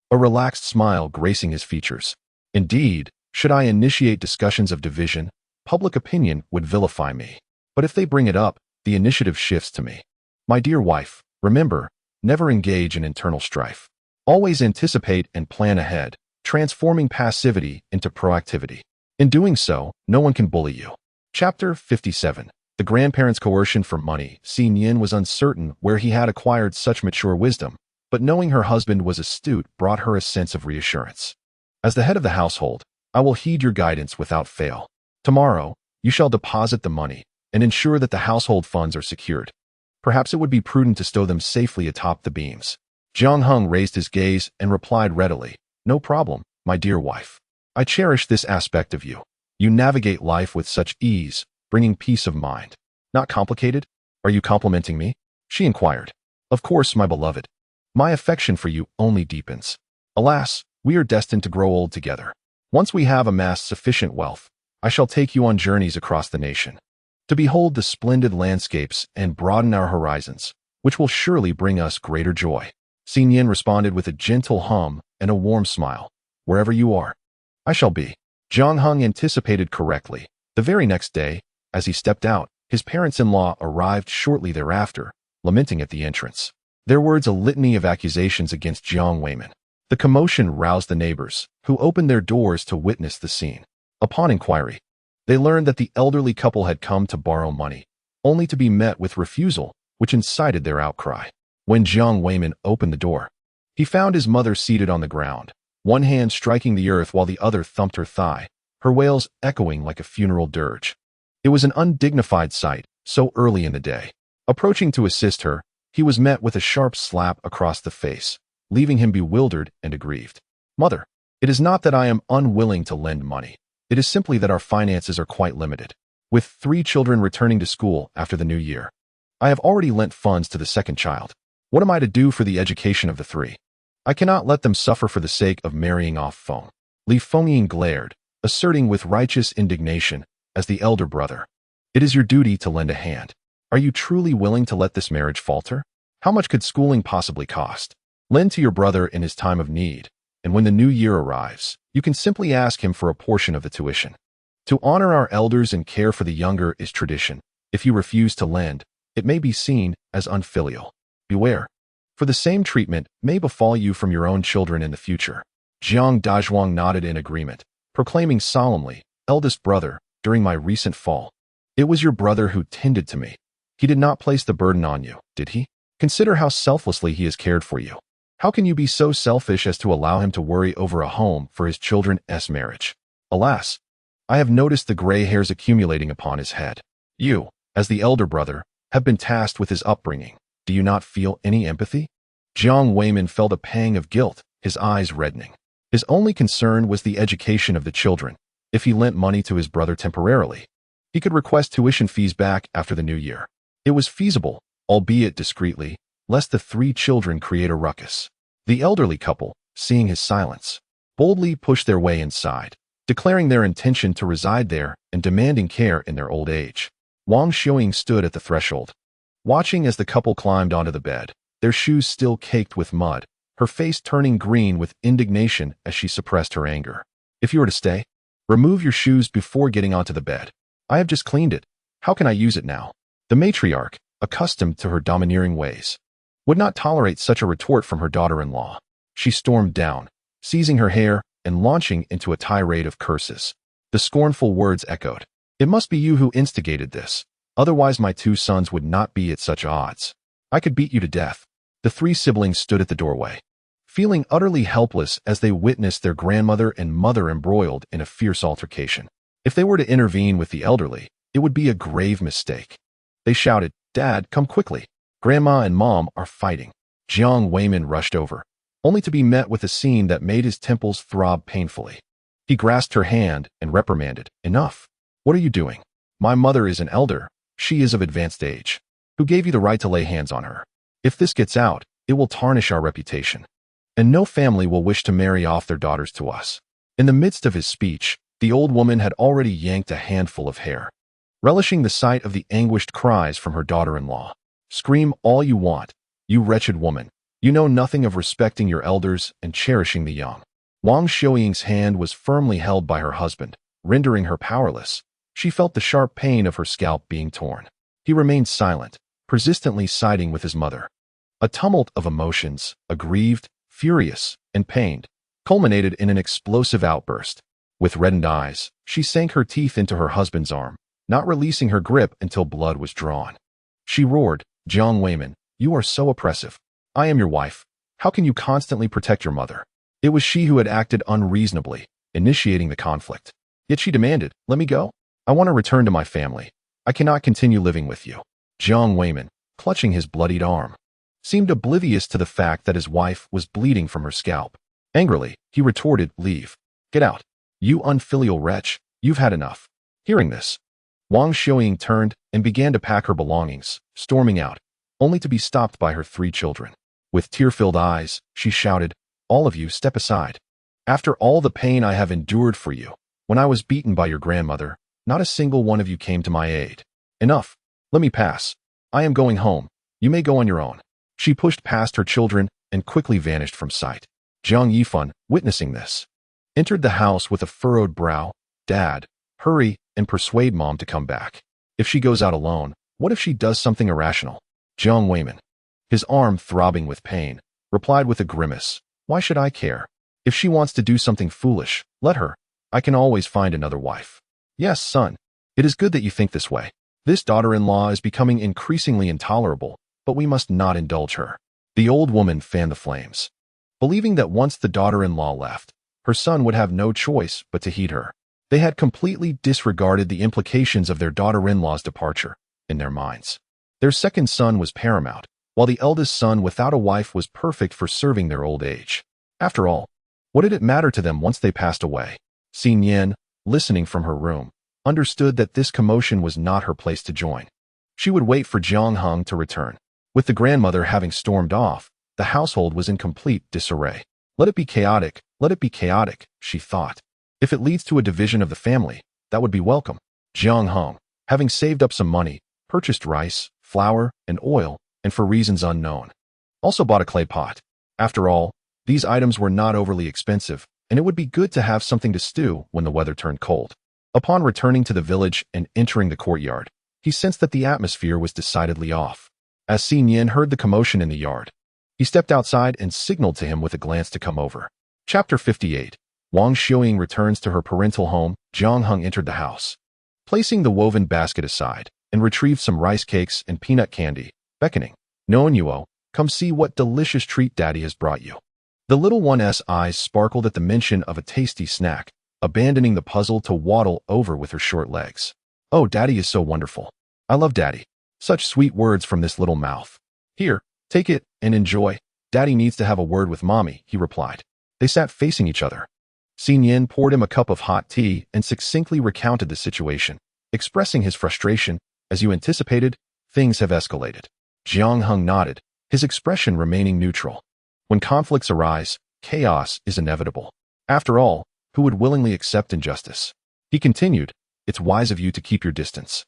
a relaxed smile gracing his features. "Indeed, should I initiate discussions of division, public opinion would vilify me. But if they bring it up, the initiative shifts to me. My dear wife, remember, never engage in internal strife. Always anticipate and plan ahead, transforming passivity into proactivity. In doing so, no one can bully you." Chapter 57. The grandparents' coercion for money. Nian was uncertain where he had acquired such mature wisdom, but knowing her husband was astute brought her a sense of reassurance. "As the head of the household, I will heed your guidance without fail. Tomorrow, you shall deposit the money and ensure that the household funds are secured. Perhaps it would be prudent to stow them safely atop the beams." Jiang Heng raised his gaze and replied readily, "No problem, my dear wife. I cherish this aspect of you. You navigate life with such ease, bringing peace of mind. Not complicated? Are you complimenting me?" she inquired. "Of course, my beloved. My affection for you only deepens. Alas, we are destined to grow old together. Once we have amassed sufficient wealth, I shall take you on journeys across the nation, to behold the splendid landscapes and broaden our horizons, which will surely bring us greater joy." Nian responded with a gentle hum and a warm smile. "Wherever you are, I shall be." Jiang Heng anticipated correctly. The very next day, as he stepped out, his parents-in-law arrived shortly thereafter, lamenting at the entrance. Their words a litany of accusations against Jiang Weiman. The commotion roused the neighbors, who opened their doors to witness the scene. Upon inquiry, they learned that the elderly couple had come to borrow money, only to be met with refusal, which incited their outcry. When Jiang Weiman opened the door, he found his mother seated on the ground, one hand striking the earth while the other thumped her thigh, her wails echoing like a funeral dirge. It was an undignified sight, so early in the day. Approaching to assist her, he was met with a sharp slap across the face, leaving him bewildered and aggrieved. Mother, it is not that I am unwilling to lend money. It is simply that our finances are quite limited. With 3 children returning to school after the new year, I have already lent funds to the second child. What am I to do for the education of the 3? I cannot let them suffer for the sake of marrying off Feng. Li Fengyin glared, asserting with righteous indignation, as the elder brother, it is your duty to lend a hand. Are you truly willing to let this marriage falter? How much could schooling possibly cost? Lend to your brother in his time of need, and when the new year arrives, you can simply ask him for a portion of the tuition. To honor our elders and care for the younger is tradition. If you refuse to lend, it may be seen as unfilial. Beware, for the same treatment may befall you from your own children in the future. Jiang Dazhuang nodded in agreement, proclaiming solemnly, eldest brother, during my recent fall, it was your brother who tended to me. He did not place the burden on you, did he? Consider how selflessly he has cared for you. How can you be so selfish as to allow him to worry over a home for his children's marriage? Alas, I have noticed the gray hairs accumulating upon his head. You, as the elder brother, have been tasked with his upbringing. Do you not feel any empathy? Jiang Weimin felt a pang of guilt, his eyes reddening. His only concern was the education of the children. If he lent money to his brother temporarily, he could request tuition fees back after the new year. It was feasible, albeit discreetly, lest the 3 children create a ruckus. The elderly couple, seeing his silence, boldly pushed their way inside, declaring their intention to reside there and demanding care in their old age. Wang Xiuying stood at the threshold, watching as the couple climbed onto the bed, their shoes still caked with mud, her face turning green with indignation as she suppressed her anger. If you are to stay, remove your shoes before getting onto the bed. I have just cleaned it. How can I use it now? The matriarch, accustomed to her domineering ways, would not tolerate such a retort from her daughter-in-law. She stormed down, seizing her hair and launching into a tirade of curses. The scornful words echoed. It must be you who instigated this. Otherwise my 2 sons would not be at such odds. I could beat you to death. The 3 siblings stood at the doorway, feeling utterly helpless as they witnessed their grandmother and mother embroiled in a fierce altercation. If they were to intervene with the elderly, it would be a grave mistake. They shouted, Dad, come quickly. Grandma and Mom are fighting. Jiang Weimin rushed over, only to be met with a scene that made his temples throb painfully. He grasped her hand and reprimanded, Enough. What are you doing? My mother is an elder. She is of advanced age. Who gave you the right to lay hands on her? If this gets out, it will tarnish our reputation, and no family will wish to marry off their daughters to us. In the midst of his speech, the old woman had already yanked a handful of hair, relishing the sight of the anguished cries from her daughter-in-law. Scream all you want, you wretched woman. You know nothing of respecting your elders and cherishing the young. Wang Xiuying's hand was firmly held by her husband, rendering her powerless. She felt the sharp pain of her scalp being torn. He remained silent, persistently siding with his mother. A tumult of emotions, aggrieved, furious, and pained, culminated in an explosive outburst. With reddened eyes, she sank her teeth into her husband's arm, not releasing her grip until blood was drawn. She roared, Jiang Weimin, you are so oppressive. I am your wife. How can you constantly protect your mother? It was she who had acted unreasonably, initiating the conflict. Yet she demanded, let me go. I want to return to my family. I cannot continue living with you. Jiang Weimin, clutching his bloodied arm, seemed oblivious to the fact that his wife was bleeding from her scalp. Angrily, he retorted, leave. Get out. You unfilial wretch, you've had enough. Hearing this, Wang Xiuying turned and began to pack her belongings, storming out, only to be stopped by her 3 children. With tear-filled eyes, she shouted, all of you step aside. After all the pain I have endured for you, when I was beaten by your grandmother, not a single one of you came to my aid. Enough. Let me pass. I am going home. You may go on your own. She pushed past her children and quickly vanished from sight. Jiang Yifan, witnessing this, entered the house with a furrowed brow. Dad, hurry and persuade Mom to come back. If she goes out alone, what if she does something irrational? Jiang Weimin, his arm throbbing with pain, replied with a grimace, why should I care? If she wants to do something foolish, let her. I can always find another wife. Yes, son. It is good that you think this way. This daughter-in-law is becoming increasingly intolerable, but we must not indulge her. The old woman fanned the flames, believing that once the daughter-in-law left, her son would have no choice but to heed her. They had completely disregarded the implications of their daughter-in-law's departure in their minds. Their second son was paramount, while the eldest son without a wife was perfect for serving their old age. After all, what did it matter to them once they passed away? Nian, listening from her room, understood that this commotion was not her place to join. She would wait for Jiang Heng to return. With the grandmother having stormed off, the household was in complete disarray. Let it be chaotic, she thought. If it leads to a division of the family, that would be welcome. Jiang Heng, having saved up some money, purchased rice, flour, and oil, and for reasons unknown, also bought a clay pot. After all, these items were not overly expensive, and it would be good to have something to stew when the weather turned cold. Upon returning to the village and entering the courtyard, he sensed that the atmosphere was decidedly off. As Nian heard the commotion in the yard, he stepped outside and signaled to him with a glance to come over. Chapter 58. Wang Xiuying returns to her parental home. Jiang Heng entered the house, placing the woven basket aside, and retrieved some rice cakes and peanut candy, beckoning, "Nuonuo, come see what delicious treat Daddy has brought you." The little one's eyes sparkled at the mention of a tasty snack, abandoning the puzzle to waddle over with her short legs. "Oh, Daddy is so wonderful. I love Daddy. Such sweet words from this little mouth. Here, take it and enjoy. Daddy needs to have a word with Mommy," he replied. They sat facing each other. Nian poured him a cup of hot tea and succinctly recounted the situation, expressing his frustration. "As you anticipated, things have escalated." Jiang Heng nodded, his expression remaining neutral. When conflicts arise, chaos is inevitable. After all, who would willingly accept injustice? He continued, "It's wise of you to keep your distance.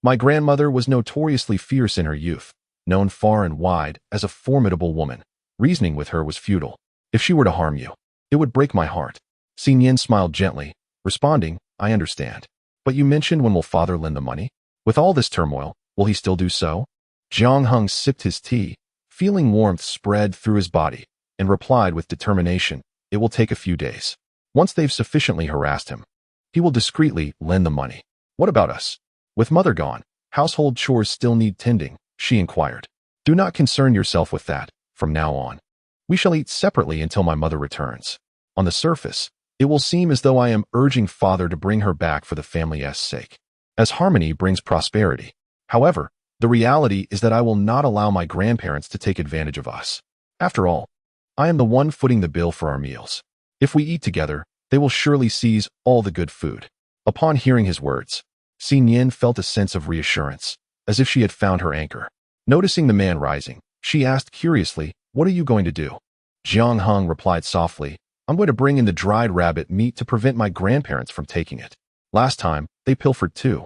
My grandmother was notoriously fierce in her youth, known far and wide as a formidable woman. Reasoning with her was futile. If she were to harm you, it would break my heart." Nian smiled gently, responding, "I understand. But you mentioned when will father lend the money? With all this turmoil, will he still do so?" Jiang Heng sipped his tea, feeling warmth spread through his body, and replied with determination, "It will take a few days. Once they've sufficiently harassed him, he will discreetly lend the money." "What about us? With mother gone, household chores still need tending," she inquired. "Do not concern yourself with that, from now on. We shall eat separately until my mother returns. On the surface, it will seem as though I am urging father to bring her back for the family's sake, as harmony brings prosperity. However, the reality is that I will not allow my grandparents to take advantage of us. After all, I am the one footing the bill for our meals. If we eat together, they will surely seize all the good food." Upon hearing his words, Nian felt a sense of reassurance, as if she had found her anchor. Noticing the man rising, she asked curiously, "What are you going to do?" Jiang Heng replied softly, "I'm going to bring in the dried rabbit meat to prevent my grandparents from taking it. Last time, they pilfered too,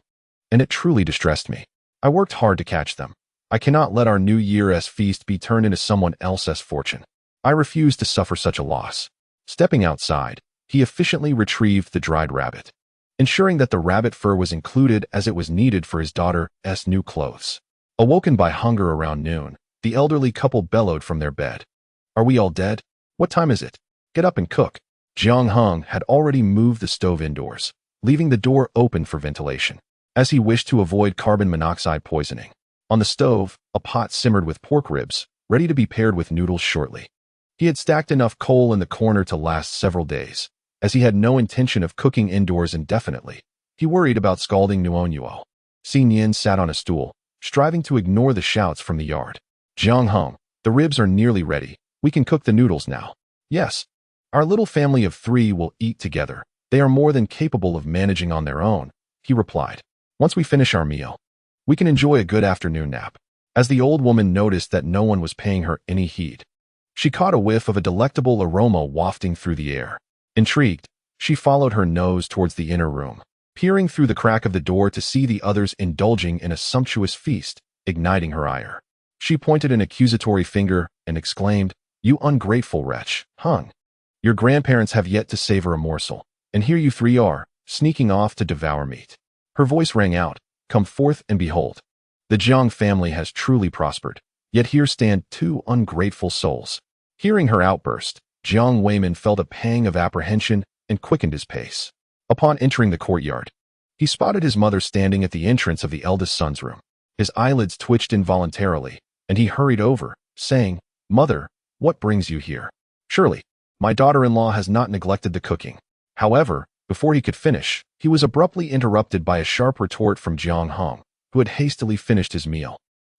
and it truly distressed me. I worked hard to catch them. I cannot let our New Year's feast be turned into someone else's fortune. I refuse to suffer such a loss." Stepping outside, he efficiently retrieved the dried rabbit, ensuring that the rabbit fur was included as it was needed for his daughter's new clothes. Awoken by hunger around noon, the elderly couple bellowed from their bed. "Are we all dead? What time is it? Get up and cook." Jiang Heng had already moved the stove indoors, leaving the door open for ventilation, as he wished to avoid carbon monoxide poisoning. On the stove, a pot simmered with pork ribs, ready to be paired with noodles shortly. He had stacked enough coal in the corner to last several days, as he had no intention of cooking indoors indefinitely. He worried about scalding Nuonuo. Nian sat on a stool, striving to ignore the shouts from the yard. "Jiang Heng, the ribs are nearly ready. We can cook the noodles now." "Yes. Our little family of 3 will eat together. They are more than capable of managing on their own," he replied. "Once we finish our meal, we can enjoy a good afternoon nap." As the old woman noticed that no one was paying her any heed, she caught a whiff of a delectable aroma wafting through the air. Intrigued, she followed her nose towards the inner room, peering through the crack of the door to see the others indulging in a sumptuous feast, igniting her ire. She pointed an accusatory finger and exclaimed, "You ungrateful wretch, Heng. Your grandparents have yet to savor a morsel, and here you 3 are, sneaking off to devour meat." Her voice rang out, "Come forth and behold. The Jiang family has truly prospered, yet here stand 2 ungrateful souls." Hearing her outburst, Jiang Weiman felt a pang of apprehension and quickened his pace. Upon entering the courtyard, he spotted his mother standing at the entrance of the eldest son's room. His eyelids twitched involuntarily, and he hurried over, saying, "Mother, what brings you here? Surely, my daughter-in-law has not neglected the cooking." However, Before he could finish, he was abruptly interrupted by a sharp retort from Jiang Heng, who had hastily finished his meal.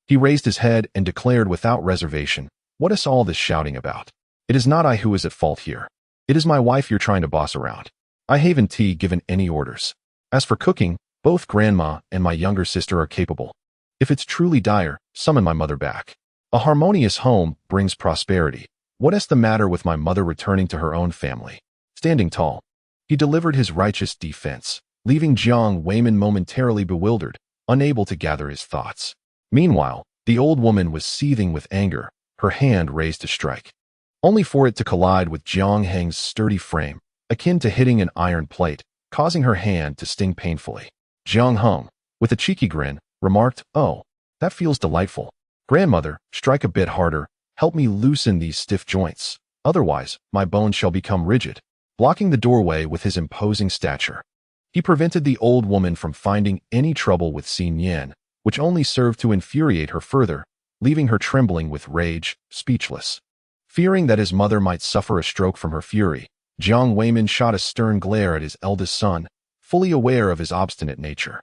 He raised his head and declared without reservation, "What is all this shouting about? It is not I who is at fault here. It is my wife you're trying to boss around. I haven't given any orders. As for cooking, both grandma and my younger sister are capable. If it's truly dire, summon my mother back. A harmonious home brings prosperity. What is the matter with my mother returning to her own family?" Standing tall, he delivered his righteous defense, leaving Jiang Weiman momentarily bewildered, unable to gather his thoughts. Meanwhile, the old woman was seething with anger, her hand raised to strike, only for it to collide with Jiang Heng's sturdy frame, akin to hitting an iron plate, causing her hand to sting painfully. Jiang Heng, with a cheeky grin, remarked, "Oh, that feels delightful. Grandmother, strike a bit harder, help me loosen these stiff joints, otherwise my bones shall become rigid." Blocking the doorway with his imposing stature, he prevented the old woman from finding any trouble with Nian, which only served to infuriate her further, leaving her trembling with rage, speechless. Fearing that his mother might suffer a stroke from her fury, Jiang Weiman shot a stern glare at his eldest son, fully aware of his obstinate nature,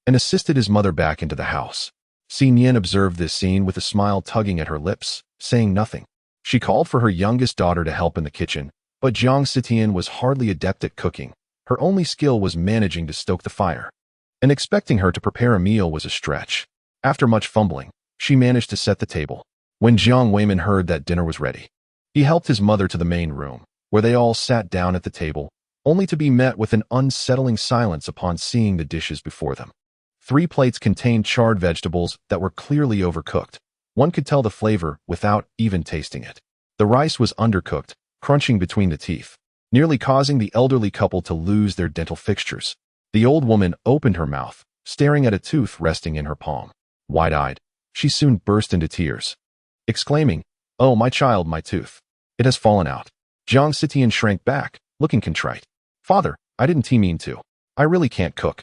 and assisted his mother back into the house. Nian observed this scene with a smile tugging at her lips, saying nothing. She called for her youngest daughter to help in the kitchen, but Jiang Sitian was hardly adept at cooking. Her only skill was managing to stoke the fire, and expecting her to prepare a meal was a stretch. After much fumbling, she managed to set the table. When Jiang Weiman heard that dinner was ready, he helped his mother to the main room, where they all sat down at the table, only to be met with an unsettling silence upon seeing the dishes before them. 3 plates contained charred vegetables that were clearly overcooked. One could tell the flavor without even tasting it. The rice was undercooked, crunching between the teeth, nearly causing the elderly couple to lose their dental fixtures. The old woman opened her mouth, staring at a tooth resting in her palm. Wide-eyed, she soon burst into tears, exclaiming, "Oh, my child, my tooth. It has fallen out." Jiang Sitian shrank back, looking contrite. "Father, I didn't mean to. I really can't cook.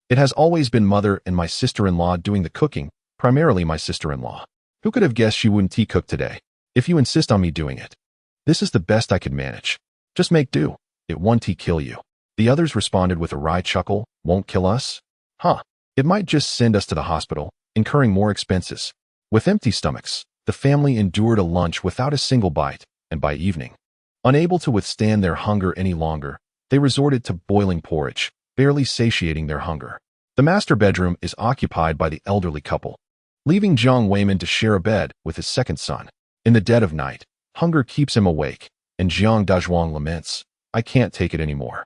It has always been mother and my sister-in-law doing the cooking, primarily my sister-in-law. Who could have guessed she wouldn't cook today? If you insist on me doing it, this is the best I could manage. Just make do. It won't kill you." The others responded with a wry chuckle, "Won't kill us? Huh. It might just send us to the hospital, incurring more expenses." With empty stomachs, the family endured a lunch without a single bite, and by evening, unable to withstand their hunger any longer, they resorted to boiling porridge, barely satiating their hunger. The master bedroom is occupied by the elderly couple, leaving Jiang Weiman to share a bed with his second son. In the dead of night, hunger keeps him awake, and Jiang Dazhuang laments, "I can't take it anymore.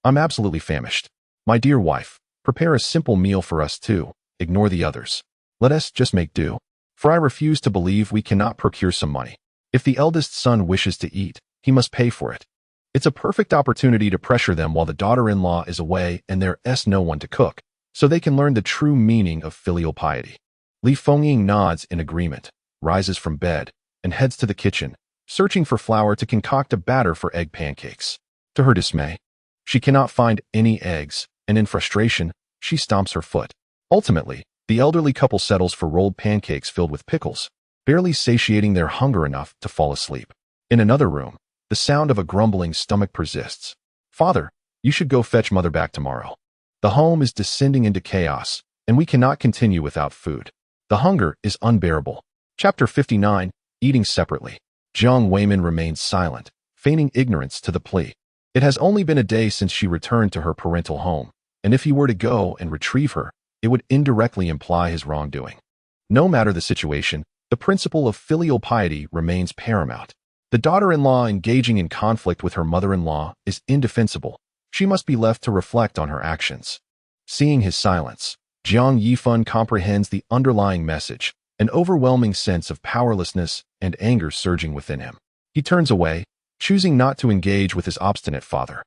I'm absolutely famished. My dear wife, prepare a simple meal for us too. Ignore the others. Let us just make do, for I refuse to believe we cannot procure some money. If the eldest son wishes to eat, he must pay for it. It's a perfect opportunity to pressure them while the daughter-in-law is away and there's no one to cook, so they can learn the true meaning of filial piety." Li Fengying nods in agreement, rises from bed, and heads to the kitchen, searching for flour to concoct a batter for egg pancakes. To her dismay, she cannot find any eggs, and in frustration, she stomps her foot. Ultimately, the elderly couple settles for rolled pancakes filled with pickles, barely satiating their hunger enough to fall asleep. In another room, the sound of a grumbling stomach persists. "Father, you should go fetch mother back tomorrow. The home is descending into chaos, and we cannot continue without food. The hunger is unbearable." Chapter 59, Eating Separately. Jiang Weiman remained silent, feigning ignorance to the plea. It has only been a day since she returned to her parental home, and if he were to go and retrieve her, it would indirectly imply his wrongdoing. No matter the situation, the principle of filial piety remains paramount. The daughter-in-law engaging in conflict with her mother-in-law is indefensible. She must be left to reflect on her actions. Seeing his silence, Jiang Yifan comprehends the underlying message, an overwhelming sense of powerlessness and anger surging within him. He turns away, choosing not to engage with his obstinate father.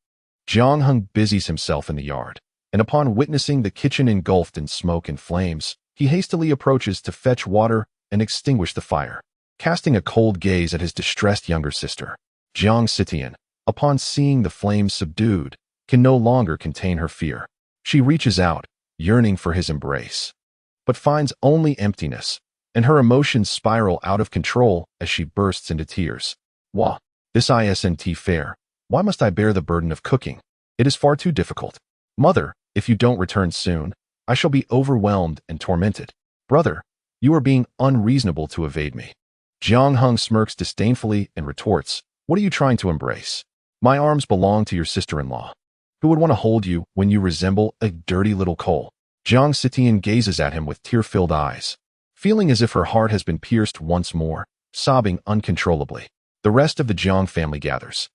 Jiang Heng busies himself in the yard, and upon witnessing the kitchen engulfed in smoke and flames, he hastily approaches to fetch water and extinguish the fire. Casting a cold gaze at his distressed younger sister, Jiang Sitian, upon seeing the flames subdued, can no longer contain her fear. She reaches out, yearning for his embrace, but finds only emptiness, and her emotions spiral out of control as she bursts into tears. "Wah, this isn't fair. Why must I bear the burden of cooking? It is far too difficult. Mother, if you don't return soon, I shall be overwhelmed and tormented. Brother, you are being unreasonable to evade me. Jiang Heng smirks disdainfully and retorts, what are you trying to embrace? My arms belong to your sister-in-law. Who would want to hold you when you resemble a dirty little coal? Jiang Sitian gazes at him with tear-filled eyes, feeling as if her heart has been pierced once more, sobbing uncontrollably. The rest of the Jiang family gathers,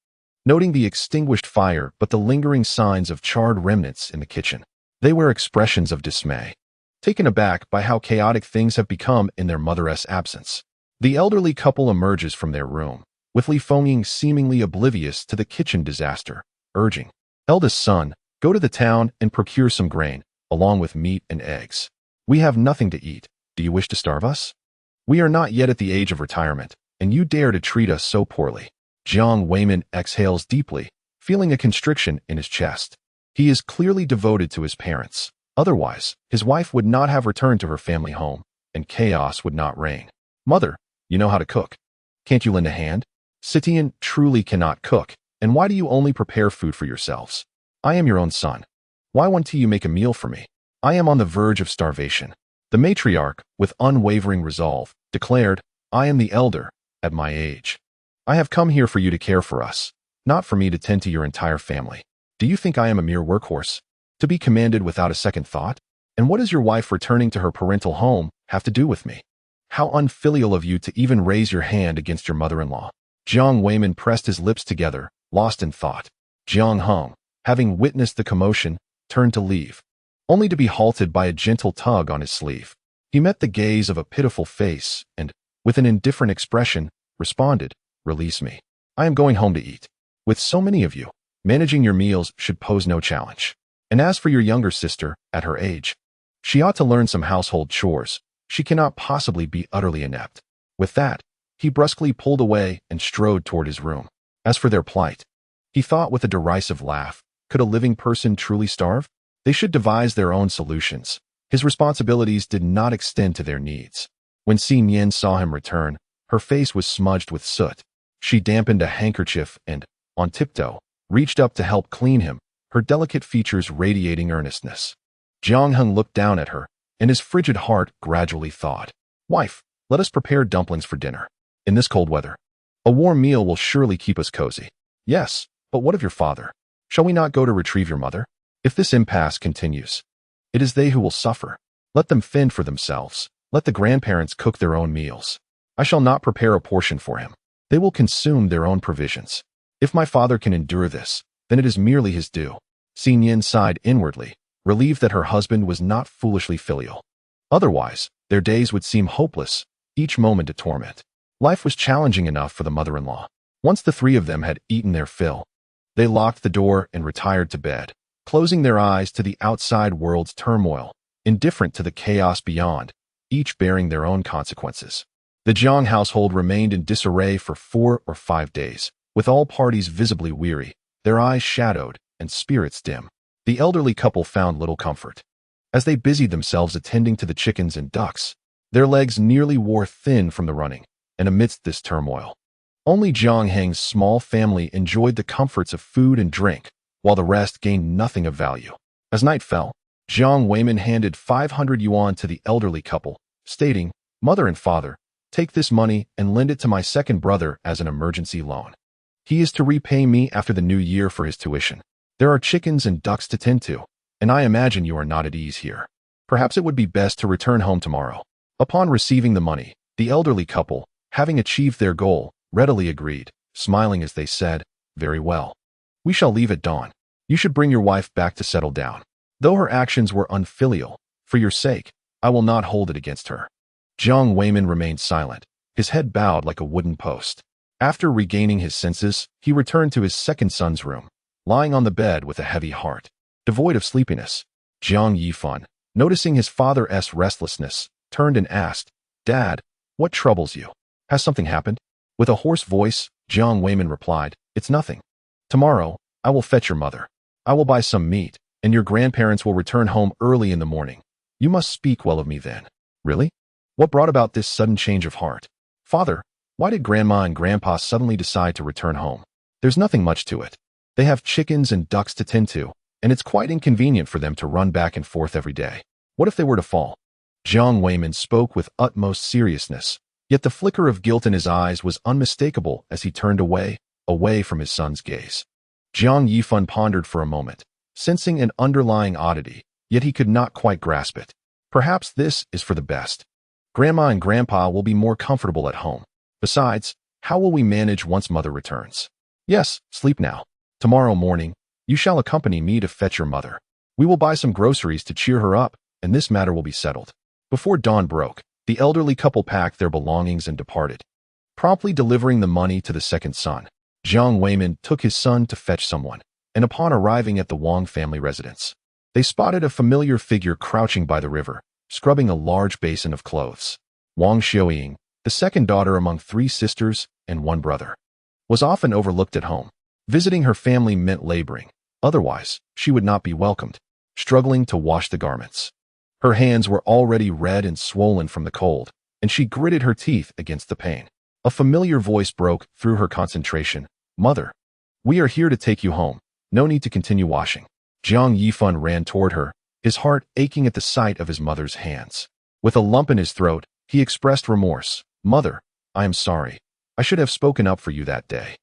noting the extinguished fire but the lingering signs of charred remnants in the kitchen. They wear expressions of dismay, taken aback by how chaotic things have become in their mother's absence. The elderly couple emerges from their room, with Li Fengying seemingly oblivious to the kitchen disaster, urging, eldest son, go to the town and procure some grain, along with meat and eggs. We have nothing to eat. Do you wish to starve us? We are not yet at the age of retirement, and you dare to treat us so poorly. Jiang Weimin exhales deeply, feeling a constriction in his chest. He is clearly devoted to his parents. Otherwise, his wife would not have returned to her family home, and chaos would not reign. Mother, you know how to cook. Can't you lend a hand? Sitian truly cannot cook, and why do you only prepare food for yourselves? I am your own son. Why won't you make a meal for me? I am on the verge of starvation. The matriarch, with unwavering resolve, declared, I am the elder, at my age. I have come here for you to care for us, not for me to tend to your entire family. Do you think I am a mere workhorse, to be commanded without a second thought? And what does your wife returning to her parental home have to do with me? How unfilial of you to even raise your hand against your mother-in-law. Jiang Weimin pressed his lips together, lost in thought. Jiang Heng, having witnessed the commotion, turned to leave, only to be halted by a gentle tug on his sleeve. He met the gaze of a pitiful face and, with an indifferent expression, responded, release me. I am going home to eat. With so many of you, managing your meals should pose no challenge. And as for your younger sister, at her age, she ought to learn some household chores. She cannot possibly be utterly inept. With that, he brusquely pulled away and strode toward his room. As for their plight, he thought with a derisive laugh, could a living person truly starve? They should devise their own solutions. His responsibilities did not extend to their needs. When Nian saw him return, her face was smudged with soot. She dampened a handkerchief and, on tiptoe, reached up to help clean him, her delicate features radiating earnestness. Jiang Heng looked down at her, and his frigid heart gradually thawed. Wife, let us prepare dumplings for dinner. In this cold weather, a warm meal will surely keep us cozy. Yes, but what of your father? Shall we not go to retrieve your mother? If this impasse continues, it is they who will suffer. Let them fend for themselves. Let the grandparents cook their own meals. I shall not prepare a portion for him. They will consume their own provisions. If my father can endure this, then it is merely his due. Nian sighed inwardly, relieved that her husband was not foolishly filial. Otherwise, their days would seem hopeless, each moment a torment. Life was challenging enough for the mother-in-law. Once the three of them had eaten their fill, they locked the door and retired to bed, closing their eyes to the outside world's turmoil, indifferent to the chaos beyond, each bearing their own consequences. The Jiang household remained in disarray for 4 or 5 days, with all parties visibly weary, their eyes shadowed, and spirits dim. The elderly couple found little comfort. As they busied themselves attending to the chickens and ducks, their legs nearly wore thin from the running, and amidst this turmoil, only Jiang Heng's small family enjoyed the comforts of food and drink, while the rest gained nothing of value. As night fell, Jiang Weimin handed 500 yuan to the elderly couple, stating, Mother and father, take this money and lend it to my second brother as an emergency loan. He is to repay me after the new year for his tuition. There are chickens and ducks to tend to, and I imagine you are not at ease here. Perhaps it would be best to return home tomorrow. Upon receiving the money, the elderly couple, having achieved their goal, readily agreed, smiling as they said, Very well. We shall leave at dawn. You should bring your wife back to settle down. Though her actions were unfilial, for your sake, I will not hold it against her. Jiang Weimin remained silent, his head bowed like a wooden post. After regaining his senses, he returned to his second son's room, lying on the bed with a heavy heart, devoid of sleepiness. Jiang Yifan, noticing his father's restlessness, turned and asked, Dad, what troubles you? Has something happened? With a hoarse voice, Jiang Weimin replied, It's nothing. Tomorrow, I will fetch your mother. I will buy some meat, and your grandparents will return home early in the morning. You must speak well of me then. Really? What brought about this sudden change of heart? Father, why did Grandma and Grandpa suddenly decide to return home? There's nothing much to it. They have chickens and ducks to tend to, and it's quite inconvenient for them to run back and forth every day. What if they were to fall? Jiang Weiman spoke with utmost seriousness, yet the flicker of guilt in his eyes was unmistakable as he turned away from his son's gaze. Jiang Yifan pondered for a moment, sensing an underlying oddity, yet he could not quite grasp it. Perhaps this is for the best. Grandma and Grandpa will be more comfortable at home. Besides, how will we manage once Mother returns? Yes, sleep now. Tomorrow morning, you shall accompany me to fetch your mother. We will buy some groceries to cheer her up, and this matter will be settled. Before dawn broke, the elderly couple packed their belongings and departed. Promptly delivering the money to the second son, Jiang Weiman took his son to fetch someone, and upon arriving at the Wang family residence, they spotted a familiar figure crouching by the river, scrubbing a large basin of clothes. Wang Xiuying, the second daughter among 3 sisters and 1 brother, was often overlooked at home. Visiting her family meant laboring, otherwise she would not be welcomed, struggling to wash the garments. Her hands were already red and swollen from the cold, and she gritted her teeth against the pain. A familiar voice broke through her concentration. Mother, we are here to take you home. No need to continue washing. Jiang Yifan ran toward her, his heart aching at the sight of his mother's hands. With a lump in his throat, he expressed remorse. Mother, I am sorry. I should have spoken up for you that day.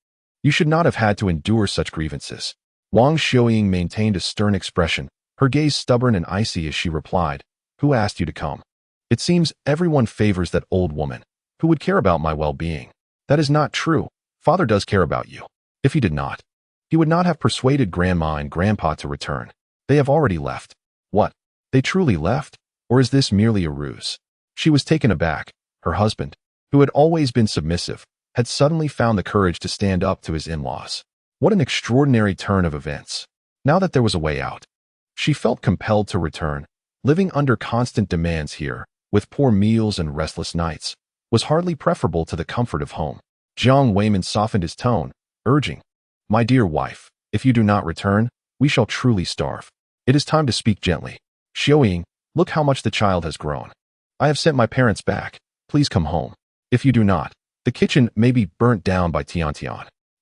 You should not have had to endure such grievances. Wang Xiuying maintained a stern expression, her gaze stubborn and icy as she replied, Who asked you to come? It seems everyone favors that old woman. Who would care about my well-being? That is not true. Father does care about you. If he did not, he would not have persuaded Grandma and Grandpa to return. They have already left. What? They truly left? Or is this merely a ruse? She was taken aback. Her husband, who had always been submissive, had suddenly found the courage to stand up to his in-laws. What an extraordinary turn of events. Now that there was a way out, she felt compelled to return. Living under constant demands here, with poor meals and restless nights, was hardly preferable to the comfort of home. Jiang Weiman softened his tone, urging, My dear wife, if you do not return, we shall truly starve. It is time to speak gently. Xiuying, look how much the child has grown. I have sent my parents back. Please come home. If you do not, the kitchen may be burnt down by Tian.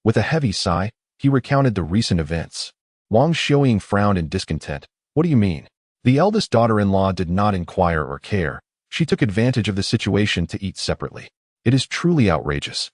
With a heavy sigh, he recounted the recent events. Wang Xiuying frowned in discontent. What do you mean? The eldest daughter-in-law did not inquire or care. She took advantage of the situation to eat separately. It is truly outrageous.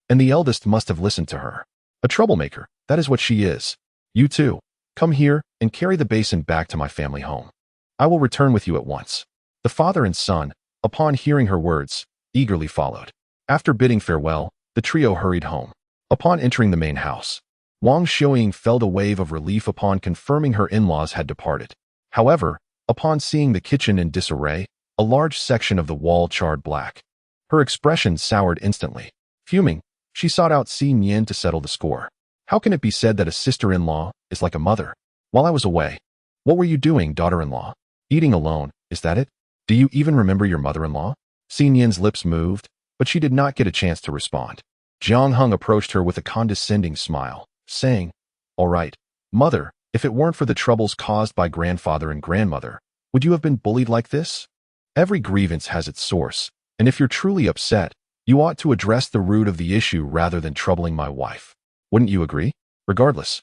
And the eldest must have listened to her. A troublemaker, that is what she is. You too, come here and carry the basin back to my family home. I will return with you at once. The father and son, upon hearing her words, eagerly followed. After bidding farewell, the trio hurried home. Upon entering the main house, Wang Xiuying felt a wave of relief upon confirming her in-laws had departed. However, upon seeing the kitchen in disarray, a large section of the wall charred black, her expression soured instantly. Fuming, she sought out Nian to settle the score. How can it be said that a sister-in-law is like a mother? While I was away, what were you doing, daughter-in-law? Eating alone, is that it? Do you even remember your mother-in-law? Nian's lips moved, but she did not get a chance to respond. Jiang Heng approached her with a condescending smile, saying, All right, mother, if it weren't for the troubles caused by grandfather and grandmother, would you have been bullied like this? Every grievance has its source, and if you're truly upset, you ought to address the root of the issue rather than troubling my wife. Wouldn't you agree? Regardless,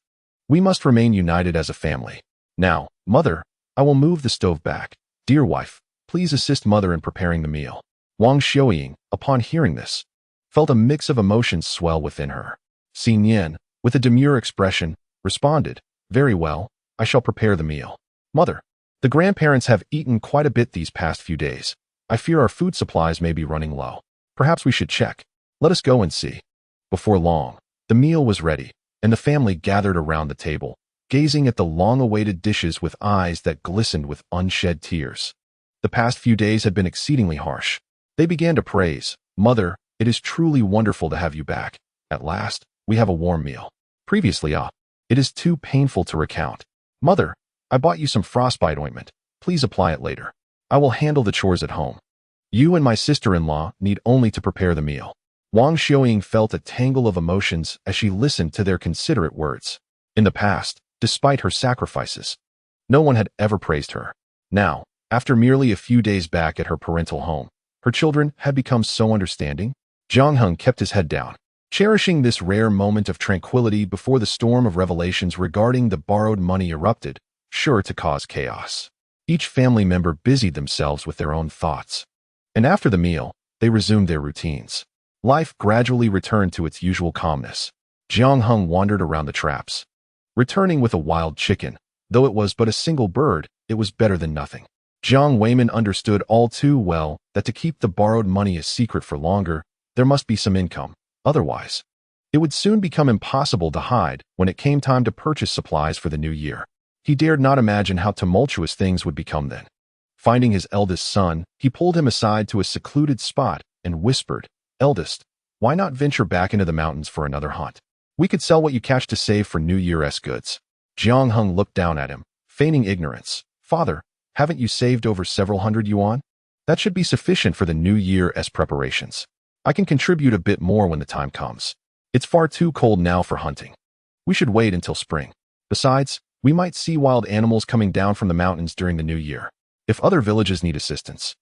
we must remain united as a family. Now, mother, I will move the stove back. Dear wife, please assist mother in preparing the meal. Wang Xiuying, upon hearing this, felt a mix of emotions swell within her. Nian, with a demure expression, responded, Very well, I shall prepare the meal. Mother, the grandparents have eaten quite a bit these past few days. I fear our food supplies may be running low. Perhaps we should check. Let us go and see. Before long, the meal was ready, and the family gathered around the table, gazing at the long-awaited dishes with eyes that glistened with unshed tears. The past few days had been exceedingly harsh. They began to praise, Mother, it is truly wonderful to have you back. At last, we have a warm meal. Previously, it is too painful to recount. Mother, I bought you some frostbite ointment. Please apply it later. I will handle the chores at home. You and my sister-in-law need only to prepare the meal. Wang Xiuying felt a tangle of emotions as she listened to their considerate words. In the past, despite her sacrifices, no one had ever praised her. Now, after merely a few days back at her parental home, her children had become so understanding. Jiang Heng kept his head down, cherishing this rare moment of tranquility before the storm of revelations regarding the borrowed money erupted, sure to cause chaos. Each family member busied themselves with their own thoughts. And after the meal, they resumed their routines. Life gradually returned to its usual calmness. Jiang Heng wandered around the traps, returning with a wild chicken. Though it was but a single bird, it was better than nothing. Jiang Weiman understood all too well that to keep the borrowed money a secret for longer, there must be some income. Otherwise, it would soon become impossible to hide when it came time to purchase supplies for the new year. He dared not imagine how tumultuous things would become then. Finding his eldest son, he pulled him aside to a secluded spot and whispered, "Eldest, why not venture back into the mountains for another hunt? We could sell what you catch to save for New Year's goods." Jiang Heng looked down at him, feigning ignorance. "Father, haven't you saved over several hundred yuan? That should be sufficient for the New Year's preparations. I can contribute a bit more when the time comes. It's far too cold now for hunting. We should wait until spring. Besides, we might see wild animals coming down from the mountains during the new year. If other villages need assistance,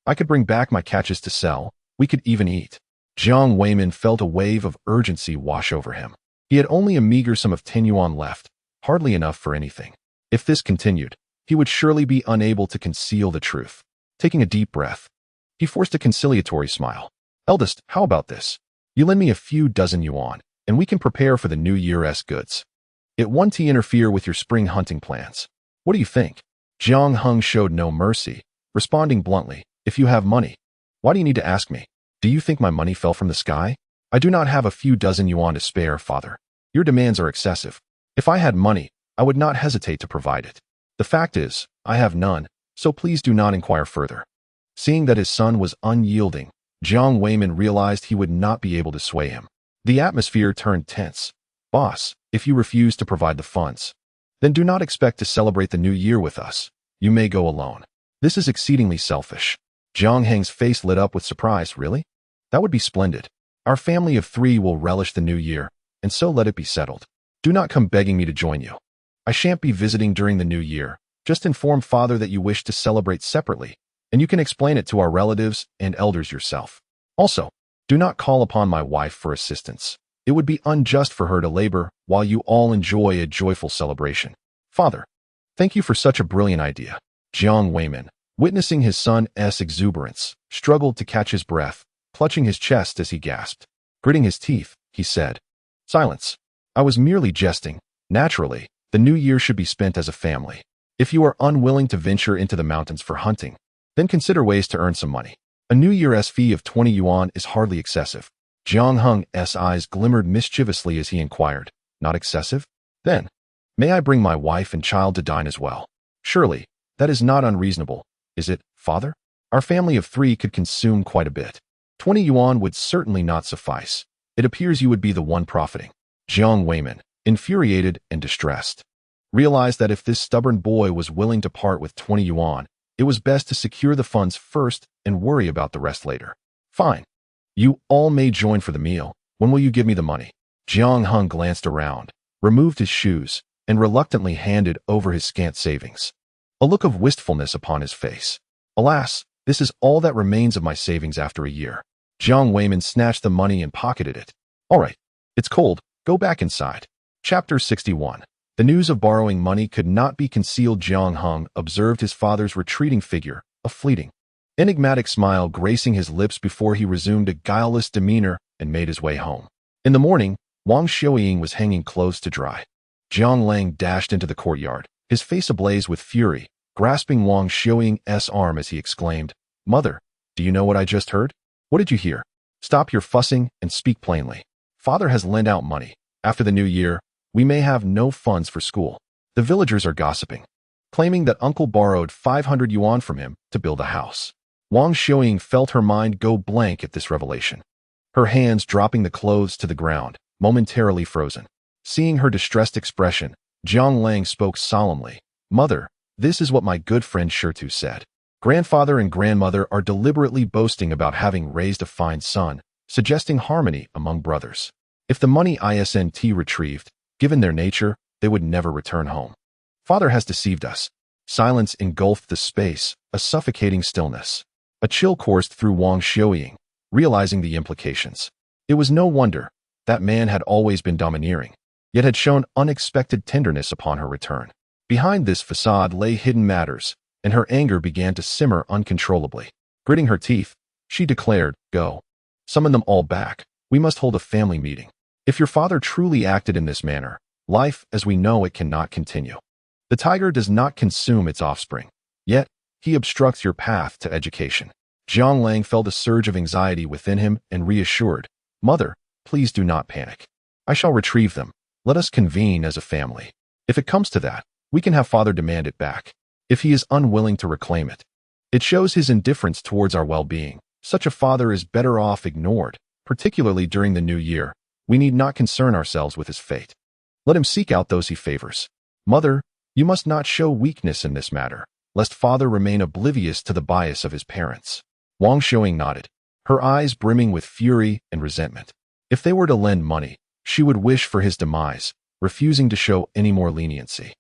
I could bring back my catches to sell. We could even eat." Jiang Weiman felt a wave of urgency wash over him. He had only a meager sum of 10 yuan left, hardly enough for anything. If this continued, he would surely be unable to conceal the truth. Taking a deep breath, he forced a conciliatory smile. "Eldest, how about this? You lend me a few dozen yuan, and we can prepare for the New Year's goods. It won't interfere with your spring hunting plans. What do you think?" Jiang Heng showed no mercy, responding bluntly, "If you have money, why do you need to ask me? Do you think my money fell from the sky? I do not have a few dozen yuan to spare, father. Your demands are excessive. If I had money, I would not hesitate to provide it. The fact is, I have none, so please do not inquire further." Seeing that his son was unyielding, Jiang Weiman realized he would not be able to sway him. The atmosphere turned tense. "Boss, if you refuse to provide the funds, then do not expect to celebrate the new year with us. You may go alone. This is exceedingly selfish." Jiang Heng's face lit up with surprise. "Really? That would be splendid. Our family of 3 will relish the new year, and so let it be settled. Do not come begging me to join you. I shan't be visiting during the new year. Just inform father that you wish to celebrate separately, and you can explain it to our relatives and elders yourself. Also, do not call upon my wife for assistance. It would be unjust for her to labor while you all enjoy a joyful celebration." "Father, thank you for such a brilliant idea." Jiang Weiman, witnessing his son's exuberance, struggled to catch his breath, clutching his chest as he gasped. Gritting his teeth, he said, "Silence. I was merely jesting. Naturally, the new year should be spent as a family. If you are unwilling to venture into the mountains for hunting, then consider ways to earn some money. A New Year's fee of 20 yuan is hardly excessive." Jiang Heng's eyes glimmered mischievously as he inquired, "Not excessive? Then, may I bring my wife and child to dine as well? Surely, that is not unreasonable, is it, father? Our family of 3 could consume quite a bit. 20 yuan would certainly not suffice. It appears you would be the one profiting." Jiang Weiman, infuriated and distressed, realized that if this stubborn boy was willing to part with 20 yuan, it was best to secure the funds first and worry about the rest later. "Fine. You all may join for the meal. When will you give me the money?" Jiang Heng glanced around, removed his shoes, and reluctantly handed over his scant savings, a look of wistfulness upon his face. "Alas, this is all that remains of my savings after a year." Jiang Weiman snatched the money and pocketed it. "All right, it's cold. Go back inside." Chapter 61. The news of borrowing money could not be concealed. Jiang Heng observed his father's retreating figure, a fleeting, enigmatic smile gracing his lips before he resumed a guileless demeanor and made his way home. In the morning, Wang Xiuying was hanging clothes to dry. Jiang Lang dashed into the courtyard, his face ablaze with fury, grasping Wang Xiuying's arm as he exclaimed, "Mother, do you know what I just heard?" "What did you hear? Stop your fussing and speak plainly. Father has lent out money. After the new year, we may have no funds for school. The villagers are gossiping, claiming that uncle borrowed 500 yuan from him to build a house." Wang Xiuying felt her mind go blank at this revelation, her hands dropping the clothes to the ground, momentarily frozen. Seeing her distressed expression, Jiang Lang spoke solemnly, "Mother, this is what my good friend Shirtu said. Grandfather and grandmother are deliberately boasting about having raised a fine son, suggesting harmony among brothers. If the money isn't retrieved, given their nature, they would never return home. Father has deceived us." Silence engulfed the space, a suffocating stillness. A chill coursed through Wang Xiuying, realizing the implications. It was no wonder. That man had always been domineering, yet had shown unexpected tenderness upon her return. Behind this facade lay hidden matters, and her anger began to simmer uncontrollably. Gritting her teeth, she declared, "Go. Summon them all back. We must hold a family meeting. If your father truly acted in this manner, life as we know it cannot continue. The tiger does not consume its offspring, yet he obstructs your path to education." Jiang Heng felt a surge of anxiety within him and reassured, "Mother, please do not panic. I shall retrieve them. Let us convene as a family. If it comes to that, we can have father demand it back. If he is unwilling to reclaim it, it shows his indifference towards our well-being. Such a father is better off ignored, particularly during the new year. We need not concern ourselves with his fate. Let him seek out those he favors. Mother, you must not show weakness in this matter, lest father remain oblivious to the bias of his parents." Wang Xiaoying nodded, her eyes brimming with fury and resentment. If they were to lend money, she would wish for his demise, refusing to show any more leniency.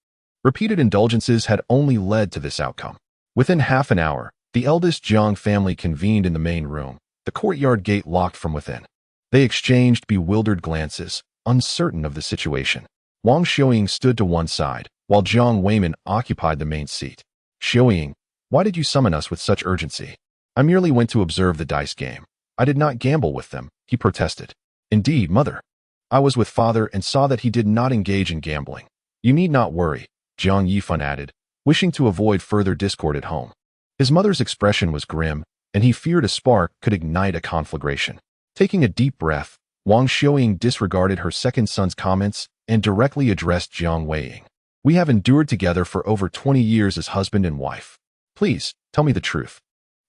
Repeated indulgences had only led to this outcome. Within half an hour, the eldest Jiang family convened in the main room, the courtyard gate locked from within. They exchanged bewildered glances, uncertain of the situation. Wang Xiaoying stood to one side, while Jiang Weimin occupied the main seat. "Xiaoying, why did you summon us with such urgency?" "I merely went to observe the dice game. I did not gamble with them," he protested. "Indeed, mother. I was with father and saw that he did not engage in gambling." "You need not worry," Jiang Yifan added, wishing to avoid further discord at home. His mother's expression was grim, and he feared a spark could ignite a conflagration. Taking a deep breath, Wang Xiaoying disregarded her second son's comments and directly addressed Jiang Weiing. "We have endured together for over 20 years as husband and wife. Please, tell me the truth.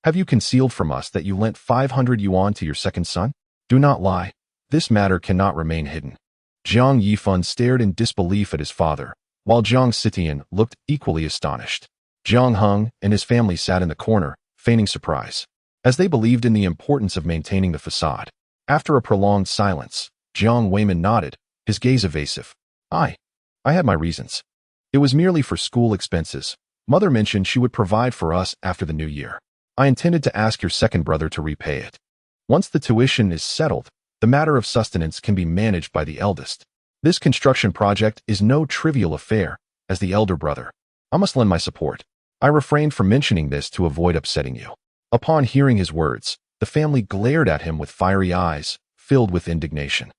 Have you concealed from us that you lent 500 yuan to your second son? Do not lie. This matter cannot remain hidden." Jiang Yifan stared in disbelief at his father, while Jiang Xitian looked equally astonished. Jiang Heng and his family sat in the corner, feigning surprise, as they believed in the importance of maintaining the facade. After a prolonged silence, Jiang Weimin nodded, his gaze evasive. I had my reasons. It was merely for school expenses. Mother mentioned she would provide for us after the new year. I intended to ask your second brother to repay it. Once the tuition is settled, the matter of sustenance can be managed by the eldest. This construction project is no trivial affair. As the elder brother, I must lend my support. I refrained from mentioning this to avoid upsetting you." Upon hearing his words, the family glared at him with fiery eyes, filled with indignation.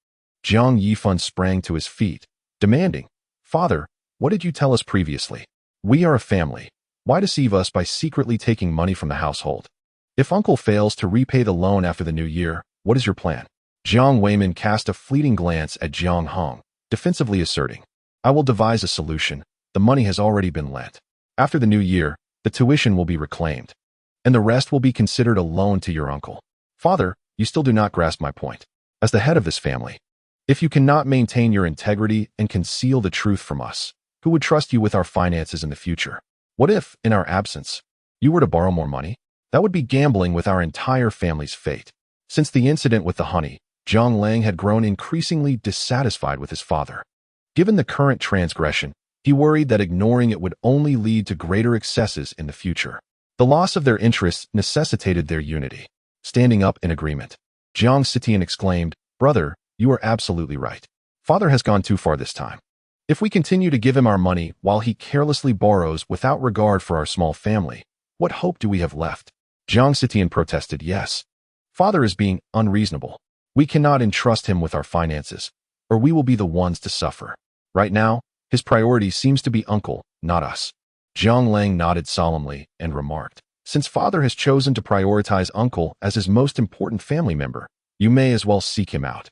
Jiang Yifan sprang to his feet, demanding, "Father, what did you tell us previously? We are a family. Why deceive us by secretly taking money from the household? If uncle fails to repay the loan after the new year, what is your plan?" Jiang Weimin cast a fleeting glance at Jiang Heng, defensively asserting, "I will devise a solution. The money has already been lent. After the new year, the tuition will be reclaimed, and the rest will be considered a loan to your uncle." "Father, you still do not grasp my point. As the head of this family, if you cannot maintain your integrity and conceal the truth from us, who would trust you with our finances in the future? What if, in our absence, you were to borrow more money? That would be gambling with our entire family's fate." Since the incident with the honey, Jiang Heng had grown increasingly dissatisfied with his father. Given the current transgression, he worried that ignoring it would only lead to greater excesses in the future. The loss of their interests necessitated their unity. Standing up in agreement, Jiang Xitian exclaimed, "Brother, you are absolutely right. Father has gone too far this time. If we continue to give him our money while he carelessly borrows without regard for our small family, what hope do we have left?" Jiang Xitian protested, "Yes. Father is being unreasonable. We cannot entrust him with our finances, or we will be the ones to suffer. Right now, his priority seems to be uncle, not us." Jiang Heng nodded solemnly and remarked, "Since father has chosen to prioritize uncle as his most important family member, you may as well seek him out.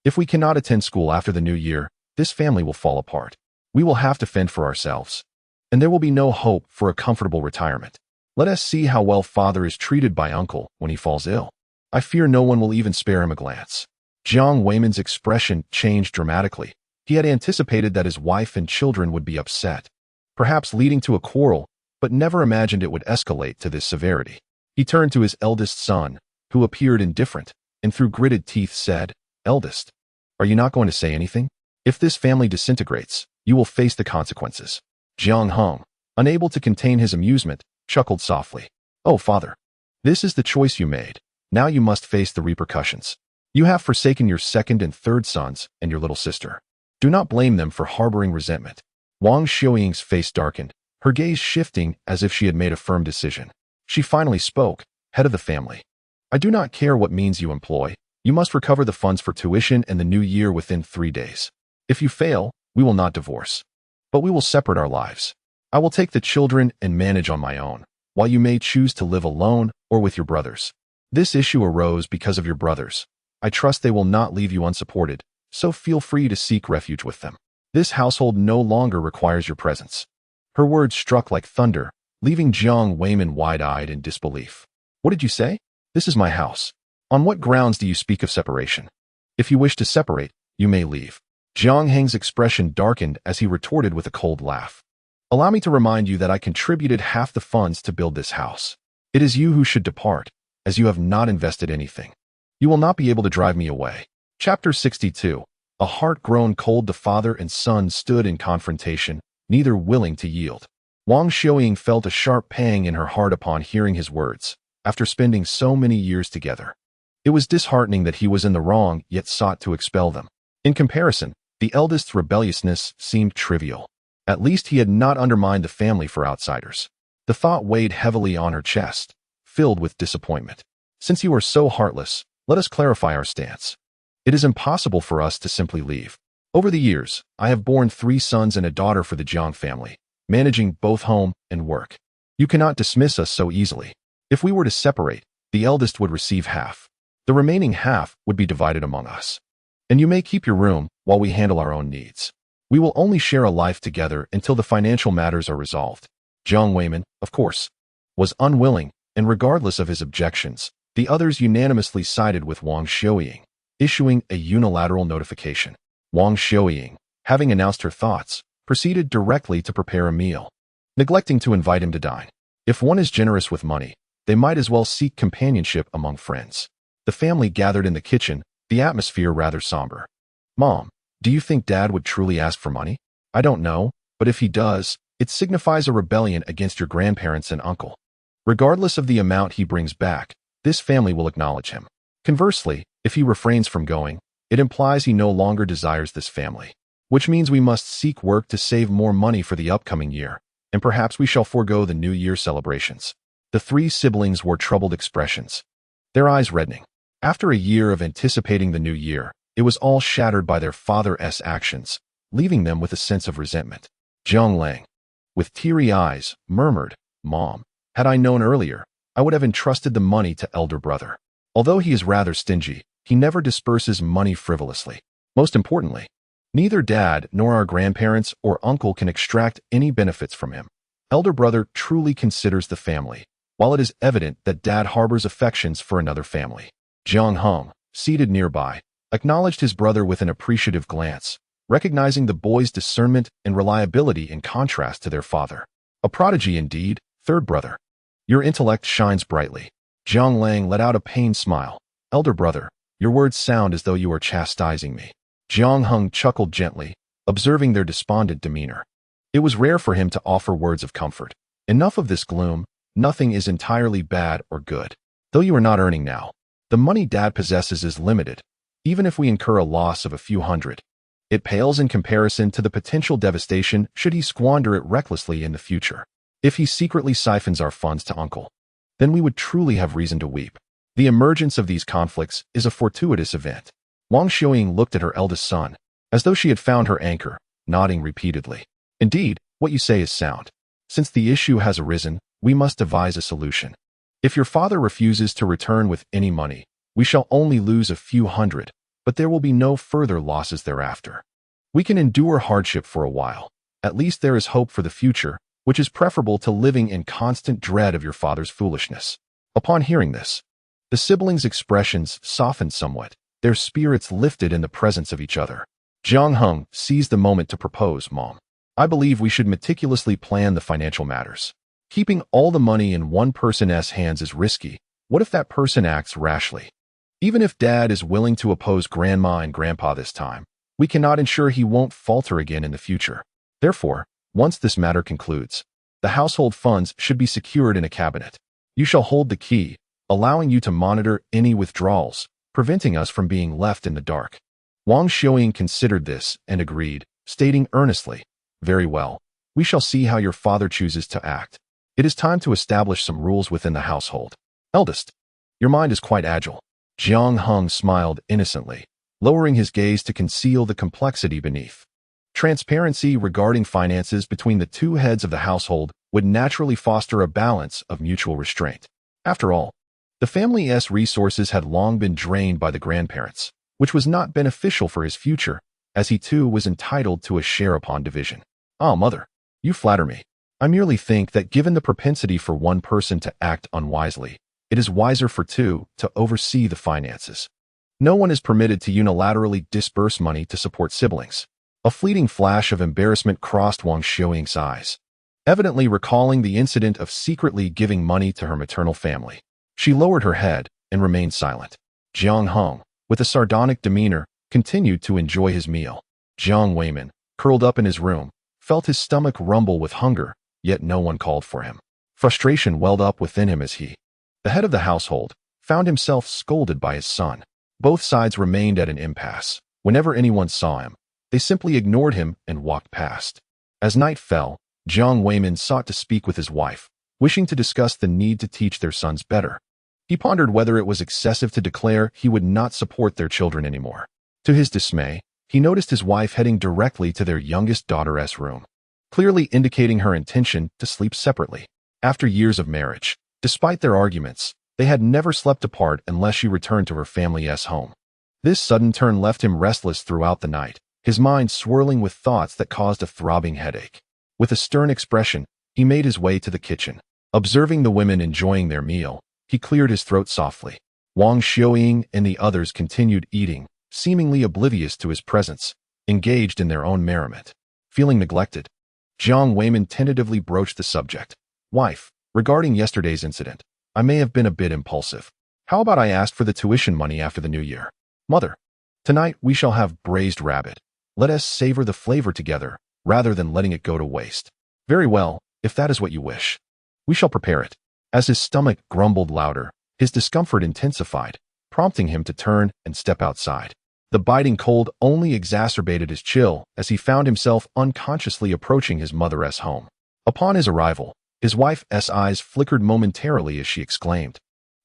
If we cannot attend school after the new year, this family will fall apart. We will have to fend for ourselves, and there will be no hope for a comfortable retirement. Let us see how well father is treated by uncle when he falls ill. I fear no one will even spare him a glance." Jiang Weimin's expression changed dramatically. He had anticipated that his wife and children would be upset, perhaps leading to a quarrel, but never imagined it would escalate to this severity. He turned to his eldest son, who appeared indifferent, and through gritted teeth said, "Eldest, are you not going to say anything? If this family disintegrates, you will face the consequences." Jiang Heng, unable to contain his amusement, chuckled softly. "Oh, father, this is the choice you made. Now you must face the repercussions." You have forsaken your second and third sons and your little sister. Do not blame them for harboring resentment. Wang Xiuying's face darkened, her gaze shifting as if she had made a firm decision. She finally spoke, head of the family. I do not care what means you employ. You must recover the funds for tuition and the new year within 3 days. If you fail, we will not divorce. But we will separate our lives. I will take the children and manage on my own, while you may choose to live alone or with your brothers. This issue arose because of your brothers. I trust they will not leave you unsupported, so feel free to seek refuge with them. This household no longer requires your presence. Her words struck like thunder, leaving Jiang Weiman wide-eyed in disbelief. What did you say? This is my house. On what grounds do you speak of separation? If you wish to separate, you may leave. Jiang Heng's expression darkened as he retorted with a cold laugh. Allow me to remind you that I contributed half the funds to build this house. It is you who should depart, as you have not invested anything. You will not be able to drive me away. Chapter 62. A heart grown cold. The father and son stood in confrontation, neither willing to yield. Wang Xiuying felt a sharp pang in her heart upon hearing his words, after spending so many years together. It was disheartening that he was in the wrong yet sought to expel them. In comparison, the eldest's rebelliousness seemed trivial. At least he had not undermined the family for outsiders. The thought weighed heavily on her chest, filled with disappointment. Since you are so heartless, let us clarify our stance. It is impossible for us to simply leave. Over the years, I have borne 3 sons and a daughter for the Jiang family, managing both home and work. You cannot dismiss us so easily. If we were to separate, the eldest would receive half. The remaining half would be divided among us. And you may keep your room while we handle our own needs. We will only share a life together until the financial matters are resolved. Jiang Weiman, of course, was unwilling, and regardless of his objections, the others unanimously sided with Wang Xiuying, issuing a unilateral notification. Wang Xiuying, having announced her thoughts, proceeded directly to prepare a meal, neglecting to invite him to dine. If one is generous with money, they might as well seek companionship among friends. The family gathered in the kitchen, the atmosphere rather somber. Mom, do you think Dad would truly ask for money? I don't know, but if he does, it signifies a rebellion against your grandparents and uncle. Regardless of the amount he brings back, this family will acknowledge him. Conversely, if he refrains from going, it implies he no longer desires this family, which means we must seek work to save more money for the upcoming year, and perhaps we shall forego the New Year celebrations. The 3 siblings wore troubled expressions, their eyes reddening. After a year of anticipating the new year, it was all shattered by their father's actions, leaving them with a sense of resentment. Zhang Lang, with teary eyes, murmured, Mom, had I known earlier, I would have entrusted the money to elder brother. Although he is rather stingy, he never disperses money frivolously. Most importantly, neither Dad nor our grandparents or uncle can extract any benefits from him. Elder brother truly considers the family, while it is evident that Dad harbors affections for another family. Jiang Heng, seated nearby, acknowledged his brother with an appreciative glance, recognizing the boy's discernment and reliability in contrast to their father. A prodigy indeed, third brother. Your intellect shines brightly. Jiang Lang let out a pained smile. Elder brother, your words sound as though you are chastising me. Jiang Heng chuckled gently, observing their despondent demeanor. It was rare for him to offer words of comfort. Enough of this gloom. Nothing is entirely bad or good. Though you are not earning now, the money Dad possesses is limited. Even if we incur a loss of a few hundred, it pales in comparison to the potential devastation should he squander it recklessly in the future. If he secretly siphons our funds to uncle, then we would truly have reason to weep. The emergence of these conflicts is a fortuitous event. Wang Xiuying looked at her eldest son, as though she had found her anchor, nodding repeatedly. Indeed, what you say is sound. Since the issue has arisen, we must devise a solution. If your father refuses to return with any money, we shall only lose a few hundred, but there will be no further losses thereafter. We can endure hardship for a while. At least there is hope for the future, which is preferable to living in constant dread of your father's foolishness. Upon hearing this, the siblings' expressions softened somewhat, their spirits lifted in the presence of each other. Jiang Heng seized the moment to propose, Mom. I believe we should meticulously plan the financial matters. Keeping all the money in one person's hands is risky. What if that person acts rashly? Even if Dad is willing to oppose Grandma and Grandpa this time, we cannot ensure he won't falter again in the future. Therefore, once this matter concludes, the household funds should be secured in a cabinet. You shall hold the key, allowing you to monitor any withdrawals, preventing us from being left in the dark. Wang Xiuying considered this and agreed, stating earnestly, "Very well. We shall see how your father chooses to act. It is time to establish some rules within the household. Eldest, your mind is quite agile." Jiang Heng smiled innocently, lowering his gaze to conceal the complexity beneath. Transparency regarding finances between the two heads of the household would naturally foster a balance of mutual restraint. After all, the family's resources had long been drained by the grandparents, which was not beneficial for his future, as he too was entitled to a share upon division. "Ah, mother, you flatter me. I merely think that given the propensity for one person to act unwisely, it is wiser for two to oversee the finances. No one is permitted to unilaterally disburse money to support siblings." A fleeting flash of embarrassment crossed Wang Xiuying's eyes, evidently recalling the incident of secretly giving money to her maternal family. She lowered her head and remained silent. Jiang Heng, with a sardonic demeanor, continued to enjoy his meal. Jiang Weiman, curled up in his room, felt his stomach rumble with hunger, yet no one called for him. Frustration welled up within him as he, the head of the household, found himself scolded by his son. Both sides remained at an impasse. Whenever anyone saw him, they simply ignored him and walked past. As night fell, Jiang Weiman sought to speak with his wife, wishing to discuss the need to teach their sons better. He pondered whether it was excessive to declare he would not support their children anymore. To his dismay, he noticed his wife heading directly to their youngest daughter's room, clearly indicating her intention to sleep separately. After years of marriage, despite their arguments, they had never slept apart unless she returned to her family's home. This sudden turn left him restless throughout the night, his mind swirling with thoughts that caused a throbbing headache. With a stern expression, he made his way to the kitchen. Observing the women enjoying their meal, he cleared his throat softly. Wang Xiuying and the others continued eating, seemingly oblivious to his presence, engaged in their own merriment. Feeling neglected, Jiang Weiman tentatively broached the subject. "Wife, regarding yesterday's incident, I may have been a bit impulsive. How about I ask for the tuition money after the new year? Mother, tonight we shall have braised rabbit. Let us savor the flavor together, rather than letting it go to waste." "Very well, if that is what you wish. We shall prepare it." As his stomach grumbled louder, his discomfort intensified, prompting him to turn and step outside. The biting cold only exacerbated his chill as he found himself unconsciously approaching his mother's home. Upon his arrival, his wife's eyes flickered momentarily as she exclaimed,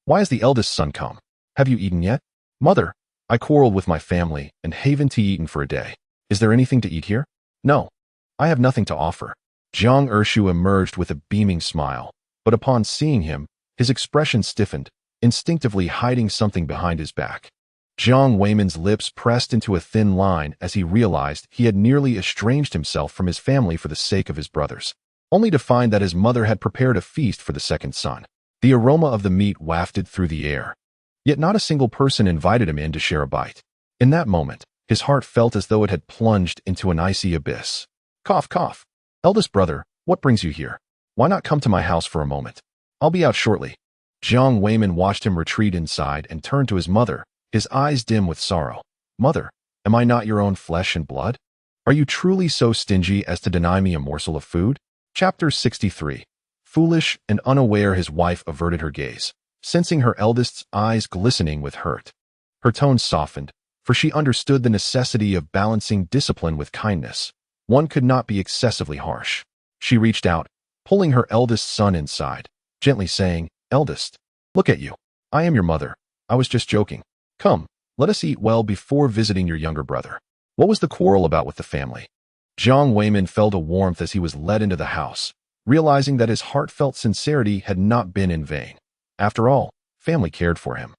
"Why has the eldest son come? Have you eaten yet?" "Mother, I quarreled with my family and haven't eaten for a day. Is there anything to eat here?" "No, I have nothing to offer." Jiang Ershu emerged with a beaming smile, but upon seeing him, his expression stiffened, instinctively hiding something behind his back. Jiang Weiman's lips pressed into a thin line as he realized he had nearly estranged himself from his family for the sake of his brothers, only to find that his mother had prepared a feast for the second son. The aroma of the meat wafted through the air, yet not a single person invited him in to share a bite. In that moment, his heart felt as though it had plunged into an icy abyss. Cough, cough. "Eldest brother, what brings you here? Why not come to my house for a moment? I'll be out shortly." Jiang Weiman watched him retreat inside and turned to his mother, his eyes dim with sorrow. "Mother, am I not your own flesh and blood? Are you truly so stingy as to deny me a morsel of food?" Chapter 63. Foolish and unaware, his wife averted her gaze, sensing her eldest's eyes glistening with hurt. Her tone softened, for she understood the necessity of balancing discipline with kindness. One could not be excessively harsh. She reached out, pulling her eldest son inside, gently saying, "Eldest, look at you. I am your mother. I was just joking. Come, let us eat well before visiting your younger brother." What was the quarrel about with the family? Jiang Weiman felt a warmth as he was led into the house, realizing that his heartfelt sincerity had not been in vain. After all, family cared for him,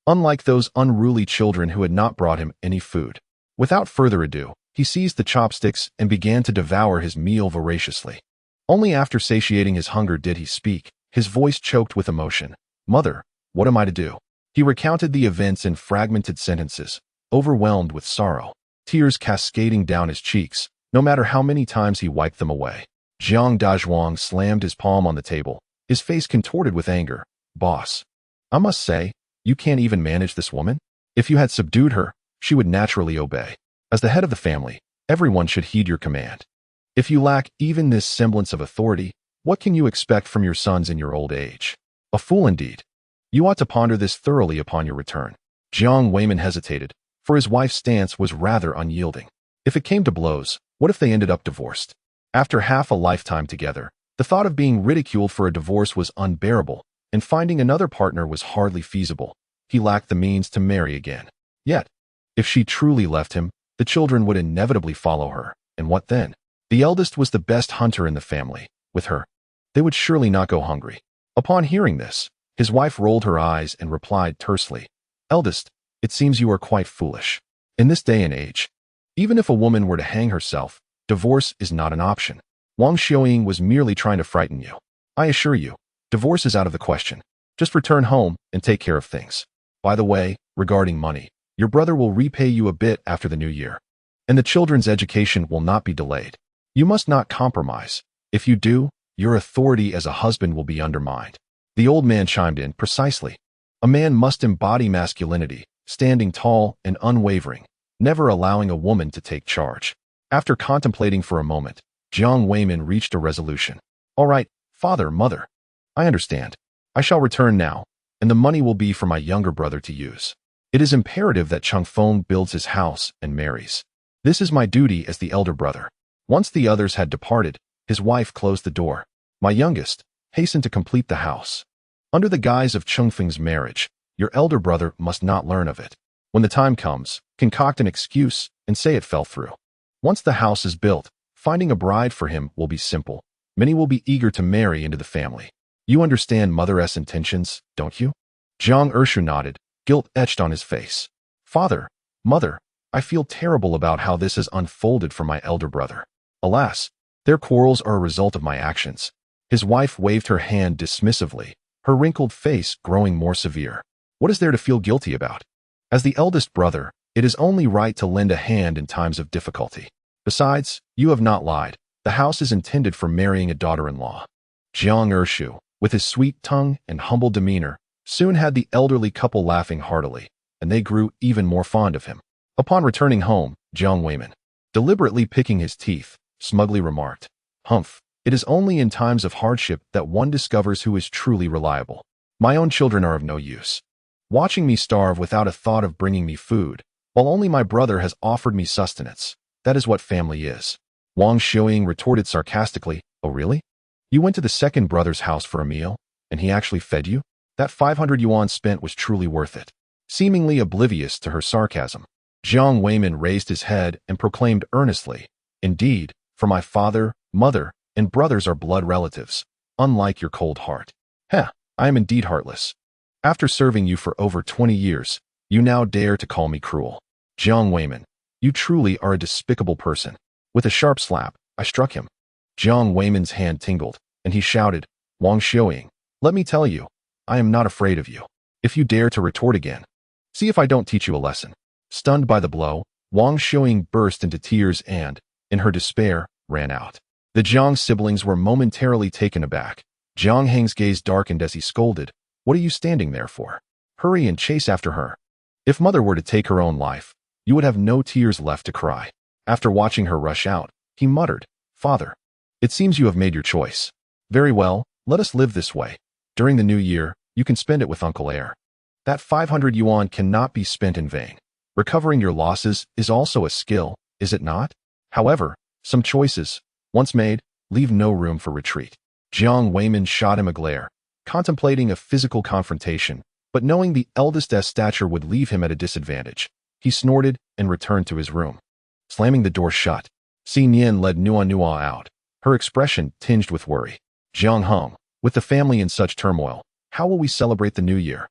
unlike those unruly children who had not brought him any food. Without further ado, he seized the chopsticks and began to devour his meal voraciously. Only after satiating his hunger did he speak, his voice choked with emotion. "Mother, what am I to do?" He recounted the events in fragmented sentences, overwhelmed with sorrow, tears cascading down his cheeks, no matter how many times he wiped them away. Jiang Dazhuang slammed his palm on the table, his face contorted with anger. "Boss, I must say, you can't even manage this woman? If you had subdued her, she would naturally obey. As the head of the family, everyone should heed your command. If you lack even this semblance of authority, what can you expect from your sons in your old age? A fool indeed. You ought to ponder this thoroughly upon your return." Jiang Weiman hesitated, for his wife's stance was rather unyielding. If it came to blows, what if they ended up divorced? After half a lifetime together, the thought of being ridiculed for a divorce was unbearable, and finding another partner was hardly feasible. He lacked the means to marry again. Yet, if she truly left him, the children would inevitably follow her, and what then? The eldest was the best hunter in the family. With her, they would surely not go hungry. Upon hearing this, his wife rolled her eyes and replied tersely, "Eldest, it seems you are quite foolish. In this day and age, even if a woman were to hang herself, divorce is not an option. Wang Xiaoying was merely trying to frighten you. I assure you, divorce is out of the question. Just return home and take care of things. By the way, regarding money, your brother will repay you a bit after the new year, and the children's education will not be delayed. You must not compromise. If you do, your authority as a husband will be undermined." The old man chimed in, "Precisely. A man must embody masculinity, standing tall and unwavering, never allowing a woman to take charge." After contemplating for a moment, Jiang Weiman reached a resolution. "All right, father, mother. I understand. I shall return now, and the money will be for my younger brother to use. It is imperative that Cheng Feng builds his house and marries. This is my duty as the elder brother." Once the others had departed, his wife closed the door. "My youngest, hasten to complete the house. Under the guise of Cheng Feng's marriage, your elder brother must not learn of it. When the time comes, concoct an excuse and say it fell through. Once the house is built, finding a bride for him will be simple. Many will be eager to marry into the family. You understand Mother's intentions, don't you?" Jiang Ershu nodded, guilt etched on his face. "Father, mother, I feel terrible about how this has unfolded for my elder brother. Alas, their quarrels are a result of my actions." His wife waved her hand dismissively, her wrinkled face growing more severe. "What is there to feel guilty about? As the eldest brother, it is only right to lend a hand in times of difficulty. Besides, you have not lied. The house is intended for marrying a daughter-in-law." Jiang Ershu, with his sweet tongue and humble demeanor, soon had the elderly couple laughing heartily, and they grew even more fond of him. Upon returning home, Jiang Weiman, deliberately picking his teeth, smugly remarked, "Humph, it is only in times of hardship that one discovers who is truly reliable. My own children are of no use, watching me starve without a thought of bringing me food, while only my brother has offered me sustenance. That is what family is." Wang Xiaoying retorted sarcastically, "Oh really? You went to the second brother's house for a meal, and he actually fed you? That 500 yuan spent was truly worth it." Seemingly oblivious to her sarcasm, Jiang Weiman raised his head and proclaimed earnestly, "Indeed, for my father, mother, and brothers are blood relatives, unlike your cold heart. Heh, I am indeed heartless. After serving you for over 20 years, you now dare to call me cruel. Jiang Weiman, you truly are a despicable person." With a sharp slap, I struck him. Jiang Weiman's hand tingled, and he shouted, "Wang Xiaoying, let me tell you, I am not afraid of you. If you dare to retort again, see if I don't teach you a lesson." Stunned by the blow, Wang Xiaoying burst into tears and, in her despair, ran out. The Jiang siblings were momentarily taken aback. Jiang Heng's gaze darkened as he scolded, "What are you standing there for? Hurry and chase after her. If mother were to take her own life, you would have no tears left to cry." After watching her rush out, he muttered, "Father, it seems you have made your choice. Very well, let us live this way. During the new year, you can spend it with Uncle Air. That 500 yuan cannot be spent in vain. Recovering your losses is also a skill, is it not? However, some choices, once made, leave no room for retreat." Jiang Weiman shot him a glare, contemplating a physical confrontation, but knowing the eldest's stature would leave him at a disadvantage. He snorted and returned to his room. Slamming the door shut, Nian led Nuonuo out, her expression tinged with worry. "Jiang Heng, with the family in such turmoil, how will we celebrate the new year?"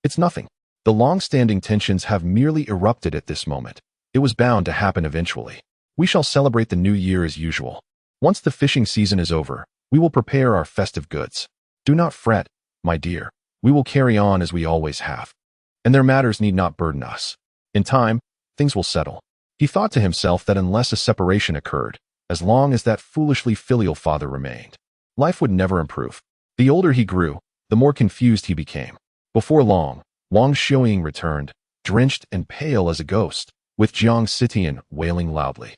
"It's nothing. The long-standing tensions have merely erupted at this moment. It was bound to happen eventually. We shall celebrate the new year as usual. Once the fishing season is over, we will prepare our festive goods. Do not fret, my dear. We will carry on as we always have. And their matters need not burden us. In time, things will settle." He thought to himself that unless a separation occurred, as long as that foolishly filial father remained, life would never improve. The older he grew, the more confused he became. Before long, Wang Xiaoying returned, drenched and pale as a ghost, with Jiang Sitian wailing loudly.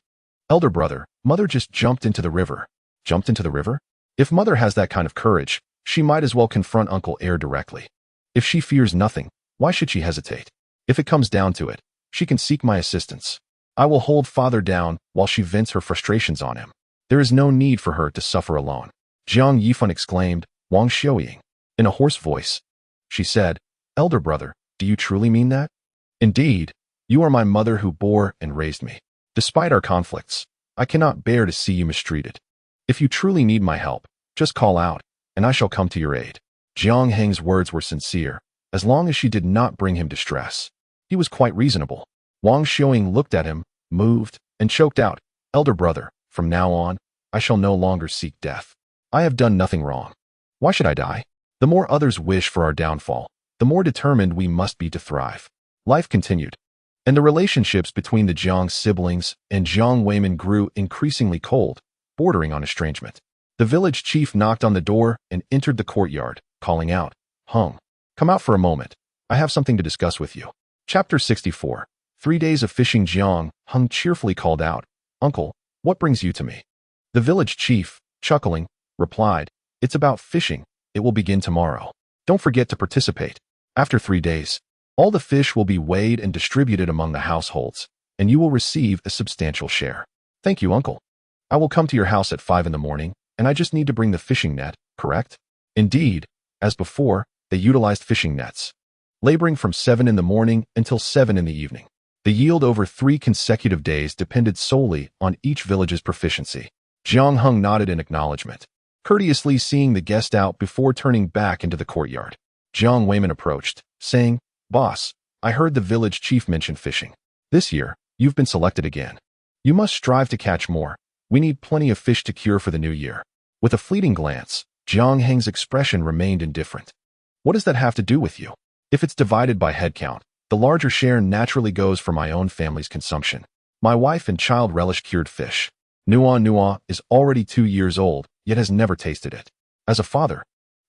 "Elder brother, mother just jumped into the river." "Jumped into the river?" If mother has that kind of courage, she might as well confront Uncle Air directly. If she fears nothing, why should she hesitate? If it comes down to it, she can seek my assistance. I will hold father down while she vents her frustrations on him. There is no need for her to suffer alone. Jiang Yifan exclaimed, Wang Xiaoying. In a hoarse voice, she said, Elder brother, do you truly mean that? Indeed, you are my mother who bore and raised me. Despite our conflicts, I cannot bear to see you mistreated. If you truly need my help, just call out, and I shall come to your aid. Jiang Heng's words were sincere, as long as she did not bring him distress. He was quite reasonable. Wang Xiaoying looked at him, moved, and choked out, Elder brother, from now on, I shall no longer seek death. I have done nothing wrong. Why should I die? The more others wish for our downfall, the more determined we must be to thrive. Life continued, and the relationships between the Jiang siblings and Jiang Weiman grew increasingly cold, bordering on estrangement. The village chief knocked on the door and entered the courtyard, calling out, Heng, come out for a moment. I have something to discuss with you. Chapter 64. 3 days of fishing. Jiang Heng cheerfully called out, Uncle, what brings you to me? The village chief, chuckling, replied, It's about fishing. It will begin tomorrow. Don't forget to participate. After 3 days, all the fish will be weighed and distributed among the households, and you will receive a substantial share. Thank you, Uncle. I will come to your house at 5 in the morning, and I just need to bring the fishing net, correct? Indeed, as before, they utilized fishing nets, laboring from 7 in the morning until 7 in the evening. The yield over 3 consecutive days depended solely on each village's proficiency. Jiang Heng nodded in acknowledgement, courteously seeing the guest out before turning back into the courtyard. Jiang Weiman approached, saying, Boss, I heard the village chief mention fishing. This year, you've been selected again. You must strive to catch more. We need plenty of fish to cure for the new year. With a fleeting glance, Jiang Heng's expression remained indifferent. What does that have to do with you? If it's divided by head count, the larger share naturally goes for my own family's consumption. My wife and child relish cured fish. Nuonuo is already 2 years old, yet has never tasted it. As a father,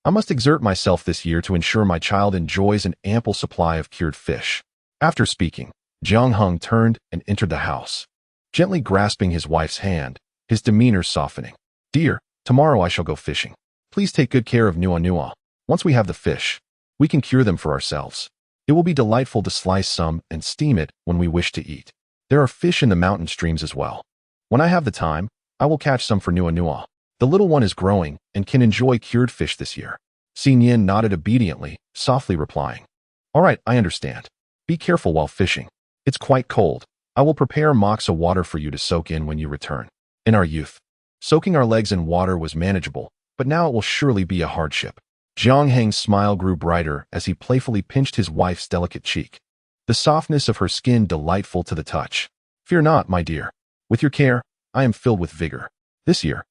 I must exert myself this year to ensure my child enjoys an ample supply of cured fish. After speaking, Jiang Heng turned and entered the house, gently grasping his wife's hand, his demeanor softening. Dear, tomorrow I shall go fishing. Please take good care of Nuonuo. Once we have the fish, we can cure them for ourselves. It will be delightful to slice some and steam it when we wish to eat. There are fish in the mountain streams as well. When I have the time, I will catch some for Nuonuo. The little one is growing and can enjoy cured fish this year. Nian nodded obediently, softly replying, All right, I understand. Be careful while fishing. It's quite cold. I will prepare moxa water for you to soak in when you return. In our youth, soaking our legs in water was manageable, but now it will surely be a hardship. Jiang Heng's smile grew brighter as he playfully pinched his wife's delicate cheek, the softness of her skin delightful to the touch. Fear not, my dear. With your care, I am filled with vigor. This year,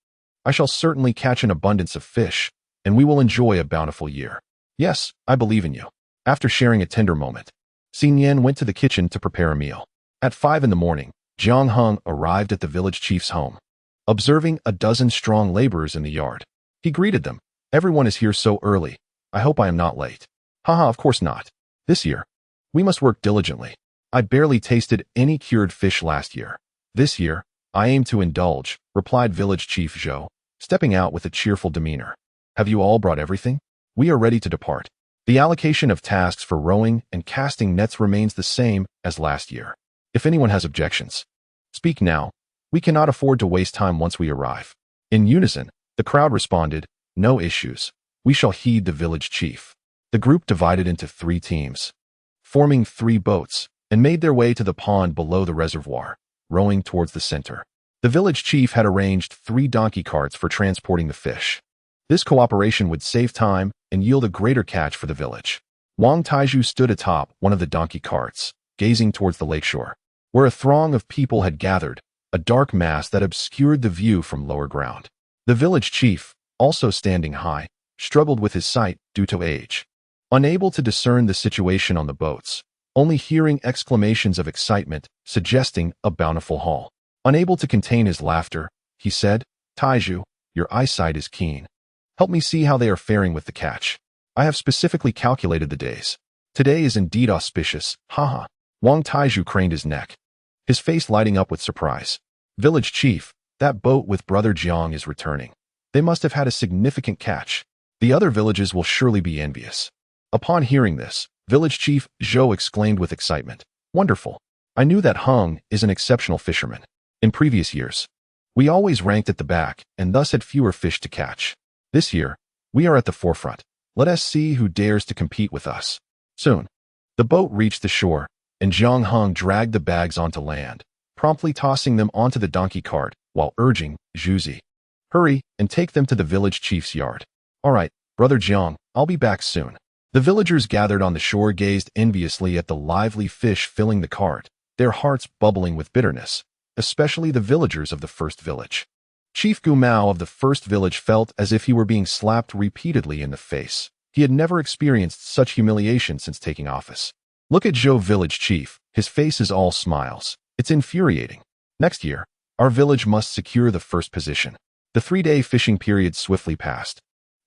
I shall certainly catch an abundance of fish, and we will enjoy a bountiful year. Yes, I believe in you. After sharing a tender moment, Nian went to the kitchen to prepare a meal. At 5 in the morning, Jiang Heng arrived at the village chief's home, observing a dozen strong laborers in the yard. He greeted them. Everyone is here so early. I hope I am not late. Haha, of course not. This year, we must work diligently. I barely tasted any cured fish last year. This year, I aim to indulge, replied village chief Zhou, stepping out with a cheerful demeanor. Have you all brought everything? We are ready to depart. The allocation of tasks for rowing and casting nets remains the same as last year. If anyone has objections, speak now. We cannot afford to waste time once we arrive. In unison, the crowd responded, No issues. We shall heed the village chief. The group divided into 3 teams, forming 3 boats, and made their way to the pond below the reservoir, rowing towards the center. The village chief had arranged 3 donkey carts for transporting the fish. This cooperation would save time and yield a greater catch for the village. Wang Taizhu stood atop one of the donkey carts, gazing towards the lakeshore, where a throng of people had gathered, a dark mass that obscured the view from lower ground. The village chief, also standing high, struggled with his sight due to age. Unable to discern the situation on the boats, only hearing exclamations of excitement suggesting a bountiful haul. Unable to contain his laughter, he said, Taizhu, your eyesight is keen. Help me see how they are faring with the catch. I have specifically calculated the days. Today is indeed auspicious, haha. Wang Taizhu craned his neck, his face lighting up with surprise. Village chief, that boat with brother Jiang is returning. They must have had a significant catch. The other villages will surely be envious. Upon hearing this, Village Chief Zhou exclaimed with excitement. Wonderful. I knew that Heng is an exceptional fisherman. In previous years, we always ranked at the back and thus had fewer fish to catch. This year, we are at the forefront. Let us see who dares to compete with us. Soon, the boat reached the shore, and Jiang Heng dragged the bags onto land, promptly tossing them onto the donkey cart while urging Zhuzi, hurry and take them to the village chief's yard. All right, Brother Jiang, I'll be back soon. The villagers gathered on the shore gazed enviously at the lively fish filling the cart, their hearts bubbling with bitterness, especially the villagers of the first village. Chief Gumao of the first village felt as if he were being slapped repeatedly in the face. He had never experienced such humiliation since taking office. Look at Zhou Village Chief. His face is all smiles. It's infuriating. Next year, our village must secure the first position. The 3-day fishing period swiftly passed,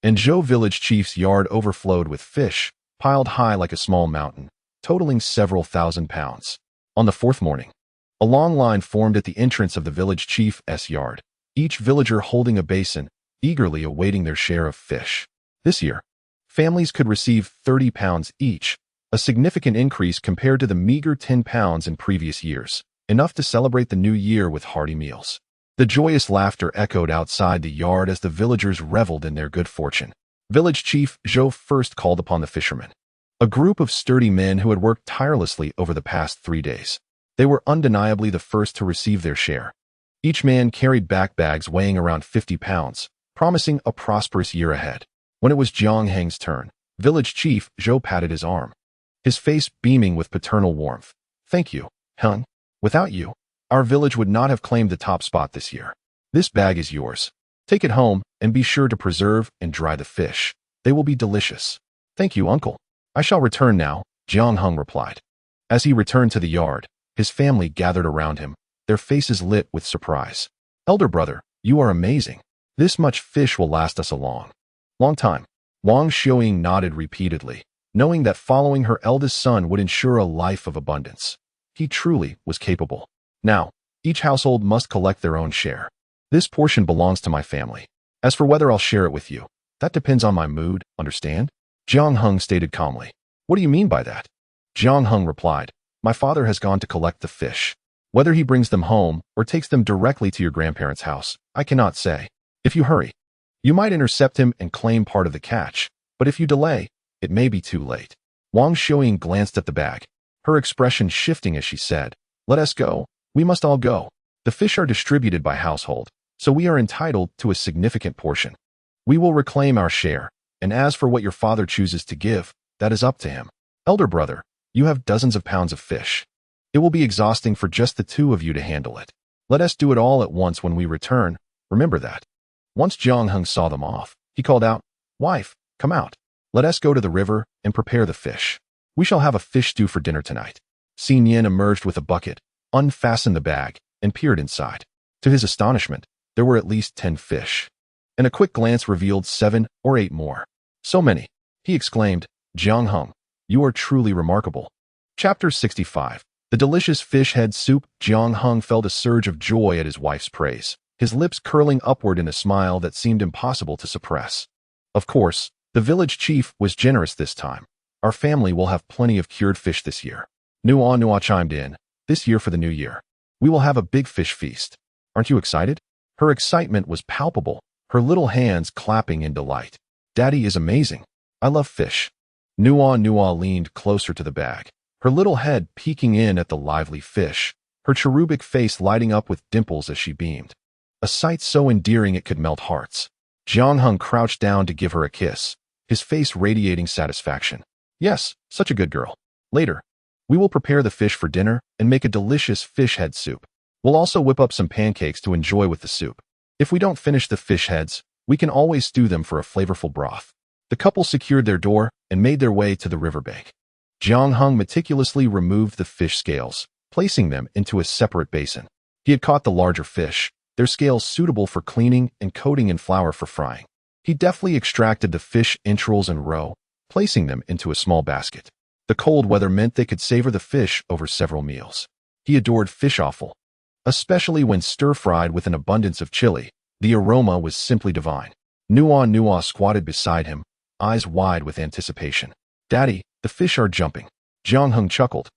and Zhou Village Chief's yard overflowed with fish, piled high like a small mountain, totaling several thousand pounds. On the 4th morning, a long line formed at the entrance of the village chief's yard, each villager holding a basin, eagerly awaiting their share of fish. This year, families could receive 30 pounds each, a significant increase compared to the meager 10 pounds in previous years, enough to celebrate the new year with hearty meals. The joyous laughter echoed outside the yard as the villagers reveled in their good fortune. Village Chief Zhou first called upon the fishermen, a group of sturdy men who had worked tirelessly over the past 3 days. They were undeniably the first to receive their share. Each man carried back bags weighing around 50 pounds, promising a prosperous year ahead. When it was Jiang Heng's turn, Village Chief Zhou patted his arm, his face beaming with paternal warmth. Thank you, Heng. Without you, our village would not have claimed the top spot this year. This bag is yours. Take it home and be sure to preserve and dry the fish. They will be delicious. Thank you, uncle. I shall return now, Jiang Heng replied. As he returned to the yard, his family gathered around him, their faces lit with surprise. Elder brother, you are amazing. This much fish will last us a long time. Wang Xiuying nodded repeatedly, knowing that following her eldest son would ensure a life of abundance. He truly was capable. Now, each household must collect their own share. This portion belongs to my family. As for whether I'll share it with you, that depends on my mood, understand? Jiang Heng stated calmly. What do you mean by that? Jiang Heng replied, my father has gone to collect the fish. Whether he brings them home or takes them directly to your grandparents' house, I cannot say. If you hurry, you might intercept him and claim part of the catch, but if you delay, it may be too late. Wang Xiuying glanced at the bag, her expression shifting as she said, let us go. We must all go. The fish are distributed by household, so we are entitled to a significant portion. We will reclaim our share, and as for what your father chooses to give, that is up to him. Elder brother, you have dozens of pounds of fish. It will be exhausting for just the 2 of you to handle it. Let us do it all at once when we return, remember that. Once Jiang Heng saw them off, he called out, wife, come out. Let us go to the river and prepare the fish. We shall have a fish stew for dinner tonight. Nian emerged with a bucket, unfastened the bag, and peered inside. To his astonishment, there were at least 10 fish, and a quick glance revealed 7 or 8 more. So many, he exclaimed, Jiang Heng, you are truly remarkable. Chapter 65. The delicious fish head soup. Jiang Heng felt a surge of joy at his wife's praise, his lips curling upward in a smile that seemed impossible to suppress. Of course, the village chief was generous this time. Our family will have plenty of cured fish this year. Nuonuo chimed in, this year for the new year. We will have a big fish feast. Aren't you excited? Her excitement was palpable, her little hands clapping in delight. Daddy is amazing. I love fish. Nuonuo leaned closer to the bag, her little head peeking in at the lively fish, her cherubic face lighting up with dimples as she beamed. A sight so endearing it could melt hearts. Jiang Heng crouched down to give her a kiss, his face radiating satisfaction. Yes, such a good girl. Later, we will prepare the fish for dinner and make a delicious fish head soup. We'll also whip up some pancakes to enjoy with the soup. If we don't finish the fish heads, we can always stew them for a flavorful broth. The couple secured their door and made their way to the riverbank. Jiang Heng meticulously removed the fish scales, placing them into a separate basin. He had caught the larger fish, their scales suitable for cleaning and coating in flour for frying. He deftly extracted the fish entrails and roe, placing them into a small basket. The cold weather meant they could savor the fish over several meals. He adored fish offal, especially when stir-fried with an abundance of chili. The aroma was simply divine. Nuonuo squatted beside him, eyes wide with anticipation. Daddy, the fish are jumping. Jiang Heng chuckled,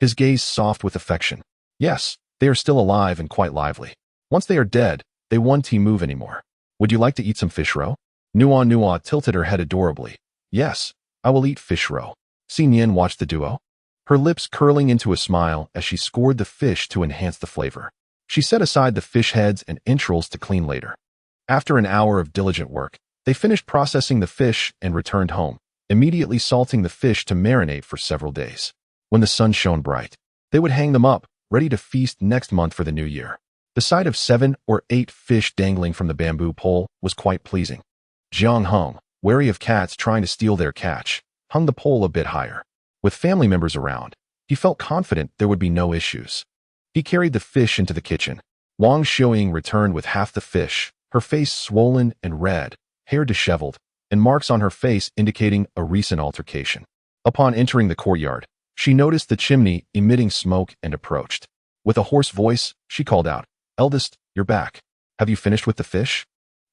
his gaze soft with affection. Yes, they are still alive and quite lively. Once they are dead, they won't move anymore. Would you like to eat some fish roe? Nuonuo tilted her head adorably. Yes, I will eat fish roe. Nian watched the duo, her lips curling into a smile as she scored the fish to enhance the flavor. She set aside the fish heads and entrails to clean later. After an hour of diligent work, they finished processing the fish and returned home, immediately salting the fish to marinate for several days. When the sun shone bright, they would hang them up, ready to feast next month for the new year. The sight of 7 or 8 fish dangling from the bamboo pole was quite pleasing. Jiang Heng, wary of cats trying to steal their catch, hung the pole a bit higher. With family members around, he felt confident there would be no issues. He carried the fish into the kitchen. Wang Xiuying returned with half the fish, her face swollen and red, hair disheveled, and marks on her face indicating a recent altercation. Upon entering the courtyard, she noticed the chimney emitting smoke and approached. With a hoarse voice, she called out, "Eldest, you're back. Have you finished with the fish?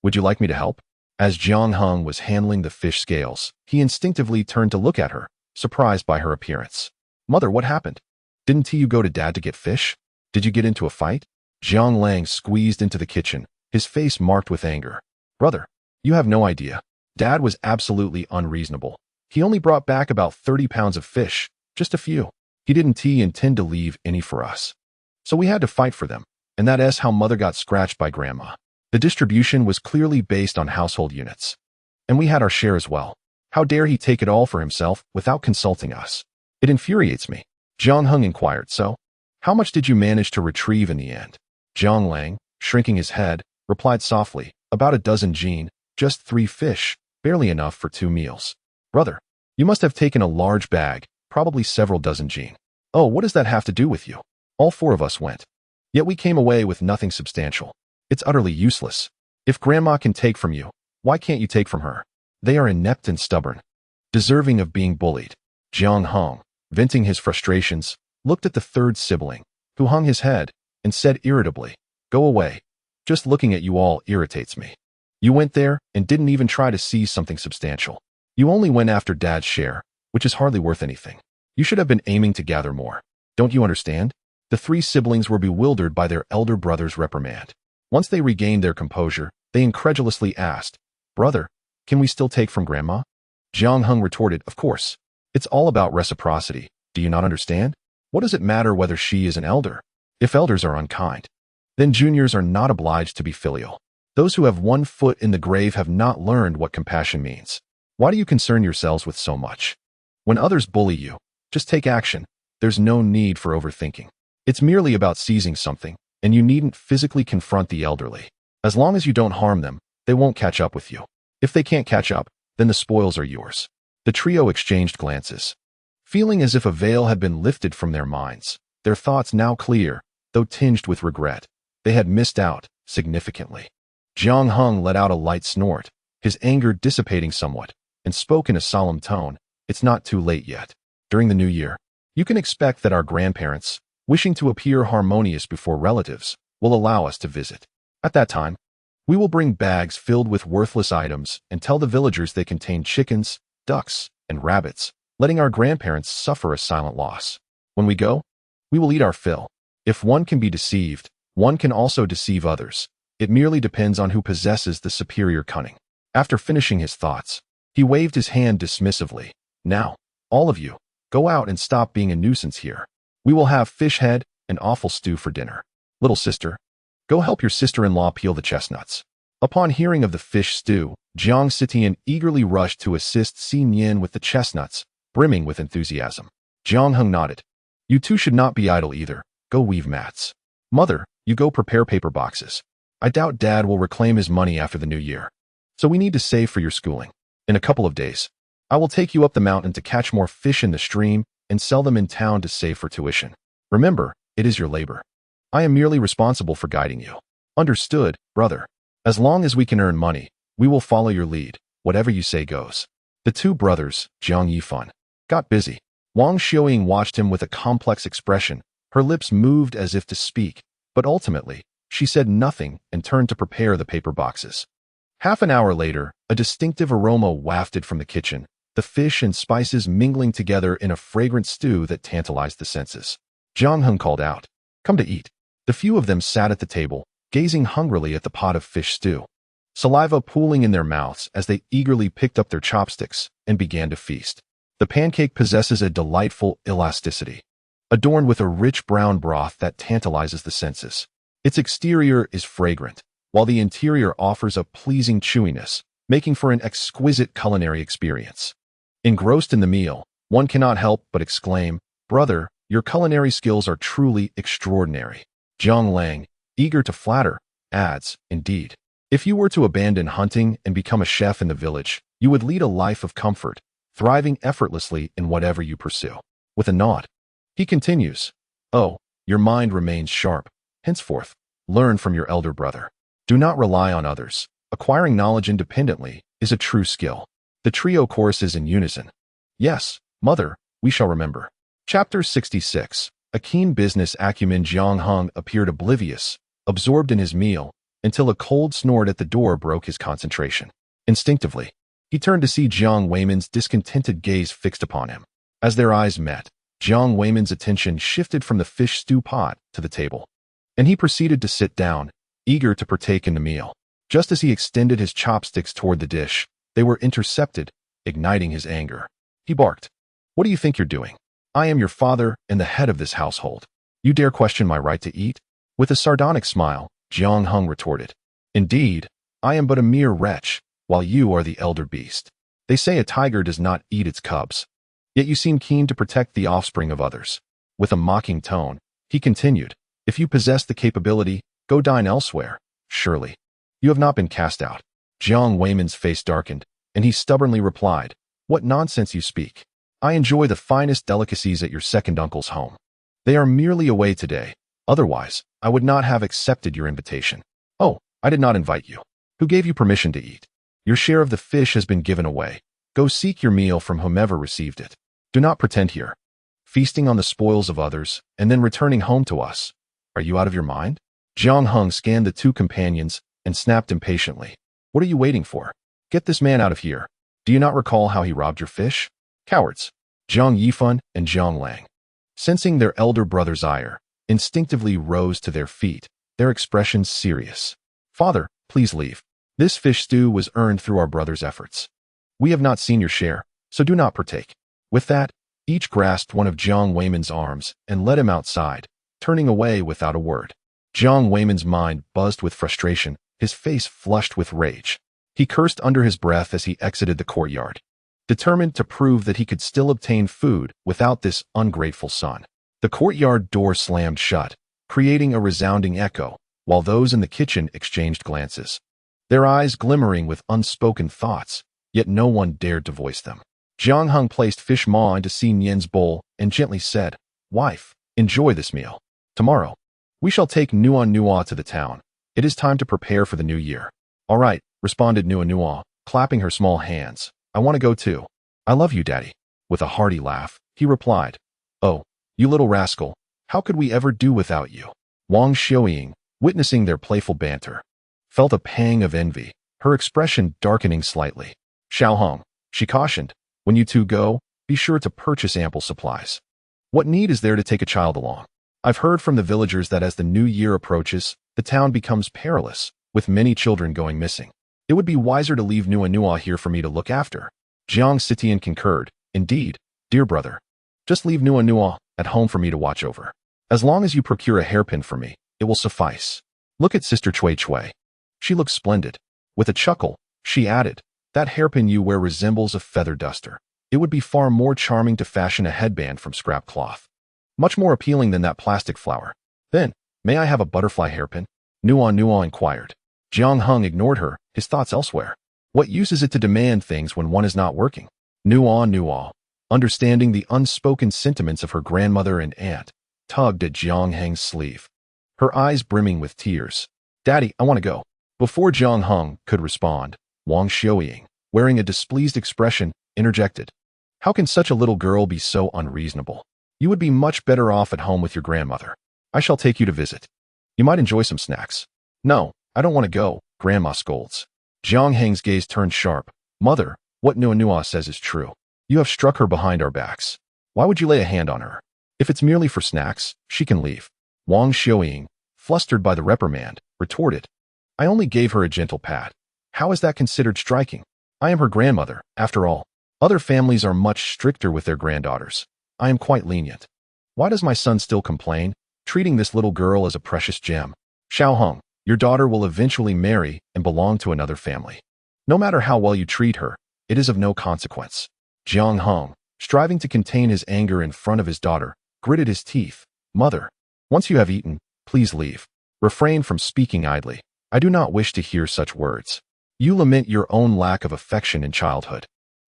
Would you like me to help?" As Jiang Heng was handling the fish scales, he instinctively turned to look at her, surprised by her appearance. "Mother, what happened? Didn't you go to Dad to get fish? Did you get into a fight?" Jiang Lang squeezed into the kitchen, his face marked with anger. "Brother, you have no idea. Dad was absolutely unreasonable. He only brought back about 30 pounds of fish, just a few. He didn't intend to leave any for us. So we had to fight for them, and that's how Mother got scratched by Grandma. The distribution was clearly based on household units. And we had our share as well. How dare he take it all for himself without consulting us? It infuriates me." Jiang Heng inquired, "So, how much did you manage to retrieve in the end?" Jiang Lang, shrinking his head, replied softly, "About a dozen jin, just 3 fish, barely enough for 2 meals." "Brother, you must have taken a large bag, probably several dozen jin." "Oh, what does that have to do with you? All 4 of us went. Yet we came away with nothing substantial. It's utterly useless. If Grandma can take from you, why can't you take from her? They are inept and stubborn, deserving of being bullied." Jiang Heng, venting his frustrations, looked at the 3rd sibling, who hung his head, and said irritably, "Go away. Just looking at you all irritates me. You went there and didn't even try to seize something substantial. You only went after Dad's share, which is hardly worth anything. You should have been aiming to gather more. Don't you understand?" The 3 siblings were bewildered by their elder brother's reprimand. Once they regained their composure, they incredulously asked, "Brother, can we still take from Grandma?" Jiang Heng retorted, "Of course. It's all about reciprocity. Do you not understand? What does it matter whether she is an elder? If elders are unkind, then juniors are not obliged to be filial. Those who have 1 foot in the grave have not learned what compassion means. Why do you concern yourselves with so much? When others bully you, just take action. There's no need for overthinking. It's merely about seizing something, and you needn't physically confront the elderly. As long as you don't harm them, they won't catch up with you. If they can't catch up, then the spoils are yours." The trio exchanged glances, feeling as if a veil had been lifted from their minds, their thoughts now clear, though tinged with regret. They had missed out, significantly. Jiang Heng let out a light snort, his anger dissipating somewhat, and spoke in a solemn tone, "It's not too late yet. During the new year, you can expect that our grandparents, wishing to appear harmonious before relatives, will allow us to visit. At that time, we will bring bags filled with worthless items and tell the villagers they contain chickens, ducks, and rabbits, letting our grandparents suffer a silent loss. When we go, we will eat our fill. If one can be deceived, one can also deceive others. It merely depends on who possesses the superior cunning." After finishing his thoughts, he waved his hand dismissively. "Now, all of you, go out and stop being a nuisance here. We will have fish head and offal stew for dinner. Little sister, go help your sister-in-law peel the chestnuts." Upon hearing of the fish stew, Jiang Sitian eagerly rushed to assist Nian with the chestnuts, brimming with enthusiasm. Jiang Heng nodded. "You two should not be idle either. Go weave mats. Mother, you go prepare paper boxes. I doubt Dad will reclaim his money after the new year. So we need to save for your schooling. In a couple of days, I will take you up the mountain to catch more fish in the stream and sell them in town to save for tuition. Remember, it is your labor. I am merely responsible for guiding you." "Understood, brother. As long as we can earn money, we will follow your lead. Whatever you say goes." The 2 brothers, Jiang Yifan, got busy. Wang Xiuying watched him with a complex expression. Her lips moved as if to speak, but ultimately, she said nothing and turned to prepare the paper boxes. Half an hour later, a distinctive aroma wafted from the kitchen. the fish and spices mingling together in a fragrant stew that tantalized the senses. Jiang Heng called out, "Come to eat." The few of them sat at the table, gazing hungrily at the pot of fish stew, saliva pooling in their mouths as they eagerly picked up their chopsticks and began to feast. The pancake possesses a delightful elasticity, adorned with a rich brown broth that tantalizes the senses. Its exterior is fragrant, while the interior offers a pleasing chewiness, making for an exquisite culinary experience. Engrossed in the meal, one cannot help but exclaim, "Brother, your culinary skills are truly extraordinary." Zhang Lang, eager to flatter, adds, "Indeed, if you were to abandon hunting and become a chef in the village, you would lead a life of comfort, thriving effortlessly in whatever you pursue." With a nod, he continues, "Oh, your mind remains sharp. Henceforth, learn from your elder brother. Do not rely on others. Acquiring knowledge independently is a true skill." The trio choruses in unison, "Yes, mother, we shall remember." Chapter 66. A keen business acumen. Jiang Heng appeared oblivious, absorbed in his meal, until a cold snort at the door broke his concentration. Instinctively, he turned to see Jiang Weiman's discontented gaze fixed upon him. As their eyes met, Jiang Weiman's attention shifted from the fish stew pot to the table, and he proceeded to sit down, eager to partake in the meal. Just as he extended his chopsticks toward the dish, they were intercepted, igniting his anger. He barked, "What do you think you're doing? I am your father and the head of this household. You dare question my right to eat?" With a sardonic smile, Jiang Heng retorted, "Indeed, I am but a mere wretch, while you are the elder beast. They say a tiger does not eat its cubs. Yet you seem keen to protect the offspring of others." With a mocking tone, he continued, "If you possess the capability, go dine elsewhere. Surely, you have not been cast out." Jiang Weiman's face darkened, and he stubbornly replied, "What nonsense you speak. I enjoy the finest delicacies at your second uncle's home. They are merely away today. Otherwise, I would not have accepted your invitation." "Oh, I did not invite you. Who gave you permission to eat? Your share of the fish has been given away. Go seek your meal from whomever received it. Do not pretend here, feasting on the spoils of others, and then returning home to us. Are you out of your mind?" Jiang Heng scanned the two companions and snapped impatiently, "What are you waiting for? Get this man out of here. Do you not recall how he robbed your fish? Cowards." Zhang Yifan and Zhang Lang, sensing their elder brother's ire, instinctively rose to their feet, their expressions serious. "Father, please leave. This fish stew was earned through our brother's efforts. We have not seen your share, so do not partake." With that, each grasped one of Jiang Weiman's arms and led him outside, turning away without a word. Jiang Weiman's mind buzzed with frustration, his face flushed with rage. He cursed under his breath as he exited the courtyard, determined to prove that he could still obtain food without this ungrateful son. The courtyard door slammed shut, creating a resounding echo, while those in the kitchen exchanged glances, their eyes glimmering with unspoken thoughts, yet no one dared to voice them. Jiang Heng placed fish maw into Nian's bowl and gently said, "Wife, enjoy this meal. Tomorrow, we shall take Nuonuo to the town. It is time to prepare for the new year." "All right," responded Nuonuo, clapping her small hands. "I want to go too." "I love you, Daddy." With a hearty laugh, he replied, "Oh, you little rascal, how could we ever do without you?" Wang Xiaoying, witnessing their playful banter, felt a pang of envy, her expression darkening slightly. "Xiao Hong," she cautioned, "when you two go, be sure to purchase ample supplies. What need is there to take a child along? I've heard from the villagers that as the new year approaches, the town becomes perilous, with many children going missing. It would be wiser to leave Nuonuo here for me to look after." Jiang Sitian concurred, "Indeed, dear brother. Just leave Nuonuo at home for me to watch over. As long as you procure a hairpin for me, it will suffice. Look at Sister Cui Cui. She looks splendid." With a chuckle, she added, "That hairpin you wear resembles a feather duster. It would be far more charming to fashion a headband from scrap cloth. Much more appealing than that plastic flower. Then, may I have a butterfly hairpin?" Nuonuo inquired. Jiang Heng ignored her, his thoughts elsewhere. What use is it to demand things when one is not working? Nuonuo, understanding the unspoken sentiments of her grandmother and aunt, tugged at Jiang Heng's sleeve, her eyes brimming with tears. "Daddy, I want to go." Before Jiang Heng could respond, Wang Xiaoying, wearing a displeased expression, interjected, "How can such a little girl be so unreasonable? You would be much better off at home with your grandmother. I shall take you to visit. You might enjoy some snacks." "No, I don't want to go," Grandma scolds. Jiang Heng's gaze turned sharp. "Mother, what Nuonuo says is true. You have struck her behind our backs. Why would you lay a hand on her? If it's merely for snacks, she can leave. Wang Xiuying, flustered by the reprimand, retorted. I only gave her a gentle pat. How is that considered striking? I am her grandmother, after all. Other families are much stricter with their granddaughters. I am quite lenient. Why does my son still complain, treating this little girl as a precious gem? Xiao Heng, your daughter will eventually marry and belong to another family. No matter how well you treat her, it is of no consequence. Jiang Heng, striving to contain his anger in front of his daughter, gritted his teeth. Mother, once you have eaten, please leave. Refrain from speaking idly. I do not wish to hear such words. You lament your own lack of affection in childhood.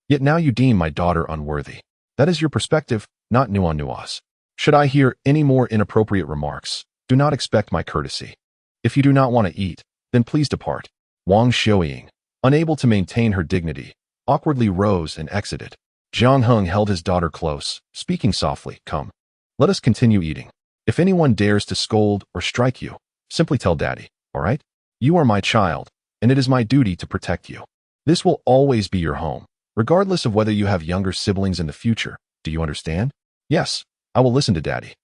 Yet now you deem my daughter unworthy. That is your perspective, not Nuonuo's. Should I hear any more inappropriate remarks, do not expect my courtesy. If you do not want to eat, then please depart. Wang Xiuying, unable to maintain her dignity, awkwardly rose and exited. Jiang Heng held his daughter close, speaking softly. Come. Let us continue eating. If anyone dares to scold or strike you, simply tell Daddy, all right? You are my child, and it is my duty to protect you. This will always be your home, regardless of whether you have younger siblings in the future. Do you understand? Yes, I will listen to Daddy.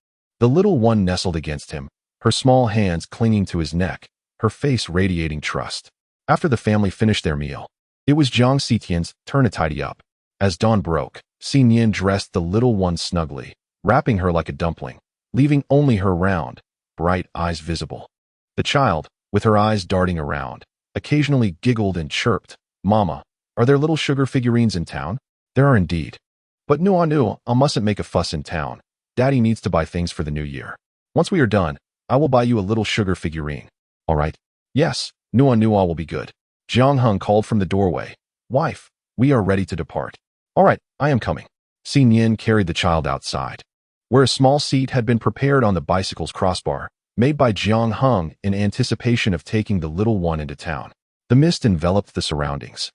The little one nestled against him, her small hands clinging to his neck, her face radiating trust. After the family finished their meal, it was Jiang Xitian's turn to tidy up. As dawn broke, Nian dressed the little one snugly, wrapping her like a dumpling, leaving only her round, bright eyes visible. The child, with her eyes darting around, occasionally giggled and chirped. Mama, are there little sugar figurines in town? There are indeed. But Nuonuo, I mustn't make a fuss in town. Daddy needs to buy things for the new year. Once we are done, I will buy you a little sugar figurine. All right? Yes, Nuonuo will be good. Jiang Heng called from the doorway. Wife, we are ready to depart. All right, I am coming. Nian carried the child outside, where a small seat had been prepared on the bicycle's crossbar, made by Jiang Heng in anticipation of taking the little one into town. The mist enveloped the surroundings.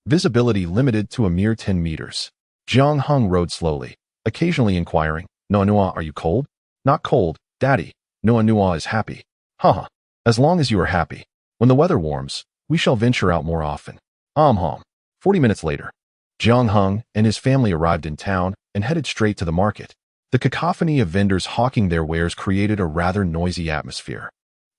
Visibility limited to a mere 10 meters. Jiang Heng rode slowly, occasionally inquiring, Nuonuo, are you cold? Not cold, Daddy. Nuonuo is happy. Haha. As long as you are happy. When the weather warms, we shall venture out more often. 40 minutes later, Jiang Heng and his family arrived in town and headed straight to the market. The cacophony of vendors hawking their wares created a rather noisy atmosphere,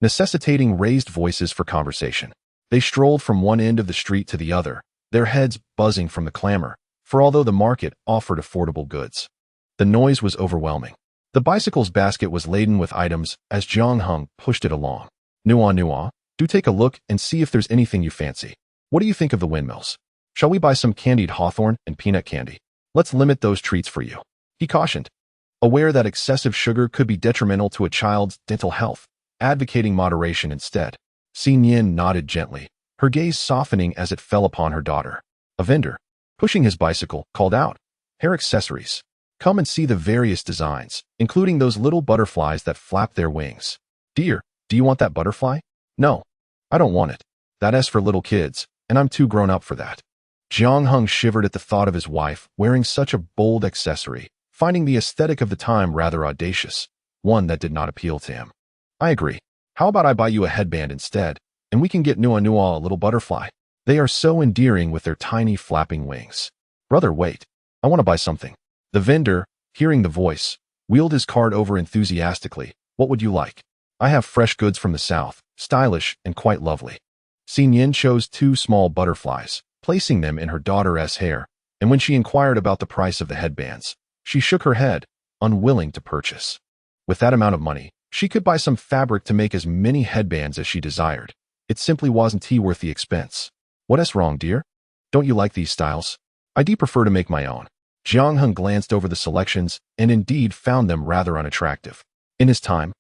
necessitating raised voices for conversation. They strolled from one end of the street to the other, their heads buzzing from the clamor, for although the market offered affordable goods, the noise was overwhelming. The bicycle's basket was laden with items as Jiang Heng pushed it along. Nuonuo, do take a look and see if there's anything you fancy. What do you think of the windmills? Shall we buy some candied hawthorn and peanut candy? Let's limit those treats for you, he cautioned, aware that excessive sugar could be detrimental to a child's dental health, advocating moderation instead. Nian nodded gently, her gaze softening as it fell upon her daughter. A vendor, pushing his bicycle, called out, hair accessories. Come and see the various designs, including those little butterflies that flap their wings. Dear, do you want that butterfly? No, I don't want it. That's for little kids, and I'm too grown up for that. Jiang Heng shivered at the thought of his wife wearing such a bold accessory, finding the aesthetic of the time rather audacious, one that did not appeal to him. I agree. How about I buy you a headband instead, and we can get Nuonuo a little butterfly? They are so endearing with their tiny flapping wings. Brother, wait. I want to buy something. The vendor, hearing the voice, wheeled his cart over enthusiastically. What would you like? I have fresh goods from the south, stylish and quite lovely. Nian chose 2 small butterflies, placing them in her daughter's hair, and when she inquired about the price of the headbands, she shook her head, unwilling to purchase. With that amount of money, she could buy some fabric to make as many headbands as she desired. It simply wasn't worth the expense. What's wrong, dear? Don't you like these styles? I do prefer to make my own. Jiang Heng glanced over the selections and indeed found them rather unattractive. In his time,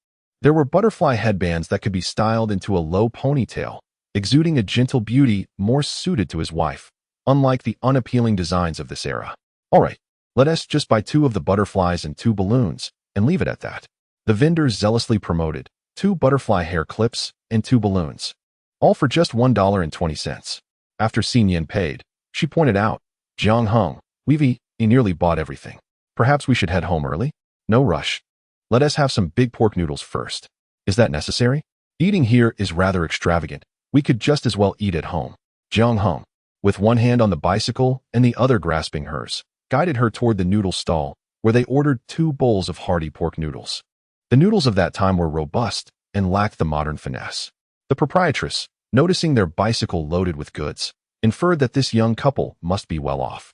there were butterfly headbands that could be styled into a low ponytail, exuding a gentle beauty more suited to his wife, unlike the unappealing designs of this era. All right, let us just buy 2 of the butterflies and 2 balloons, and leave it at that. The vendors zealously promoted 2 butterfly hair clips and 2 balloons, all for just $1.20. After Nian paid, she pointed out, Jiang Heng, we nearly bought everything. Perhaps we should head home early? No rush. Let us have some big pork noodles first. Is that necessary? Eating here is rather extravagant. We could just as well eat at home. Jiang Heng, with one hand on the bicycle and the other grasping hers, guided her toward the noodle stall, where they ordered 2 bowls of hearty pork noodles. The noodles of that time were robust and lacked the modern finesse. The proprietress, noticing their bicycle loaded with goods, inferred that this young couple must be well off.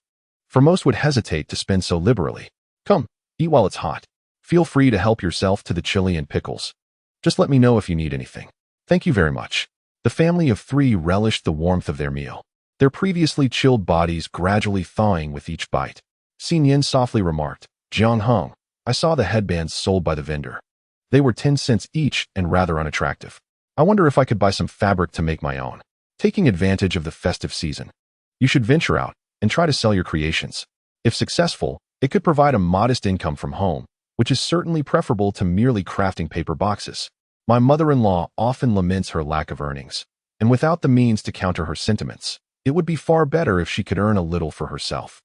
For most would hesitate to spend so liberally. Come, eat while it's hot. Feel free to help yourself to the chili and pickles. Just let me know if you need anything. Thank you very much. The family of 3 relished the warmth of their meal, their previously chilled bodies gradually thawing with each bite. Nian softly remarked, Jiang Heng, I saw the headbands sold by the vendor. They were 10 cents each and rather unattractive. I wonder if I could buy some fabric to make my own. Taking advantage of the festive season, you should venture out and try to sell your creations. If successful, it could provide a modest income from home, which is certainly preferable to merely crafting paper boxes. My mother-in-law often laments her lack of earnings, and without the means to counter her sentiments, it would be far better if she could earn a little for herself.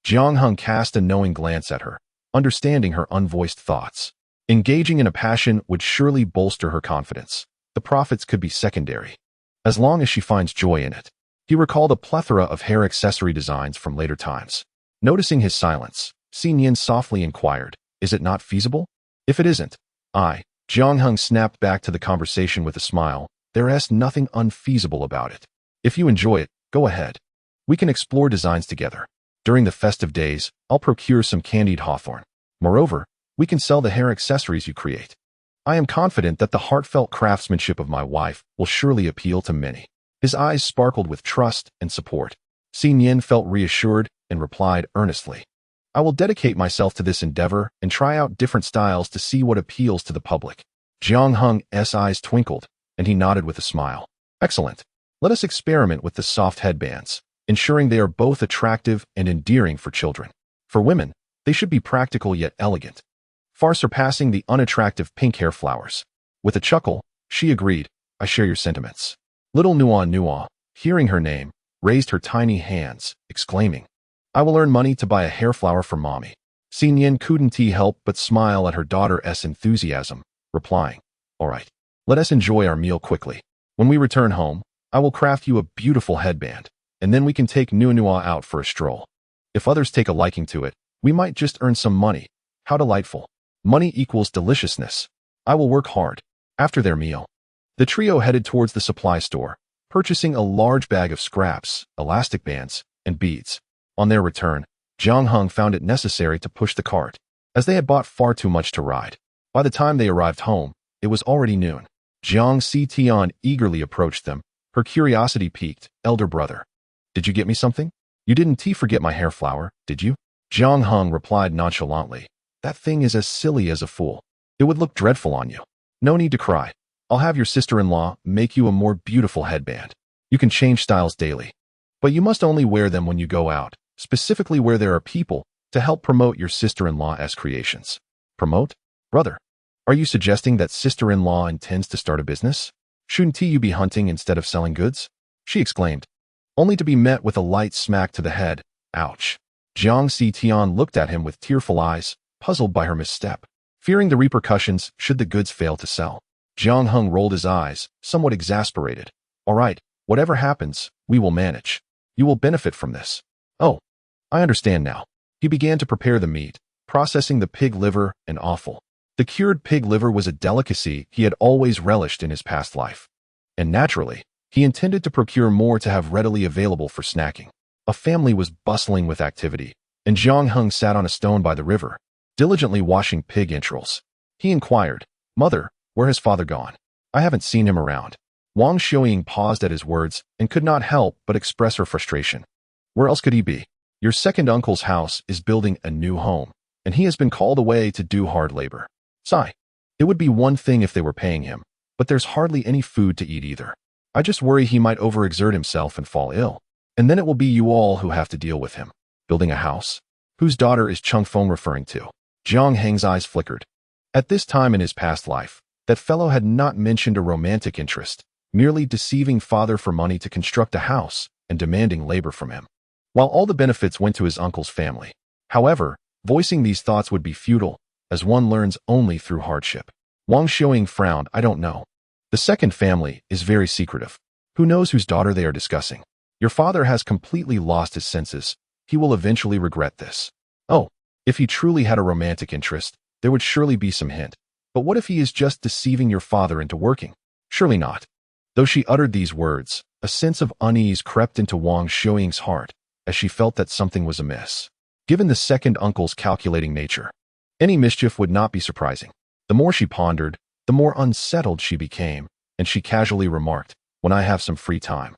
Jiang Heng cast a knowing glance at her, understanding her unvoiced thoughts. Engaging in a passion would surely bolster her confidence. The profits could be secondary, as long as she finds joy in it. He recalled a plethora of hair accessory designs from later times. Noticing his silence, Nian softly inquired, is it not feasible? If it isn't, Jiang Heng snapped back to the conversation with a smile, there's nothing unfeasible about it. If you enjoy it, go ahead. We can explore designs together. During the festive days, I'll procure some candied hawthorn. Moreover, we can sell the hair accessories you create. I am confident that the heartfelt craftsmanship of my wife will surely appeal to many. His eyes sparkled with trust and support. Nian felt reassured and replied earnestly, I will dedicate myself to this endeavor and try out different styles to see what appeals to the public. Jiang Heng's eyes twinkled, and he nodded with a smile. Excellent. Let us experiment with the soft headbands, ensuring they are both attractive and endearing for children. For women, they should be practical yet elegant, far surpassing the unattractive pink hair flowers. With a chuckle, she agreed, I share your sentiments. Little Nuonuo, hearing her name, raised her tiny hands, exclaiming, I will earn money to buy a hair flower for mommy. Nian couldn't help but smile at her daughter's enthusiasm, replying, all right, let us enjoy our meal quickly. When we return home, I will craft you a beautiful headband, and then we can take Nuonuo out for a stroll. If others take a liking to it, we might just earn some money. How delightful. Money equals deliciousness. I will work hard. After their meal, the trio headed towards the supply store, purchasing a large bag of scraps, elastic bands, and beads. On their return, Jiang Heng found it necessary to push the cart, as they had bought far too much to ride. By the time they arrived home, it was already noon. Jiang Tian eagerly approached them, her curiosity piqued. Elder brother, did you get me something? You didn't forget my hair flower, did you? Jiang Heng replied nonchalantly, that thing is as silly as a fool. It would look dreadful on you. No need to cry. I'll have your sister-in-law make you a more beautiful headband. You can change styles daily, but you must only wear them when you go out, specifically where there are people, to help promote your sister-in-law's creations. Promote? Brother, are you suggesting that sister-in-law intends to start a business? Shouldn't you be hunting instead of selling goods? She exclaimed, only to be met with a light smack to the head. Ouch. Jiang Tian looked at him with tearful eyes, puzzled by her misstep, fearing the repercussions should the goods fail to sell. Jiang Heng rolled his eyes, somewhat exasperated. All right, whatever happens, we will manage. You will benefit from this. Oh, I understand now. He began to prepare the meat, processing the pig liver and offal. The cured pig liver was a delicacy he had always relished in his past life. And naturally, he intended to procure more to have readily available for snacking. A family was bustling with activity, and Jiang Heng sat on a stone by the river, diligently washing pig entrails. He inquired, Mother, where has father gone? I haven't seen him around. Wang Xiuying paused at his words and could not help but express her frustration. Where else could he be? Your second uncle's house is building a new home, and he has been called away to do hard labor. Sigh. It would be one thing if they were paying him, but there's hardly any food to eat either. I just worry he might overexert himself and fall ill, and then it will be you all who have to deal with him. Building a house? Whose daughter is Chung Feng referring to? Jiang Heng's eyes flickered. At this time in his past life, that fellow had not mentioned a romantic interest, merely deceiving father for money to construct a house and demanding labor from him, while all the benefits went to his uncle's family. However, voicing these thoughts would be futile, as one learns only through hardship. Wang Xiuying frowned. I don't know. The second family is very secretive. Who knows whose daughter they are discussing? Your father has completely lost his senses. He will eventually regret this. If he truly had a romantic interest, there would surely be some hint. But what if he is just deceiving your father into working? Surely not. Though she uttered these words, a sense of unease crept into Wang Xiuying's heart as she felt that something was amiss. Given the second uncle's calculating nature, any mischief would not be surprising. The more she pondered, the more unsettled she became, and she casually remarked, "When I have some free time,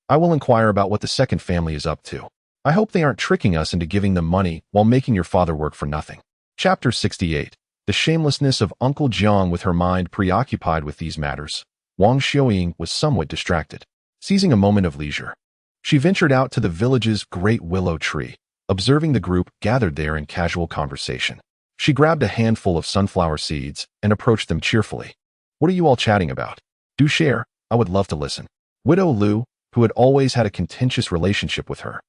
I will inquire about what the second family is up to. I hope they aren't tricking us into giving them money while making your father work for nothing." Chapter 68. The shamelessness of Uncle Jiang. With her mind preoccupied with these matters, Wang Xiuying was somewhat distracted. Seizing a moment of leisure, she ventured out to the village's great willow tree, observing the group gathered there in casual conversation. She grabbed a handful of sunflower seeds and approached them cheerfully. "What are you all chatting about? Do share, I would love to listen." Widow Lu, who had always had a contentious relationship with her,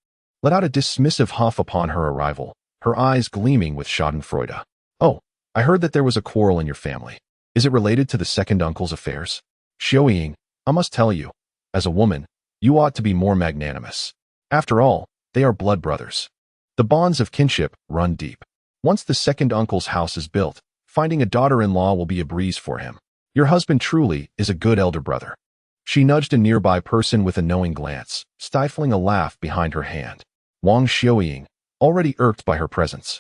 let out a dismissive huff upon her arrival, her eyes gleaming with schadenfreude. "Oh, I heard that there was a quarrel in your family. Is it related to the second uncle's affairs?" "Xiuying, I must tell you, as a woman, you ought to be more magnanimous. After all, they are blood brothers. The bonds of kinship run deep. Once the second uncle's house is built, finding a daughter-in-law will be a breeze for him. Your husband truly is a good elder brother." She nudged a nearby person with a knowing glance, stifling a laugh behind her hand. Wang Xiuying, already irked by her presence,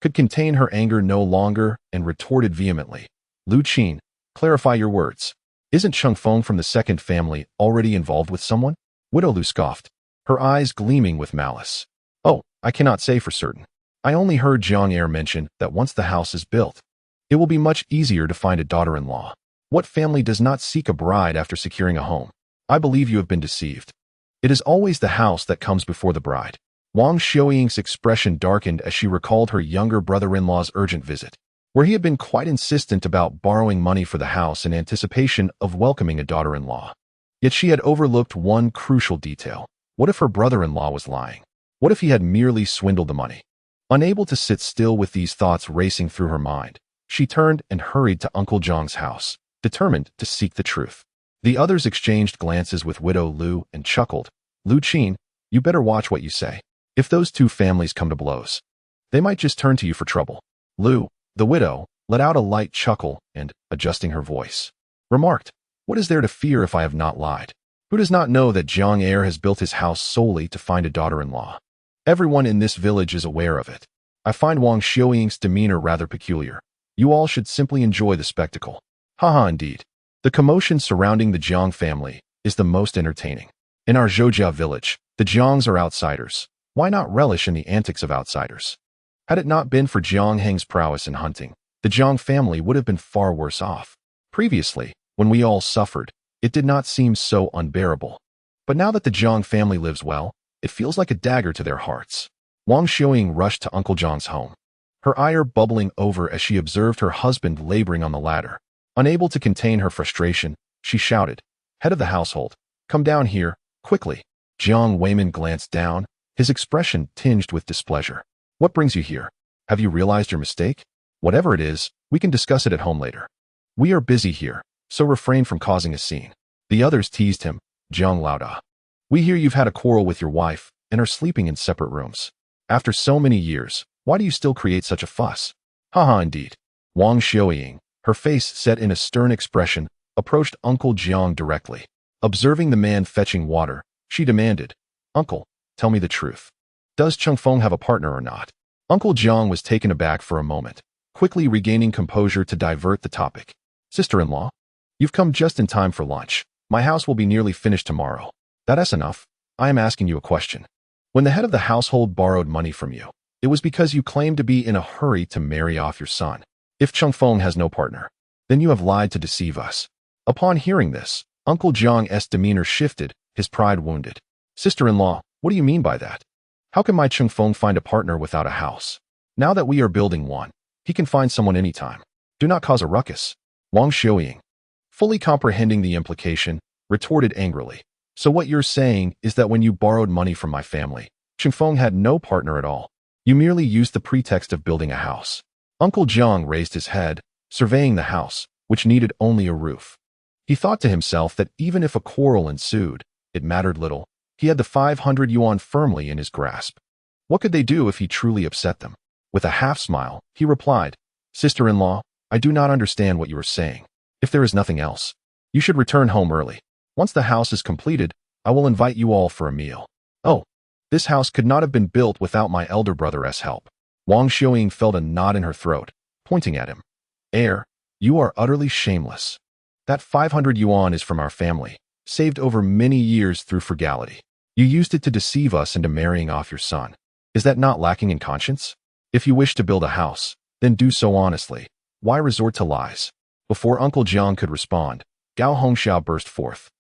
could contain her anger no longer and retorted vehemently, "Lu Qin, clarify your words. Isn't Changfeng from the second family already involved with someone?" Widow Lu scoffed, her eyes gleaming with malice. "Oh, I cannot say for certain. I only heard Jiang Heng mention that once the house is built, it will be much easier to find a daughter-in-law. What family does not seek a bride after securing a home? I believe you have been deceived. It is always the house that comes before the bride." Wang Xiuying's expression darkened as she recalled her younger brother-in-law's urgent visit, where he had been quite insistent about borrowing money for the house in anticipation of welcoming a daughter-in-law. Yet she had overlooked one crucial detail. What if her brother-in-law was lying? What if he had merely swindled the money? Unable to sit still with these thoughts racing through her mind, she turned and hurried to Uncle Jiang's house, determined to seek the truth. The others exchanged glances with Widow Lu and chuckled. "Lu Qin, you better watch what you say. If those two families come to blows, they might just turn to you for trouble." Lu, the widow, let out a light chuckle and, adjusting her voice, remarked, "What is there to fear if I have not lied? Who does not know that Jiang Heng has built his house solely to find a daughter-in-law? Everyone in this village is aware of it. I find Wang Xiuying's demeanor rather peculiar. You all should simply enjoy the spectacle." Haha, indeed. The commotion surrounding the Jiang family is the most entertaining. In our Zhoujia village, the Jiangs are outsiders. Why not relish in the antics of outsiders? Had it not been for Jiang Heng's prowess in hunting, the Jiang family would have been far worse off. Previously, when we all suffered, it did not seem so unbearable. But now that the Jiang family lives well, it feels like a dagger to their hearts. Wang Xiuying rushed to Uncle Jiang's home, her ire bubbling over as she observed her husband laboring on the ladder. Unable to contain her frustration, she shouted, "Head of the household, come down here, quickly." Jiang Weiman glanced down, his expression tinged with displeasure. "What brings you here? Have you realized your mistake? Whatever it is, we can discuss it at home later. We are busy here, so refrain from causing a scene." The others teased him. Jiang Lauda, "We hear you've had a quarrel with your wife and are sleeping in separate rooms. After so many years, why do you still create such a fuss?" Haha, indeed. Wang Xiuying, her face set in a stern expression, approached Uncle Jiang directly. Observing the man fetching water, she demanded, "Uncle, tell me the truth. Does Changfeng have a partner or not?" Uncle Jiang was taken aback for a moment, quickly regaining composure to divert the topic. "Sister-in-law, you've come just in time for lunch. My house will be nearly finished tomorrow. That's enough. I am asking you a question. When the head of the household borrowed money from you, it was because you claimed to be in a hurry to marry off your son. If Changfeng has no partner, then you have lied to deceive us." Upon hearing this, Uncle Jiang's demeanor shifted, his pride wounded. "Sister-in-law, what do you mean by that? How can my Changfeng find a partner without a house? Now that we are building one, he can find someone anytime. Do not cause a ruckus." Wang Xiuying, fully comprehending the implication, retorted angrily. "So what you're saying is that when you borrowed money from my family, Changfeng had no partner at all. You merely used the pretext of building a house." Uncle Jiang raised his head, surveying the house, which needed only a roof. He thought to himself that even if a quarrel ensued, it mattered little. He had the 500 yuan firmly in his grasp. What could they do if he truly upset them? With a half-smile, he replied, "Sister-in-law, I do not understand what you are saying. If there is nothing else, you should return home early. Once the house is completed, I will invite you all for a meal." "Oh, this house could not have been built without my elder brother's help." Wang Xiuying felt a knot in her throat, pointing at him. "Heir, you are utterly shameless. That 500 yuan is from our family, saved over many years through frugality. You used it to deceive us into marrying off your son. Is that not lacking in conscience? If you wish to build a house, then do so honestly. Why resort to lies?" Before Uncle Jiang could respond, Gao Hongxiao burst forth,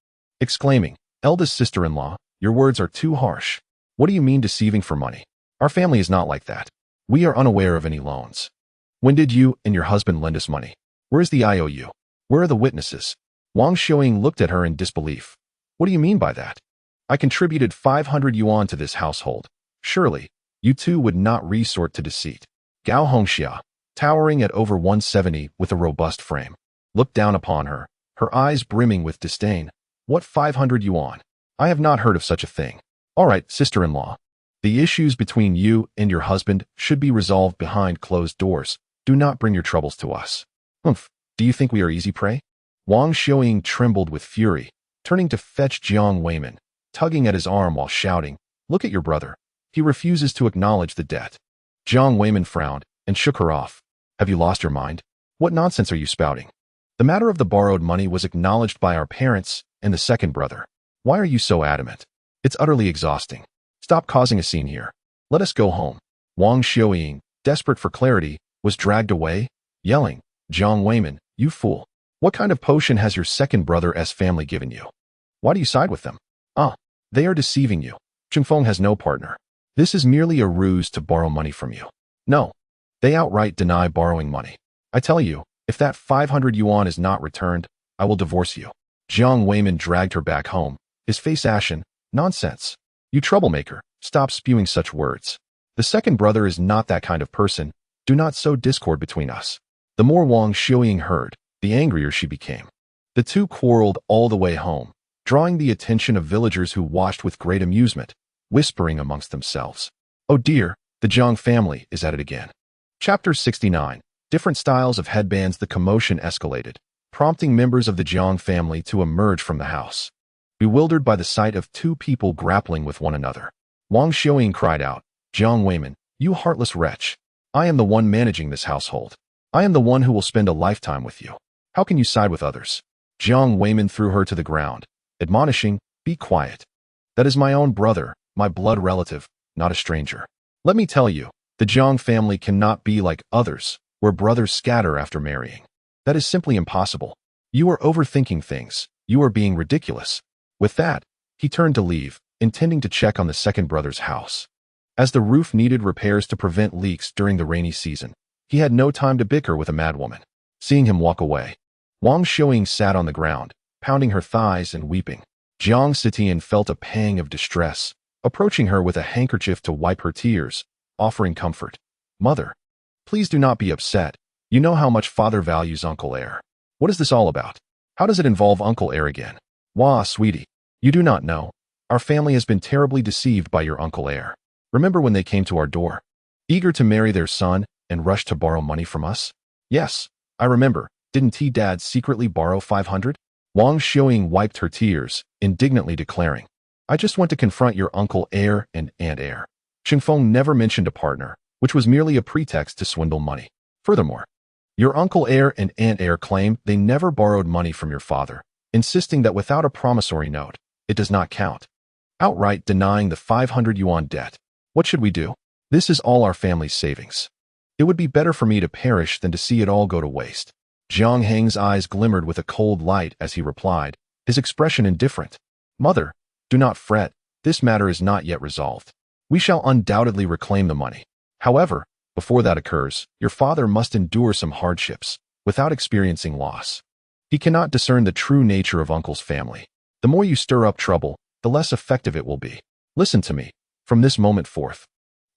exclaiming, "Eldest sister-in-law, your words are too harsh. What do you mean deceiving for money? Our family is not like that. We are unaware of any loans. When did you and your husband lend us money? Where is the IOU? Where are the witnesses?" Wang Xiuying looked at her in disbelief. "What do you mean by that? I contributed 500 yuan to this household. Surely, you two would not resort to deceit." Gao Hongxia, towering at over 170 with a robust frame, looked down upon her, her eyes brimming with disdain. "What 500 yuan? I have not heard of such a thing. All right, sister-in-law. The issues between you and your husband should be resolved behind closed doors. Do not bring your troubles to us." "Humph, do you think we are easy prey?" Wang Xiuying trembled with fury, turning to fetch Jiang Weiman, tugging at his arm while shouting, "Look at your brother. He refuses to acknowledge the debt." Jiang Weiman frowned and shook her off. "Have you lost your mind? What nonsense are you spouting? The matter of the borrowed money was acknowledged by our parents and the second brother. Why are you so adamant? It's utterly exhausting. Stop causing a scene here. Let us go home." Wang Xiuying, desperate for clarity, was dragged away, yelling, "Jiang Weiman, you fool. What kind of potion has your second brother's family given you? Why do you side with them? Ah, they are deceiving you. Chengfeng has no partner. This is merely a ruse to borrow money from you. No, they outright deny borrowing money. I tell you, if that 500 yuan is not returned, I will divorce you." Jiang Weiman dragged her back home, his face ashen. "Nonsense. You troublemaker, stop spewing such words. The second brother is not that kind of person. Do not sow discord between us." The more Wang Xiuying heard, the angrier she became. The two quarreled all the way home, drawing the attention of villagers who watched with great amusement, whispering amongst themselves, "Oh dear, the Jiang family is at it again." Chapter 69. Different styles of headbands. The commotion escalated, prompting members of the Jiang family to emerge from the house, bewildered by the sight of two people grappling with one another. Wang Xiuying cried out, "Jiang Weiman, you heartless wretch. I am the one managing this household. I am the one who will spend a lifetime with you. How can you side with others?" Jiang Weiman threw her to the ground, admonishing, "Be quiet. That is my own brother, my blood relative, not a stranger. Let me tell you, the Jiang family cannot be like others, where brothers scatter after marrying. That is simply impossible. You are overthinking things. You are being ridiculous." With that, he turned to leave, intending to check on the second brother's house. As the roof needed repairs to prevent leaks during the rainy season, he had no time to bicker with a madwoman. Seeing him walk away, Wang Xiuying sat on the ground, pounding her thighs and weeping. Jiang Sitian felt a pang of distress, approaching her with a handkerchief to wipe her tears, offering comfort. "Mother, please do not be upset. You know how much father values Uncle Heir. What is this all about? How does it involve Uncle Heir again?" "Wah, sweetie, you do not know. Our family has been terribly deceived by your Uncle Heir. Remember when they came to our door, eager to marry their son and rushed to borrow money from us?" "Yes, I remember. Didn't Dad secretly borrow 500? Wang Xiuying wiped her tears, indignantly declaring, "I just went to confront your Uncle Heir and Aunt Heir. Chengfeng never mentioned a partner, which was merely a pretext to swindle money. Furthermore, your Uncle Heir and Aunt Heir claim they never borrowed money from your father, insisting that without a promissory note, it does not count, outright denying the 500 yuan debt. What should we do? This is all our family's savings. It would be better for me to perish than to see it all go to waste." Jiang Heng's eyes glimmered with a cold light as he replied, his expression indifferent. "Mother, do not fret. This matter is not yet resolved. We shall undoubtedly reclaim the money. However, before that occurs, your father must endure some hardships, without experiencing loss. He cannot discern the true nature of Uncle's family. The more you stir up trouble, the less effective it will be. Listen to me. From this moment forth,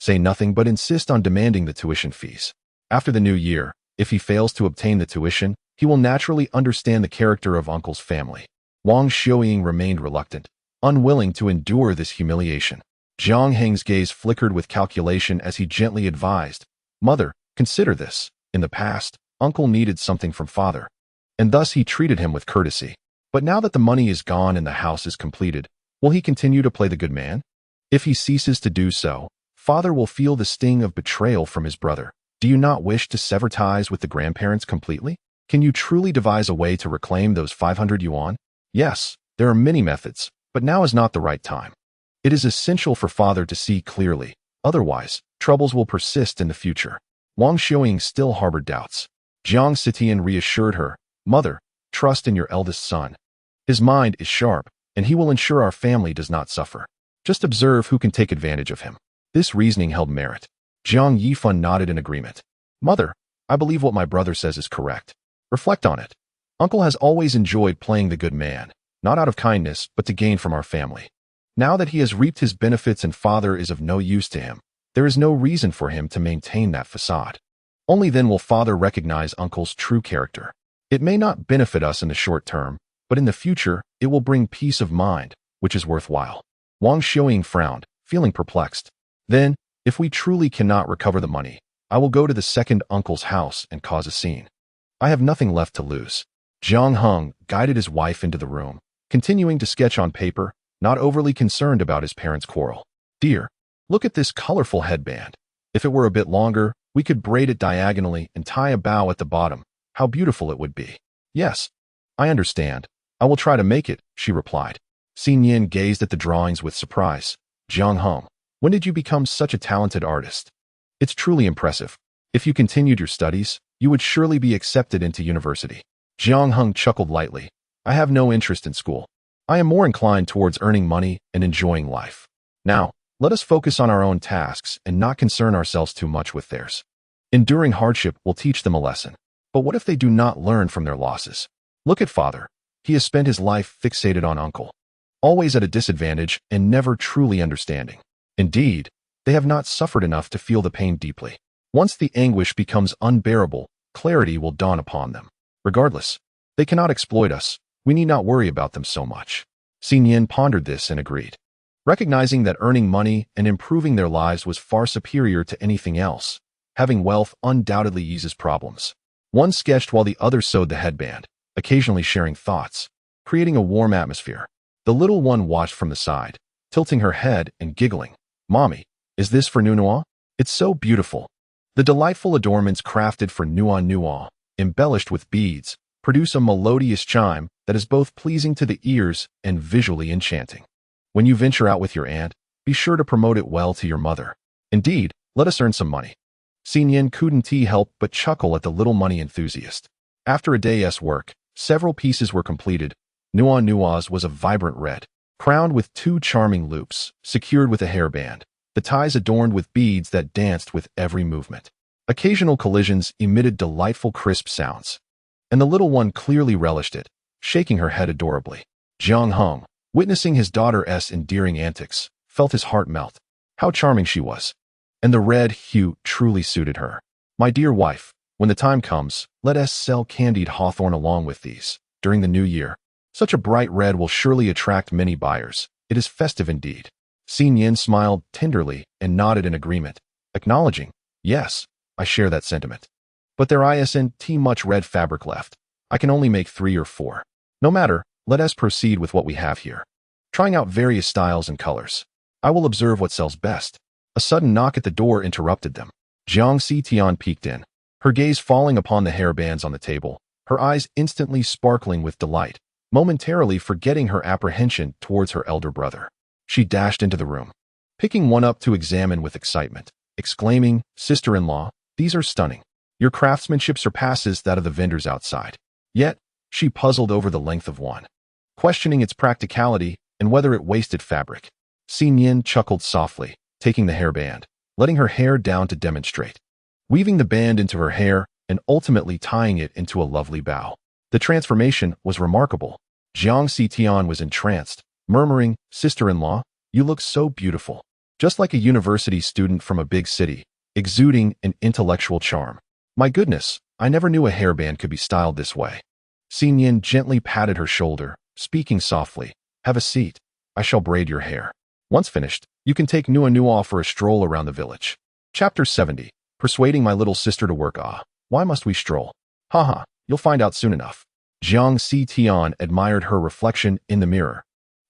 say nothing but insist on demanding the tuition fees. After the new year, if he fails to obtain the tuition, he will naturally understand the character of Uncle's family." Wang Xiuying remained reluctant, unwilling to endure this humiliation. Jiang Heng's gaze flickered with calculation as he gently advised, Mother, consider this. In the past, uncle needed something from father, and thus he treated him with courtesy. But now that the money is gone and the house is completed, will he continue to play the good man? If he ceases to do so, father will feel the sting of betrayal from his brother. Do you not wish to sever ties with the grandparents completely? Can you truly devise a way to reclaim those 500 yuan? Yes, there are many methods, but now is not the right time. It is essential for father to see clearly, otherwise, troubles will persist in the future. Wang Xiuying still harbored doubts. Jiang Sitian reassured her, Mother, trust in your eldest son. His mind is sharp, and he will ensure our family does not suffer. Just observe who can take advantage of him. This reasoning held merit. Jiang Yifan nodded in agreement. Mother, I believe what my brother says is correct. Reflect on it. Uncle has always enjoyed playing the good man, not out of kindness, but to gain from our family. Now that he has reaped his benefits and father is of no use to him, there is no reason for him to maintain that facade. Only then will father recognize uncle's true character. It may not benefit us in the short term, but in the future, it will bring peace of mind, which is worthwhile. Wang Xiuying frowned, feeling perplexed. Then, if we truly cannot recover the money, I will go to the second uncle's house and cause a scene. I have nothing left to lose. Jiang Heng guided his wife into the room, continuing to sketch on paper, not overly concerned about his parents' quarrel. Dear, look at this colorful headband. If it were a bit longer, we could braid it diagonally and tie a bow at the bottom. How beautiful it would be. Yes, I understand. I will try to make it, she replied. Nian gazed at the drawings with surprise. Jiang Heng, when did you become such a talented artist? It's truly impressive. If you continued your studies, you would surely be accepted into university. Jiang Heng chuckled lightly. I have no interest in school. I am more inclined towards earning money and enjoying life. Now, let us focus on our own tasks and not concern ourselves too much with theirs. Enduring hardship will teach them a lesson. But what if they do not learn from their losses? Look at father. He has spent his life fixated on uncle, always at a disadvantage and never truly understanding. Indeed, they have not suffered enough to feel the pain deeply. Once the anguish becomes unbearable, clarity will dawn upon them. Regardless, they cannot exploit us. We need not worry about them so much. Nian pondered this and agreed. Recognizing that earning money and improving their lives was far superior to anything else, having wealth undoubtedly eases problems. One sketched while the other sewed the headband, occasionally sharing thoughts, creating a warm atmosphere. The little one watched from the side, tilting her head and giggling. Mommy, is this for Nuonuo? It's so beautiful. The delightful adornments crafted for Nuonuo, embellished with beads, produce a melodious chime that is both pleasing to the ears and visually enchanting. When you venture out with your aunt, be sure to promote it well to your mother. Indeed, let us earn some money. Nian couldn't help but chuckle at the little money enthusiast. After a day's work, several pieces were completed. Nuonuo's was a vibrant red, crowned with 2 charming loops, secured with a hairband, the ties adorned with beads that danced with every movement. Occasional collisions emitted delightful crisp sounds, and the little one clearly relished it, shaking her head adorably. Jiang Heng, witnessing his daughter's endearing antics, felt his heart melt. How charming she was, and the red hue truly suited her. My dear wife, when the time comes, let us sell candied hawthorn along with these. During the new year, such a bright red will surely attract many buyers. It is festive indeed. Nian smiled tenderly and nodded in agreement, acknowledging, yes, I share that sentiment. But there isn't much red fabric left. I can only make 3 or 4. No matter, let us proceed with what we have here. Trying out various styles and colors. I will observe what sells best. A sudden knock at the door interrupted them. Jiang Sitian peeked in, her gaze falling upon the hairbands on the table, her eyes instantly sparkling with delight, momentarily forgetting her apprehension towards her elder brother. She dashed into the room, picking one up to examine with excitement, exclaiming, Sister-in-law, these are stunning. Your craftsmanship surpasses that of the vendors outside. Yet, she puzzled over the length of one, questioning its practicality and whether it wasted fabric. Nian chuckled softly, taking the hairband, letting her hair down to demonstrate, weaving the band into her hair and ultimately tying it into a lovely bow. The transformation was remarkable. Jiang Sitian was entranced, murmuring, Sister-in-law, you look so beautiful. Just like a university student from a big city, exuding an intellectual charm. My goodness, I never knew a hairband could be styled this way. Nian gently patted her shoulder, speaking softly, have a seat. I shall braid your hair. Once finished, you can take Nuonuo for a stroll around the village. Chapter 70. Persuading my little sister to work, ah. Why must we stroll? Haha, you'll find out soon enough. Jiang Tian admired her reflection in the mirror,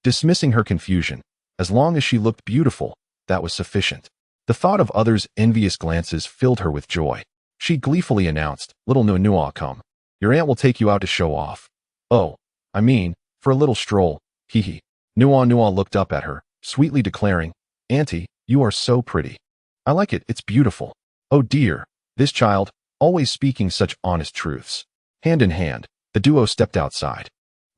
dismissing her confusion. As long as she looked beautiful, that was sufficient. The thought of others' envious glances filled her with joy. She gleefully announced, "Little Nuonuo, come. Your aunt will take you out to show off." "Oh, I mean, for a little stroll, hee. Nuonuo looked up at her, sweetly declaring, "Auntie, you are so pretty. I like it, it's beautiful." Oh dear, this child, always speaking such honest truths. Hand in hand, the duo stepped outside,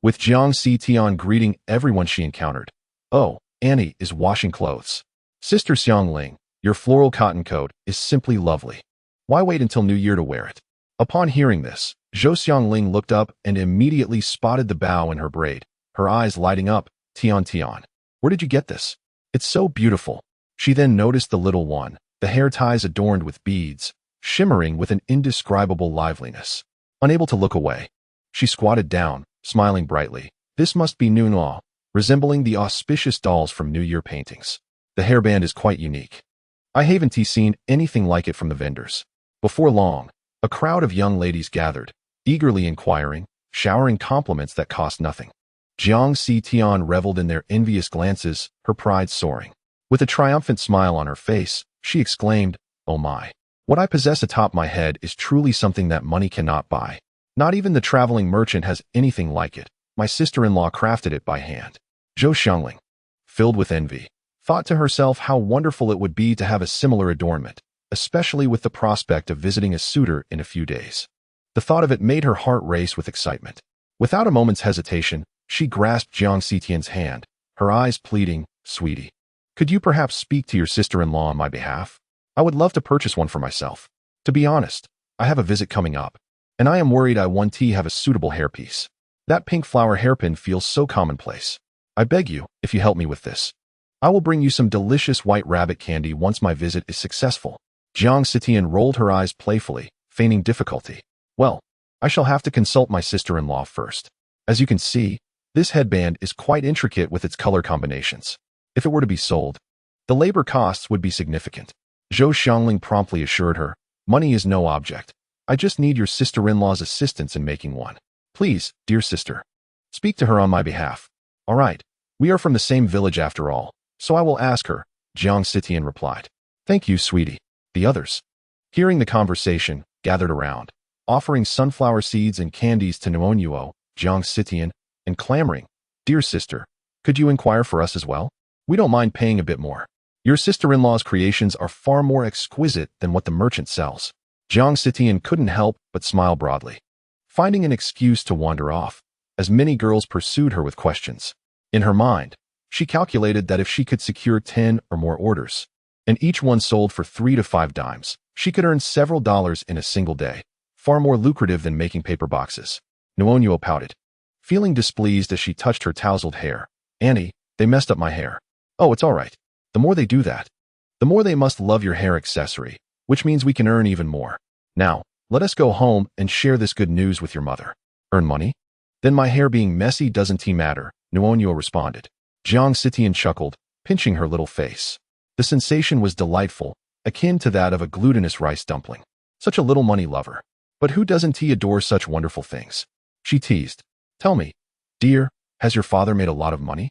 with Jiang Tian greeting everyone she encountered. "Oh, Annie is washing clothes. Sister Xiangling, your floral cotton coat is simply lovely. Why wait until New Year to wear it?" Upon hearing this, Zhou Xiangling looked up and immediately spotted the bow in her braid, her eyes lighting up. "Tian, where did you get this? It's so beautiful." She then noticed the little one, the hair ties adorned with beads, shimmering with an indescribable liveliness. Unable to look away, she squatted down, smiling brightly. This must be Nuonuo, resembling the auspicious dolls from New Year paintings. The hairband is quite unique. I haven't seen anything like it from the vendors. Before long, a crowd of young ladies gathered, eagerly inquiring, showering compliments that cost nothing. Jiang Tian reveled in their envious glances, her pride soaring. With a triumphant smile on her face, she exclaimed, "Oh my! What I possess atop my head is truly something that money cannot buy. Not even the traveling merchant has anything like it. My sister-in-law crafted it by hand." Zhou Xiangling, filled with envy, thought to herself how wonderful it would be to have a similar adornment, especially with the prospect of visiting a suitor in a few days. The thought of it made her heart race with excitement. Without a moment's hesitation, she grasped Jiang Tian's hand, her eyes pleading, "Sweetie, could you perhaps speak to your sister-in-law on my behalf? I would love to purchase one for myself. To be honest, I have a visit coming up, and I am worried I won't have a suitable hairpiece. That pink flower hairpin feels so commonplace. I beg you, if you help me with this, I will bring you some delicious white rabbit candy once my visit is successful." Jiang Tian rolled her eyes playfully, feigning difficulty. "Well, I shall have to consult my sister-in-law first. As you can see, this headband is quite intricate with its color combinations. If it were to be sold, the labor costs would be significant." Zhou Xiangling promptly assured her, "Money is no object. I just need your sister-in-law's assistance in making one. Please, dear sister, speak to her on my behalf." "All right, we are from the same village after all, so I will ask her," Jiang Tian replied. "Thank you, sweetie." The others, hearing the conversation, gathered around, offering sunflower seeds and candies to Nuonuo, Jiang Tian, and clamoring, "Dear sister, could you inquire for us as well? We don't mind paying a bit more. Your sister-in-law's creations are far more exquisite than what the merchant sells." Jiang Tian couldn't help but smile broadly, finding an excuse to wander off, as many girls pursued her with questions. In her mind, she calculated that if she could secure 10 or more orders, and each one sold for 3 to 5 dimes, she could earn several dollars in a single day, far more lucrative than making paper boxes. Nuonuo pouted, feeling displeased as she touched her tousled hair. "Annie, they messed up my hair." "Oh, it's all right. The more they do that, the more they must love your hair accessory, which means we can earn even more. Now, let us go home and share this good news with your mother." "Earn money? Then my hair being messy doesn't matter," Nuonuo responded. Jiang Tian chuckled, pinching her little face. The sensation was delightful, akin to that of a glutinous rice dumpling. Such a little money lover. But who doesn't adore such wonderful things? She teased. "Tell me, dear, has your father made a lot of money?"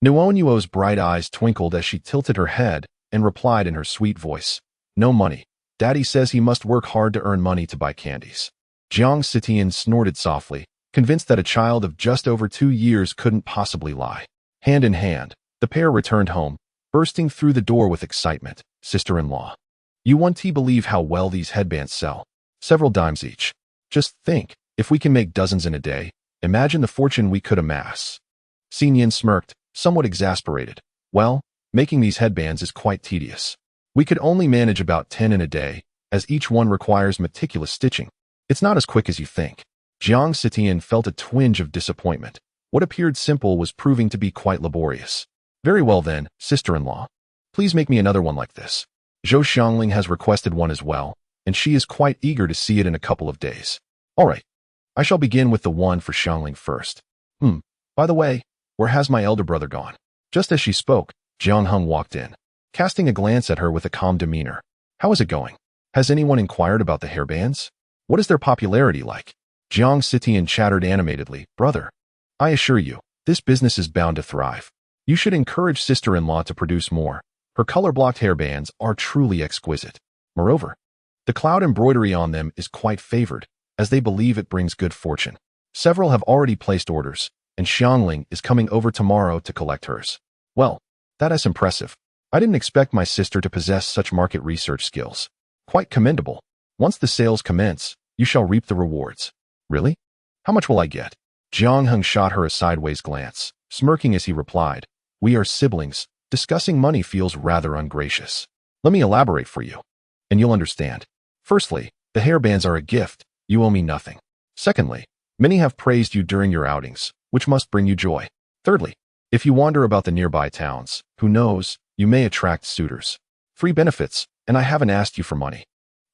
Nuonuo's bright eyes twinkled as she tilted her head and replied in her sweet voice, "No money. Daddy says he must work hard to earn money to buy candies." Jiang Tian snorted softly, convinced that a child of just over 2 years couldn't possibly lie. Hand in hand, the pair returned home, bursting through the door with excitement. "Sister-in-law, you won't believe how well these headbands sell. Several dimes each. Just think, if we can make dozens in a day, imagine the fortune we could amass." Nian smirked, somewhat exasperated. "Well, making these headbands is quite tedious. We could only manage about 10 in a day, as each one requires meticulous stitching. It's not as quick as you think." Jiang Tian felt a twinge of disappointment. What appeared simple was proving to be quite laborious. "Very well then, sister-in-law. Please make me another one like this. Zhou Xiangling has requested one as well, and she is quite eager to see it in a couple of days." "All right. I shall begin with the one for Xiangling first. By the way, where has my elder brother gone?" Just as she spoke, Jiang Heng walked in, casting a glance at her with a calm demeanor. "How is it going?" Has anyone inquired about the hairbands? What is their popularity like? Jiang Sitian chattered animatedly. Brother, I assure you, this business is bound to thrive. You should encourage sister-in-law to produce more. Her color-blocked hairbands are truly exquisite. Moreover, the cloud embroidery on them is quite favored, as they believe it brings good fortune. Several have already placed orders, and Xiangling is coming over tomorrow to collect hers. Well, that is impressive. I didn't expect my sister to possess such market research skills. Quite commendable. Once the sales commence, you shall reap the rewards. Really? How much will I get? Jiang Heng shot her a sideways glance, smirking as he replied, We are siblings. Discussing money feels rather ungracious. Let me elaborate for you, and you'll understand. Firstly, the hairbands are a gift. You owe me nothing. Secondly, many have praised you during your outings, which must bring you joy. Thirdly, if you wander about the nearby towns, who knows, you may attract suitors. Free benefits, and I haven't asked you for money.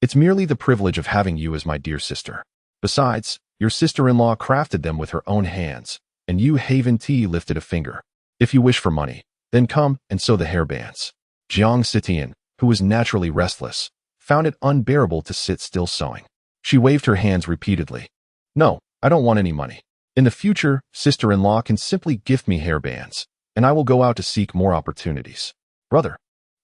It's merely the privilege of having you as my dear sister. Besides, your sister-in-law crafted them with her own hands, and you Haven Tea lifted a finger. If you wish for money, then come and sew the hairbands. Jiang Sitian, who was naturally restless, found it unbearable to sit still sewing. She waved her hands repeatedly. No, I don't want any money. In the future, sister-in-law can simply gift me hairbands, and I will go out to seek more opportunities. Brother,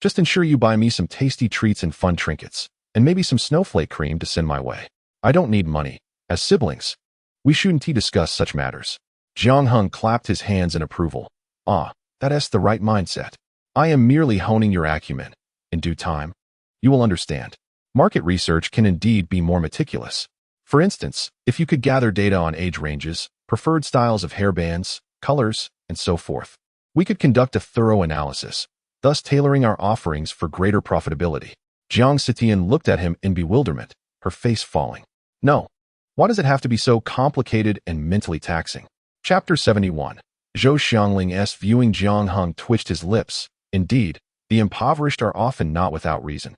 just ensure you buy me some tasty treats and fun trinkets, and maybe some snowflake cream to send my way. I don't need money. As siblings, we shouldn't discuss such matters. Jiang Heng clapped his hands in approval. Ah, that's the right mindset. I am merely honing your acumen. In due time, you will understand. Market research can indeed be more meticulous. For instance, if you could gather data on age ranges, preferred styles of hairbands, colors, and so forth, we could conduct a thorough analysis, thus tailoring our offerings for greater profitability. Jiang Sitian looked at him in bewilderment, her face falling. No. Why does it have to be so complicated and mentally taxing? Chapter 71. Zhou Xiangling's viewing Jiang Heng twitched his lips. Indeed, the impoverished are often not without reason.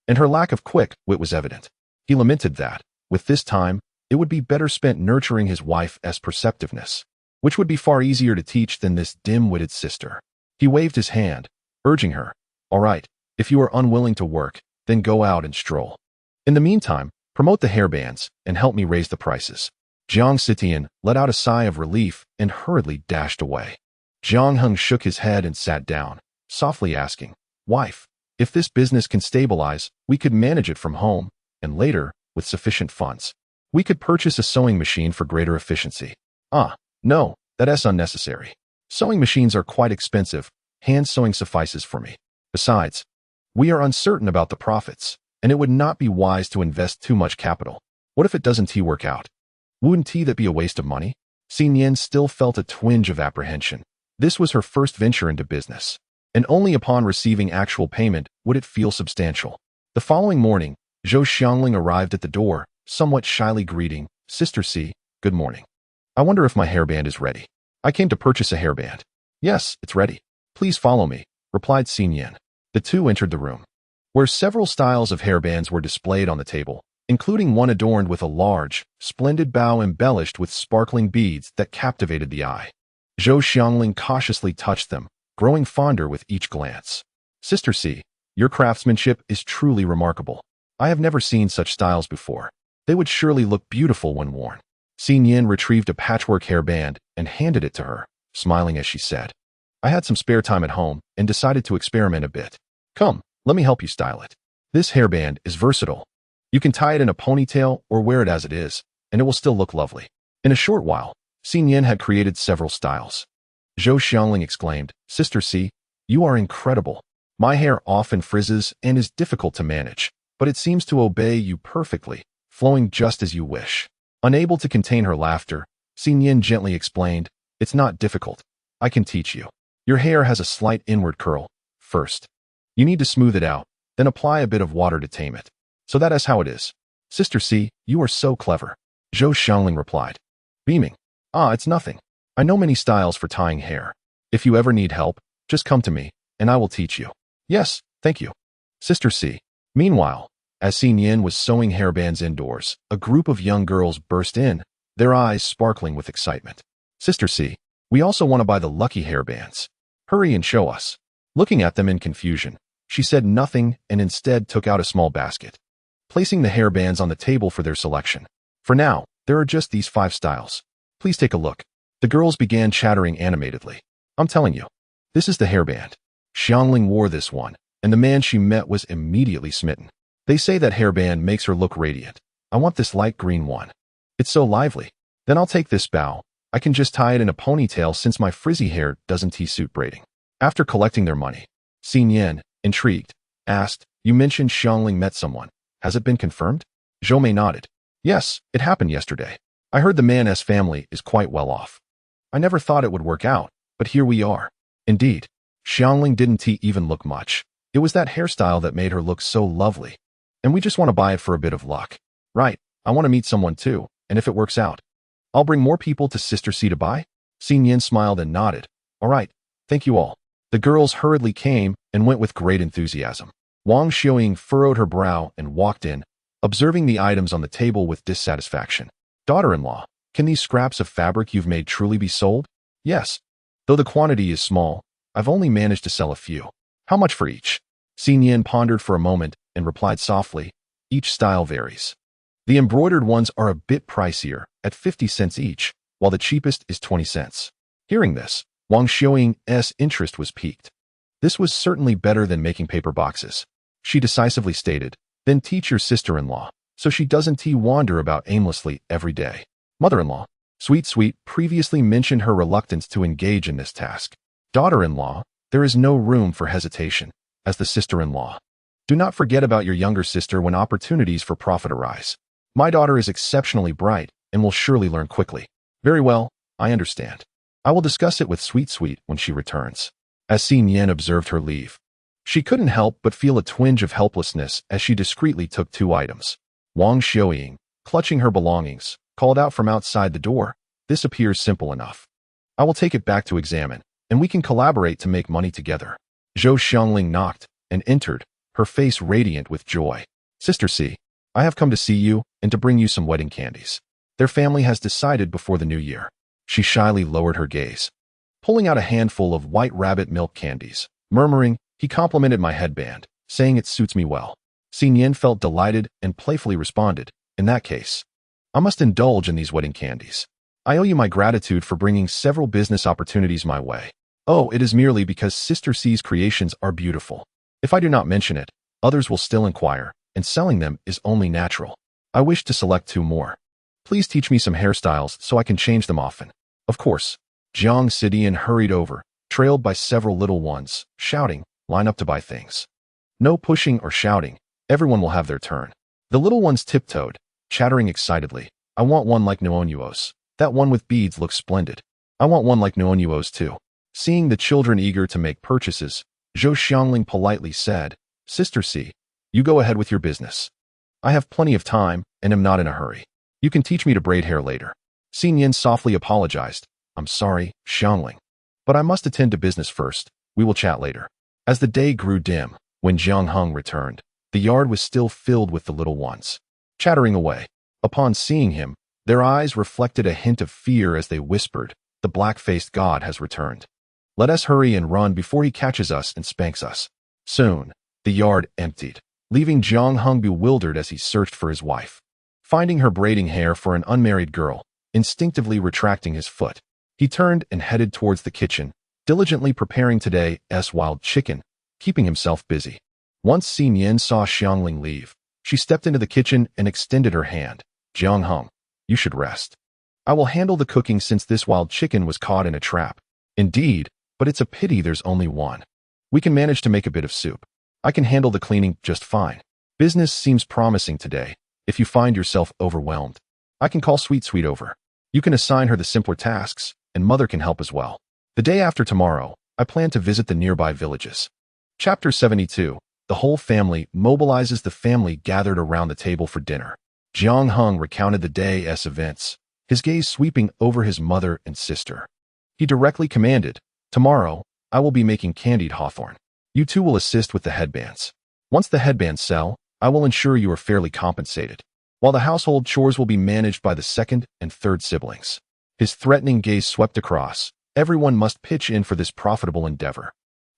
And her lack of quick wit was evident. He lamented that, with this time, it would be better spent nurturing his wife's perceptiveness, which would be far easier to teach than this dim-witted sister. He waved his hand, urging her, All right, if you are unwilling to work, then go out and stroll. In the meantime, promote the hairbands and help me raise the prices. Jiang Sitian let out a sigh of relief and hurriedly dashed away. Jiang Heng shook his head and sat down, softly asking, Wife, if this business can stabilize, we could manage it from home, and later, with sufficient funds, we could purchase a sewing machine for greater efficiency. Ah, no, that's unnecessary. Sewing machines are quite expensive. Hand sewing suffices for me. Besides, we are uncertain about the profits, and it would not be wise to invest too much capital. What if it doesn't work out? Wouldn't that be a waste of money? Nian still felt a twinge of apprehension. This was her first venture into business, and only upon receiving actual payment would it feel substantial. The following morning, Zhou Xiangling arrived at the door, somewhat shyly greeting, Sister C, good morning. I wonder if my hairband is ready. I came to purchase a hairband. Yes, it's ready. Please follow me, replied Nian. The two entered the room, where several styles of hairbands were displayed on the table, including one adorned with a large, splendid bow embellished with sparkling beads that captivated the eye. Zhou Xiangling cautiously touched them, growing fonder with each glance. Sister C, your craftsmanship is truly remarkable. I have never seen such styles before. They would surely look beautiful when worn. Nian retrieved a patchwork hairband and handed it to her, smiling as she said, I had some spare time at home and decided to experiment a bit. Come, let me help you style it. This hairband is versatile. You can tie it in a ponytail or wear it as it is, and it will still look lovely. In a short while, Nian had created several styles. Zhou Xiangling exclaimed, Sister C, you are incredible. My hair often frizzes and is difficult to manage, but it seems to obey you perfectly, flowing just as you wish. Unable to contain her laughter, Nian gently explained, It's not difficult. I can teach you. Your hair has a slight inward curl. First, you need to smooth it out, then apply a bit of water to tame it. So that is how it is. Sister C, you are so clever. Zhou Xiangling replied, beaming. Ah, it's nothing. I know many styles for tying hair. If you ever need help, just come to me, and I will teach you. Yes, thank you. Sister C. Meanwhile, as Nian was sewing hairbands indoors, a group of young girls burst in, their eyes sparkling with excitement. Sister C, we also want to buy the lucky hairbands. Hurry and show us. Looking at them in confusion, she said nothing and instead took out a small basket. placing the hairbands on the table for their selection. For now, there are just these 5 styles. Please take a look. The girls began chattering animatedly. I'm telling you, this is the hairband. Xiangling wore this one, and the man she met was immediately smitten. They say that hairband makes her look radiant. I want this light green one. It's so lively. Then I'll take this bow. I can just tie it in a ponytail since my frizzy hair doesn't suit braiding. After collecting their money, Nian, intrigued, asked, You mentioned Xiangling met someone. Has it been confirmed? Zhou Mei nodded. Yes, it happened yesterday. I heard the man's family is quite well off. I never thought it would work out, but here we are. Indeed, Xiangling didn't even look much. It was that hairstyle that made her look so lovely. And we just want to buy it for a bit of luck. Right, I want to meet someone too, and if it works out, I'll bring more people to Sister C to buy? Nian smiled and nodded. All right, thank you all. The girls hurriedly came and went with great enthusiasm. Wang Xiuying furrowed her brow and walked in, observing the items on the table with dissatisfaction. Daughter-in-law, can these scraps of fabric you've made truly be sold? Yes. Though the quantity is small, I've only managed to sell a few. How much for each? Nian pondered for a moment and replied softly, Each style varies. The embroidered ones are a bit pricier, at 50 cents each, while the cheapest is 20 cents. Hearing this, Wang Xiuying's interest was piqued. This was certainly better than making paper boxes. She decisively stated, Then teach your sister-in-law, so she doesn't wander about aimlessly every day. Mother-in-law, Sweet previously mentioned her reluctance to engage in this task. Daughter-in-law, there is no room for hesitation, as the sister-in-law. Do not forget about your younger sister when opportunities for profit arise. My daughter is exceptionally bright and will surely learn quickly. Very well, I understand. I will discuss it with Sweet when she returns. As Nian observed her leave, she couldn't help but feel a twinge of helplessness as she discreetly took 2 items. Wang Xiuying, clutching her belongings, called out from outside the door, This appears simple enough. I will take it back to examine, and we can collaborate to make money together. Zhou Xiangling knocked and entered, her face radiant with joy. Sister C, I have come to see you and to bring you some wedding candies. Their family has decided before the new year. She shyly lowered her gaze, pulling out a handful of white rabbit milk candies, murmuring, He complimented my headband, saying it suits me well. Nian felt delighted and playfully responded, In that case, I must indulge in these wedding candies. I owe you my gratitude for bringing several business opportunities my way. Oh, it is merely because Sister C's creations are beautiful. If I do not mention it, others will still inquire, and selling them is only natural. I wish to select 2 more. Please teach me some hairstyles so I can change them often. Of course. Jiang Heng hurried over, trailed by several little ones, shouting, Line up to buy things. No pushing or shouting, everyone will have their turn. The little ones tiptoed, chattering excitedly, I want one like Nuonuo's. That one with beads looks splendid. I want one like Nuonuo's too. Seeing the children eager to make purchases, Zhou Xiangling politely said, Sister C, you go ahead with your business. I have plenty of time and am not in a hurry. You can teach me to braid hair later. Nian softly apologized, I'm sorry, Xiangling, but I must attend to business first. We will chat later. As the day grew dim, when Jiang Heng returned, the yard was still filled with the little ones, chattering away. Upon seeing him, their eyes reflected a hint of fear as they whispered, The black-faced god has returned. Let us hurry and run before he catches us and spanks us. Soon, the yard emptied, leaving Jiang Heng bewildered as he searched for his wife. Finding her braiding hair for an unmarried girl, instinctively retracting his foot, he turned and headed towards the kitchen, diligently preparing today's wild chicken, keeping himself busy. Once Nian saw Xiangling leave, she stepped into the kitchen and extended her hand. Jiang Heng, you should rest. I will handle the cooking since this wild chicken was caught in a trap. Indeed, but it's a pity there's only one. We can manage to make a bit of soup. I can handle the cleaning just fine. Business seems promising today. If you find yourself overwhelmed, I can call Sweet over. You can assign her the simpler tasks, and Mother can help as well. The day after tomorrow, I plan to visit the nearby villages. Chapter 72. The whole family mobilizes. The family gathered around the table for dinner. Jiang Heng recounted the day's events, his gaze sweeping over his mother and sister. He directly commanded, Tomorrow, I will be making candied hawthorn. You two will assist with the headbands. Once the headbands sell, I will ensure you are fairly compensated, while the household chores will be managed by the 2nd and 3rd siblings. His threatening gaze swept across. Everyone must pitch in for this profitable endeavor.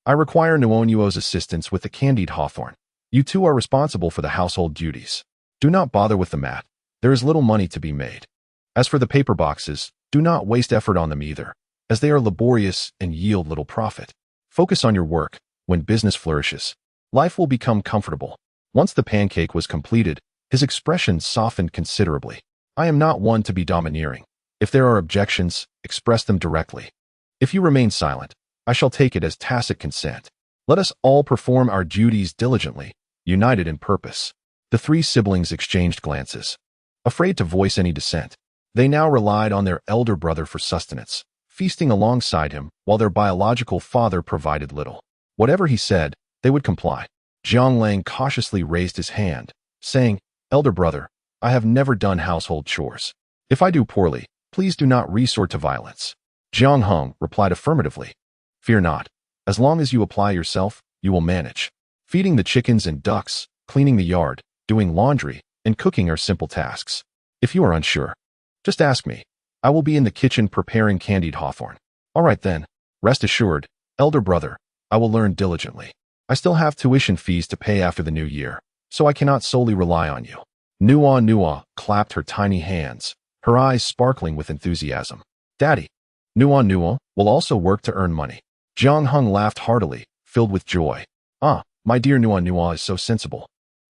I require Nuonuo's assistance with the candied hawthorn. You two are responsible for the household duties. Do not bother with the mat. There is little money to be made. As for the paper boxes, do not waste effort on them either, as they are laborious and yield little profit. Focus on your work. When business flourishes, life will become comfortable. Once the pancake was completed, his expression softened considerably. I am not one to be domineering. If there are objections, express them directly. If you remain silent, I shall take it as tacit consent. Let us all perform our duties diligently, united in purpose. The three siblings exchanged glances. Afraid to voice any dissent, they now relied on their elder brother for sustenance, feasting alongside him while their biological father provided little. Whatever he said, they would comply. Jiang Heng cautiously raised his hand, saying, "Elder brother, I have never done household chores. If I do poorly, please do not resort to violence." Jiang Heng replied affirmatively. "Fear not. As long as you apply yourself, you will manage. Feeding the chickens and ducks, cleaning the yard, doing laundry, and cooking are simple tasks. If you are unsure, just ask me. I will be in the kitchen preparing candied hawthorn." "All right then. Rest assured, elder brother, I will learn diligently. I still have tuition fees to pay after the new year, so I cannot solely rely on you." Nuonuo clapped her tiny hands, her eyes sparkling with enthusiasm. "Daddy, Nuonuo will also work to earn money." Jiang Heng laughed heartily, filled with joy. "Ah, my dear Nuonuo is so sensible.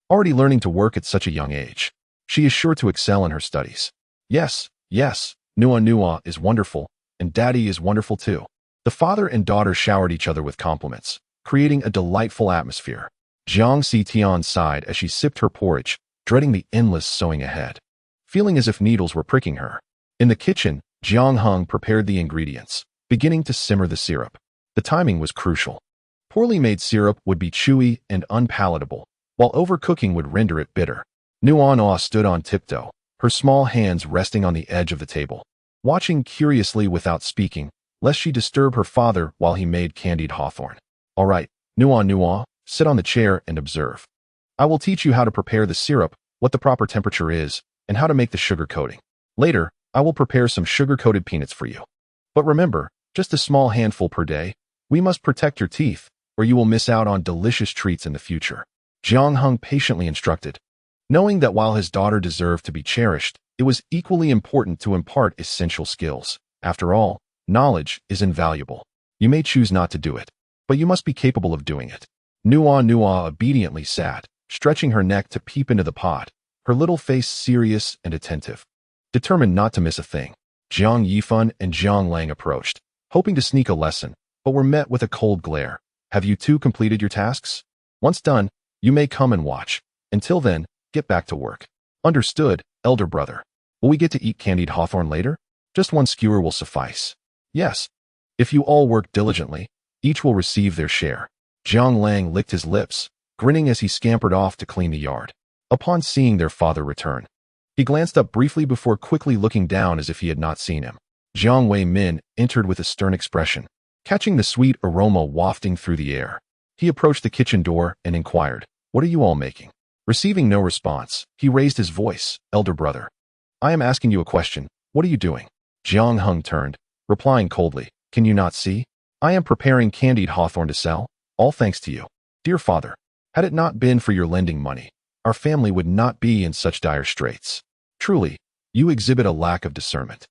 Already learning to work at such a young age. She is sure to excel in her studies." Yes, Nuonuo is wonderful, and Daddy is wonderful too." The father and daughter showered each other with compliments, creating a delightful atmosphere. Jiang Xitian sighed as she sipped her porridge, dreading the endless sewing ahead, feeling as if needles were pricking her. In the kitchen, Jiang Heng prepared the ingredients, beginning to simmer the syrup. The timing was crucial. Poorly made syrup would be chewy and unpalatable, while overcooking would render it bitter. Nuonuo stood on tiptoe, her small hands resting on the edge of the table, watching curiously without speaking, lest she disturb her father while he made candied hawthorn. "All right, Nuonuo, sit on the chair and observe. I will teach you how to prepare the syrup, what the proper temperature is, and how to make the sugar coating. Later, I will prepare some sugar-coated peanuts for you. But remember, just a small handful per day. We must protect your teeth, or you will miss out on delicious treats in the future." Jiang Heng patiently instructed, knowing that while his daughter deserved to be cherished, it was equally important to impart essential skills. After all, knowledge is invaluable. You may choose not to do it, but you must be capable of doing it. Nuonuo obediently sat, stretching her neck to peep into the pot, her little face serious and attentive, determined not to miss a thing. Jiang Yifan and Jiang Lang approached, hoping to sneak a lesson, but were met with a cold glare. "Have you two completed your tasks? Once done, you may come and watch. Until then, get back to work." "Understood, elder brother. Will we get to eat candied hawthorn later? Just one skewer will suffice." "Yes. If you all work diligently, each will receive their share." Jiang Lang licked his lips, grinning as he scampered off to clean the yard. Upon seeing their father return, he glanced up briefly before quickly looking down as if he had not seen him. Jiang Wei Min entered with a stern expression, catching the sweet aroma wafting through the air. He approached the kitchen door and inquired, "What are you all making?" Receiving no response, he raised his voice, "Elder brother, I am asking you a question. What are you doing?" Jiang Heng turned, replying coldly, "Can you not see? I am preparing candied hawthorn to sell, all thanks to you. Dear father, had it not been for your lending money, our family would not be in such dire straits. Truly, you exhibit a lack of discernment.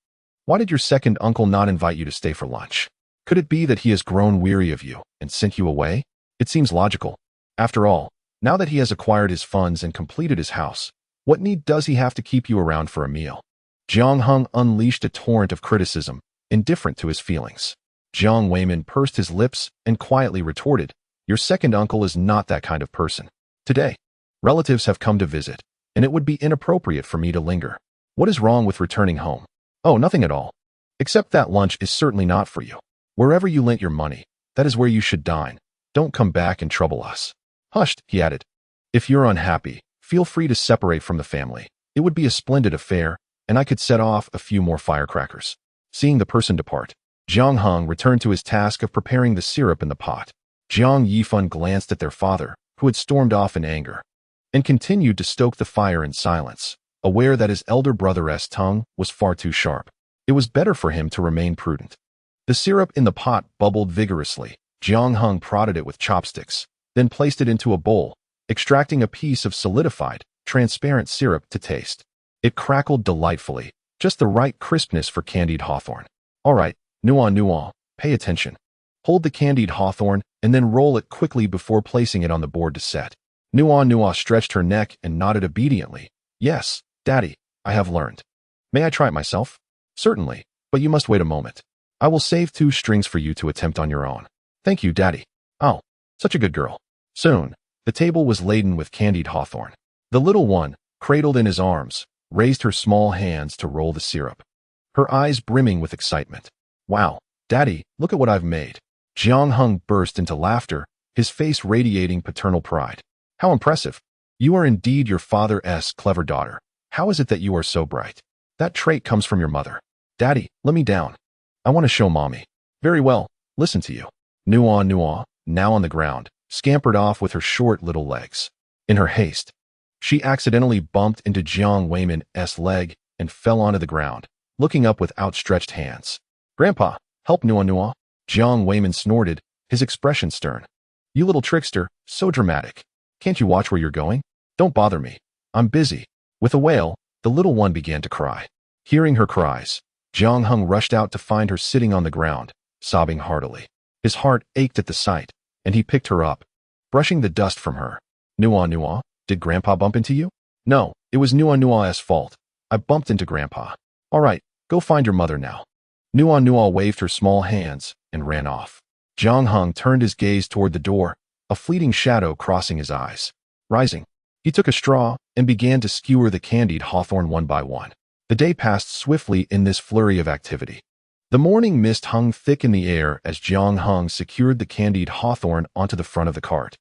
Why did your second uncle not invite you to stay for lunch? Could it be that he has grown weary of you and sent you away? It seems logical. After all, now that he has acquired his funds and completed his house, what need does he have to keep you around for a meal?" Jiang Heng unleashed a torrent of criticism, indifferent to his feelings. Jiang Weimin pursed his lips and quietly retorted, "Your second uncle is not that kind of person. Today, relatives have come to visit, and it would be inappropriate for me to linger. What is wrong with returning home?" "Oh, nothing at all. Except that lunch is certainly not for you. Wherever you lent your money, that is where you should dine. Don't come back and trouble us." "Hushed," he added. "If you're unhappy, feel free to separate from the family. It would be a splendid affair, and I could set off a few more firecrackers." Seeing the person depart, Jiang Heng returned to his task of preparing the syrup in the pot. Jiang Yifan glanced at their father, who had stormed off in anger, and continued to stoke the fire in silence, aware that his elder brother's tongue was far too sharp. It was better for him to remain prudent. The syrup in the pot bubbled vigorously. Jiang Heng prodded it with chopsticks, then placed it into a bowl, extracting a piece of solidified, transparent syrup to taste. It crackled delightfully, just the right crispness for candied hawthorn. All right, Nuonuo, pay attention. Hold the candied hawthorn and then roll it quickly before placing it on the board to set. Nuonuo stretched her neck and nodded obediently. Yes, Daddy, I have learned. May I try it myself? Certainly, but you must wait a moment. I will save 2 strings for you to attempt on your own. Thank you, Daddy. Oh, such a good girl. Soon, the table was laden with candied hawthorn. The little one, cradled in his arms, raised her small hands to roll the syrup, her eyes brimming with excitement. Wow, Daddy, look at what I've made. Jiang Heng burst into laughter, his face radiating paternal pride. How impressive. You are indeed your father's clever daughter. How is it that you are so bright? That trait comes from your mother. Daddy, let me down. I want to show Mommy. Very well, listen to you. Nuonuo, now on the ground, scampered off with her short little legs. In her haste, she accidentally bumped into Jiang Weiman's leg and fell onto the ground, looking up with outstretched hands. Grandpa, help Nuonuo. Jiang Weiman snorted, his expression stern. You little trickster, so dramatic. Can't you watch where you're going? Don't bother me. I'm busy. With a wail, the little one began to cry. Hearing her cries, Jiang Heng rushed out to find her sitting on the ground, sobbing heartily. His heart ached at the sight, and he picked her up, brushing the dust from her. Nuonuo, did Grandpa bump into you? No, it was Nuonuo's fault. I bumped into Grandpa. All right, go find your mother now. Nuonuo waved her small hands and ran off. Jiang Heng turned his gaze toward the door, a fleeting shadow crossing his eyes. Rising, he took a straw and began to skewer the candied hawthorn one by one. The day passed swiftly in this flurry of activity. The morning mist hung thick in the air as Jiang Heng secured the candied hawthorn onto the front of the cart.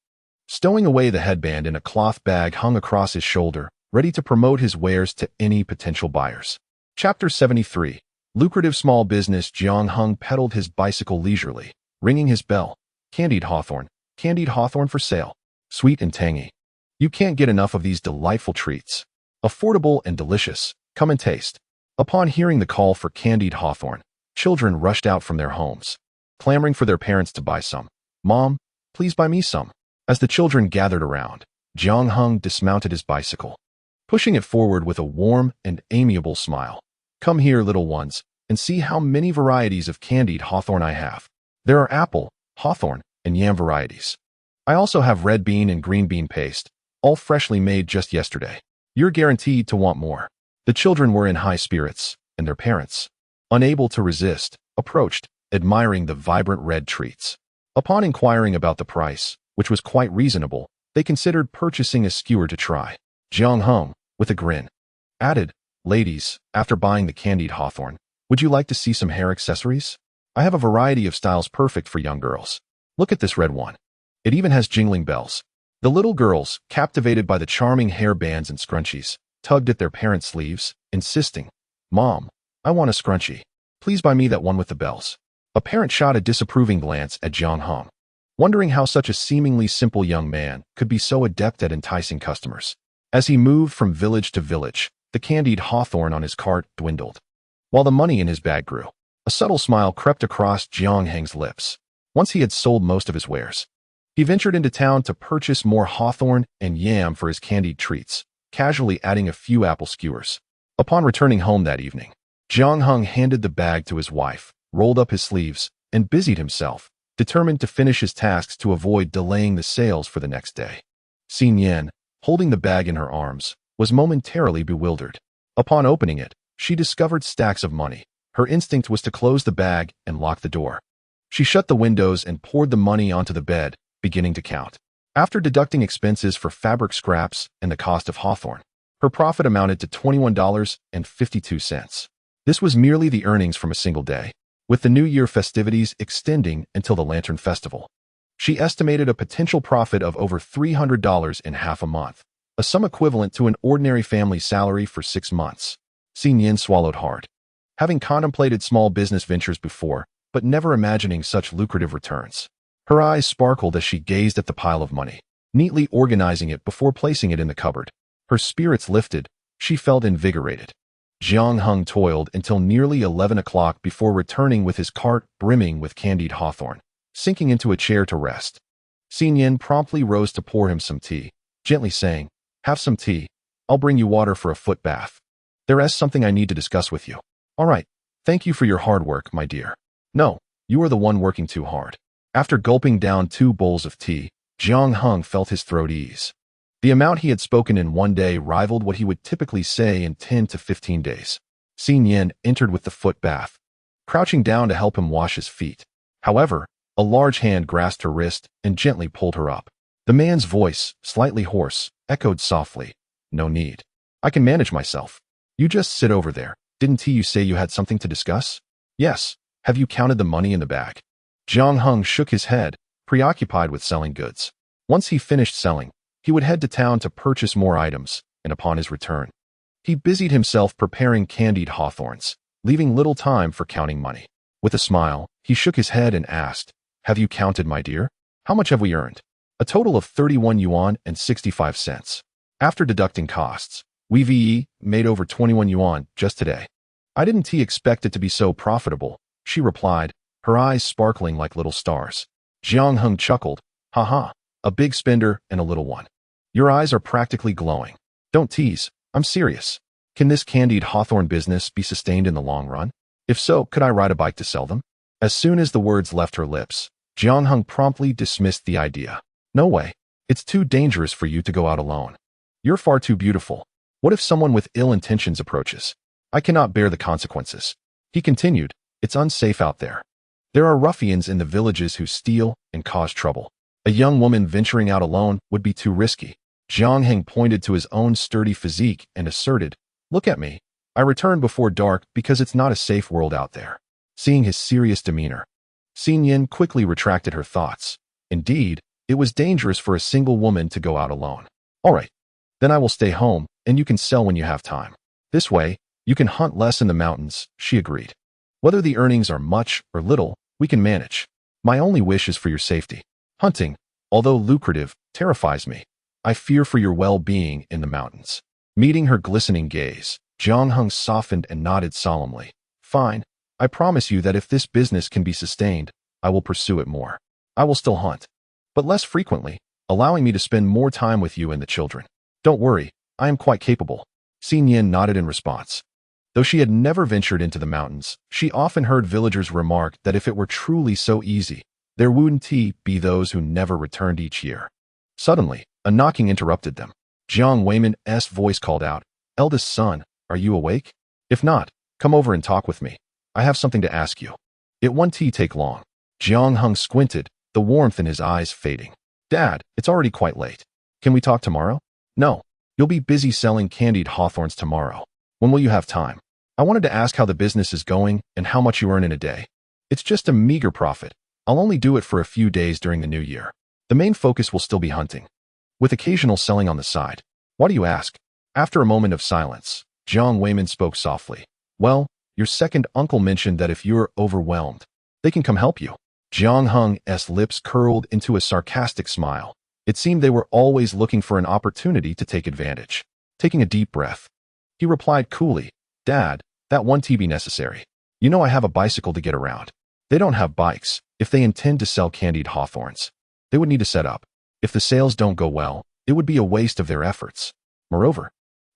Stowing away the headband in a cloth bag hung across his shoulder, ready to promote his wares to any potential buyers. Chapter 73. Lucrative small business. Jiang Heng pedaled his bicycle leisurely, ringing his bell. Candied hawthorn for sale. Sweet and tangy. You can't get enough of these delightful treats. Affordable and delicious. Come and taste. Upon hearing the call for candied hawthorn, children rushed out from their homes, clamoring for their parents to buy some. Mom, please buy me some. As the children gathered around, Jiang Heng dismounted his bicycle, pushing it forward with a warm and amiable smile. Come here, little ones, and see how many varieties of candied hawthorn I have. There are apple, hawthorn, and yam varieties. I also have red bean and green bean paste, all freshly made just yesterday. You're guaranteed to want more. The children were in high spirits, and their parents, unable to resist, approached, admiring the vibrant red treats. Upon inquiring about the price, which was quite reasonable, they considered purchasing a skewer to try. Jiang Heng, with a grin, added, Ladies, after buying the candied hawthorn, would you like to see some hair accessories? I have a variety of styles perfect for young girls. Look at this red one. It even has jingling bells. The little girls, captivated by the charming hair bands and scrunchies, tugged at their parents' sleeves, insisting, Mom, I want a scrunchie. Please buy me that one with the bells. A parent shot a disapproving glance at Jiang Heng, wondering how such a seemingly simple young man could be so adept at enticing customers. As he moved from village to village, the candied hawthorn on his cart dwindled, while the money in his bag grew. A subtle smile crept across Jiang Heng's lips. Once he had sold most of his wares, he ventured into town to purchase more hawthorn and yam for his candied treats, casually adding a few apple skewers. Upon returning home that evening, Jiang Heng handed the bag to his wife, rolled up his sleeves, and busied himself, determined to finish his tasks to avoid delaying the sales for the next day. Nian, holding the bag in her arms, was momentarily bewildered. Upon opening it, she discovered stacks of money. Her instinct was to close the bag and lock the door. She shut the windows and poured the money onto the bed, beginning to count. After deducting expenses for fabric scraps and the cost of hawthorn, her profit amounted to $21.52. This was merely the earnings from a single day. With the New Year festivities extending until the Lantern Festival, she estimated a potential profit of over $300 in half a month, a sum equivalent to an ordinary family salary for 6 months. Nian swallowed hard. Having contemplated small business ventures before, but never imagining such lucrative returns. Her eyes sparkled as she gazed at the pile of money, neatly organizing it before placing it in the cupboard. Her spirits lifted. She felt invigorated. Jiang Heng toiled until nearly 11 o'clock before returning with his cart brimming with candied hawthorn, sinking into a chair to rest. Nian promptly rose to pour him some tea, gently saying, Have some tea. I'll bring you water for a foot bath. There is something I need to discuss with you. All right. Thank you for your hard work, my dear. No, you are the one working too hard. After gulping down 2 bowls of tea, Jiang Heng felt his throat ease. The amount he had spoken in one day rivaled what he would typically say in 10 to 15 days. Nian entered with the foot bath, crouching down to help him wash his feet. However, a large hand grasped her wrist and gently pulled her up. The man's voice, slightly hoarse, echoed softly. No need. I can manage myself. You just sit over there. Didn't you say you had something to discuss? Yes. Have you counted the money in the bag? Jiang Heng shook his head, preoccupied with selling goods. Once he finished selling, he would head to town to purchase more items, and upon his return, he busied himself preparing candied hawthorns, leaving little time for counting money. With a smile, he shook his head and asked, Have you counted, my dear? How much have we earned? A total of 31 yuan and 65 cents. After deducting costs, we've made over 21 yuan just today. I didn't expect it to be so profitable, she replied, her eyes sparkling like little stars. Jiang Heng chuckled, Haha, a big spender and a little one. Your eyes are practically glowing. Don't tease, I'm serious. Can this candied hawthorn business be sustained in the long run? If so, could I ride a bike to sell them? As soon as the words left her lips, Jiang Heng promptly dismissed the idea. No way. It's too dangerous for you to go out alone. You're far too beautiful. What if someone with ill intentions approaches? I cannot bear the consequences. He continued, It's unsafe out there. There are ruffians in the villages who steal and cause trouble. A young woman venturing out alone would be too risky. Jiang Heng pointed to his own sturdy physique and asserted, Look at me. I returned before dark because it's not a safe world out there. Seeing his serious demeanor, Nian quickly retracted her thoughts. Indeed, it was dangerous for a single woman to go out alone. All right. Then I will stay home, and you can sell when you have time. This way, you can hunt less in the mountains, she agreed. Whether the earnings are much or little, we can manage. My only wish is for your safety. Hunting, although lucrative, terrifies me. I fear for your well-being in the mountains. Meeting her glistening gaze, Jiang Heng softened and nodded solemnly. Fine. I promise you that if this business can be sustained, I will pursue it more. I will still hunt, but less frequently, allowing me to spend more time with you and the children. Don't worry, I am quite capable. Nian nodded in response. Though she had never ventured into the mountains, she often heard villagers remark that if it were truly so easy, there wouldn't be those who never returned each year. Suddenly, a knocking interrupted them. Jiang Weiman's voice called out, Eldest son, are you awake? If not, come over and talk with me. I have something to ask you. It won't take long. Jiang Heng squinted, the warmth in his eyes fading. Dad, it's already quite late. Can we talk tomorrow? No. You'll be busy selling candied hawthorns tomorrow. When will you have time? I wanted to ask how the business is going and how much you earn in a day. It's just a meager profit. I'll only do it for a few days during the new year. The main focus will still be hunting, with occasional selling on the side. Why do you ask? After a moment of silence, Jiang Weiman spoke softly. Well, your second uncle mentioned that if you're overwhelmed, they can come help you. Jiang Heng's lips curled into a sarcastic smile. It seemed they were always looking for an opportunity to take advantage. Taking a deep breath, he replied coolly, Dad, that won't be necessary. You know I have a bicycle to get around. They don't have bikes. If they intend to sell candied hawthorns, they would need to set up. If the sales don't go well, it would be a waste of their efforts. Moreover,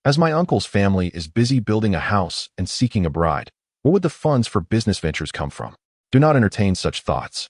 as my uncle's family is busy building a house and seeking a bride, where would the funds for business ventures come from? Do not entertain such thoughts.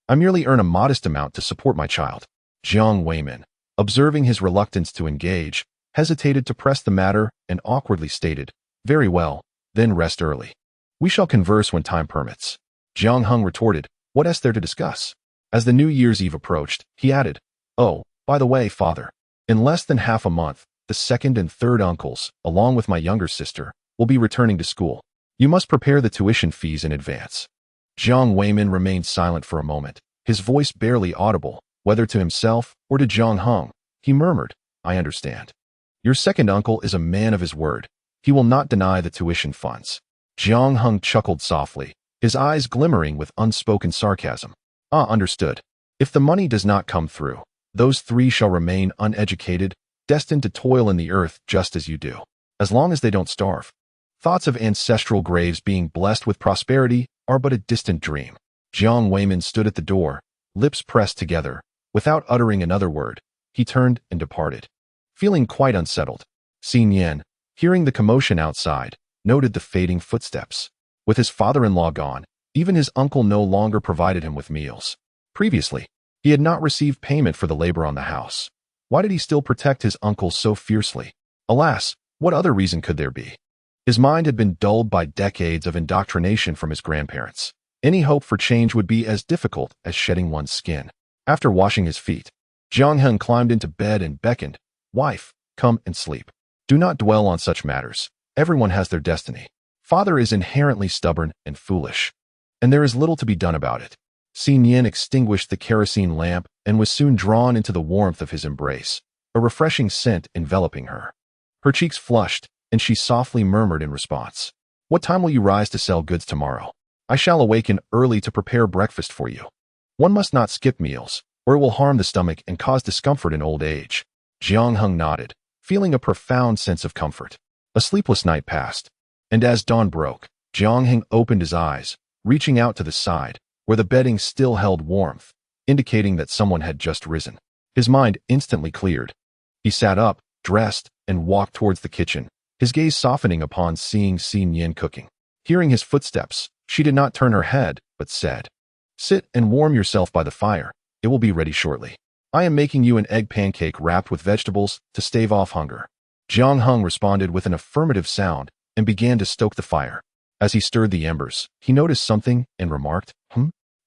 I merely earn a modest amount to support my child. Jiang Weiman, observing his reluctance to engage, hesitated to press the matter and awkwardly stated, Very well, then rest early. We shall converse when time permits. Jiang Heng retorted, What is there to discuss? As the New Year's Eve approached, he added, Oh, by the way, father, in less than half a month, the second and third uncles, along with my younger sister, will be returning to school. You must prepare the tuition fees in advance. Jiang Weiman remained silent for a moment, his voice barely audible, whether to himself or to Jiang Heng. He murmured, I understand. Your second uncle is a man of his word. He will not deny the tuition funds. Jiang Heng chuckled softly, his eyes glimmering with unspoken sarcasm. Ah, understood. If the money does not come through, those 3 shall remain uneducated, destined to toil in the earth just as you do, as long as they don't starve. Thoughts of ancestral graves being blessed with prosperity are but a distant dream. Jiang Weiman stood at the door, lips pressed together. Without uttering another word, he turned and departed. Feeling quite unsettled, Nian, hearing the commotion outside, noted the fading footsteps. With his father-in-law gone, even his uncle no longer provided him with meals. Previously, he had not received payment for the labor on the house. Why did he still protect his uncle so fiercely? Alas, what other reason could there be? His mind had been dulled by decades of indoctrination from his grandparents. Any hope for change would be as difficult as shedding one's skin. After washing his feet, Jiang Heng climbed into bed and beckoned, "Wife, come and sleep. Do not dwell on such matters. Everyone has their destiny. Father is inherently stubborn and foolish, and there is little to be done about it." Nian extinguished the kerosene lamp and was soon drawn into the warmth of his embrace, a refreshing scent enveloping her. Her cheeks flushed, and she softly murmured in response, "What time will you rise to sell goods tomorrow? I shall awaken early to prepare breakfast for you. One must not skip meals, or it will harm the stomach and cause discomfort in old age." Jiang Heng nodded, feeling a profound sense of comfort. A sleepless night passed, and as dawn broke, Jiang Heng opened his eyes, reaching out to the side, where the bedding still held warmth, indicating that someone had just risen. His mind instantly cleared. He sat up, dressed, and walked towards the kitchen, his gaze softening upon seeing Nian cooking. Hearing his footsteps, she did not turn her head, but said, "Sit and warm yourself by the fire. It will be ready shortly. I am making you an egg pancake wrapped with vegetables to stave off hunger." Jiang Heng responded with an affirmative sound and began to stoke the fire. As he stirred the embers, he noticed something and remarked,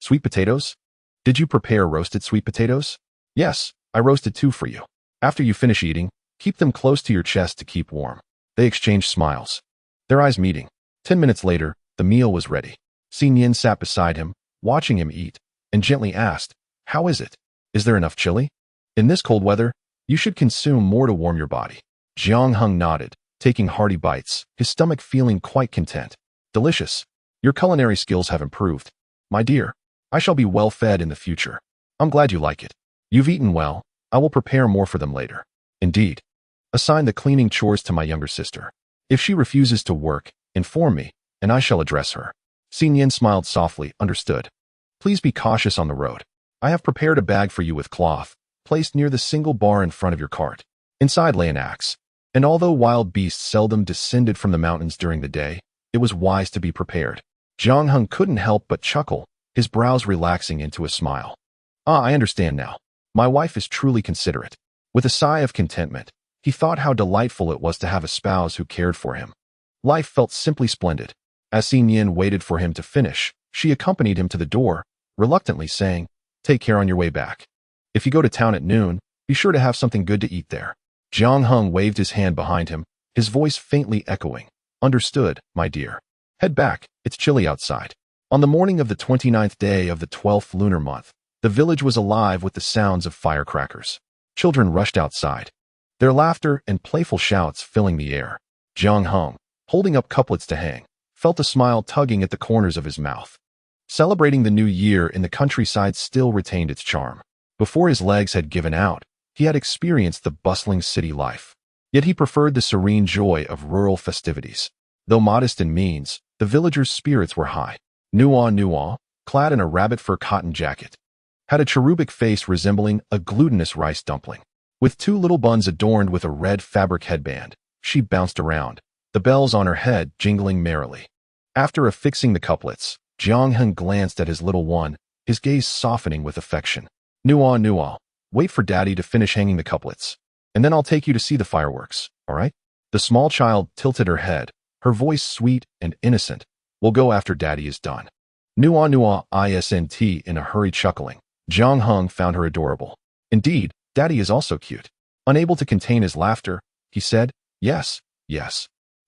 "Sweet potatoes? Did you prepare roasted sweet potatoes?" "Yes, I roasted 2 for you. After you finish eating, keep them close to your chest to keep warm." They exchanged smiles, their eyes meeting. 10 minutes later, the meal was ready. Nian sat beside him, watching him eat, and gently asked, "How is it? Is there enough chili? In this cold weather, you should consume more to warm your body." Jiang Heng nodded, taking hearty bites, his stomach feeling quite content. "Delicious. Your culinary skills have improved. My dear, I shall be well fed in the future. I'm glad you like it. You've eaten well. I will prepare more for them later. Indeed. Assign the cleaning chores to my younger sister. If she refuses to work, inform me, and I shall address her." Nian smiled softly, understood. "Please be cautious on the road. I have prepared a bag for you with cloth, placed near the single bar in front of your cart. Inside lay an axe. And although wild beasts seldom descended from the mountains during the day, it was wise to be prepared." Jiang Heng couldn't help but chuckle, his brows relaxing into a smile. "Ah, I understand now. My wife is truly considerate." With a sigh of contentment, he thought how delightful it was to have a spouse who cared for him. Life felt simply splendid. As Nian waited for him to finish, she accompanied him to the door, reluctantly saying, "Take care on your way back. If you go to town at noon, be sure to have something good to eat there." Jiang Heng waved his hand behind him, his voice faintly echoing, "Understood, my dear. Head back, it's chilly outside." On the morning of the 29th day of the 12th lunar month, the village was alive with the sounds of firecrackers. Children rushed outside, their laughter and playful shouts filling the air. Jiang Heng, holding up couplets to hang, felt a smile tugging at the corners of his mouth. Celebrating the new year in the countryside still retained its charm. Before his legs had given out, he had experienced the bustling city life. Yet he preferred the serene joy of rural festivities. Though modest in means, the villagers' spirits were high. Nuonuo, clad in a rabbit fur cotton jacket, had a cherubic face resembling a glutinous rice dumpling. With 2 little buns adorned with a red fabric headband, she bounced around, the bells on her head jingling merrily. After affixing the couplets, Jiang Heng glanced at his little one, his gaze softening with affection. "Nuonuo, wait for Daddy to finish hanging the couplets, and then I'll take you to see the fireworks, all right?" The small child tilted her head, her voice sweet and innocent. "We'll go after Daddy is done." Nuonuo isn't in a hurry chuckling. Jiang Heng found her adorable. "Indeed, Daddy is also cute." Unable to contain his laughter, he said, Yes.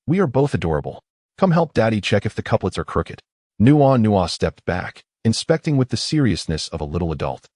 We are both adorable. Come help Daddy check if the couplets are crooked." Nuonuo stepped back, inspecting with the seriousness of a little adult.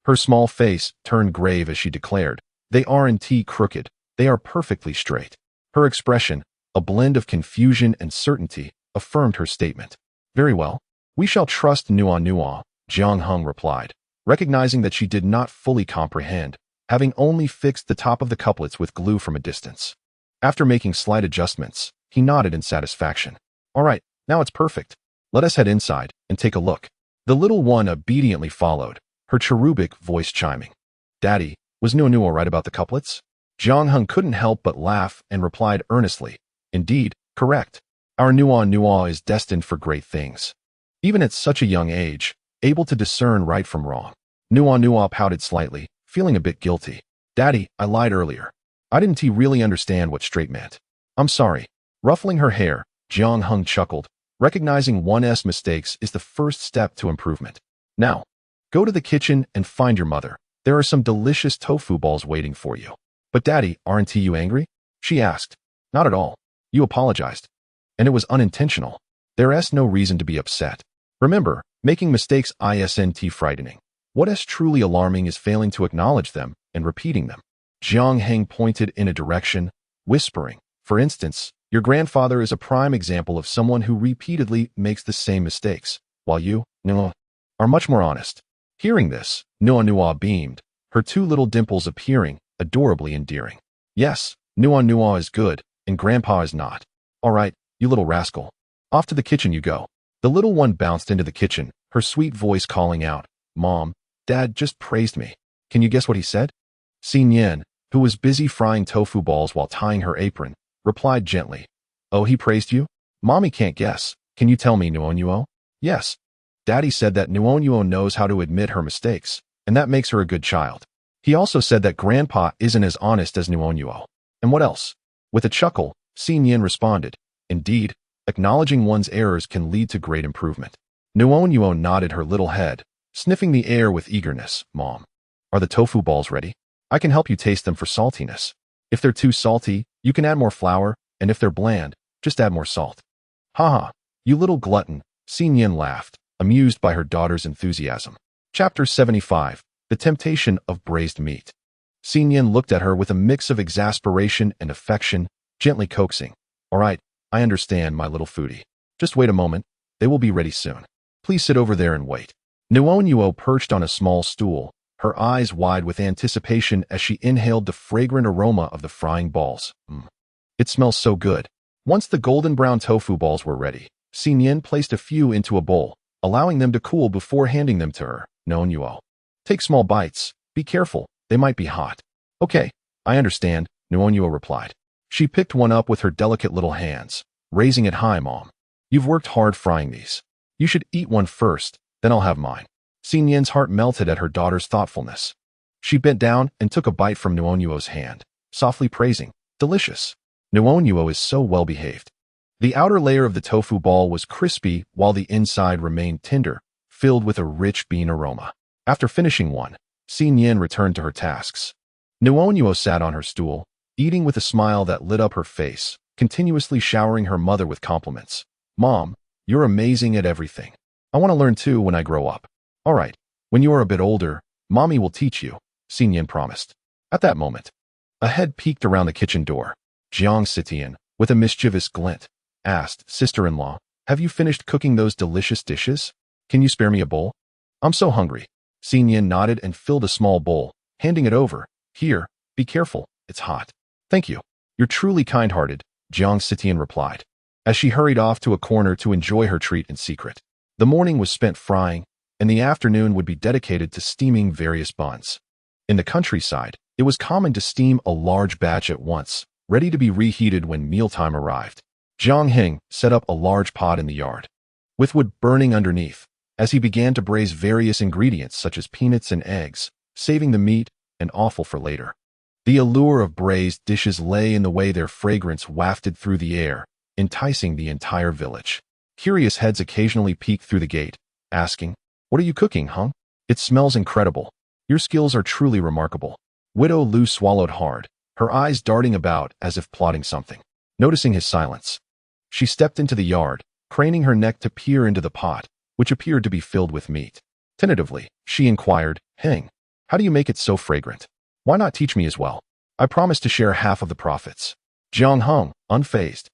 Her small face turned grave as she declared, "They aren't crooked, they are perfectly straight." Her expression, a blend of confusion and certainty, affirmed her statement. "Very well. We shall trust Nuonuo," Jiang Heng replied, recognizing that she did not fully comprehend, having only fixed the top of the couplets with glue from a distance. After making slight adjustments, he nodded in satisfaction. "All right, now it's perfect. Let us head inside and take a look." The little one obediently followed, her cherubic voice chiming. "Daddy, was Nuonuo right about the couplets?" Jiang Heng couldn't help but laugh and replied earnestly, "Indeed, correct. Our Nuonuo is destined for great things. Even at such a young age, able to discern right from wrong." Nuonuo pouted slightly, feeling a bit guilty. "Daddy, I lied earlier. I didn't really understand what straight meant. I'm sorry." Ruffling her hair, Jiang Heng chuckled, recognizing one's mistakes is the first step to improvement. "Now, go to the kitchen and find your mother. There are some delicious tofu balls waiting for you." "But Daddy, aren't you angry?" she asked. "Not at all. You apologized. And it was unintentional. There's no reason to be upset. Remember, making mistakes isn't frightening. What's truly alarming is failing to acknowledge them and repeating them." Jiang Heng pointed in a direction, whispering, "For instance, your grandfather is a prime example of someone who repeatedly makes the same mistakes, while you, Nuo, are much more honest." Hearing this, Nuonuo beamed, her two little dimples appearing adorably endearing. "Yes, Nuonuo is good, and Grandpa is not. All right, you little rascal. Off to the kitchen you go." The little one bounced into the kitchen, her sweet voice calling out, "Mom, Dad just praised me." Can you guess what he said? Nian, who was busy frying tofu balls while tying her apron, replied gently, "Oh, he praised you? Mommy can't guess. Can you tell me, Nuonuo?" "Yes. Daddy said that Nuonuo knows how to admit her mistakes, and that makes her a good child. He also said that Grandpa isn't as honest as Nuonuo. And what else?" With a chuckle, Nian responded, "Indeed, acknowledging one's errors can lead to great improvement." Nuonuo nodded her little head, sniffing the air with eagerness. "Mom, are the tofu balls ready? I can help you taste them for saltiness. If they're too salty, you can add more flour, and if they're bland, just add more salt." "Haha, you little glutton," Nian laughed, amused by her daughter's enthusiasm. Chapter 75, The Temptation of Braised Meat. Nian looked at her with a mix of exasperation and affection, gently coaxing. "All right, I understand, my little foodie. Just wait a moment, they will be ready soon. Please sit over there and wait." Nuonuo perched on a small stool, her eyes wide with anticipation as she inhaled the fragrant aroma of the frying balls. It smells so good." Once the golden brown tofu balls were ready, Nian placed a few into a bowl, allowing them to cool before handing them to her. "Nuonuo, take small bites. Be careful, they might be hot." "Okay, I understand," Nuonuo replied. She picked one up with her delicate little hands, raising it high. "Mom, you've worked hard frying these. You should eat one first, then I'll have mine." Nian's heart melted at her daughter's thoughtfulness. She bent down and took a bite from Nuonuo's hand, softly praising, "Delicious. Nuonuo is so well behaved." The outer layer of the tofu ball was crispy while the inside remained tender, filled with a rich bean aroma. After finishing one, Nian returned to her tasks. Nuonuo sat on her stool, eating with a smile that lit up her face, continuously showering her mother with compliments. "Mom, you're amazing at everything. I want to learn too when I grow up." "All right, when you are a bit older, Mommy will teach you," Nian promised. At that moment, a head peeked around the kitchen door. Jiang Heng, with a mischievous glint, asked, "Sister-in-law, have you finished cooking those delicious dishes? Can you spare me a bowl? I'm so hungry." Nian nodded and filled a small bowl, handing it over. "Here, be careful, it's hot." "Thank you. You're truly kind-hearted," Jiang Heng replied, as she hurried off to a corner to enjoy her treat in secret. The morning was spent frying, and the afternoon would be dedicated to steaming various buns. In the countryside, it was common to steam a large batch at once, ready to be reheated when mealtime arrived. Jiang Heng set up a large pot in the yard, with wood burning underneath, as he began to braise various ingredients such as peanuts and eggs, saving the meat and offal for later. The allure of braised dishes lay in the way their fragrance wafted through the air, enticing the entire village. Curious heads occasionally peeked through the gate, asking, "What are you cooking, Heng? It smells incredible. Your skills are truly remarkable." Widow Lu swallowed hard, her eyes darting about as if plotting something. Noticing his silence, she stepped into the yard, craning her neck to peer into the pot, which appeared to be filled with meat. Tentatively, she inquired, "Heng, how do you make it so fragrant? Why not teach me as well? I promise to share half of the profits." Jiang Heng, unfazed,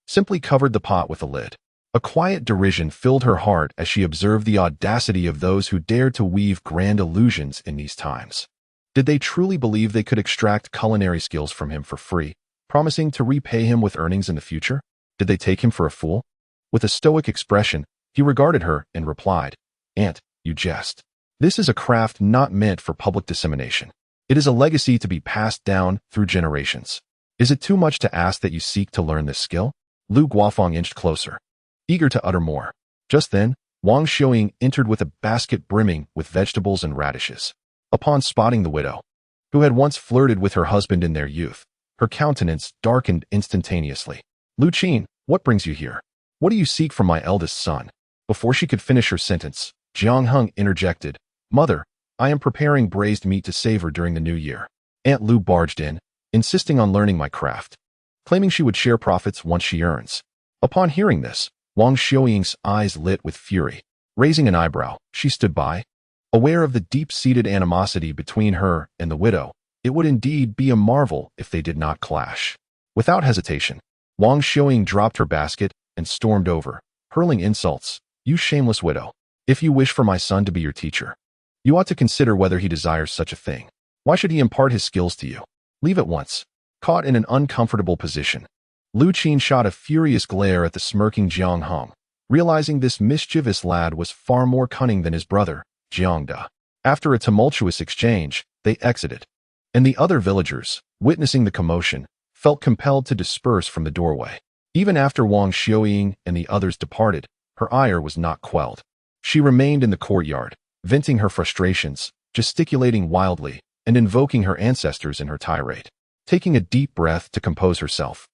simply covered the pot with a lid. A quiet derision filled her heart as she observed the audacity of those who dared to weave grand illusions in these times. Did they truly believe they could extract culinary skills from him for free, promising to repay him with earnings in the future? Did they take him for a fool? With a stoic expression, he regarded her and replied, "Aunt, you jest. This is a craft not meant for public dissemination. It is a legacy to be passed down through generations. Is it too much to ask that you seek to learn this skill? Lu Guofeng inched closer, eager to utter more. Just then, Wang Xiuying entered with a basket brimming with vegetables and radishes. Upon spotting the widow, who had once flirted with her husband in their youth, her countenance darkened instantaneously. Lu Qin, what brings you here? What do you seek from my eldest son? Before she could finish her sentence, Jiang Heng interjected, Mother, I am preparing braised meat to savor during the new year. Aunt Lu barged in, insisting on learning my craft, claiming she would share profits once she earns. Upon hearing this, Wang Xiuying's eyes lit with fury. Raising an eyebrow, she stood by, aware of the deep-seated animosity between her and the widow. It would indeed be a marvel if they did not clash. Without hesitation, Wang Xiuying dropped her basket and stormed over, hurling insults. You shameless widow. If you wish for my son to be your teacher, you ought to consider whether he desires such a thing. Why should he impart his skills to you? Leave at once. Caught in an uncomfortable position, Lu Qin shot a furious glare at the smirking Jiang Heng, realizing this mischievous lad was far more cunning than his brother, Jiang Da. After a tumultuous exchange, they exited, and the other villagers, witnessing the commotion, felt compelled to disperse from the doorway. Even after Wang Xiuying and the others departed, her ire was not quelled. She remained in the courtyard, venting her frustrations, gesticulating wildly, and invoking her ancestors in her tirade. Taking a deep breath to compose herself,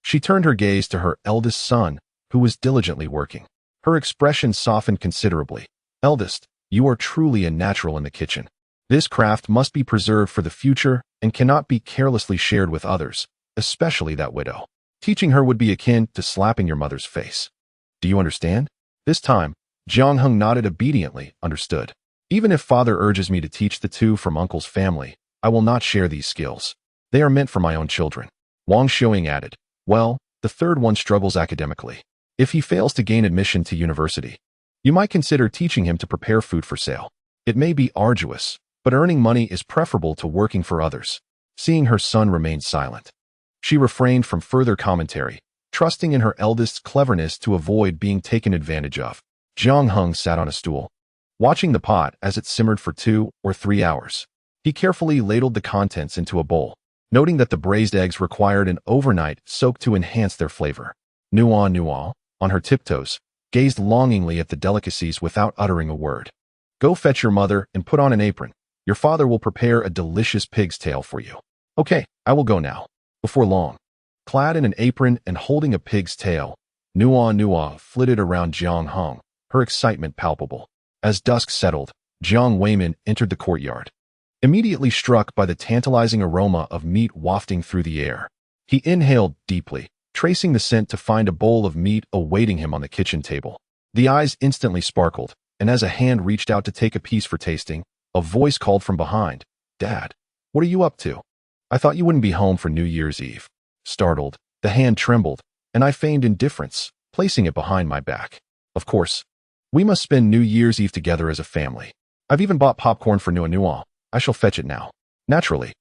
she turned her gaze to her eldest son, who was diligently working. Her expression softened considerably. Eldest, you are truly a natural in the kitchen. This craft must be preserved for the future and cannot be carelessly shared with others, especially that widow. Teaching her would be akin to slapping your mother's face. Do you understand? This time, Jiang Heng nodded obediently, understood. Even if father urges me to teach the two from uncle's family, I will not share these skills. They are meant for my own children. Wang Xiuying added, well, the third one struggles academically. If he fails to gain admission to university, you might consider teaching him to prepare food for sale. It may be arduous, but earning money is preferable to working for others. Seeing her son remain silent, she refrained from further commentary, trusting in her eldest's cleverness to avoid being taken advantage of. Jiang Heng sat on a stool, watching the pot as it simmered for 2 or 3 hours. He carefully ladled the contents into a bowl, noting that the braised eggs required an overnight soak to enhance their flavor. Nuonuo, on her tiptoes, gazed longingly at the delicacies without uttering a word. Go fetch your mother and put on an apron. Your father will prepare a delicious pig's tail for you. Okay, I will go now. Before long, clad in an apron and holding a pig's tail, Nuonuo flitted around Jiang Heng, her excitement palpable. As dusk settled, Jiang Weimin entered the courtyard, immediately struck by the tantalizing aroma of meat wafting through the air. He inhaled deeply, tracing the scent to find a bowl of meat awaiting him on the kitchen table. The eyes instantly sparkled, and as a hand reached out to take a piece for tasting, a voice called from behind, Dad, what are you up to? I thought you wouldn't be home for New Year's Eve. Startled, the hand trembled, and I feigned indifference, placing it behind my back. Of course, we must spend New Year's Eve together as a family. I've even bought popcorn for Nuonuo. I shall fetch it now. Naturally,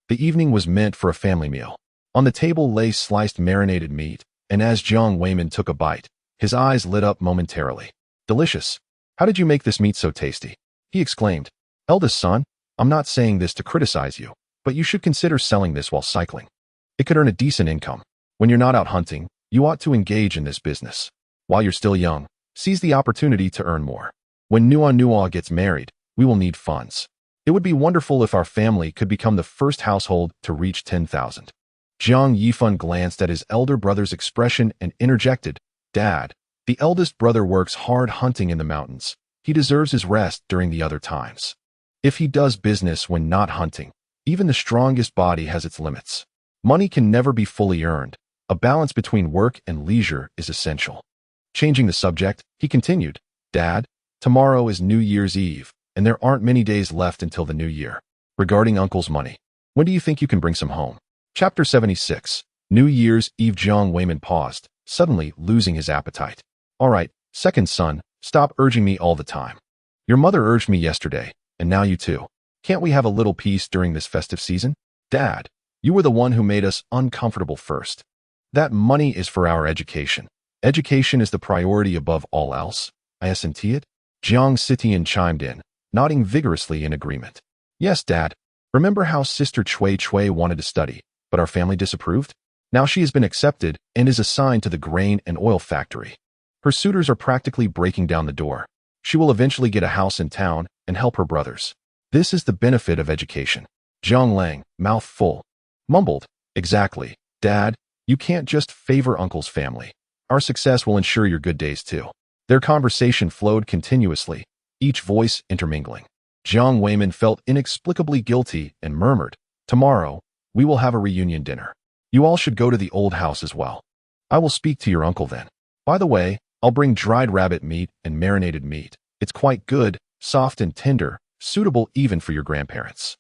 the evening was meant for a family meal. On the table lay sliced marinated meat, and as Jiang Weimin took a bite, his eyes lit up momentarily. Delicious. How did you make this meat so tasty? He exclaimed. Eldest son, I'm not saying this to criticize you, but you should consider selling this while cycling. It could earn a decent income. When you're not out hunting, you ought to engage in this business. While you're still young, seize the opportunity to earn more. When Nuonuo gets married, we will need funds. It would be wonderful if our family could become the first household to reach 10,000. Jiang Yifan glanced at his elder brother's expression and interjected, Dad, the eldest brother works hard hunting in the mountains. He deserves his rest during the other times. If he does business when not hunting, even the strongest body has its limits. Money can never be fully earned. A balance between work and leisure is essential. Changing the subject, he continued, Dad, tomorrow is New Year's Eve, and there aren't many days left until the new year. Regarding Uncle's money, when do you think you can bring some home? Chapter 76. New Year's Eve. Jiang Weimin paused, suddenly losing his appetite. All right, second son, stop urging me all the time. Your mother urged me yesterday, and now you too. Can't we have a little peace during this festive season? Dad, you were the one who made us uncomfortable first. That money is for our education. Education is the priority above all else. I assent it? Jiang Sitian chimed in, nodding vigorously in agreement. Yes, Dad. Remember how Sister Cui wanted to study, but our family disapproved? Now she has been accepted and is assigned to the grain and oil factory. Her suitors are practically breaking down the door. She will eventually get a house in town and help her brothers. This is the benefit of education. Jiang Lang, mouth full, mumbled, "Exactly, Dad, you can't just favor Uncle's family. Our success will ensure your good days too." Their conversation flowed continuously, each voice intermingling. Jiang Weiman felt inexplicably guilty and murmured, "Tomorrow, we will have a reunion dinner. You all should go to the old house as well. I will speak to your uncle then. By the way, I'll bring dried rabbit meat and marinated meat. It's quite good, soft and tender, suitable even for your grandparents."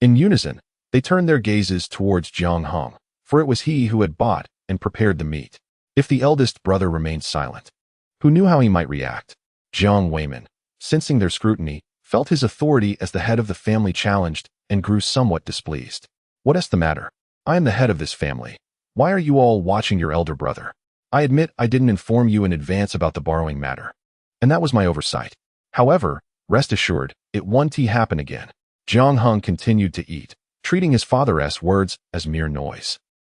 In unison, they turned their gazes towards Jiang Heng, for it was he who had bought and prepared the meat. If the eldest brother remained silent, who knew how he might react? Jiang Weiman, sensing their scrutiny, felt his authority as the head of the family challenged and grew somewhat displeased. "What is the matter? I am the head of this family. Why are you all watching your elder brother? I admit I didn't inform you in advance about the borrowing matter, and that was my oversight. However, rest assured, it won't happen again." Jiang Heng continued to eat, treating his father's words as mere noise.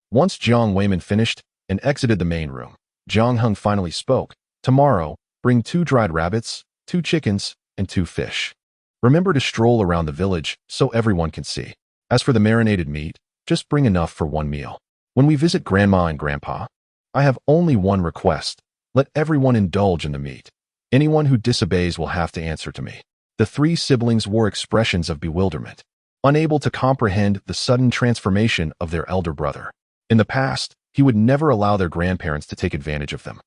Once Jiang Weiman finished and exited the main room, Jiang Heng finally spoke. "Tomorrow, bring 2 dried rabbits, 2 chickens, and 2 fish. Remember to stroll around the village so everyone can see. As for the marinated meat, just bring enough for 1 meal. When we visit Grandma and Grandpa, I have only one request. Let everyone indulge in the meat. Anyone who disobeys will have to answer to me." The 3 siblings wore expressions of bewilderment, unable to comprehend the sudden transformation of their elder brother. In the past, he would never allow their grandparents to take advantage of them.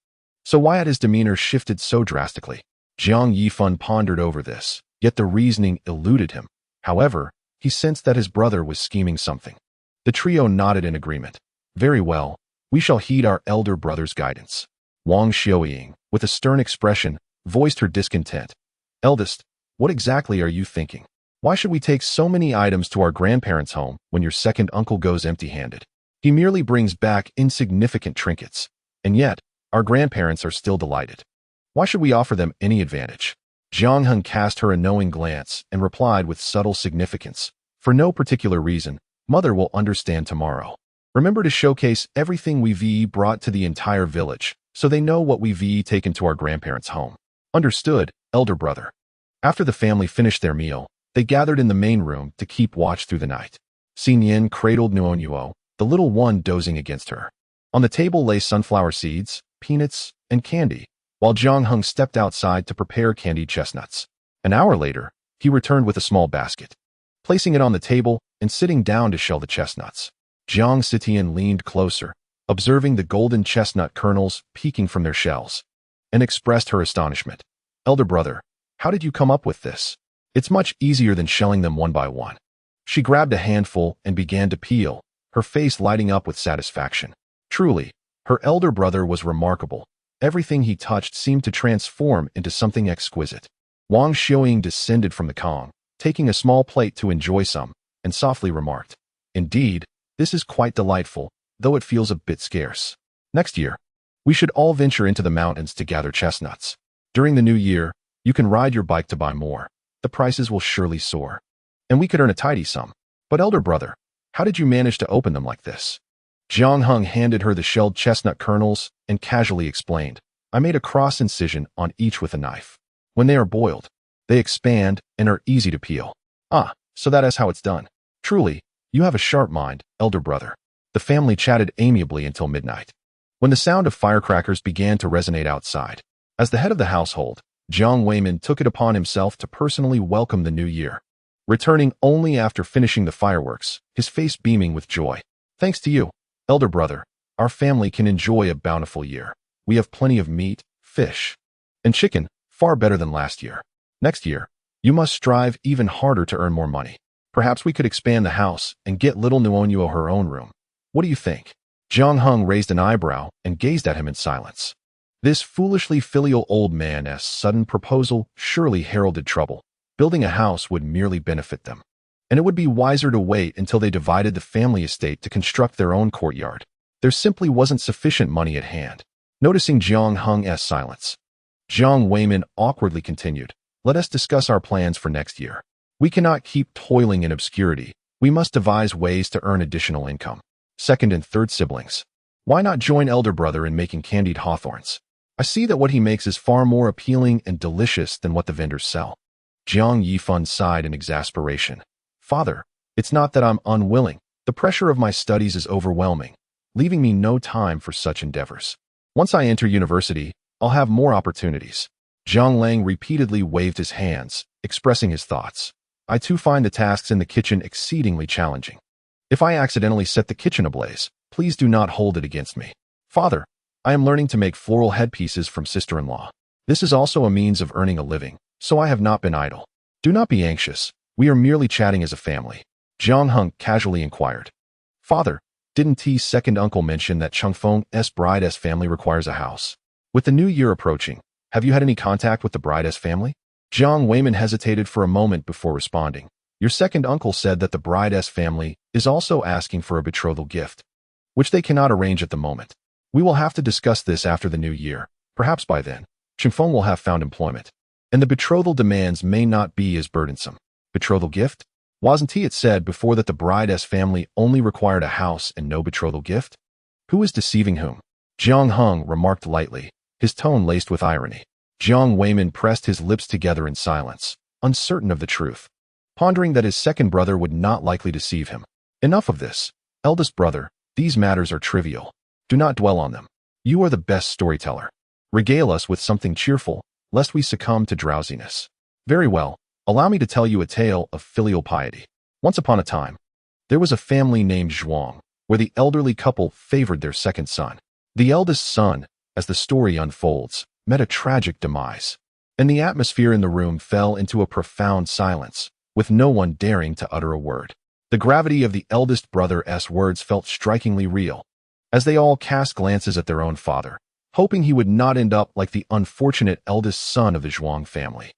So why had his demeanor shifted so drastically? Jiang Yifan pondered over this, yet the reasoning eluded him. However, he sensed that his brother was scheming something. The trio nodded in agreement. "Very well, we shall heed our elder brother's guidance." Wang Xiaoying, with a stern expression, voiced her discontent. "Eldest, what exactly are you thinking? Why should we take so many items to our grandparents' home when your second uncle goes empty-handed? He merely brings back insignificant trinkets, and yet our grandparents are still delighted. Why should we offer them any advantage?" Jiang Heng cast her a knowing glance and replied with subtle significance, "For no particular reason, Mother will understand tomorrow. Remember to showcase everything we've brought to the entire village, so they know what we've taken to our grandparents' home." "Understood, elder brother." After the family finished their meal, they gathered in the main room to keep watch through the night. Nian cradled Nuonuo, the little one dozing against her. On the table lay sunflower seeds, peanuts, and candy, while Jiang Heng stepped outside to prepare candied chestnuts. An hour later, he returned with a small basket, placing it on the table and sitting down to shell the chestnuts. Jiang Sitian leaned closer, observing the golden chestnut kernels peeking from their shells, and expressed her astonishment. "Elder brother, how did you come up with this? It's much easier than shelling them one by one." She grabbed a handful and began to peel, her face lighting up with satisfaction. Truly, her elder brother was remarkable. Everything he touched seemed to transform into something exquisite. Wang Xiaoying descended from the Kong, taking a small plate to enjoy some, and softly remarked, "Indeed, this is quite delightful, though it feels a bit scarce. Next year, we should all venture into the mountains to gather chestnuts. During the new year, you can ride your bike to buy more. The prices will surely soar. And we could earn a tidy sum. But elder brother, how did you manage to open them like this?" Jiang Heng handed her the shelled chestnut kernels and casually explained, "I made a cross incision on each with a knife. When they are boiled, they expand and are easy to peel." "Ah, so that is how it's done. Truly, you have a sharp mind, elder brother." The family chatted amiably until midnight, when the sound of firecrackers began to resonate outside. As the head of the household, Jiang Weiman took it upon himself to personally welcome the new year, returning only after finishing the fireworks, his face beaming with joy. "Thanks to you, elder brother, our family can enjoy a bountiful year. We have plenty of meat, fish, and chicken, far better than last year. Next year, you must strive even harder to earn more money. Perhaps we could expand the house and get little Nuonuo her own room. What do you think?" Jiang Heng raised an eyebrow and gazed at him in silence. This foolishly filial old man's sudden proposal surely heralded trouble. Building a house would merely benefit them, and it would be wiser to wait until they divided the family estate to construct their own courtyard. There simply wasn't sufficient money at hand. Noticing Jiang Heng's silence, Jiang Weiman awkwardly continued, "Let us discuss our plans for next year. We cannot keep toiling in obscurity, We must devise ways to earn additional income. Second and third siblings. Why not join elder brother in making candied hawthorns? I see that what he makes is far more appealing and delicious than what the vendors sell. Jiang Yifan sighed in exasperation. Father, it's not that I'm unwilling. The pressure of my studies is overwhelming, leaving me no time for such endeavors. Once I enter university, I'll have more opportunities. Zhang Lang repeatedly waved his hands, expressing his thoughts. I too find the tasks in the kitchen exceedingly challenging. If I accidentally set the kitchen ablaze, please do not hold it against me. Father, I am learning to make floral headpieces from sister-in-law. This is also a means of earning a living, so I have not been idle. Do not be anxious. We are merely chatting as a family. Jiang Heng casually inquired. Father, didn't T's second uncle mention that Changfeng's bride's family requires a house? With the new year approaching, have you had any contact with the bride's family? Jiang Weiman hesitated for a moment before responding. Your second uncle said that the bride's family is also asking for a betrothal gift, which they cannot arrange at the moment. We will have to discuss this after the new year. Perhaps by then, Changfeng will have found employment, and the betrothal demands may not be as burdensome. Betrothal gift? Wasn't it said before that the bride's family only required a house and no betrothal gift? Who is deceiving whom? Jiang Heng remarked lightly, his tone laced with irony. Jiang Weiman pressed his lips together in silence, uncertain of the truth, pondering that his second brother would not likely deceive him. Enough of this. Eldest brother, these matters are trivial. Do not dwell on them. You are the best storyteller. Regale us with something cheerful, lest we succumb to drowsiness. Very well. Allow me to tell you a tale of filial piety. Once upon a time, there was a family named Zhuang, where the elderly couple favored their second son. The eldest son, as the story unfolds, met a tragic demise, and the atmosphere in the room fell into a profound silence, with no one daring to utter a word. The gravity of the eldest brother's words felt strikingly real, as they all cast glances at their own father, hoping he would not end up like the unfortunate eldest son of the Zhuang family,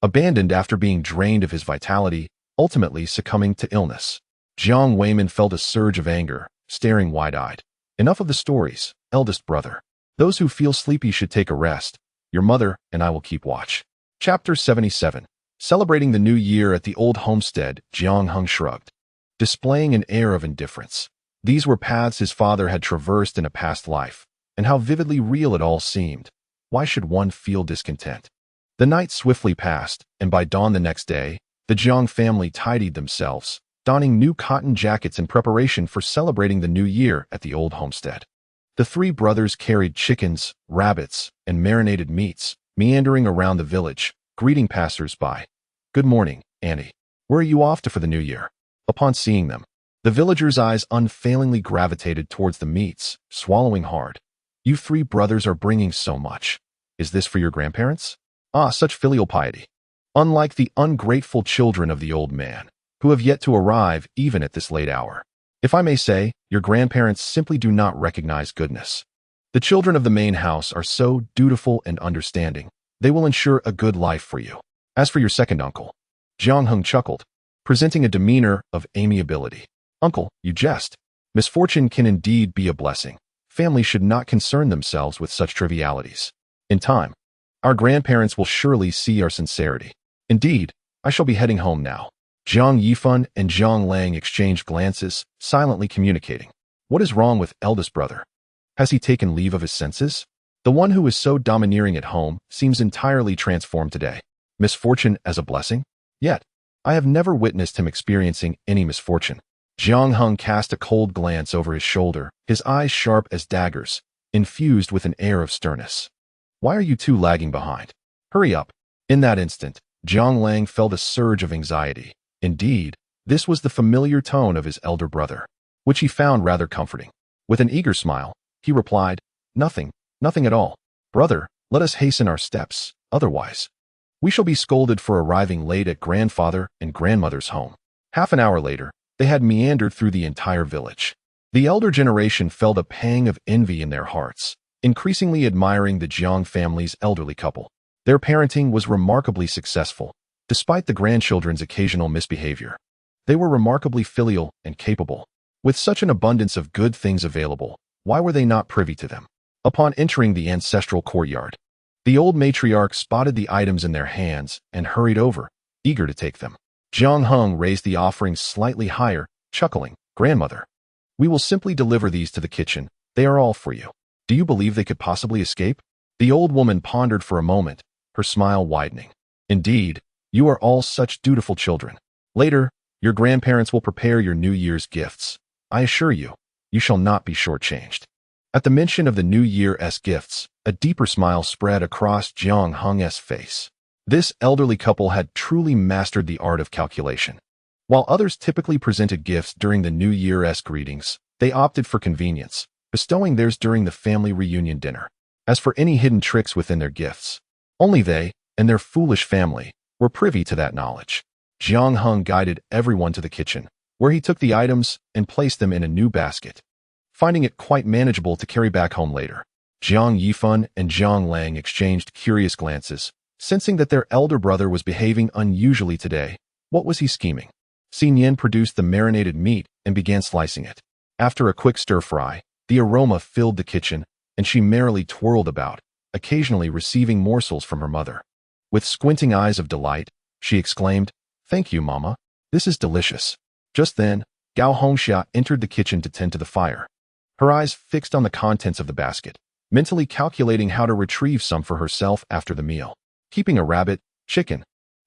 abandoned after being drained of his vitality, ultimately succumbing to illness. Jiang Weiman felt a surge of anger, staring wide-eyed. Enough of the stories, eldest brother. Those who feel sleepy should take a rest. Your mother and I will keep watch. Chapter 77. Celebrating the new year at the old homestead, Jiang Heng shrugged, displaying an air of indifference. These were paths his father had traversed in a past life, and how vividly real it all seemed. Why should one feel discontent? The night swiftly passed, and by dawn the next day, the Jiang family tidied themselves, donning new cotton jackets in preparation for celebrating the new year at the old homestead. The three brothers carried chickens, rabbits, and marinated meats, meandering around the village, greeting passers-by. Good morning, Annie. Where are you off to for the new year? Upon seeing them, the villagers' eyes unfailingly gravitated towards the meats, swallowing hard. You three brothers are bringing so much. Is this for your grandparents? Ah, such filial piety. Unlike the ungrateful children of the old man, who have yet to arrive even at this late hour. If I may say, your grandparents simply do not recognize goodness. The children of the main house are so dutiful and understanding, they will ensure a good life for you. As for your second uncle, Jiang Heng chuckled, presenting a demeanor of amiability. Uncle, you jest. Misfortune can indeed be a blessing. Families should not concern themselves with such trivialities. In time, our grandparents will surely see our sincerity. Indeed, I shall be heading home now. Zhang Yifan and Zhang Lang exchanged glances, silently communicating. What is wrong with eldest brother? Has he taken leave of his senses? The one who is so domineering at home seems entirely transformed today. Misfortune as a blessing? Yet, I have never witnessed him experiencing any misfortune. Jiang Heng cast a cold glance over his shoulder, his eyes sharp as daggers, infused with an air of sternness. Why are you two lagging behind? Hurry up. In that instant, Zhang Lang felt a surge of anxiety. Indeed, this was the familiar tone of his elder brother, which he found rather comforting. With an eager smile, he replied, Nothing at all. Brother, let us hasten our steps, otherwise we shall be scolded for arriving late at grandfather and grandmother's home. Half an hour later, they had meandered through the entire village. The elder generation felt a pang of envy in their hearts, increasingly admiring the Jiang family's elderly couple. Their parenting was remarkably successful, despite the grandchildren's occasional misbehavior. They were remarkably filial and capable. With such an abundance of good things available, why were they not privy to them? Upon entering the ancestral courtyard, the old matriarch spotted the items in their hands and hurried over, eager to take them. Jiang Heng raised the offerings slightly higher, chuckling. Grandmother, we will simply deliver these to the kitchen. They are all for you. Do you believe they could possibly escape? The old woman pondered for a moment, her smile widening. Indeed, you are all such dutiful children. Later, your grandparents will prepare your New Year's gifts. I assure you, you shall not be shortchanged. At the mention of the New Year's gifts, a deeper smile spread across Jiang Heng's face. This elderly couple had truly mastered the art of calculation. While others typically presented gifts during the New Year's greetings, they opted for convenience, bestowing theirs during the family reunion dinner. As for any hidden tricks within their gifts, only they, and their foolish family, were privy to that knowledge. Jiang Heng guided everyone to the kitchen, where he took the items and placed them in a new basket, finding it quite manageable to carry back home later. Jiang Yifan and Jiang Lang exchanged curious glances, sensing that their elder brother was behaving unusually today. What was he scheming? Nian produced the marinated meat and began slicing it. After a quick stir-fry, the aroma filled the kitchen, and she merrily twirled about, occasionally receiving morsels from her mother. With squinting eyes of delight, she exclaimed, "Thank you, Mama. This is delicious." Just then, Gao Hongxia entered the kitchen to tend to the fire. Her eyes fixed on the contents of the basket, mentally calculating how to retrieve some for herself after the meal. Keeping a rabbit, chicken,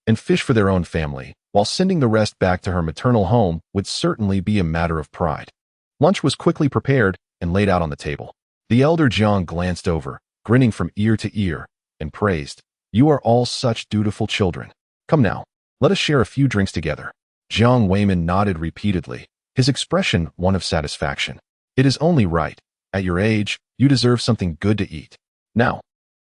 and fish for their own family, while sending the rest back to her maternal home would certainly be a matter of pride. Lunch was quickly prepared and laid out on the table. The elder Jiang glanced over, grinning from ear to ear, and praised, "You are all such dutiful children. Come now, let us share a few drinks together." Jiang Weiman nodded repeatedly, his expression one of satisfaction. "It is only right. At your age, you deserve something good to eat. Now,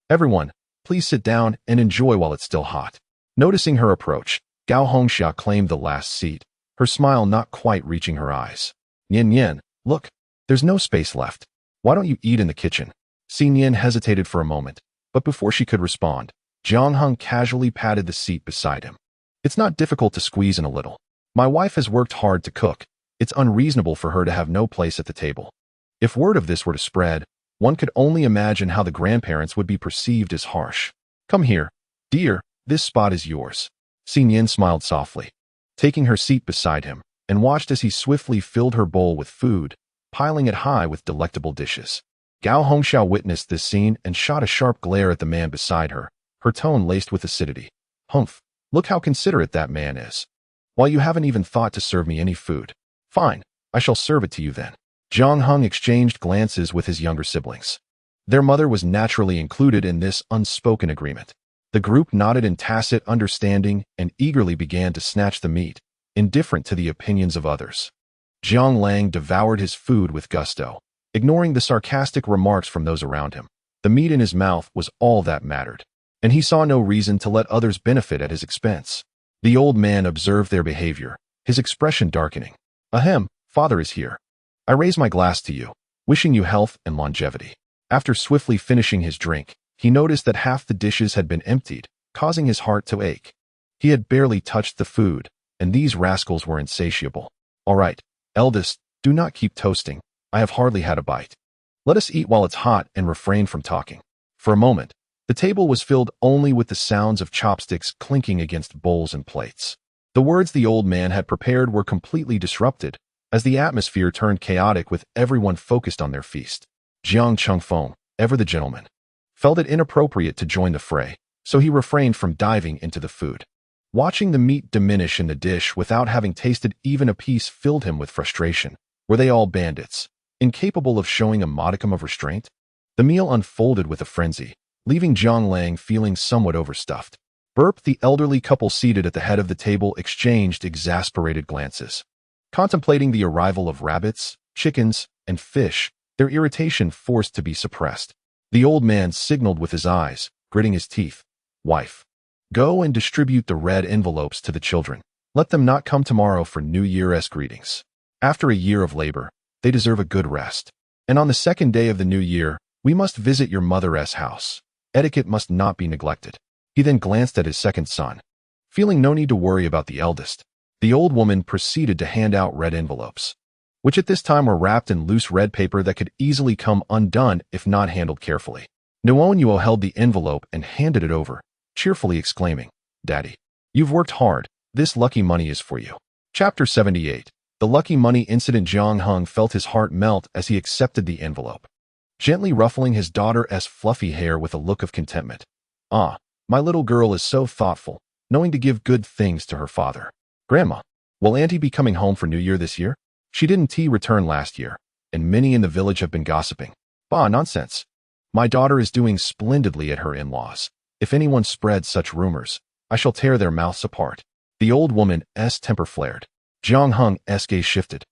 everyone, please sit down and enjoy while it's still hot." Noticing her approach, Gao Hongxia claimed the last seat, her smile not quite reaching her eyes. "Nian, look, there's no space left. Why don't you eat in the kitchen?" Nian hesitated for a moment, but before she could respond, Jiang Heng casually patted the seat beside him. "It's not difficult to squeeze in a little. My wife has worked hard to cook. It's unreasonable for her to have no place at the table." If word of this were to spread, one could only imagine how the grandparents would be perceived as harsh. "Come here, dear, this spot is yours." Nian smiled softly, taking her seat beside him, and watched as he swiftly filled her bowl with food, piling it high with delectable dishes. Gao Hongxiao witnessed this scene and shot a sharp glare at the man beside her, her tone laced with acidity. "Humph, look how considerate that man is. While you haven't even thought to serve me any food. Fine, I shall serve it to you then." Jiang Heng exchanged glances with his younger siblings. Their mother was naturally included in this unspoken agreement. The group nodded in tacit understanding and eagerly began to snatch the meat, indifferent to the opinions of others. Jiang Lang devoured his food with gusto, ignoring the sarcastic remarks from those around him. The meat in his mouth was all that mattered, and he saw no reason to let others benefit at his expense. The old man observed their behavior, his expression darkening. "Ahem, father is here. I raise my glass to you, wishing you health and longevity." After swiftly finishing his drink, he noticed that half the dishes had been emptied, causing his heart to ache. He had barely touched the food, and these rascals were insatiable. "All right, eldest, do not keep toasting. I have hardly had a bite. Let us eat while it's hot and refrain from talking." For a moment, the table was filled only with the sounds of chopsticks clinking against bowls and plates. The words the old man had prepared were completely disrupted, as the atmosphere turned chaotic with everyone focused on their feast. Jiang Chengfeng, ever the gentleman, felt it inappropriate to join the fray, so he refrained from diving into the food. Watching the meat diminish in the dish without having tasted even a piece filled him with frustration. Were they all bandits, incapable of showing a modicum of restraint? The meal unfolded with a frenzy, leaving Jiang Lang feeling somewhat overstuffed. Burp, the elderly couple seated at the head of the table, exchanged exasperated glances. Contemplating the arrival of rabbits, chickens, and fish, their irritation forced to be suppressed. The old man signaled with his eyes, gritting his teeth. "Wife, go and distribute the red envelopes to the children. Let them not come tomorrow for New Year's greetings. After a year of labor, they deserve a good rest. And on the second day of the new year, we must visit your mother's house. Etiquette must not be neglected." He then glanced at his second son. Feeling no need to worry about the eldest, the old woman proceeded to hand out red envelopes, which at this time were wrapped in loose red paper that could easily come undone if not handled carefully. Nuonuo held the envelope and handed it over, cheerfully exclaiming, "Daddy, you've worked hard. This lucky money is for you. Chapter 78. The lucky money incident. Jiang Heng felt his heart melt as he accepted the envelope, gently ruffling his daughter's fluffy hair with a look of contentment. Ah, my little girl is so thoughtful, knowing to give good things to her father. Grandma, will Auntie be coming home for New Year this year? She didn't return last year, and many in the village have been gossiping. Bah, nonsense. My daughter is doing splendidly at her in-laws. If anyone spreads such rumors, I shall tear their mouths apart. The old woman's temper flared. Jiang Heng's gaze shifted,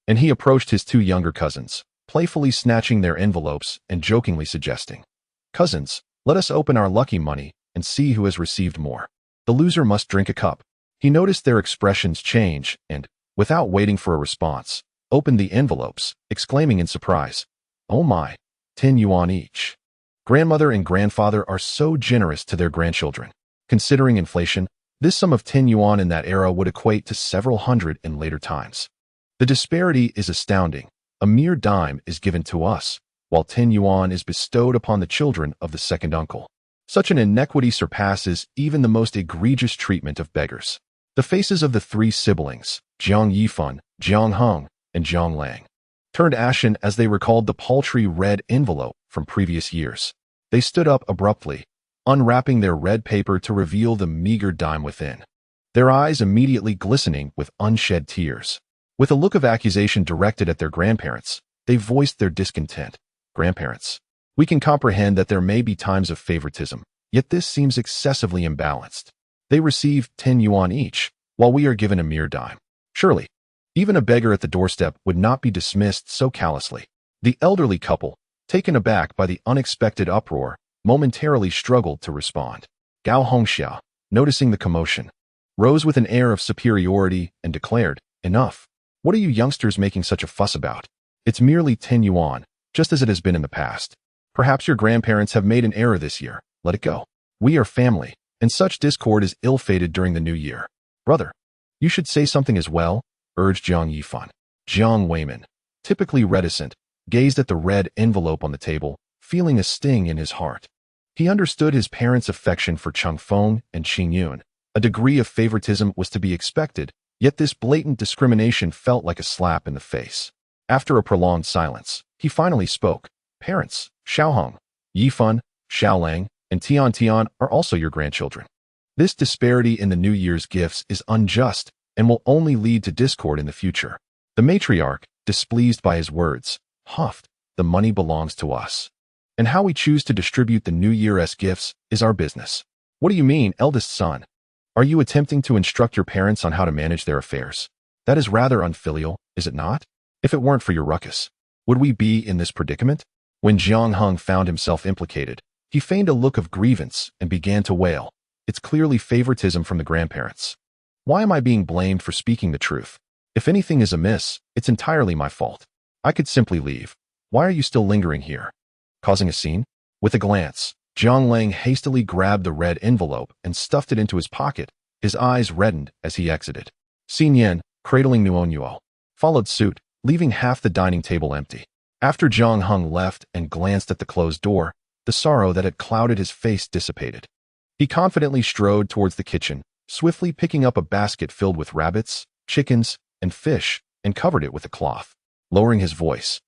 and he approached his two younger cousins, playfully snatching their envelopes and jokingly suggesting, "Cousins, let us open our lucky money and see who has received more. The loser must drink a cup." He noticed their expressions change and, without waiting for a response, opened the envelopes, exclaiming in surprise, "Oh my, 10 yuan each. Grandmother and grandfather are so generous to their grandchildren." Considering inflation, this sum of 10 yuan in that era would equate to several hundred in later times. The disparity is astounding. A mere dime is given to us, while 10 yuan is bestowed upon the children of the second uncle. Such an inequity surpasses even the most egregious treatment of beggars. The faces of the three siblings, Jiang Yifan, Jiang Heng, and Jiang Lang, turned ashen as they recalled the paltry red envelope from previous years. They stood up abruptly, unwrapping their red paper to reveal the meager dime within, their eyes immediately glistening with unshed tears. With a look of accusation directed at their grandparents, they voiced their discontent. "Grandparents, we can comprehend that there may be times of favoritism, yet this seems excessively imbalanced. They receive 10 yuan each, while we are given a mere dime. Surely, even a beggar at the doorstep would not be dismissed so callously." The elderly couple, taken aback by the unexpected uproar, momentarily struggled to respond. Gao Hongxia, noticing the commotion, rose with an air of superiority and declared, "Enough. What are you youngsters making such a fuss about? It's merely 10 yuan, just as it has been in the past. Perhaps your grandparents have made an error this year. Let it go. We are family, and such discord is ill-fated during the new year." "Brother, you should say something as well," urged Jiang Yifan. Jiang Weimin, typically reticent, gazed at the red envelope on the table, feeling a sting in his heart. He understood his parents' affection for Cheng Feng and Qing Yun. A degree of favoritism was to be expected, yet this blatant discrimination felt like a slap in the face. After a prolonged silence, he finally spoke. "Parents, Xiaoheng, Yifan, Xiaolang, and Tian are also your grandchildren. This disparity in the New Year's gifts is unjust and will only lead to discord in the future." The matriarch, displeased by his words, huffed, "The money belongs to us. And how we choose to distribute the New Year's gifts is our business." "What do you mean, eldest son? Are you attempting to instruct your parents on how to manage their affairs? That is rather unfilial, is it not? If it weren't for your ruckus, would we be in this predicament?" When Jiang Heng found himself implicated, he feigned a look of grievance and began to wail. "It's clearly favoritism from the grandparents. Why am I being blamed for speaking the truth? If anything is amiss, it's entirely my fault. I could simply leave. Why are you still lingering here? Causing a scene?" With a glance, Jiang Lang hastily grabbed the red envelope and stuffed it into his pocket. His eyes reddened as he exited. Nian, cradling Nuonuo, followed suit, leaving half the dining table empty. After Jiang Heng left and glanced at the closed door, the sorrow that had clouded his face dissipated. He confidently strode towards the kitchen, swiftly picking up a basket filled with rabbits, chickens, and fish, and covered it with a cloth. Lowering his voice,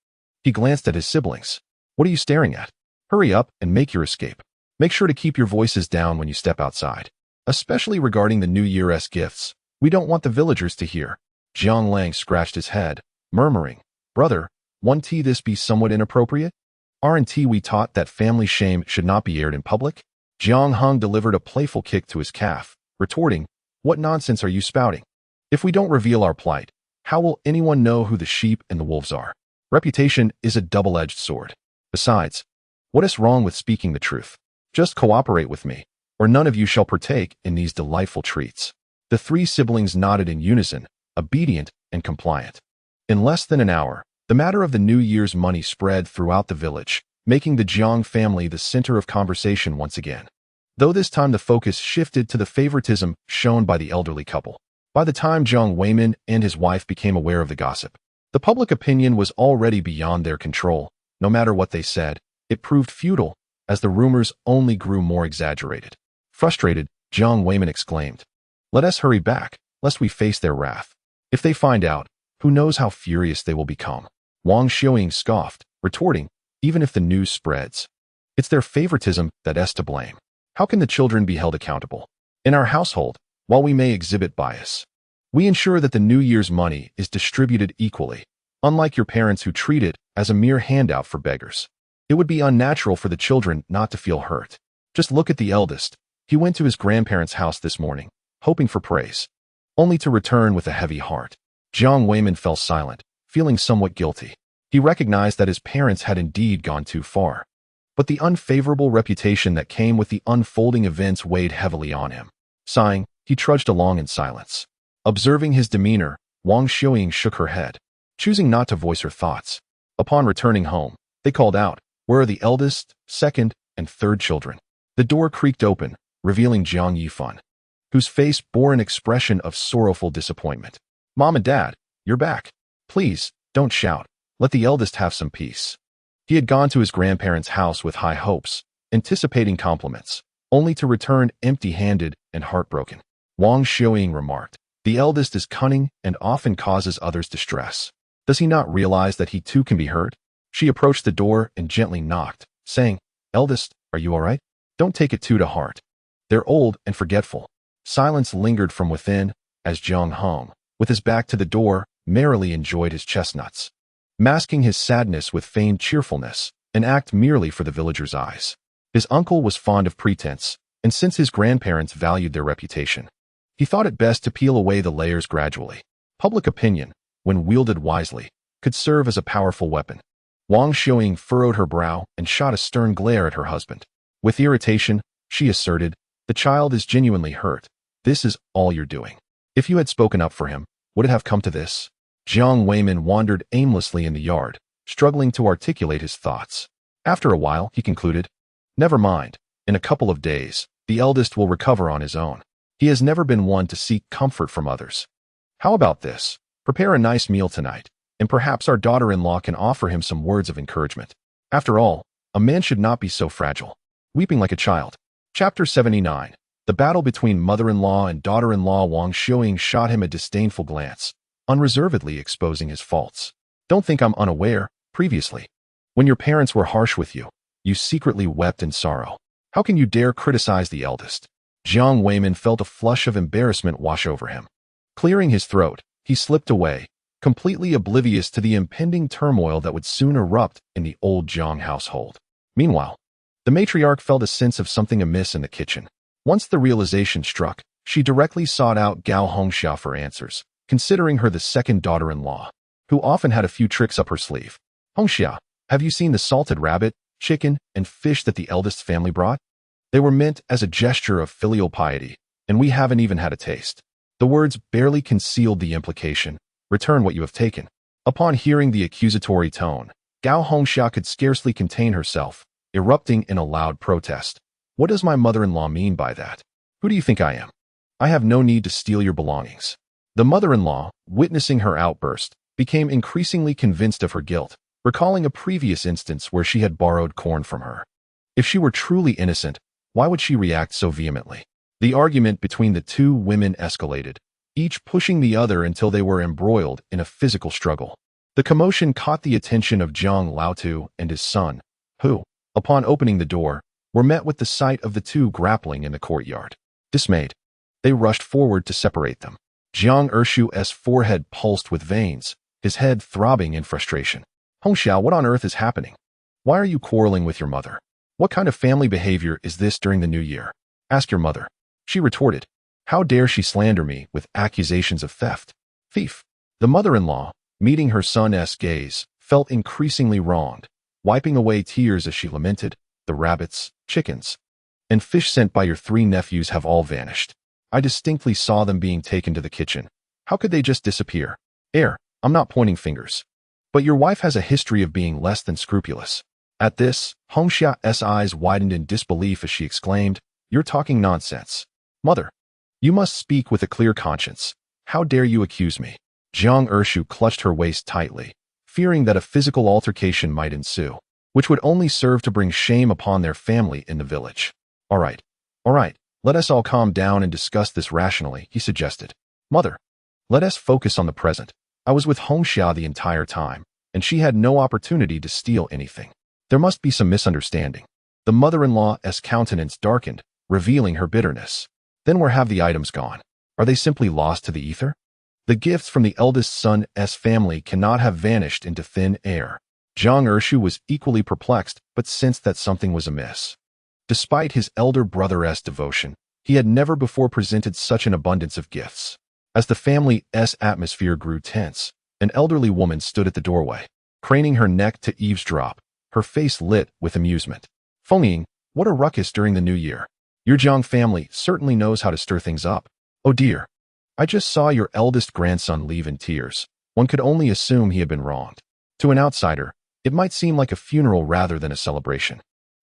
he glanced at his siblings. "What are you staring at? Hurry up and make your escape. Make sure to keep your voices down when you step outside, especially regarding the New Year's gifts. We don't want the villagers to hear." Jiang Lang scratched his head, murmuring, "Brother, won't this be somewhat inappropriate? Aren't we taught that family shame should not be aired in public?" Jiang Heng delivered a playful kick to his calf, retorting, "What nonsense are you spouting? If we don't reveal our plight, how will anyone know who the sheep and the wolves are? Reputation is a double-edged sword. Besides, what is wrong with speaking the truth? Just cooperate with me, or none of you shall partake in these delightful treats." The three siblings nodded in unison, obedient and compliant. In less than an hour, the matter of the New Year's money spread throughout the village, making the Jiang family the center of conversation once again. Though this time the focus shifted to the favoritism shown by the elderly couple. By the time Jiang Weimin and his wife became aware of the gossip, the public opinion was already beyond their control. No matter what they said, it proved futile, as the rumors only grew more exaggerated. Frustrated, Jiang Weimin exclaimed, "Let us hurry back. lest we face their wrath. If they find out, who knows how furious they will become." Wang Xiuying scoffed, retorting, "Even if the news spreads, it's their favoritism that is to blame. How can the children be held accountable? In our household, while we may exhibit bias, we ensure that the New Year's money is distributed equally, unlike your parents who treat it as a mere handout for beggars. It would be unnatural for the children not to feel hurt. Just look at the eldest. He went to his grandparents' house this morning, hoping for praise, only to return with a heavy heart." Jiang Weiman fell silent, feeling somewhat guilty. He recognized that his parents had indeed gone too far, but the unfavorable reputation that came with the unfolding events weighed heavily on him. Sighing, he trudged along in silence. Observing his demeanor, Wang Xiuying shook her head, choosing not to voice her thoughts. Upon returning home, they called out, "Where are the eldest, second, and third children?" The door creaked open, revealing Jiang Yifan, whose face bore an expression of sorrowful disappointment. "Mom and Dad, you're back. Please, don't shout. Let the eldest have some peace." He had gone to his grandparents' house with high hopes, anticipating compliments, only to return empty-handed and heartbroken. Wang Xiuying remarked, "The eldest is cunning and often causes others distress. Does he not realize that he too can be hurt?" She approached the door and gently knocked, saying, "Eldest, are you all right? Don't take it too to heart. They're old and forgetful." Silence lingered from within as Jiang Heng, with his back to the door, merrily enjoyed his chestnuts, masking his sadness with feigned cheerfulness, an act merely for the villagers' eyes. His uncle was fond of pretense, and since his grandparents valued their reputation, he thought it best to peel away the layers gradually. Public opinion, when wielded wisely, could serve as a powerful weapon. Wang Xiuying furrowed her brow and shot a stern glare at her husband. With irritation, she asserted, "The child is genuinely hurt. This is all you're doing. If you had spoken up for him, would it have come to this?" Jiang Weiman wandered aimlessly in the yard, struggling to articulate his thoughts. After a while, he concluded, "Never mind. In a couple of days, the eldest will recover on his own. He has never been one to seek comfort from others. How about this? Prepare a nice meal tonight, and perhaps our daughter-in-law can offer him some words of encouragement. After all, a man should not be so fragile." Weeping like a child. Chapter 79. The battle between mother-in-law and daughter-in-law. Wang Xiuying shot him a disdainful glance, unreservedly exposing his faults. "Don't think I'm unaware. Previously, when your parents were harsh with you, you secretly wept in sorrow. How can you dare criticize the eldest?" Jiang Weiman felt a flush of embarrassment wash over him. Clearing his throat, he slipped away, completely oblivious to the impending turmoil that would soon erupt in the old Jiang household. Meanwhile, the matriarch felt a sense of something amiss in the kitchen. Once the realization struck, she directly sought out Gao Hongxia for answers, considering her the second daughter-in-law, who often had a few tricks up her sleeve. "Hongxia, have you seen the salted rabbit, chicken, and fish that the eldest family brought? They were meant as a gesture of filial piety, and we haven't even had a taste." The words barely concealed the implication, "Return what you have taken." Upon hearing the accusatory tone, Gao Hongxia could scarcely contain herself, erupting in a loud protest. "What does my mother-in-law mean by that? Who do you think I am? I have no need to steal your belongings." The mother-in-law, witnessing her outburst, became increasingly convinced of her guilt, recalling a previous instance where she had borrowed corn from her. If she were truly innocent, why would she react so vehemently? The argument between the two women escalated, each pushing the other until they were embroiled in a physical struggle. The commotion caught the attention of Zhang Laotu and his son, who, upon opening the door, were met with the sight of the two grappling in the courtyard. Dismayed, they rushed forward to separate them. Jiang Ershu's forehead pulsed with veins, his head throbbing in frustration. "Hongxia, what on earth is happening? Why are you quarreling with your mother? What kind of family behavior is this during the new year? Ask your mother." She retorted, "How dare she slander me with accusations of theft? Thief." The mother-in-law, meeting her son's gaze, felt increasingly wronged, wiping away tears as she lamented, "The rabbits, chickens, and fish sent by your three nephews have all vanished. I distinctly saw them being taken to the kitchen. How could they just disappear? I'm not pointing fingers. But your wife has a history of being less than scrupulous." At this, Hongxia's eyes widened in disbelief as she exclaimed, "You're talking nonsense. Mother, you must speak with a clear conscience. How dare you accuse me?" Jiang Ershu clutched her waist tightly, fearing that a physical altercation might ensue, which would only serve to bring shame upon their family in the village. All right, let us all calm down and discuss this rationally," he suggested. Mother, let us focus on the present. I was with Hongxia the entire time, and she had no opportunity to steal anything. There must be some misunderstanding. The mother-in-law's countenance darkened, revealing her bitterness. Then where have the items gone? Are they simply lost to the ether? The gifts from the eldest son's family cannot have vanished into thin air. Zhang Ershu was equally perplexed, but sensed that something was amiss. Despite his elder brother's devotion, he had never before presented such an abundance of gifts. As the family's atmosphere grew tense, an elderly woman stood at the doorway, craning her neck to eavesdrop, her face lit with amusement. Fengying, what a ruckus during the new year. Your Jiang family certainly knows how to stir things up. Oh dear. I just saw your eldest grandson leave in tears. One could only assume he had been wronged. To an outsider, it might seem like a funeral rather than a celebration.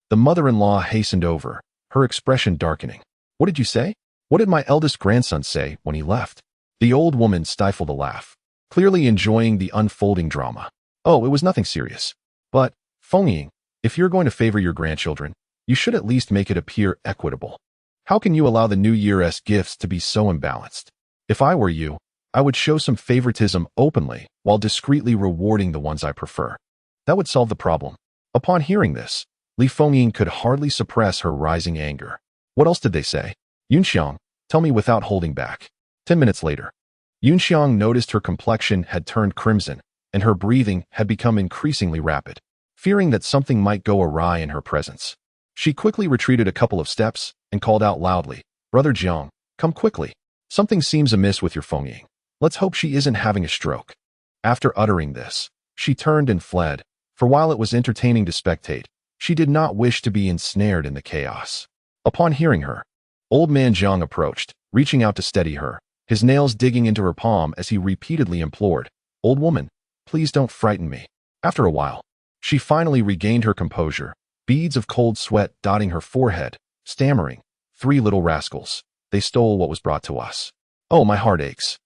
The mother-in-law hastened over, her expression darkening. What did you say? What did my eldest grandson say when he left? The old woman stifled a laugh, clearly enjoying the unfolding drama. Oh, it was nothing serious. But, Fengying, if you're going to favor your grandchildren, you should at least make it appear equitable. How can you allow the New Year's gifts to be so imbalanced? If I were you, I would show some favoritism openly while discreetly rewarding the ones I prefer. That would solve the problem. Upon hearing this, Li Fengying could hardly suppress her rising anger. What else did they say? Yunxiang, tell me without holding back. 10 minutes later, Yunxiang noticed her complexion had turned crimson, and her breathing had become increasingly rapid. Fearing that something might go awry in her presence, she quickly retreated a couple of steps and called out loudly, Brother Jiang, come quickly. Something seems amiss with your Fengying. Let's hope she isn't having a stroke. After uttering this, she turned and fled, for while it was entertaining to spectate, she did not wish to be ensnared in the chaos. Upon hearing her, old man Jiang approached, reaching out to steady her, his nails digging into her palm as he repeatedly implored, Old woman, please don't frighten me. After a while, she finally regained her composure, beads of cold sweat dotting her forehead, stammering, 3 little rascals. They stole what was brought to us. Oh, my heart aches.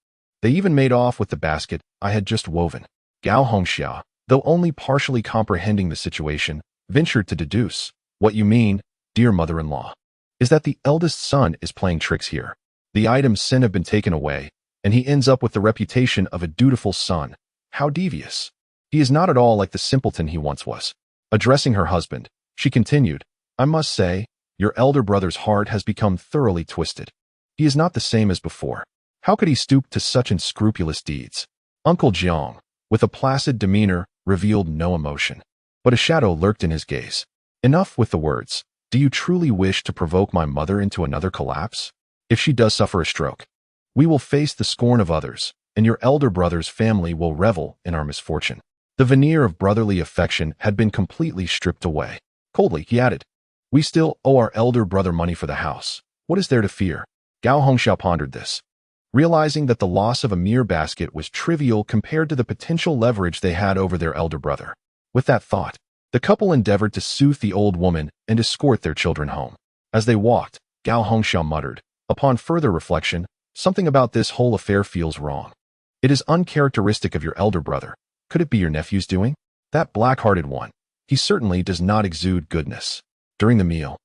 They even made off with the basket I had just woven. Gao Hongxia, though only partially comprehending the situation, ventured to deduce, what you mean, dear mother-in-law, is that the eldest son is playing tricks here. The items sin have been taken away, and he ends up with the reputation of a dutiful son. How devious. He is not at all like the simpleton he once was. Addressing her husband, she continued, I must say, your elder brother's heart has become thoroughly twisted. He is not the same as before. How could he stoop to such unscrupulous deeds? Uncle Jiang, with a placid demeanor, revealed no emotion. But a shadow lurked in his gaze. Enough with the words. Do you truly wish to provoke my mother into another collapse? If she does suffer a stroke, we will face the scorn of others, and your elder brother's family will revel in our misfortune. The veneer of brotherly affection had been completely stripped away. Coldly, he added, we still owe our elder brother money for the house. What is there to fear? Gao Hongxia pondered this, realizing that the loss of a mere basket was trivial compared to the potential leverage they had over their elder brother. With that thought, the couple endeavored to soothe the old woman and escort their children home. As they walked, Gao Hongxia muttered, upon further reflection, something about this whole affair feels wrong. It is uncharacteristic of your elder brother. Could it be your nephew's doing? That black-hearted one. He certainly does not exude goodness. During the meal,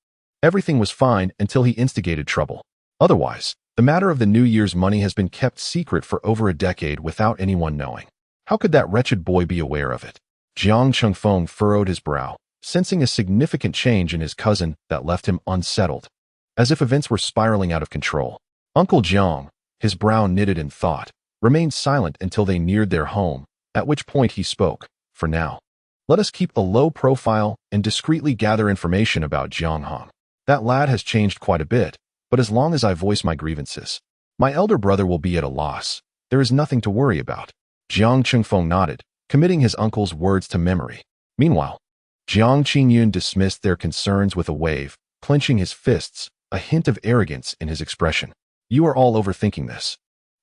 everything was fine until he instigated trouble. Otherwise, the matter of the New Year's money has been kept secret for over a decade without anyone knowing. How could that wretched boy be aware of it? Jiang Chengfeng furrowed his brow, sensing a significant change in his cousin that left him unsettled, as if events were spiraling out of control. Uncle Jiang, his brow knitted in thought, remained silent until they neared their home, at which point he spoke, for now. Let us keep a low profile and discreetly gather information about Jiang Heng. That lad has changed quite a bit, but as long as I voice my grievances, my elder brother will be at a loss. There is nothing to worry about. Jiang Chengfeng nodded, committing his uncle's words to memory. Meanwhile, Jiang Qingyun dismissed their concerns with a wave, clenching his fists, a hint of arrogance in his expression. You are all overthinking this.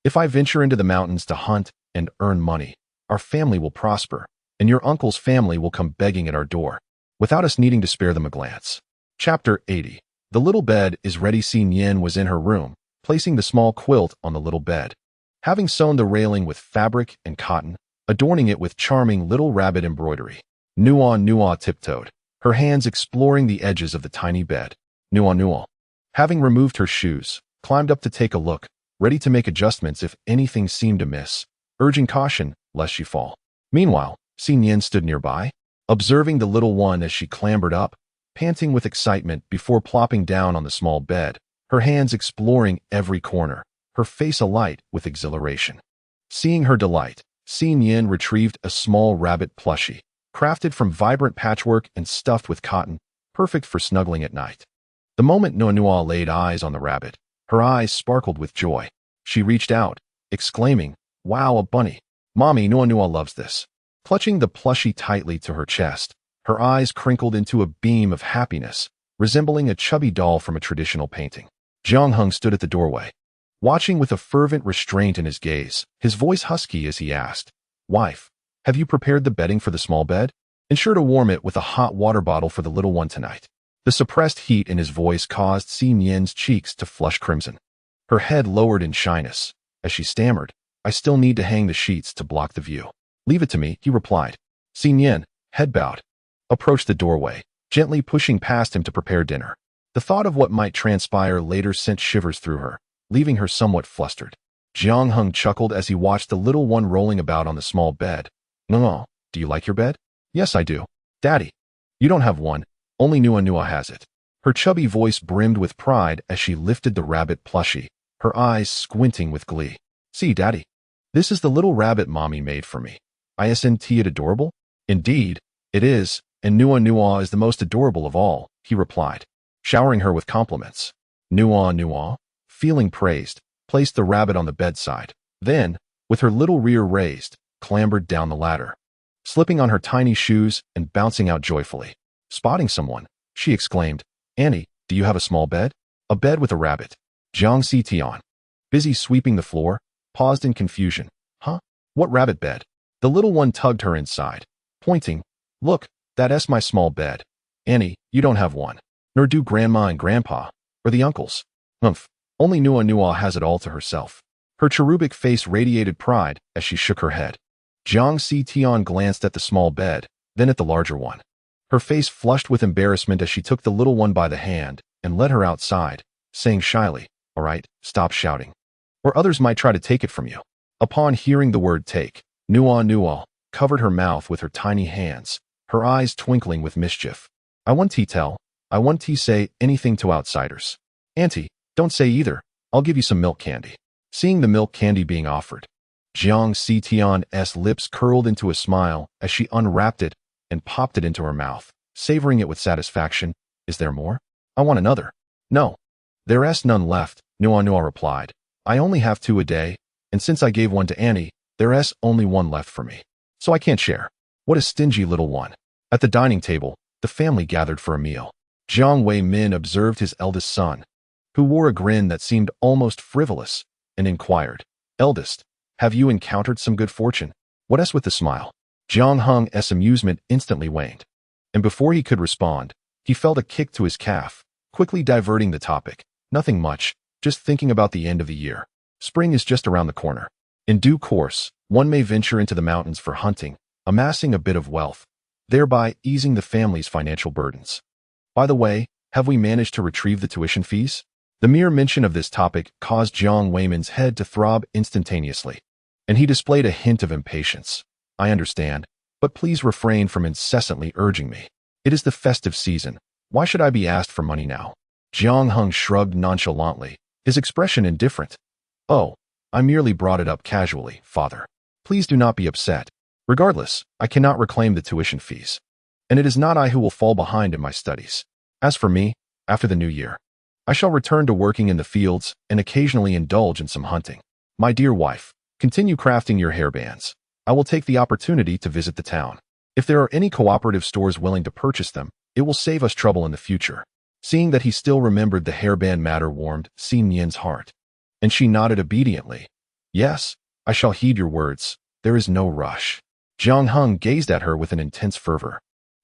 If I venture into the mountains to hunt and earn money, our family will prosper, and your uncle's family will come begging at our door, without us needing to spare them a glance. Chapter 80. The little bed is ready. Nian was in her room, placing the small quilt on the little bed. Having sewn the railing with fabric and cotton, adorning it with charming little rabbit embroidery, Nuonuo tiptoed, her hands exploring the edges of the tiny bed. Nuonuo, having removed her shoes, climbed up to take a look, ready to make adjustments if anything seemed amiss, urging caution lest she fall. Meanwhile, Nian stood nearby, observing the little one as she clambered up, panting with excitement before plopping down on the small bed, her hands exploring every corner, her face alight with exhilaration. Seeing her delight, Nian retrieved a small rabbit plushie, crafted from vibrant patchwork and stuffed with cotton, perfect for snuggling at night. The moment Nuonuo laid eyes on the rabbit, her eyes sparkled with joy. She reached out, exclaiming, "Wow, a bunny! Mommy, Nuonuo loves this." Clutching the plushie tightly to her chest, her eyes crinkled into a beam of happiness, resembling a chubby doll from a traditional painting. Jiang Heng stood at the doorway, watching with a fervent restraint in his gaze, his voice husky as he asked, "Wife, have you prepared the bedding for the small bed? Ensure to warm it with a hot water bottle for the little one tonight." The suppressed heat in his voice caused Nian's cheeks to flush crimson. Her head lowered in shyness, as she stammered, "I still need to hang the sheets to block the view." "Leave it to me," he replied. Nian, head bowed, approached the doorway, gently pushing past him to prepare dinner. The thought of what might transpire later sent shivers through her, leaving her somewhat flustered. Jiang Heng chuckled as he watched the little one rolling about on the small bed. "No, do you like your bed?" "Yes, I do. Daddy." "You don't have one, only Nuonuo has it." Her chubby voice brimmed with pride as she lifted the rabbit plushie, her eyes squinting with glee. "See, Daddy, this is the little rabbit Mommy made for me. Isn't it adorable?" "Indeed, it is, and Nuonuo is the most adorable of all," he replied, showering her with compliments. Nuonuo, feeling praised, placed the rabbit on the bedside, then, with her little rear raised, clambered down the ladder, slipping on her tiny shoes and bouncing out joyfully. Spotting someone, she exclaimed, "Annie, do you have a small bed?" "A bed with a rabbit." Jiang Tian, busy sweeping the floor, paused in confusion. "Huh? What rabbit bed?" The little one tugged her inside, pointing, "Look, that's my small bed. Annie, you don't have one. Nor do Grandma and Grandpa, or the uncles." "Humph, only Nuonuo has it all to herself." Her cherubic face radiated pride as she shook her head. Jiang Tian glanced at the small bed, then at the larger one. Her face flushed with embarrassment as she took the little one by the hand and led her outside, saying shyly, "All right, stop shouting, or others might try to take it from you." Upon hearing the word take, Nuonuo covered her mouth with her tiny hands, her eyes twinkling with mischief. "I want to tell, I want to say anything to outsiders." "Auntie, don't say either, I'll give you some milk candy." Seeing the milk candy being offered, Jiang Tian's lips curled into a smile as she unwrapped it and popped it into her mouth, savoring it with satisfaction. "Is there more?" "I want another." "No, there's none left," Nuonuo replied. "I only have 2 a day, and since I gave one to Annie, there's only 1 left for me. So I can't share." What a stingy little one. At the dining table, the family gathered for a meal. Jiang Wei-min observed his eldest son, who wore a grin that seemed almost frivolous, and inquired, "Eldest, have you encountered some good fortune?" "What's with the smile?" Jiang Heng's amusement instantly waned, and before he could respond, he felt a kick to his calf, quickly diverting the topic. "Nothing much, just thinking about the end of the year. Spring is just around the corner. In due course, one may venture into the mountains for hunting, amassing a bit of wealth, thereby easing the family's financial burdens. By the way, have we managed to retrieve the tuition fees?" The mere mention of this topic caused Jiang Weimin's head to throb instantaneously, and he displayed a hint of impatience. "I understand, but please refrain from incessantly urging me. It is the festive season. Why should I be asked for money now?" Jiang Heng shrugged nonchalantly, his expression indifferent. "Oh, I merely brought it up casually, father. Please do not be upset. Regardless, I cannot reclaim the tuition fees, and it is not I who will fall behind in my studies. As for me, after the new year, I shall return to working in the fields and occasionally indulge in some hunting. My dear wife, continue crafting your hairbands. I will take the opportunity to visit the town. If there are any cooperative stores willing to purchase them, it will save us trouble in the future." Seeing that he still remembered the hairband matter warmed Nian's heart, and she nodded obediently. "Yes, I shall heed your words. There is no rush." Jiang Heng gazed at her with an intense fervor,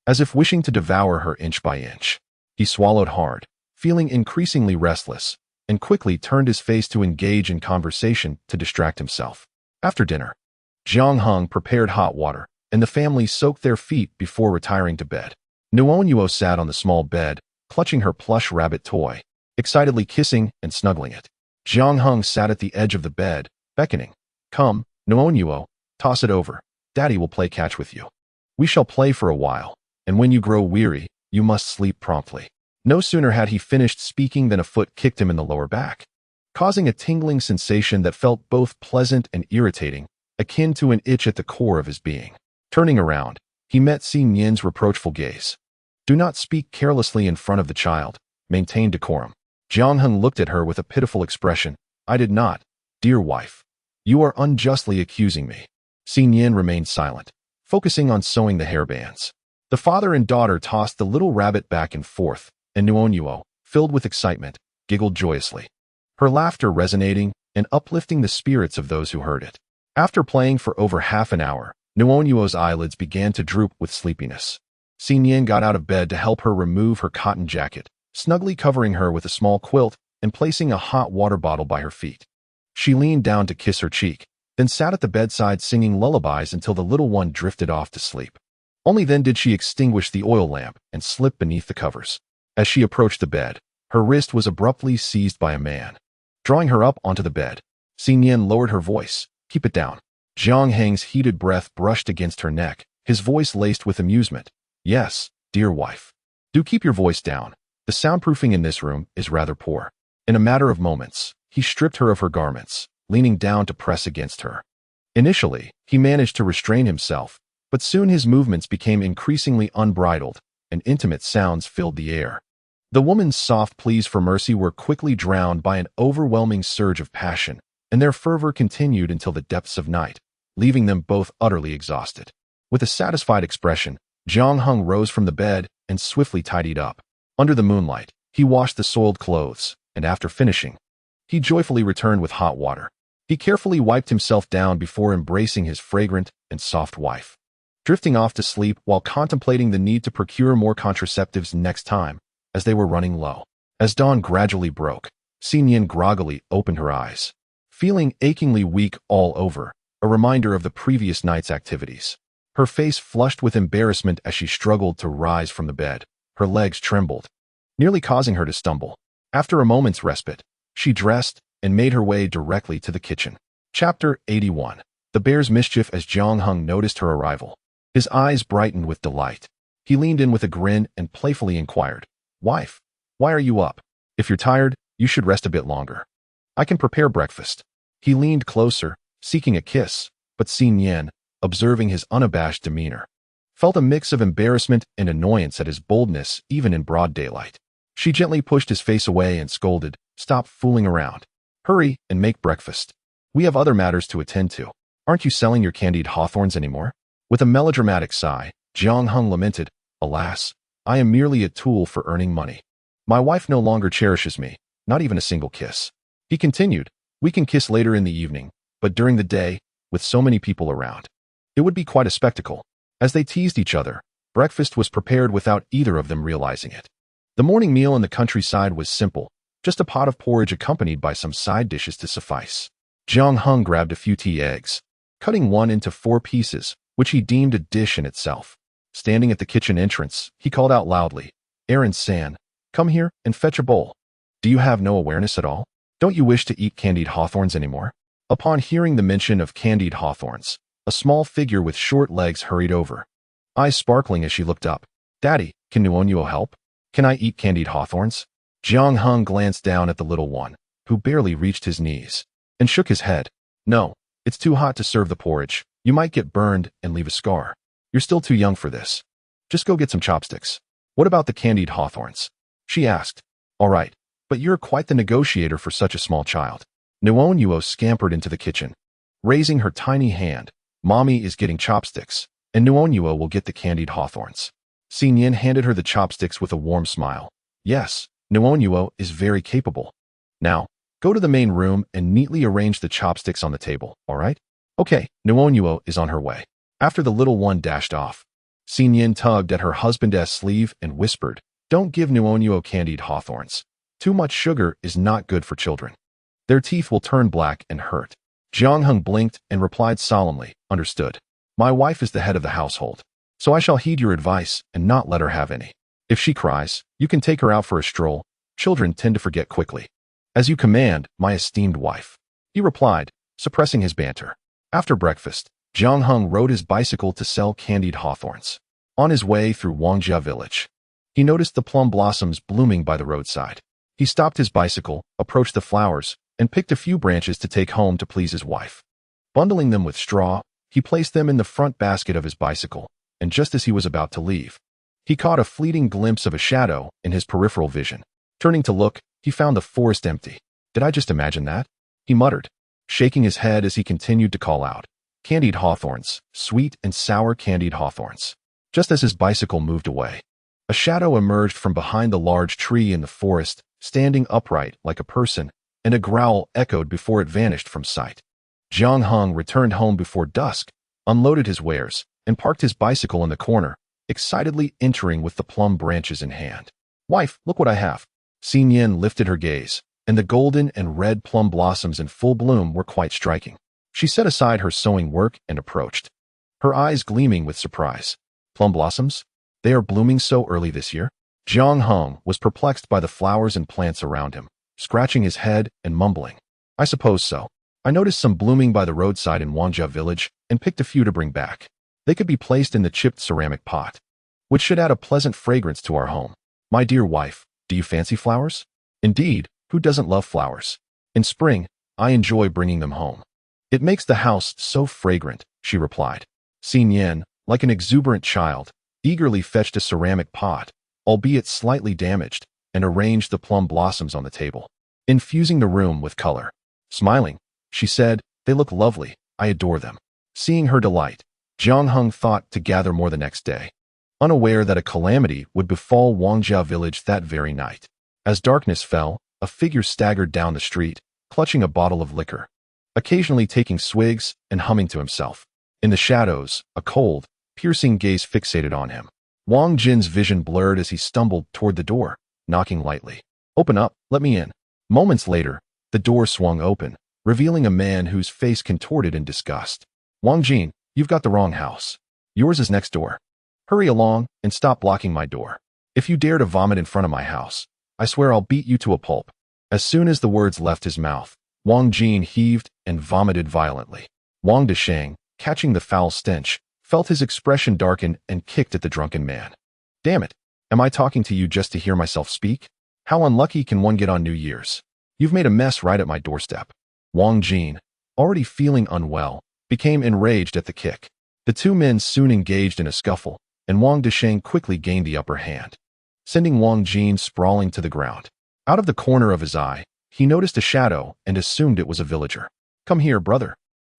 as if wishing to devour her inch by inch. He swallowed hard, feeling increasingly restless, and quickly turned his face to engage in conversation to distract himself. After dinner, Jiang Heng prepared hot water, and the family soaked their feet before retiring to bed. Nuonuo sat on the small bed, clutching her plush rabbit toy, excitedly kissing and snuggling it. Jiang Heng sat at the edge of the bed, beckoning. Come, Nuonuo, toss it over. Daddy will play catch with you. We shall play for a while, and when you grow weary, you must sleep promptly. No sooner had he finished speaking than a foot kicked him in the lower back, causing a tingling sensation that felt both pleasant and irritating, akin to an itch at the core of his being. Turning around, he met Nian's reproachful gaze. Do not speak carelessly in front of the child. Maintain decorum. Jiang Heng looked at her with a pitiful expression. I did not, dear wife. You are unjustly accusing me. Nian remained silent, focusing on sewing the hairbands. The father and daughter tossed the little rabbit back and forth, and Nuonuo, filled with excitement, giggled joyously, her laughter resonating and uplifting the spirits of those who heard it. After playing for over half an hour, Nuonuo's eyelids began to droop with sleepiness. Nian got out of bed to help her remove her cotton jacket, snugly covering her with a small quilt and placing a hot water bottle by her feet. She leaned down to kiss her cheek, then sat at the bedside singing lullabies until the little one drifted off to sleep. Only then did she extinguish the oil lamp and slip beneath the covers. As she approached the bed, her wrist was abruptly seized by a man. Drawing her up onto the bed, Nian lowered her voice. Keep it down. Jiang Heng's heated breath brushed against her neck, his voice laced with amusement. Yes, dear wife. Do keep your voice down. The soundproofing in this room is rather poor. In a matter of moments, he stripped her of her garments, leaning down to press against her. Initially, he managed to restrain himself, but soon his movements became increasingly unbridled, and intimate sounds filled the air. The woman's soft pleas for mercy were quickly drowned by an overwhelming surge of passion, and their fervor continued until the depths of night, leaving them both utterly exhausted. With a satisfied expression, Jiang Heng rose from the bed and swiftly tidied up. Under the moonlight, he washed the soiled clothes, and after finishing, he joyfully returned with hot water. He carefully wiped himself down before embracing his fragrant and soft wife, drifting off to sleep while contemplating the need to procure more contraceptives next time, as they were running low. As dawn gradually broke, Nian groggily opened her eyes, feeling achingly weak all over, a reminder of the previous night's activities. Her face flushed with embarrassment as she struggled to rise from the bed. Her legs trembled, nearly causing her to stumble. After a moment's respite, she dressed and made her way directly to the kitchen. Chapter 81. The Bear's Mischief. As Jiang Heng noticed her arrival, his eyes brightened with delight. He leaned in with a grin and playfully inquired, Wife, why are you up? If you're tired, you should rest a bit longer. I can prepare breakfast. He leaned closer, seeking a kiss, but Nian, observing his unabashed demeanor, felt a mix of embarrassment and annoyance at his boldness even in broad daylight. She gently pushed his face away and scolded, Stop fooling around. Hurry and make breakfast. We have other matters to attend to. Aren't you selling your candied hawthorns anymore? With a melodramatic sigh, Jiang Heng lamented, Alas, I am merely a tool for earning money. My wife no longer cherishes me, not even a single kiss. He continued, We can kiss later in the evening, but during the day, with so many people around, it would be quite a spectacle. As they teased each other, breakfast was prepared without either of them realizing it. The morning meal in the countryside was simple, just a pot of porridge accompanied by some side dishes to suffice. Jiang Heng grabbed a few tea eggs, cutting one into 4 pieces, which he deemed a dish in itself. Standing at the kitchen entrance, he called out loudly, Aaron-san, come here and fetch a bowl. Do you have no awareness at all? Don't you wish to eat candied hawthorns anymore? Upon hearing the mention of candied hawthorns, a small figure with short legs hurried over, eyes sparkling as she looked up. Daddy, can Nuonuo help? Can I eat candied hawthorns? Jiang Heng glanced down at the little one, who barely reached his knees, and shook his head. No, it's too hot to serve the porridge. You might get burned and leave a scar. You're still too young for this. Just go get some chopsticks. What about the candied hawthorns? She asked. All right, but you're quite the negotiator for such a small child. Nuonuo scampered into the kitchen, raising her tiny hand. Mommy is getting chopsticks, and Nuonuo will get the candied hawthorns. Nian handed her the chopsticks with a warm smile. Yes, Nuonuo is very capable. Now, go to the main room and neatly arrange the chopsticks on the table, all right? Okay, Nuonuo is on her way. After the little one dashed off, Nian tugged at her husband's sleeve and whispered, Don't give Nuonuo candied hawthorns. Too much sugar is not good for children. Their teeth will turn black and hurt. Jiang Heng blinked and replied solemnly, Understood. My wife is the head of the household, so I shall heed your advice and not let her have any. If she cries, you can take her out for a stroll. Children tend to forget quickly. As you command, my esteemed wife, he replied, suppressing his banter. After breakfast, Jiang Heng rode his bicycle to sell candied hawthorns. On his way through Wangjia village, he noticed the plum blossoms blooming by the roadside. He stopped his bicycle, approached the flowers, and picked a few branches to take home to please his wife. Bundling them with straw, he placed them in the front basket of his bicycle, and just as he was about to leave, he caught a fleeting glimpse of a shadow in his peripheral vision. Turning to look, he found the forest empty. Did I just imagine that? He muttered, shaking his head as he continued to call out, "Candied hawthorns, sweet and sour candied hawthorns." Just as his bicycle moved away, a shadow emerged from behind the large tree in the forest, standing upright like a person, and a growl echoed before it vanished from sight. Jiang Heng returned home before dusk, unloaded his wares, and parked his bicycle in the corner, excitedly entering with the plum branches in hand. "Wife, look what I have." Nian lifted her gaze, and the golden and red plum blossoms in full bloom were quite striking. She set aside her sewing work and approached, her eyes gleaming with surprise. "Plum blossoms? They are blooming so early this year?" Jiang Heng was perplexed by the flowers and plants around him, scratching his head and mumbling, "I suppose so. I noticed some blooming by the roadside in Wangjia village and picked a few to bring back. They could be placed in the chipped ceramic pot, which should add a pleasant fragrance to our home. My dear wife, do you fancy flowers?" "Indeed, who doesn't love flowers? In spring, I enjoy bringing them home. It makes the house so fragrant," she replied. Nian, like an exuberant child, eagerly fetched a ceramic pot, albeit slightly damaged, and arranged the plum blossoms on the table, infusing the room with color. Smiling, she said, "They look lovely. I adore them." Seeing her delight, Jiang Heng thought to gather more the next day, unaware that a calamity would befall Wangjia village that very night. As darkness fell, a figure staggered down the street, clutching a bottle of liquor, occasionally taking swigs and humming to himself. In the shadows, a cold, piercing gaze fixated on him. Wang Jin's vision blurred as he stumbled toward the door, knocking lightly. "Open up, let me in." Moments later, the door swung open, revealing a man whose face contorted in disgust. "Wang Jin, you've got the wrong house. Yours is next door. Hurry along and stop blocking my door. If you dare to vomit in front of my house, I swear I'll beat you to a pulp." As soon as the words left his mouth, Wang Jin heaved and vomited violently. Wang Desheng, catching the foul stench, felt his expression darken and kicked at the drunken man. "Damn it, am I talking to you just to hear myself speak? How unlucky can one get on New Year's? You've made a mess right at my doorstep." Wang Jin, already feeling unwell, became enraged at the kick. The two men soon engaged in a scuffle, and Wang Desheng quickly gained the upper hand, sending Wang Jin sprawling to the ground. Out of the corner of his eye, he noticed a shadow and assumed it was a villager. "Come here, brother.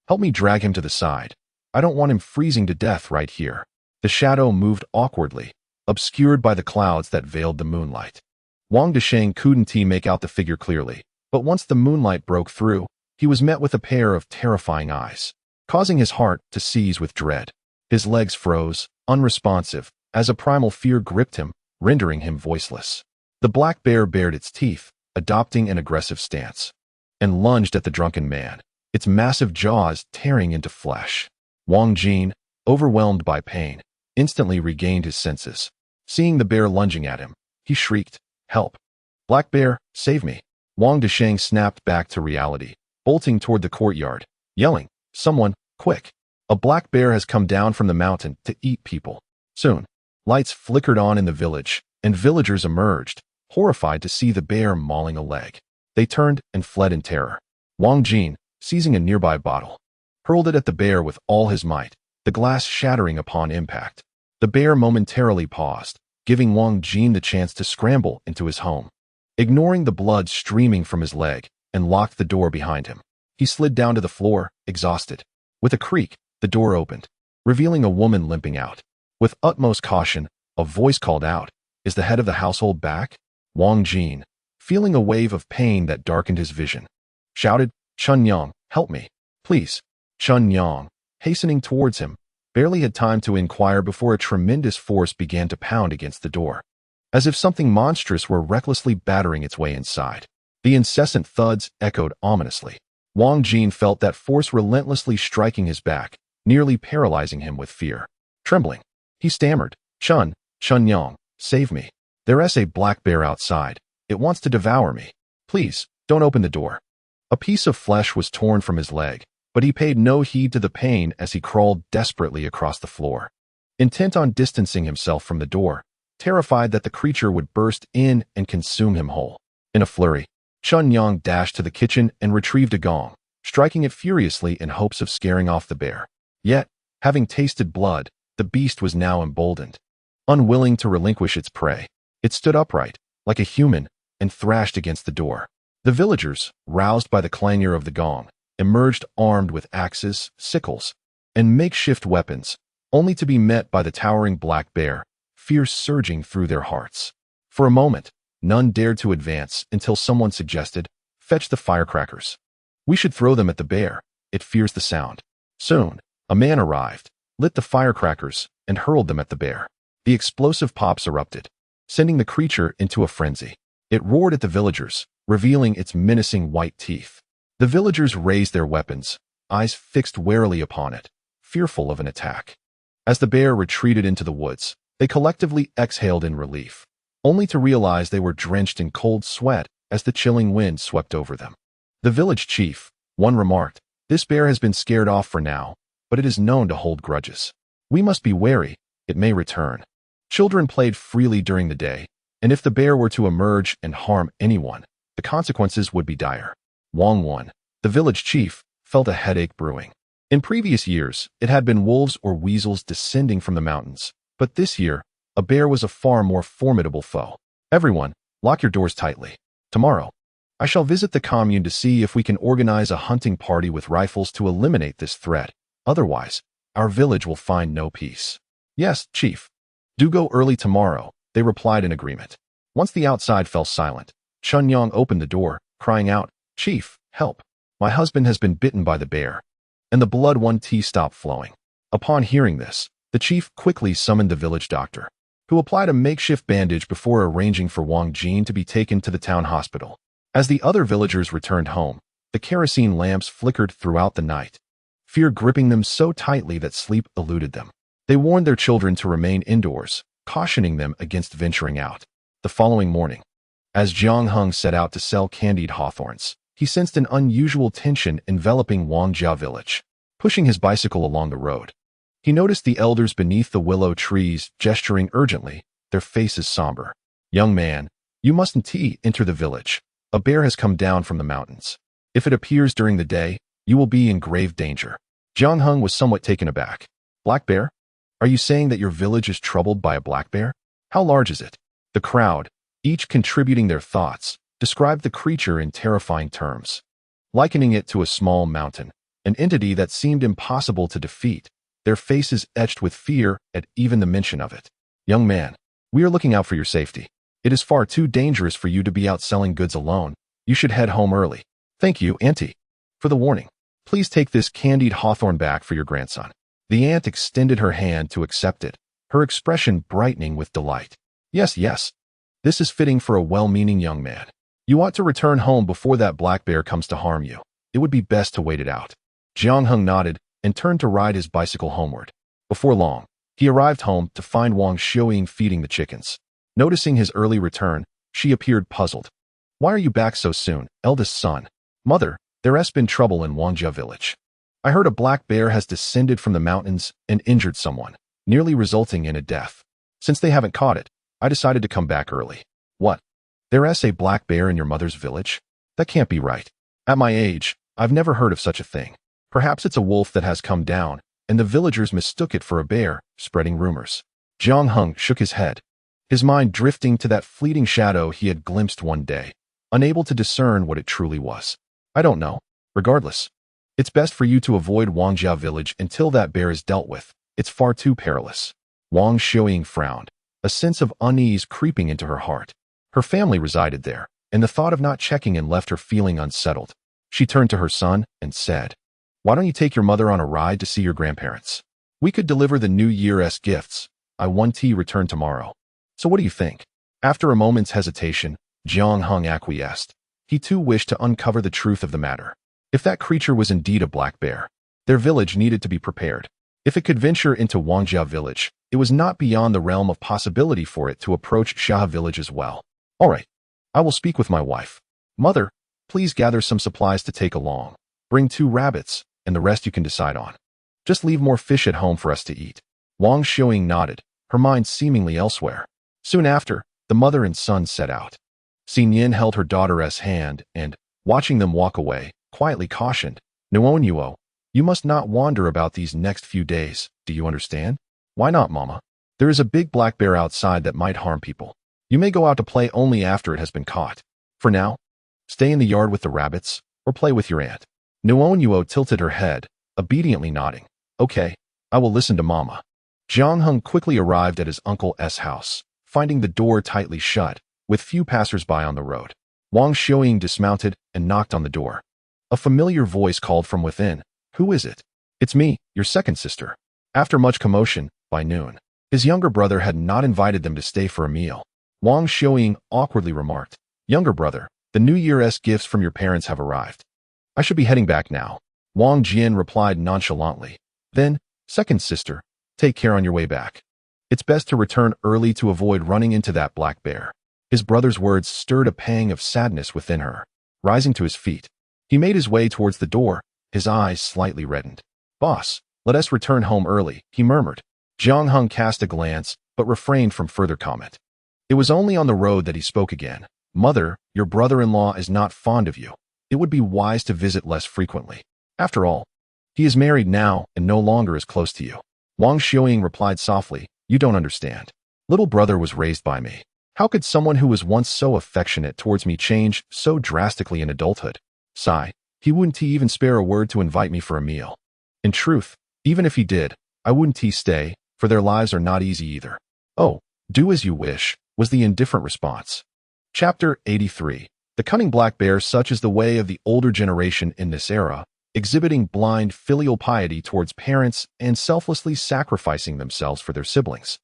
Help me drag him to the side. I don't want him freezing to death right here." The shadow moved awkwardly, obscured by the clouds that veiled the moonlight. Wang Desheng couldn't make out the figure clearly, but once the moonlight broke through, he was met with a pair of terrifying eyes, causing his heart to seize with dread. His legs froze, unresponsive, as a primal fear gripped him, rendering him voiceless. The black bear bared its teeth, adopting an aggressive stance, and lunged at the drunken man, its massive jaws tearing into flesh. Wang Jin, overwhelmed by pain, instantly regained his senses. Seeing the bear lunging at him, he shrieked, "Help! Black bear, save me!" Wang Desheng snapped back to reality, bolting toward the courtyard, yelling, "Someone, quick! A black bear has come down from the mountain to eat people." Soon, lights flickered on in the village, and villagers emerged, horrified to see the bear mauling a leg. They turned and fled in terror. Wang Jin, seizing a nearby bottle, hurled it at the bear with all his might, the glass shattering upon impact. The bear momentarily paused, giving Wang Jin the chance to scramble into his home. Ignoring the blood streaming from his leg, and locked the door behind him, he slid down to the floor, exhausted. With a creak, the door opened, revealing a woman limping out. With utmost caution, a voice called out, "Is the head of the household back?" Wang Jin, feeling a wave of pain that darkened his vision, shouted, "Chun Yang, help me, please." Chun Yang, hastening towards him, barely had time to inquire before a tremendous force began to pound against the door, as if something monstrous were recklessly battering its way inside. The incessant thuds echoed ominously. Wang Jin felt that force relentlessly striking his back, nearly paralyzing him with fear. Trembling, he stammered, Chun Yang, save me. There's a black bear outside. It wants to devour me. Please, Don't open the door. A piece of flesh was torn from his leg, but he paid no heed to the pain as he crawled desperately across the floor. Intent on distancing himself from the door, terrified that the creature would burst in and consume him whole. In a flurry, Chun Yang dashed to the kitchen and retrieved a gong, striking it furiously in hopes of scaring off the bear. Yet, having tasted blood, the beast was now emboldened. Unwilling to relinquish its prey, it stood upright, like a human, and thrashed against the door. The villagers, roused by the clangor of the gong, emerged armed with axes, sickles, and makeshift weapons, only to be met by the towering black bear, fear surging through their hearts. For a moment, none dared to advance until someone suggested, "Fetch the firecrackers. We should throw them at the bear. It fears the sound." Soon, a man arrived, lit the firecrackers, and hurled them at the bear. The explosive pops erupted, sending the creature into a frenzy. It roared at the villagers, revealing its menacing white teeth. The villagers raised their weapons, eyes fixed warily upon it, fearful of an attack. As the bear retreated into the woods, they collectively exhaled in relief, only to realize they were drenched in cold sweat as the chilling wind swept over them. The village chief, one remarked, "This bear has been scared off for now, but it is known to hold grudges. We must be wary, it may return." Children played freely during the day, and if the bear were to emerge and harm anyone, the consequences would be dire. Wang Wan, the village chief, felt a headache brewing. In previous years, it had been wolves or weasels descending from the mountains, but this year, a bear was a far more formidable foe. "Everyone, lock your doors tightly. Tomorrow, I shall visit the commune to see if we can organize a hunting party with rifles to eliminate this threat. Otherwise, our village will find no peace." "Yes, chief. Do go early tomorrow," they replied in agreement. Once the outside fell silent, Chun Yang opened the door, crying out, "Chief, help. My husband has been bitten by the bear." And the blood one tea stopped flowing. Upon hearing this, the chief quickly summoned the village doctor, who applied a makeshift bandage before arranging for Wang Jin to be taken to the town hospital. As the other villagers returned home, the kerosene lamps flickered throughout the night, fear gripping them so tightly that sleep eluded them. They warned their children to remain indoors, cautioning them against venturing out. The following morning, as Jiang Heng set out to sell candied hawthorns, he sensed an unusual tension enveloping Wangjia village. Pushing his bicycle along the road, he noticed the elders beneath the willow trees gesturing urgently, their faces somber. "Young man, you mustn't enter the village. A bear has come down from the mountains. If it appears during the day, you will be in grave danger." Jiang Heng was somewhat taken aback. "Black bear? Are you saying that your village is troubled by a black bear? How large is it?" The crowd, each contributing their thoughts, described the creature in terrifying terms, likening it to a small mountain, an entity that seemed impossible to defeat, their faces etched with fear at even the mention of it. "Young man, we are looking out for your safety. It is far too dangerous for you to be out selling goods alone. You should head home early." "Thank you, Auntie, for the warning. Please take this candied hawthorn back for your grandson." The aunt extended her hand to accept it, her expression brightening with delight. Yes, yes. This is fitting for a well-meaning young man. You ought to return home before that black bear comes to harm you. It would be best to wait it out." Jiang Heng nodded and turned to ride his bicycle homeward. Before long, he arrived home to find Wang Xiuying feeding the chickens. Noticing his early return, she appeared puzzled. "Why are you back so soon, eldest son?" "Mother, there has been trouble in Wangjia village. I heard a black bear has descended from the mountains and injured someone, nearly resulting in a death. Since they haven't caught it, I decided to come back early." "What? There's a black bear in your mother's village? That can't be right. At my age, I've never heard of such a thing. Perhaps it's a wolf that has come down, and the villagers mistook it for a bear, spreading rumors." Jiang Heng shook his head, his mind drifting to that fleeting shadow he had glimpsed one day, unable to discern what it truly was. "I don't know. Regardless, it's best for you to avoid Wangjia village until that bear is dealt with. It's far too perilous." Wang Xiuying frowned, a sense of unease creeping into her heart. Her family resided there, and the thought of not checking in left her feeling unsettled. She turned to her son and said, "Why don't you take your mother on a ride to see your grandparents? We could deliver the New Year's gifts. I want to return tomorrow. So what do you think?" After a moment's hesitation, Jiang Heng acquiesced. He too wished to uncover the truth of the matter. If that creature was indeed a black bear, their village needed to be prepared. If it could venture into Wangjia village, it was not beyond the realm of possibility for it to approach Xia village as well. "All right, I will speak with my wife." "Mother, Please gather some supplies to take along. Bring 2 rabbits, and the rest you can decide on. Just leave more fish at home for us to eat." Wang Xiaoying nodded, her mind seemingly elsewhere. Soon after, the mother and son set out. Nian held her daughter's hand and, watching them walk away, quietly cautioned, "Nuonuo, you must not wander about these next few days, do you understand?" "Why not, Mama?" "There is a big black bear outside that might harm people. You may go out to play only after it has been caught. For now, stay in the yard with the rabbits, or play with your aunt." Nuonuo tilted her head, obediently nodding. "Okay, I will listen to Mama." Jiang Heng quickly arrived at his uncle's house, finding the door tightly shut, with few passers-by on the road. Wang Xiaoying dismounted and knocked on the door. A familiar voice called from within, "Who is it?" "It's me, your second sister." After much commotion, by noon, his younger brother had not invited them to stay for a meal. Wang Xiaoying awkwardly remarked, "Younger brother, the New Year's gifts from your parents have arrived. I should be heading back now." Wang Jian replied nonchalantly. Then, "Second sister, take care on your way back. It's best to return early to avoid running into that black bear." His brother's words stirred a pang of sadness within her. Rising to his feet, he made his way towards the door, his eyes slightly reddened. "Boss, let us return home early," he murmured. Jiang Heng cast a glance, but refrained from further comment. It was only on the road that he spoke again. "Mother, your brother-in-law is not fond of you. It would be wise to visit less frequently. After all, he is married now and no longer is close to you." Wang Xiaoying replied softly, "You don't understand. Little brother was raised by me. How could someone who was once so affectionate towards me change so drastically in adulthood? Sigh, he wouldn't even spare a word to invite me for a meal. In truth, even if he did, I wouldn't stay, for their lives are not easy either." "Oh, do as you wish," was the indifferent response. Chapter 83. The cunning black bear. Such is the way of the older generation in this era, exhibiting blind filial piety towards parents and selflessly sacrificing themselves for their siblings,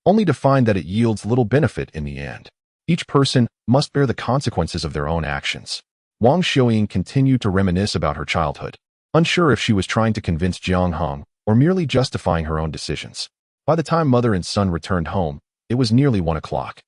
only to find that it yields little benefit in the end. Each person must bear the consequences of their own actions. Wang Xiaoying continued to reminisce about her childhood, unsure if she was trying to convince Jiang Heng or merely justifying her own decisions. By the time mother and son returned home, it was nearly 1 o'clock.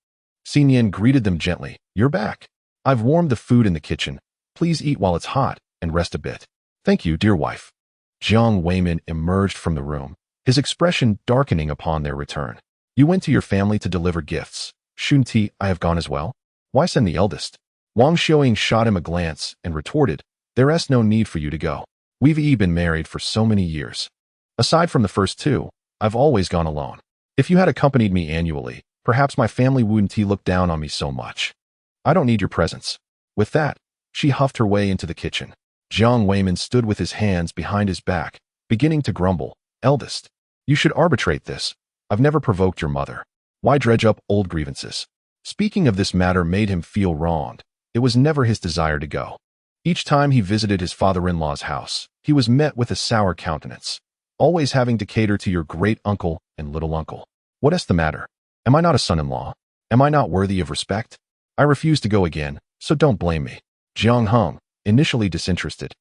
Nian greeted them gently. "You're back. I've warmed the food in the kitchen. Please eat while it's hot and rest a bit." "Thank you, dear wife." Jiang Weimin emerged from the room, his expression darkening upon their return. "You went to your family to deliver gifts. Shouldn't I have gone as well? Why send the eldest?" Wang Xiaoying shot him a glance and retorted, "There's no need for you to go. We've been married for so many years. Aside from the first 2, I've always gone alone. If you had accompanied me annually, perhaps my family wouldn't look down on me so much. I don't need your presence." With that, she huffed her way into the kitchen. Jiang Weimin stood with his hands behind his back, beginning to grumble. "Eldest, you should arbitrate this. I've never provoked your mother. Why dredge up old grievances?" Speaking of this matter made him feel wronged. It was never his desire to go. Each time he visited his father-in-law's house, he was met with a sour countenance. "Always having to cater to your great-uncle and little-uncle. What's the matter? Am I not a son-in-law? Am I not worthy of respect? I refuse to go again, so don't blame me." Jiang Heng, initially disinterested,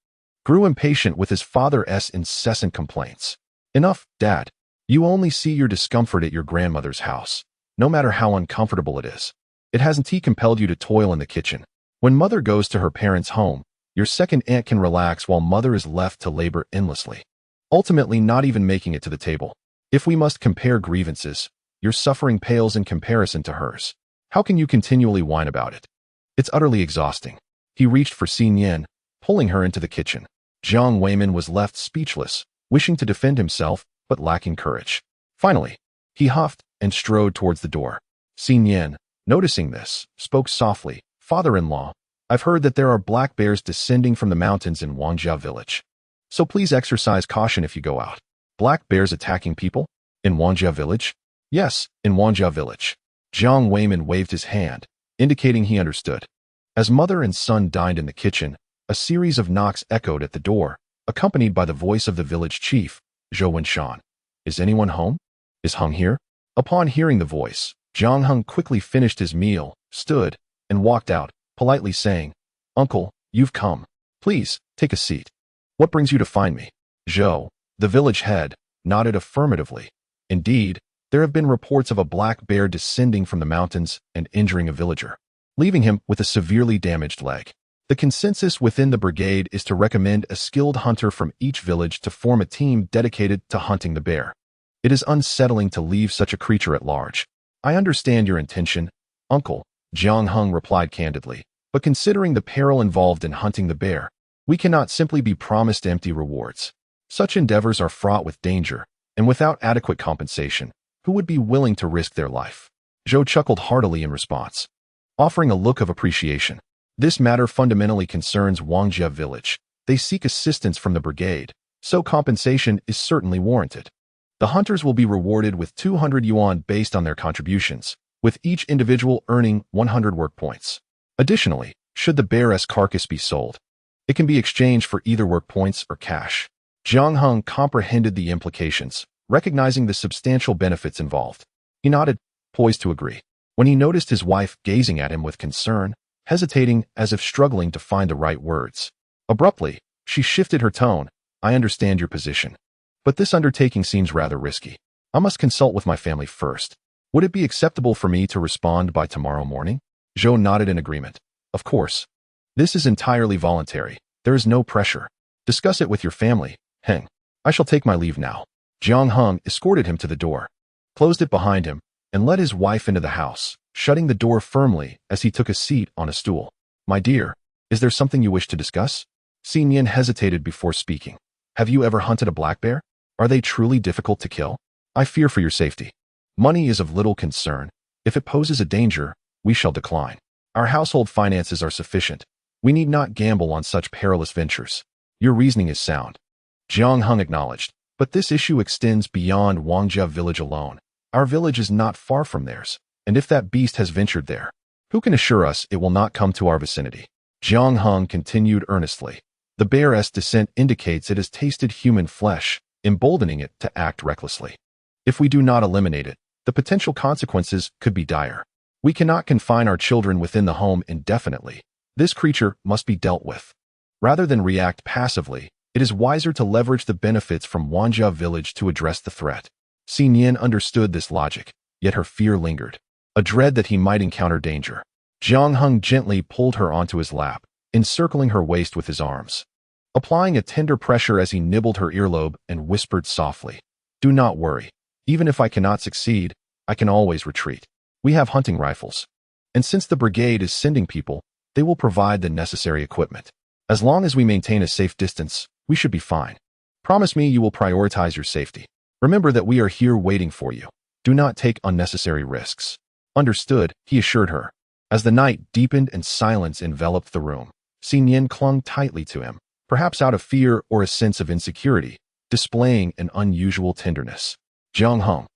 grew impatient with his father's incessant complaints. "Enough, Dad. You only see your discomfort at your grandmother's house, no matter how uncomfortable it is. It hasn't compelled you to toil in the kitchen. When mother goes to her parents' home, your second aunt can relax while mother is left to labor endlessly, ultimately not even making it to the table. If we must compare grievances, your suffering pales in comparison to hers. How can you continually whine about it? It's utterly exhausting." He reached for Nian, pulling her into the kitchen. Jiang Weimin was left speechless, wishing to defend himself, but lacking courage. Finally, he huffed and strode towards the door. Nian, noticing this, spoke softly. "Father-in-law, I've heard that there are black bears descending from the mountains in Wangjia village. So please exercise caution if you go out." "Black bears attacking people? In Wangjia village?" "Yes, in Wangjia village." Jiang Weimin waved his hand, indicating he understood. As mother and son dined in the kitchen, a series of knocks echoed at the door, accompanied by the voice of the village chief, Zhou Wenshan. "Is anyone home? Is Heng here?" Upon hearing the voice, Jiang Heng quickly finished his meal, stood, and walked out, politely saying, "Uncle, you've come. Please, take a seat. What brings you to find me?" Zhou, the village head, nodded affirmatively. Indeed, there have been reports of a black bear descending from the mountains and injuring a villager, leaving him with a severely damaged leg. The consensus within the brigade is to recommend a skilled hunter from each village to form a team dedicated to hunting the bear. It is unsettling to leave such a creature at large. I understand your intention, Uncle, Jiang Heng replied candidly, but considering the peril involved in hunting the bear, we cannot simply be promised empty rewards. Such endeavors are fraught with danger, and without adequate compensation, who would be willing to risk their life? Zhou chuckled heartily in response, offering a look of appreciation. This matter fundamentally concerns Wangjia village. They seek assistance from the brigade, so compensation is certainly warranted. The hunters will be rewarded with 200 yuan based on their contributions, with each individual earning 100 work points. Additionally, should the bear's carcass be sold, it can be exchanged for either work points or cash. Jiang Heng comprehended the implications, recognizing the substantial benefits involved. He nodded, poised to agree, when he noticed his wife gazing at him with concern, hesitating as if struggling to find the right words. Abruptly, she shifted her tone. I understand your position, but this undertaking seems rather risky. I must consult with my family first. Would it be acceptable for me to respond by tomorrow morning? Zhou nodded in agreement. Of course. This is entirely voluntary. There is no pressure. Discuss it with your family, Heng. I shall take my leave now. Jiang Heng escorted him to the door, closed it behind him, and led his wife into the house, shutting the door firmly as he took a seat on a stool. My dear, is there something you wish to discuss? Nian hesitated before speaking. Have you ever hunted a black bear? Are they truly difficult to kill? I fear for your safety. Money is of little concern. If it poses a danger, we shall decline. Our household finances are sufficient. We need not gamble on such perilous ventures. Your reasoning is sound. Jiang Heng acknowledged, but this issue extends beyond Wangjia village alone. Our village is not far from theirs, and if that beast has ventured there, who can assure us it will not come to our vicinity? Jiang Heng continued earnestly. The bear's descent indicates it has tasted human flesh, emboldening it to act recklessly. If we do not eliminate it, the potential consequences could be dire. We cannot confine our children within the home indefinitely. This creature must be dealt with. Rather than react passively, it is wiser to leverage the benefits from Wangjia village to address the threat. Nian understood this logic, yet her fear lingered, a dread that he might encounter danger. Jiang Heng gently pulled her onto his lap, encircling her waist with his arms, applying a tender pressure as he nibbled her earlobe and whispered softly, Do not worry. Even if I cannot succeed, I can always retreat. We have hunting rifles. And since the brigade is sending people, they will provide the necessary equipment. As long as we maintain a safe distance, we should be fine. Promise me you will prioritize your safety. Remember that we are here waiting for you. Do not take unnecessary risks. Understood, he assured her. As the night deepened and silence enveloped the room, Nian clung tightly to him, perhaps out of fear or a sense of insecurity, displaying an unusual tenderness. Jiang Heng,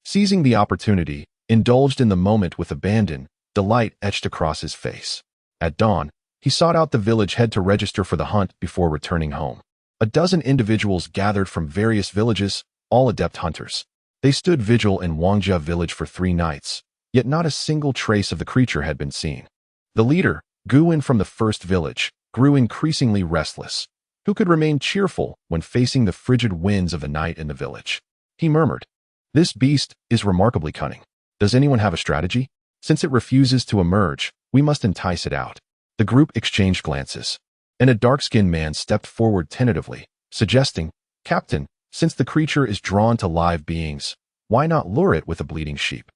seizing the opportunity, indulged in the moment with abandon, delight etched across his face. At dawn, he sought out the village head to register for the hunt before returning home. A dozen individuals gathered from various villages, all adept hunters. They stood vigil in Wangjia village for 3 nights, yet not a single trace of the creature had been seen. The leader, Guan from the first village, grew increasingly restless. Who could remain cheerful when facing the frigid winds of the night in the village? He murmured, This beast is remarkably cunning. Does anyone have a strategy? Since it refuses to emerge, we must entice it out. The group exchanged glances, and a dark-skinned man stepped forward tentatively, suggesting, Captain, since the creature is drawn to live beings, why not lure it with a bleeding sheep?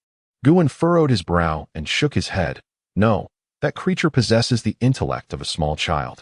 Guan furrowed his brow and shook his head. No, that creature possesses the intellect of a small child.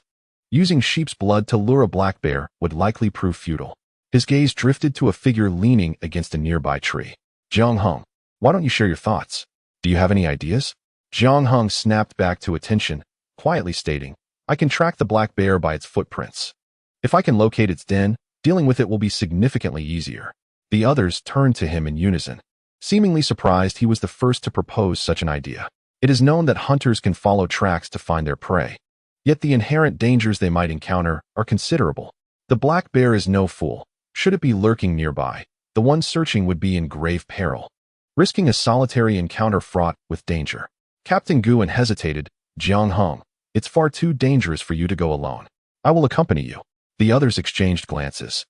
Using sheep's blood to lure a black bear would likely prove futile. His gaze drifted to a figure leaning against a nearby tree. Jiang Heng, why don't you share your thoughts? Do you have any ideas? Jiang Heng snapped back to attention, quietly stating, I can track the black bear by its footprints. If I can locate its den, dealing with it will be significantly easier. The others turned to him in unison. Seemingly surprised, he was the first to propose such an idea. It is known that hunters can follow tracks to find their prey. Yet the inherent dangers they might encounter are considerable. The black bear is no fool. Should it be lurking nearby, the one searching would be in grave peril, risking a solitary encounter fraught with danger. Captain Guan hesitated. Jiang Heng, it's far too dangerous for you to go alone. I will accompany you. The others exchanged glances,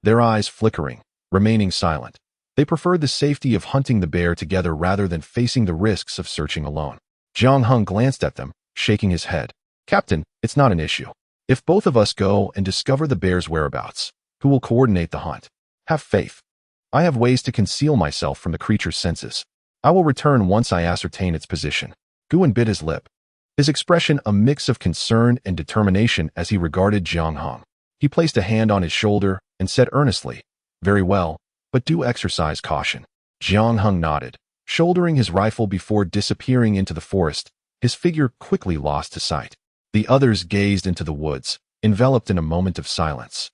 their eyes flickering, remaining silent. They preferred the safety of hunting the bear together rather than facing the risks of searching alone. Jiang Heng glanced at them, shaking his head. Captain, it's not an issue. If both of us go and discover the bear's whereabouts, who will coordinate the hunt? Have faith. I have ways to conceal myself from the creature's senses. I will return once I ascertain its position. Guan bit his lip, his expression a mix of concern and determination as he regarded Jiang Heng. He placed a hand on his shoulder and said earnestly, "Very well, but do exercise caution." Jiang Heng nodded, shouldering his rifle before disappearing into the forest. His figure quickly lost to sight. The others gazed into the woods, enveloped in a moment of silence.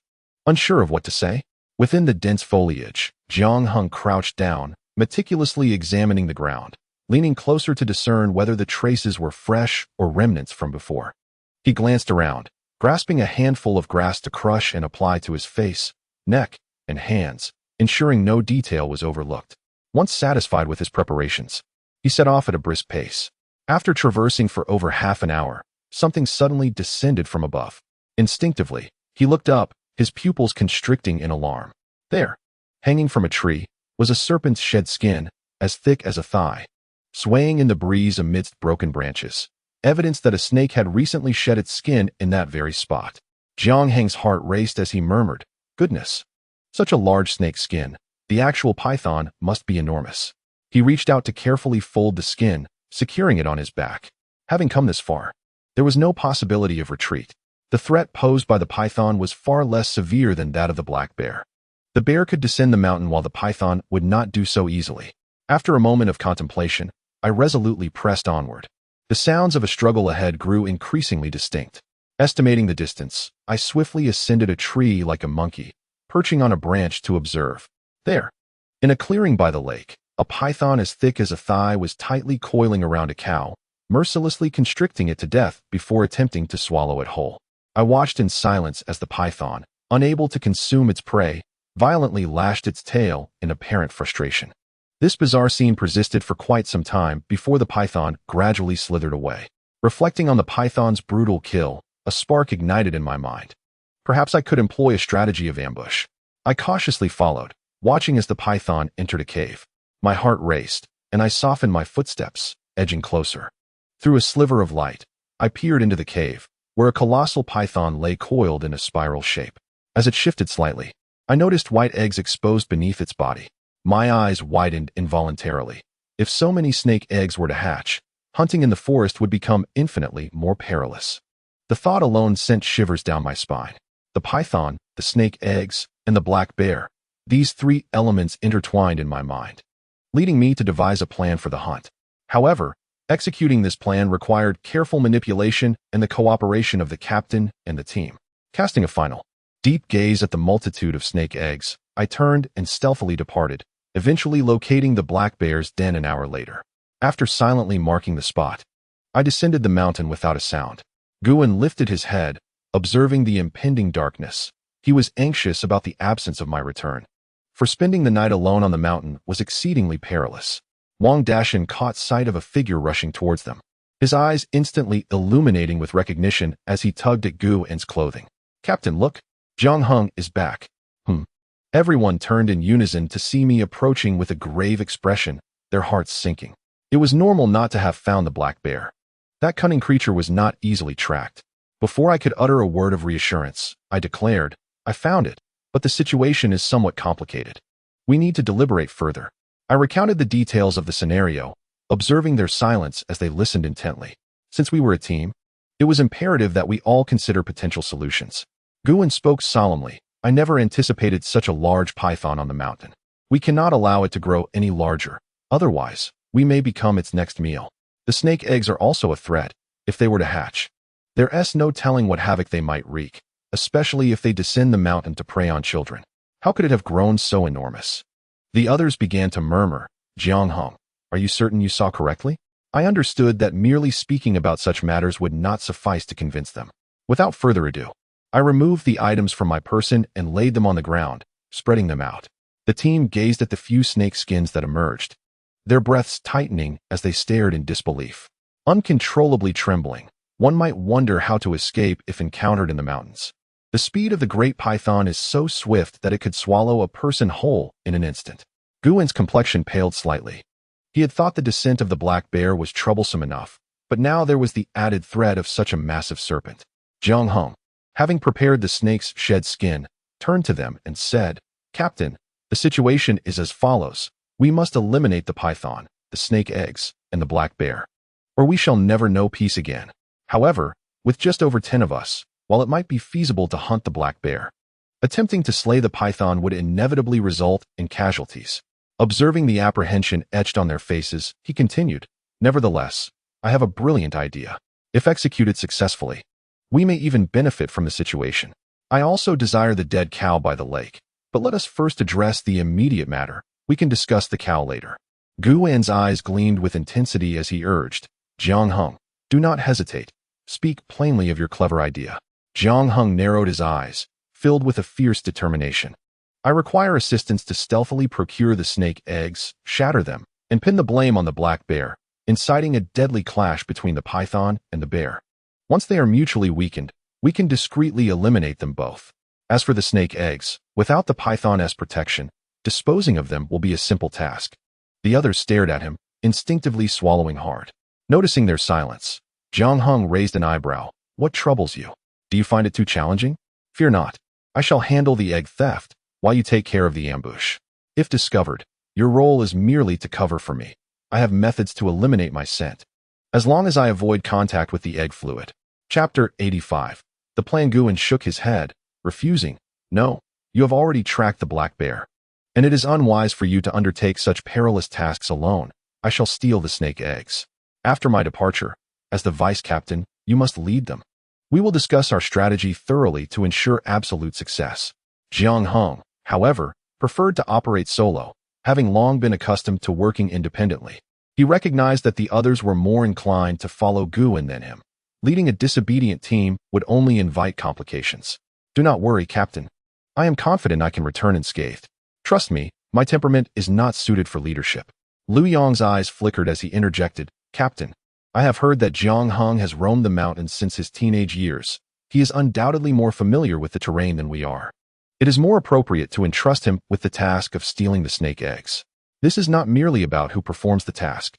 Unsure of what to say, within the dense foliage, Jiang Heng crouched down, meticulously examining the ground, leaning closer to discern whether the traces were fresh or remnants from before. He glanced around, grasping a handful of grass to crush and apply to his face, neck, and hands, ensuring no detail was overlooked. Once satisfied with his preparations, he set off at a brisk pace. After traversing for over half an hour, something suddenly descended from above. Instinctively, he looked up, his pupils constricting in alarm. There, hanging from a tree, was a serpent's shed skin, as thick as a thigh, swaying in the breeze amidst broken branches, evidence that a snake had recently shed its skin in that very spot. Jiang Heng's heart raced as he murmured, "Goodness! Such a large snake skin. The actual python must be enormous." He reached out to carefully fold the skin, securing it on his back. Having come this far, there was no possibility of retreat. The threat posed by the python was far less severe than that of the black bear. The bear could descend the mountain while the python would not do so easily. After a moment of contemplation, I resolutely pressed onward. The sounds of a struggle ahead grew increasingly distinct. Estimating the distance, I swiftly ascended a tree like a monkey, perching on a branch to observe. There, in a clearing by the lake, a python as thick as a thigh was tightly coiling around a cow, mercilessly constricting it to death before attempting to swallow it whole. I watched in silence as the python, unable to consume its prey, violently lashed its tail in apparent frustration. This bizarre scene persisted for quite some time before the python gradually slithered away. Reflecting on the python's brutal kill, a spark ignited in my mind. Perhaps I could employ a strategy of ambush. I cautiously followed, watching as the python entered a cave. My heart raced, and I softened my footsteps, edging closer. Through a sliver of light, I peered into the cave, where a colossal python lay coiled in a spiral shape. As it shifted slightly, I noticed white eggs exposed beneath its body. My eyes widened involuntarily. If so many snake eggs were to hatch, hunting in the forest would become infinitely more perilous. The thought alone sent shivers down my spine. The python, the snake eggs, and the black bear, these three elements intertwined in my mind, leading me to devise a plan for the hunt. However, executing this plan required careful manipulation and the cooperation of the captain and the team. Casting a final, deep gaze at the multitude of snake eggs, I turned and stealthily departed, eventually locating the black bear's den an hour later. After silently marking the spot, I descended the mountain without a sound. Guan lifted his head, observing the impending darkness. He was anxious about the absence of my return, for spending the night alone on the mountain was exceedingly perilous. Wang Dashan caught sight of a figure rushing towards them, his eyes instantly illuminating with recognition as he tugged at Guan's clothing. "Captain, look! Jiang Heng is back." Everyone turned in unison to see me approaching with a grave expression, their hearts sinking. It was normal not to have found the black bear. That cunning creature was not easily tracked. Before I could utter a word of reassurance, I declared, "I found it, but the situation is somewhat complicated. We need to deliberate further." I recounted the details of the scenario, observing their silence as they listened intently. Since we were a team, it was imperative that we all consider potential solutions. Guan spoke solemnly. "I never anticipated such a large python on the mountain. We cannot allow it to grow any larger. Otherwise, we may become its next meal. The snake eggs are also a threat. If they were to hatch, there's no telling what havoc they might wreak, especially if they descend the mountain to prey on children. How could it have grown so enormous?" The others began to murmur. "Jiang Heng, are you certain you saw correctly?" I understood that merely speaking about such matters would not suffice to convince them. Without further ado, I removed the items from my person and laid them on the ground, spreading them out. The team gazed at the few snake skins that emerged, their breaths tightening as they stared in disbelief. Uncontrollably trembling, one might wonder how to escape if encountered in the mountains. The speed of the great python is so swift that it could swallow a person whole in an instant. Guan's complexion paled slightly. He had thought the descent of the black bear was troublesome enough, But now there was the added threat of such a massive serpent. Jiang Heng, having prepared the snake's shed skin, turned to them and said, "Captain, the situation is as follows. We must eliminate the python, the snake eggs, and the black bear, or we shall never know peace again. However, with just over 10 of us, while it might be feasible to hunt the black bear, attempting to slay the python would inevitably result in casualties." Observing the apprehension etched on their faces, he continued, "Nevertheless, I have a brilliant idea. If executed successfully, we may even benefit from the situation. I also desire the dead cow by the lake, but let us first address the immediate matter. We can discuss the cow later." Gu Wan's eyes gleamed with intensity as he urged, "Jiang Heng, do not hesitate. Speak plainly of your clever idea." Jiang Heng narrowed his eyes, filled with a fierce determination. "I require assistance to stealthily procure the snake eggs, shatter them, and pin the blame on the black bear, inciting a deadly clash between the python and the bear. Once they are mutually weakened, we can discreetly eliminate them both. As for the snake eggs, without the python's protection, disposing of them will be a simple task." The others stared at him, instinctively swallowing hard. Noticing their silence, Jiang Heng raised an eyebrow. "What troubles you? Do you find it too challenging? Fear not. I shall handle the egg theft, while you take care of the ambush. If discovered, your role is merely to cover for me. I have methods to eliminate my scent, as long as I avoid contact with the egg fluid." Chapter 85. The Plan. Guan shook his head, refusing. "No, you have already tracked the black bear, and it is unwise for you to undertake such perilous tasks alone. I shall steal the snake eggs. After my departure, as the vice captain, you must lead them. We will discuss our strategy thoroughly to ensure absolute success." Jiang Heng, however, preferred to operate solo, having long been accustomed to working independently. He recognized that the others were more inclined to follow Guan than him. Leading a disobedient team would only invite complications. "Do not worry, Captain. I am confident I can return unscathed. Trust me, my temperament is not suited for leadership." Lu Yong's eyes flickered as he interjected, "Captain, I have heard that Jiang Heng has roamed the mountains since his teenage years. He is undoubtedly more familiar with the terrain than we are. It is more appropriate to entrust him with the task of stealing the snake eggs. This is not merely about who performs the task,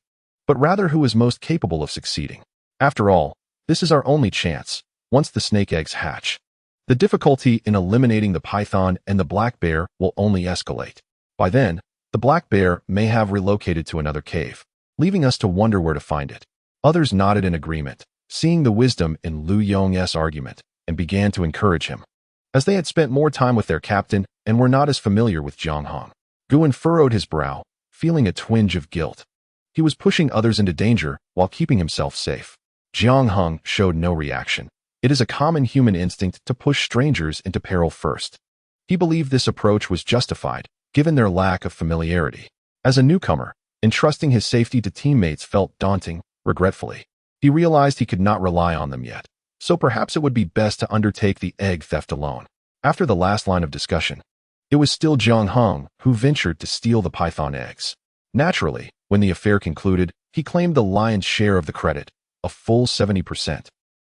but rather who is most capable of succeeding. After all, this is our only chance, once the snake eggs hatch. The difficulty in eliminating the python and the black bear will only escalate. By then, the black bear may have relocated to another cave, leaving us to wonder where to find it." Others nodded in agreement, seeing the wisdom in Lu Yong's argument, and began to encourage him. As they had spent more time with their captain and were not as familiar with Jiang Heng, Guan furrowed his brow, feeling a twinge of guilt. He was pushing others into danger while keeping himself safe. Jiang Heng showed no reaction. It is a common human instinct to push strangers into peril first. He believed this approach was justified, given their lack of familiarity. As a newcomer, entrusting his safety to teammates felt daunting. Regretfully, he realized he could not rely on them yet, so perhaps it would be best to undertake the egg theft alone. After the last line of discussion, it was still Jiang Heng who ventured to steal the python eggs. Naturally, when the affair concluded, he claimed the lion's share of the credit, a full 70%.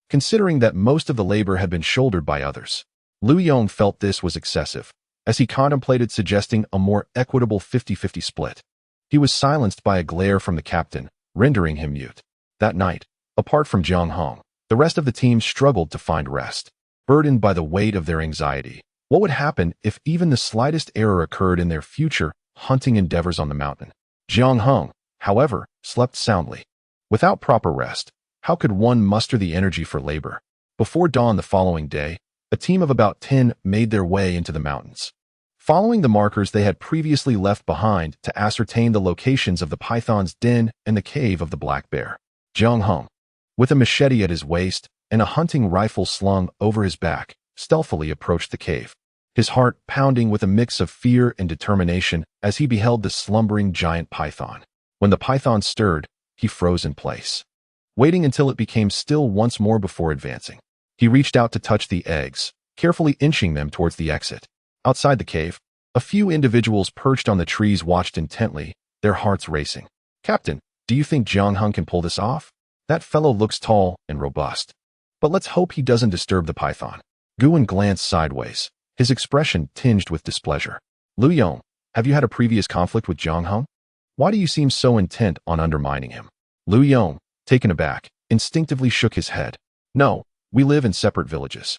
Considering that most of the labor had been shouldered by others, Lu Yong felt this was excessive, as he contemplated suggesting a more equitable 50-50 split. He was silenced by a glare from the captain, rendering him mute. That night, apart from Jiang Heng, the rest of the team struggled to find rest, burdened by the weight of their anxiety. What would happen if even the slightest error occurred in their future hunting endeavors on the mountain? Jiang Heng, however, slept soundly. Without proper rest, how could one muster the energy for labor? Before dawn the following day, a team of about 10 made their way into the mountains. Following the markers they had previously left behind to ascertain the locations of the python's den and the cave of the black bear, Jiang Heng, with a machete at his waist and a hunting rifle slung over his back, stealthily approached the cave, his heart pounding with a mix of fear and determination as he beheld the slumbering giant python. When the python stirred, he froze in place, waiting until it became still once more before advancing. He reached out to touch the eggs, carefully inching them towards the exit. Outside the cave, a few individuals perched on the trees watched intently, their hearts racing. "Captain, do you think Jiang Heng can pull this off? That fellow looks tall and robust. But let's hope he doesn't disturb the python." Guan glanced sideways, his expression tinged with displeasure. "Lu Yong, have you had a previous conflict with Jiang Heng? Why do you seem so intent on undermining him?" Lu Yong, taken aback, instinctively shook his head. No, we live in separate villages.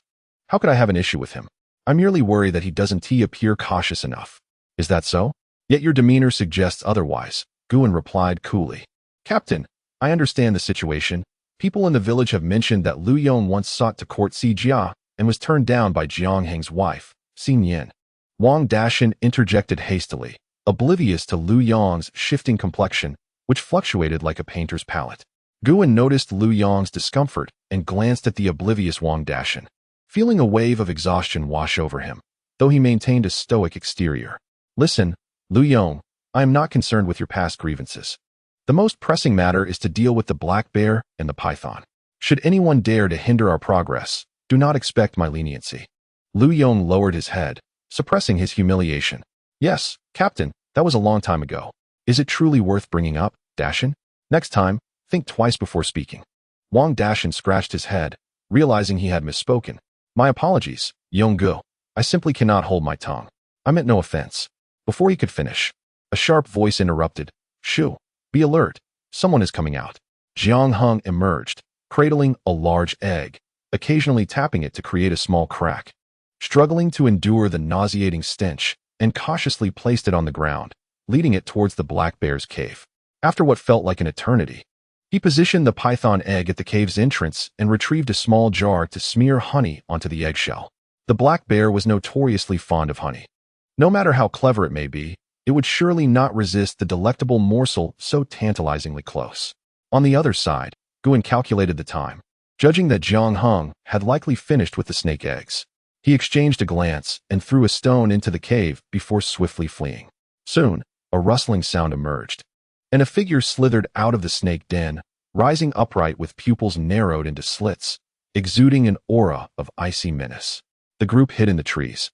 How could I have an issue with him? I merely worry that he doesn't appear cautious enough. Is that so? Yet your demeanor suggests otherwise, Guan replied coolly. Captain, I understand the situation. People in the village have mentioned that Lu Yong once sought to court Si Jia and was turned down by Jiang Heng's wife, Si Nian. Wang Dashan interjected hastily, oblivious to Lu Yong's shifting complexion, which fluctuated like a painter's palette. Guan noticed Lu Yong's discomfort and glanced at the oblivious Wang Dashan, feeling a wave of exhaustion wash over him, though he maintained a stoic exterior. Listen, Lu Yong, I am not concerned with your past grievances. The most pressing matter is to deal with the black bear and the python. Should anyone dare to hinder our progress, do not expect my leniency. Lu Yong lowered his head, suppressing his humiliation. Yes, Captain, that was a long time ago. Is it truly worth bringing up, Dashan? Next time, think twice before speaking. Wang Dashan scratched his head, realizing he had misspoken. My apologies, Yonggu. I simply cannot hold my tongue. I meant no offense. Before he could finish, a sharp voice interrupted. Shoo, be alert. Someone is coming out. Jiang Heng emerged, cradling a large egg, occasionally tapping it to create a small crack. Struggling to endure the nauseating stench, and cautiously placed it on the ground, leading it towards the black bear's cave. After what felt like an eternity, he positioned the python egg at the cave's entrance and retrieved a small jar to smear honey onto the eggshell. The black bear was notoriously fond of honey. No matter how clever it may be, it would surely not resist the delectable morsel so tantalizingly close. On the other side, Guan calculated the time, judging that Jiang Heng had likely finished with the snake eggs. He exchanged a glance and threw a stone into the cave before swiftly fleeing. Soon, a rustling sound emerged, and a figure slithered out of the snake den, rising upright with pupils narrowed into slits, exuding an aura of icy menace. The group hid in the trees,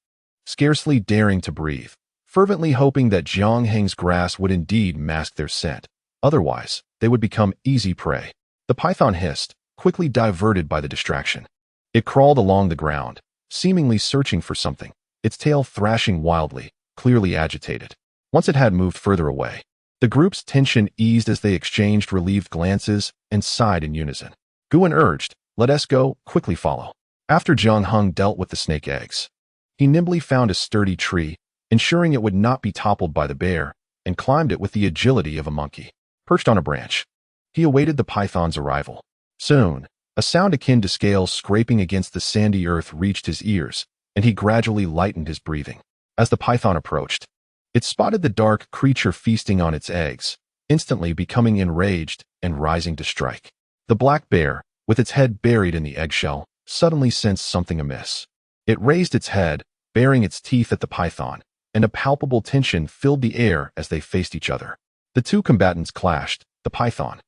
scarcely daring to breathe, fervently hoping that Jiang Heng's grass would indeed mask their scent. Otherwise, they would become easy prey. The python hissed, quickly diverted by the distraction. It crawled along the ground, seemingly searching for something, its tail thrashing wildly, clearly agitated. Once it had moved further away, the group's tension eased as they exchanged relieved glances and sighed in unison. Guan urged, let us go, quickly follow. After Jiang Heng dealt with the snake eggs, he nimbly found a sturdy tree, ensuring it would not be toppled by the bear, and climbed it with the agility of a monkey. Perched on a branch, he awaited the python's arrival. Soon, a sound akin to scales scraping against the sandy earth reached his ears, and he gradually lightened his breathing. As the python approached, it spotted the dark creature feasting on its eggs, instantly becoming enraged and rising to strike. The black bear, with its head buried in the eggshell, suddenly sensed something amiss. It raised its head, baring its teeth at the python, and a palpable tension filled the air as they faced each other. The two combatants clashed. The python,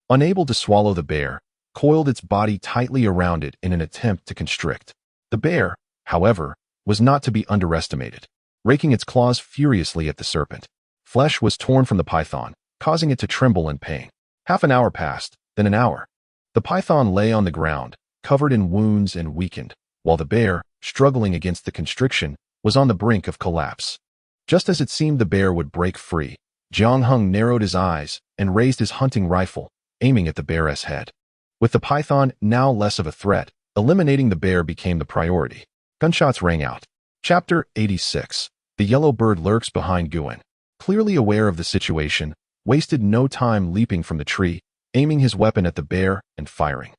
unable to swallow the bear, coiled its body tightly around it in an attempt to constrict. The bear, however, was not to be underestimated, raking its claws furiously at the serpent. Flesh was torn from the python, causing it to tremble in pain. Half an hour passed, then an hour. The python lay on the ground, covered in wounds and weakened, while the bear, struggling against the constriction, was on the brink of collapse. Just as it seemed the bear would break free, Jiang Heng narrowed his eyes and raised his hunting rifle, aiming at the bear's head. With the python now less of a threat, eliminating the bear became the priority. Gunshots rang out. Chapter 86. The yellow bird lurks behind Guan. Clearly aware of the situation, wasted no time leaping from the tree, aiming his weapon at the bear and firing.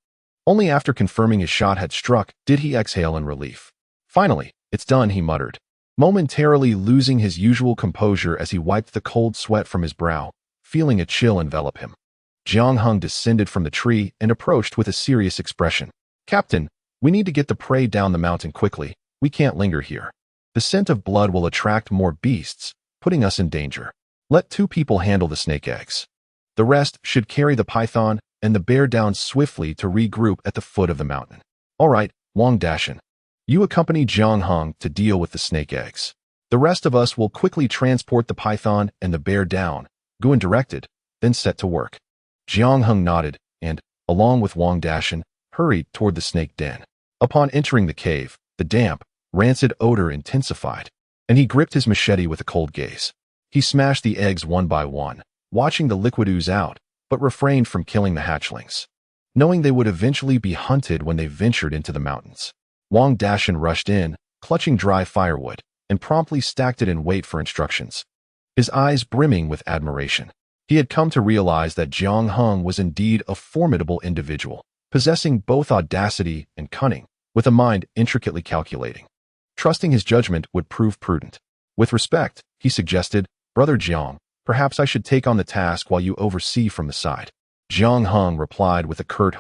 Only after confirming his shot had struck did he exhale in relief. Finally, it's done, he muttered, momentarily losing his usual composure as he wiped the cold sweat from his brow, feeling a chill envelop him. Jiang Heng descended from the tree and approached with a serious expression. Captain, we need to get the prey down the mountain quickly. We can't linger here. The scent of blood will attract more beasts, putting us in danger. Let 2 people handle the snake eggs. The rest should carry the python and the bear down swiftly to regroup at the foot of the mountain. All right, Wang Dashan. You accompany Jiang Heng to deal with the snake eggs. The rest of us will quickly transport the python and the bear down, Guan directed, then set to work. Jiang Heng nodded and, along with Wang Dashan, hurried toward the snake den. Upon entering the cave, the damp, rancid odor intensified, and he gripped his machete with a cold gaze. He smashed the eggs one by one, watching the liquid ooze out, but refrained from killing the hatchlings. knowing they would eventually be hunted when they ventured into the mountains. Wang Dashan rushed in, clutching dry firewood, and promptly stacked it in wait for instructions, his eyes brimming with admiration. He had come to realize that Jiang Heng was indeed a formidable individual, possessing both audacity and cunning, with a mind intricately calculating. Trusting his judgment would prove prudent. With respect, he suggested, "Brother Jiang, perhaps I should take on the task while you oversee from the side." Jiang Heng replied with a curt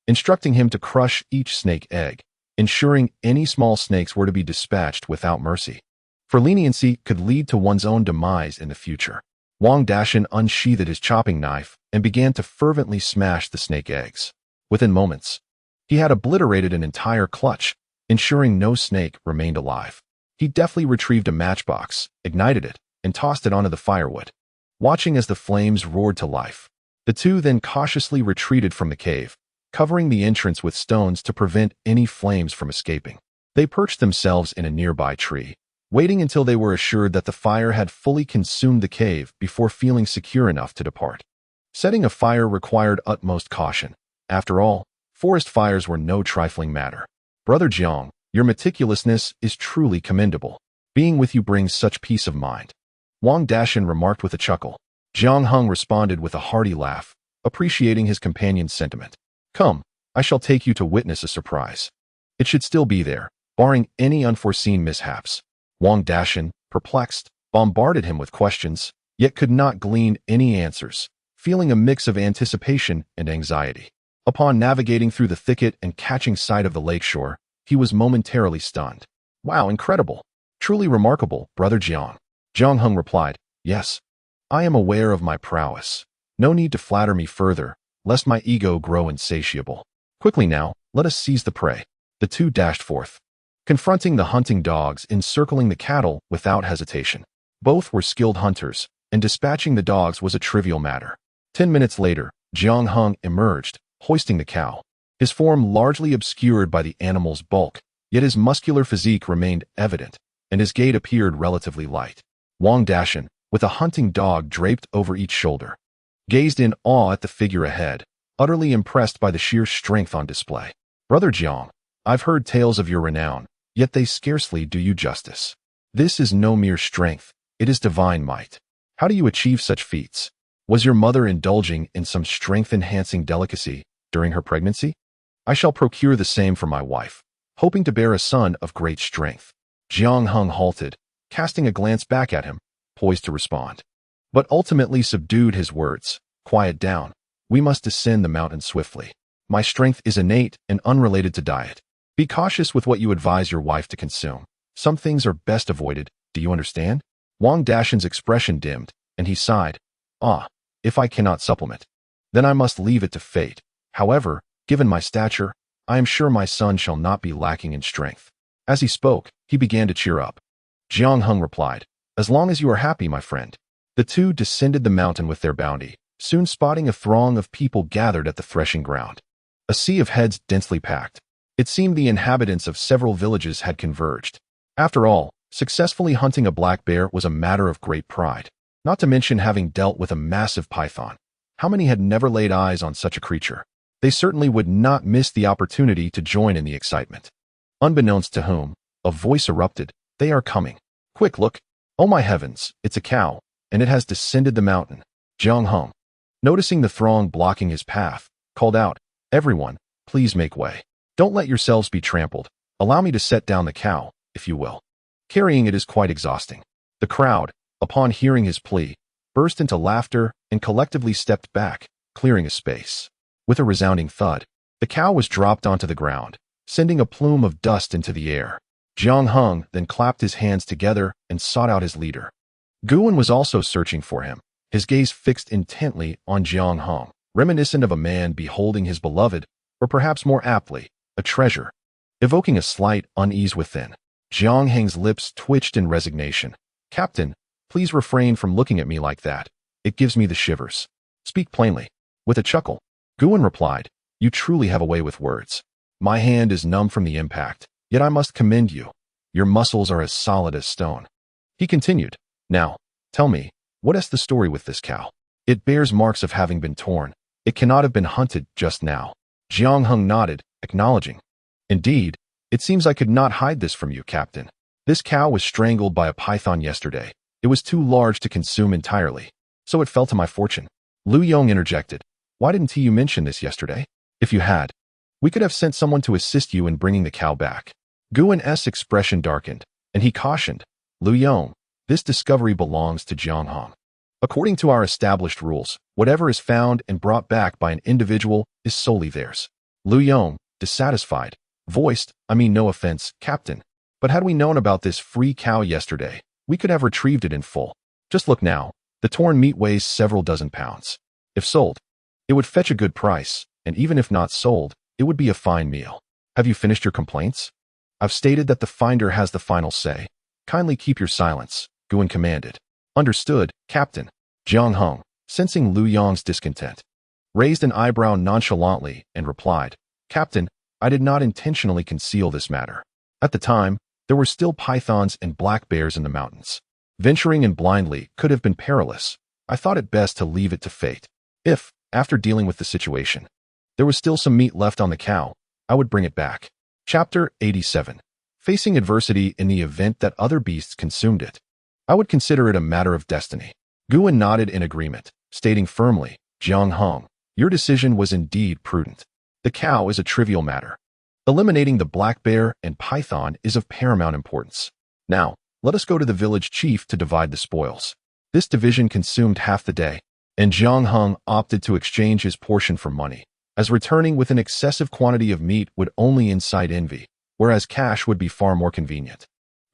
instructing him to crush each snake egg, ensuring any small snakes were to be dispatched without mercy, for leniency could lead to one's own demise in the future. Wang Dashan unsheathed his chopping knife and began to fervently smash the snake eggs. Within moments, he had obliterated an entire clutch, ensuring no snake remained alive. He deftly retrieved a matchbox, ignited it, and tossed it onto the firewood. Watching as the flames roared to life, the two then cautiously retreated from the cave, covering the entrance with stones to prevent any flames from escaping. They perched themselves in a nearby tree, waiting until they were assured that the fire had fully consumed the cave before feeling secure enough to depart. Setting a fire required utmost caution. After all, forest fires were no trifling matter. "Brother Jiang, your meticulousness is truly commendable. Being with you brings such peace of mind," Wang Dashan remarked with a chuckle. Jiang Heng responded with a hearty laugh, appreciating his companion's sentiment. "Come, I shall take you to witness a surprise. It should still be there, barring any unforeseen mishaps." Wang Dashan, perplexed, bombarded him with questions, yet could not glean any answers, feeling a mix of anticipation and anxiety. Upon navigating through the thicket and catching sight of the lakeshore, he was momentarily stunned. "Wow, incredible. Truly remarkable, Brother Jiang." Jiang Heng replied, "Yes, I am aware of my prowess. No need to flatter me further, lest my ego grow insatiable. Quickly now, let us seize the prey." The two dashed forth, confronting the hunting dogs encircling the cattle without hesitation. Both were skilled hunters, and dispatching the dogs was a trivial matter. 10 minutes later, Jiang Heng emerged, hoisting the cow, his form largely obscured by the animal's bulk, yet his muscular physique remained evident, and his gait appeared relatively light. Wang Dashan, with a hunting dog draped over each shoulder, gazed in awe at the figure ahead, utterly impressed by the sheer strength on display. "Brother Jiang, I've heard tales of your renown, yet they scarcely do you justice. This is no mere strength, it is divine might. How do you achieve such feats? Was your mother indulging in some strength-enhancing delicacy during her pregnancy? I shall procure the same for my wife, hoping to bear a son of great strength." Jiang Heng halted, casting a glance back at him, poised to respond, but ultimately subdued his words. "Quiet down. We must descend the mountain swiftly. My strength is innate and unrelated to diet. Be cautious with what you advise your wife to consume. Some things are best avoided, do you understand?" Wang Dashan's expression dimmed, and he sighed. "Ah, if I cannot supplement, then I must leave it to fate. However, given my stature, I am sure my son shall not be lacking in strength." As he spoke, he began to cheer up. Jiang Heng replied, "As long as you are happy, my friend." The two descended the mountain with their bounty, soon spotting a throng of people gathered at the threshing ground. A sea of heads densely packed. It seemed the inhabitants of several villages had converged. After all, successfully hunting a black bear was a matter of great pride, not to mention having dealt with a massive python. How many had never laid eyes on such a creature? They certainly would not miss the opportunity to join in the excitement. Unbeknownst to whom, a voice erupted, "They are coming. Quick, look. Oh my heavens, it's a cow, and it has descended the mountain." Jiang Heng, noticing the throng blocking his path, called out, "Everyone, please make way. Don't let yourselves be trampled. Allow me to set down the cow, if you will. Carrying it is quite exhausting." The crowd, upon hearing his plea, burst into laughter and collectively stepped back, clearing a space. With a resounding thud, the cow was dropped onto the ground, sending a plume of dust into the air. Jiang Heng then clapped his hands together and sought out his leader. Guan was also searching for him, his gaze fixed intently on Jiang Heng, reminiscent of a man beholding his beloved, or perhaps more aptly, a treasure, evoking a slight unease within. Jiang Heng's lips twitched in resignation. "Captain, please refrain from looking at me like that. It gives me the shivers. Speak plainly." With a chuckle, Guan replied, "You truly have a way with words. My hand is numb from the impact, yet I must commend you. Your muscles are as solid as stone." He continued, "Now, tell me, what is the story with this cow? It bears marks of having been torn. It cannot have been hunted just now." Jiang Heng nodded, acknowledging. Indeed, it seems I could not hide this from you, Captain. This cow was strangled by a python yesterday. It was too large to consume entirely, so it fell to my fortune. Lu Yong interjected. Why didn't you mention this yesterday? If you had, we could have sent someone to assist you in bringing the cow back. Guan's expression darkened, and he cautioned, Lu Yong, this discovery belongs to Jiang Heng. According to our established rules, whatever is found and brought back by an individual is solely theirs. Lu Yong, dissatisfied, voiced, no offense, Captain, but had we known about this free cow yesterday, we could have retrieved it in full. Just look now, the torn meat weighs several dozen pounds. If sold, it would fetch a good price, and even if not sold, it would be a fine meal. Have you finished your complaints? I've stated that the finder has the final say. Kindly keep your silence, Guan commanded. Understood, Captain. Jiang Heng, sensing Lu Yong's discontent, raised an eyebrow nonchalantly and replied, Captain, I did not intentionally conceal this matter. At the time, there were still pythons and black bears in the mountains. Venturing in blindly could have been perilous. I thought it best to leave it to fate. If, after dealing with the situation, there was still some meat left on the cow, I would bring it back. Chapter 87. Facing adversity in the event that other beasts consumed it. I would consider it a matter of destiny. Guan nodded in agreement, stating firmly, Jiang Heng, your decision was indeed prudent. The cow is a trivial matter. Eliminating the black bear and python is of paramount importance. Now, let us go to the village chief to divide the spoils. This division consumed half the day, and Jiang Heng opted to exchange his portion for money, as returning with an excessive quantity of meat would only incite envy, whereas cash would be far more convenient.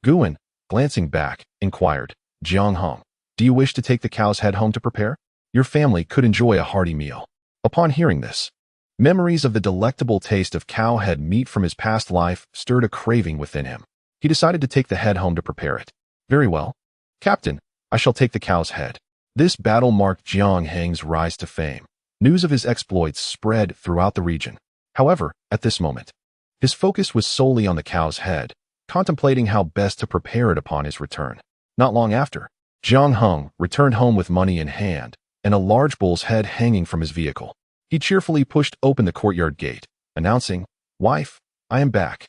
Guan, glancing back, inquired, Jiang Heng, do you wish to take the cow's head home to prepare? Your family could enjoy a hearty meal. Upon hearing this, memories of the delectable taste of cow head meat from his past life stirred a craving within him. He decided to take the head home to prepare it. Very well. Captain, I shall take the cow's head. This battle marked Jiang Heng's rise to fame. News of his exploits spread throughout the region. However, at this moment, his focus was solely on the cow's head, contemplating how best to prepare it upon his return. Not long after, Jiang Heng returned home with money in hand and a large bull's head hanging from his vehicle. He cheerfully pushed open the courtyard gate, announcing, Wife, I am back.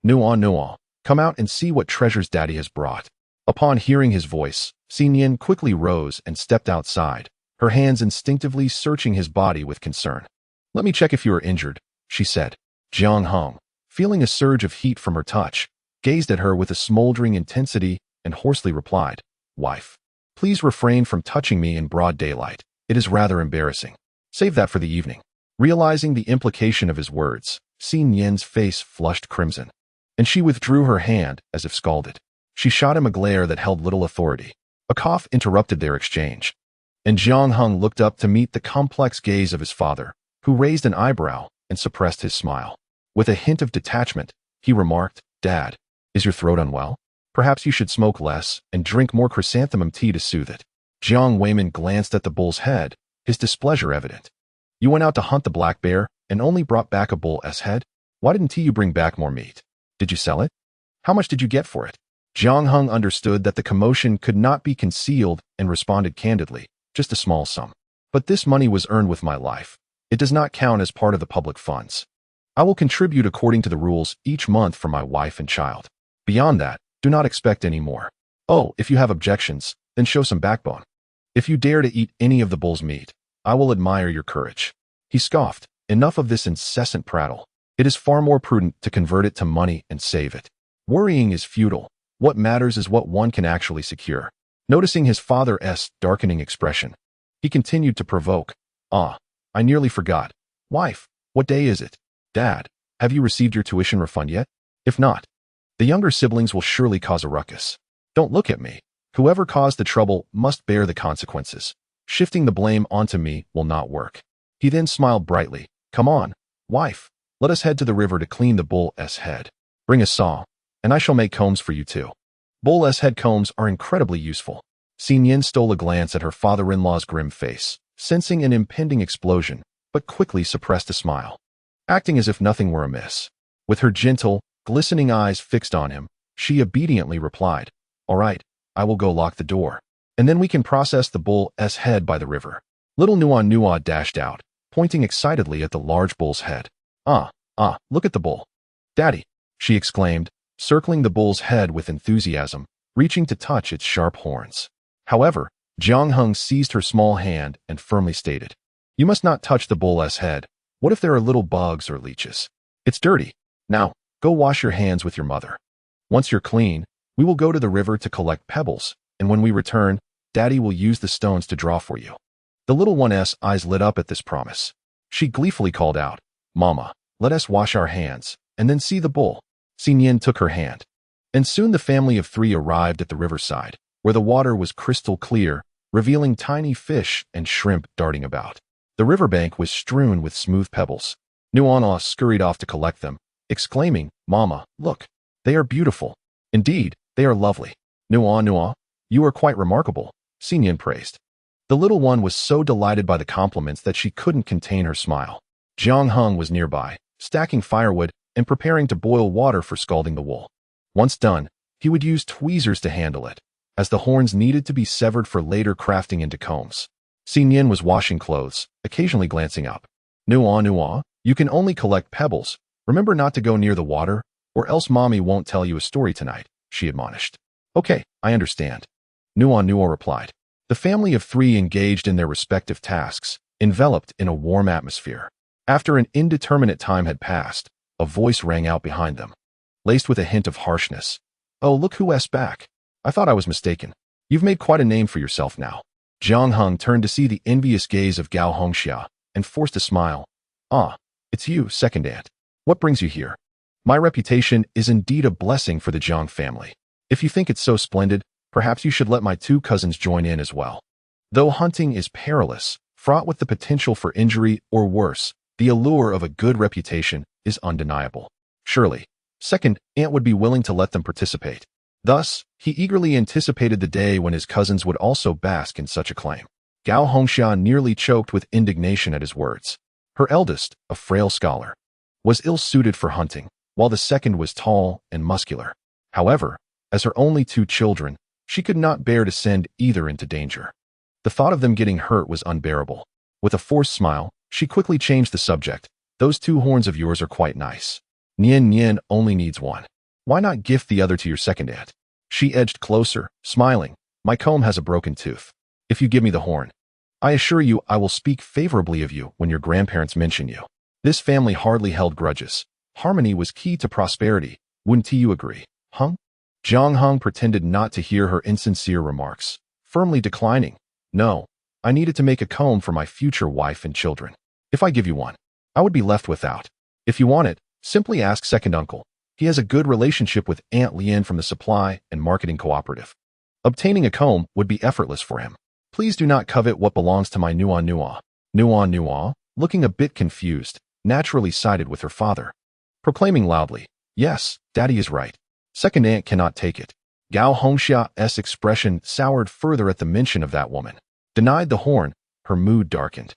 Nuonuo, come out and see what treasures Daddy has brought. Upon hearing his voice, Nian quickly rose and stepped outside, her hands instinctively searching his body with concern. Let me check if you are injured, she said. Jiang Heng, feeling a surge of heat from her touch, gazed at her with a smoldering intensity and hoarsely replied, Wife, please refrain from touching me in broad daylight. It is rather embarrassing. Save that for the evening. Realizing the implication of his words, Nian's face flushed crimson, and she withdrew her hand as if scalded. She shot him a glare that held little authority. A cough interrupted their exchange, and Jiang Heng looked up to meet the complex gaze of his father, who raised an eyebrow and suppressed his smile. With a hint of detachment, he remarked, Dad, is your throat unwell? Perhaps you should smoke less and drink more chrysanthemum tea to soothe it. Jiang Weiman glanced at the bull's head, his displeasure evident. You went out to hunt the black bear and only brought back a bull's head? Why didn't you bring back more meat? Did you sell it? How much did you get for it? Jiang Heng understood that the commotion could not be concealed and responded candidly, just a small sum. But this money was earned with my life. It does not count as part of the public funds. I will contribute according to the rules each month for my wife and child. Beyond that, do not expect any more. Oh, if you have objections, then show some backbone. If you dare to eat any of the bull's meat, I will admire your courage. He scoffed, enough of this incessant prattle. It is far more prudent to convert it to money and save it. Worrying is futile. What matters is what one can actually secure. Noticing his father's darkening expression, he continued to provoke. I nearly forgot. Wife, what day is it? Dad, have you received your tuition refund yet? If not, the younger siblings will surely cause a ruckus. Don't look at me. Whoever caused the trouble must bear the consequences. Shifting the blame onto me will not work. He then smiled brightly. Come on, wife, let us head to the river to clean the bull's head. Bring a saw, and I shall make combs for you too. Bull's head combs are incredibly useful. Nian stole a glance at her father-in-law's grim face, sensing an impending explosion, but quickly suppressed a smile. Acting as if nothing were amiss, with her gentle, glistening eyes fixed on him, she obediently replied, All right, I will go lock the door, and then we can process the bull's head by the river. Little Nuonuo dashed out, pointing excitedly at the large bull's head. Look at the bull. Daddy, she exclaimed, circling the bull's head with enthusiasm, reaching to touch its sharp horns. However, Jiang Heng seized her small hand and firmly stated, "You must not touch the bull's head. What if there are little bugs or leeches? It's dirty. Now, go wash your hands with your mother. Once you're clean, we will go to the river to collect pebbles, and when we return, Daddy will use the stones to draw for you." The little one's eyes lit up at this promise. She gleefully called out, "Mama, let us wash our hands, and then see the bull." Nian took her hand. And soon the family of 3 arrived at the riverside, where the water was crystal clear, revealing tiny fish and shrimp darting about. The riverbank was strewn with smooth pebbles. Nuonuo scurried off to collect them, exclaiming, "Mama, look, they are beautiful. Indeed, they are lovely. Nuonuo, you are quite remarkable," Nian praised. The little one was so delighted by the compliments that she couldn't contain her smile. Jiang Heng was nearby, stacking firewood and preparing to boil water for scalding the wool. Once done, he would use tweezers to handle it, as the horns needed to be severed for later crafting into combs. Nian was washing clothes, occasionally glancing up. "Nuonuo, you can only collect pebbles. Remember not to go near the water, or else Mommy won't tell you a story tonight," she admonished. "Okay, I understand," Nuonuo replied. The family of 3 engaged in their respective tasks, enveloped in a warm atmosphere. After an indeterminate time had passed, a voice rang out behind them, laced with a hint of harshness. "Oh, look who's back. I thought I was mistaken. You've made quite a name for yourself now." Jiang Heng turned to see the envious gaze of Gao Hongxia and forced a smile. "Ah, it's you, second aunt. What brings you here? My reputation is indeed a blessing for the Jiang family. If you think it's so splendid, perhaps you should let my 2 cousins join in as well." Though hunting is perilous, fraught with the potential for injury or worse, the allure of a good reputation is undeniable. Surely, second aunt would be willing to let them participate. Thus, he eagerly anticipated the day when his cousins would also bask in such acclaim. Gao Hongxia nearly choked with indignation at his words. Her eldest, a frail scholar, was ill-suited for hunting, while the second was tall and muscular. However, as her only 2 children, she could not bear to send either into danger. The thought of them getting hurt was unbearable. With a forced smile, she quickly changed the subject. "Those 2 horns of yours are quite nice. Nian only needs 1. Why not gift the other to your second aunt?" She edged closer, smiling. "My comb has a broken tooth. If you give me the horn, I assure you I will speak favorably of you when your grandparents mention you." This family hardly held grudges. Harmony was key to prosperity. Wouldn't you agree, Hung? Jiang Heng pretended not to hear her insincere remarks, firmly declining. "No, I needed to make a comb for my future wife and children. If I give you one, I would be left without. If you want it, simply ask second uncle. He has a good relationship with Aunt Lian from the supply and marketing cooperative. Obtaining a comb would be effortless for him. Please do not covet what belongs to my Nuonuo." Nuonuo, looking a bit confused, naturally sided with her father, proclaiming loudly, "Yes, Daddy is right. Second aunt cannot take it." Gao Hongxia's expression soured further at the mention of that woman. Denied the horn, her mood darkened.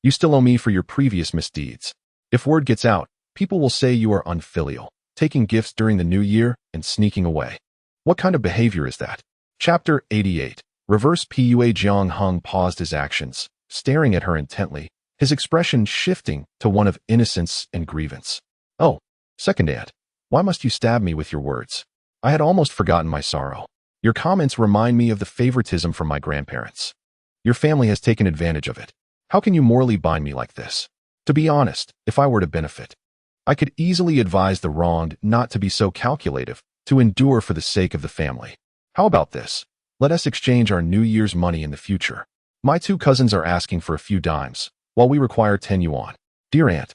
You still owe me for your previous misdeeds. If word gets out, people will say you are unfilial, taking gifts during the new year and sneaking away. What kind of behavior is that? Chapter 88. Reverse PUA. Jiang Heng paused his actions, staring at her intently, his expression shifting to one of innocence and grievance. "Oh, second aunt, why must you stab me with your words? I had almost forgotten my sorrow. Your comments remind me of the favoritism from my grandparents. Your family has taken advantage of it. How can you morally bind me like this? To be honest, if I were to benefit, I could easily advise the wronged not to be so calculative, to endure for the sake of the family. How about this? Let us exchange our New Year's money in the future. My 2 cousins are asking for a few dimes, while we require 10 yuan. Dear aunt,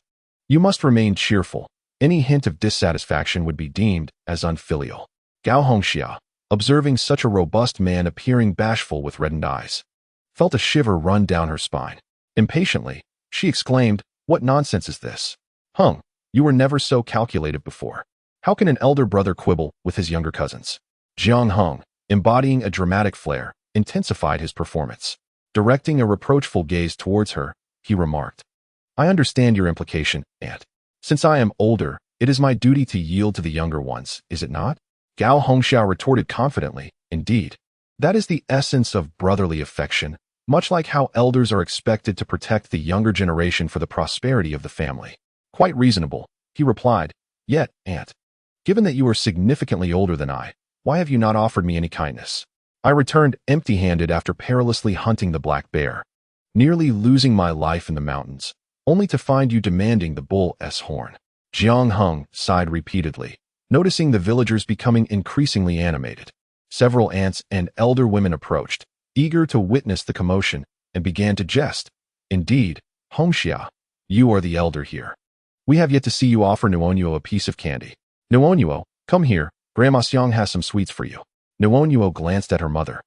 you must remain cheerful. Any hint of dissatisfaction would be deemed as unfilial." Gao Hongxia, observing such a robust man appearing bashful with reddened eyes, felt a shiver run down her spine. Impatiently, she exclaimed, "What nonsense is this? Hung, you were never so calculative before. How can an elder brother quibble with his younger cousins?" Jiang Heng, embodying a dramatic flair, intensified his performance. Directing a reproachful gaze towards her, he remarked, "I understand your implication, aunt. Since I am older, it is my duty to yield to the younger ones, is it not?" Gao Hongxia retorted confidently, "Indeed. That is the essence of brotherly affection, much like how elders are expected to protect the younger generation for the prosperity of the family. Quite reasonable, he replied. Yet, aunt, given that you are significantly older than I, why have you not offered me any kindness? I returned empty-handed after perilously hunting the black bear, nearly losing my life in the mountains, only to find you demanding the bull's horn. Jiang Heng sighed repeatedly, noticing the villagers becoming increasingly animated. Several aunts and elder women approached, eager to witness the commotion, and began to jest. Indeed, Hongxia, you are the elder here. We have yet to see you offer Nuonuo a piece of candy. Nuonuo, come here, Grandma Xiang has some sweets for you. Nuonuo glanced at her mother,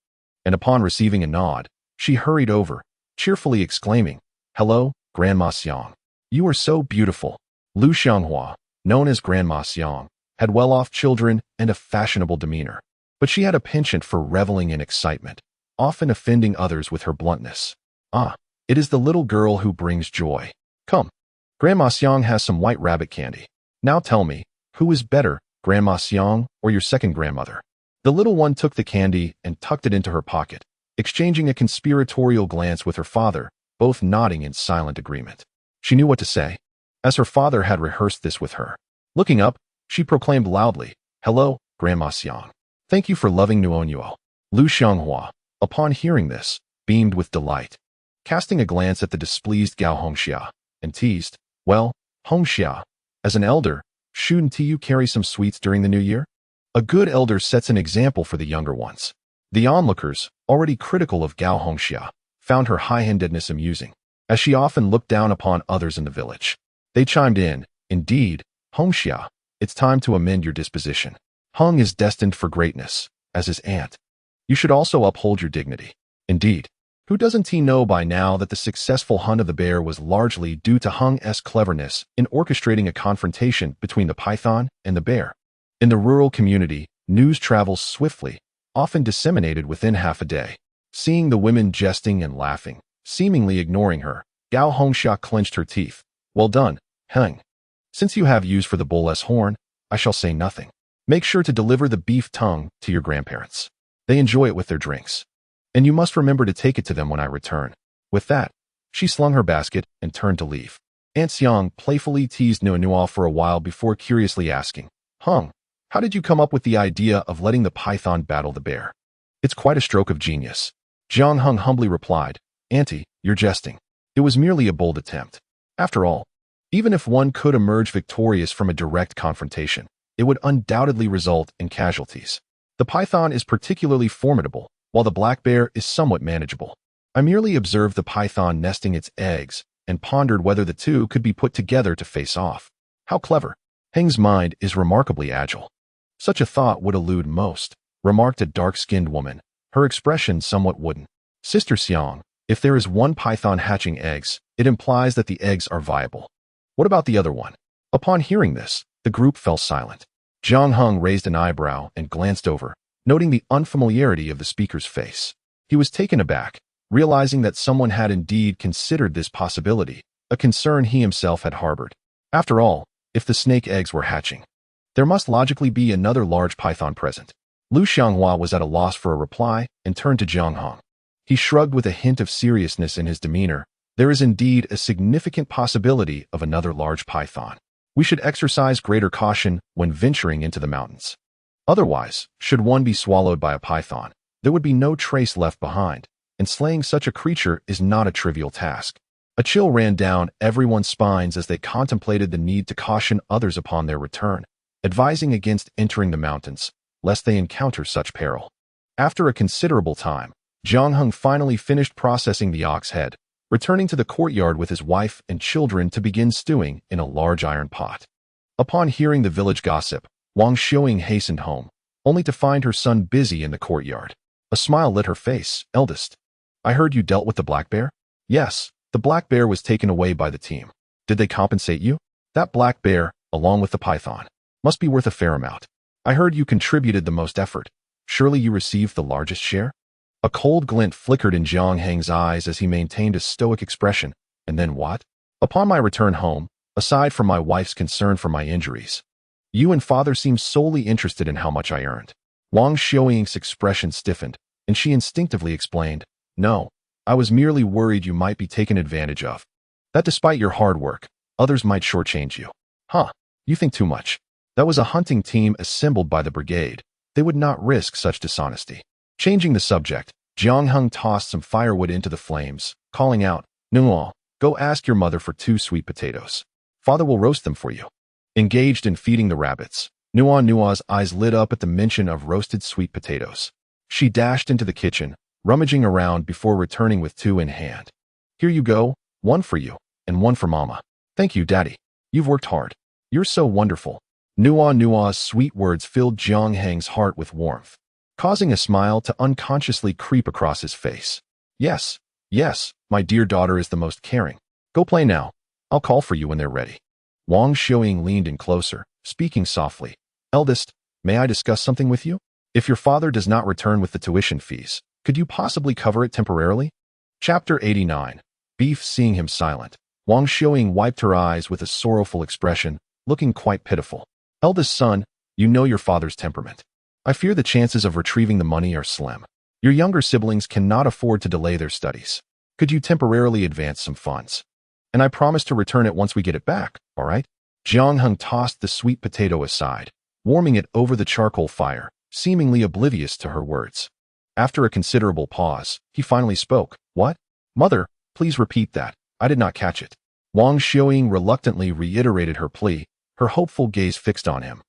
and upon receiving a nod, she hurried over, cheerfully exclaiming, Hello, Grandma Xiang. You are so beautiful. Lu Xianghua, known as Grandma Xiang, had well-off children and a fashionable demeanor, but she had a penchant for reveling in excitement, often offending others with her bluntness. Ah, it is the little girl who brings joy. Come. Grandma Xiang has some white rabbit candy. Now tell me, who is better, Grandma Xiang or your second grandmother? The little one took the candy and tucked it into her pocket, exchanging a conspiratorial glance with her father, both nodding in silent agreement. She knew what to say, as her father had rehearsed this with her. Looking up, she proclaimed loudly, Hello, Grandma Xiang. Thank you for loving Nuonuo. Lu Xianghua, upon hearing this, beamed with delight, casting a glance at the displeased Gao Hongxia, and teased, Well, Hongxia, as an elder, shouldn't you carry some sweets during the new year? A good elder sets an example for the younger ones. The onlookers, already critical of Gao Hongxia, found her high-handedness amusing, as she often looked down upon others in the village. They chimed in, Indeed, Hongxia, it's time to amend your disposition. Heng is destined for greatness, as his aunt. You should also uphold your dignity. Indeed, who doesn't he know by now that the successful hunt of the bear was largely due to Heng's cleverness in orchestrating a confrontation between the python and the bear? In the rural community, news travels swiftly, often disseminated within half a day. Seeing the women jesting and laughing, seemingly ignoring her, Gao Hongxia clenched her teeth. Well done, Heng. Since you have use for the bull's horn, I shall say nothing. Make sure to deliver the beef tongue to your grandparents. They enjoy it with their drinks. And you must remember to take it to them when I return. With that, she slung her basket and turned to leave. Aunt Xiang playfully teased Nuonuo for a while before curiously asking, Heng, how did you come up with the idea of letting the python battle the bear? It's quite a stroke of genius. Jiang Heng humbly replied, Auntie, you're jesting. It was merely a bold attempt. After all, even if one could emerge victorious from a direct confrontation, it would undoubtedly result in casualties. The python is particularly formidable, while the black bear is somewhat manageable. I merely observed the python nesting its eggs and pondered whether the two could be put together to face off. How clever. Heng's mind is remarkably agile. Such a thought would elude most, remarked a dark-skinned woman, her expression somewhat wooden. Sister Xiang, if there is one python hatching eggs, it implies that the eggs are viable. What about the other one? Upon hearing this, the group fell silent. Jiang Heng raised an eyebrow and glanced over, noting the unfamiliarity of the speaker's face. He was taken aback, realizing that someone had indeed considered this possibility, a concern he himself had harbored. After all, if the snake eggs were hatching, there must logically be another large python present. Lu Xianghua was at a loss for a reply and turned to Jiang Heng. He shrugged with a hint of seriousness in his demeanor. There is indeed a significant possibility of another large python. We should exercise greater caution when venturing into the mountains. Otherwise, should one be swallowed by a python, there would be no trace left behind, and slaying such a creature is not a trivial task. A chill ran down everyone's spines as they contemplated the need to caution others upon their return, advising against entering the mountains, lest they encounter such peril. After a considerable time, Jiang Heng finally finished processing the ox head, returning to the courtyard with his wife and children to begin stewing in a large iron pot. Upon hearing the village gossip, Wang Xiuing hastened home, only to find her son busy in the courtyard. A smile lit her face. Eldest, I heard you dealt with the black bear? Yes, the black bear was taken away by the team. Did they compensate you? That black bear, along with the python, must be worth a fair amount. I heard you contributed the most effort. Surely you received the largest share? A cold glint flickered in Jiang Heng's eyes as he maintained a stoic expression. And then what? Upon my return home, aside from my wife's concern for my injuries, you and father seemed solely interested in how much I earned. Wang Xiuing's expression stiffened, and she instinctively explained, No, I was merely worried you might be taken advantage of. That despite your hard work, Others might shortchange you. Huh, you think too much. That was a hunting team assembled by the brigade. They would not risk such dishonesty. Changing the subject, Jiang Heng tossed some firewood into the flames, calling out, Nuonuo, go ask your mother for 2 sweet potatoes. Father will roast them for you. Engaged in feeding the rabbits, Nuonuo's eyes lit up at the mention of roasted sweet potatoes. She dashed into the kitchen, rummaging around before returning with 2 in hand. Here you go, 1 for you, and 1 for Mama. Thank you, Daddy. You've worked hard. You're so wonderful. Nuonuo's sweet words filled Jiang Heng's heart with warmth, causing a smile to unconsciously creep across his face. Yes, my dear daughter is the most caring. Go play now. I'll call for you when they're ready. Wang Xiuying leaned in closer, speaking softly. Eldest, may I discuss something with you? If your father does not return with the tuition fees, could you possibly cover it temporarily? Chapter 89. Beef. Seeing him silent, Wang Xiuying wiped her eyes with a sorrowful expression, looking quite pitiful. Eldest son, you know your father's temperament. I fear the chances of retrieving the money are slim. Your younger siblings cannot afford to delay their studies. Could you temporarily advance some funds? And I promise to return it once we get it back, all right? Jiang Heng tossed the sweet potato aside, warming it over the charcoal fire, seemingly oblivious to her words. After a considerable pause, he finally spoke. What? Mother, please repeat that. I did not catch it. Wang Xiuying reluctantly reiterated her plea, her hopeful gaze fixed on him,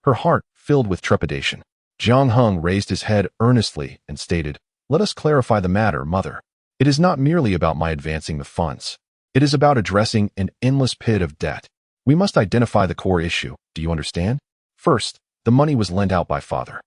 her heart filled with trepidation. Jiang Heng raised his head earnestly and stated, Let us clarify the matter, Mother. It is not merely about my advancing the funds. It is about addressing an endless pit of debt. We must identify the core issue, do you understand? First, the money was lent out by father.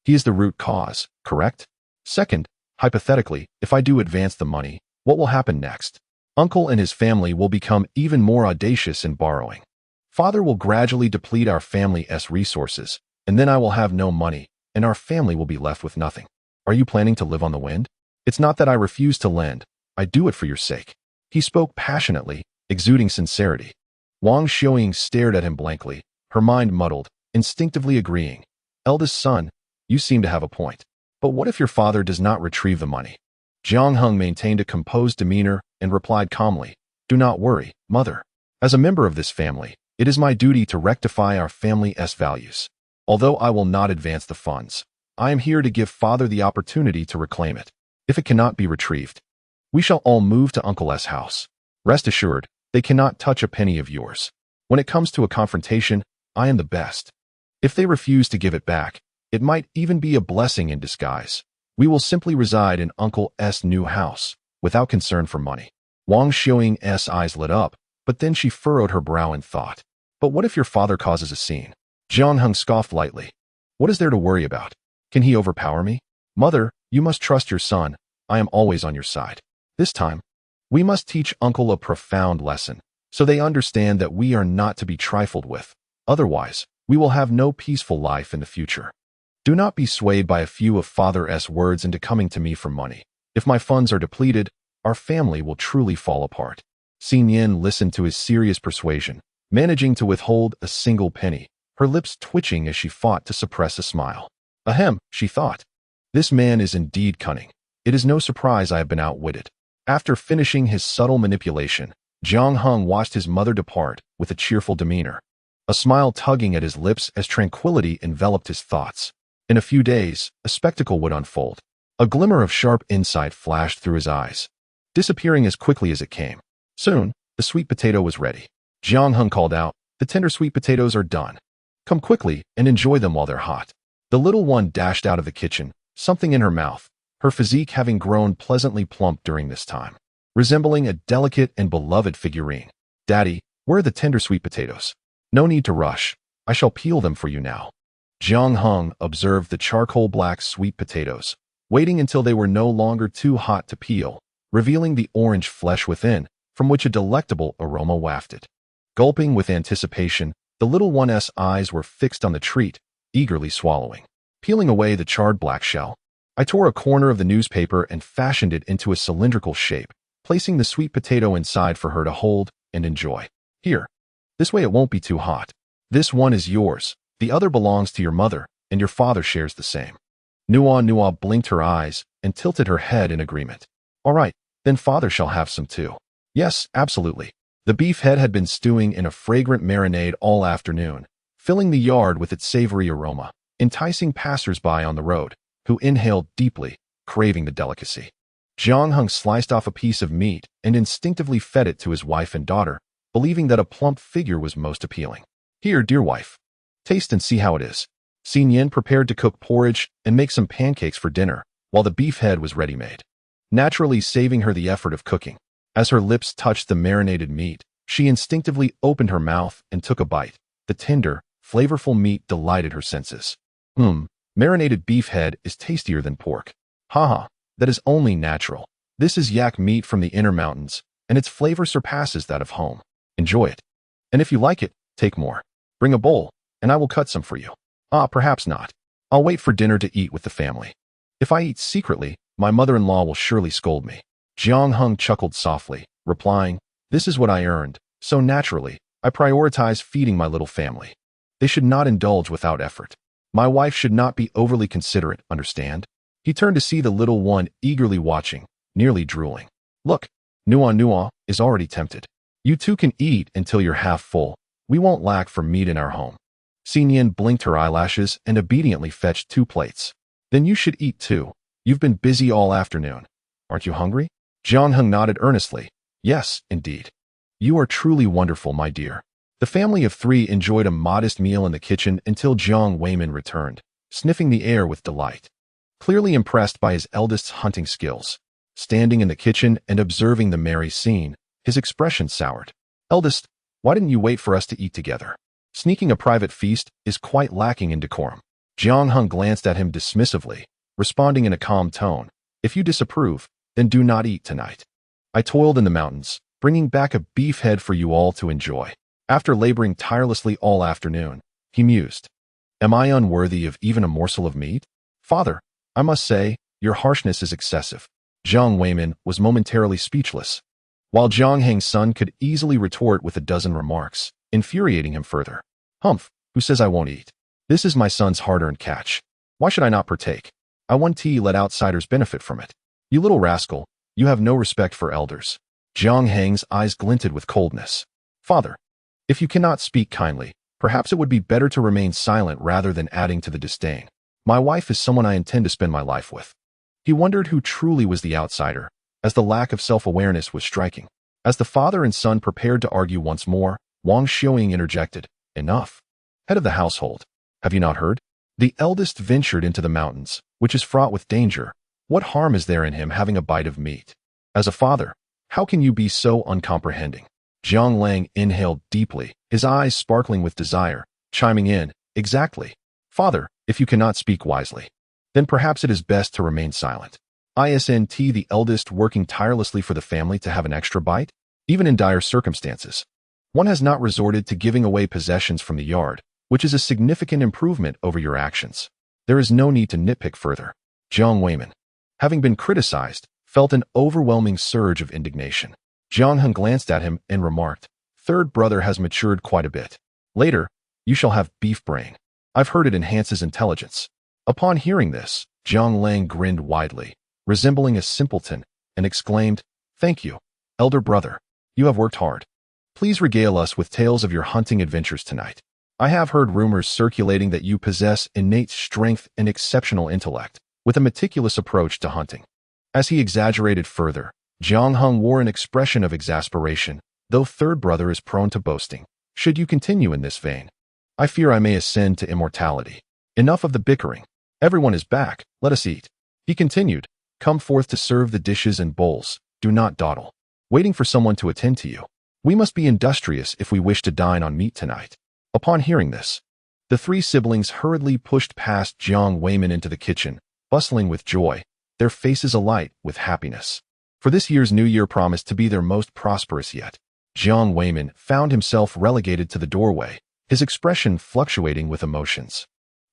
He is the root cause, correct? Second, hypothetically, if I do advance the money, what will happen next? Uncle and his family will become even more audacious in borrowing. Father will gradually deplete our family's resources, and then I will have no money, and our family will be left with nothing. Are you planning to live on the wind? It's not that I refuse to lend. I do it for your sake. He spoke passionately, exuding sincerity. Wang Xiuying stared at him blankly, her mind muddled, instinctively agreeing. Eldest son, you seem to have a point. But what if your father does not retrieve the money? Jiang Heng maintained a composed demeanor and replied calmly, Do not worry, mother. As a member of this family, it is my duty to rectify our family's values. Although I will not advance the funds, I am here to give father the opportunity to reclaim it. If it cannot be retrieved, we shall all move to Uncle's house. Rest assured, they cannot touch a penny of yours. When it comes to a confrontation, I am the best. If they refuse to give it back, it might even be a blessing in disguise. We will simply reside in Uncle's new house, without concern for money. Wang Xiuying's eyes lit up, but then she furrowed her brow in thought. But what if your father causes a scene? Jiang Heng scoffed lightly. What is there to worry about? Can he overpower me? Mother, you must trust your son. I am always on your side. This time, we must teach Uncle a profound lesson, so they understand that we are not to be trifled with. Otherwise, we will have no peaceful life in the future. Do not be swayed by a few of father's words into coming to me for money. If my funds are depleted, our family will truly fall apart. Nian listened to his serious persuasion, managing to withhold a single penny, her lips twitching as she fought to suppress a smile. Ahem, she thought. This man is indeed cunning. It is no surprise I have been outwitted. After finishing his subtle manipulation, Jiang Heng watched his mother depart with a cheerful demeanor, a smile tugging at his lips as tranquility enveloped his thoughts. In a few days, a spectacle would unfold. A glimmer of sharp insight flashed through his eyes, disappearing as quickly as it came. Soon, the sweet potato was ready. Jiang Heng called out, The tender sweet potatoes are done. Come quickly and enjoy them while they're hot. The little one dashed out of the kitchen, something in her mouth, her physique having grown pleasantly plump during this time, resembling a delicate and beloved figurine. Daddy, where are the tender sweet potatoes? No need to rush. I shall peel them for you now. Jiang Heng observed the charcoal black sweet potatoes, waiting until they were no longer too hot to peel, revealing the orange flesh within, from which a delectable aroma wafted. Gulping with anticipation, the little one's eyes were fixed on the treat, eagerly swallowing. Peeling away the charred black shell, I tore a corner of the newspaper and fashioned it into a cylindrical shape, placing the sweet potato inside for her to hold and enjoy. Here. This way it won't be too hot. This one is yours. The other belongs to your mother, and your father shares the same. Nuonuo blinked her eyes and tilted her head in agreement. All right, then father shall have some too. Yes, absolutely. The beef head had been stewing in a fragrant marinade all afternoon, filling the yard with its savory aroma, enticing passers-by on the road, who inhaled deeply, craving the delicacy. Jiang Heng sliced off a piece of meat and instinctively fed it to his wife and daughter, believing that a plump figure was most appealing. Here, dear wife, taste and see how it is. Nian prepared to cook porridge and make some pancakes for dinner, while the beef head was ready-made, naturally saving her the effort of cooking. As her lips touched the marinated meat, she instinctively opened her mouth and took a bite. The tender, flavorful meat delighted her senses. Marinated beef head is tastier than pork. Haha, that is only natural. This is yak meat from the inner mountains, and its flavor surpasses that of home. Enjoy it. And if you like it, take more. Bring a bowl, and I will cut some for you. Perhaps not. I'll wait for dinner to eat with the family. If I eat secretly, my mother-in-law will surely scold me. Jiang Heng chuckled softly, replying, this is what I earned, so naturally, I prioritize feeding my little family. They should not indulge without effort. My wife should not be overly considerate, understand? He turned to see the little one eagerly watching, nearly drooling. Look, Nuonuo is already tempted. You two can eat until you're half full. We won't lack for meat in our home. Nian blinked her eyelashes and obediently fetched 2 plates. Then you should eat too. You've been busy all afternoon. Aren't you hungry? Jiang Heng nodded earnestly. Yes, indeed. You are truly wonderful, my dear. The family of 3 enjoyed a modest meal in the kitchen until Jiang Weimin returned, sniffing the air with delight. Clearly impressed by his eldest's hunting skills. Standing in the kitchen and observing the merry scene, his expression soured. Eldest, why didn't you wait for us to eat together? Sneaking a private feast is quite lacking in decorum. Jiang Heng glanced at him dismissively, responding in a calm tone. If you disapprove, then do not eat tonight. I toiled in the mountains, bringing back a beef head for you all to enjoy. After laboring tirelessly all afternoon, he mused. Am I unworthy of even a morsel of meat? Father, I must say, your harshness is excessive. Jiang Weimin was momentarily speechless, while Jiang Heng's son could easily retort with a dozen remarks, infuriating him further. Humph, who says I won't eat? This is my son's hard-earned catch. Why should I not partake? I want tea, let outsiders benefit from it. You little rascal, you have no respect for elders. Jiang Heng's eyes glinted with coldness. Father, if you cannot speak kindly, perhaps it would be better to remain silent rather than adding to the disdain. My wife is someone I intend to spend my life with. He wondered who truly was the outsider, as the lack of self-awareness was striking. As the father and son prepared to argue once more, Wang Xiaoying interjected, Enough. Head of the household, have you not heard? The eldest ventured into the mountains, which is fraught with danger. What harm is there in him having a bite of meat? As a father, how can you be so uncomprehending? Jiang Lang inhaled deeply, his eyes sparkling with desire, chiming in, Exactly. Father, if you cannot speak wisely, then perhaps it is best to remain silent. Isn't the eldest working tirelessly for the family to have an extra bite? Even in dire circumstances, one has not resorted to giving away possessions from the yard, which is a significant improvement over your actions. There is no need to nitpick further. Jiang Weimin, having been criticized, felt an overwhelming surge of indignation. Jiang Heng glanced at him and remarked, Third brother has matured quite a bit. Later, you shall have beef brain. I've heard it enhances intelligence. Upon hearing this, Jiang Lang grinned widely, resembling a simpleton, and exclaimed, Thank you, elder brother. You have worked hard. Please regale us with tales of your hunting adventures tonight. I have heard rumors circulating that you possess innate strength and exceptional intellect, with a meticulous approach to hunting. As he exaggerated further, Jiang Heng wore an expression of exasperation, though third brother is prone to boasting. Should you continue in this vein, I fear I may ascend to immortality. Enough of the bickering. Everyone is back, let us eat. He continued, Come forth to serve the dishes and bowls, do not dawdle, waiting for someone to attend to you. We must be industrious if we wish to dine on meat tonight. Upon hearing this, the 3 siblings hurriedly pushed past Jiang Weimin into the kitchen, bustling with joy, their faces alight with happiness. For this year's New Year promised to be their most prosperous yet. Jiang Weimin found himself relegated to the doorway, his expression fluctuating with emotions.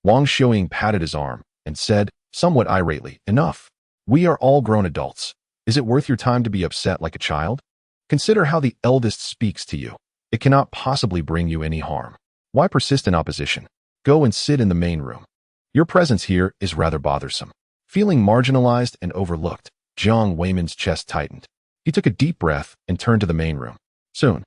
Wang Xiaoying patted his arm and said, somewhat irately, Enough. We are all grown adults. Is it worth your time to be upset like a child? Consider how the eldest speaks to you. It cannot possibly bring you any harm. Why persist in opposition? Go and sit in the main room. Your presence here is rather bothersome. Feeling marginalized and overlooked, Jiang Weimin's chest tightened. He took a deep breath and turned to the main room. Soon,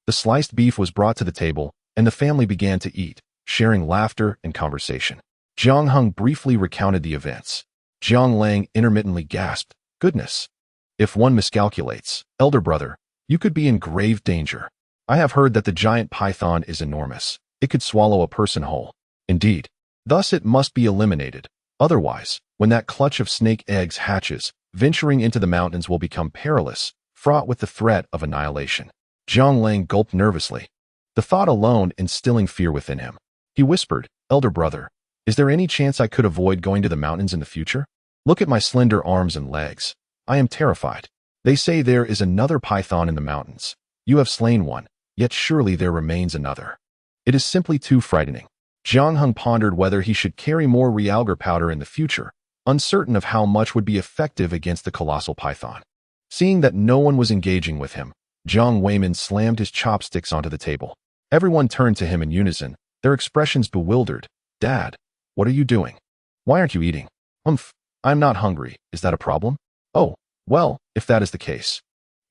The sliced beef was brought to the table, and the family began to eat, sharing laughter and conversation. Jiang Heng briefly recounted the events. Jiang Lang intermittently gasped, "Goodness! If one miscalculates, elder brother, you could be in grave danger. I have heard that the giant python is enormous. It could swallow a person whole. Indeed. Thus it must be eliminated. Otherwise, when that clutch of snake eggs hatches, venturing into the mountains will become perilous, fraught with the threat of annihilation." Jiang Lang gulped nervously, the thought alone instilling fear within him. He whispered, "Elder brother, is there any chance I could avoid going to the mountains in the future? Look at my slender arms and legs. I am terrified. They say there is another python in the mountains. You have slain one, yet surely there remains another. It is simply too frightening." Jiang Heng pondered whether he should carry more realgar powder in the future, uncertain of how much would be effective against the colossal python. Seeing that no one was engaging with him, Jiang Weimin slammed his chopsticks onto the table. Everyone turned to him in unison, their expressions bewildered. "Dad, what are you doing? Why aren't you eating?" I'm not hungry. Is that a problem?" "Oh, well, if that is the case.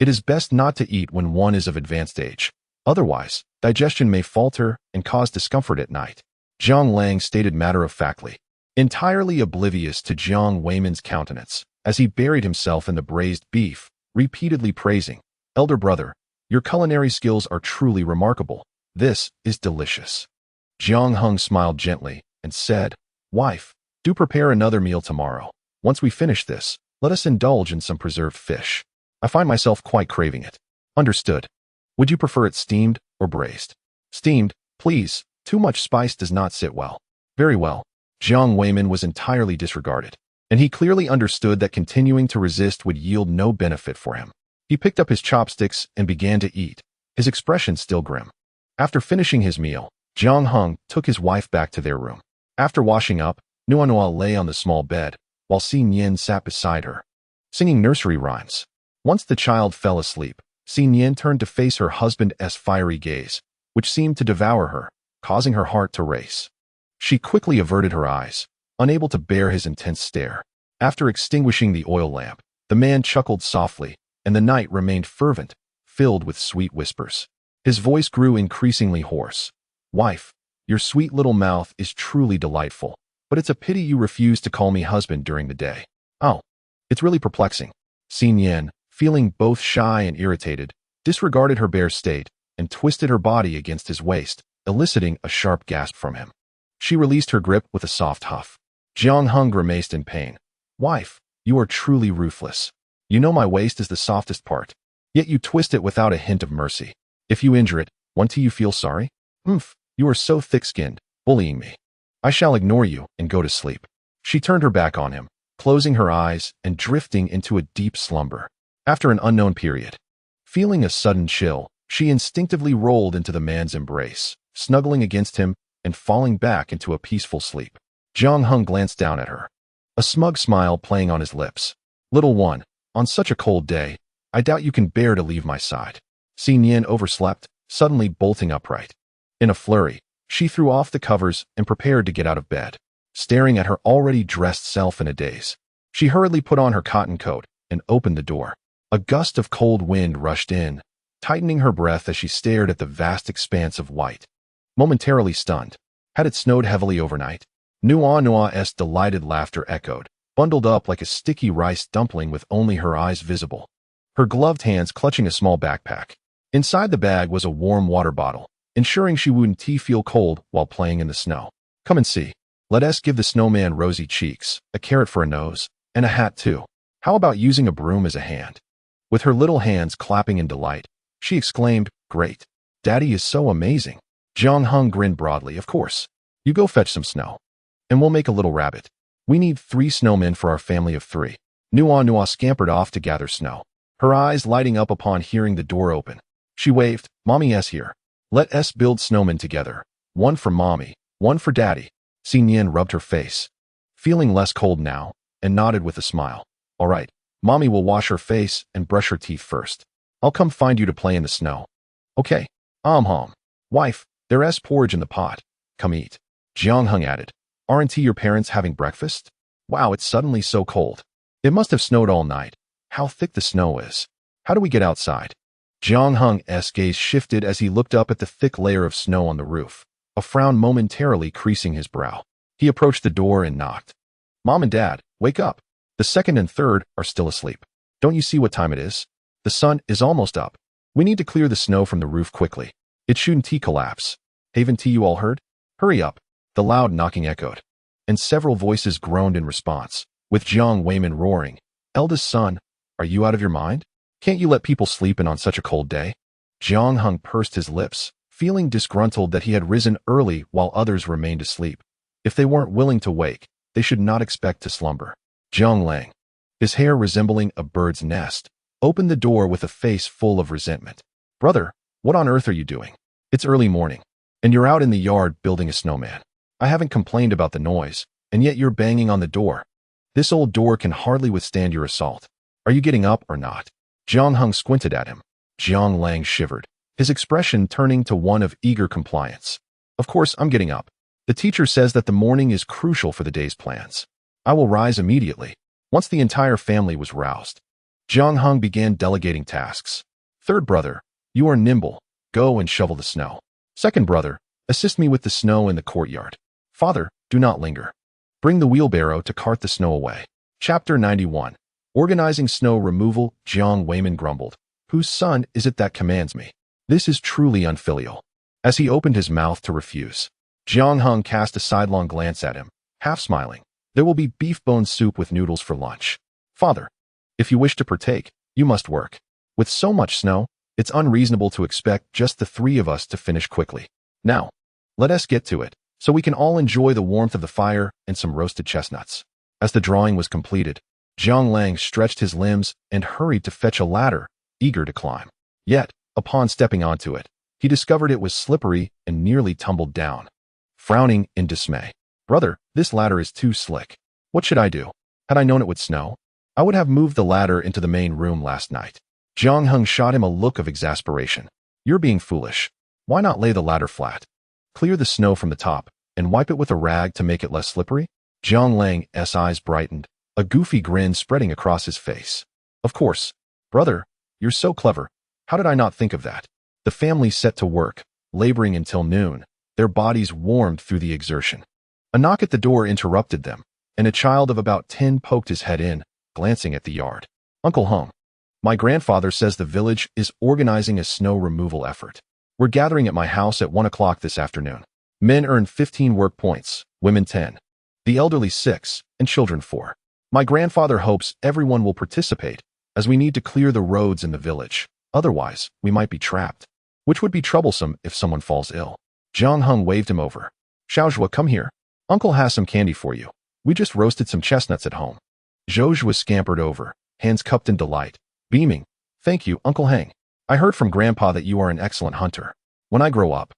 It is best not to eat when one is of advanced age. Otherwise, digestion may falter and cause discomfort at night." Jiang Lang stated matter-of-factly, entirely oblivious to Jiang Weimin's countenance, as he buried himself in the braised beef, repeatedly praising, "Elder brother, your culinary skills are truly remarkable. This is delicious." Jiang Heng smiled gently and said, "Wife, do prepare another meal tomorrow. Once we finish this, let us indulge in some preserved fish. I find myself quite craving it." "Understood. Would you prefer it steamed or braised?" "Steamed, please. Too much spice does not sit well." "Very well." Jiang Weimin was entirely disregarded, and he clearly understood that continuing to resist would yield no benefit for him. He picked up his chopsticks and began to eat, his expression still grim. After finishing his meal, Jiang Heng took his wife back to their room. After washing up, Nuonuo lay on the small bed, while Nian sat beside her, singing nursery rhymes. Once the child fell asleep, Nian turned to face her husband's fiery gaze, which seemed to devour her, causing her heart to race. She quickly averted her eyes, unable to bear his intense stare. After extinguishing the oil lamp, the man chuckled softly, and the night remained fervent, filled with sweet whispers. His voice grew increasingly hoarse. "Wife, your sweet little mouth is truly delightful, but it's a pity you refuse to call me husband during the day." "Oh, it's really perplexing." Nian, feeling both shy and irritated, disregarded her bare state and twisted her body against his waist, eliciting a sharp gasp from him. She released her grip with a soft huff. Jiang Heng grimaced in pain. "Wife, you are truly ruthless. You know my waist is the softest part, yet you twist it without a hint of mercy. If you injure it, won't you feel sorry? You are so thick-skinned, bullying me. I shall ignore you and go to sleep." She turned her back on him, closing her eyes and drifting into a deep slumber. After an unknown period, feeling a sudden chill, she instinctively rolled into the man's embrace, snuggling against him and falling back into a peaceful sleep. Jiang Heng glanced down at her, a smug smile playing on his lips. "Little one, on such a cold day, I doubt you can bear to leave my side." Nian overslept, suddenly bolting upright. In a flurry, she threw off the covers and prepared to get out of bed. Staring at her already dressed self in a daze, she hurriedly put on her cotton coat and opened the door. A gust of cold wind rushed in, tightening her breath as she stared at the vast expanse of white. Momentarily stunned, had it snowed heavily overnight? Nuonuo's delighted laughter echoed, bundled up like a sticky rice dumpling with only her eyes visible, her gloved hands clutching a small backpack. Inside the bag was a warm water bottle, ensuring she wouldn't feel cold while playing in the snow. "Come and see. Let us give the snowman rosy cheeks, a carrot for a nose, and a hat too. How about using a broom as a hand?" With her little hands clapping in delight, she exclaimed, "Great. Daddy is so amazing." Jiang Heng grinned broadly. "Of course. You go fetch some snow, and we'll make a little rabbit. We need 3 snowmen for our family of 3. Nuonuo scampered off to gather snow, her eyes lighting up upon hearing the door open. She waved, "Mommy's here. Let us build snowmen together. One for Mommy, one for Daddy." Nian rubbed her face, feeling less cold now, and nodded with a smile. "All right, Mommy will wash her face and brush her teeth first. I'll come find you to play in the snow." "Okay. Wife, there's porridge in the pot. Come eat." Jiang Heng added, "Aren't your parents having breakfast? Wow, it's suddenly so cold. It must have snowed all night. How thick the snow is. How do we get outside?" Jiang Heng's gaze shifted as he looked up at the thick layer of snow on the roof, a frown momentarily creasing his brow. He approached the door and knocked. "Mom and Dad, wake up. The second and third are still asleep. Don't you see what time it is? The sun is almost up. We need to clear the snow from the roof quickly. It shouldn't collapse. Haven't you all heard? Hurry up." The loud knocking echoed, and several voices groaned in response, with Jiang Weimin roaring, "Eldest son, are you out of your mind? Can't you let people sleep in on such a cold day?" Jiang Heng pursed his lips, feeling disgruntled that he had risen early while others remained asleep. If they weren't willing to wake, they should not expect to slumber. Jiang Lang, his hair resembling a bird's nest, opened the door with a face full of resentment. "Brother, what on earth are you doing? It's early morning, and you're out in the yard building a snowman. I haven't complained about the noise, and yet you're banging on the door. This old door can hardly withstand your assault. Are you getting up or not?" Jiang Heng squinted at him. Jiang Lang shivered, his expression turning to one of eager compliance. "Of course I'm getting up. The teacher says that the morning is crucial for the day's plans. I will rise immediately." Once the entire family was roused, Jiang Heng began delegating tasks. "Third brother, you are nimble. Go and shovel the snow. Second brother, assist me with the snow in the courtyard. Father, do not linger. Bring the wheelbarrow to cart the snow away." Chapter 91. Organizing snow removal. Jiang Weimin grumbled. "Whose son is it that commands me? This is truly unfilial." As he opened his mouth to refuse, Jiang Heng cast a sidelong glance at him, half smiling. "There will be beef bone soup with noodles for lunch. Father, if you wish to partake, you must work. With so much snow, it's unreasonable to expect just the three of us to finish quickly. Now, let us get to it, so we can all enjoy the warmth of the fire and some roasted chestnuts." As the drawing was completed, Jiang Lang stretched his limbs and hurried to fetch a ladder, eager to climb. Yet, upon stepping onto it, he discovered it was slippery and nearly tumbled down. Frowning in dismay, "Brother, this ladder is too slick. What should I do? Had I known it would snow, I would have moved the ladder into the main room last night." Jiang Heng shot him a look of exasperation. "You're being foolish. Why not lay the ladder flat? Clear the snow from the top and wipe it with a rag to make it less slippery?" Jiang Lang's eyes brightened, a goofy grin spreading across his face. "Of course. Brother, you're so clever. How did I not think of that?" The family set to work, laboring until noon, their bodies warmed through the exertion. A knock at the door interrupted them, and a child of about 10 poked his head in, glancing at the yard. "Uncle Heng, my grandfather says the village is organizing a snow removal effort. We're gathering at my house at 1 o'clock this afternoon. Men earn 15 work points, women 10. The elderly 6, and children 4. My grandfather hopes everyone will participate, as we need to clear the roads in the village. Otherwise, we might be trapped, which would be troublesome if someone falls ill." Jiang Heng waved him over. "Xiaozhua, come here. Uncle has some candy for you. We just roasted some chestnuts at home." Xiaozhua scampered over, hands cupped in delight, beaming. "Thank you, Uncle Heng. I heard from Grandpa that you are an excellent hunter. When I grow up,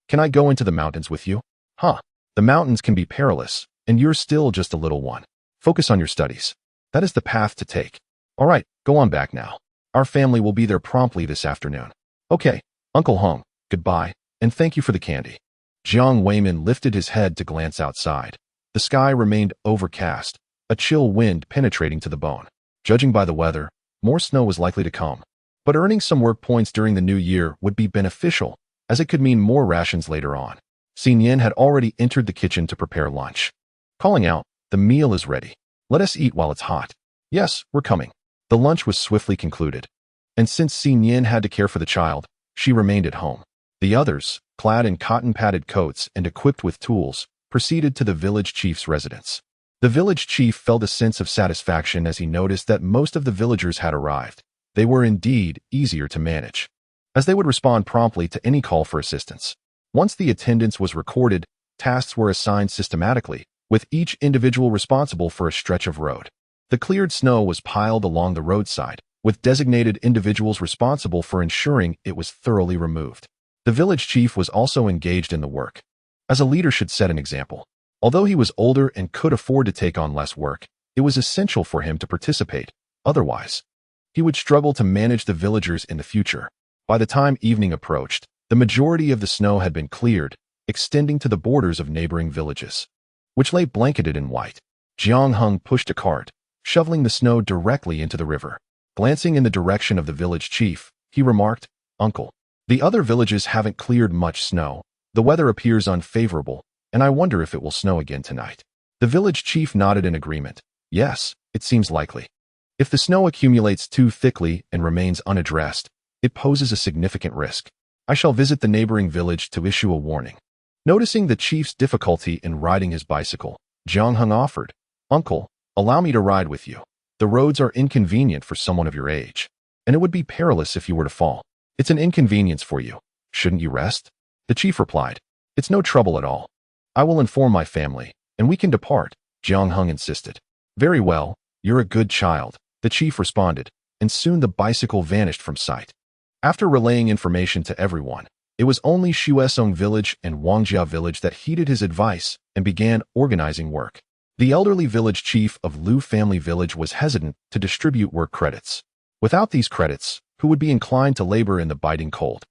can I go into the mountains with you?" "Huh. The mountains can be perilous, and you're still just a little one. Focus on your studies. That is the path to take. All right, go on back now. Our family will be there promptly this afternoon." "Okay, Uncle Heng, goodbye, and thank you for the candy." Jiang Weimin lifted his head to glance outside. The sky remained overcast, a chill wind penetrating to the bone. Judging by the weather, more snow was likely to come. But earning some work points during the new year would be beneficial, as it could mean more rations later on. Nian had already entered the kitchen to prepare lunch. Calling out, "The meal is ready. Let us eat while it's hot." "Yes, we're coming." The lunch was swiftly concluded. And since Nian had to care for the child, she remained at home. The others, clad in cotton-padded coats and equipped with tools, proceeded to the village chief's residence. The village chief felt a sense of satisfaction as he noticed that most of the villagers had arrived. They were indeed easier to manage, as they would respond promptly to any call for assistance. Once the attendance was recorded, tasks were assigned systematically, with each individual responsible for a stretch of road. The cleared snow was piled along the roadside, with designated individuals responsible for ensuring it was thoroughly removed. The village chief was also engaged in the work, as a leader should set an example. Although he was older and could afford to take on less work, it was essential for him to participate. Otherwise, he would struggle to manage the villagers in the future. By the time evening approached, the majority of the snow had been cleared, extending to the borders of neighboring villages, which lay blanketed in white. Jiang Heng pushed a cart, shoveling the snow directly into the river. Glancing in the direction of the village chief, he remarked, Uncle. The other villages haven't cleared much snow. The weather appears unfavorable, and I wonder if it will snow again tonight. The village chief nodded in agreement. Yes, it seems likely. If the snow accumulates too thickly and remains unaddressed, it poses a significant risk. I shall visit the neighboring village to issue a warning. Noticing the chief's difficulty in riding his bicycle, Jiang Heng offered, Uncle, allow me to ride with you. The roads are inconvenient for someone of your age, and it would be perilous if you were to fall. It's an inconvenience for you. Shouldn't you rest? The chief replied, It's no trouble at all. I will inform my family, and we can depart, Jiang Heng insisted. Very well, you're a good child, the chief responded, and soon the bicycle vanished from sight. After relaying information to everyone, it was only Shuesong village and Wangjia village that heeded his advice and began organizing work. The elderly village chief of Lu family village was hesitant to distribute work credits. Without these credits, who would be inclined to labor in the biting cold?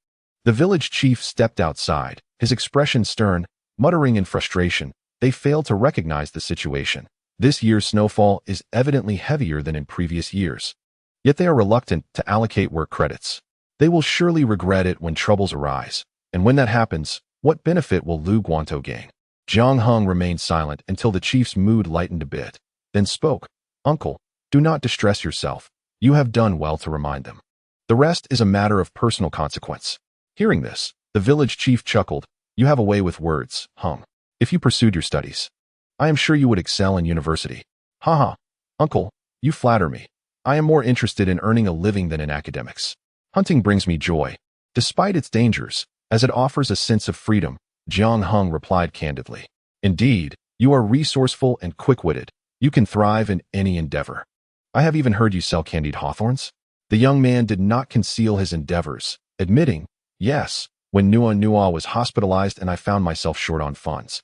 The village chief stepped outside, his expression stern, muttering in frustration. They failed to recognize the situation. This year's snowfall is evidently heavier than in previous years. Yet they are reluctant to allocate work credits. They will surely regret it when troubles arise. And when that happens, what benefit will Lu Guantou gain? Jiang Heng remained silent until the chief's mood lightened a bit, then spoke. Uncle, do not distress yourself. You have done well to remind them. The rest is a matter of personal consequence. Hearing this, the village chief chuckled. You have a way with words, Heng. If you pursued your studies, I am sure you would excel in university. Haha, Uncle, you flatter me. I am more interested in earning a living than in academics. Hunting brings me joy, despite its dangers, as it offers a sense of freedom, Jiang Heng replied candidly. Indeed, you are resourceful and quick-witted. You can thrive in any endeavor. I have even heard you sell candied hawthorns. The young man did not conceal his endeavors, admitting, yes, when Nuonuo was hospitalized and I found myself short on funds.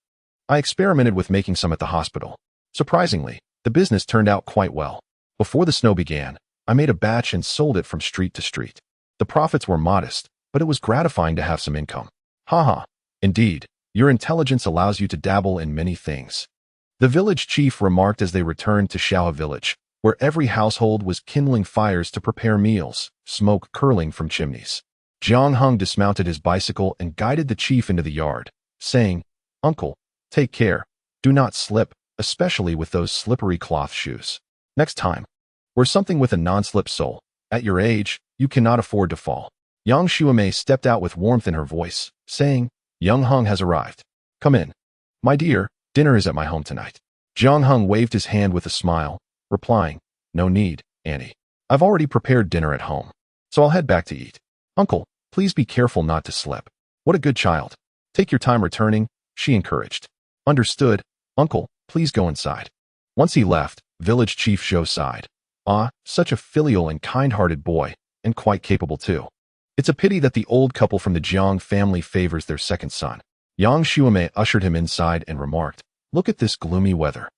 I experimented with making some at the hospital. Surprisingly, the business turned out quite well. Before the snow began, I made a batch and sold it from street to street. The profits were modest, but it was gratifying to have some income. Haha, indeed, your intelligence allows you to dabble in many things. The village chief remarked as they returned to Xiao village, where every household was kindling fires to prepare meals, smoke curling from chimneys. Jiang Heng dismounted his bicycle and guided the chief into the yard, saying, Uncle, take care. Do not slip, especially with those slippery cloth shoes. Next time, wear something with a non-slip sole. At your age, you cannot afford to fall. Yang Xuemei stepped out with warmth in her voice, saying, Young Heng has arrived. Come in. My dear, dinner is at my home tonight. Jiang Heng waved his hand with a smile, replying, No need, Annie. I've already prepared dinner at home, so I'll head back to eat. Uncle, please be careful not to slip. What a good child. Take your time returning, she encouraged. Understood, Uncle, please go inside. Once he left, village chief Zhou sighed. Ah, such a filial and kind-hearted boy, and quite capable too. It's a pity that the old couple from the Jiang family favors their second son. Yang Xuemei ushered him inside and remarked, Look at this gloomy weather.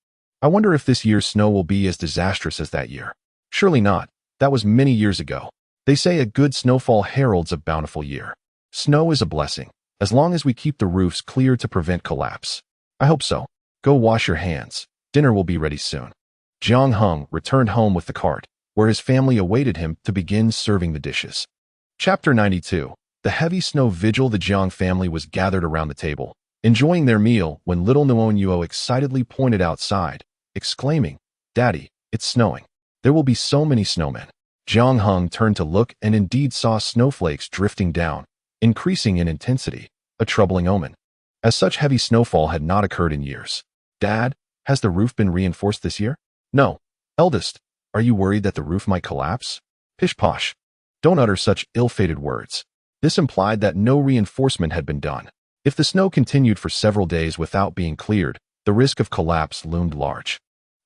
I wonder if this year's snow will be as disastrous as that year. Surely not. That was many years ago. They say a good snowfall heralds a bountiful year. Snow is a blessing, as long as we keep the roofs clear to prevent collapse. I hope so. Go wash your hands. Dinner will be ready soon. Jiang Heng returned home with the cart, where his family awaited him to begin serving the dishes. Chapter 92. The heavy snow vigil. The Jiang family was gathered around the table, enjoying their meal when little Nuonuo excitedly pointed outside, exclaiming, Daddy, it's snowing. There will be so many snowmen. Jiang Heng turned to look and indeed saw snowflakes drifting down, increasing in intensity, a troubling omen, as such heavy snowfall had not occurred in years. Dad, has the roof been reinforced this year? No. Eldest, are you worried that the roof might collapse? Pish-posh. Don't utter such ill-fated words. This implied that no reinforcement had been done. If the snow continued for several days without being cleared, the risk of collapse loomed large.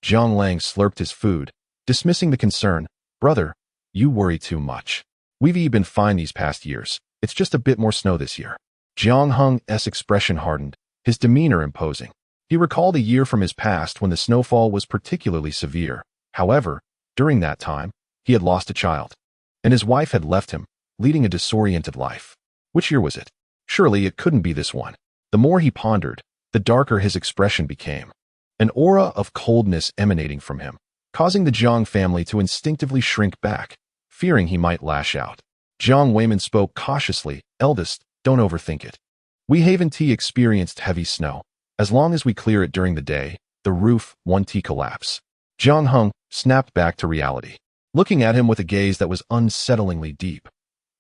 Zhang Lang slurped his food, dismissing the concern. Brother, you worry too much. We've been fine these past years. It's just a bit more snow this year. Jiang Heng's expression hardened, his demeanor imposing. He recalled a year from his past when the snowfall was particularly severe. However, during that time, he had lost a child, and his wife had left him, leading a disoriented life. Which year was it? Surely it couldn't be this one. The more he pondered, the darker his expression became. An aura of coldness emanating from him, causing the Jiang family to instinctively shrink back, fearing he might lash out. Jiang Weiman spoke cautiously. Eldest, don't overthink it. We Haven T experienced heavy snow. As long as we clear it during the day, the roof won't collapse. Jiang Heng snapped back to reality, looking at him with a gaze that was unsettlingly deep.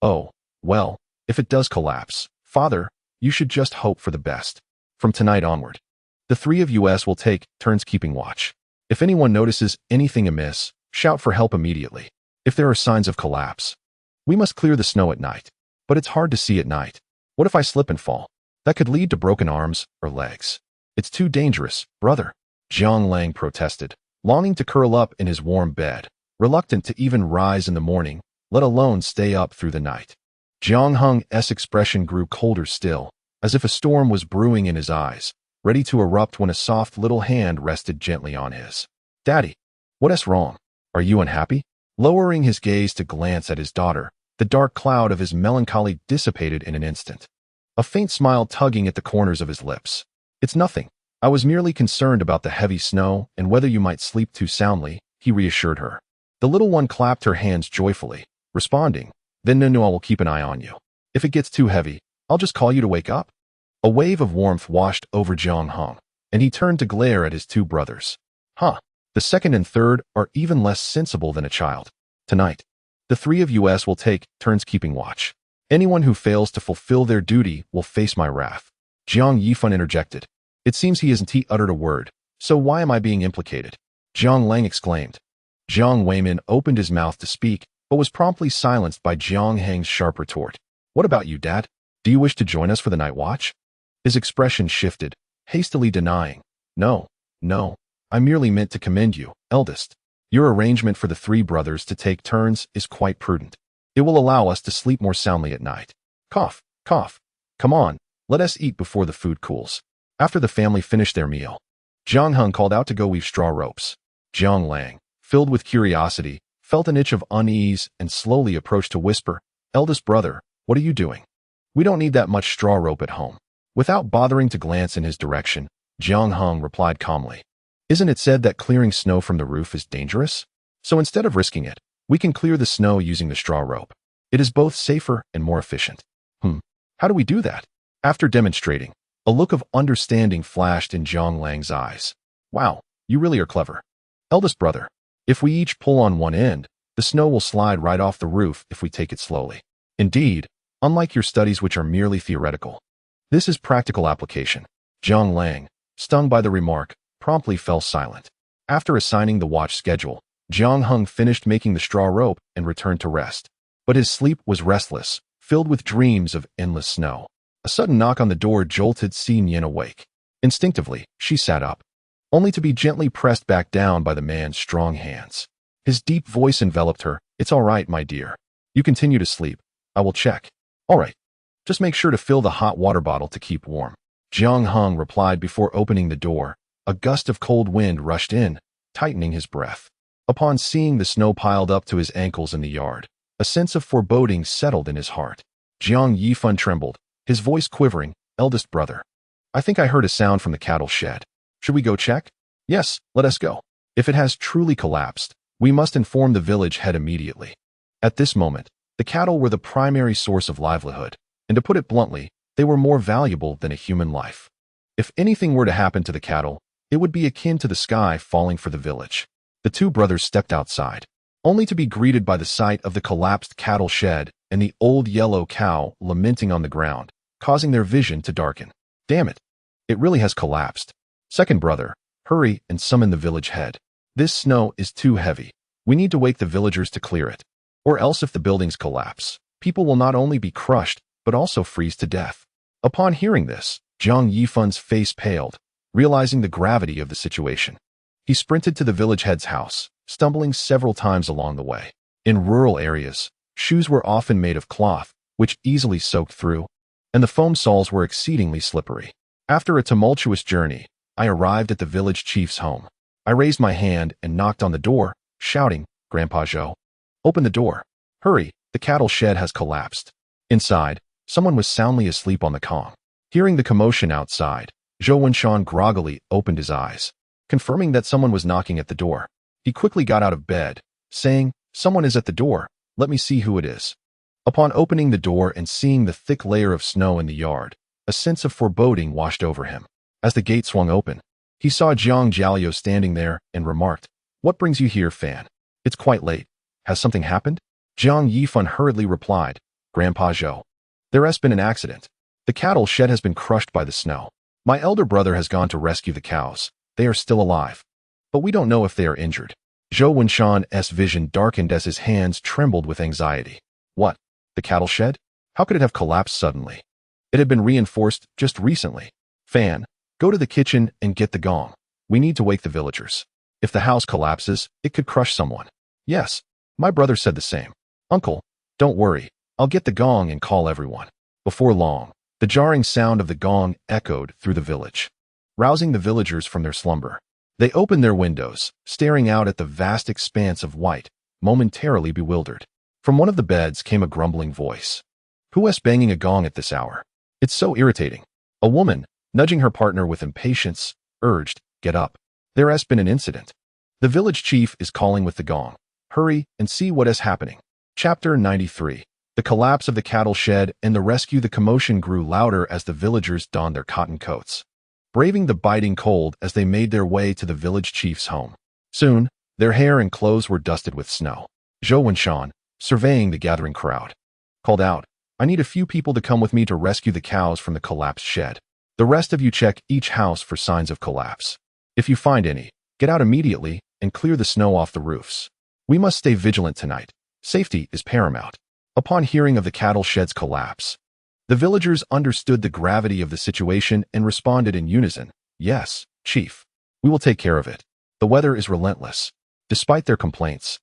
Oh, well, if it does collapse, Father, you should just hope for the best. From tonight onward, the three of us will take turns keeping watch. If anyone notices anything amiss, shout for help immediately. If there are signs of collapse, we must clear the snow at night. But it's hard to see at night. What if I slip and fall? That could lead to broken arms or legs. It's too dangerous, brother. Jiang Lang protested, longing to curl up in his warm bed, reluctant to even rise in the morning, let alone stay up through the night. Jiang Heng's expression grew colder still, as if a storm was brewing in his eyes, ready to erupt when a soft little hand rested gently on his. Daddy, what's wrong? Are you unhappy? Lowering his gaze to glance at his daughter, the dark cloud of his melancholy dissipated in an instant, a faint smile tugging at the corners of his lips. It's nothing. I was merely concerned about the heavy snow and whether you might sleep too soundly, he reassured her. The little one clapped her hands joyfully, responding, Then Nuonuo will keep an eye on you. If it gets too heavy, I'll just call you to wake up. A wave of warmth washed over Jiang Heng, and he turned to glare at his two brothers. Huh. The second and third are even less sensible than a child. Tonight, the three of us will take turns keeping watch. Anyone who fails to fulfill their duty will face my wrath. Jiang Yifan interjected. It seems he hasn't uttered a word, so why am I being implicated? Jiang Lang exclaimed. Jiang Weiman opened his mouth to speak, but was promptly silenced by Jiang Heng's sharp retort. What about you, Dad? Do you wish to join us for the night watch? His expression shifted, hastily denying. No, I merely meant to commend you, eldest. Your arrangement for the three brothers to take turns is quite prudent. It will allow us to sleep more soundly at night. Cough. Come on, let us eat before the food cools. After the family finished their meal, Jiang Heng called out to go weave straw ropes. Jiang Lang, filled with curiosity, felt an itch of unease and slowly approached to whisper, Eldest brother, what are you doing? We don't need that much straw rope at home. Without bothering to glance in his direction, Jiang Heng replied calmly. Isn't it said that clearing snow from the roof is dangerous? So instead of risking it, we can clear the snow using the straw rope. It is both safer and more efficient. How do we do that? After demonstrating, a look of understanding flashed in Jiang Lang's eyes. Wow, you really are clever. Eldest brother, if we each pull on one end, the snow will slide right off the roof if we take it slowly. Indeed, unlike your studies which are merely theoretical, this is practical application. Jiang Lang, stung by the remark, promptly fell silent. After assigning the watch schedule, Jiang Heng finished making the straw rope and returned to rest. But his sleep was restless, filled with dreams of endless snow. A sudden knock on the door jolted Nian awake. Instinctively, she sat up, only to be gently pressed back down by the man's strong hands. His deep voice enveloped her. It's all right, my dear. You continue to sleep. I will check. All right. Just make sure to fill the hot water bottle to keep warm. Jiang Heng replied before opening the door. A gust of cold wind rushed in, tightening his breath. Upon seeing the snow piled up to his ankles in the yard, a sense of foreboding settled in his heart. Jiang Yifan trembled, his voice quivering. Eldest brother, I think I heard a sound from the cattle shed. Should we go check? Yes, let us go. If it has truly collapsed, we must inform the village head immediately. At this moment, the cattle were the primary source of livelihood, and to put it bluntly, they were more valuable than a human life. If anything were to happen to the cattle, it would be akin to the sky falling for the village. The two brothers stepped outside, only to be greeted by the sight of the collapsed cattle shed and the old yellow cow lamenting on the ground, causing their vision to darken. Damn it! It really has collapsed. Second brother, hurry and summon the village head. This snow is too heavy. We need to wake the villagers to clear it. Or else if the buildings collapse, people will not only be crushed, but also freeze to death. Upon hearing this, Jiang Yifan's face paled, realizing the gravity of the situation. He sprinted to the village head's house, stumbling several times along the way. In rural areas, shoes were often made of cloth, which easily soaked through, and the foam soles were exceedingly slippery. After a tumultuous journey, I arrived at the village chief's home. I raised my hand and knocked on the door, shouting, Grandpa Zhou, open the door. Hurry, the cattle shed has collapsed. Inside, someone was soundly asleep on the kong. Hearing the commotion outside, Zhou Wenshan groggily opened his eyes, confirming that someone was knocking at the door. He quickly got out of bed, saying, Someone is at the door, let me see who it is. Upon opening the door and seeing the thick layer of snow in the yard, a sense of foreboding washed over him. As the gate swung open, he saw Jiang Jialio standing there and remarked, "What brings you here, Fan? It's quite late. Has something happened?" Jiang Yifan hurriedly replied, "Grandpa Zhou, there has been an accident. The cattle shed has been crushed by the snow. My elder brother has gone to rescue the cows. They are still alive, but we don't know if they are injured." Zhou Wenshan's vision darkened as his hands trembled with anxiety. What? The cattle shed? How could it have collapsed suddenly? It had been reinforced just recently. Fan, go to the kitchen and get the gong. We need to wake the villagers. If the house collapses, it could crush someone. Yes, my brother said the same. Uncle, don't worry. I'll get the gong and call everyone. Before long, the jarring sound of the gong echoed through the village, rousing the villagers from their slumber. They opened their windows, staring out at the vast expanse of white, momentarily bewildered. From one of the beds came a grumbling voice. "Who is banging a gong at this hour? It's so irritating." A woman, nudging her partner with impatience, urged, "Get up. There has been an incident. The village chief is calling with the gong. Hurry and see what is happening." Chapter 93. The collapse of the cattle shed and the rescue. The commotion grew louder as the villagers donned their cotton coats, braving the biting cold as they made their way to the village chief's home. Soon, their hair and clothes were dusted with snow. Zhou Wenshan, surveying the gathering crowd, called out, "I need a few people to come with me to rescue the cows from the collapsed shed. The rest of you check each house for signs of collapse. If you find any, get out immediately and clear the snow off the roofs. We must stay vigilant tonight. Safety is paramount." Upon hearing of the cattle shed's collapse, the villagers understood the gravity of the situation and responded in unison, "Yes, Chief. We will take care of it. The weather is relentless." Despite their complaints,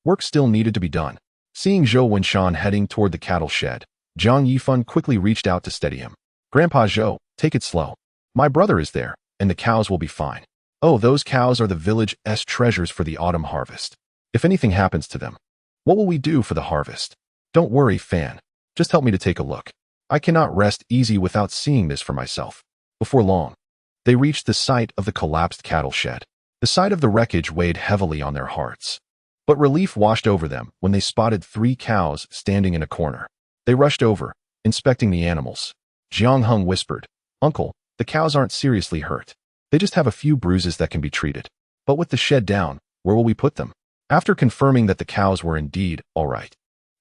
work still needed to be done. Seeing Zhou Wenshan heading toward the cattle shed, Jiang Yifan quickly reached out to steady him. "Grandpa Zhou, take it slow. My brother is there, and the cows will be fine. Oh, those cows are the village's treasures for the autumn harvest. If anything happens to them, what will we do for the harvest? Don't worry, Fan. Just help me to take a look. I cannot rest easy without seeing this for myself." Before long, they reached the site of the collapsed cattle shed. The sight of the wreckage weighed heavily on their hearts, but relief washed over them when they spotted 3 cows standing in a corner. They rushed over, inspecting the animals. Jiang Heng whispered, "Uncle, the cows aren't seriously hurt. They just have a few bruises that can be treated. But with the shed down, where will we put them?" After confirming that the cows were indeed all right,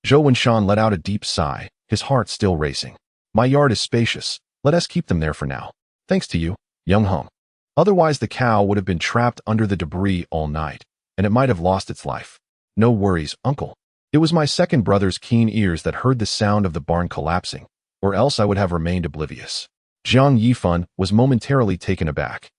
Zhou Wenshan let out a deep sigh, his heart still racing. "My yard is spacious. Let us keep them there for now. Thanks to you, Jiang Heng. Otherwise the cow would have been trapped under the debris all night, and it might have lost its life." "No worries, Uncle. It was my second brother's keen ears that heard the sound of the barn collapsing, or else I would have remained oblivious." Jiang Yifan was momentarily taken aback,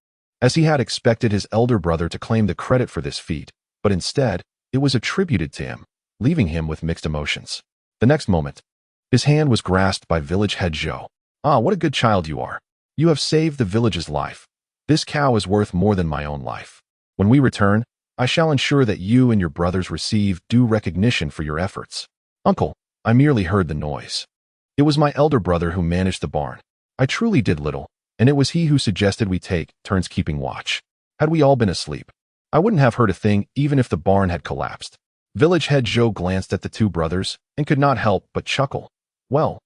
as he had expected his elder brother to claim the credit for this feat, but instead, it was attributed to him, leaving him with mixed emotions. The next moment, his hand was grasped by village head Zhou. "Ah, what a good child you are. You have saved the village's life. This cow is worth more than my own life. When we return, I shall ensure that you and your brothers receive due recognition for your efforts." "Uncle, I merely heard the noise. It was my elder brother who managed the barn. I truly did little, and it was he who suggested we take turns keeping watch. Had we all been asleep, I wouldn't have heard a thing even if the barn had collapsed." Village head Zhou glanced at the 2 brothers and could not help but chuckle. Well,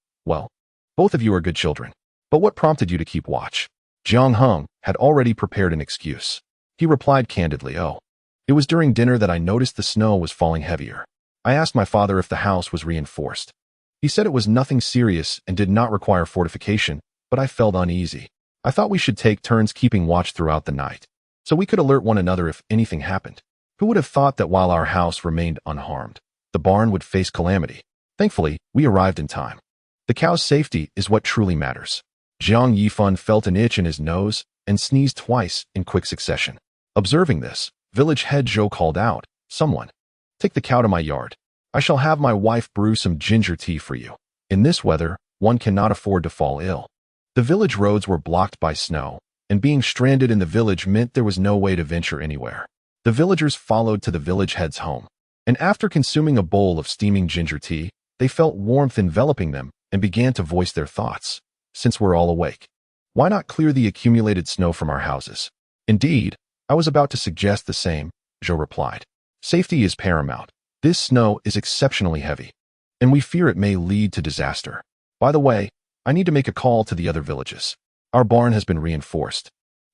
both of you are good children. But what prompted you to keep watch?" Jiang Heng had already prepared an excuse. He replied candidly, "Oh, it was during dinner that I noticed the snow was falling heavier. I asked my father if the house was reinforced. He said it was nothing serious and did not require fortification, but I felt uneasy. I thought we should take turns keeping watch throughout the night, so we could alert one another if anything happened. Who would have thought that while our house remained unharmed, the barn would face calamity? Thankfully, we arrived in time. The cow's safety is what truly matters." Jiang Yifan felt an itch in his nose and sneezed twice in quick succession. Observing this, village head Zhou called out, "Someone, take the cow to my yard. I shall have my wife brew some ginger tea for you. In this weather, one cannot afford to fall ill." The village roads were blocked by snow, and being stranded in the village meant there was no way to venture anywhere. The villagers followed to the village head's home, and after consuming a bowl of steaming ginger tea, they felt warmth enveloping them and began to voice their thoughts. "Since we're all awake, why not clear the accumulated snow from our houses?" "Indeed, I was about to suggest the same," Zhou replied. "Safety is paramount. This snow is exceptionally heavy, and we fear it may lead to disaster. By the way, I need to make a call to the other villages. Our barn has been reinforced.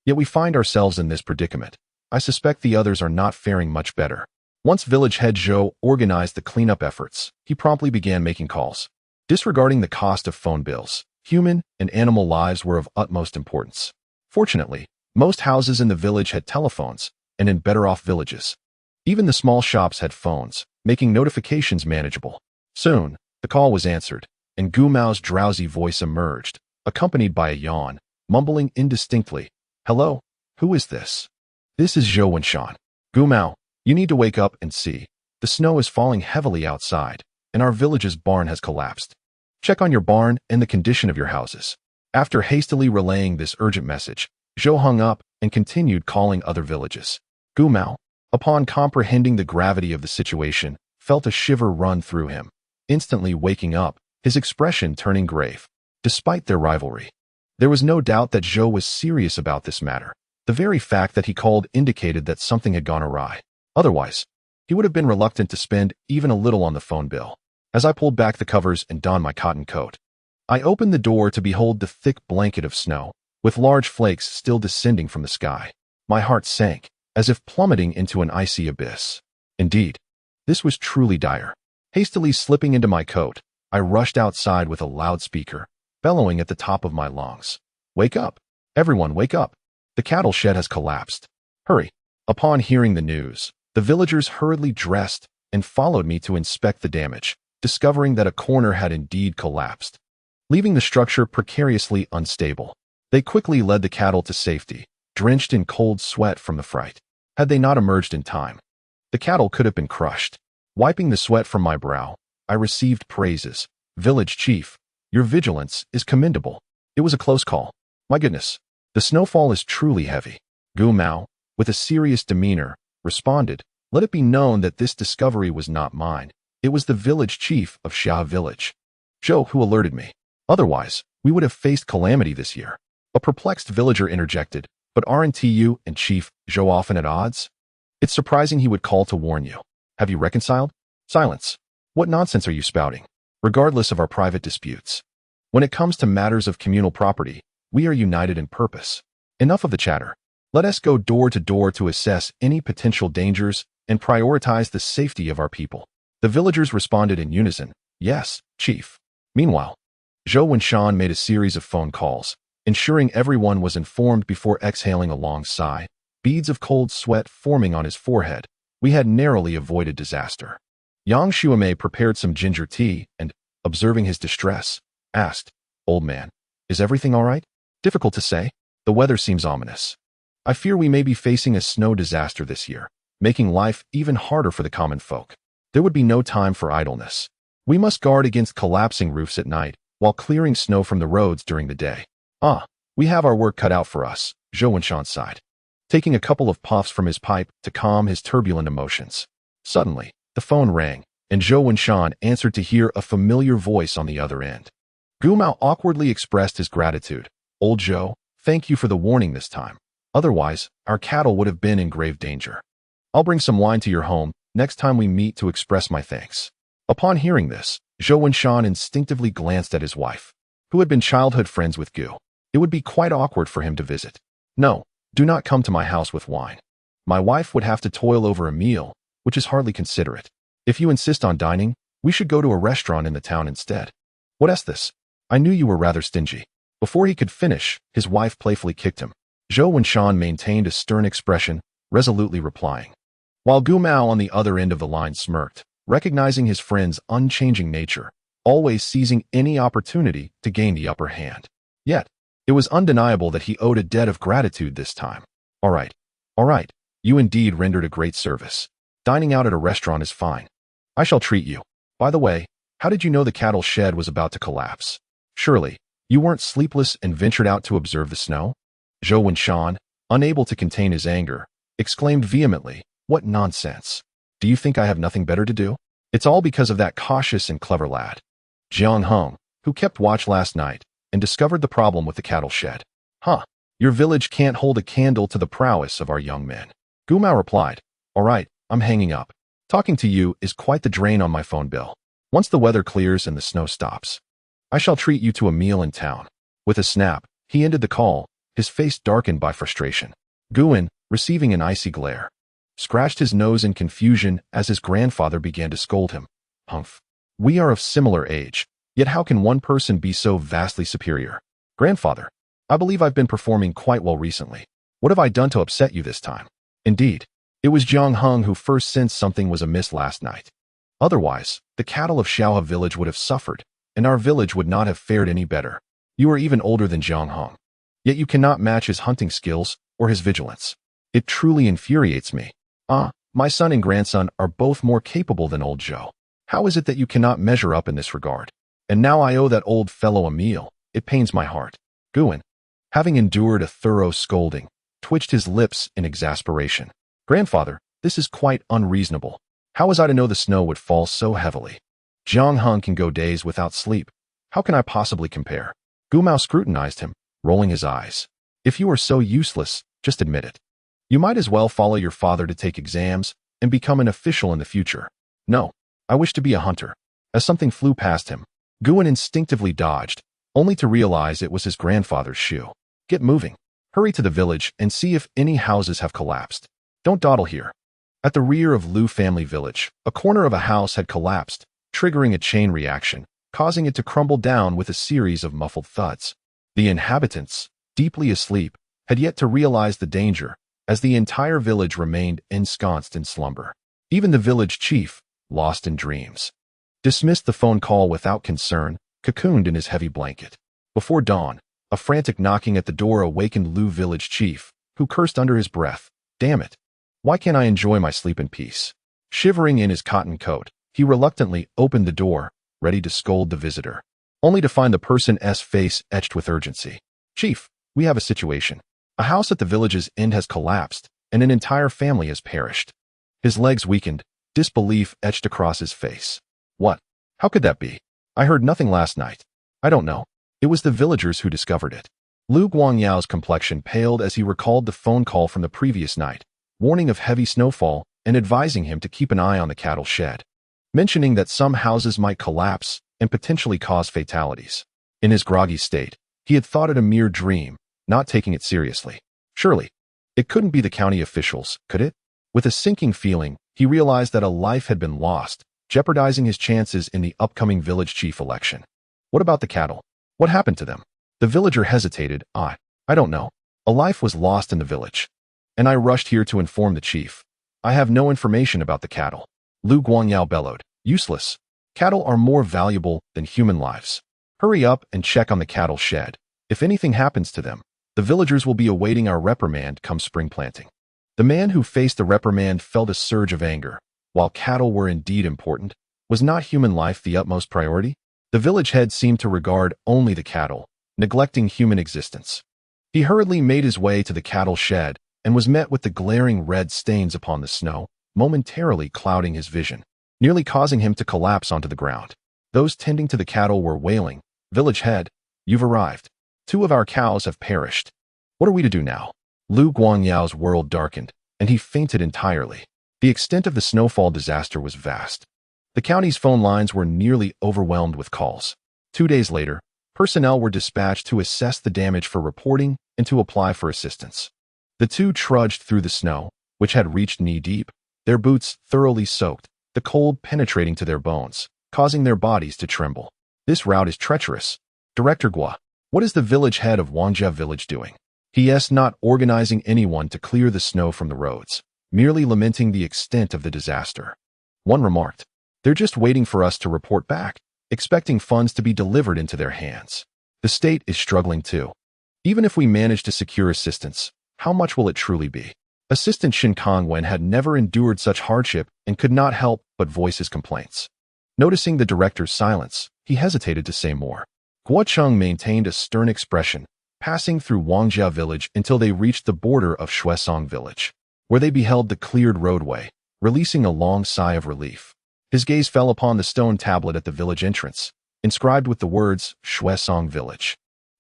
Yet we find ourselves in this predicament. I suspect the others are not faring much better. Once village head Zhou organized the cleanup efforts, he promptly began making calls. Disregarding the cost of phone bills, human and animal lives were of utmost importance. Fortunately, most houses in the village had telephones, and in better-off villages, even the small shops had phones, making notifications manageable. Soon, the call was answered, and Gu Mao's drowsy voice emerged, accompanied by a yawn, mumbling indistinctly, "Hello, who is this?" "This is Zhou Wenshan. Gu Mao, you need to wake up and see. The snow is falling heavily outside, and our village's barn has collapsed. Check on your barn and the condition of your houses." After hastily relaying this urgent message, Zhou hung up and continued calling other villages. Gu Mao, upon comprehending the gravity of the situation, felt a shiver run through him, instantly waking up, his expression turning grave. Despite their rivalry, there was no doubt that Zhou was serious about this matter. The very fact that he called indicated that something had gone awry. Otherwise, he would have been reluctant to spend even a little on the phone bill. As I pulled back the covers and donned my cotton coat, I opened the door to behold the thick blanket of snow, with large flakes still descending from the sky. My heart sank, as if plummeting into an icy abyss. Indeed, this was truly dire. Hastily slipping into my coat, I rushed outside with a loudspeaker, bellowing at the top of my lungs. "Wake up! Everyone, wake up! The cattle shed has collapsed. Hurry!" Upon hearing the news, the villagers hurriedly dressed and followed me to inspect the damage, discovering that a corner had indeed collapsed, leaving the structure precariously unstable. They quickly led the cattle to safety, drenched in cold sweat from the fright. Had they not emerged in time, the cattle could have been crushed. Wiping the sweat from my brow, I received praises. "Village chief, your vigilance is commendable. It was a close call. My goodness, the snowfall is truly heavy." Gu Mao, with a serious demeanor, responded, "Let it be known that this discovery was not mine. It was the village chief of Xia village, Zhou, who alerted me. Otherwise, we would have faced calamity this year." A perplexed villager interjected, "But aren't you and Chief Zhou often at odds? It's surprising he would call to warn you. Have you reconciled?" "Silence. What nonsense are you spouting? Regardless of our private disputes, when it comes to matters of communal property, we are united in purpose. Enough of the chatter. Let us go door to door to assess any potential dangers and prioritize the safety of our people." The villagers responded in unison, "Yes, Chief." Meanwhile, Zhou Wenshan made a series of phone calls, ensuring everyone was informed before exhaling a long sigh, beads of cold sweat forming on his forehead. We had narrowly avoided disaster. Yang Xuemei prepared some ginger tea and, observing his distress, asked, "Old man, is everything all right?" "Difficult to say. The weather seems ominous. I fear we may be facing a snow disaster this year, making life even harder for the common folk. There would be no time for idleness. We must guard against collapsing roofs at night, while clearing snow from the roads during the day." We have our work cut out for us," Zhou Wenshan sighed, taking a couple of puffs from his pipe to calm his turbulent emotions. Suddenly, the phone rang, and Zhou Wenshan answered to hear a familiar voice on the other end. Gu Mao awkwardly expressed his gratitude. "Old Zhou, thank you for the warning this time. Otherwise, our cattle would have been in grave danger. I'll bring some wine to your home next time we meet to express my thanks." Upon hearing this, Zhou Wenshan instinctively glanced at his wife, who had been childhood friends with Gu. It would be quite awkward for him to visit. "No, do not come to my house with wine. My wife would have to toil over a meal, which is hardly considerate. If you insist on dining, we should go to a restaurant in the town instead." "What is this? I knew you were rather stingy." Before he could finish, his wife playfully kicked him. Zhou Wenshan maintained a stern expression, resolutely replying, while Gu Mao on the other end of the line smirked, recognizing his friend's unchanging nature, always seizing any opportunity to gain the upper hand. Yet, it was undeniable that he owed a debt of gratitude this time. All right, you indeed rendered a great service. Dining out at a restaurant is fine. I shall treat you. By the way, how did you know the cattle shed was about to collapse? Surely, you weren't sleepless and ventured out to observe the snow?" Zhou Wenshan, unable to contain his anger, exclaimed vehemently, "What nonsense! Do you think I have nothing better to do? It's all because of that cautious and clever lad, Jiang Heng, who kept watch last night and discovered the problem with the cattle shed." Your village can't hold a candle to the prowess of our young men." Gu Mao replied, "All right, I'm hanging up. Talking to you is quite the drain on my phone bill." Once the weather clears and the snow stops, I shall treat you to a meal in town. With a snap, he ended the call, his face darkened by frustration. Guan, receiving an icy glare, scratched his nose in confusion as his grandfather began to scold him. Humph. We are of similar age, yet how can one person be so vastly superior? Grandfather, I believe I've been performing quite well recently. What have I done to upset you this time? Indeed, it was Jiang Heng who first sensed something was amiss last night. Otherwise, the cattle of Xiaohe village would have suffered, and our village would not have fared any better. You are even older than Jiang Heng, yet you cannot match his hunting skills or his vigilance. It truly infuriates me. My son and grandson are both more capable than old Zhou. How is it that you cannot measure up in this regard? And now I owe that old fellow a meal. It pains my heart. Guan, having endured a thorough scolding, twitched his lips in exasperation. Grandfather, this is quite unreasonable. How was I to know the snow would fall so heavily? Jiang Heng can go days without sleep. How can I possibly compare? Gumao scrutinized him, rolling his eyes. If you are so useless, just admit it. You might as well follow your father to take exams and become an official in the future. No, I wish to be a hunter. As something flew past him, Guan instinctively dodged, only to realize it was his grandfather's shoe. Get moving. Hurry to the village and see if any houses have collapsed. Don't dawdle here. At the rear of Lu family village, a corner of a house had collapsed, triggering a chain reaction, causing it to crumble down with a series of muffled thuds. The inhabitants, deeply asleep, had yet to realize the danger, as the entire village remained ensconced in slumber. Even the village chief, lost in dreams, dismissed the phone call without concern, cocooned in his heavy blanket. Before dawn, a frantic knocking at the door awakened Lu village chief, who cursed under his breath. Damn it. Why can't I enjoy my sleep in peace? Shivering in his cotton coat, he reluctantly opened the door, ready to scold the visitor, only to find the person's face etched with urgency. Chief, we have a situation. A house at the village's end has collapsed, and an entire family has perished. His legs weakened, disbelief etched across his face. What? How could that be? I heard nothing last night. I don't know. It was the villagers who discovered it. Lu Guangyao's complexion paled as he recalled the phone call from the previous night, warning of heavy snowfall and advising him to keep an eye on the cattle shed, mentioning that some houses might collapse and potentially cause fatalities. In his groggy state, he had thought it a mere dream, not taking it seriously. Surely, it couldn't be the county officials, could it? With a sinking feeling, he realized that a life had been lost, jeopardizing his chances in the upcoming village chief election. What about the cattle? What happened to them? The villager hesitated. I don't know. A life was lost in the village, and I rushed here to inform the chief. I have no information about the cattle. Lu Guangyao bellowed. Useless. Cattle are more valuable than human lives. Hurry up and check on the cattle shed. If anything happens to them, the villagers will be awaiting our reprimand come spring planting. The man who faced the reprimand felt a surge of anger. While cattle were indeed important, was not human life the utmost priority? The village head seemed to regard only the cattle, neglecting human existence. He hurriedly made his way to the cattle shed and was met with the glaring red stains upon the snow, momentarily clouding his vision, nearly causing him to collapse onto the ground. Those tending to the cattle were wailing. Village head, you've arrived. 2 of our cows have perished. What are we to do now? Lu Guangyao's world darkened, and he fainted entirely. The extent of the snowfall disaster was vast. The county's phone lines were nearly overwhelmed with calls. 2 days later, personnel were dispatched to assess the damage for reporting and to apply for assistance. The 2 trudged through the snow, which had reached knee-deep, their boots thoroughly soaked, the cold penetrating to their bones, causing their bodies to tremble. This route is treacherous. Director Gua, what is the village head of Wangjia village doing? He is not organizing anyone to clear the snow from the roads, merely lamenting the extent of the disaster. One remarked, they're just waiting for us to report back, expecting funds to be delivered into their hands. The state is struggling too. Even if we manage to secure assistance, how much will it truly be? Assistant Shin Kongwen had never endured such hardship and could not help but voice his complaints. Noticing the director's silence, he hesitated to say more. Guo Cheng maintained a stern expression, passing through Wangjia village until they reached the border of Shuesong village, where they beheld the cleared roadway, releasing a long sigh of relief. His gaze fell upon the stone tablet at the village entrance, inscribed with the words, Shuesong Village.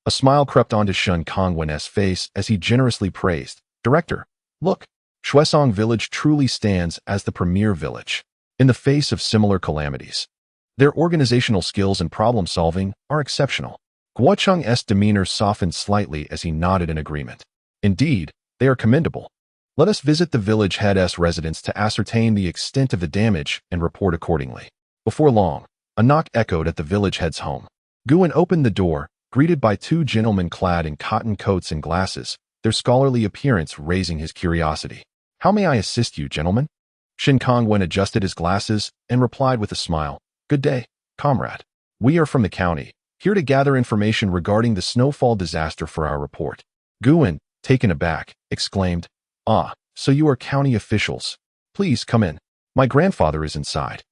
A smile crept onto Shun Kongwen's face as he generously praised, Director, look, Shuesong Village truly stands as the premier village. In the face of similar calamities, Their organizational skills and problem-solving are exceptional. Guocheng's demeanor softened slightly as he nodded in agreement. Indeed, they are commendable. Let us visit the village head's residence to ascertain the extent of the damage and report accordingly. Before long, a knock echoed at the village head's home. Guan opened the door, greeted by two gentlemen clad in cotton coats and glasses, their scholarly appearance raising his curiosity. "How may I assist you, gentlemen?" Shin Kongwen adjusted his glasses and replied with a smile. "Good day, comrade. We are from the county, here to gather information regarding the snowfall disaster for our report." Guan, taken aback, exclaimed, "Ah, so you are county officials. Please come in. My grandfather is inside."